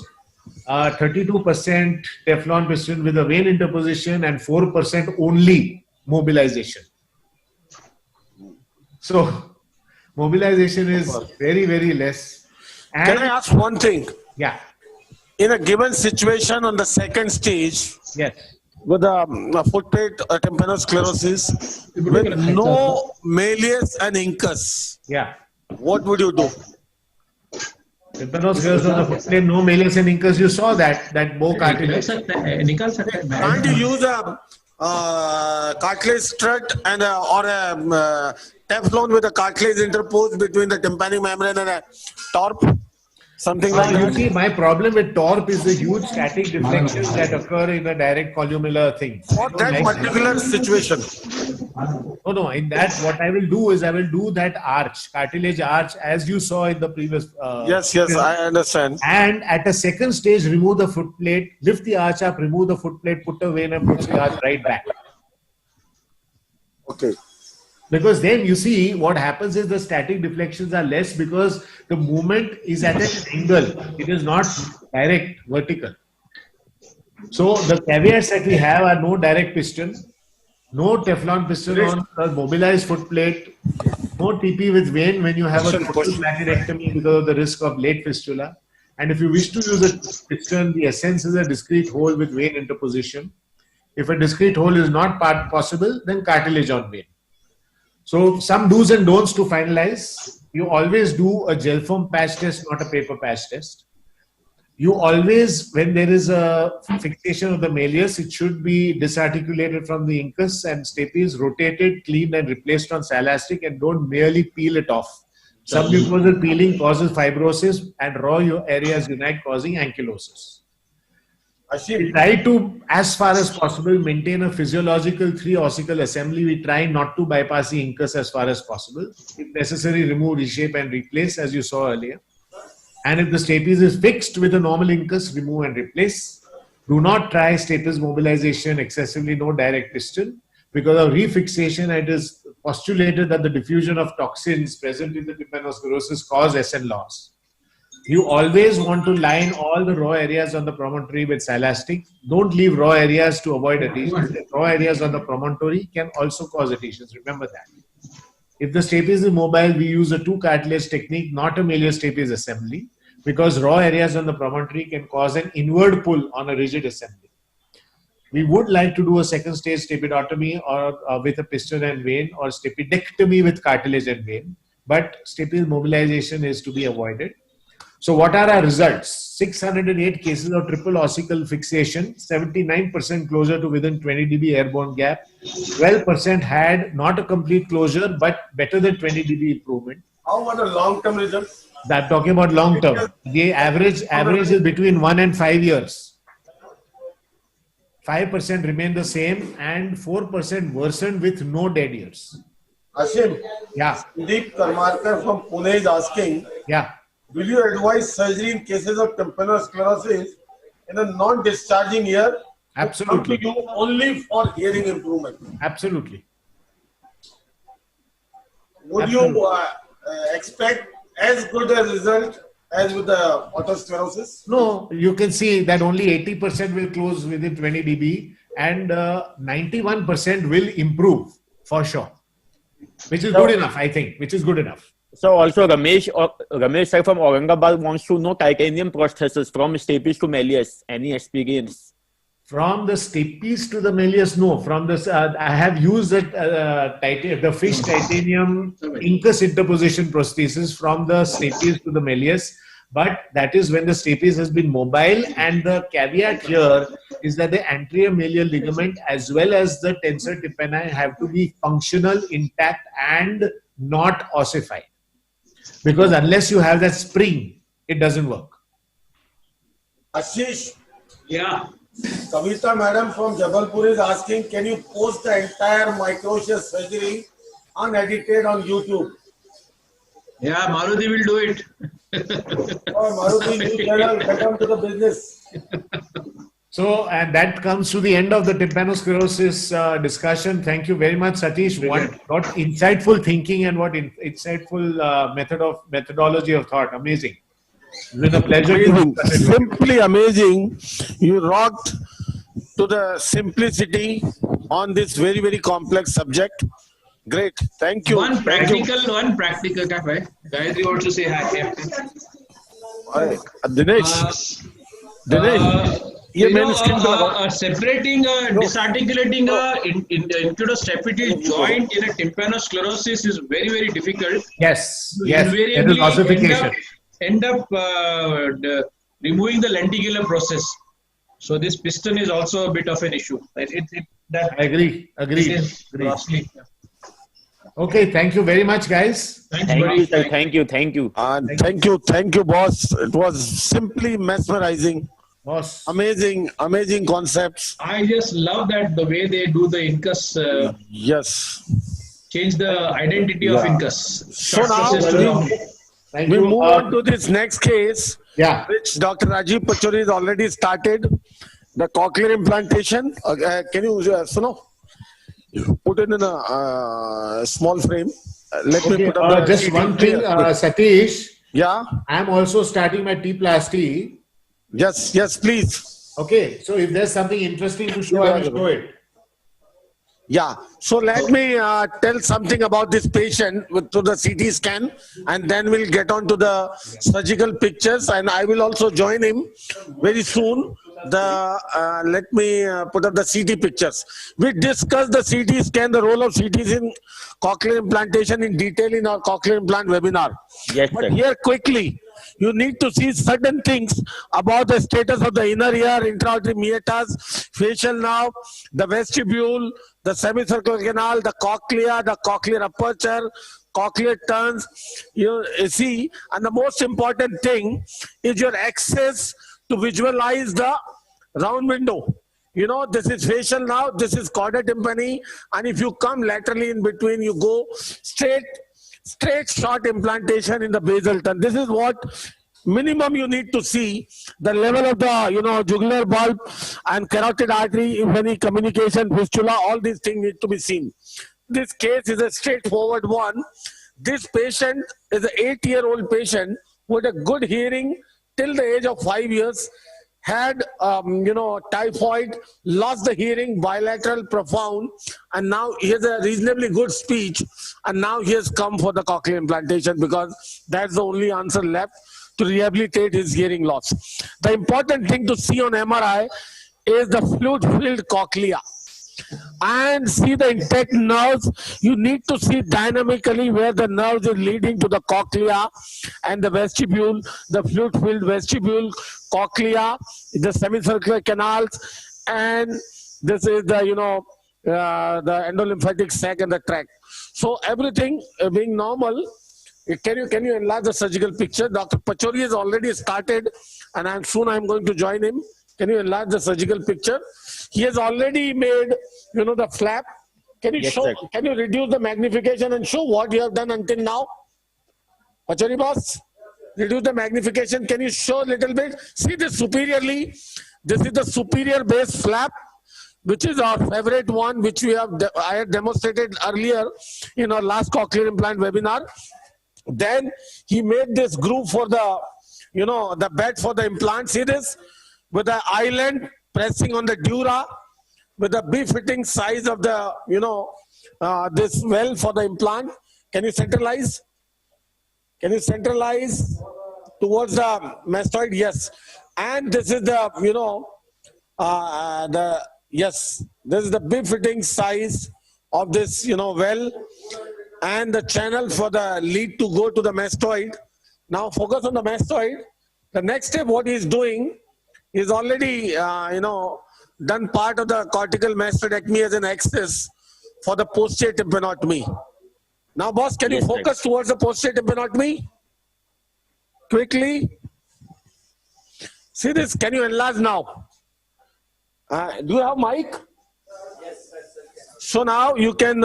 32% Teflon piston with a vein interposition, and 4% only mobilization. So mobilization is very, very less. And
can I ask one thing?
Yeah.
In a given situation on the second stage,
yes,
with a foot plate tympanosclerosis, with no malleus and incus,
yeah,
what would you do?
Tympanosclerosis on the foot plate, no malleus and incus. You saw that bow cartilage.
Can't you use a cartilage strut and or a Teflon with a cartilage interposed between the tympanic membrane and a torp? Something like that.
You see, my problem with torp is the huge static deflections that occur in a direct columnar thing.
For that particular situation.
No. In that, what I will do is I will do that arch, cartilage arch, as you saw in the previous.
Yes, I understand.
And at a second stage, remove the foot plate, lift the arch up, remove the foot plate, put the vein and put the arch right back.
Okay.
Because then you see what happens is the static deflections are less because the movement is at an angle. It is not direct, vertical. So the caveats that we have are no direct piston, no Teflon piston on a mobilized foot plate, no TP with vein when you have a total laminectomy because of the risk of late fistula. And if you wish to use a piston, the essence is a discrete hole with vein interposition. If a discrete hole is not possible, then cartilage on vein. So some do's and don'ts to finalize. You always do a gel foam patch test, not a paper patch test. You always, when there is a fixation of the malleus, it should be disarticulated from the incus and stapes, rotated, cleaned and replaced on silastic, and don't merely peel it off. Submucosal peeling causes fibrosis and raw areas unite, causing ankylosis. We try to, as far as possible, maintain a physiological 3-ossicle assembly. We try not to bypass the incus as far as possible. If necessary, remove, reshape and replace, as you saw earlier. And if the stapes is fixed with a normal incus, remove and replace. Do not try stapes mobilization excessively, no direct piston. Because of refixation, it is postulated that the diffusion of toxins present in the tympanosclerosis cause SN loss. You always want to line all the raw areas on the promontory with silastic. Don't leave raw areas to avoid adhesions. Raw areas on the promontory can also cause adhesions. Remember that. If the stapes is mobile, we use a 2-cartilage technique, not a malleus stapes assembly, because raw areas on the promontory can cause an inward pull on a rigid assembly. We would like to do a second stage stapedotomy or with a piston and vein, or stapedectomy with cartilage and vein, but stapes mobilization is to be avoided. So what are our results? 608 cases of triple ossicle fixation, 79% closure to within 20 dB airborne gap, 12% had not a complete closure but better than 20 dB improvement.
How about the long-term results?
I'm talking about long-term. The average is between 1 and 5 years. 5% remain the same and 4% worsened with no dead years.
Ashim,
yeah.
Deep Karmarkar from Pune is asking,
yeah.
Will you advise surgery in cases of tympanosclerosis in a non-discharging year?
Absolutely.
To you only for hearing improvement.
Absolutely.
Would you expect as good a result as with the otosclerosis?
No, you can see that only 80% will close within 20 dB and 91% will improve for sure. Which is good enough, I think. Which is good enough.
So also Ramesh sir from Aurangabad wants to know titanium prosthesis from stapes to malleus. Any experience?
From the stapes to the malleus, no. From this, I have used the fish titanium incus interposition prosthesis from the stapes to the malleus. But that is when the stapes has been mobile, and the caveat here is that the anterior malleal ligament as well as the tensor tympani have to be functional, intact and not ossified. Because unless you have that spring, it doesn't work.
Ashish,
yeah.
Kavita madam from Jabalpur is asking, can you post the entire microtia surgery unedited on YouTube?
Yeah, Maruti will do it.
Oh, Maruti, new channel, get on to the business.
So, and that comes to the end of the tympanosclerosis discussion. Thank you very much, Satish. What insightful thinking and what insightful methodology of thought. Amazing. It's been a pleasure.
Amazing. Simply amazing. You rocked to the simplicity on this very, very complex subject. Great. Thank you.
One practical. Gayatri wants to say hi.
Dinesh.
Separating, disarticulating includostapital joint in a tympanosclerosis is very, very difficult.
Yes.
So
Yes.
invariably end up removing the lenticular process. So this piston is also a bit of an issue. I
agree. Okay, thank you very much, guys.
Thank you, sir. Thank you, boss. It was simply mesmerizing.
Boss.
Amazing concepts.
I just love that the way they do the incus.
Yes.
Change the identity of incus.
So now we move on to this next case, which Dr. Rajeev Pachauri has already started. The cochlear implantation. Can you, Suno? Put it in a small frame. Let me put up
just one thing, Satish.
Yeah.
I'm also starting my T-plasty.
Yes, please.
Okay, so if there's something interesting to show, I will show it.
Yeah. So let me tell something about this patient to the CT scan, and then we'll get on to the surgical pictures, and I will also join him very soon. Let me put up the CT pictures. We discussed the CT scan, the role of CTs in cochlear implantation in detail in our cochlear implant webinar.
Yes,
but here quickly, you need to see certain things about the status of the inner ear, intra-auditory meatus, facial nerve, the vestibule, the semicircular canal, the cochlea, the cochlear aperture, cochlear turns. You see, and the most important thing is your access to visualize the round window. You know, this is facial now, this is chordae tympani, and if you come laterally in between, you go straight short implantation in the basal turn. This is what minimum you need to see. The level of the jugular bulb and carotid artery, if any communication, fistula, all these things need to be seen. This case is a straightforward one. This patient is an 8-year-old patient with a good hearing till the age of 5 years, had typhoid, lost the hearing, bilateral, profound, and now he has a reasonably good speech, and now he has come for the cochlear implantation because that's the only answer left to rehabilitate his hearing loss. The important thing to see on MRI is the fluid-filled cochlea. And see the intact nerves. You need to see dynamically where the nerves is leading to the cochlea and the vestibule, the fluid-filled vestibule, cochlea, the semicircular canals, and this is the the endolymphatic sac and the tract. So everything being normal. Can you enlarge the surgical picture? Dr. Pachauri has already started, and I'm going to join him. Can you enlarge the surgical picture? He has already made, the flap. Can you show? Sir. Can you reduce the magnification and show what you have done until now? Pachauri boss, reduce the magnification. Can you show a little bit? See this superiorly. This is the superior base flap, which is our favorite one, which I had demonstrated earlier in our last cochlear implant webinar. Then he made this groove for the, the bed for the implant. See this? With the island pressing on the dura, with the befitting size of the, this well for the implant. Can you centralize? Can you centralize towards the mastoid? Yes. And this is the, yes, this is the befitting size of this, well, and the channel for the lead to go to the mastoid. Now focus on the mastoid. The next step, what he is doing, is already, done part of the cortical mastoidectomy as an axis for the posterior tympanotomy. Now, boss, can you focus towards the posterior tympanotomy? Quickly. See this, can you enlarge now?
Do you have mic? Yes. So now you can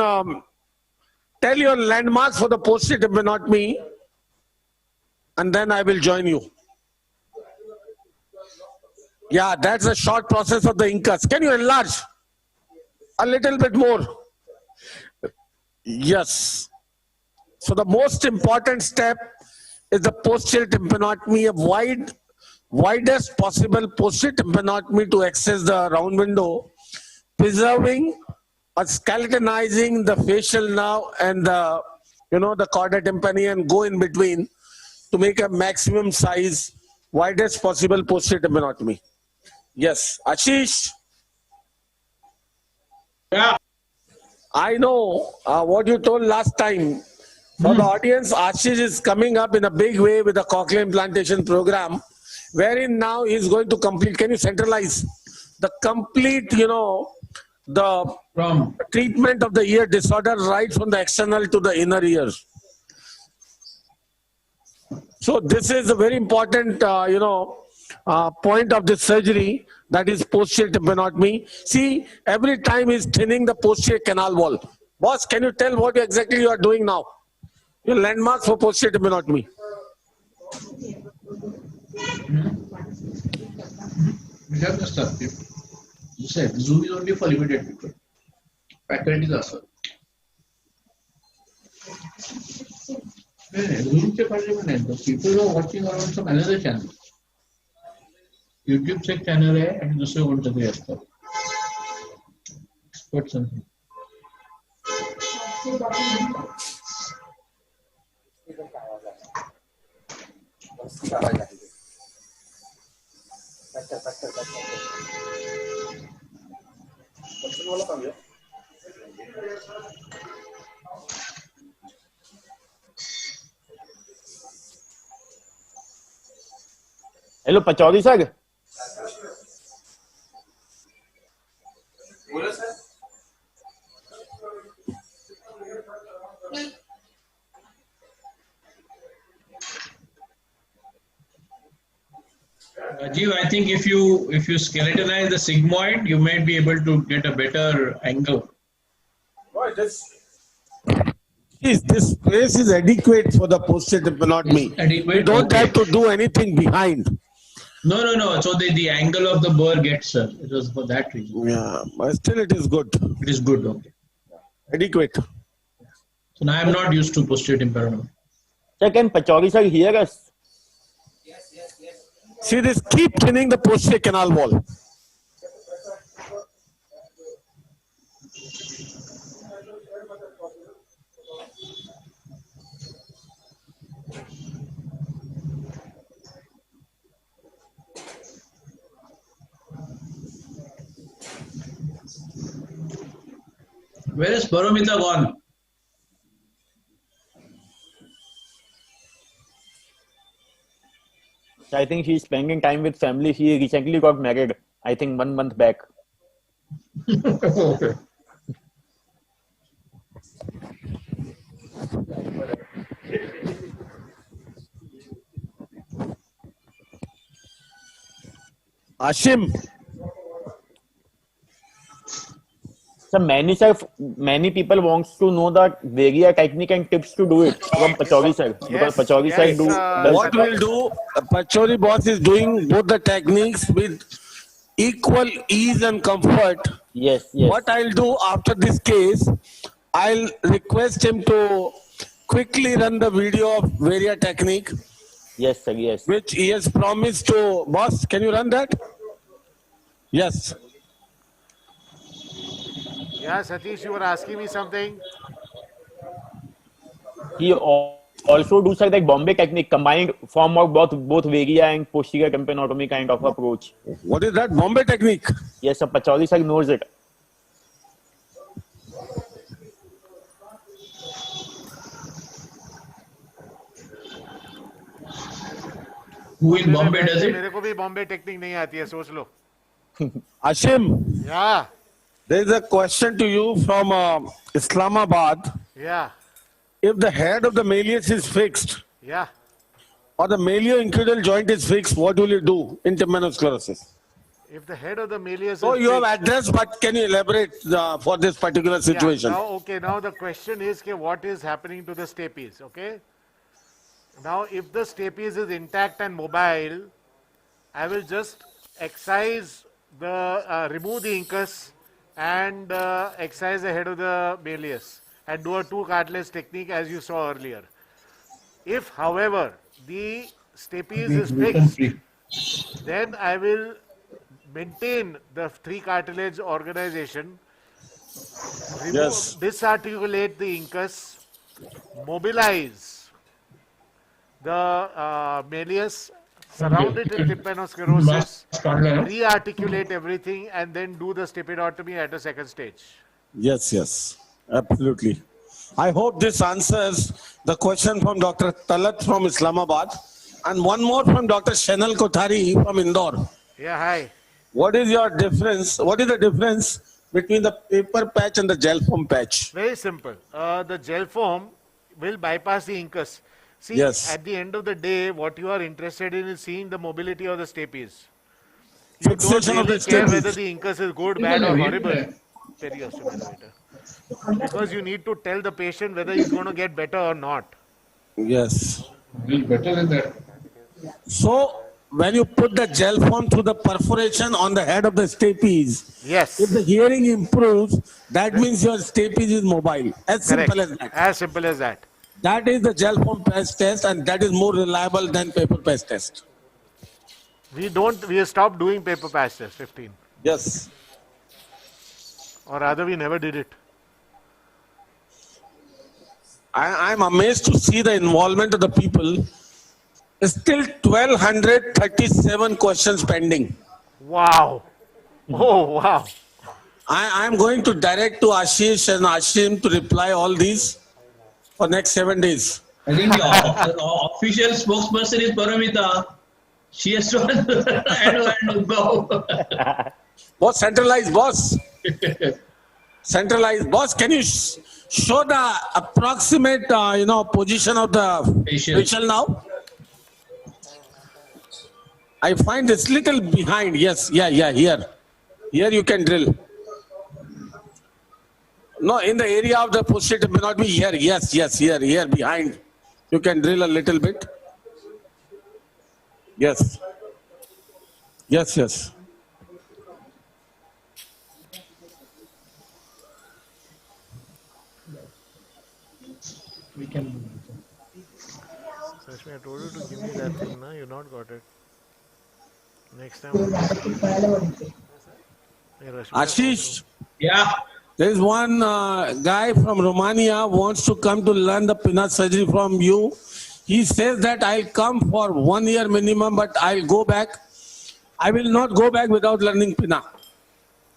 tell your landmarks for the posterior tympanotomy, and then I will join you. Yeah, that's a short process of the incus. Can you enlarge a little bit more? Yes. So the most important step is the posterior tympanotomy, a widest possible posterior tympanotomy to access the round window, preserving or skeletonizing the facial nerve and the the chorda tympani, and go in between to make a maximum size, widest possible posterior tympanotomy. Yes, Ashish.
Yeah.
I know what you told last time. For the audience, Ashish is coming up in a big way with a cochlear implantation program, wherein now he is going to complete. Can you centralize the complete, the treatment of the ear disorder right from the external to the inner ear? So this is a very important, point of this surgery, that is posterior tympanotomy. See, every time he's thinning the posterior canal wall. Boss, can you tell what exactly you are doing now? Your landmark for posterior tympanotomy.
We have the stuff. You said Zoom is only for limited people. Faculty is also. Zoom से पढ़ने में नहीं, people are watching on some another channel. YouTube से channel है, and दूसरे कौन सा भी है? What something?
Hello, Pachauri sir.
Rajeev, I think if you skeletonize the sigmoid, you might be able to get a better angle.
Why this space is adequate for the posterior tympanotomy.
Adequate.
You don't have to do anything behind.
No. So the angle of the burr gets, it was for that reason.
Yeah, but still it is good.
It is good, okay.
Adequate.
So now I am not used to posterior tympanotomy.
Sir, can Pachauri sir hear us?
See this, keep thinning the posterior canal wall.
Where is Paramita gone?
I think she's spending time with family. She recently got married, I think 1 month back.
Okay.
Ashim.
So many people wants to know the Vegia technique and tips to do it from Pachauri sir. Because Pachauri sir does.
What we'll do, Pachauri boss is doing both the techniques with equal ease and comfort.
Yes.
What I'll do after this case, I'll request him to quickly run the video of Vegia technique.
Yes, sir. Yes.
Which he has promised to. Boss, can you run that? Yes.
Yeah, Satish, you were asking me something.
He also do like Bombay technique, combined form of both Vegia and posterior tympanotomy kind of approach.
What is that Bombay technique?
Yes, sir. Pachauri sir knows it.
Who in Bombay does it?
मेरे को भी Bombay technique नहीं आती है, सोच लो.
Ashim.
Yeah.
There is a question to you from Islamabad.
Yeah.
If the head of the malleus is fixed,
Yeah.
or the malleoinguinal joint is fixed, what will you do in tympanosclerosis?
If the head of the malleus
So
is
you have
fixed,
addressed, but can you elaborate for this particular situation?
Yeah, now the question is what is happening to the stapes, okay? Now if the stapes is intact and mobile, I will just excise the, remove the incus and excise the head of the malleus and do a two cartilage technique as you saw earlier. If, however, the stapes is fixed, then I will maintain the three cartilage organization, disarticulate the incus, mobilize the malleus, surround it with tympanosclerosis, rearticulate everything, and then do the stapedotomy at a second stage.
Yes, absolutely. I hope this answers the question from Dr. Talat from Islamabad and one more from Dr. Shanal Kothari from Indore.
Yeah, hi.
What is your difference? What is the difference between the paper patch and the gel foam patch?
Very simple. The gel foam will bypass the incus. See, at the end of the day, what you are interested in is seeing the mobility of the stapes. You don't really care whether the incus is good, bad, or horrible. Because you need to tell the patient whether he's going to get better or not.
Yes. Better than that. So, when you put the gel foam through the perforation on the head of the stapes, if the hearing improves, that means your stapes is mobile. As simple as that.
As simple as that.
That is the gel foam patch test, and that is more reliable than paper patch test.
We have stopped doing paper patch test, 15.
Yes.
Or rather, we never did it.
I'm amazed to see the involvement of the people. Still 1,237 questions pending.
Wow. Oh, wow.
I'm going to direct to Ashish and Ashim to reply all these for next 7 days.
I think the official spokesperson is Paramita. She has to and go.
Boss, centralized, boss. Centralized, boss. Can you show the approximate, position of the facial now? I find it's little behind. Yes, here. Here you can drill. No, in the area of the posterior may not be here. Yes, here behind. You can drill a little bit. Yes.
We can. Sashmi, I told you to give me that thing, na? You not got it. Next time.
Ashish.
Yeah.
There is one guy from Romania wants to come to learn the peanut surgery from you. He says that I'll come for 1 year minimum, but I'll go back. I will not go back without learning Pina.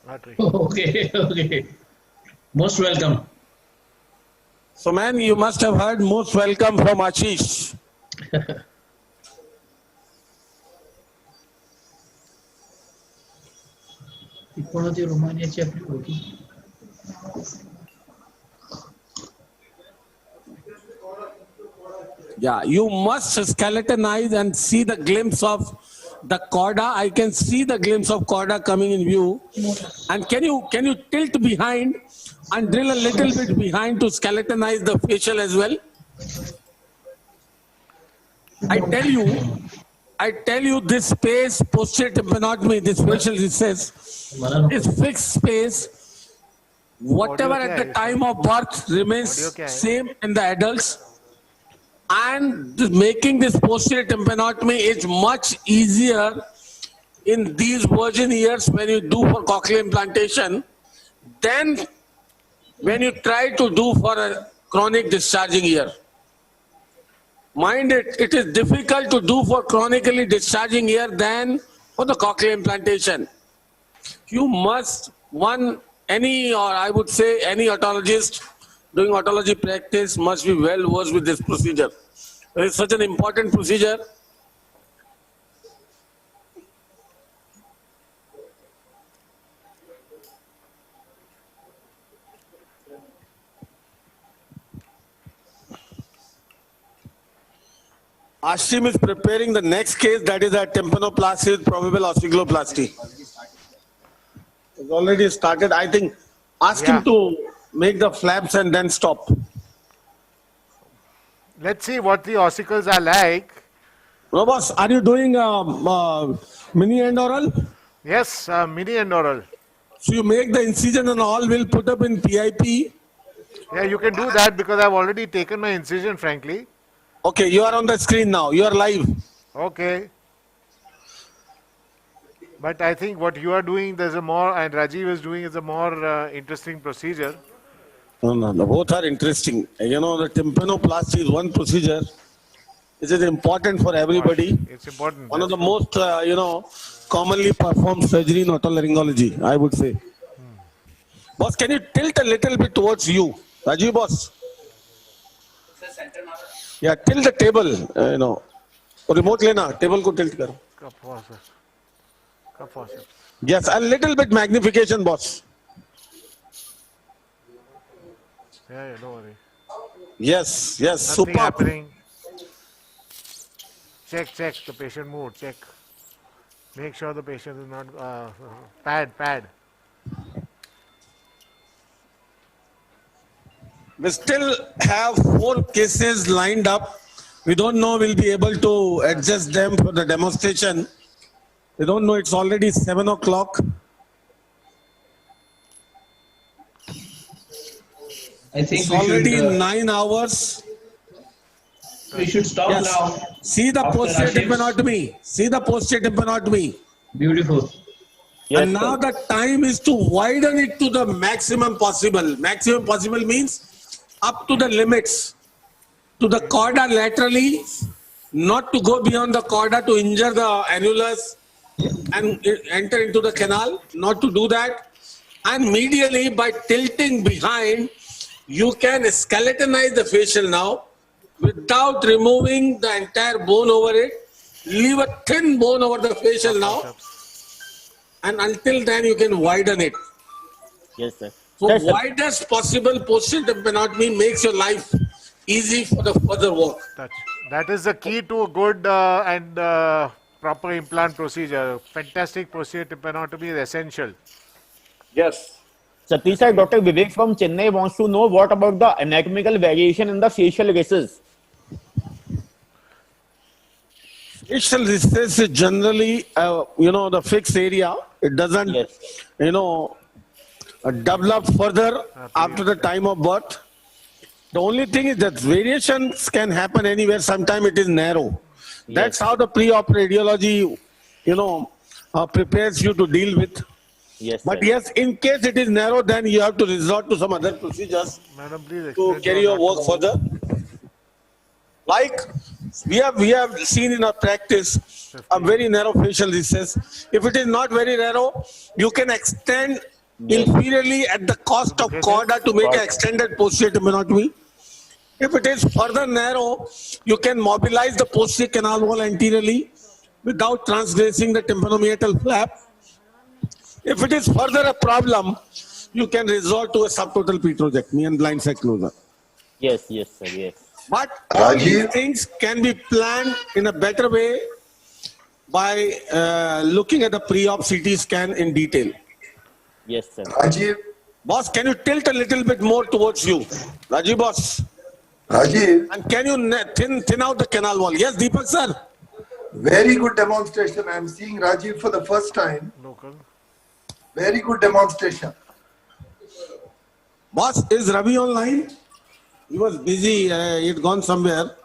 Okay. Most welcome.
So man, you must have heard most welcome from Ashish.
कोणाची रोमानियाची आपली होती.
Yeah, you must skeletonize and see the glimpse of the chorda. I can see the glimpse of chorda coming in view. And can you tilt behind and drill a little bit behind to skeletonize the facial as well? I tell you this space, posterior tympanotomy, this facial recess, is fixed space. Whatever at the time of birth remains same in the adults. And making this posterior tympanotomy is much easier in these virgin ears when you do for cochlear implantation than when you try to do for a chronic discharging ear. Mind it, it is difficult to do for chronically discharging ear than for the cochlear implantation. You must, any otologist doing otology practice must be well versed with this procedure. It is such an important procedure. Ashim is preparing the next case, that is a tympanoplasty with probable osteoplasty. already started. I think ask him to make the flaps and then stop.
Let's see what the ossicles are like.
No, boss, are you doing mini endoral?
Yes, mini endoral.
So you make the incision and all will put up in PIP.
Yeah, you can do that because I've already taken my incision, frankly.
Okay, you are on the screen now. You are live.
Okay. But I think what you are doing, there's a more, and Rajeev is doing, is a more interesting procedure.
No, both are interesting. You know, the tympanoplasty is one procedure. This is important for everybody.
It's important.
One of the most, commonly performed surgery in otolaryngology, I would say. Boss, can you tilt a little bit towards you? Rajiv, boss. Yeah, tilt the table, Remote lena, table ko tilt karo. Yes, a little bit magnification, boss.
Yeah, don't worry.
Yes,
Nothing
super.
happening. Check the patient mood, check. Make sure the patient is not, pad.
We still have 4 cases lined up. We don't know we'll be able to adjust them for the demonstration. We don't know, it's already 7 o'clock.
I think
it's
we
already
should,
9 hours.
We should stop now.
See the posterior tympanotomy. See the posterior tympanotomy.
Beautiful.
Yes, and now the time is to widen it to the maximum possible. Maximum possible means up to the limits. To the chorda laterally, not to go beyond the chorda to injure the annulus and enter into the canal. Not to do that. And medially, by tilting behind, you can skeletonize the facial now without removing the entire bone over it. Leave a thin bone over the facial now. And until then, you can widen it.
Yes, sir.
So widest possible posterior tympanotomy makes your life easy for the further work.
That is the key to a good and proper implant procedure. Fantastic posterior tympanotomy is essential.
Yes.
Satish sir, Dr. Vivek from Chennai wants to know what about the anatomical variation in the facial races?
Facial recess is generally, the fixed area. It doesn't, develop further after the time of birth. The only thing is that variations can happen anywhere. Sometimes it is narrow. Yes. That's how the pre-op radiology, prepares you to deal with.
Yes.
But yes, in case it is narrow, then you have to resort to some other procedures to carry your work further. Like we have seen in our practice a very narrow facial recess. If it is not very narrow, you can extend inferiorly at the cost of chorda to make an extended posterior tympanotomy. If it is further narrow, you can mobilize the posterior canal wall anteriorly without transgressing the tympanomeatal flap. If it is further a problem, you can resort to a subtotal petrosectomy and blind side closure.
Yes, sir, yes.
But all these things can be planned in a better way by looking at the pre-op CT scan in detail.
Yes, sir.
Rajeev.
Boss, can you tilt a little bit more towards you? Rajeev, boss.
Rajeev.
And can you thin out the canal wall? Yes, Deepak, sir.
Very good demonstration. I am seeing Rajeev for the first time. Very good demonstration.
Boss, is Ravi online? He was busy. He had gone somewhere.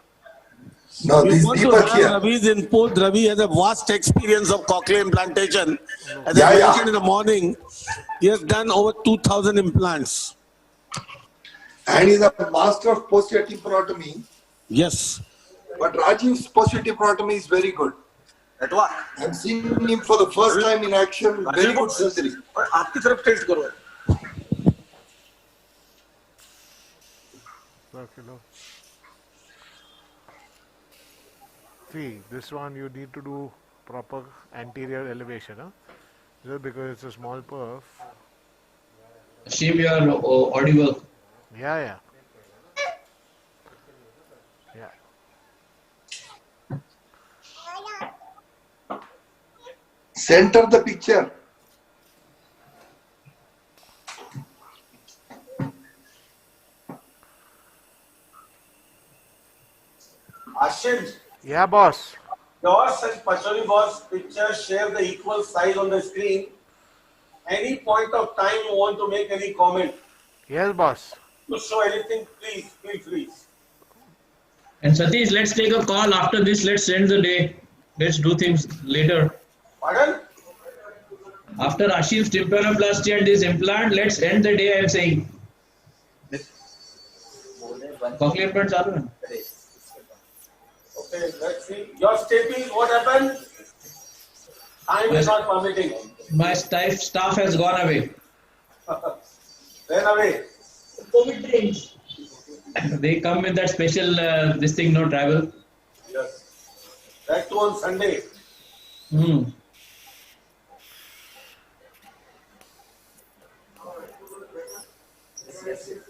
No, this Deepak here.
Ravi's input. Ravi has a vast experience of cochlear implantation. As I mentioned in the morning, he has done over 2,000 implants.
And he's a master of posterior tympanotomy.
Yes.
But Rajiv's posterior tympanotomy is very good.
At what?
I'm seeing him for the first time in action. Very good surgery.
आपकी तरफ tilt करो.
See, this one you need to do proper anterior elevation, huh? Just because it's a small perf.
Achieve your audible.
Yeah.
Center the picture.
Ashim,
Yeah, boss.
yours and Pachauri boss pictures share the equal size on the screen. Any point of time you want to make any comment,
Yes, boss.
to show anything, please feel free.
And Satish, let's take a call after this. Let's end the day. Let's do things later.
Pardon?
After Ashim's tympanoplasty and this implant, let's end the day, I am saying. Cochlear implant चालू है.
Okay, let's see. Your stapling, what happened? Time is not permitting.
My staff has gone away.
Then away. COVID trains.
They come with that special this thing, no travel.
Yes. That too on Sunday.
Hmm.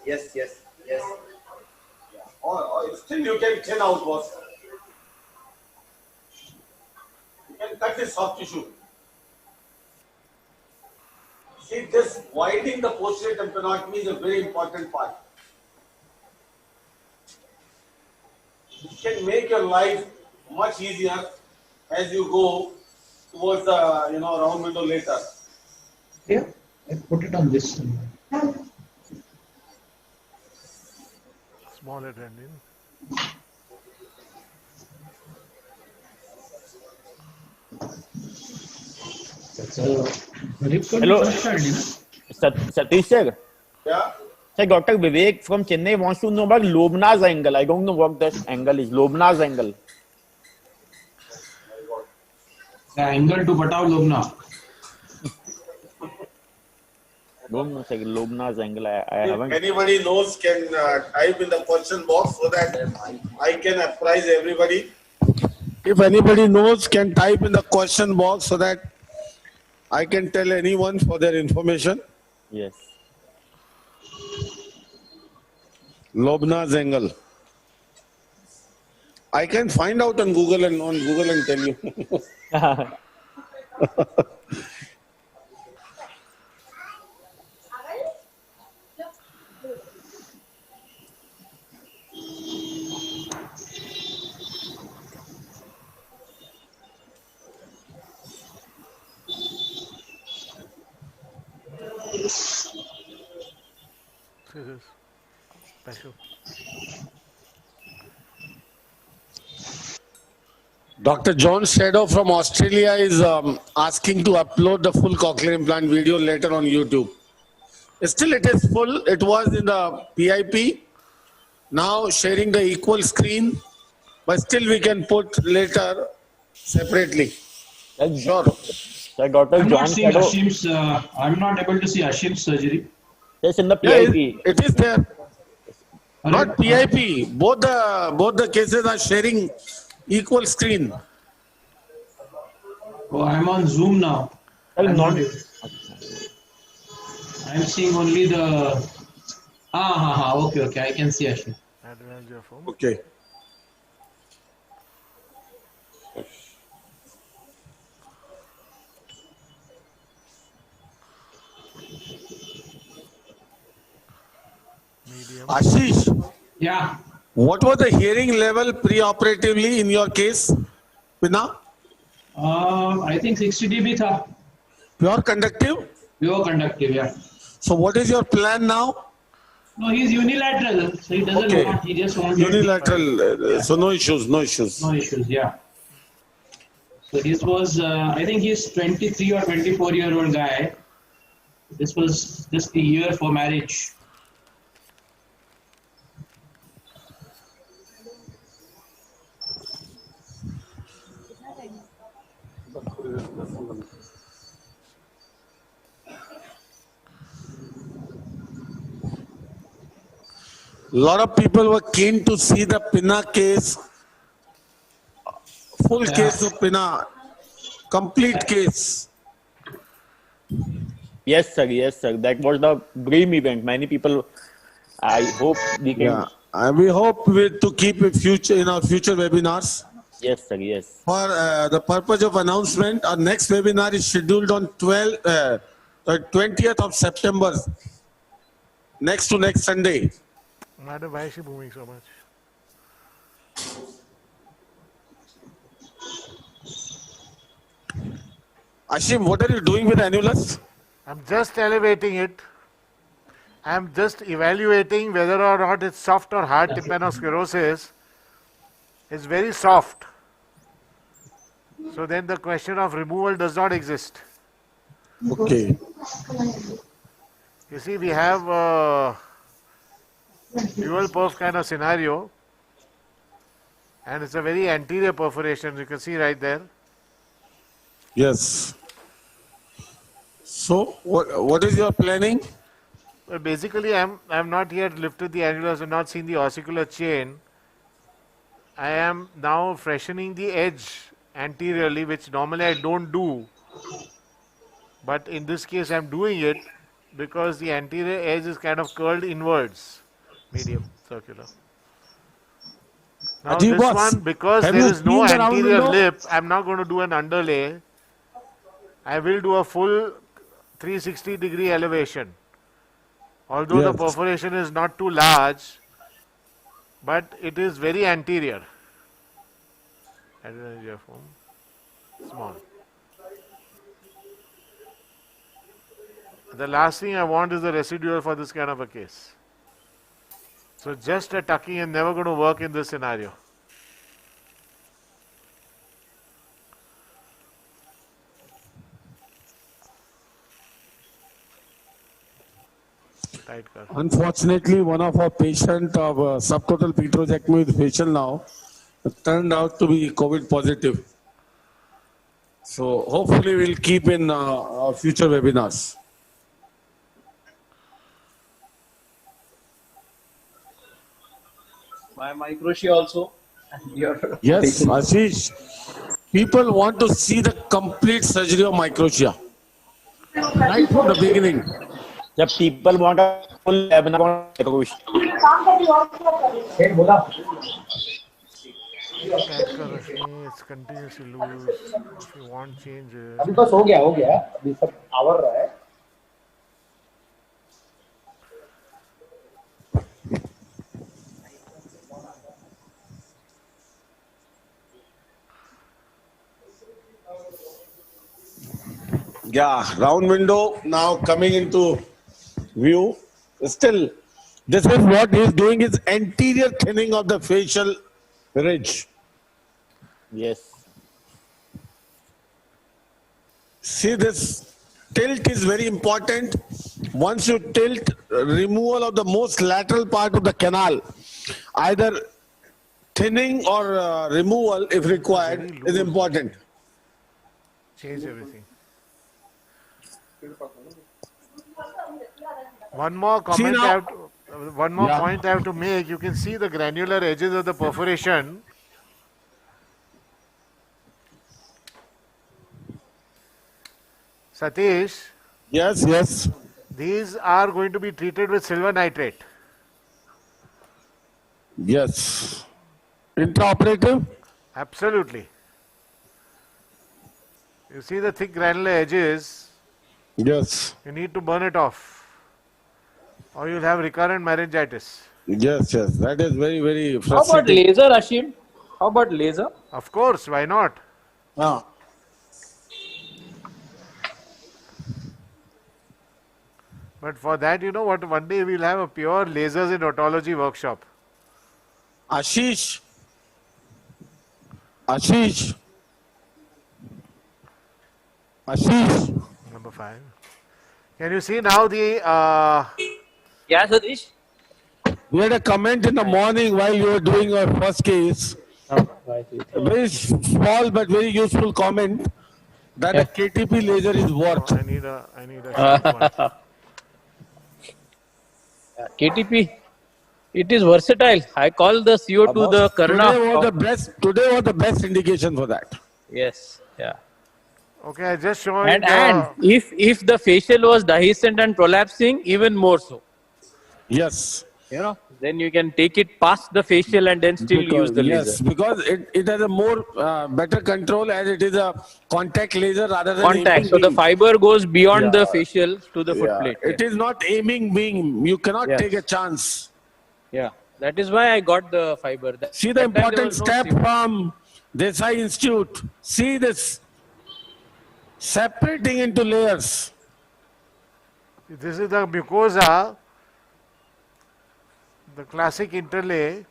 Yes.
Or still you can thin out, boss. You can cut this soft tissue. See, this widening the posterior tympanotomy is a very important part. It can make your life much easier as you go towards the round window later.
Yeah, I put it on this.
Smaller tendon.
Hello, Satish sir.
Yeah.
Sir, Dr. Vivek from Chennai wants to know about Lobna's angle. I don't know what that angle is. Lobna's angle.
The angle to Batao Lobna.
Don't know, sir. Lobna's angle. I
If
haven't.
anybody knows, can type in the question box so that I can apprise everybody.
If anybody knows, can type in the question box so that I can tell anyone for their information.
Yes.
Lobna's angle. I can find out on Google and tell you.
This is special.
Dr. John Shadow from Australia is asking to upload the full cochlear implant video later on YouTube. Still, it is full. It was in the PIP. Now sharing the equal screen, but still we can put later separately.
Sure. Sir, Dr.
I'm
John
not seeing
Shadow.
Ashim's. I'm not able to see Ashim's surgery.
Yes, in the
Yeah,
PIP.
it is there. Not PIP. Both the cases are sharing equal screen.
Oh, I'm on Zoom now. I'm seeing only the. Okay. I can see Ashim.
Advance your phone.
Okay. Ashish.
Yeah.
What was the hearing level pre-operatively in your case, Pina?
I think 60 dB tha.
Pure conductive?
Pure conductive, yeah.
So what is your plan now?
No, he's unilateral, so he doesn't
Okay.
want. He just wants
Unilateral. So no issues.
No issues, yeah. So this was, I think he's 23 or 24-year-old guy. This was just the year for marriage.
Lot of people were keen to see the Pina case, full case of Pina, complete case.
Yes, sir. That was the dream event. Many people, I hope we can.
Yeah, and we hope to keep it in our future webinars.
Yes, sir. Yes.
For the purpose of announcement, our next webinar is scheduled on 20th of September, next to next Sunday.
Madam, why is she moving so much?
Ashim, what are you doing with annulus?
I'm just elevating it. I'm just evaluating whether or not it's soft or hard tympanosclerosis. It's very soft. So then the question of removal does not exist.
Okay.
You see, we have a dual perf kind of scenario, and it's a very anterior perforation. You can see right there.
Yes. So, what is your planning?
Well, basically, I'm not yet lifted the annulus and not seen the ossicular chain. I am now freshening the edge anteriorly, which normally I don't do. But in this case, I'm doing it because the anterior edge is kind of curled inwards, medium, circular. Now
Rajeev
this
boss,
one, because
have
there
you
is no
seen the round
anterior
window?
lip, I'm not going to do an underlay. I will do a full 360-degree elevation. Although the
Yes.
perforation is not too large, but it is very anterior. Small. The last thing I want is the residual for this kind of a case. So just a tucking is never going to work in this scenario.
Unfortunately, one of our patients of subtotal petrosectomy with facial now turned out to be COVID positive. So hopefully we'll keep in our future webinars.
My microtia also. And your
Yes, Ashish. People want to see the complete surgery of microtia. Right from the beginning.
जब people want a full webinar on
It's continuously loose. If you want changes.
अभी बस हो गया अभी सब our रहा है.
Yeah, round window now coming into view. Still, this is what he's doing is anterior thinning of the facial ridge.
Yes.
See, this tilt is very important. Once you tilt, removal of the most lateral part of the canal, either thinning or removal if required, is important.
Change everything. One more comment point I have to make. You can see the granular edges of the perforation. Satish.
Yes, yes.
These are going to be treated with silver nitrate.
Yes. Intraoperative?
Absolutely. You see the thick granular edges?
Yes.
You need to burn it off, or you'll have recurrent meningitis.
Yes, yes. That is very, very frustrating.
How about laser, Ashim? How about laser?
Of course, why not?
Ah.
But for that, you know what, one day we'll have a pure lasers in otology workshop.
Ashish. Ashish. Ashish.
Number 5. Can you see now the...
Yeah, Satish?
We had a comment in the morning while you were doing your first case. A very small but very useful comment that a KTP laser is what?
I need a sharp one.
KTP, it is versatile. I call the CO2 the Karna.
Today was the best indication for that.
Yes, yeah.
Okay, I just showing.
And if the facial was dehiscent and prolapsing, even more so.
Yes.
You know, then you can take it past the facial and then still use the laser.
Yes, because it has a more better control as it is a contact laser rather than
contact. So the fiber goes beyond the facial to the foot plate.
It is not aiming beam. You cannot take a chance.
Yeah, that is why I got the fiber.
See the important step from Desai Institute. See this.
separating into layers.
This is the mucosa, the classic interlay.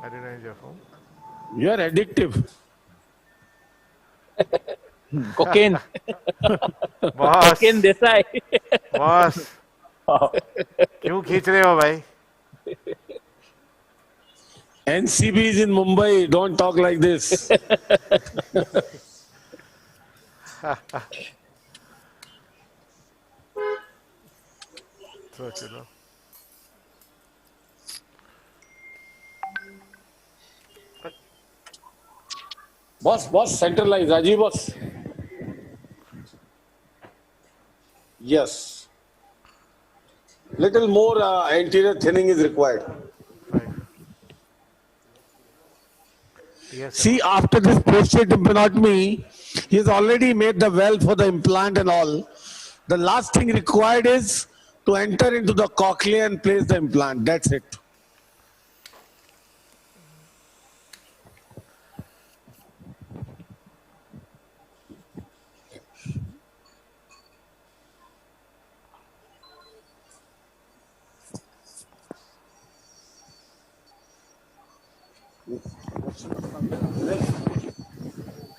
I didn't know your phone.
You are addictive.
Cocaine.
Boss.
Cocaine Desai.
Boss. क्यों खींच रहे हो भाई?
NCB is in Mumbai. Don't talk like this. Boss, centralize. Rajeev, boss. Yes. Little more anterior thinning is required.
Yes,
see, after this posterior tympanotomy, he has already made the well for the implant and all. The last thing required is to enter into the cochlea and place the implant. That's it.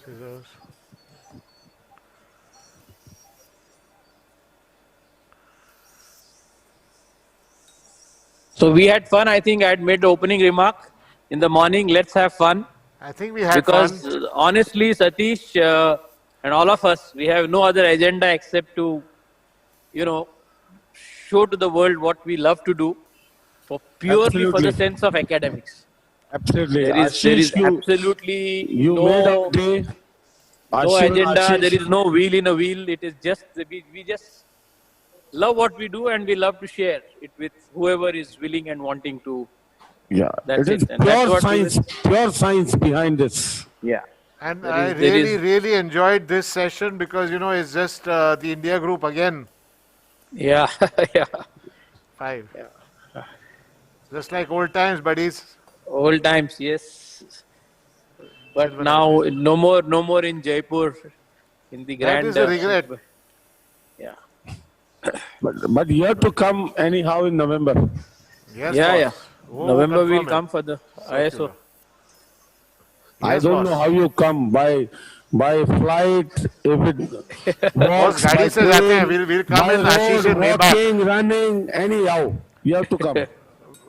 Scissors.
So we had fun. I think I had made the opening remark in the morning. Let's have fun.
I think we had
because
fun.
Honestly, Satish and all of us, we have no other agenda except to, show to the world what we love to do, purely for the sense of academics.
Absolutely.
There is absolutely no agenda. There is no wheel in a wheel. It is just we just love what we do, and we love to share it with whoever is willing and wanting to.
Yeah,
that's
it is
And
pure science behind this.
Yeah.
And I really enjoyed this session because, it's just the India group again.
Yeah, yeah.
5. Yeah. Just like old times, buddies.
Old times, yes. But now, no more in Jaipur, in the grand.
That is a regret.
Yeah.
But you have to come anyhow in November.
Yes,
yeah.
Oh,
November we'll come for the ISO.
I don't know how you come by flight, if it walks, by train,
we'll come
by
in Ashish's
road,
Maybach.
walking, running, anyhow. You have to come.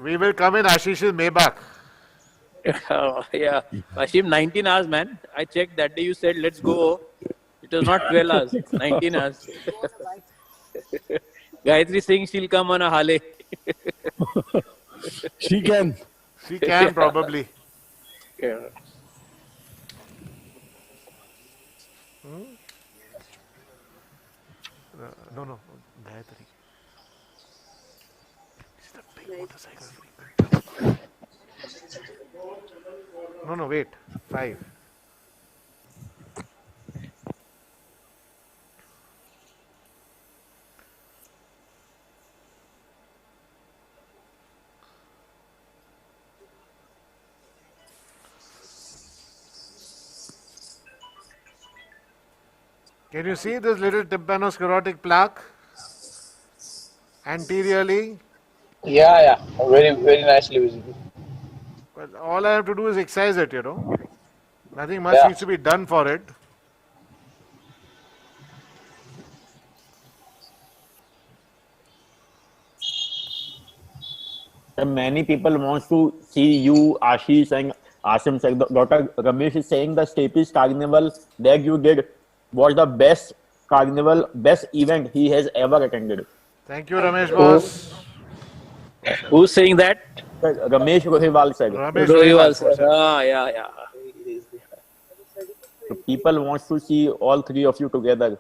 We will come in Ashish's Maybach.
Yeah. Ashim, 19 hours, man. I checked that day. You said, let's go. It was not 12 hours, 19 hours. Gayatri Singh, she'll come on a Harley.
She can.
She can, probably.
Yeah.
No. Gayatri. She's the big motorcycle freak. No, wait. 5. Can you see this little tympanosclerotic plaque anteriorly?
Yeah. Very, very nicely visible.
But all I have to do is excise it, Nothing much needs to be done for it.
Many people want to see you, Ashish and Asim saying, Dr. Ramesh is saying the Staples Carnival that you did was the best carnival, best event he has ever attended.
Thank you, Ramesh boss.
Who's saying that?
Ramesh Rohiwal said.
Rohiwal said. Yeah.
So people want to see all three of you together.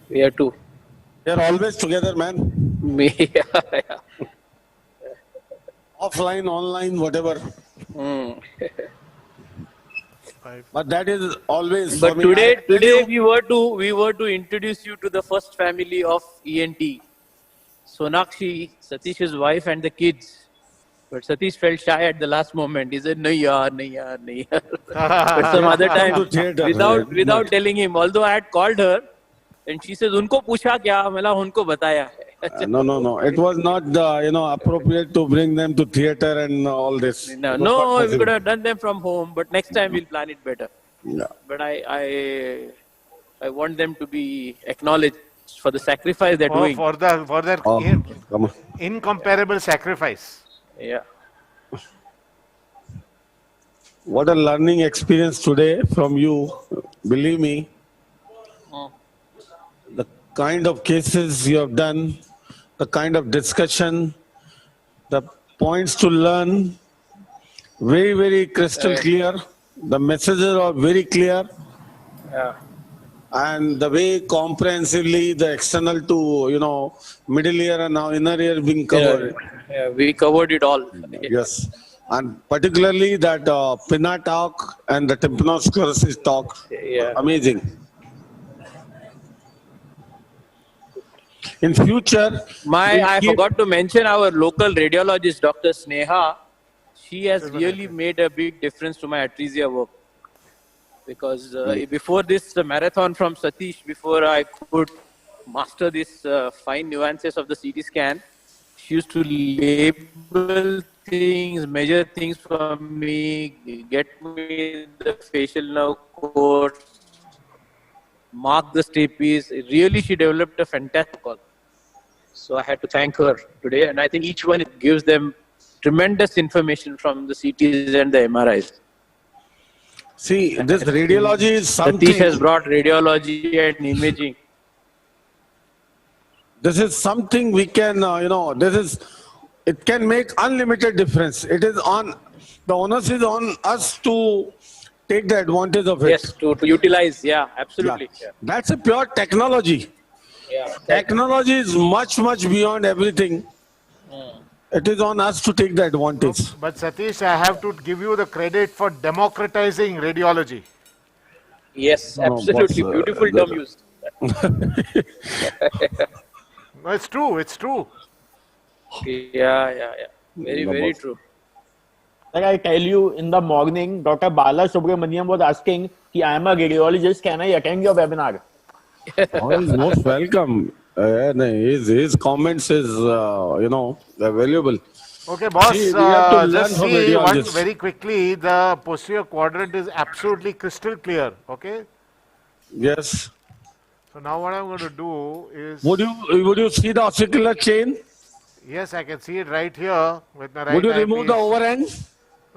We are two.
They're always together, man.
Yeah.
Offline, online, whatever. But that is always.
But today we were to introduce you to the first family of ENT. Sonakshi, Satish's wife, and the kids. But Satish felt shy at the last moment. He said, "No, yaar, no, yaar, no, yaar." But some other time, without telling him, although I had called her, and she says, "Unko पूछा क्या?" मैंने उनको बताया है.
No. It was not, appropriate to bring them to theater and all this.
No, we could have done them from home, but next time we'll plan it better.
Yeah.
But I want them to be acknowledged for the sacrifice they're doing.
For their incomparable sacrifice.
Yeah.
What a learning experience today from you. Believe me, the kind of cases you have done, the kind of discussion, the points to learn, very, very crystal clear. The messages are very clear.
Yeah.
And the way comprehensively the external to, middle ear and now inner ear being covered.
Yeah, we covered it all.
Yes. And particularly that pinna talk and the tympanosclerosis talk.
Yeah.
Amazing. In future,
I forgot to mention our local radiologist, Dr. Sneha. She has really made a big difference to my atresia work. Because before this marathon from Satish, before I could master these fine nuances of the CT scan, she used to label things, measure things for me, get me the facial nerve codes, mark the stapes. Really, she developed a fantastic call. So I had to thank her today. And I think each one gives them tremendous information from the CTs and the MRIs.
See, this radiology is something.
Satish has brought radiology and imaging.
This is something we can, it can make unlimited difference. It is the onus is on us to take the advantage of it.
Yes, to utilize, yeah, absolutely.
Yeah. That's a pure technology.
Yeah.
Technology is much, much beyond everything. It is on us to take the advantage.
But Satish, I have to give you the credit for democratizing radiology.
Yes, absolutely. Beautiful term used.
No, it's true. It's true.
Yeah. Very true.
Like I tell you, in the morning, Dr. Bala Subramaniam was asking, I am a radiologist, can I attend your webinar?
Oh, he's most welcome. His comments is, valuable.
Okay, boss,
See, we have to
just
learn
see
from
one
radiologists.
very quickly. The posterior quadrant is absolutely crystal clear. Okay.
Yes.
So now what I'm going to do is...
Would you see the ossicular chain?
Yes, I can see it right here with my right
Would you
eyepiece.
remove the overhang?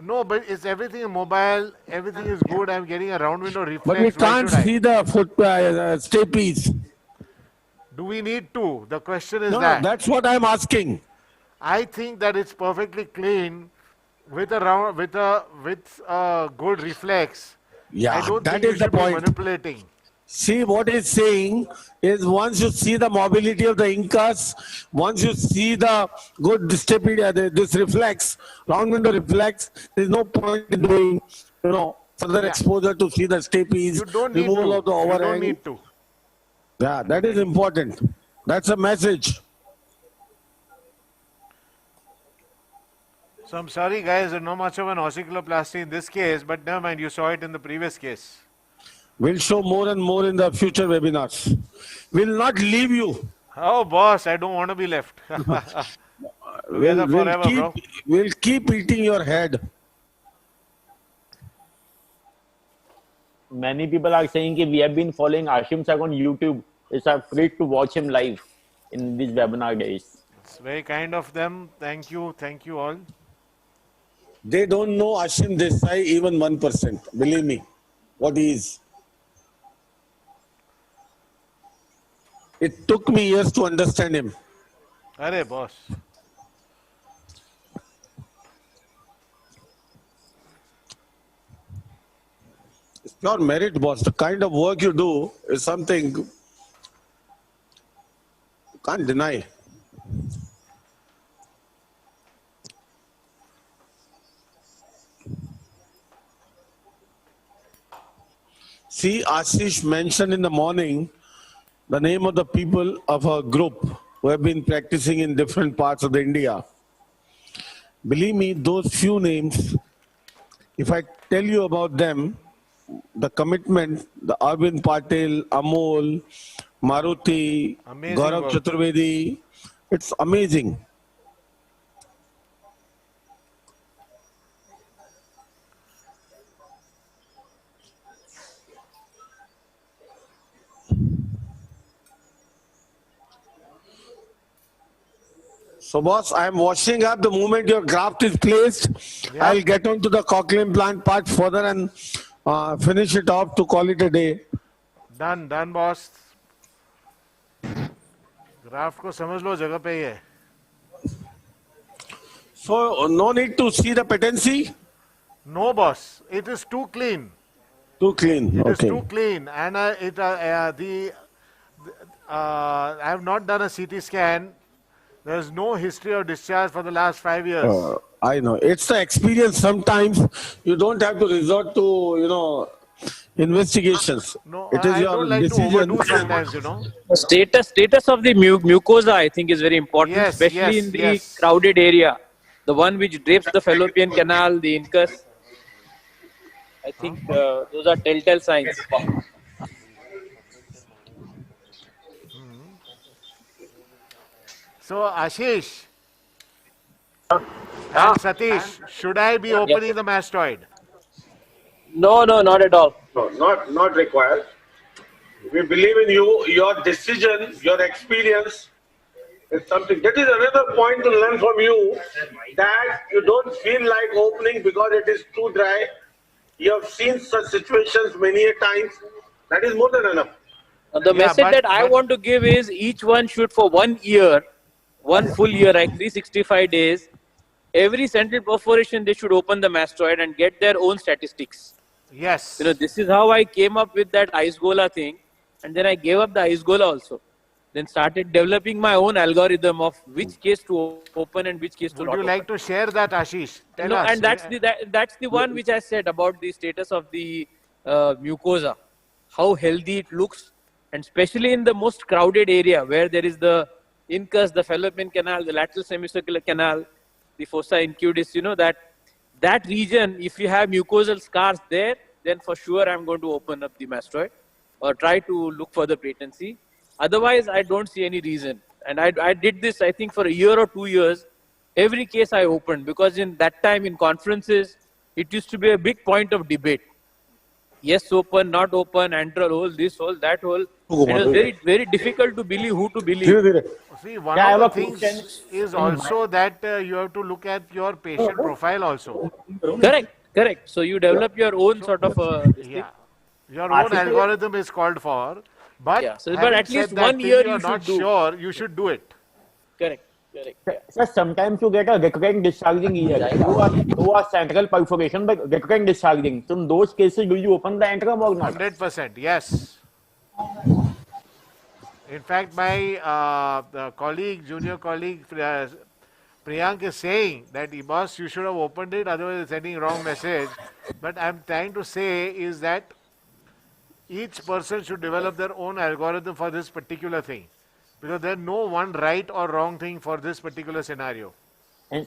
No, but it's everything mobile. Everything is good. I'm getting a round window reflex.
But we can't see the foot stapes.
Do we need to? The question is
No,
that.
that's what I'm asking.
I think that it's perfectly clean with a good reflex.
Yeah,
I don't
that
think you
is the
should be
point.
manipulating.
See, what he's saying is once you see the mobility of the incus, once you see the good dystopedia, this reflex, round window reflex, there's no point in doing, further exposure to see the stapes,
You don't need
removal
to.
of the
You
overhang.
don't need to.
Yeah, that is important. That's a message.
So I'm sorry guys, there's not much of an ossiculoplasty in this case, but never mind, you saw it in the previous case.
We'll show more and more in the future webinars. We'll not leave you.
Oh boss, I don't want to be left. Together forever, bro.
We'll keep eating your head.
Many people are saying we have been following Ashim Sir on YouTube. It's a treat to watch him live in these webinar days.
It's very kind of them. Thank you all.
They don't know Ashim Desai even 1%. Believe me, what he is. It took me years to understand him.
Arey boss.
It's pure merit, boss. The kind of work you do is something you can't deny. See, Ashish mentioned in the morning the name of the people of a group who have been practicing in different parts of India. Believe me, those few names, if I tell you about them, the commitment, the Arvind Patil, Amol, Maruti,
Amazing
Gaurav
work.
Chaturvedi, it's amazing. So boss, I am washing up. The moment your graft is placed,
Yeah.
I'll get on to the cochlear implant part further and finish it off to call it a day.
Done boss. Graft को समझ लो जगह पे ही है.
So no need to see the patency?
No boss, it is too clean.
Too clean,
It is
okay.
too clean, and I have not done a CT scan. There is no history of discharge for the last 5 years.
I know. It's the experience. Sometimes you don't have to resort to, investigations.
No,
It is
I
your
don't like
decision.
to overdo sometimes, you know.
The status of the mucosa, I think, is very important,
Yes,
especially
yes,
in the
yes.
crowded area. The one which drapes the fallopian canal, the incus. I think those are telltale signs.
So, Ashish and Satish, should I be opening the mastoid?
No, not at all.
No, not required. We believe in you. Your decision, your experience is something. That is another point to learn from you, that you don't feel like opening because it is too dry. You have seen such situations many a times. That is more than enough.
The message that I want to give is each one should, for 1 year, 1 full year, like 365 days, every central perforation they should open the mastoid and get their own statistics.
Yes.
This is how I came up with that ice gola thing, and then I gave up the ice gola also. Then started developing my own algorithm of which case to open and which case to not
Would you like to share that, Ashish? Tell us.
And that's the one which I said about the status of the mucosa, how healthy it looks, and especially in the most crowded area where there is the incus, the fallopian canal, the lateral semicircular canal, the fossa incudis, that region, if you have mucosal scars there, then for sure I'm going to open up the mastoid or try to look for the patency. Otherwise, I don't see any reason. And I did this, I think, for a year or 2 years. Every case I opened, because in that time in conferences, it used to be a big point of debate. Yes, open, not open, antral hole, this hole, that hole. It was very, very difficult to believe who to believe.
See, one of the things is also that you have to look at your patient profile also.
Correct. So you develop your own sort of
your own algorithm is called for, but
but at least 1 year you
not
should do.
Sure, you should do it.
Correct.
Sir, sometimes you get a recurrent discharging ear. You are central perforation, but recurrent discharging. So in those cases, do you open the antrum or not?
100%, yes. In fact, my junior colleague, Priyank is saying that, boss, you should have opened it, otherwise it's sending wrong message. But I'm trying to say is that each person should develop their own algorithm for this particular thing. Because there's no one right or wrong thing for this particular scenario.
And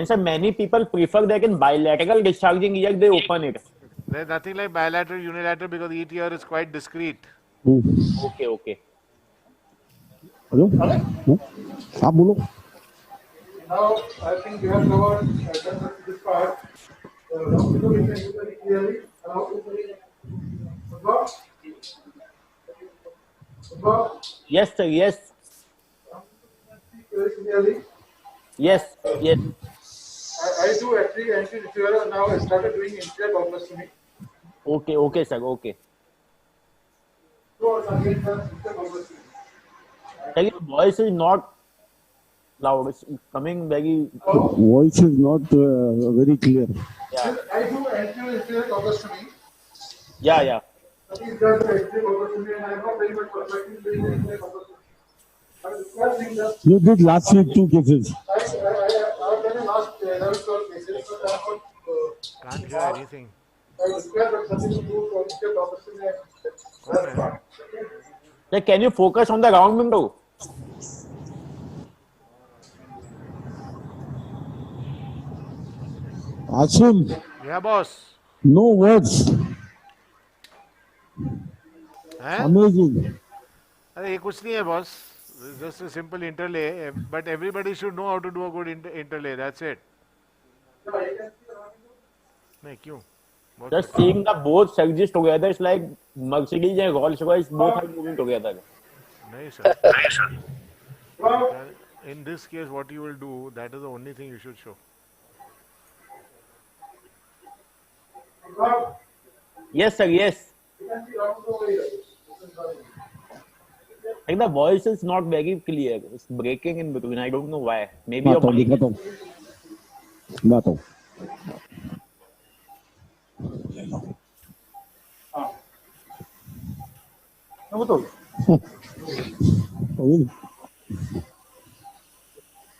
sir, many people prefer that in bilateral discharging ear, they open it.
There's nothing like bilateral, unilateral, because each ear is quite discrete.
Okay.
Hello?
Now, I think we have covered this part. Now, we can use very clearly.
Yes, sir, yes.
Very clearly.
Yes.
I do actually anti-retriever. Now I started doing interior colposcopy.
Okay, sir, okay.
So again, colposcopy.
Your voice is not loud. It's coming very.
Voice is not very clear.
Yeah. I do anterior colposcopy.
Yeah.
He's done the anterior colposcopy, and I'm not very much perfect in doing the anterior colposcopy.
You did last week 2 cases.
I've done the last 11 cases, but I'm not.
Can't hear anything.
I require but something to do for anterior colposcopy.
Sir, can you focus on the round window?
Ashim,
Yeah, boss.
no words. Amazing.
अरे ये कुछ नहीं है boss. Just a simple interlay, but everybody should know how to do a good interlay. That's it. नहीं क्यों?
Just seeing the both surges together is like Mercedes and Rolls Royce both are moving together.
नहीं sir. In this case, what you will do, that is the only thing you should show.
Yes, sir. Yes. Like the voice is not very clear. It's breaking in between. I don't know why. Maybe your mic.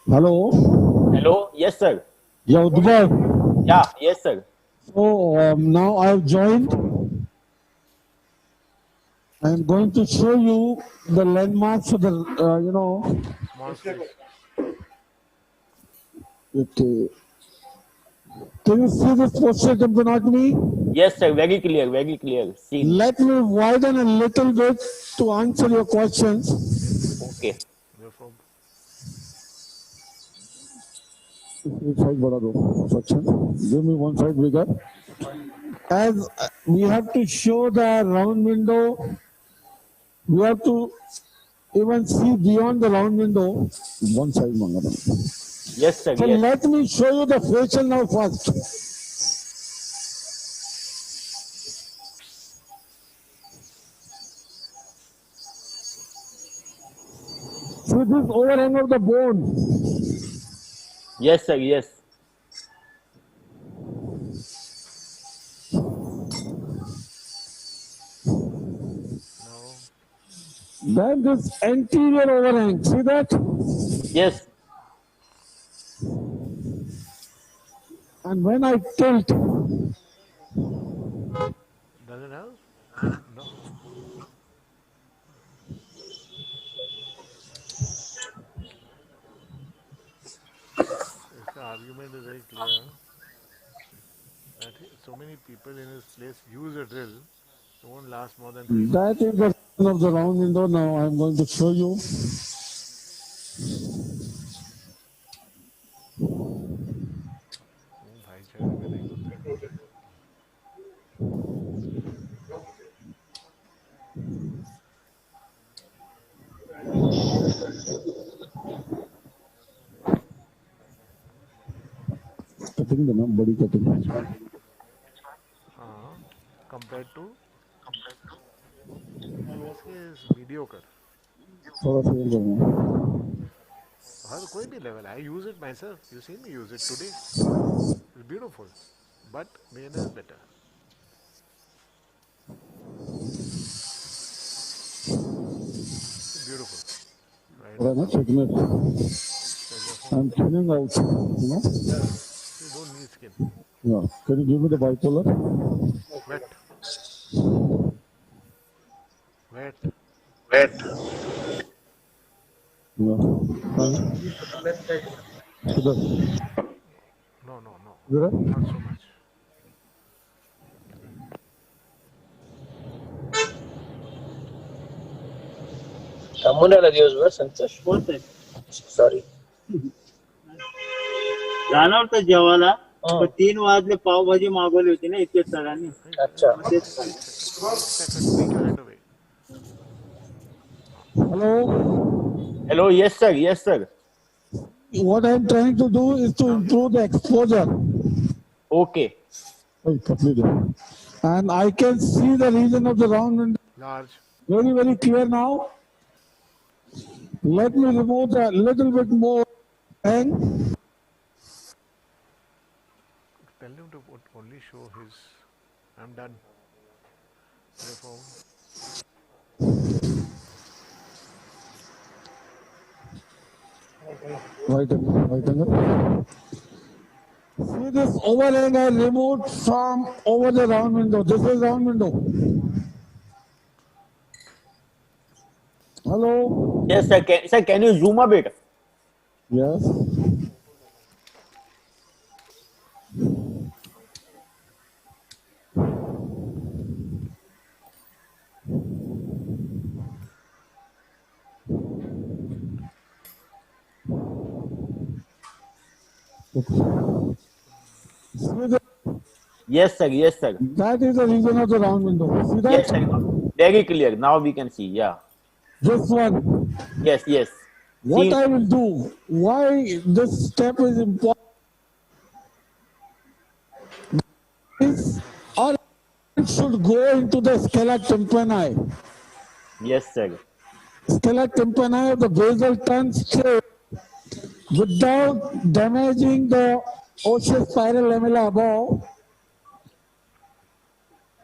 Hello.
Hello. Yes, sir.
Yeah, Udbhav.
Yeah. Yes, sir.
So now I have joined. I am going to show you the landmarks of the, Okay. Can you see this posture tympanotomy?
Yes, sir. Very clear. Very clear. See.
Let me widen a little bit to answer your questions.
Okay.
Give me one side bigger. As we have to show the round window, we have to even see beyond the round window. One side, Mangalam.
Yes, sir.
So
yes.
let me show you the facial now first. See this overhang of the bone.
Yes, sir. Yes.
Then this anterior overhang. See that?
Yes.
And when I tilt,
Does it help? No. The argument is very clear. That so many people in his place use a drill, it won't last more than 3 months.
that is the reason of the round window. Now I'm going to show you.
भाईचारे में नहीं होता है.
Cutting the body cutting.
Compared to is mediocre.
थोड़ा fail करना.
कोई भी level, I use it myself. You see me use it today. It's beautiful, but mine is better. Beautiful.
Right, not checking it. I'm thinning out, you know.
You don't need skin.
Yeah. Can you give me the bipolar?
Wet. Wet.
Wet. Yeah.
No.
Not
so much.
Kamuna Dios was Santosh. Sorry.
जाणवतं जेवायला पण 3 वाजले पावभाजी मागवली होती ना इतके सरांनी.
अच्छा.
Hello. Yes, sir. Yes, sir.
What I'm trying to do is to improve the exposure.
Okay.
And I can see the region of the round window.
Large.
Very, very clear now. Let me remove a little bit more and
Tell him to only show his. I'm done. Therefore.
Right angle. See this overhang I removed from over the round window. This is round window. Hello?
Yes, sir. Can you zoom a bit?
Yes.
Yes, sir. Yes, sir.
That is the region of the round window. See that?
Yes, sir. Very clear. Now we can see. Yeah.
This one.
Yes, yes.
What
See,
I will do, why this step is important is or it should go into the scala tympani.
yes, sir.
Scala tympani of the basal tongue straight without damaging the osseous spiral lamella above.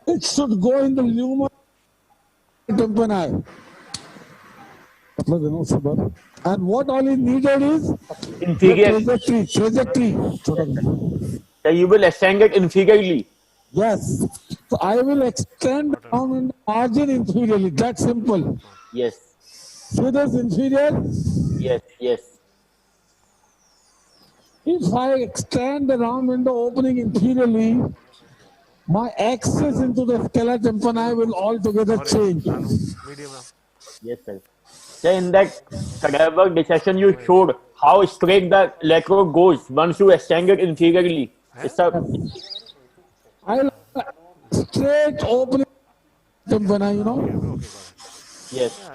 It should go in the lumen tympani. And what all is needed is
Inferior.
trajectory.
So you will ascend it inferiorly.
Yes. So I will extend down in the margin inferiorly. That's simple.
Yes.
See this inferior?
Yes, yes.
If I extend the round window opening inferiorly, my access into the scala tympani will altogether change.
Yes, sir. So in that cadaver dissection, you showed how straight the electrode goes once you ascend it inferiorly. It's a
I straight opening tympani, you know.
yes.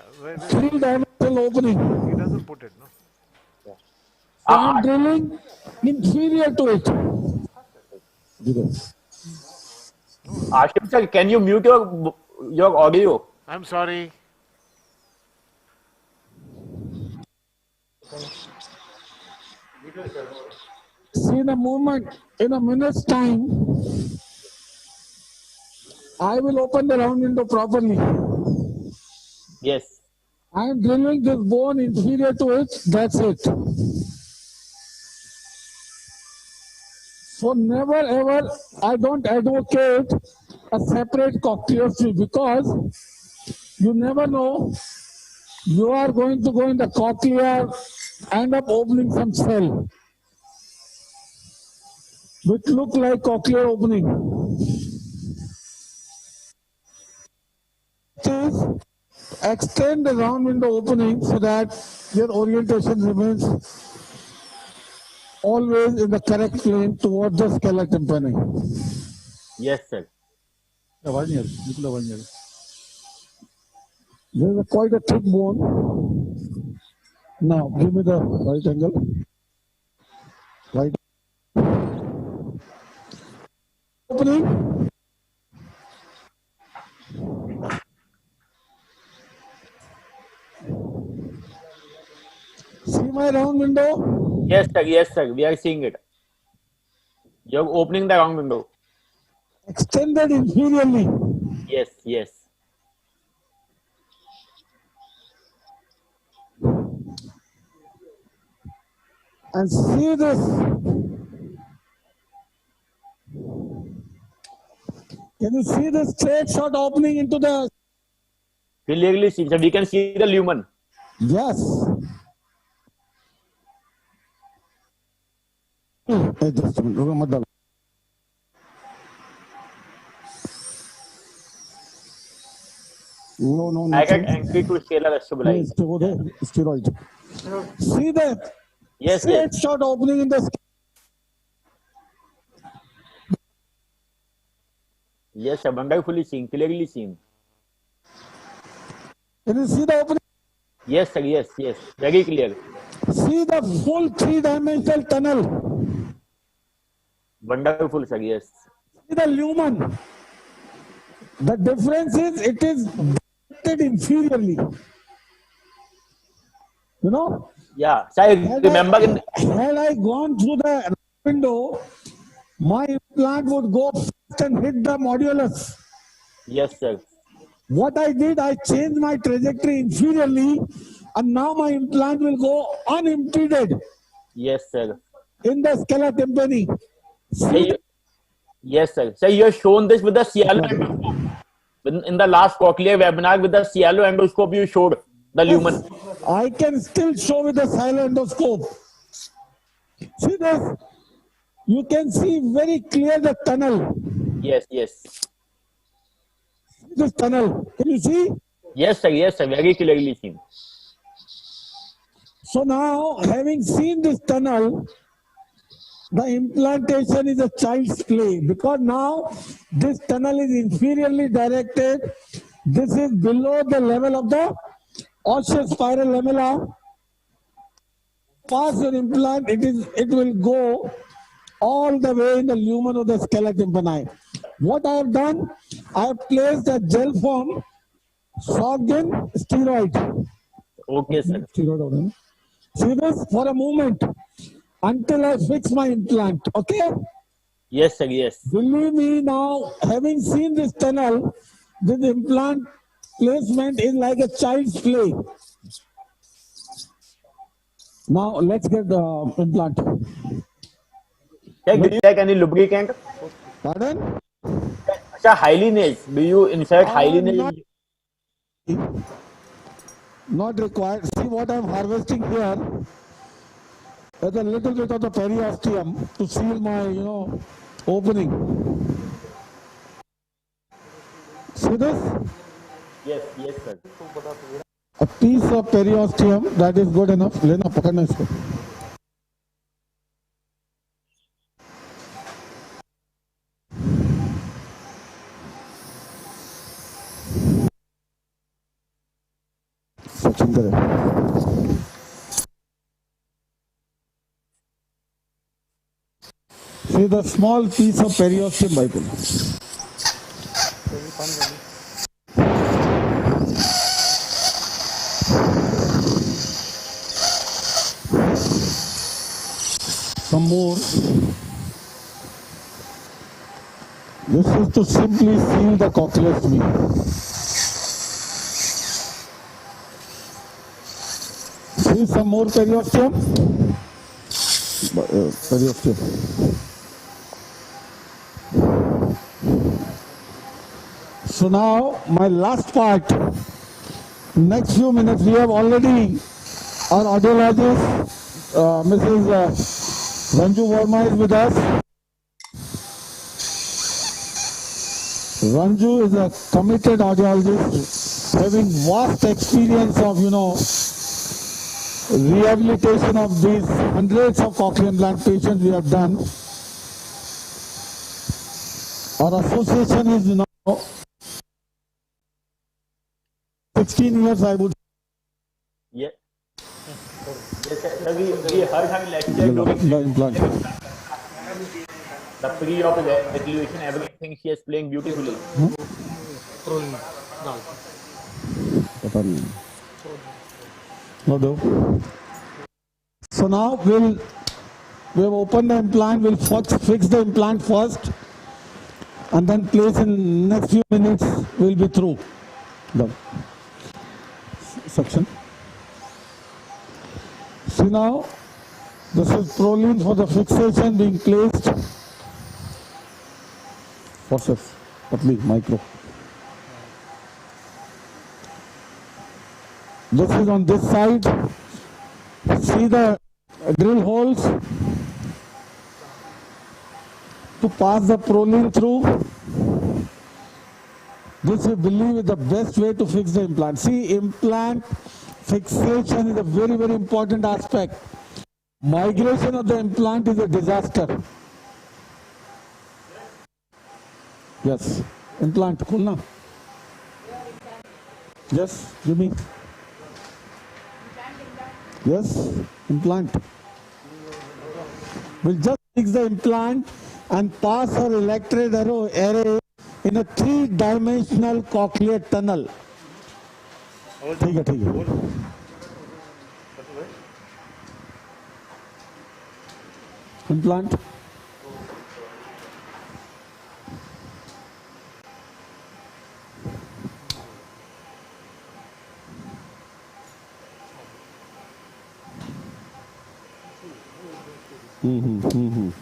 Three-dimensional opening.
He doesn't put it, no?
So I'm drilling inferior to it.
Ashim sir, can you mute your audio?
I'm sorry.
See the movement in a minute's time. I will open the round window properly.
Yes.
I am drilling this bone inferior to it. That's it. So never ever, I don't advocate a separate cochlear tube because you never know. You are going to go in the cochlea, end up opening some cell which look like cochlear opening. Extend the round window opening so that your orientation remains always in the correct plane towards the scala tympani.
Yes, sir.
There is quite a thick bone. Now, give me the right angle. Right. Opening. See my round window?
Yes, sir. Yes, sir. We are seeing it. You're opening the round window.
Extended inferiorly.
Yes, yes.
And see this. Can you see the straight shot opening into the...
Clearly seen. So we can see the lumen.
Yes. Just a minute. No.
I got entry to scalar stabilize.
Steroid. See that?
Yes,
straight
yes.
shot opening in the...
Yes, sir. Wonderfully seen. Clearly seen.
Can you see the opening?
Yes, sir. Yes, yes. Very clear.
See the full three-dimensional tunnel.
Wonderful, sir. Yes.
See the lumen. The difference is it is directed inferiorly. You know?
Yeah. So I remember
had I gone through the window, my implant would go fast and hit the modulus.
Yes, sir.
What I did, I changed my trajectory inferiorly, and now my implant will go unimpeded.
Yes, sir.
In the scala tympani.
Yes, sir. So you have shown this with the Cielo endoscope. In the last cochlear webinar with the Cielo endoscope, you showed the lumen.
I can still show with the Cielo endoscope. See this? You can see very clear the tunnel.
Yes, yes.
See this tunnel? Can you see?
Yes, sir. Yes, sir. Very clearly seen.
So now, having seen this tunnel, The implantation is a child's play because now this tunnel is inferiorly directed. This is below the level of the osseous spiral lamella. Pass your implant, it will go all the way in the lumen of the scala tympani. What I have done, I have placed a gel form soaked in steroid.
Okay, sir.
Steroid. See this for a moment until I fix my implant. Okay?
Yes, sir. Yes.
Believe me, now having seen this tunnel, this implant placement is like a child's play. Now let's get the implant.
Do you like any lubricant?
Pardon?
Sir, Hylinase. Do you insert Hylinase?
Not required. See what I'm harvesting here. There's a little bit of the periosteum to seal my, opening. See this?
Yes, yes, sir.
A piece of periosteum that is good enough. Lena, pakadna isko. Section kare. See the small piece of periosteum Bible. Some more. This is to simply seal the cochlear meat. See some more periosteum. Periosteum. So now my last part. Next few minutes we have already our audiologist, Mrs. Ranju Verma is with us. Ranju is a committed audiologist having vast experience of, rehabilitation of these hundreds of cochlear implant patients we have done. Our association is now 16 years, I would.
Yeah. Yes, sir. We heard her lecture during
the implant.
The pre-op evaluation, everything she is playing beautifully.
So now we'll open the implant, we'll fix the implant first and then place in next few minutes we'll be through. Done. Section. See now, this is proline for the fixation being placed. Process, patli, micro. This is on this side. See the drill holes to pass the proline through. This we believe is the best way to fix the implant. See, implant fixation is a very, very important aspect. Migration of the implant is a disaster. Yes, implant, khulna. Yes, give me. Yes, implant. We'll just fix the implant and pass our electrode array in a 3-dimensional cochlear tunnel. ठीक है implant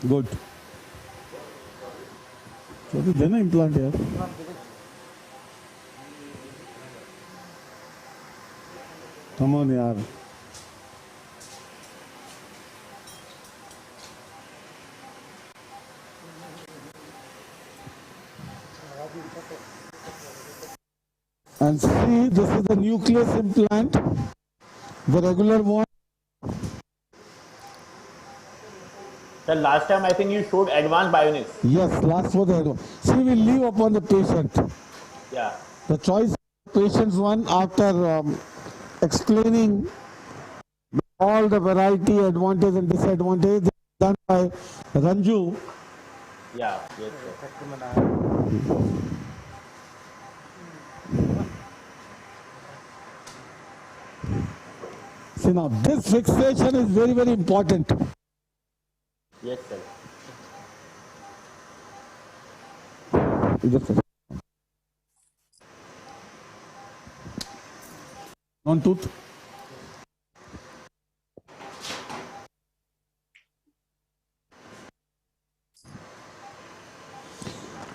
good so देना implant यार come on यार and see this is the nucleus implant, the regular one.
The last time I think you showed advanced bionics.
Yes, last was the advanced. See, we leave upon the patient.
Yeah.
The choice patient's one after explaining all the variety, advantage and disadvantage done by Ranju.
Yeah. Yes, sir.
See now, this fixation is very, very important.
Yes, sir.
On tooth.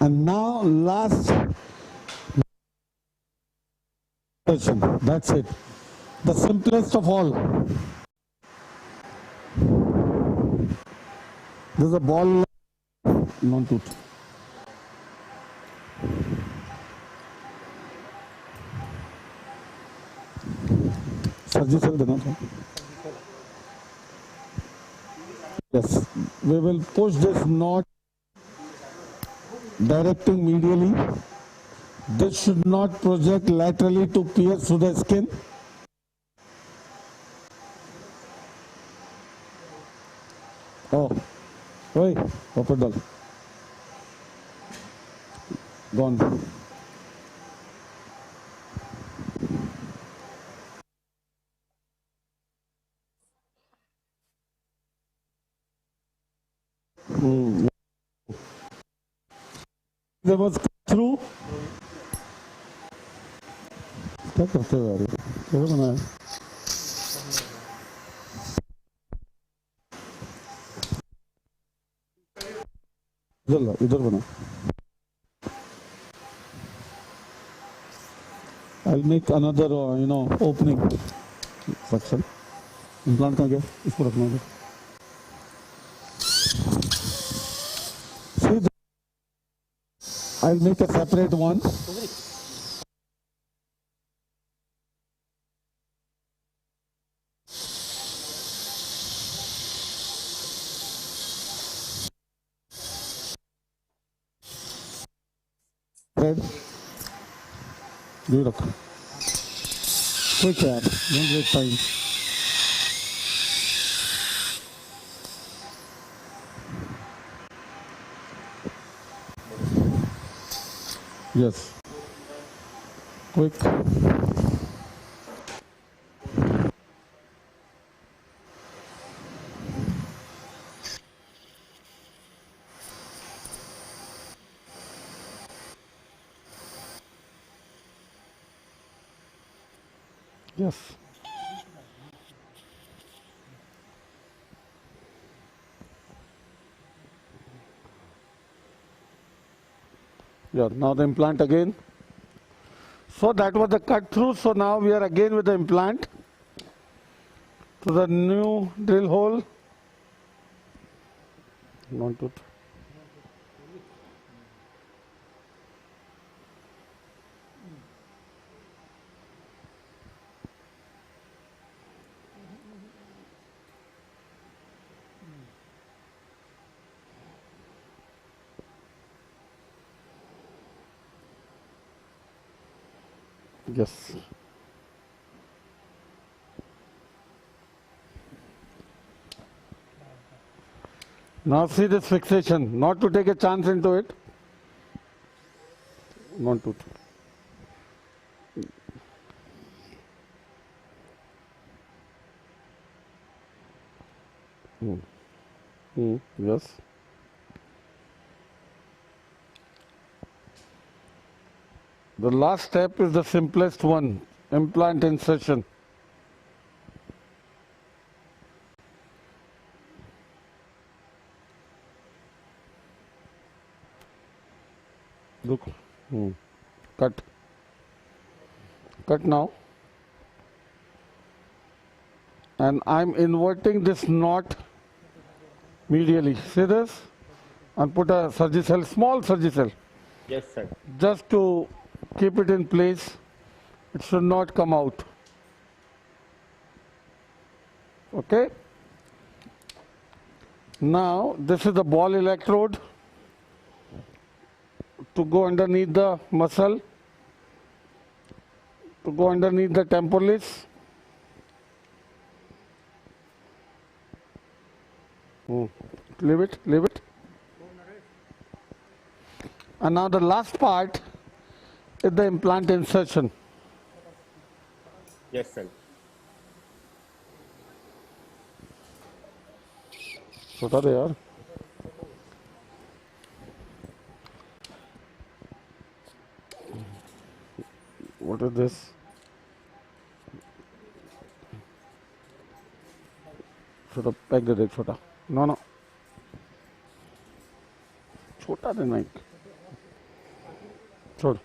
And now last question. That's it. The simplest of all. There's a ball non-tooth. Surgical देना था. Yes, we will push this knot directing medially. This should not project laterally to pierce through the skin. Oh, oi, Papadal. Gone. There was through. क्या करते हो यार? क्या बनाया? इधर बना. I'll make another, opening section. Implant कहाँ गया? इसको रखना होगा. See, I'll make a separate one. Red. Do it. Quick, yaar. Don't waste time. Yes. Quick. Yes. Yeah, now the implant again. So that was the cut through. So now we are again with the implant to the new drill hole. Non-tooth. Yes. Now see this fixation, not to take a chance into it. Non-tooth. Yes. The last step is the simplest one, implant insertion. Look, cut. Cut now. And I'm inverting this knot medially. See this? And put a surgicel, small surgicel.
Yes, sir.
Just to keep it in place. It should not come out. Okay? Now, this is the ball electrode to go underneath the muscle, to go underneath the temporalis. Leave it, leave it. And now the last part is the implant insertion.
Yes, sir.
छोटा दे यार. What is this? छोटा pack दे दे छोटा. No, no. छोटा दे नहीं. छोड़.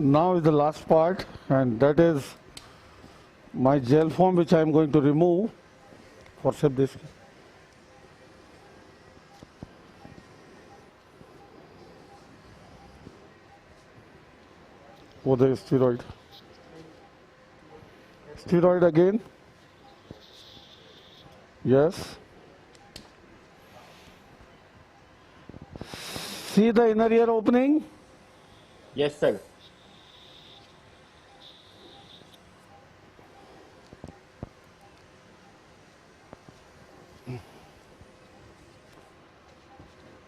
Now is the last part, and that is my gel foam, which I am going to remove. Forceps this. Oh, there is steroid. Steroid again. Yes. See the inner ear opening?
Yes, sir.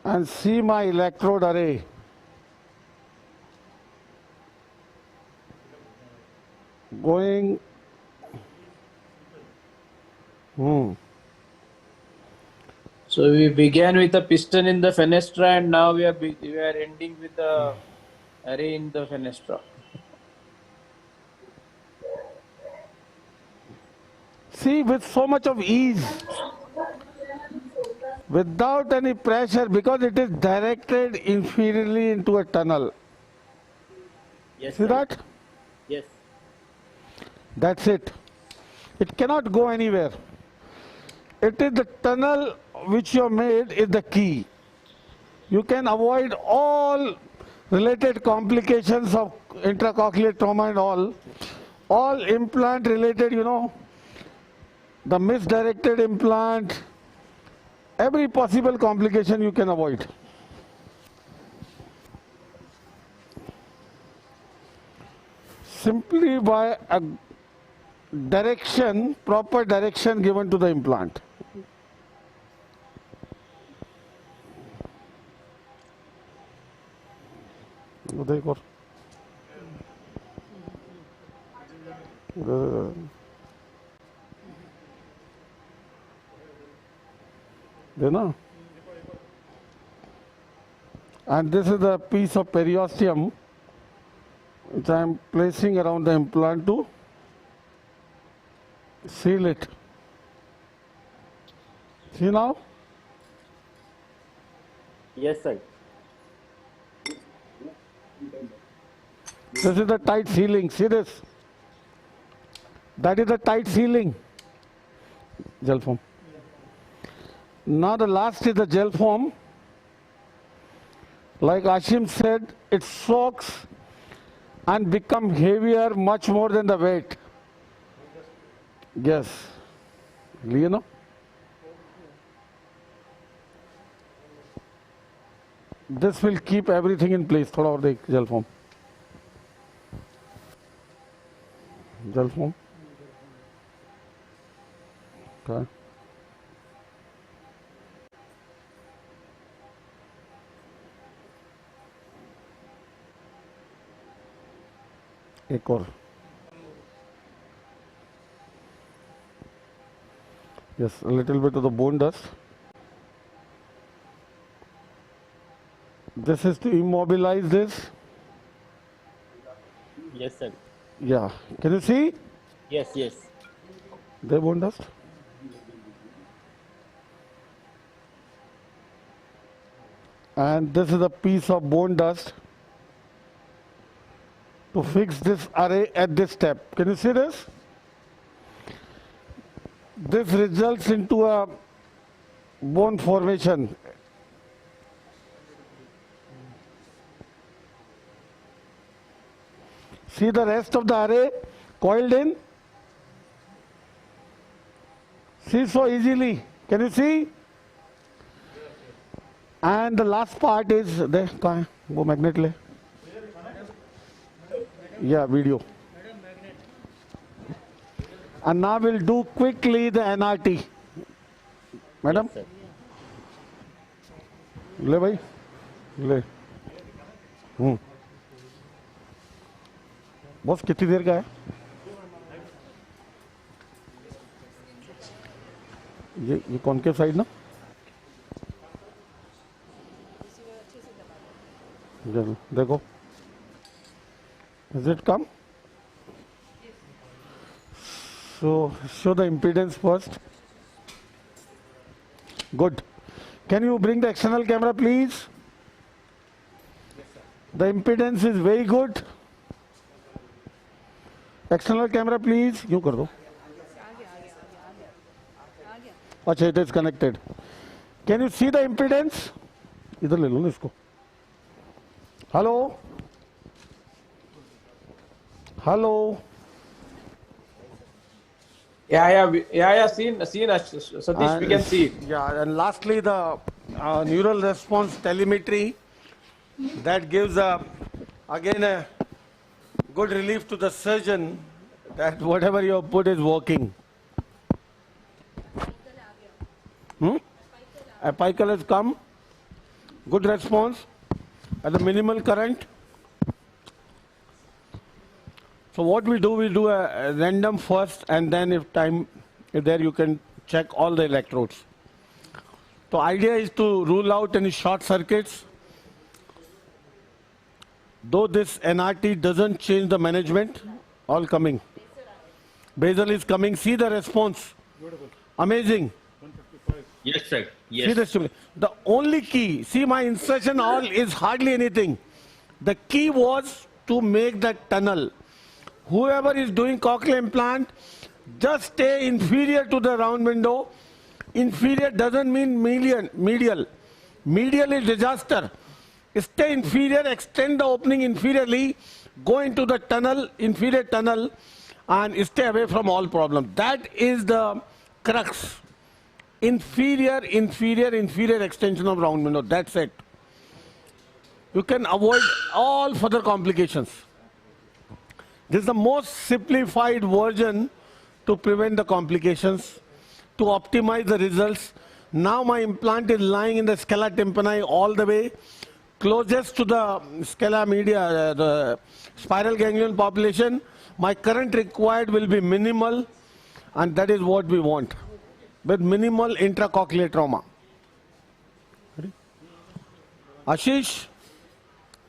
And see my electrode array. Going.
So we began with a piston in the fenestra, and now we are ending with the array in the fenestra.
See, with so much of ease, without any pressure, because it is directed inferiorly into a tunnel.
Yes,
see
sir.
that?
Yes.
That's it. It cannot go anywhere. It is the tunnel which you have made is the key. You can avoid all related complications of intracochlear trauma and all implant related, the misdirected implant, every possible complication you can avoid. Simply by a direction, proper direction given to the implant. देखो देना. And this is the piece of periosteum which I am placing around the implant to seal it. See now?
Yes, sir.
This is the tight sealing. See this? That is the tight sealing. Gel foam. Now the last is the gel foam. Like Ashim said, it soaks and become heavier much more than the weight. Yes. You know? This will keep everything in place. थोड़ा और देख gel foam. Gel foam. Okay. एक और. Yes, a little bit of the bone dust. This is to immobilize this.
Yes, sir.
Yeah. Can you see?
Yes, yes.
The bone dust. And this is a piece of bone dust to fix this array at this step. Can you see this? This results into a bone formation. See the rest of the array coiled in? See so easily. Can you see? And the last part is there. Wo magnet le. Yeah, video. And now we'll do quickly the NRT. Madam? Le bhai. Le. Boss कितनी देर का है ये concave side ना देखो Is it come? So show the impedance first. Good. Can you bring the external camera please? The impedance is very good. External camera please. You kar do. अच्छा, it is connected. Can you see the impedance? इधर ले लो ना इसको. Hello. Hello.
Seen, Satish, we can see it.
Yeah, and lastly, the neural response telemetry that gives again a good relief to the surgeon that whatever you have put is working. Apical has come, good response at the minimal current. So what we do a random first, and then if there you can check all the electrodes. So idea is to rule out any short circuits. Though this NRT doesn't change the management, all coming. Basal is coming, see the response. Amazing.
Yes, sir. Yes.
See this. The only key, see my insertion all is hardly anything. The key was to make that tunnel. Whoever is doing cochlear implant, just stay inferior to the round window. Inferior doesn't mean medial. Medial is disaster. Stay inferior, extend the opening inferiorly, go into the tunnel, inferior tunnel, and stay away from all problems. That is the crux. Inferior extension of round window. That's it. You can avoid all further complications. This is the most simplified version to prevent the complications, to optimize the results. Now my implant is lying in the scala tympani all the way, closest to the scala media, the spiral ganglion population. My current required will be minimal, and that is what we want, with minimal intracochlear trauma. Ready? Ashish?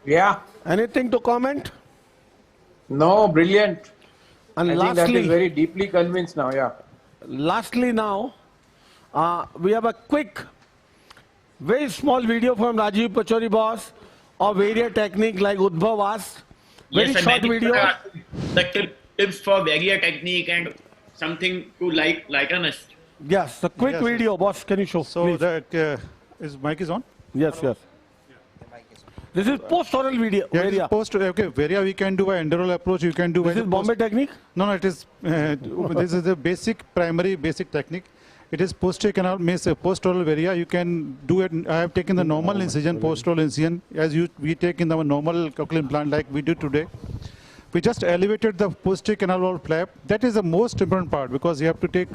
Yeah.
Anything to comment?
No, brilliant.
And
I
lastly,
think that is very deeply convinced now, yeah.
Lastly now, we have a quick, very small video from Rajeev Pachauri boss of various technique like Udbhav asked. Very
Yes,
short video.
The tips for barrier technique and something to lighten us.
Yes, the quick video, boss. Can you show?
So
please?
that is mic is on?
Yes, yes. This is post-oral video.
Yeah, this is okay, Varia we can do an endural approach. You can do.
This is Bombay technique?
No, it is. This is the primary basic technique. It is posterior canal means post-oral Varia. You can do it. I have taken the normal incision, post-oral incision, as we take in the normal cochlear implant like we do today. We just elevated the posterior canal wall flap. That is the most important part because you have to take,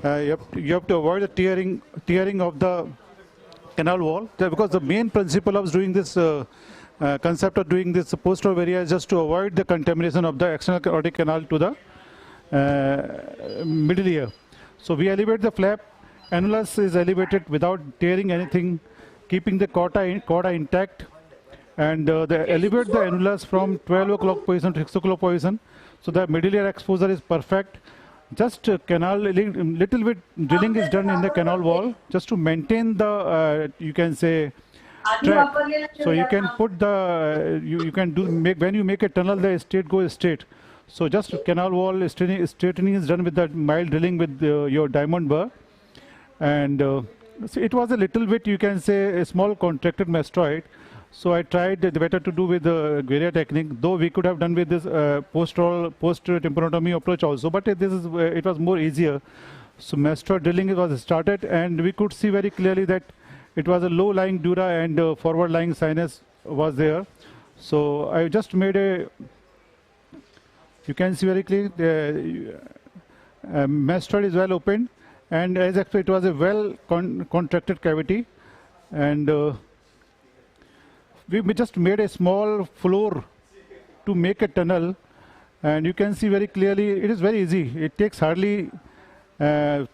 you have to avoid the tearing of the canal wall, because the main principle of doing this concept of doing this post-oral Varia is just to avoid the contamination of the external aortic canal to the middle ear. So we elevate the flap. Annulus is elevated without tearing anything, keeping the chorda intact, and elevate the annulus from 12 o'clock position to 6 o'clock position. So the middle ear exposure is perfect. Just canal, little bit drilling is done in the canal wall just to maintain the, you can say, track. So you can put the, you can do, when you make a tunnel, the straight goes straight. So just canal wall straightening is done with that mild drilling with your diamond burr. And so it was a little bit, you can say, a small contracted mastoid. So I tried the better to do with the Guerilla technique, though we could have done with this post-tympanotomy approach also, but this is it was more easier. So mastoid drilling was started, and we could see very clearly that it was a low-lying dura and forward-lying sinus was there. So I just made a, you can see very clearly the mastoid is well opened, and as expected, it was a well contracted cavity, and we just made a small floor to make a tunnel, and you can see very clearly it is very easy. It takes hardly, this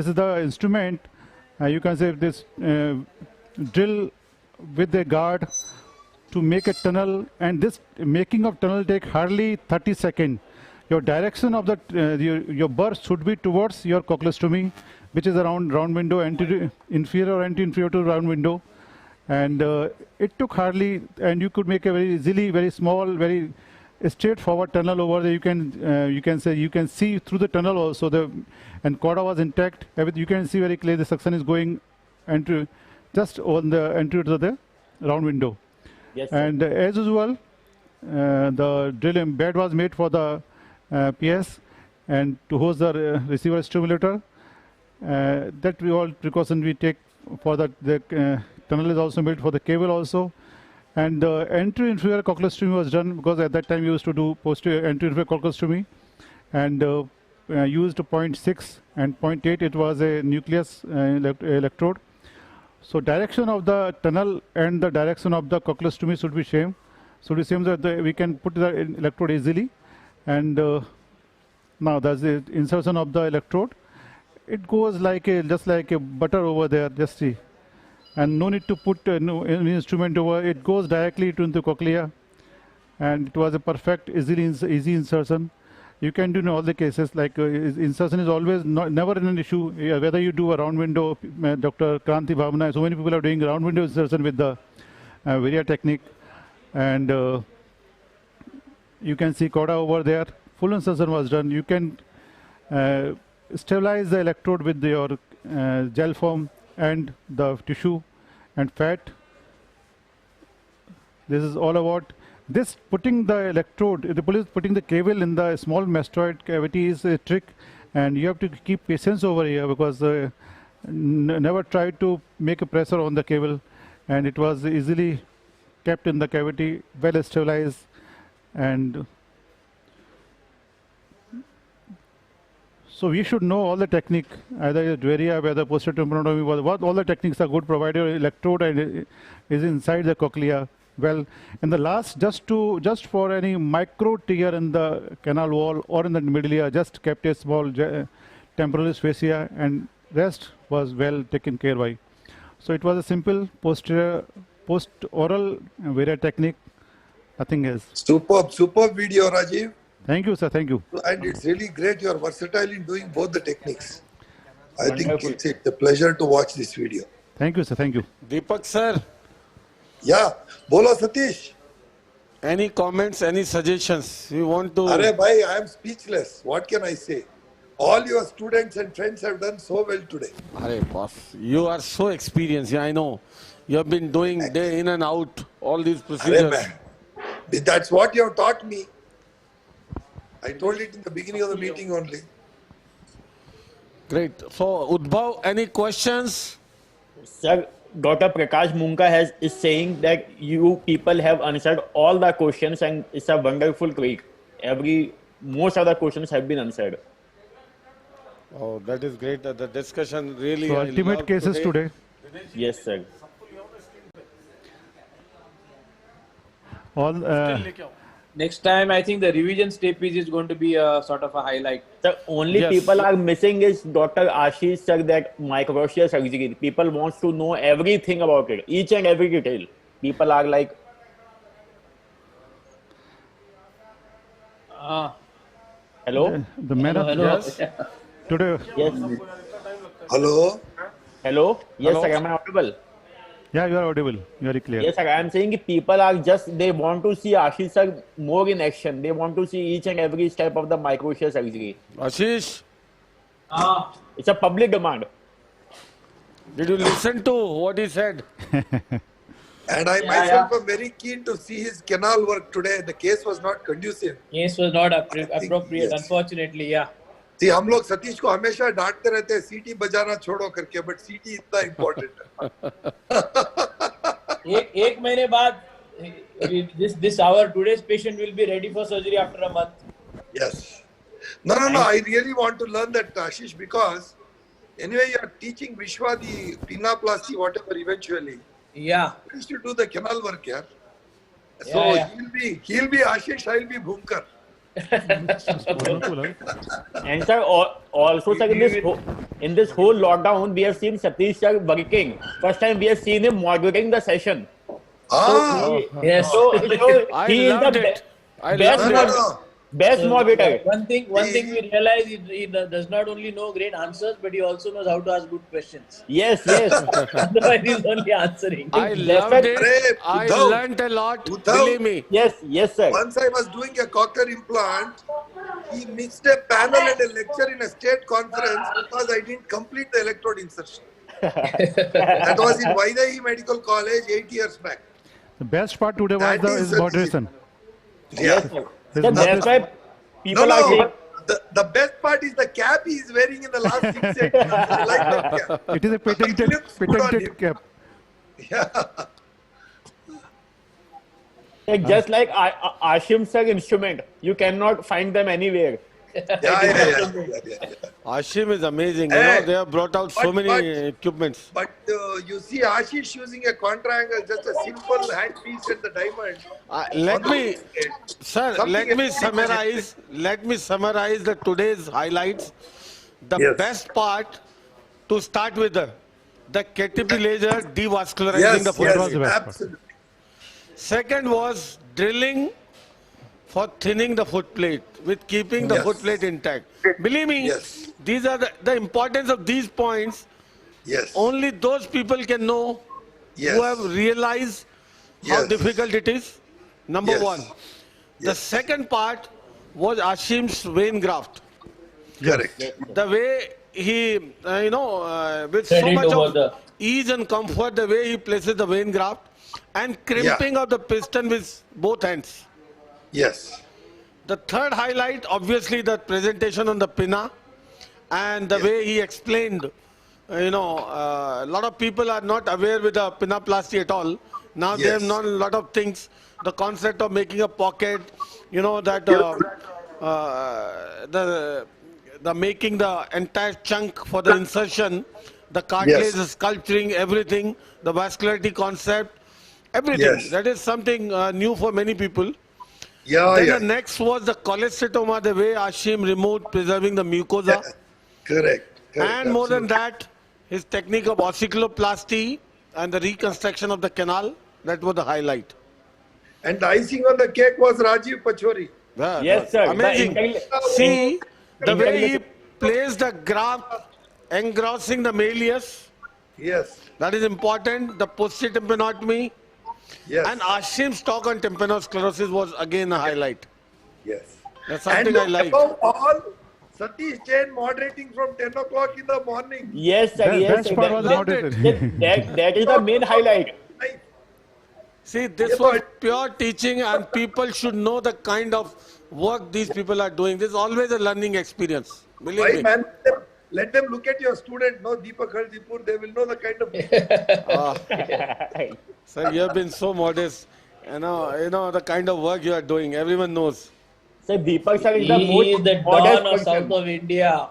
is the instrument, you can say this drill with a guard to make a tunnel, and this making of tunnel take hardly 30 seconds. Your direction of the, your burr should be towards your cochleostomy, which is around round window, inferior or anti-inferior to round window. And it took hardly, and you could make a very easily, very small, very straightforward tunnel over there. You can say you can see through the tunnel also. And chorda was intact. You can see very clearly the suction is going into just on the entry to the round window.
Yes,
and as usual, the drill bed was made for the PS and to host the receiver stimulator. That all precaution we take for that. The tunnel is also made for the cable also, and the entry inferior cochleostomy was done because at that time we used to do posterior entry inferior cochleostomy, and used 0.6 and 0.8. It was a nucleus electrode. So direction of the tunnel and the direction of the cochleostomy should be same. So it seems that we can put the electrode easily, and now that's the insertion of the electrode. It goes like just like a butter over there. Just see. And no need to put any instrument over. It goes directly into the cochlea, and it was a perfect, easy insertion. You can do in all the cases. Like insertion is always never an issue. Whether you do a round window, Dr. Kranti Bhavna, so many people are doing round window insertion with the Viria technique, and you can see chorda over there. Full insertion was done. You can stabilize the electrode with your gel foam and the tissue and fat. This is all about this. Putting the electrode, the police putting the cable in the small mastoid cavity is a trick, and you have to keep patience over here because never try to make a pressure on the cable, and it was easily kept in the cavity, well stabilized. And so we should know all the technique, either Dweria, whether posterior tympanotomy, what all the techniques are good, provided your electrode and is inside the cochlea. Well, in the last, just for any micro tear in the canal wall or in the middle ear, just kept a small temporalis fascia, and rest was well taken care by. So it was a simple post-oral Viria technique, nothing else.
Superb video, Rajeev.
Thank you, sir. Thank you.
And it's really great. You are versatile in doing both the techniques. I think it's a pleasure to watch this video.
Thank you, sir. Thank you.
Deepak sir.
Yeah. Bolo Satish.
Any comments, any suggestions you want to?
Arey bhai, I am speechless. What can I say? All your students and friends have done so well today.
Arey boss, you are so experienced. Yeah, I know. You have been doing day in and out all these procedures.
Man. That's what you have taught me. I told it in the beginning of the meeting only.
Great. So, Udbhav, any questions?
Sir, Dr. Prakash Munka is saying that you people have answered all the questions, and it's a wonderful trick. Most of the questions have been answered.
Oh, that is great. The discussion really.
So ultimate cases today.
Yes, sir.
All.
Next time, I think the revision stepage is going to be a sort of a highlight.
The only people are missing is Dr. Ashish sir, that microfacial surgery. People wants to know everything about it, each and every detail. People are like, hello?
The man of
yes.
Today.
Yes.
Hello?
Hello? Yes,
Hello?
sir, am I audible?
Yeah, you are audible. Very clear.
Yes, sir. I am saying people are just, they want to see Ashish sir more in action. They want to see each and every step of the microshare surgery.
Ashish,
It's a public demand.
did you listen to what he said?
And I myself am very keen to see his canal work today. The case was not conducive.
Case was not appropriate, unfortunately, yeah.
See, हम लोग सतीश को हमेशा डांटते रहते हैं सीटी बजाना छोड़ो करके, but सीटी इतना important है.
एक महीने बाद this our today's patient will be ready for surgery after a month.
Yes. No. I really want to learn that, Ashish, because anyway you are teaching Vishwa the pinaplasty, whatever eventually.
Yeah.
We used to do the canal work, yeah. So
Yeah.
he'll be Ashish, I'll be Bhumkar.
And sir, also sir, in this whole lockdown, we have seen Satish sir working. First time we have seen him moderating the session.
Yes.
So he is the best moderator.
One thing we realize, he does not only know great answers, but he also knows how to ask good questions.
Yes.
Otherwise, he's only answering.
I loved it. I learned a lot. Believe me.
Yes, sir.
Once I was doing a cochlear implant, he missed a panel and a lecture in a state conference because I didn't complete the electrode insertion. That was in Vaidehi Medical College 8 years back.
The best part today was his moderation.
Yes.
That's why people are saying.
The best part is the cap he is wearing in the last 6 seconds. I like that cap.
It is a patented cap.
Yeah. Just like Ashim sir instrument, you cannot find them anywhere.
Yeah.
Ashim is amazing. You know, they have brought out so many equipments.
But you see Ashish using a contra-angle, just a simple handpiece and the diamond.
Let me summarize the today's highlights. The best part to start with the KTP laser devascularizing the foot.
Absolutely.
Second was drilling for thinning the foot plate with keeping the foot plate intact. Believe me, these are the importance of these points. Only those people can know who have realized how difficult it is. Number one. The second part was Ashim's vein graft.
Correct.
The way he, with so much of ease and comfort, the way he places the vein graft and crimping of the piston with both hands.
Yes.
The third highlight, obviously, the presentation on the pinna and the way he explained. A lot of people are not aware with the pinaplasty at all. Now they have known a lot of things. The concept of making a pocket, that the making the entire chunk for the insertion, the cartilage, the sculpturing, everything, the vascularity concept, everything. That is something new for many people. The next was the cholecytoma, the way Ashim removed, preserving the mucosa.
Correct.
And more than that, his technique of ossiculoplasty and the reconstruction of the canal, that was the highlight.
And the icing on the cake was Rajeev Pachauri.
Yes, sir.
Amazing. See, the way he placed the graft, engrossing the malleus.
Yes.
That is important. The posterior tympanotomy.
Yes.
And Ashim's talk on tympanosclerosis was again a highlight.
Yes.
That's something I like.
Above all, Satish Jain moderating from 10 o'clock in the morning.
Yes, sir. Yes, sir. That is the main highlight.
See, this was pure teaching, and people should know the kind of work these people are doing. This is always a learning experience. Believe me.
Man, let them look at your student, Deepak Haldipur, they will know the kind of...
Sir, you have been so modest. You know the kind of work you are doing. Everyone knows.
Sir, Deepak sir is
the dawn of south of India.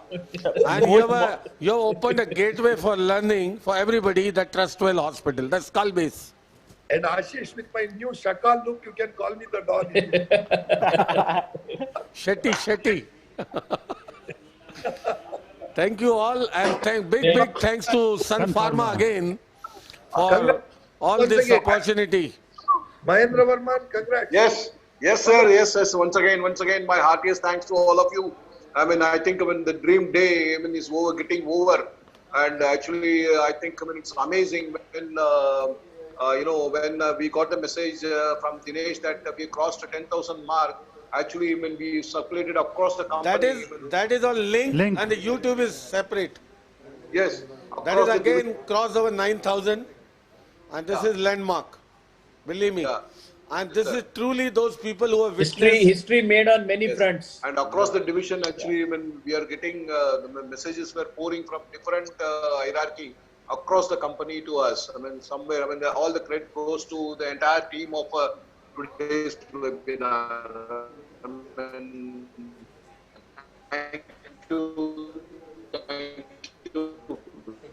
And you have opened a gateway for learning for everybody, the Trustwell Hospital, the skull base.
And Ashish, with my new shakal look, you can call me the Don.
Shetty. Thank you all, and big thanks to Sun Pharma again for all this opportunity.
Mahendra Varman, congrats.
Yes, sir. Yes. Once again, my heartiest thanks to all of you. I think the dream day is getting over, and actually, I think it's amazing when when we got the message from Dinesh that we crossed the 10,000 mark, actually, when we circulated across the company.
That is on link. And the YouTube is separate.
Yes.
That is again crossed over 9,000. And this is landmark. Believe me. And this is truly those people who have witnessed.
History made on many fronts.
And across the division, actually, when we are getting the messages were pouring from different hierarchy across the company to us. Somewhere, all the credit goes to the entire team of today's webinar. Thank you. Thank you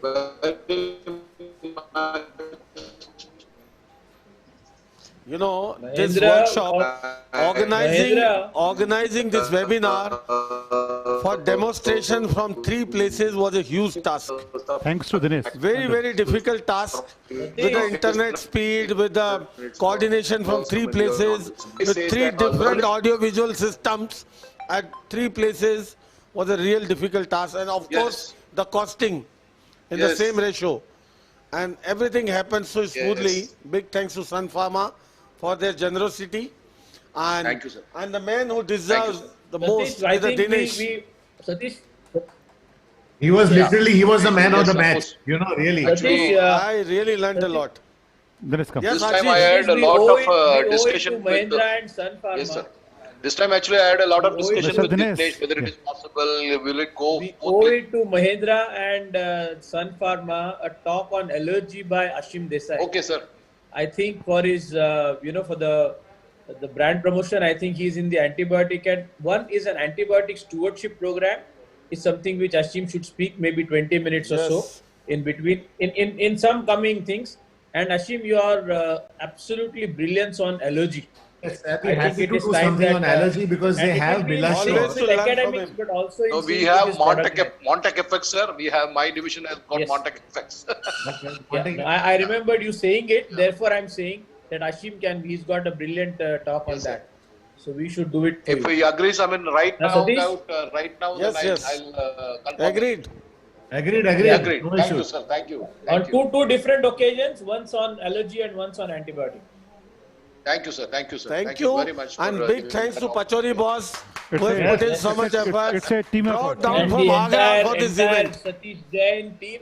very much.
This workshop, organizing this webinar for demonstration from 3 places was a huge task.
Thanks to Dinesh.
Very, very difficult task with the internet speed, with the coordination from 3 places, with 3 different audio-visual systems at 3 places was a real difficult task. And of course, the costing in the same ratio. And everything happened so smoothly. Big thanks to Sun Pharma for their generosity. And,
thank you, sir.
And the man who deserves the most is the Dinesh.
Satish,
he was literally, he was the man of the match, really.
Actually, I really learned a lot.
This time I had a lot of discussion with
Mahindra and Sun Pharma.
Yes, sir. This time actually I had a lot of discussion with Dinesh, whether it is possible, will it go?
We owe it to Mahindra and Sun Pharma a talk on allergy by Ashim Desai.
Okay, sir.
I think for his, for the brand promotion, I think he's in the antibiotic, and one is an antibiotic stewardship program. Is something which Ashim should speak maybe 20 minutes or so in between in some coming things. And Ashim, you are absolutely brilliant on allergy.
Yes, I'd be happy to do something on allergy because they have Bilasho.
Academics, but also in
we have Montec effects, sir. We have, my division has got Montec effects.
I remembered you saying it. Therefore, I'm saying that Ashim he's got a brilliant talk on that. So we should do it.
If he agrees, right now,
yes.
I'll
Agreed.
Agreed.
No
Thank you, sir. Thank you.
On two different occasions, once on allergy and once on antibiotic.
Thank you, sir. Thank you, sir.
Thank you
very much.
And big thanks to Pachauri boss, who has put in so much effort.
It's a team effort.
Down from Agra for this event.
Satish Jain team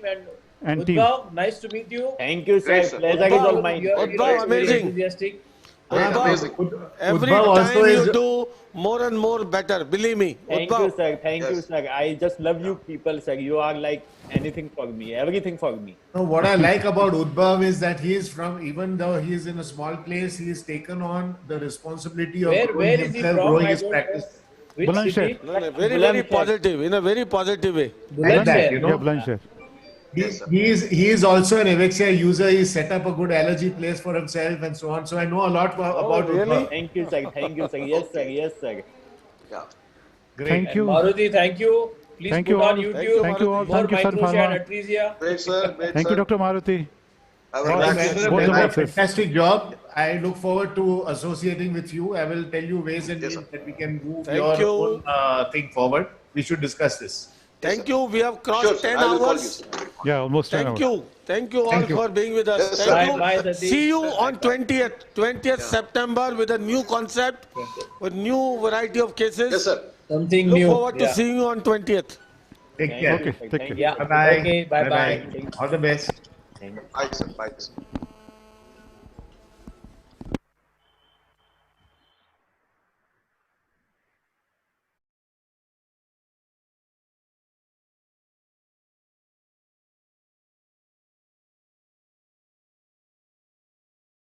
and
team.
Udbhav, nice to meet you.
Thank you, sir. Pleasure is all mine.
Udbhav, amazing.
Enthusiastic.
Every time you do more and more better, believe me.
Thank you, sir. Thank you, sir. I just love you people, sir. You are like anything for me, everything for me.
No, what I like about Udbhav is that he is from, even though he is in a small place, he has taken on the responsibility of
where is he from?
growing his practice.
Which city?
Very positive, in a very positive way.
Like that,
Bulandshahr.
He is also an Avexia user. He set up a good allergy place for himself and so on. So I know a lot about
really?
Thank you, sir. Thank you, sir. Yes, sir. Yes, sir.
Yeah.
Great.
Thank you.
Maruti, thank you. Please
Thank
put
you
on
all.
YouTube.
Thank you all.
More
Thank you, Sun
microshare
Pharma.
atresia.
Great, sir. Great,
Thank you, Dr. Maruti.
Have a
Thank
nice
you,
Both the
sir.
boxes.
Fantastic job. I look forward to associating with you. I will tell you ways and means that we can move
Thank
your own thing forward. We should discuss this.
Thank you. We have crossed 10 hours.
Yeah, almost 10
Thank
hours.
you. Thank you all for being with us.
Yes,
Thank you.
Bye, Satish.
See you on 20th September with a new concept, with new variety of cases.
Yes, sir.
Something
Look
new.
forward to seeing you on 20th.
Take care.
Okay, take care.
Yeah.
Bye-bye.
Okay, bye-bye.
All the best.
Bye, sir. Bye, sir.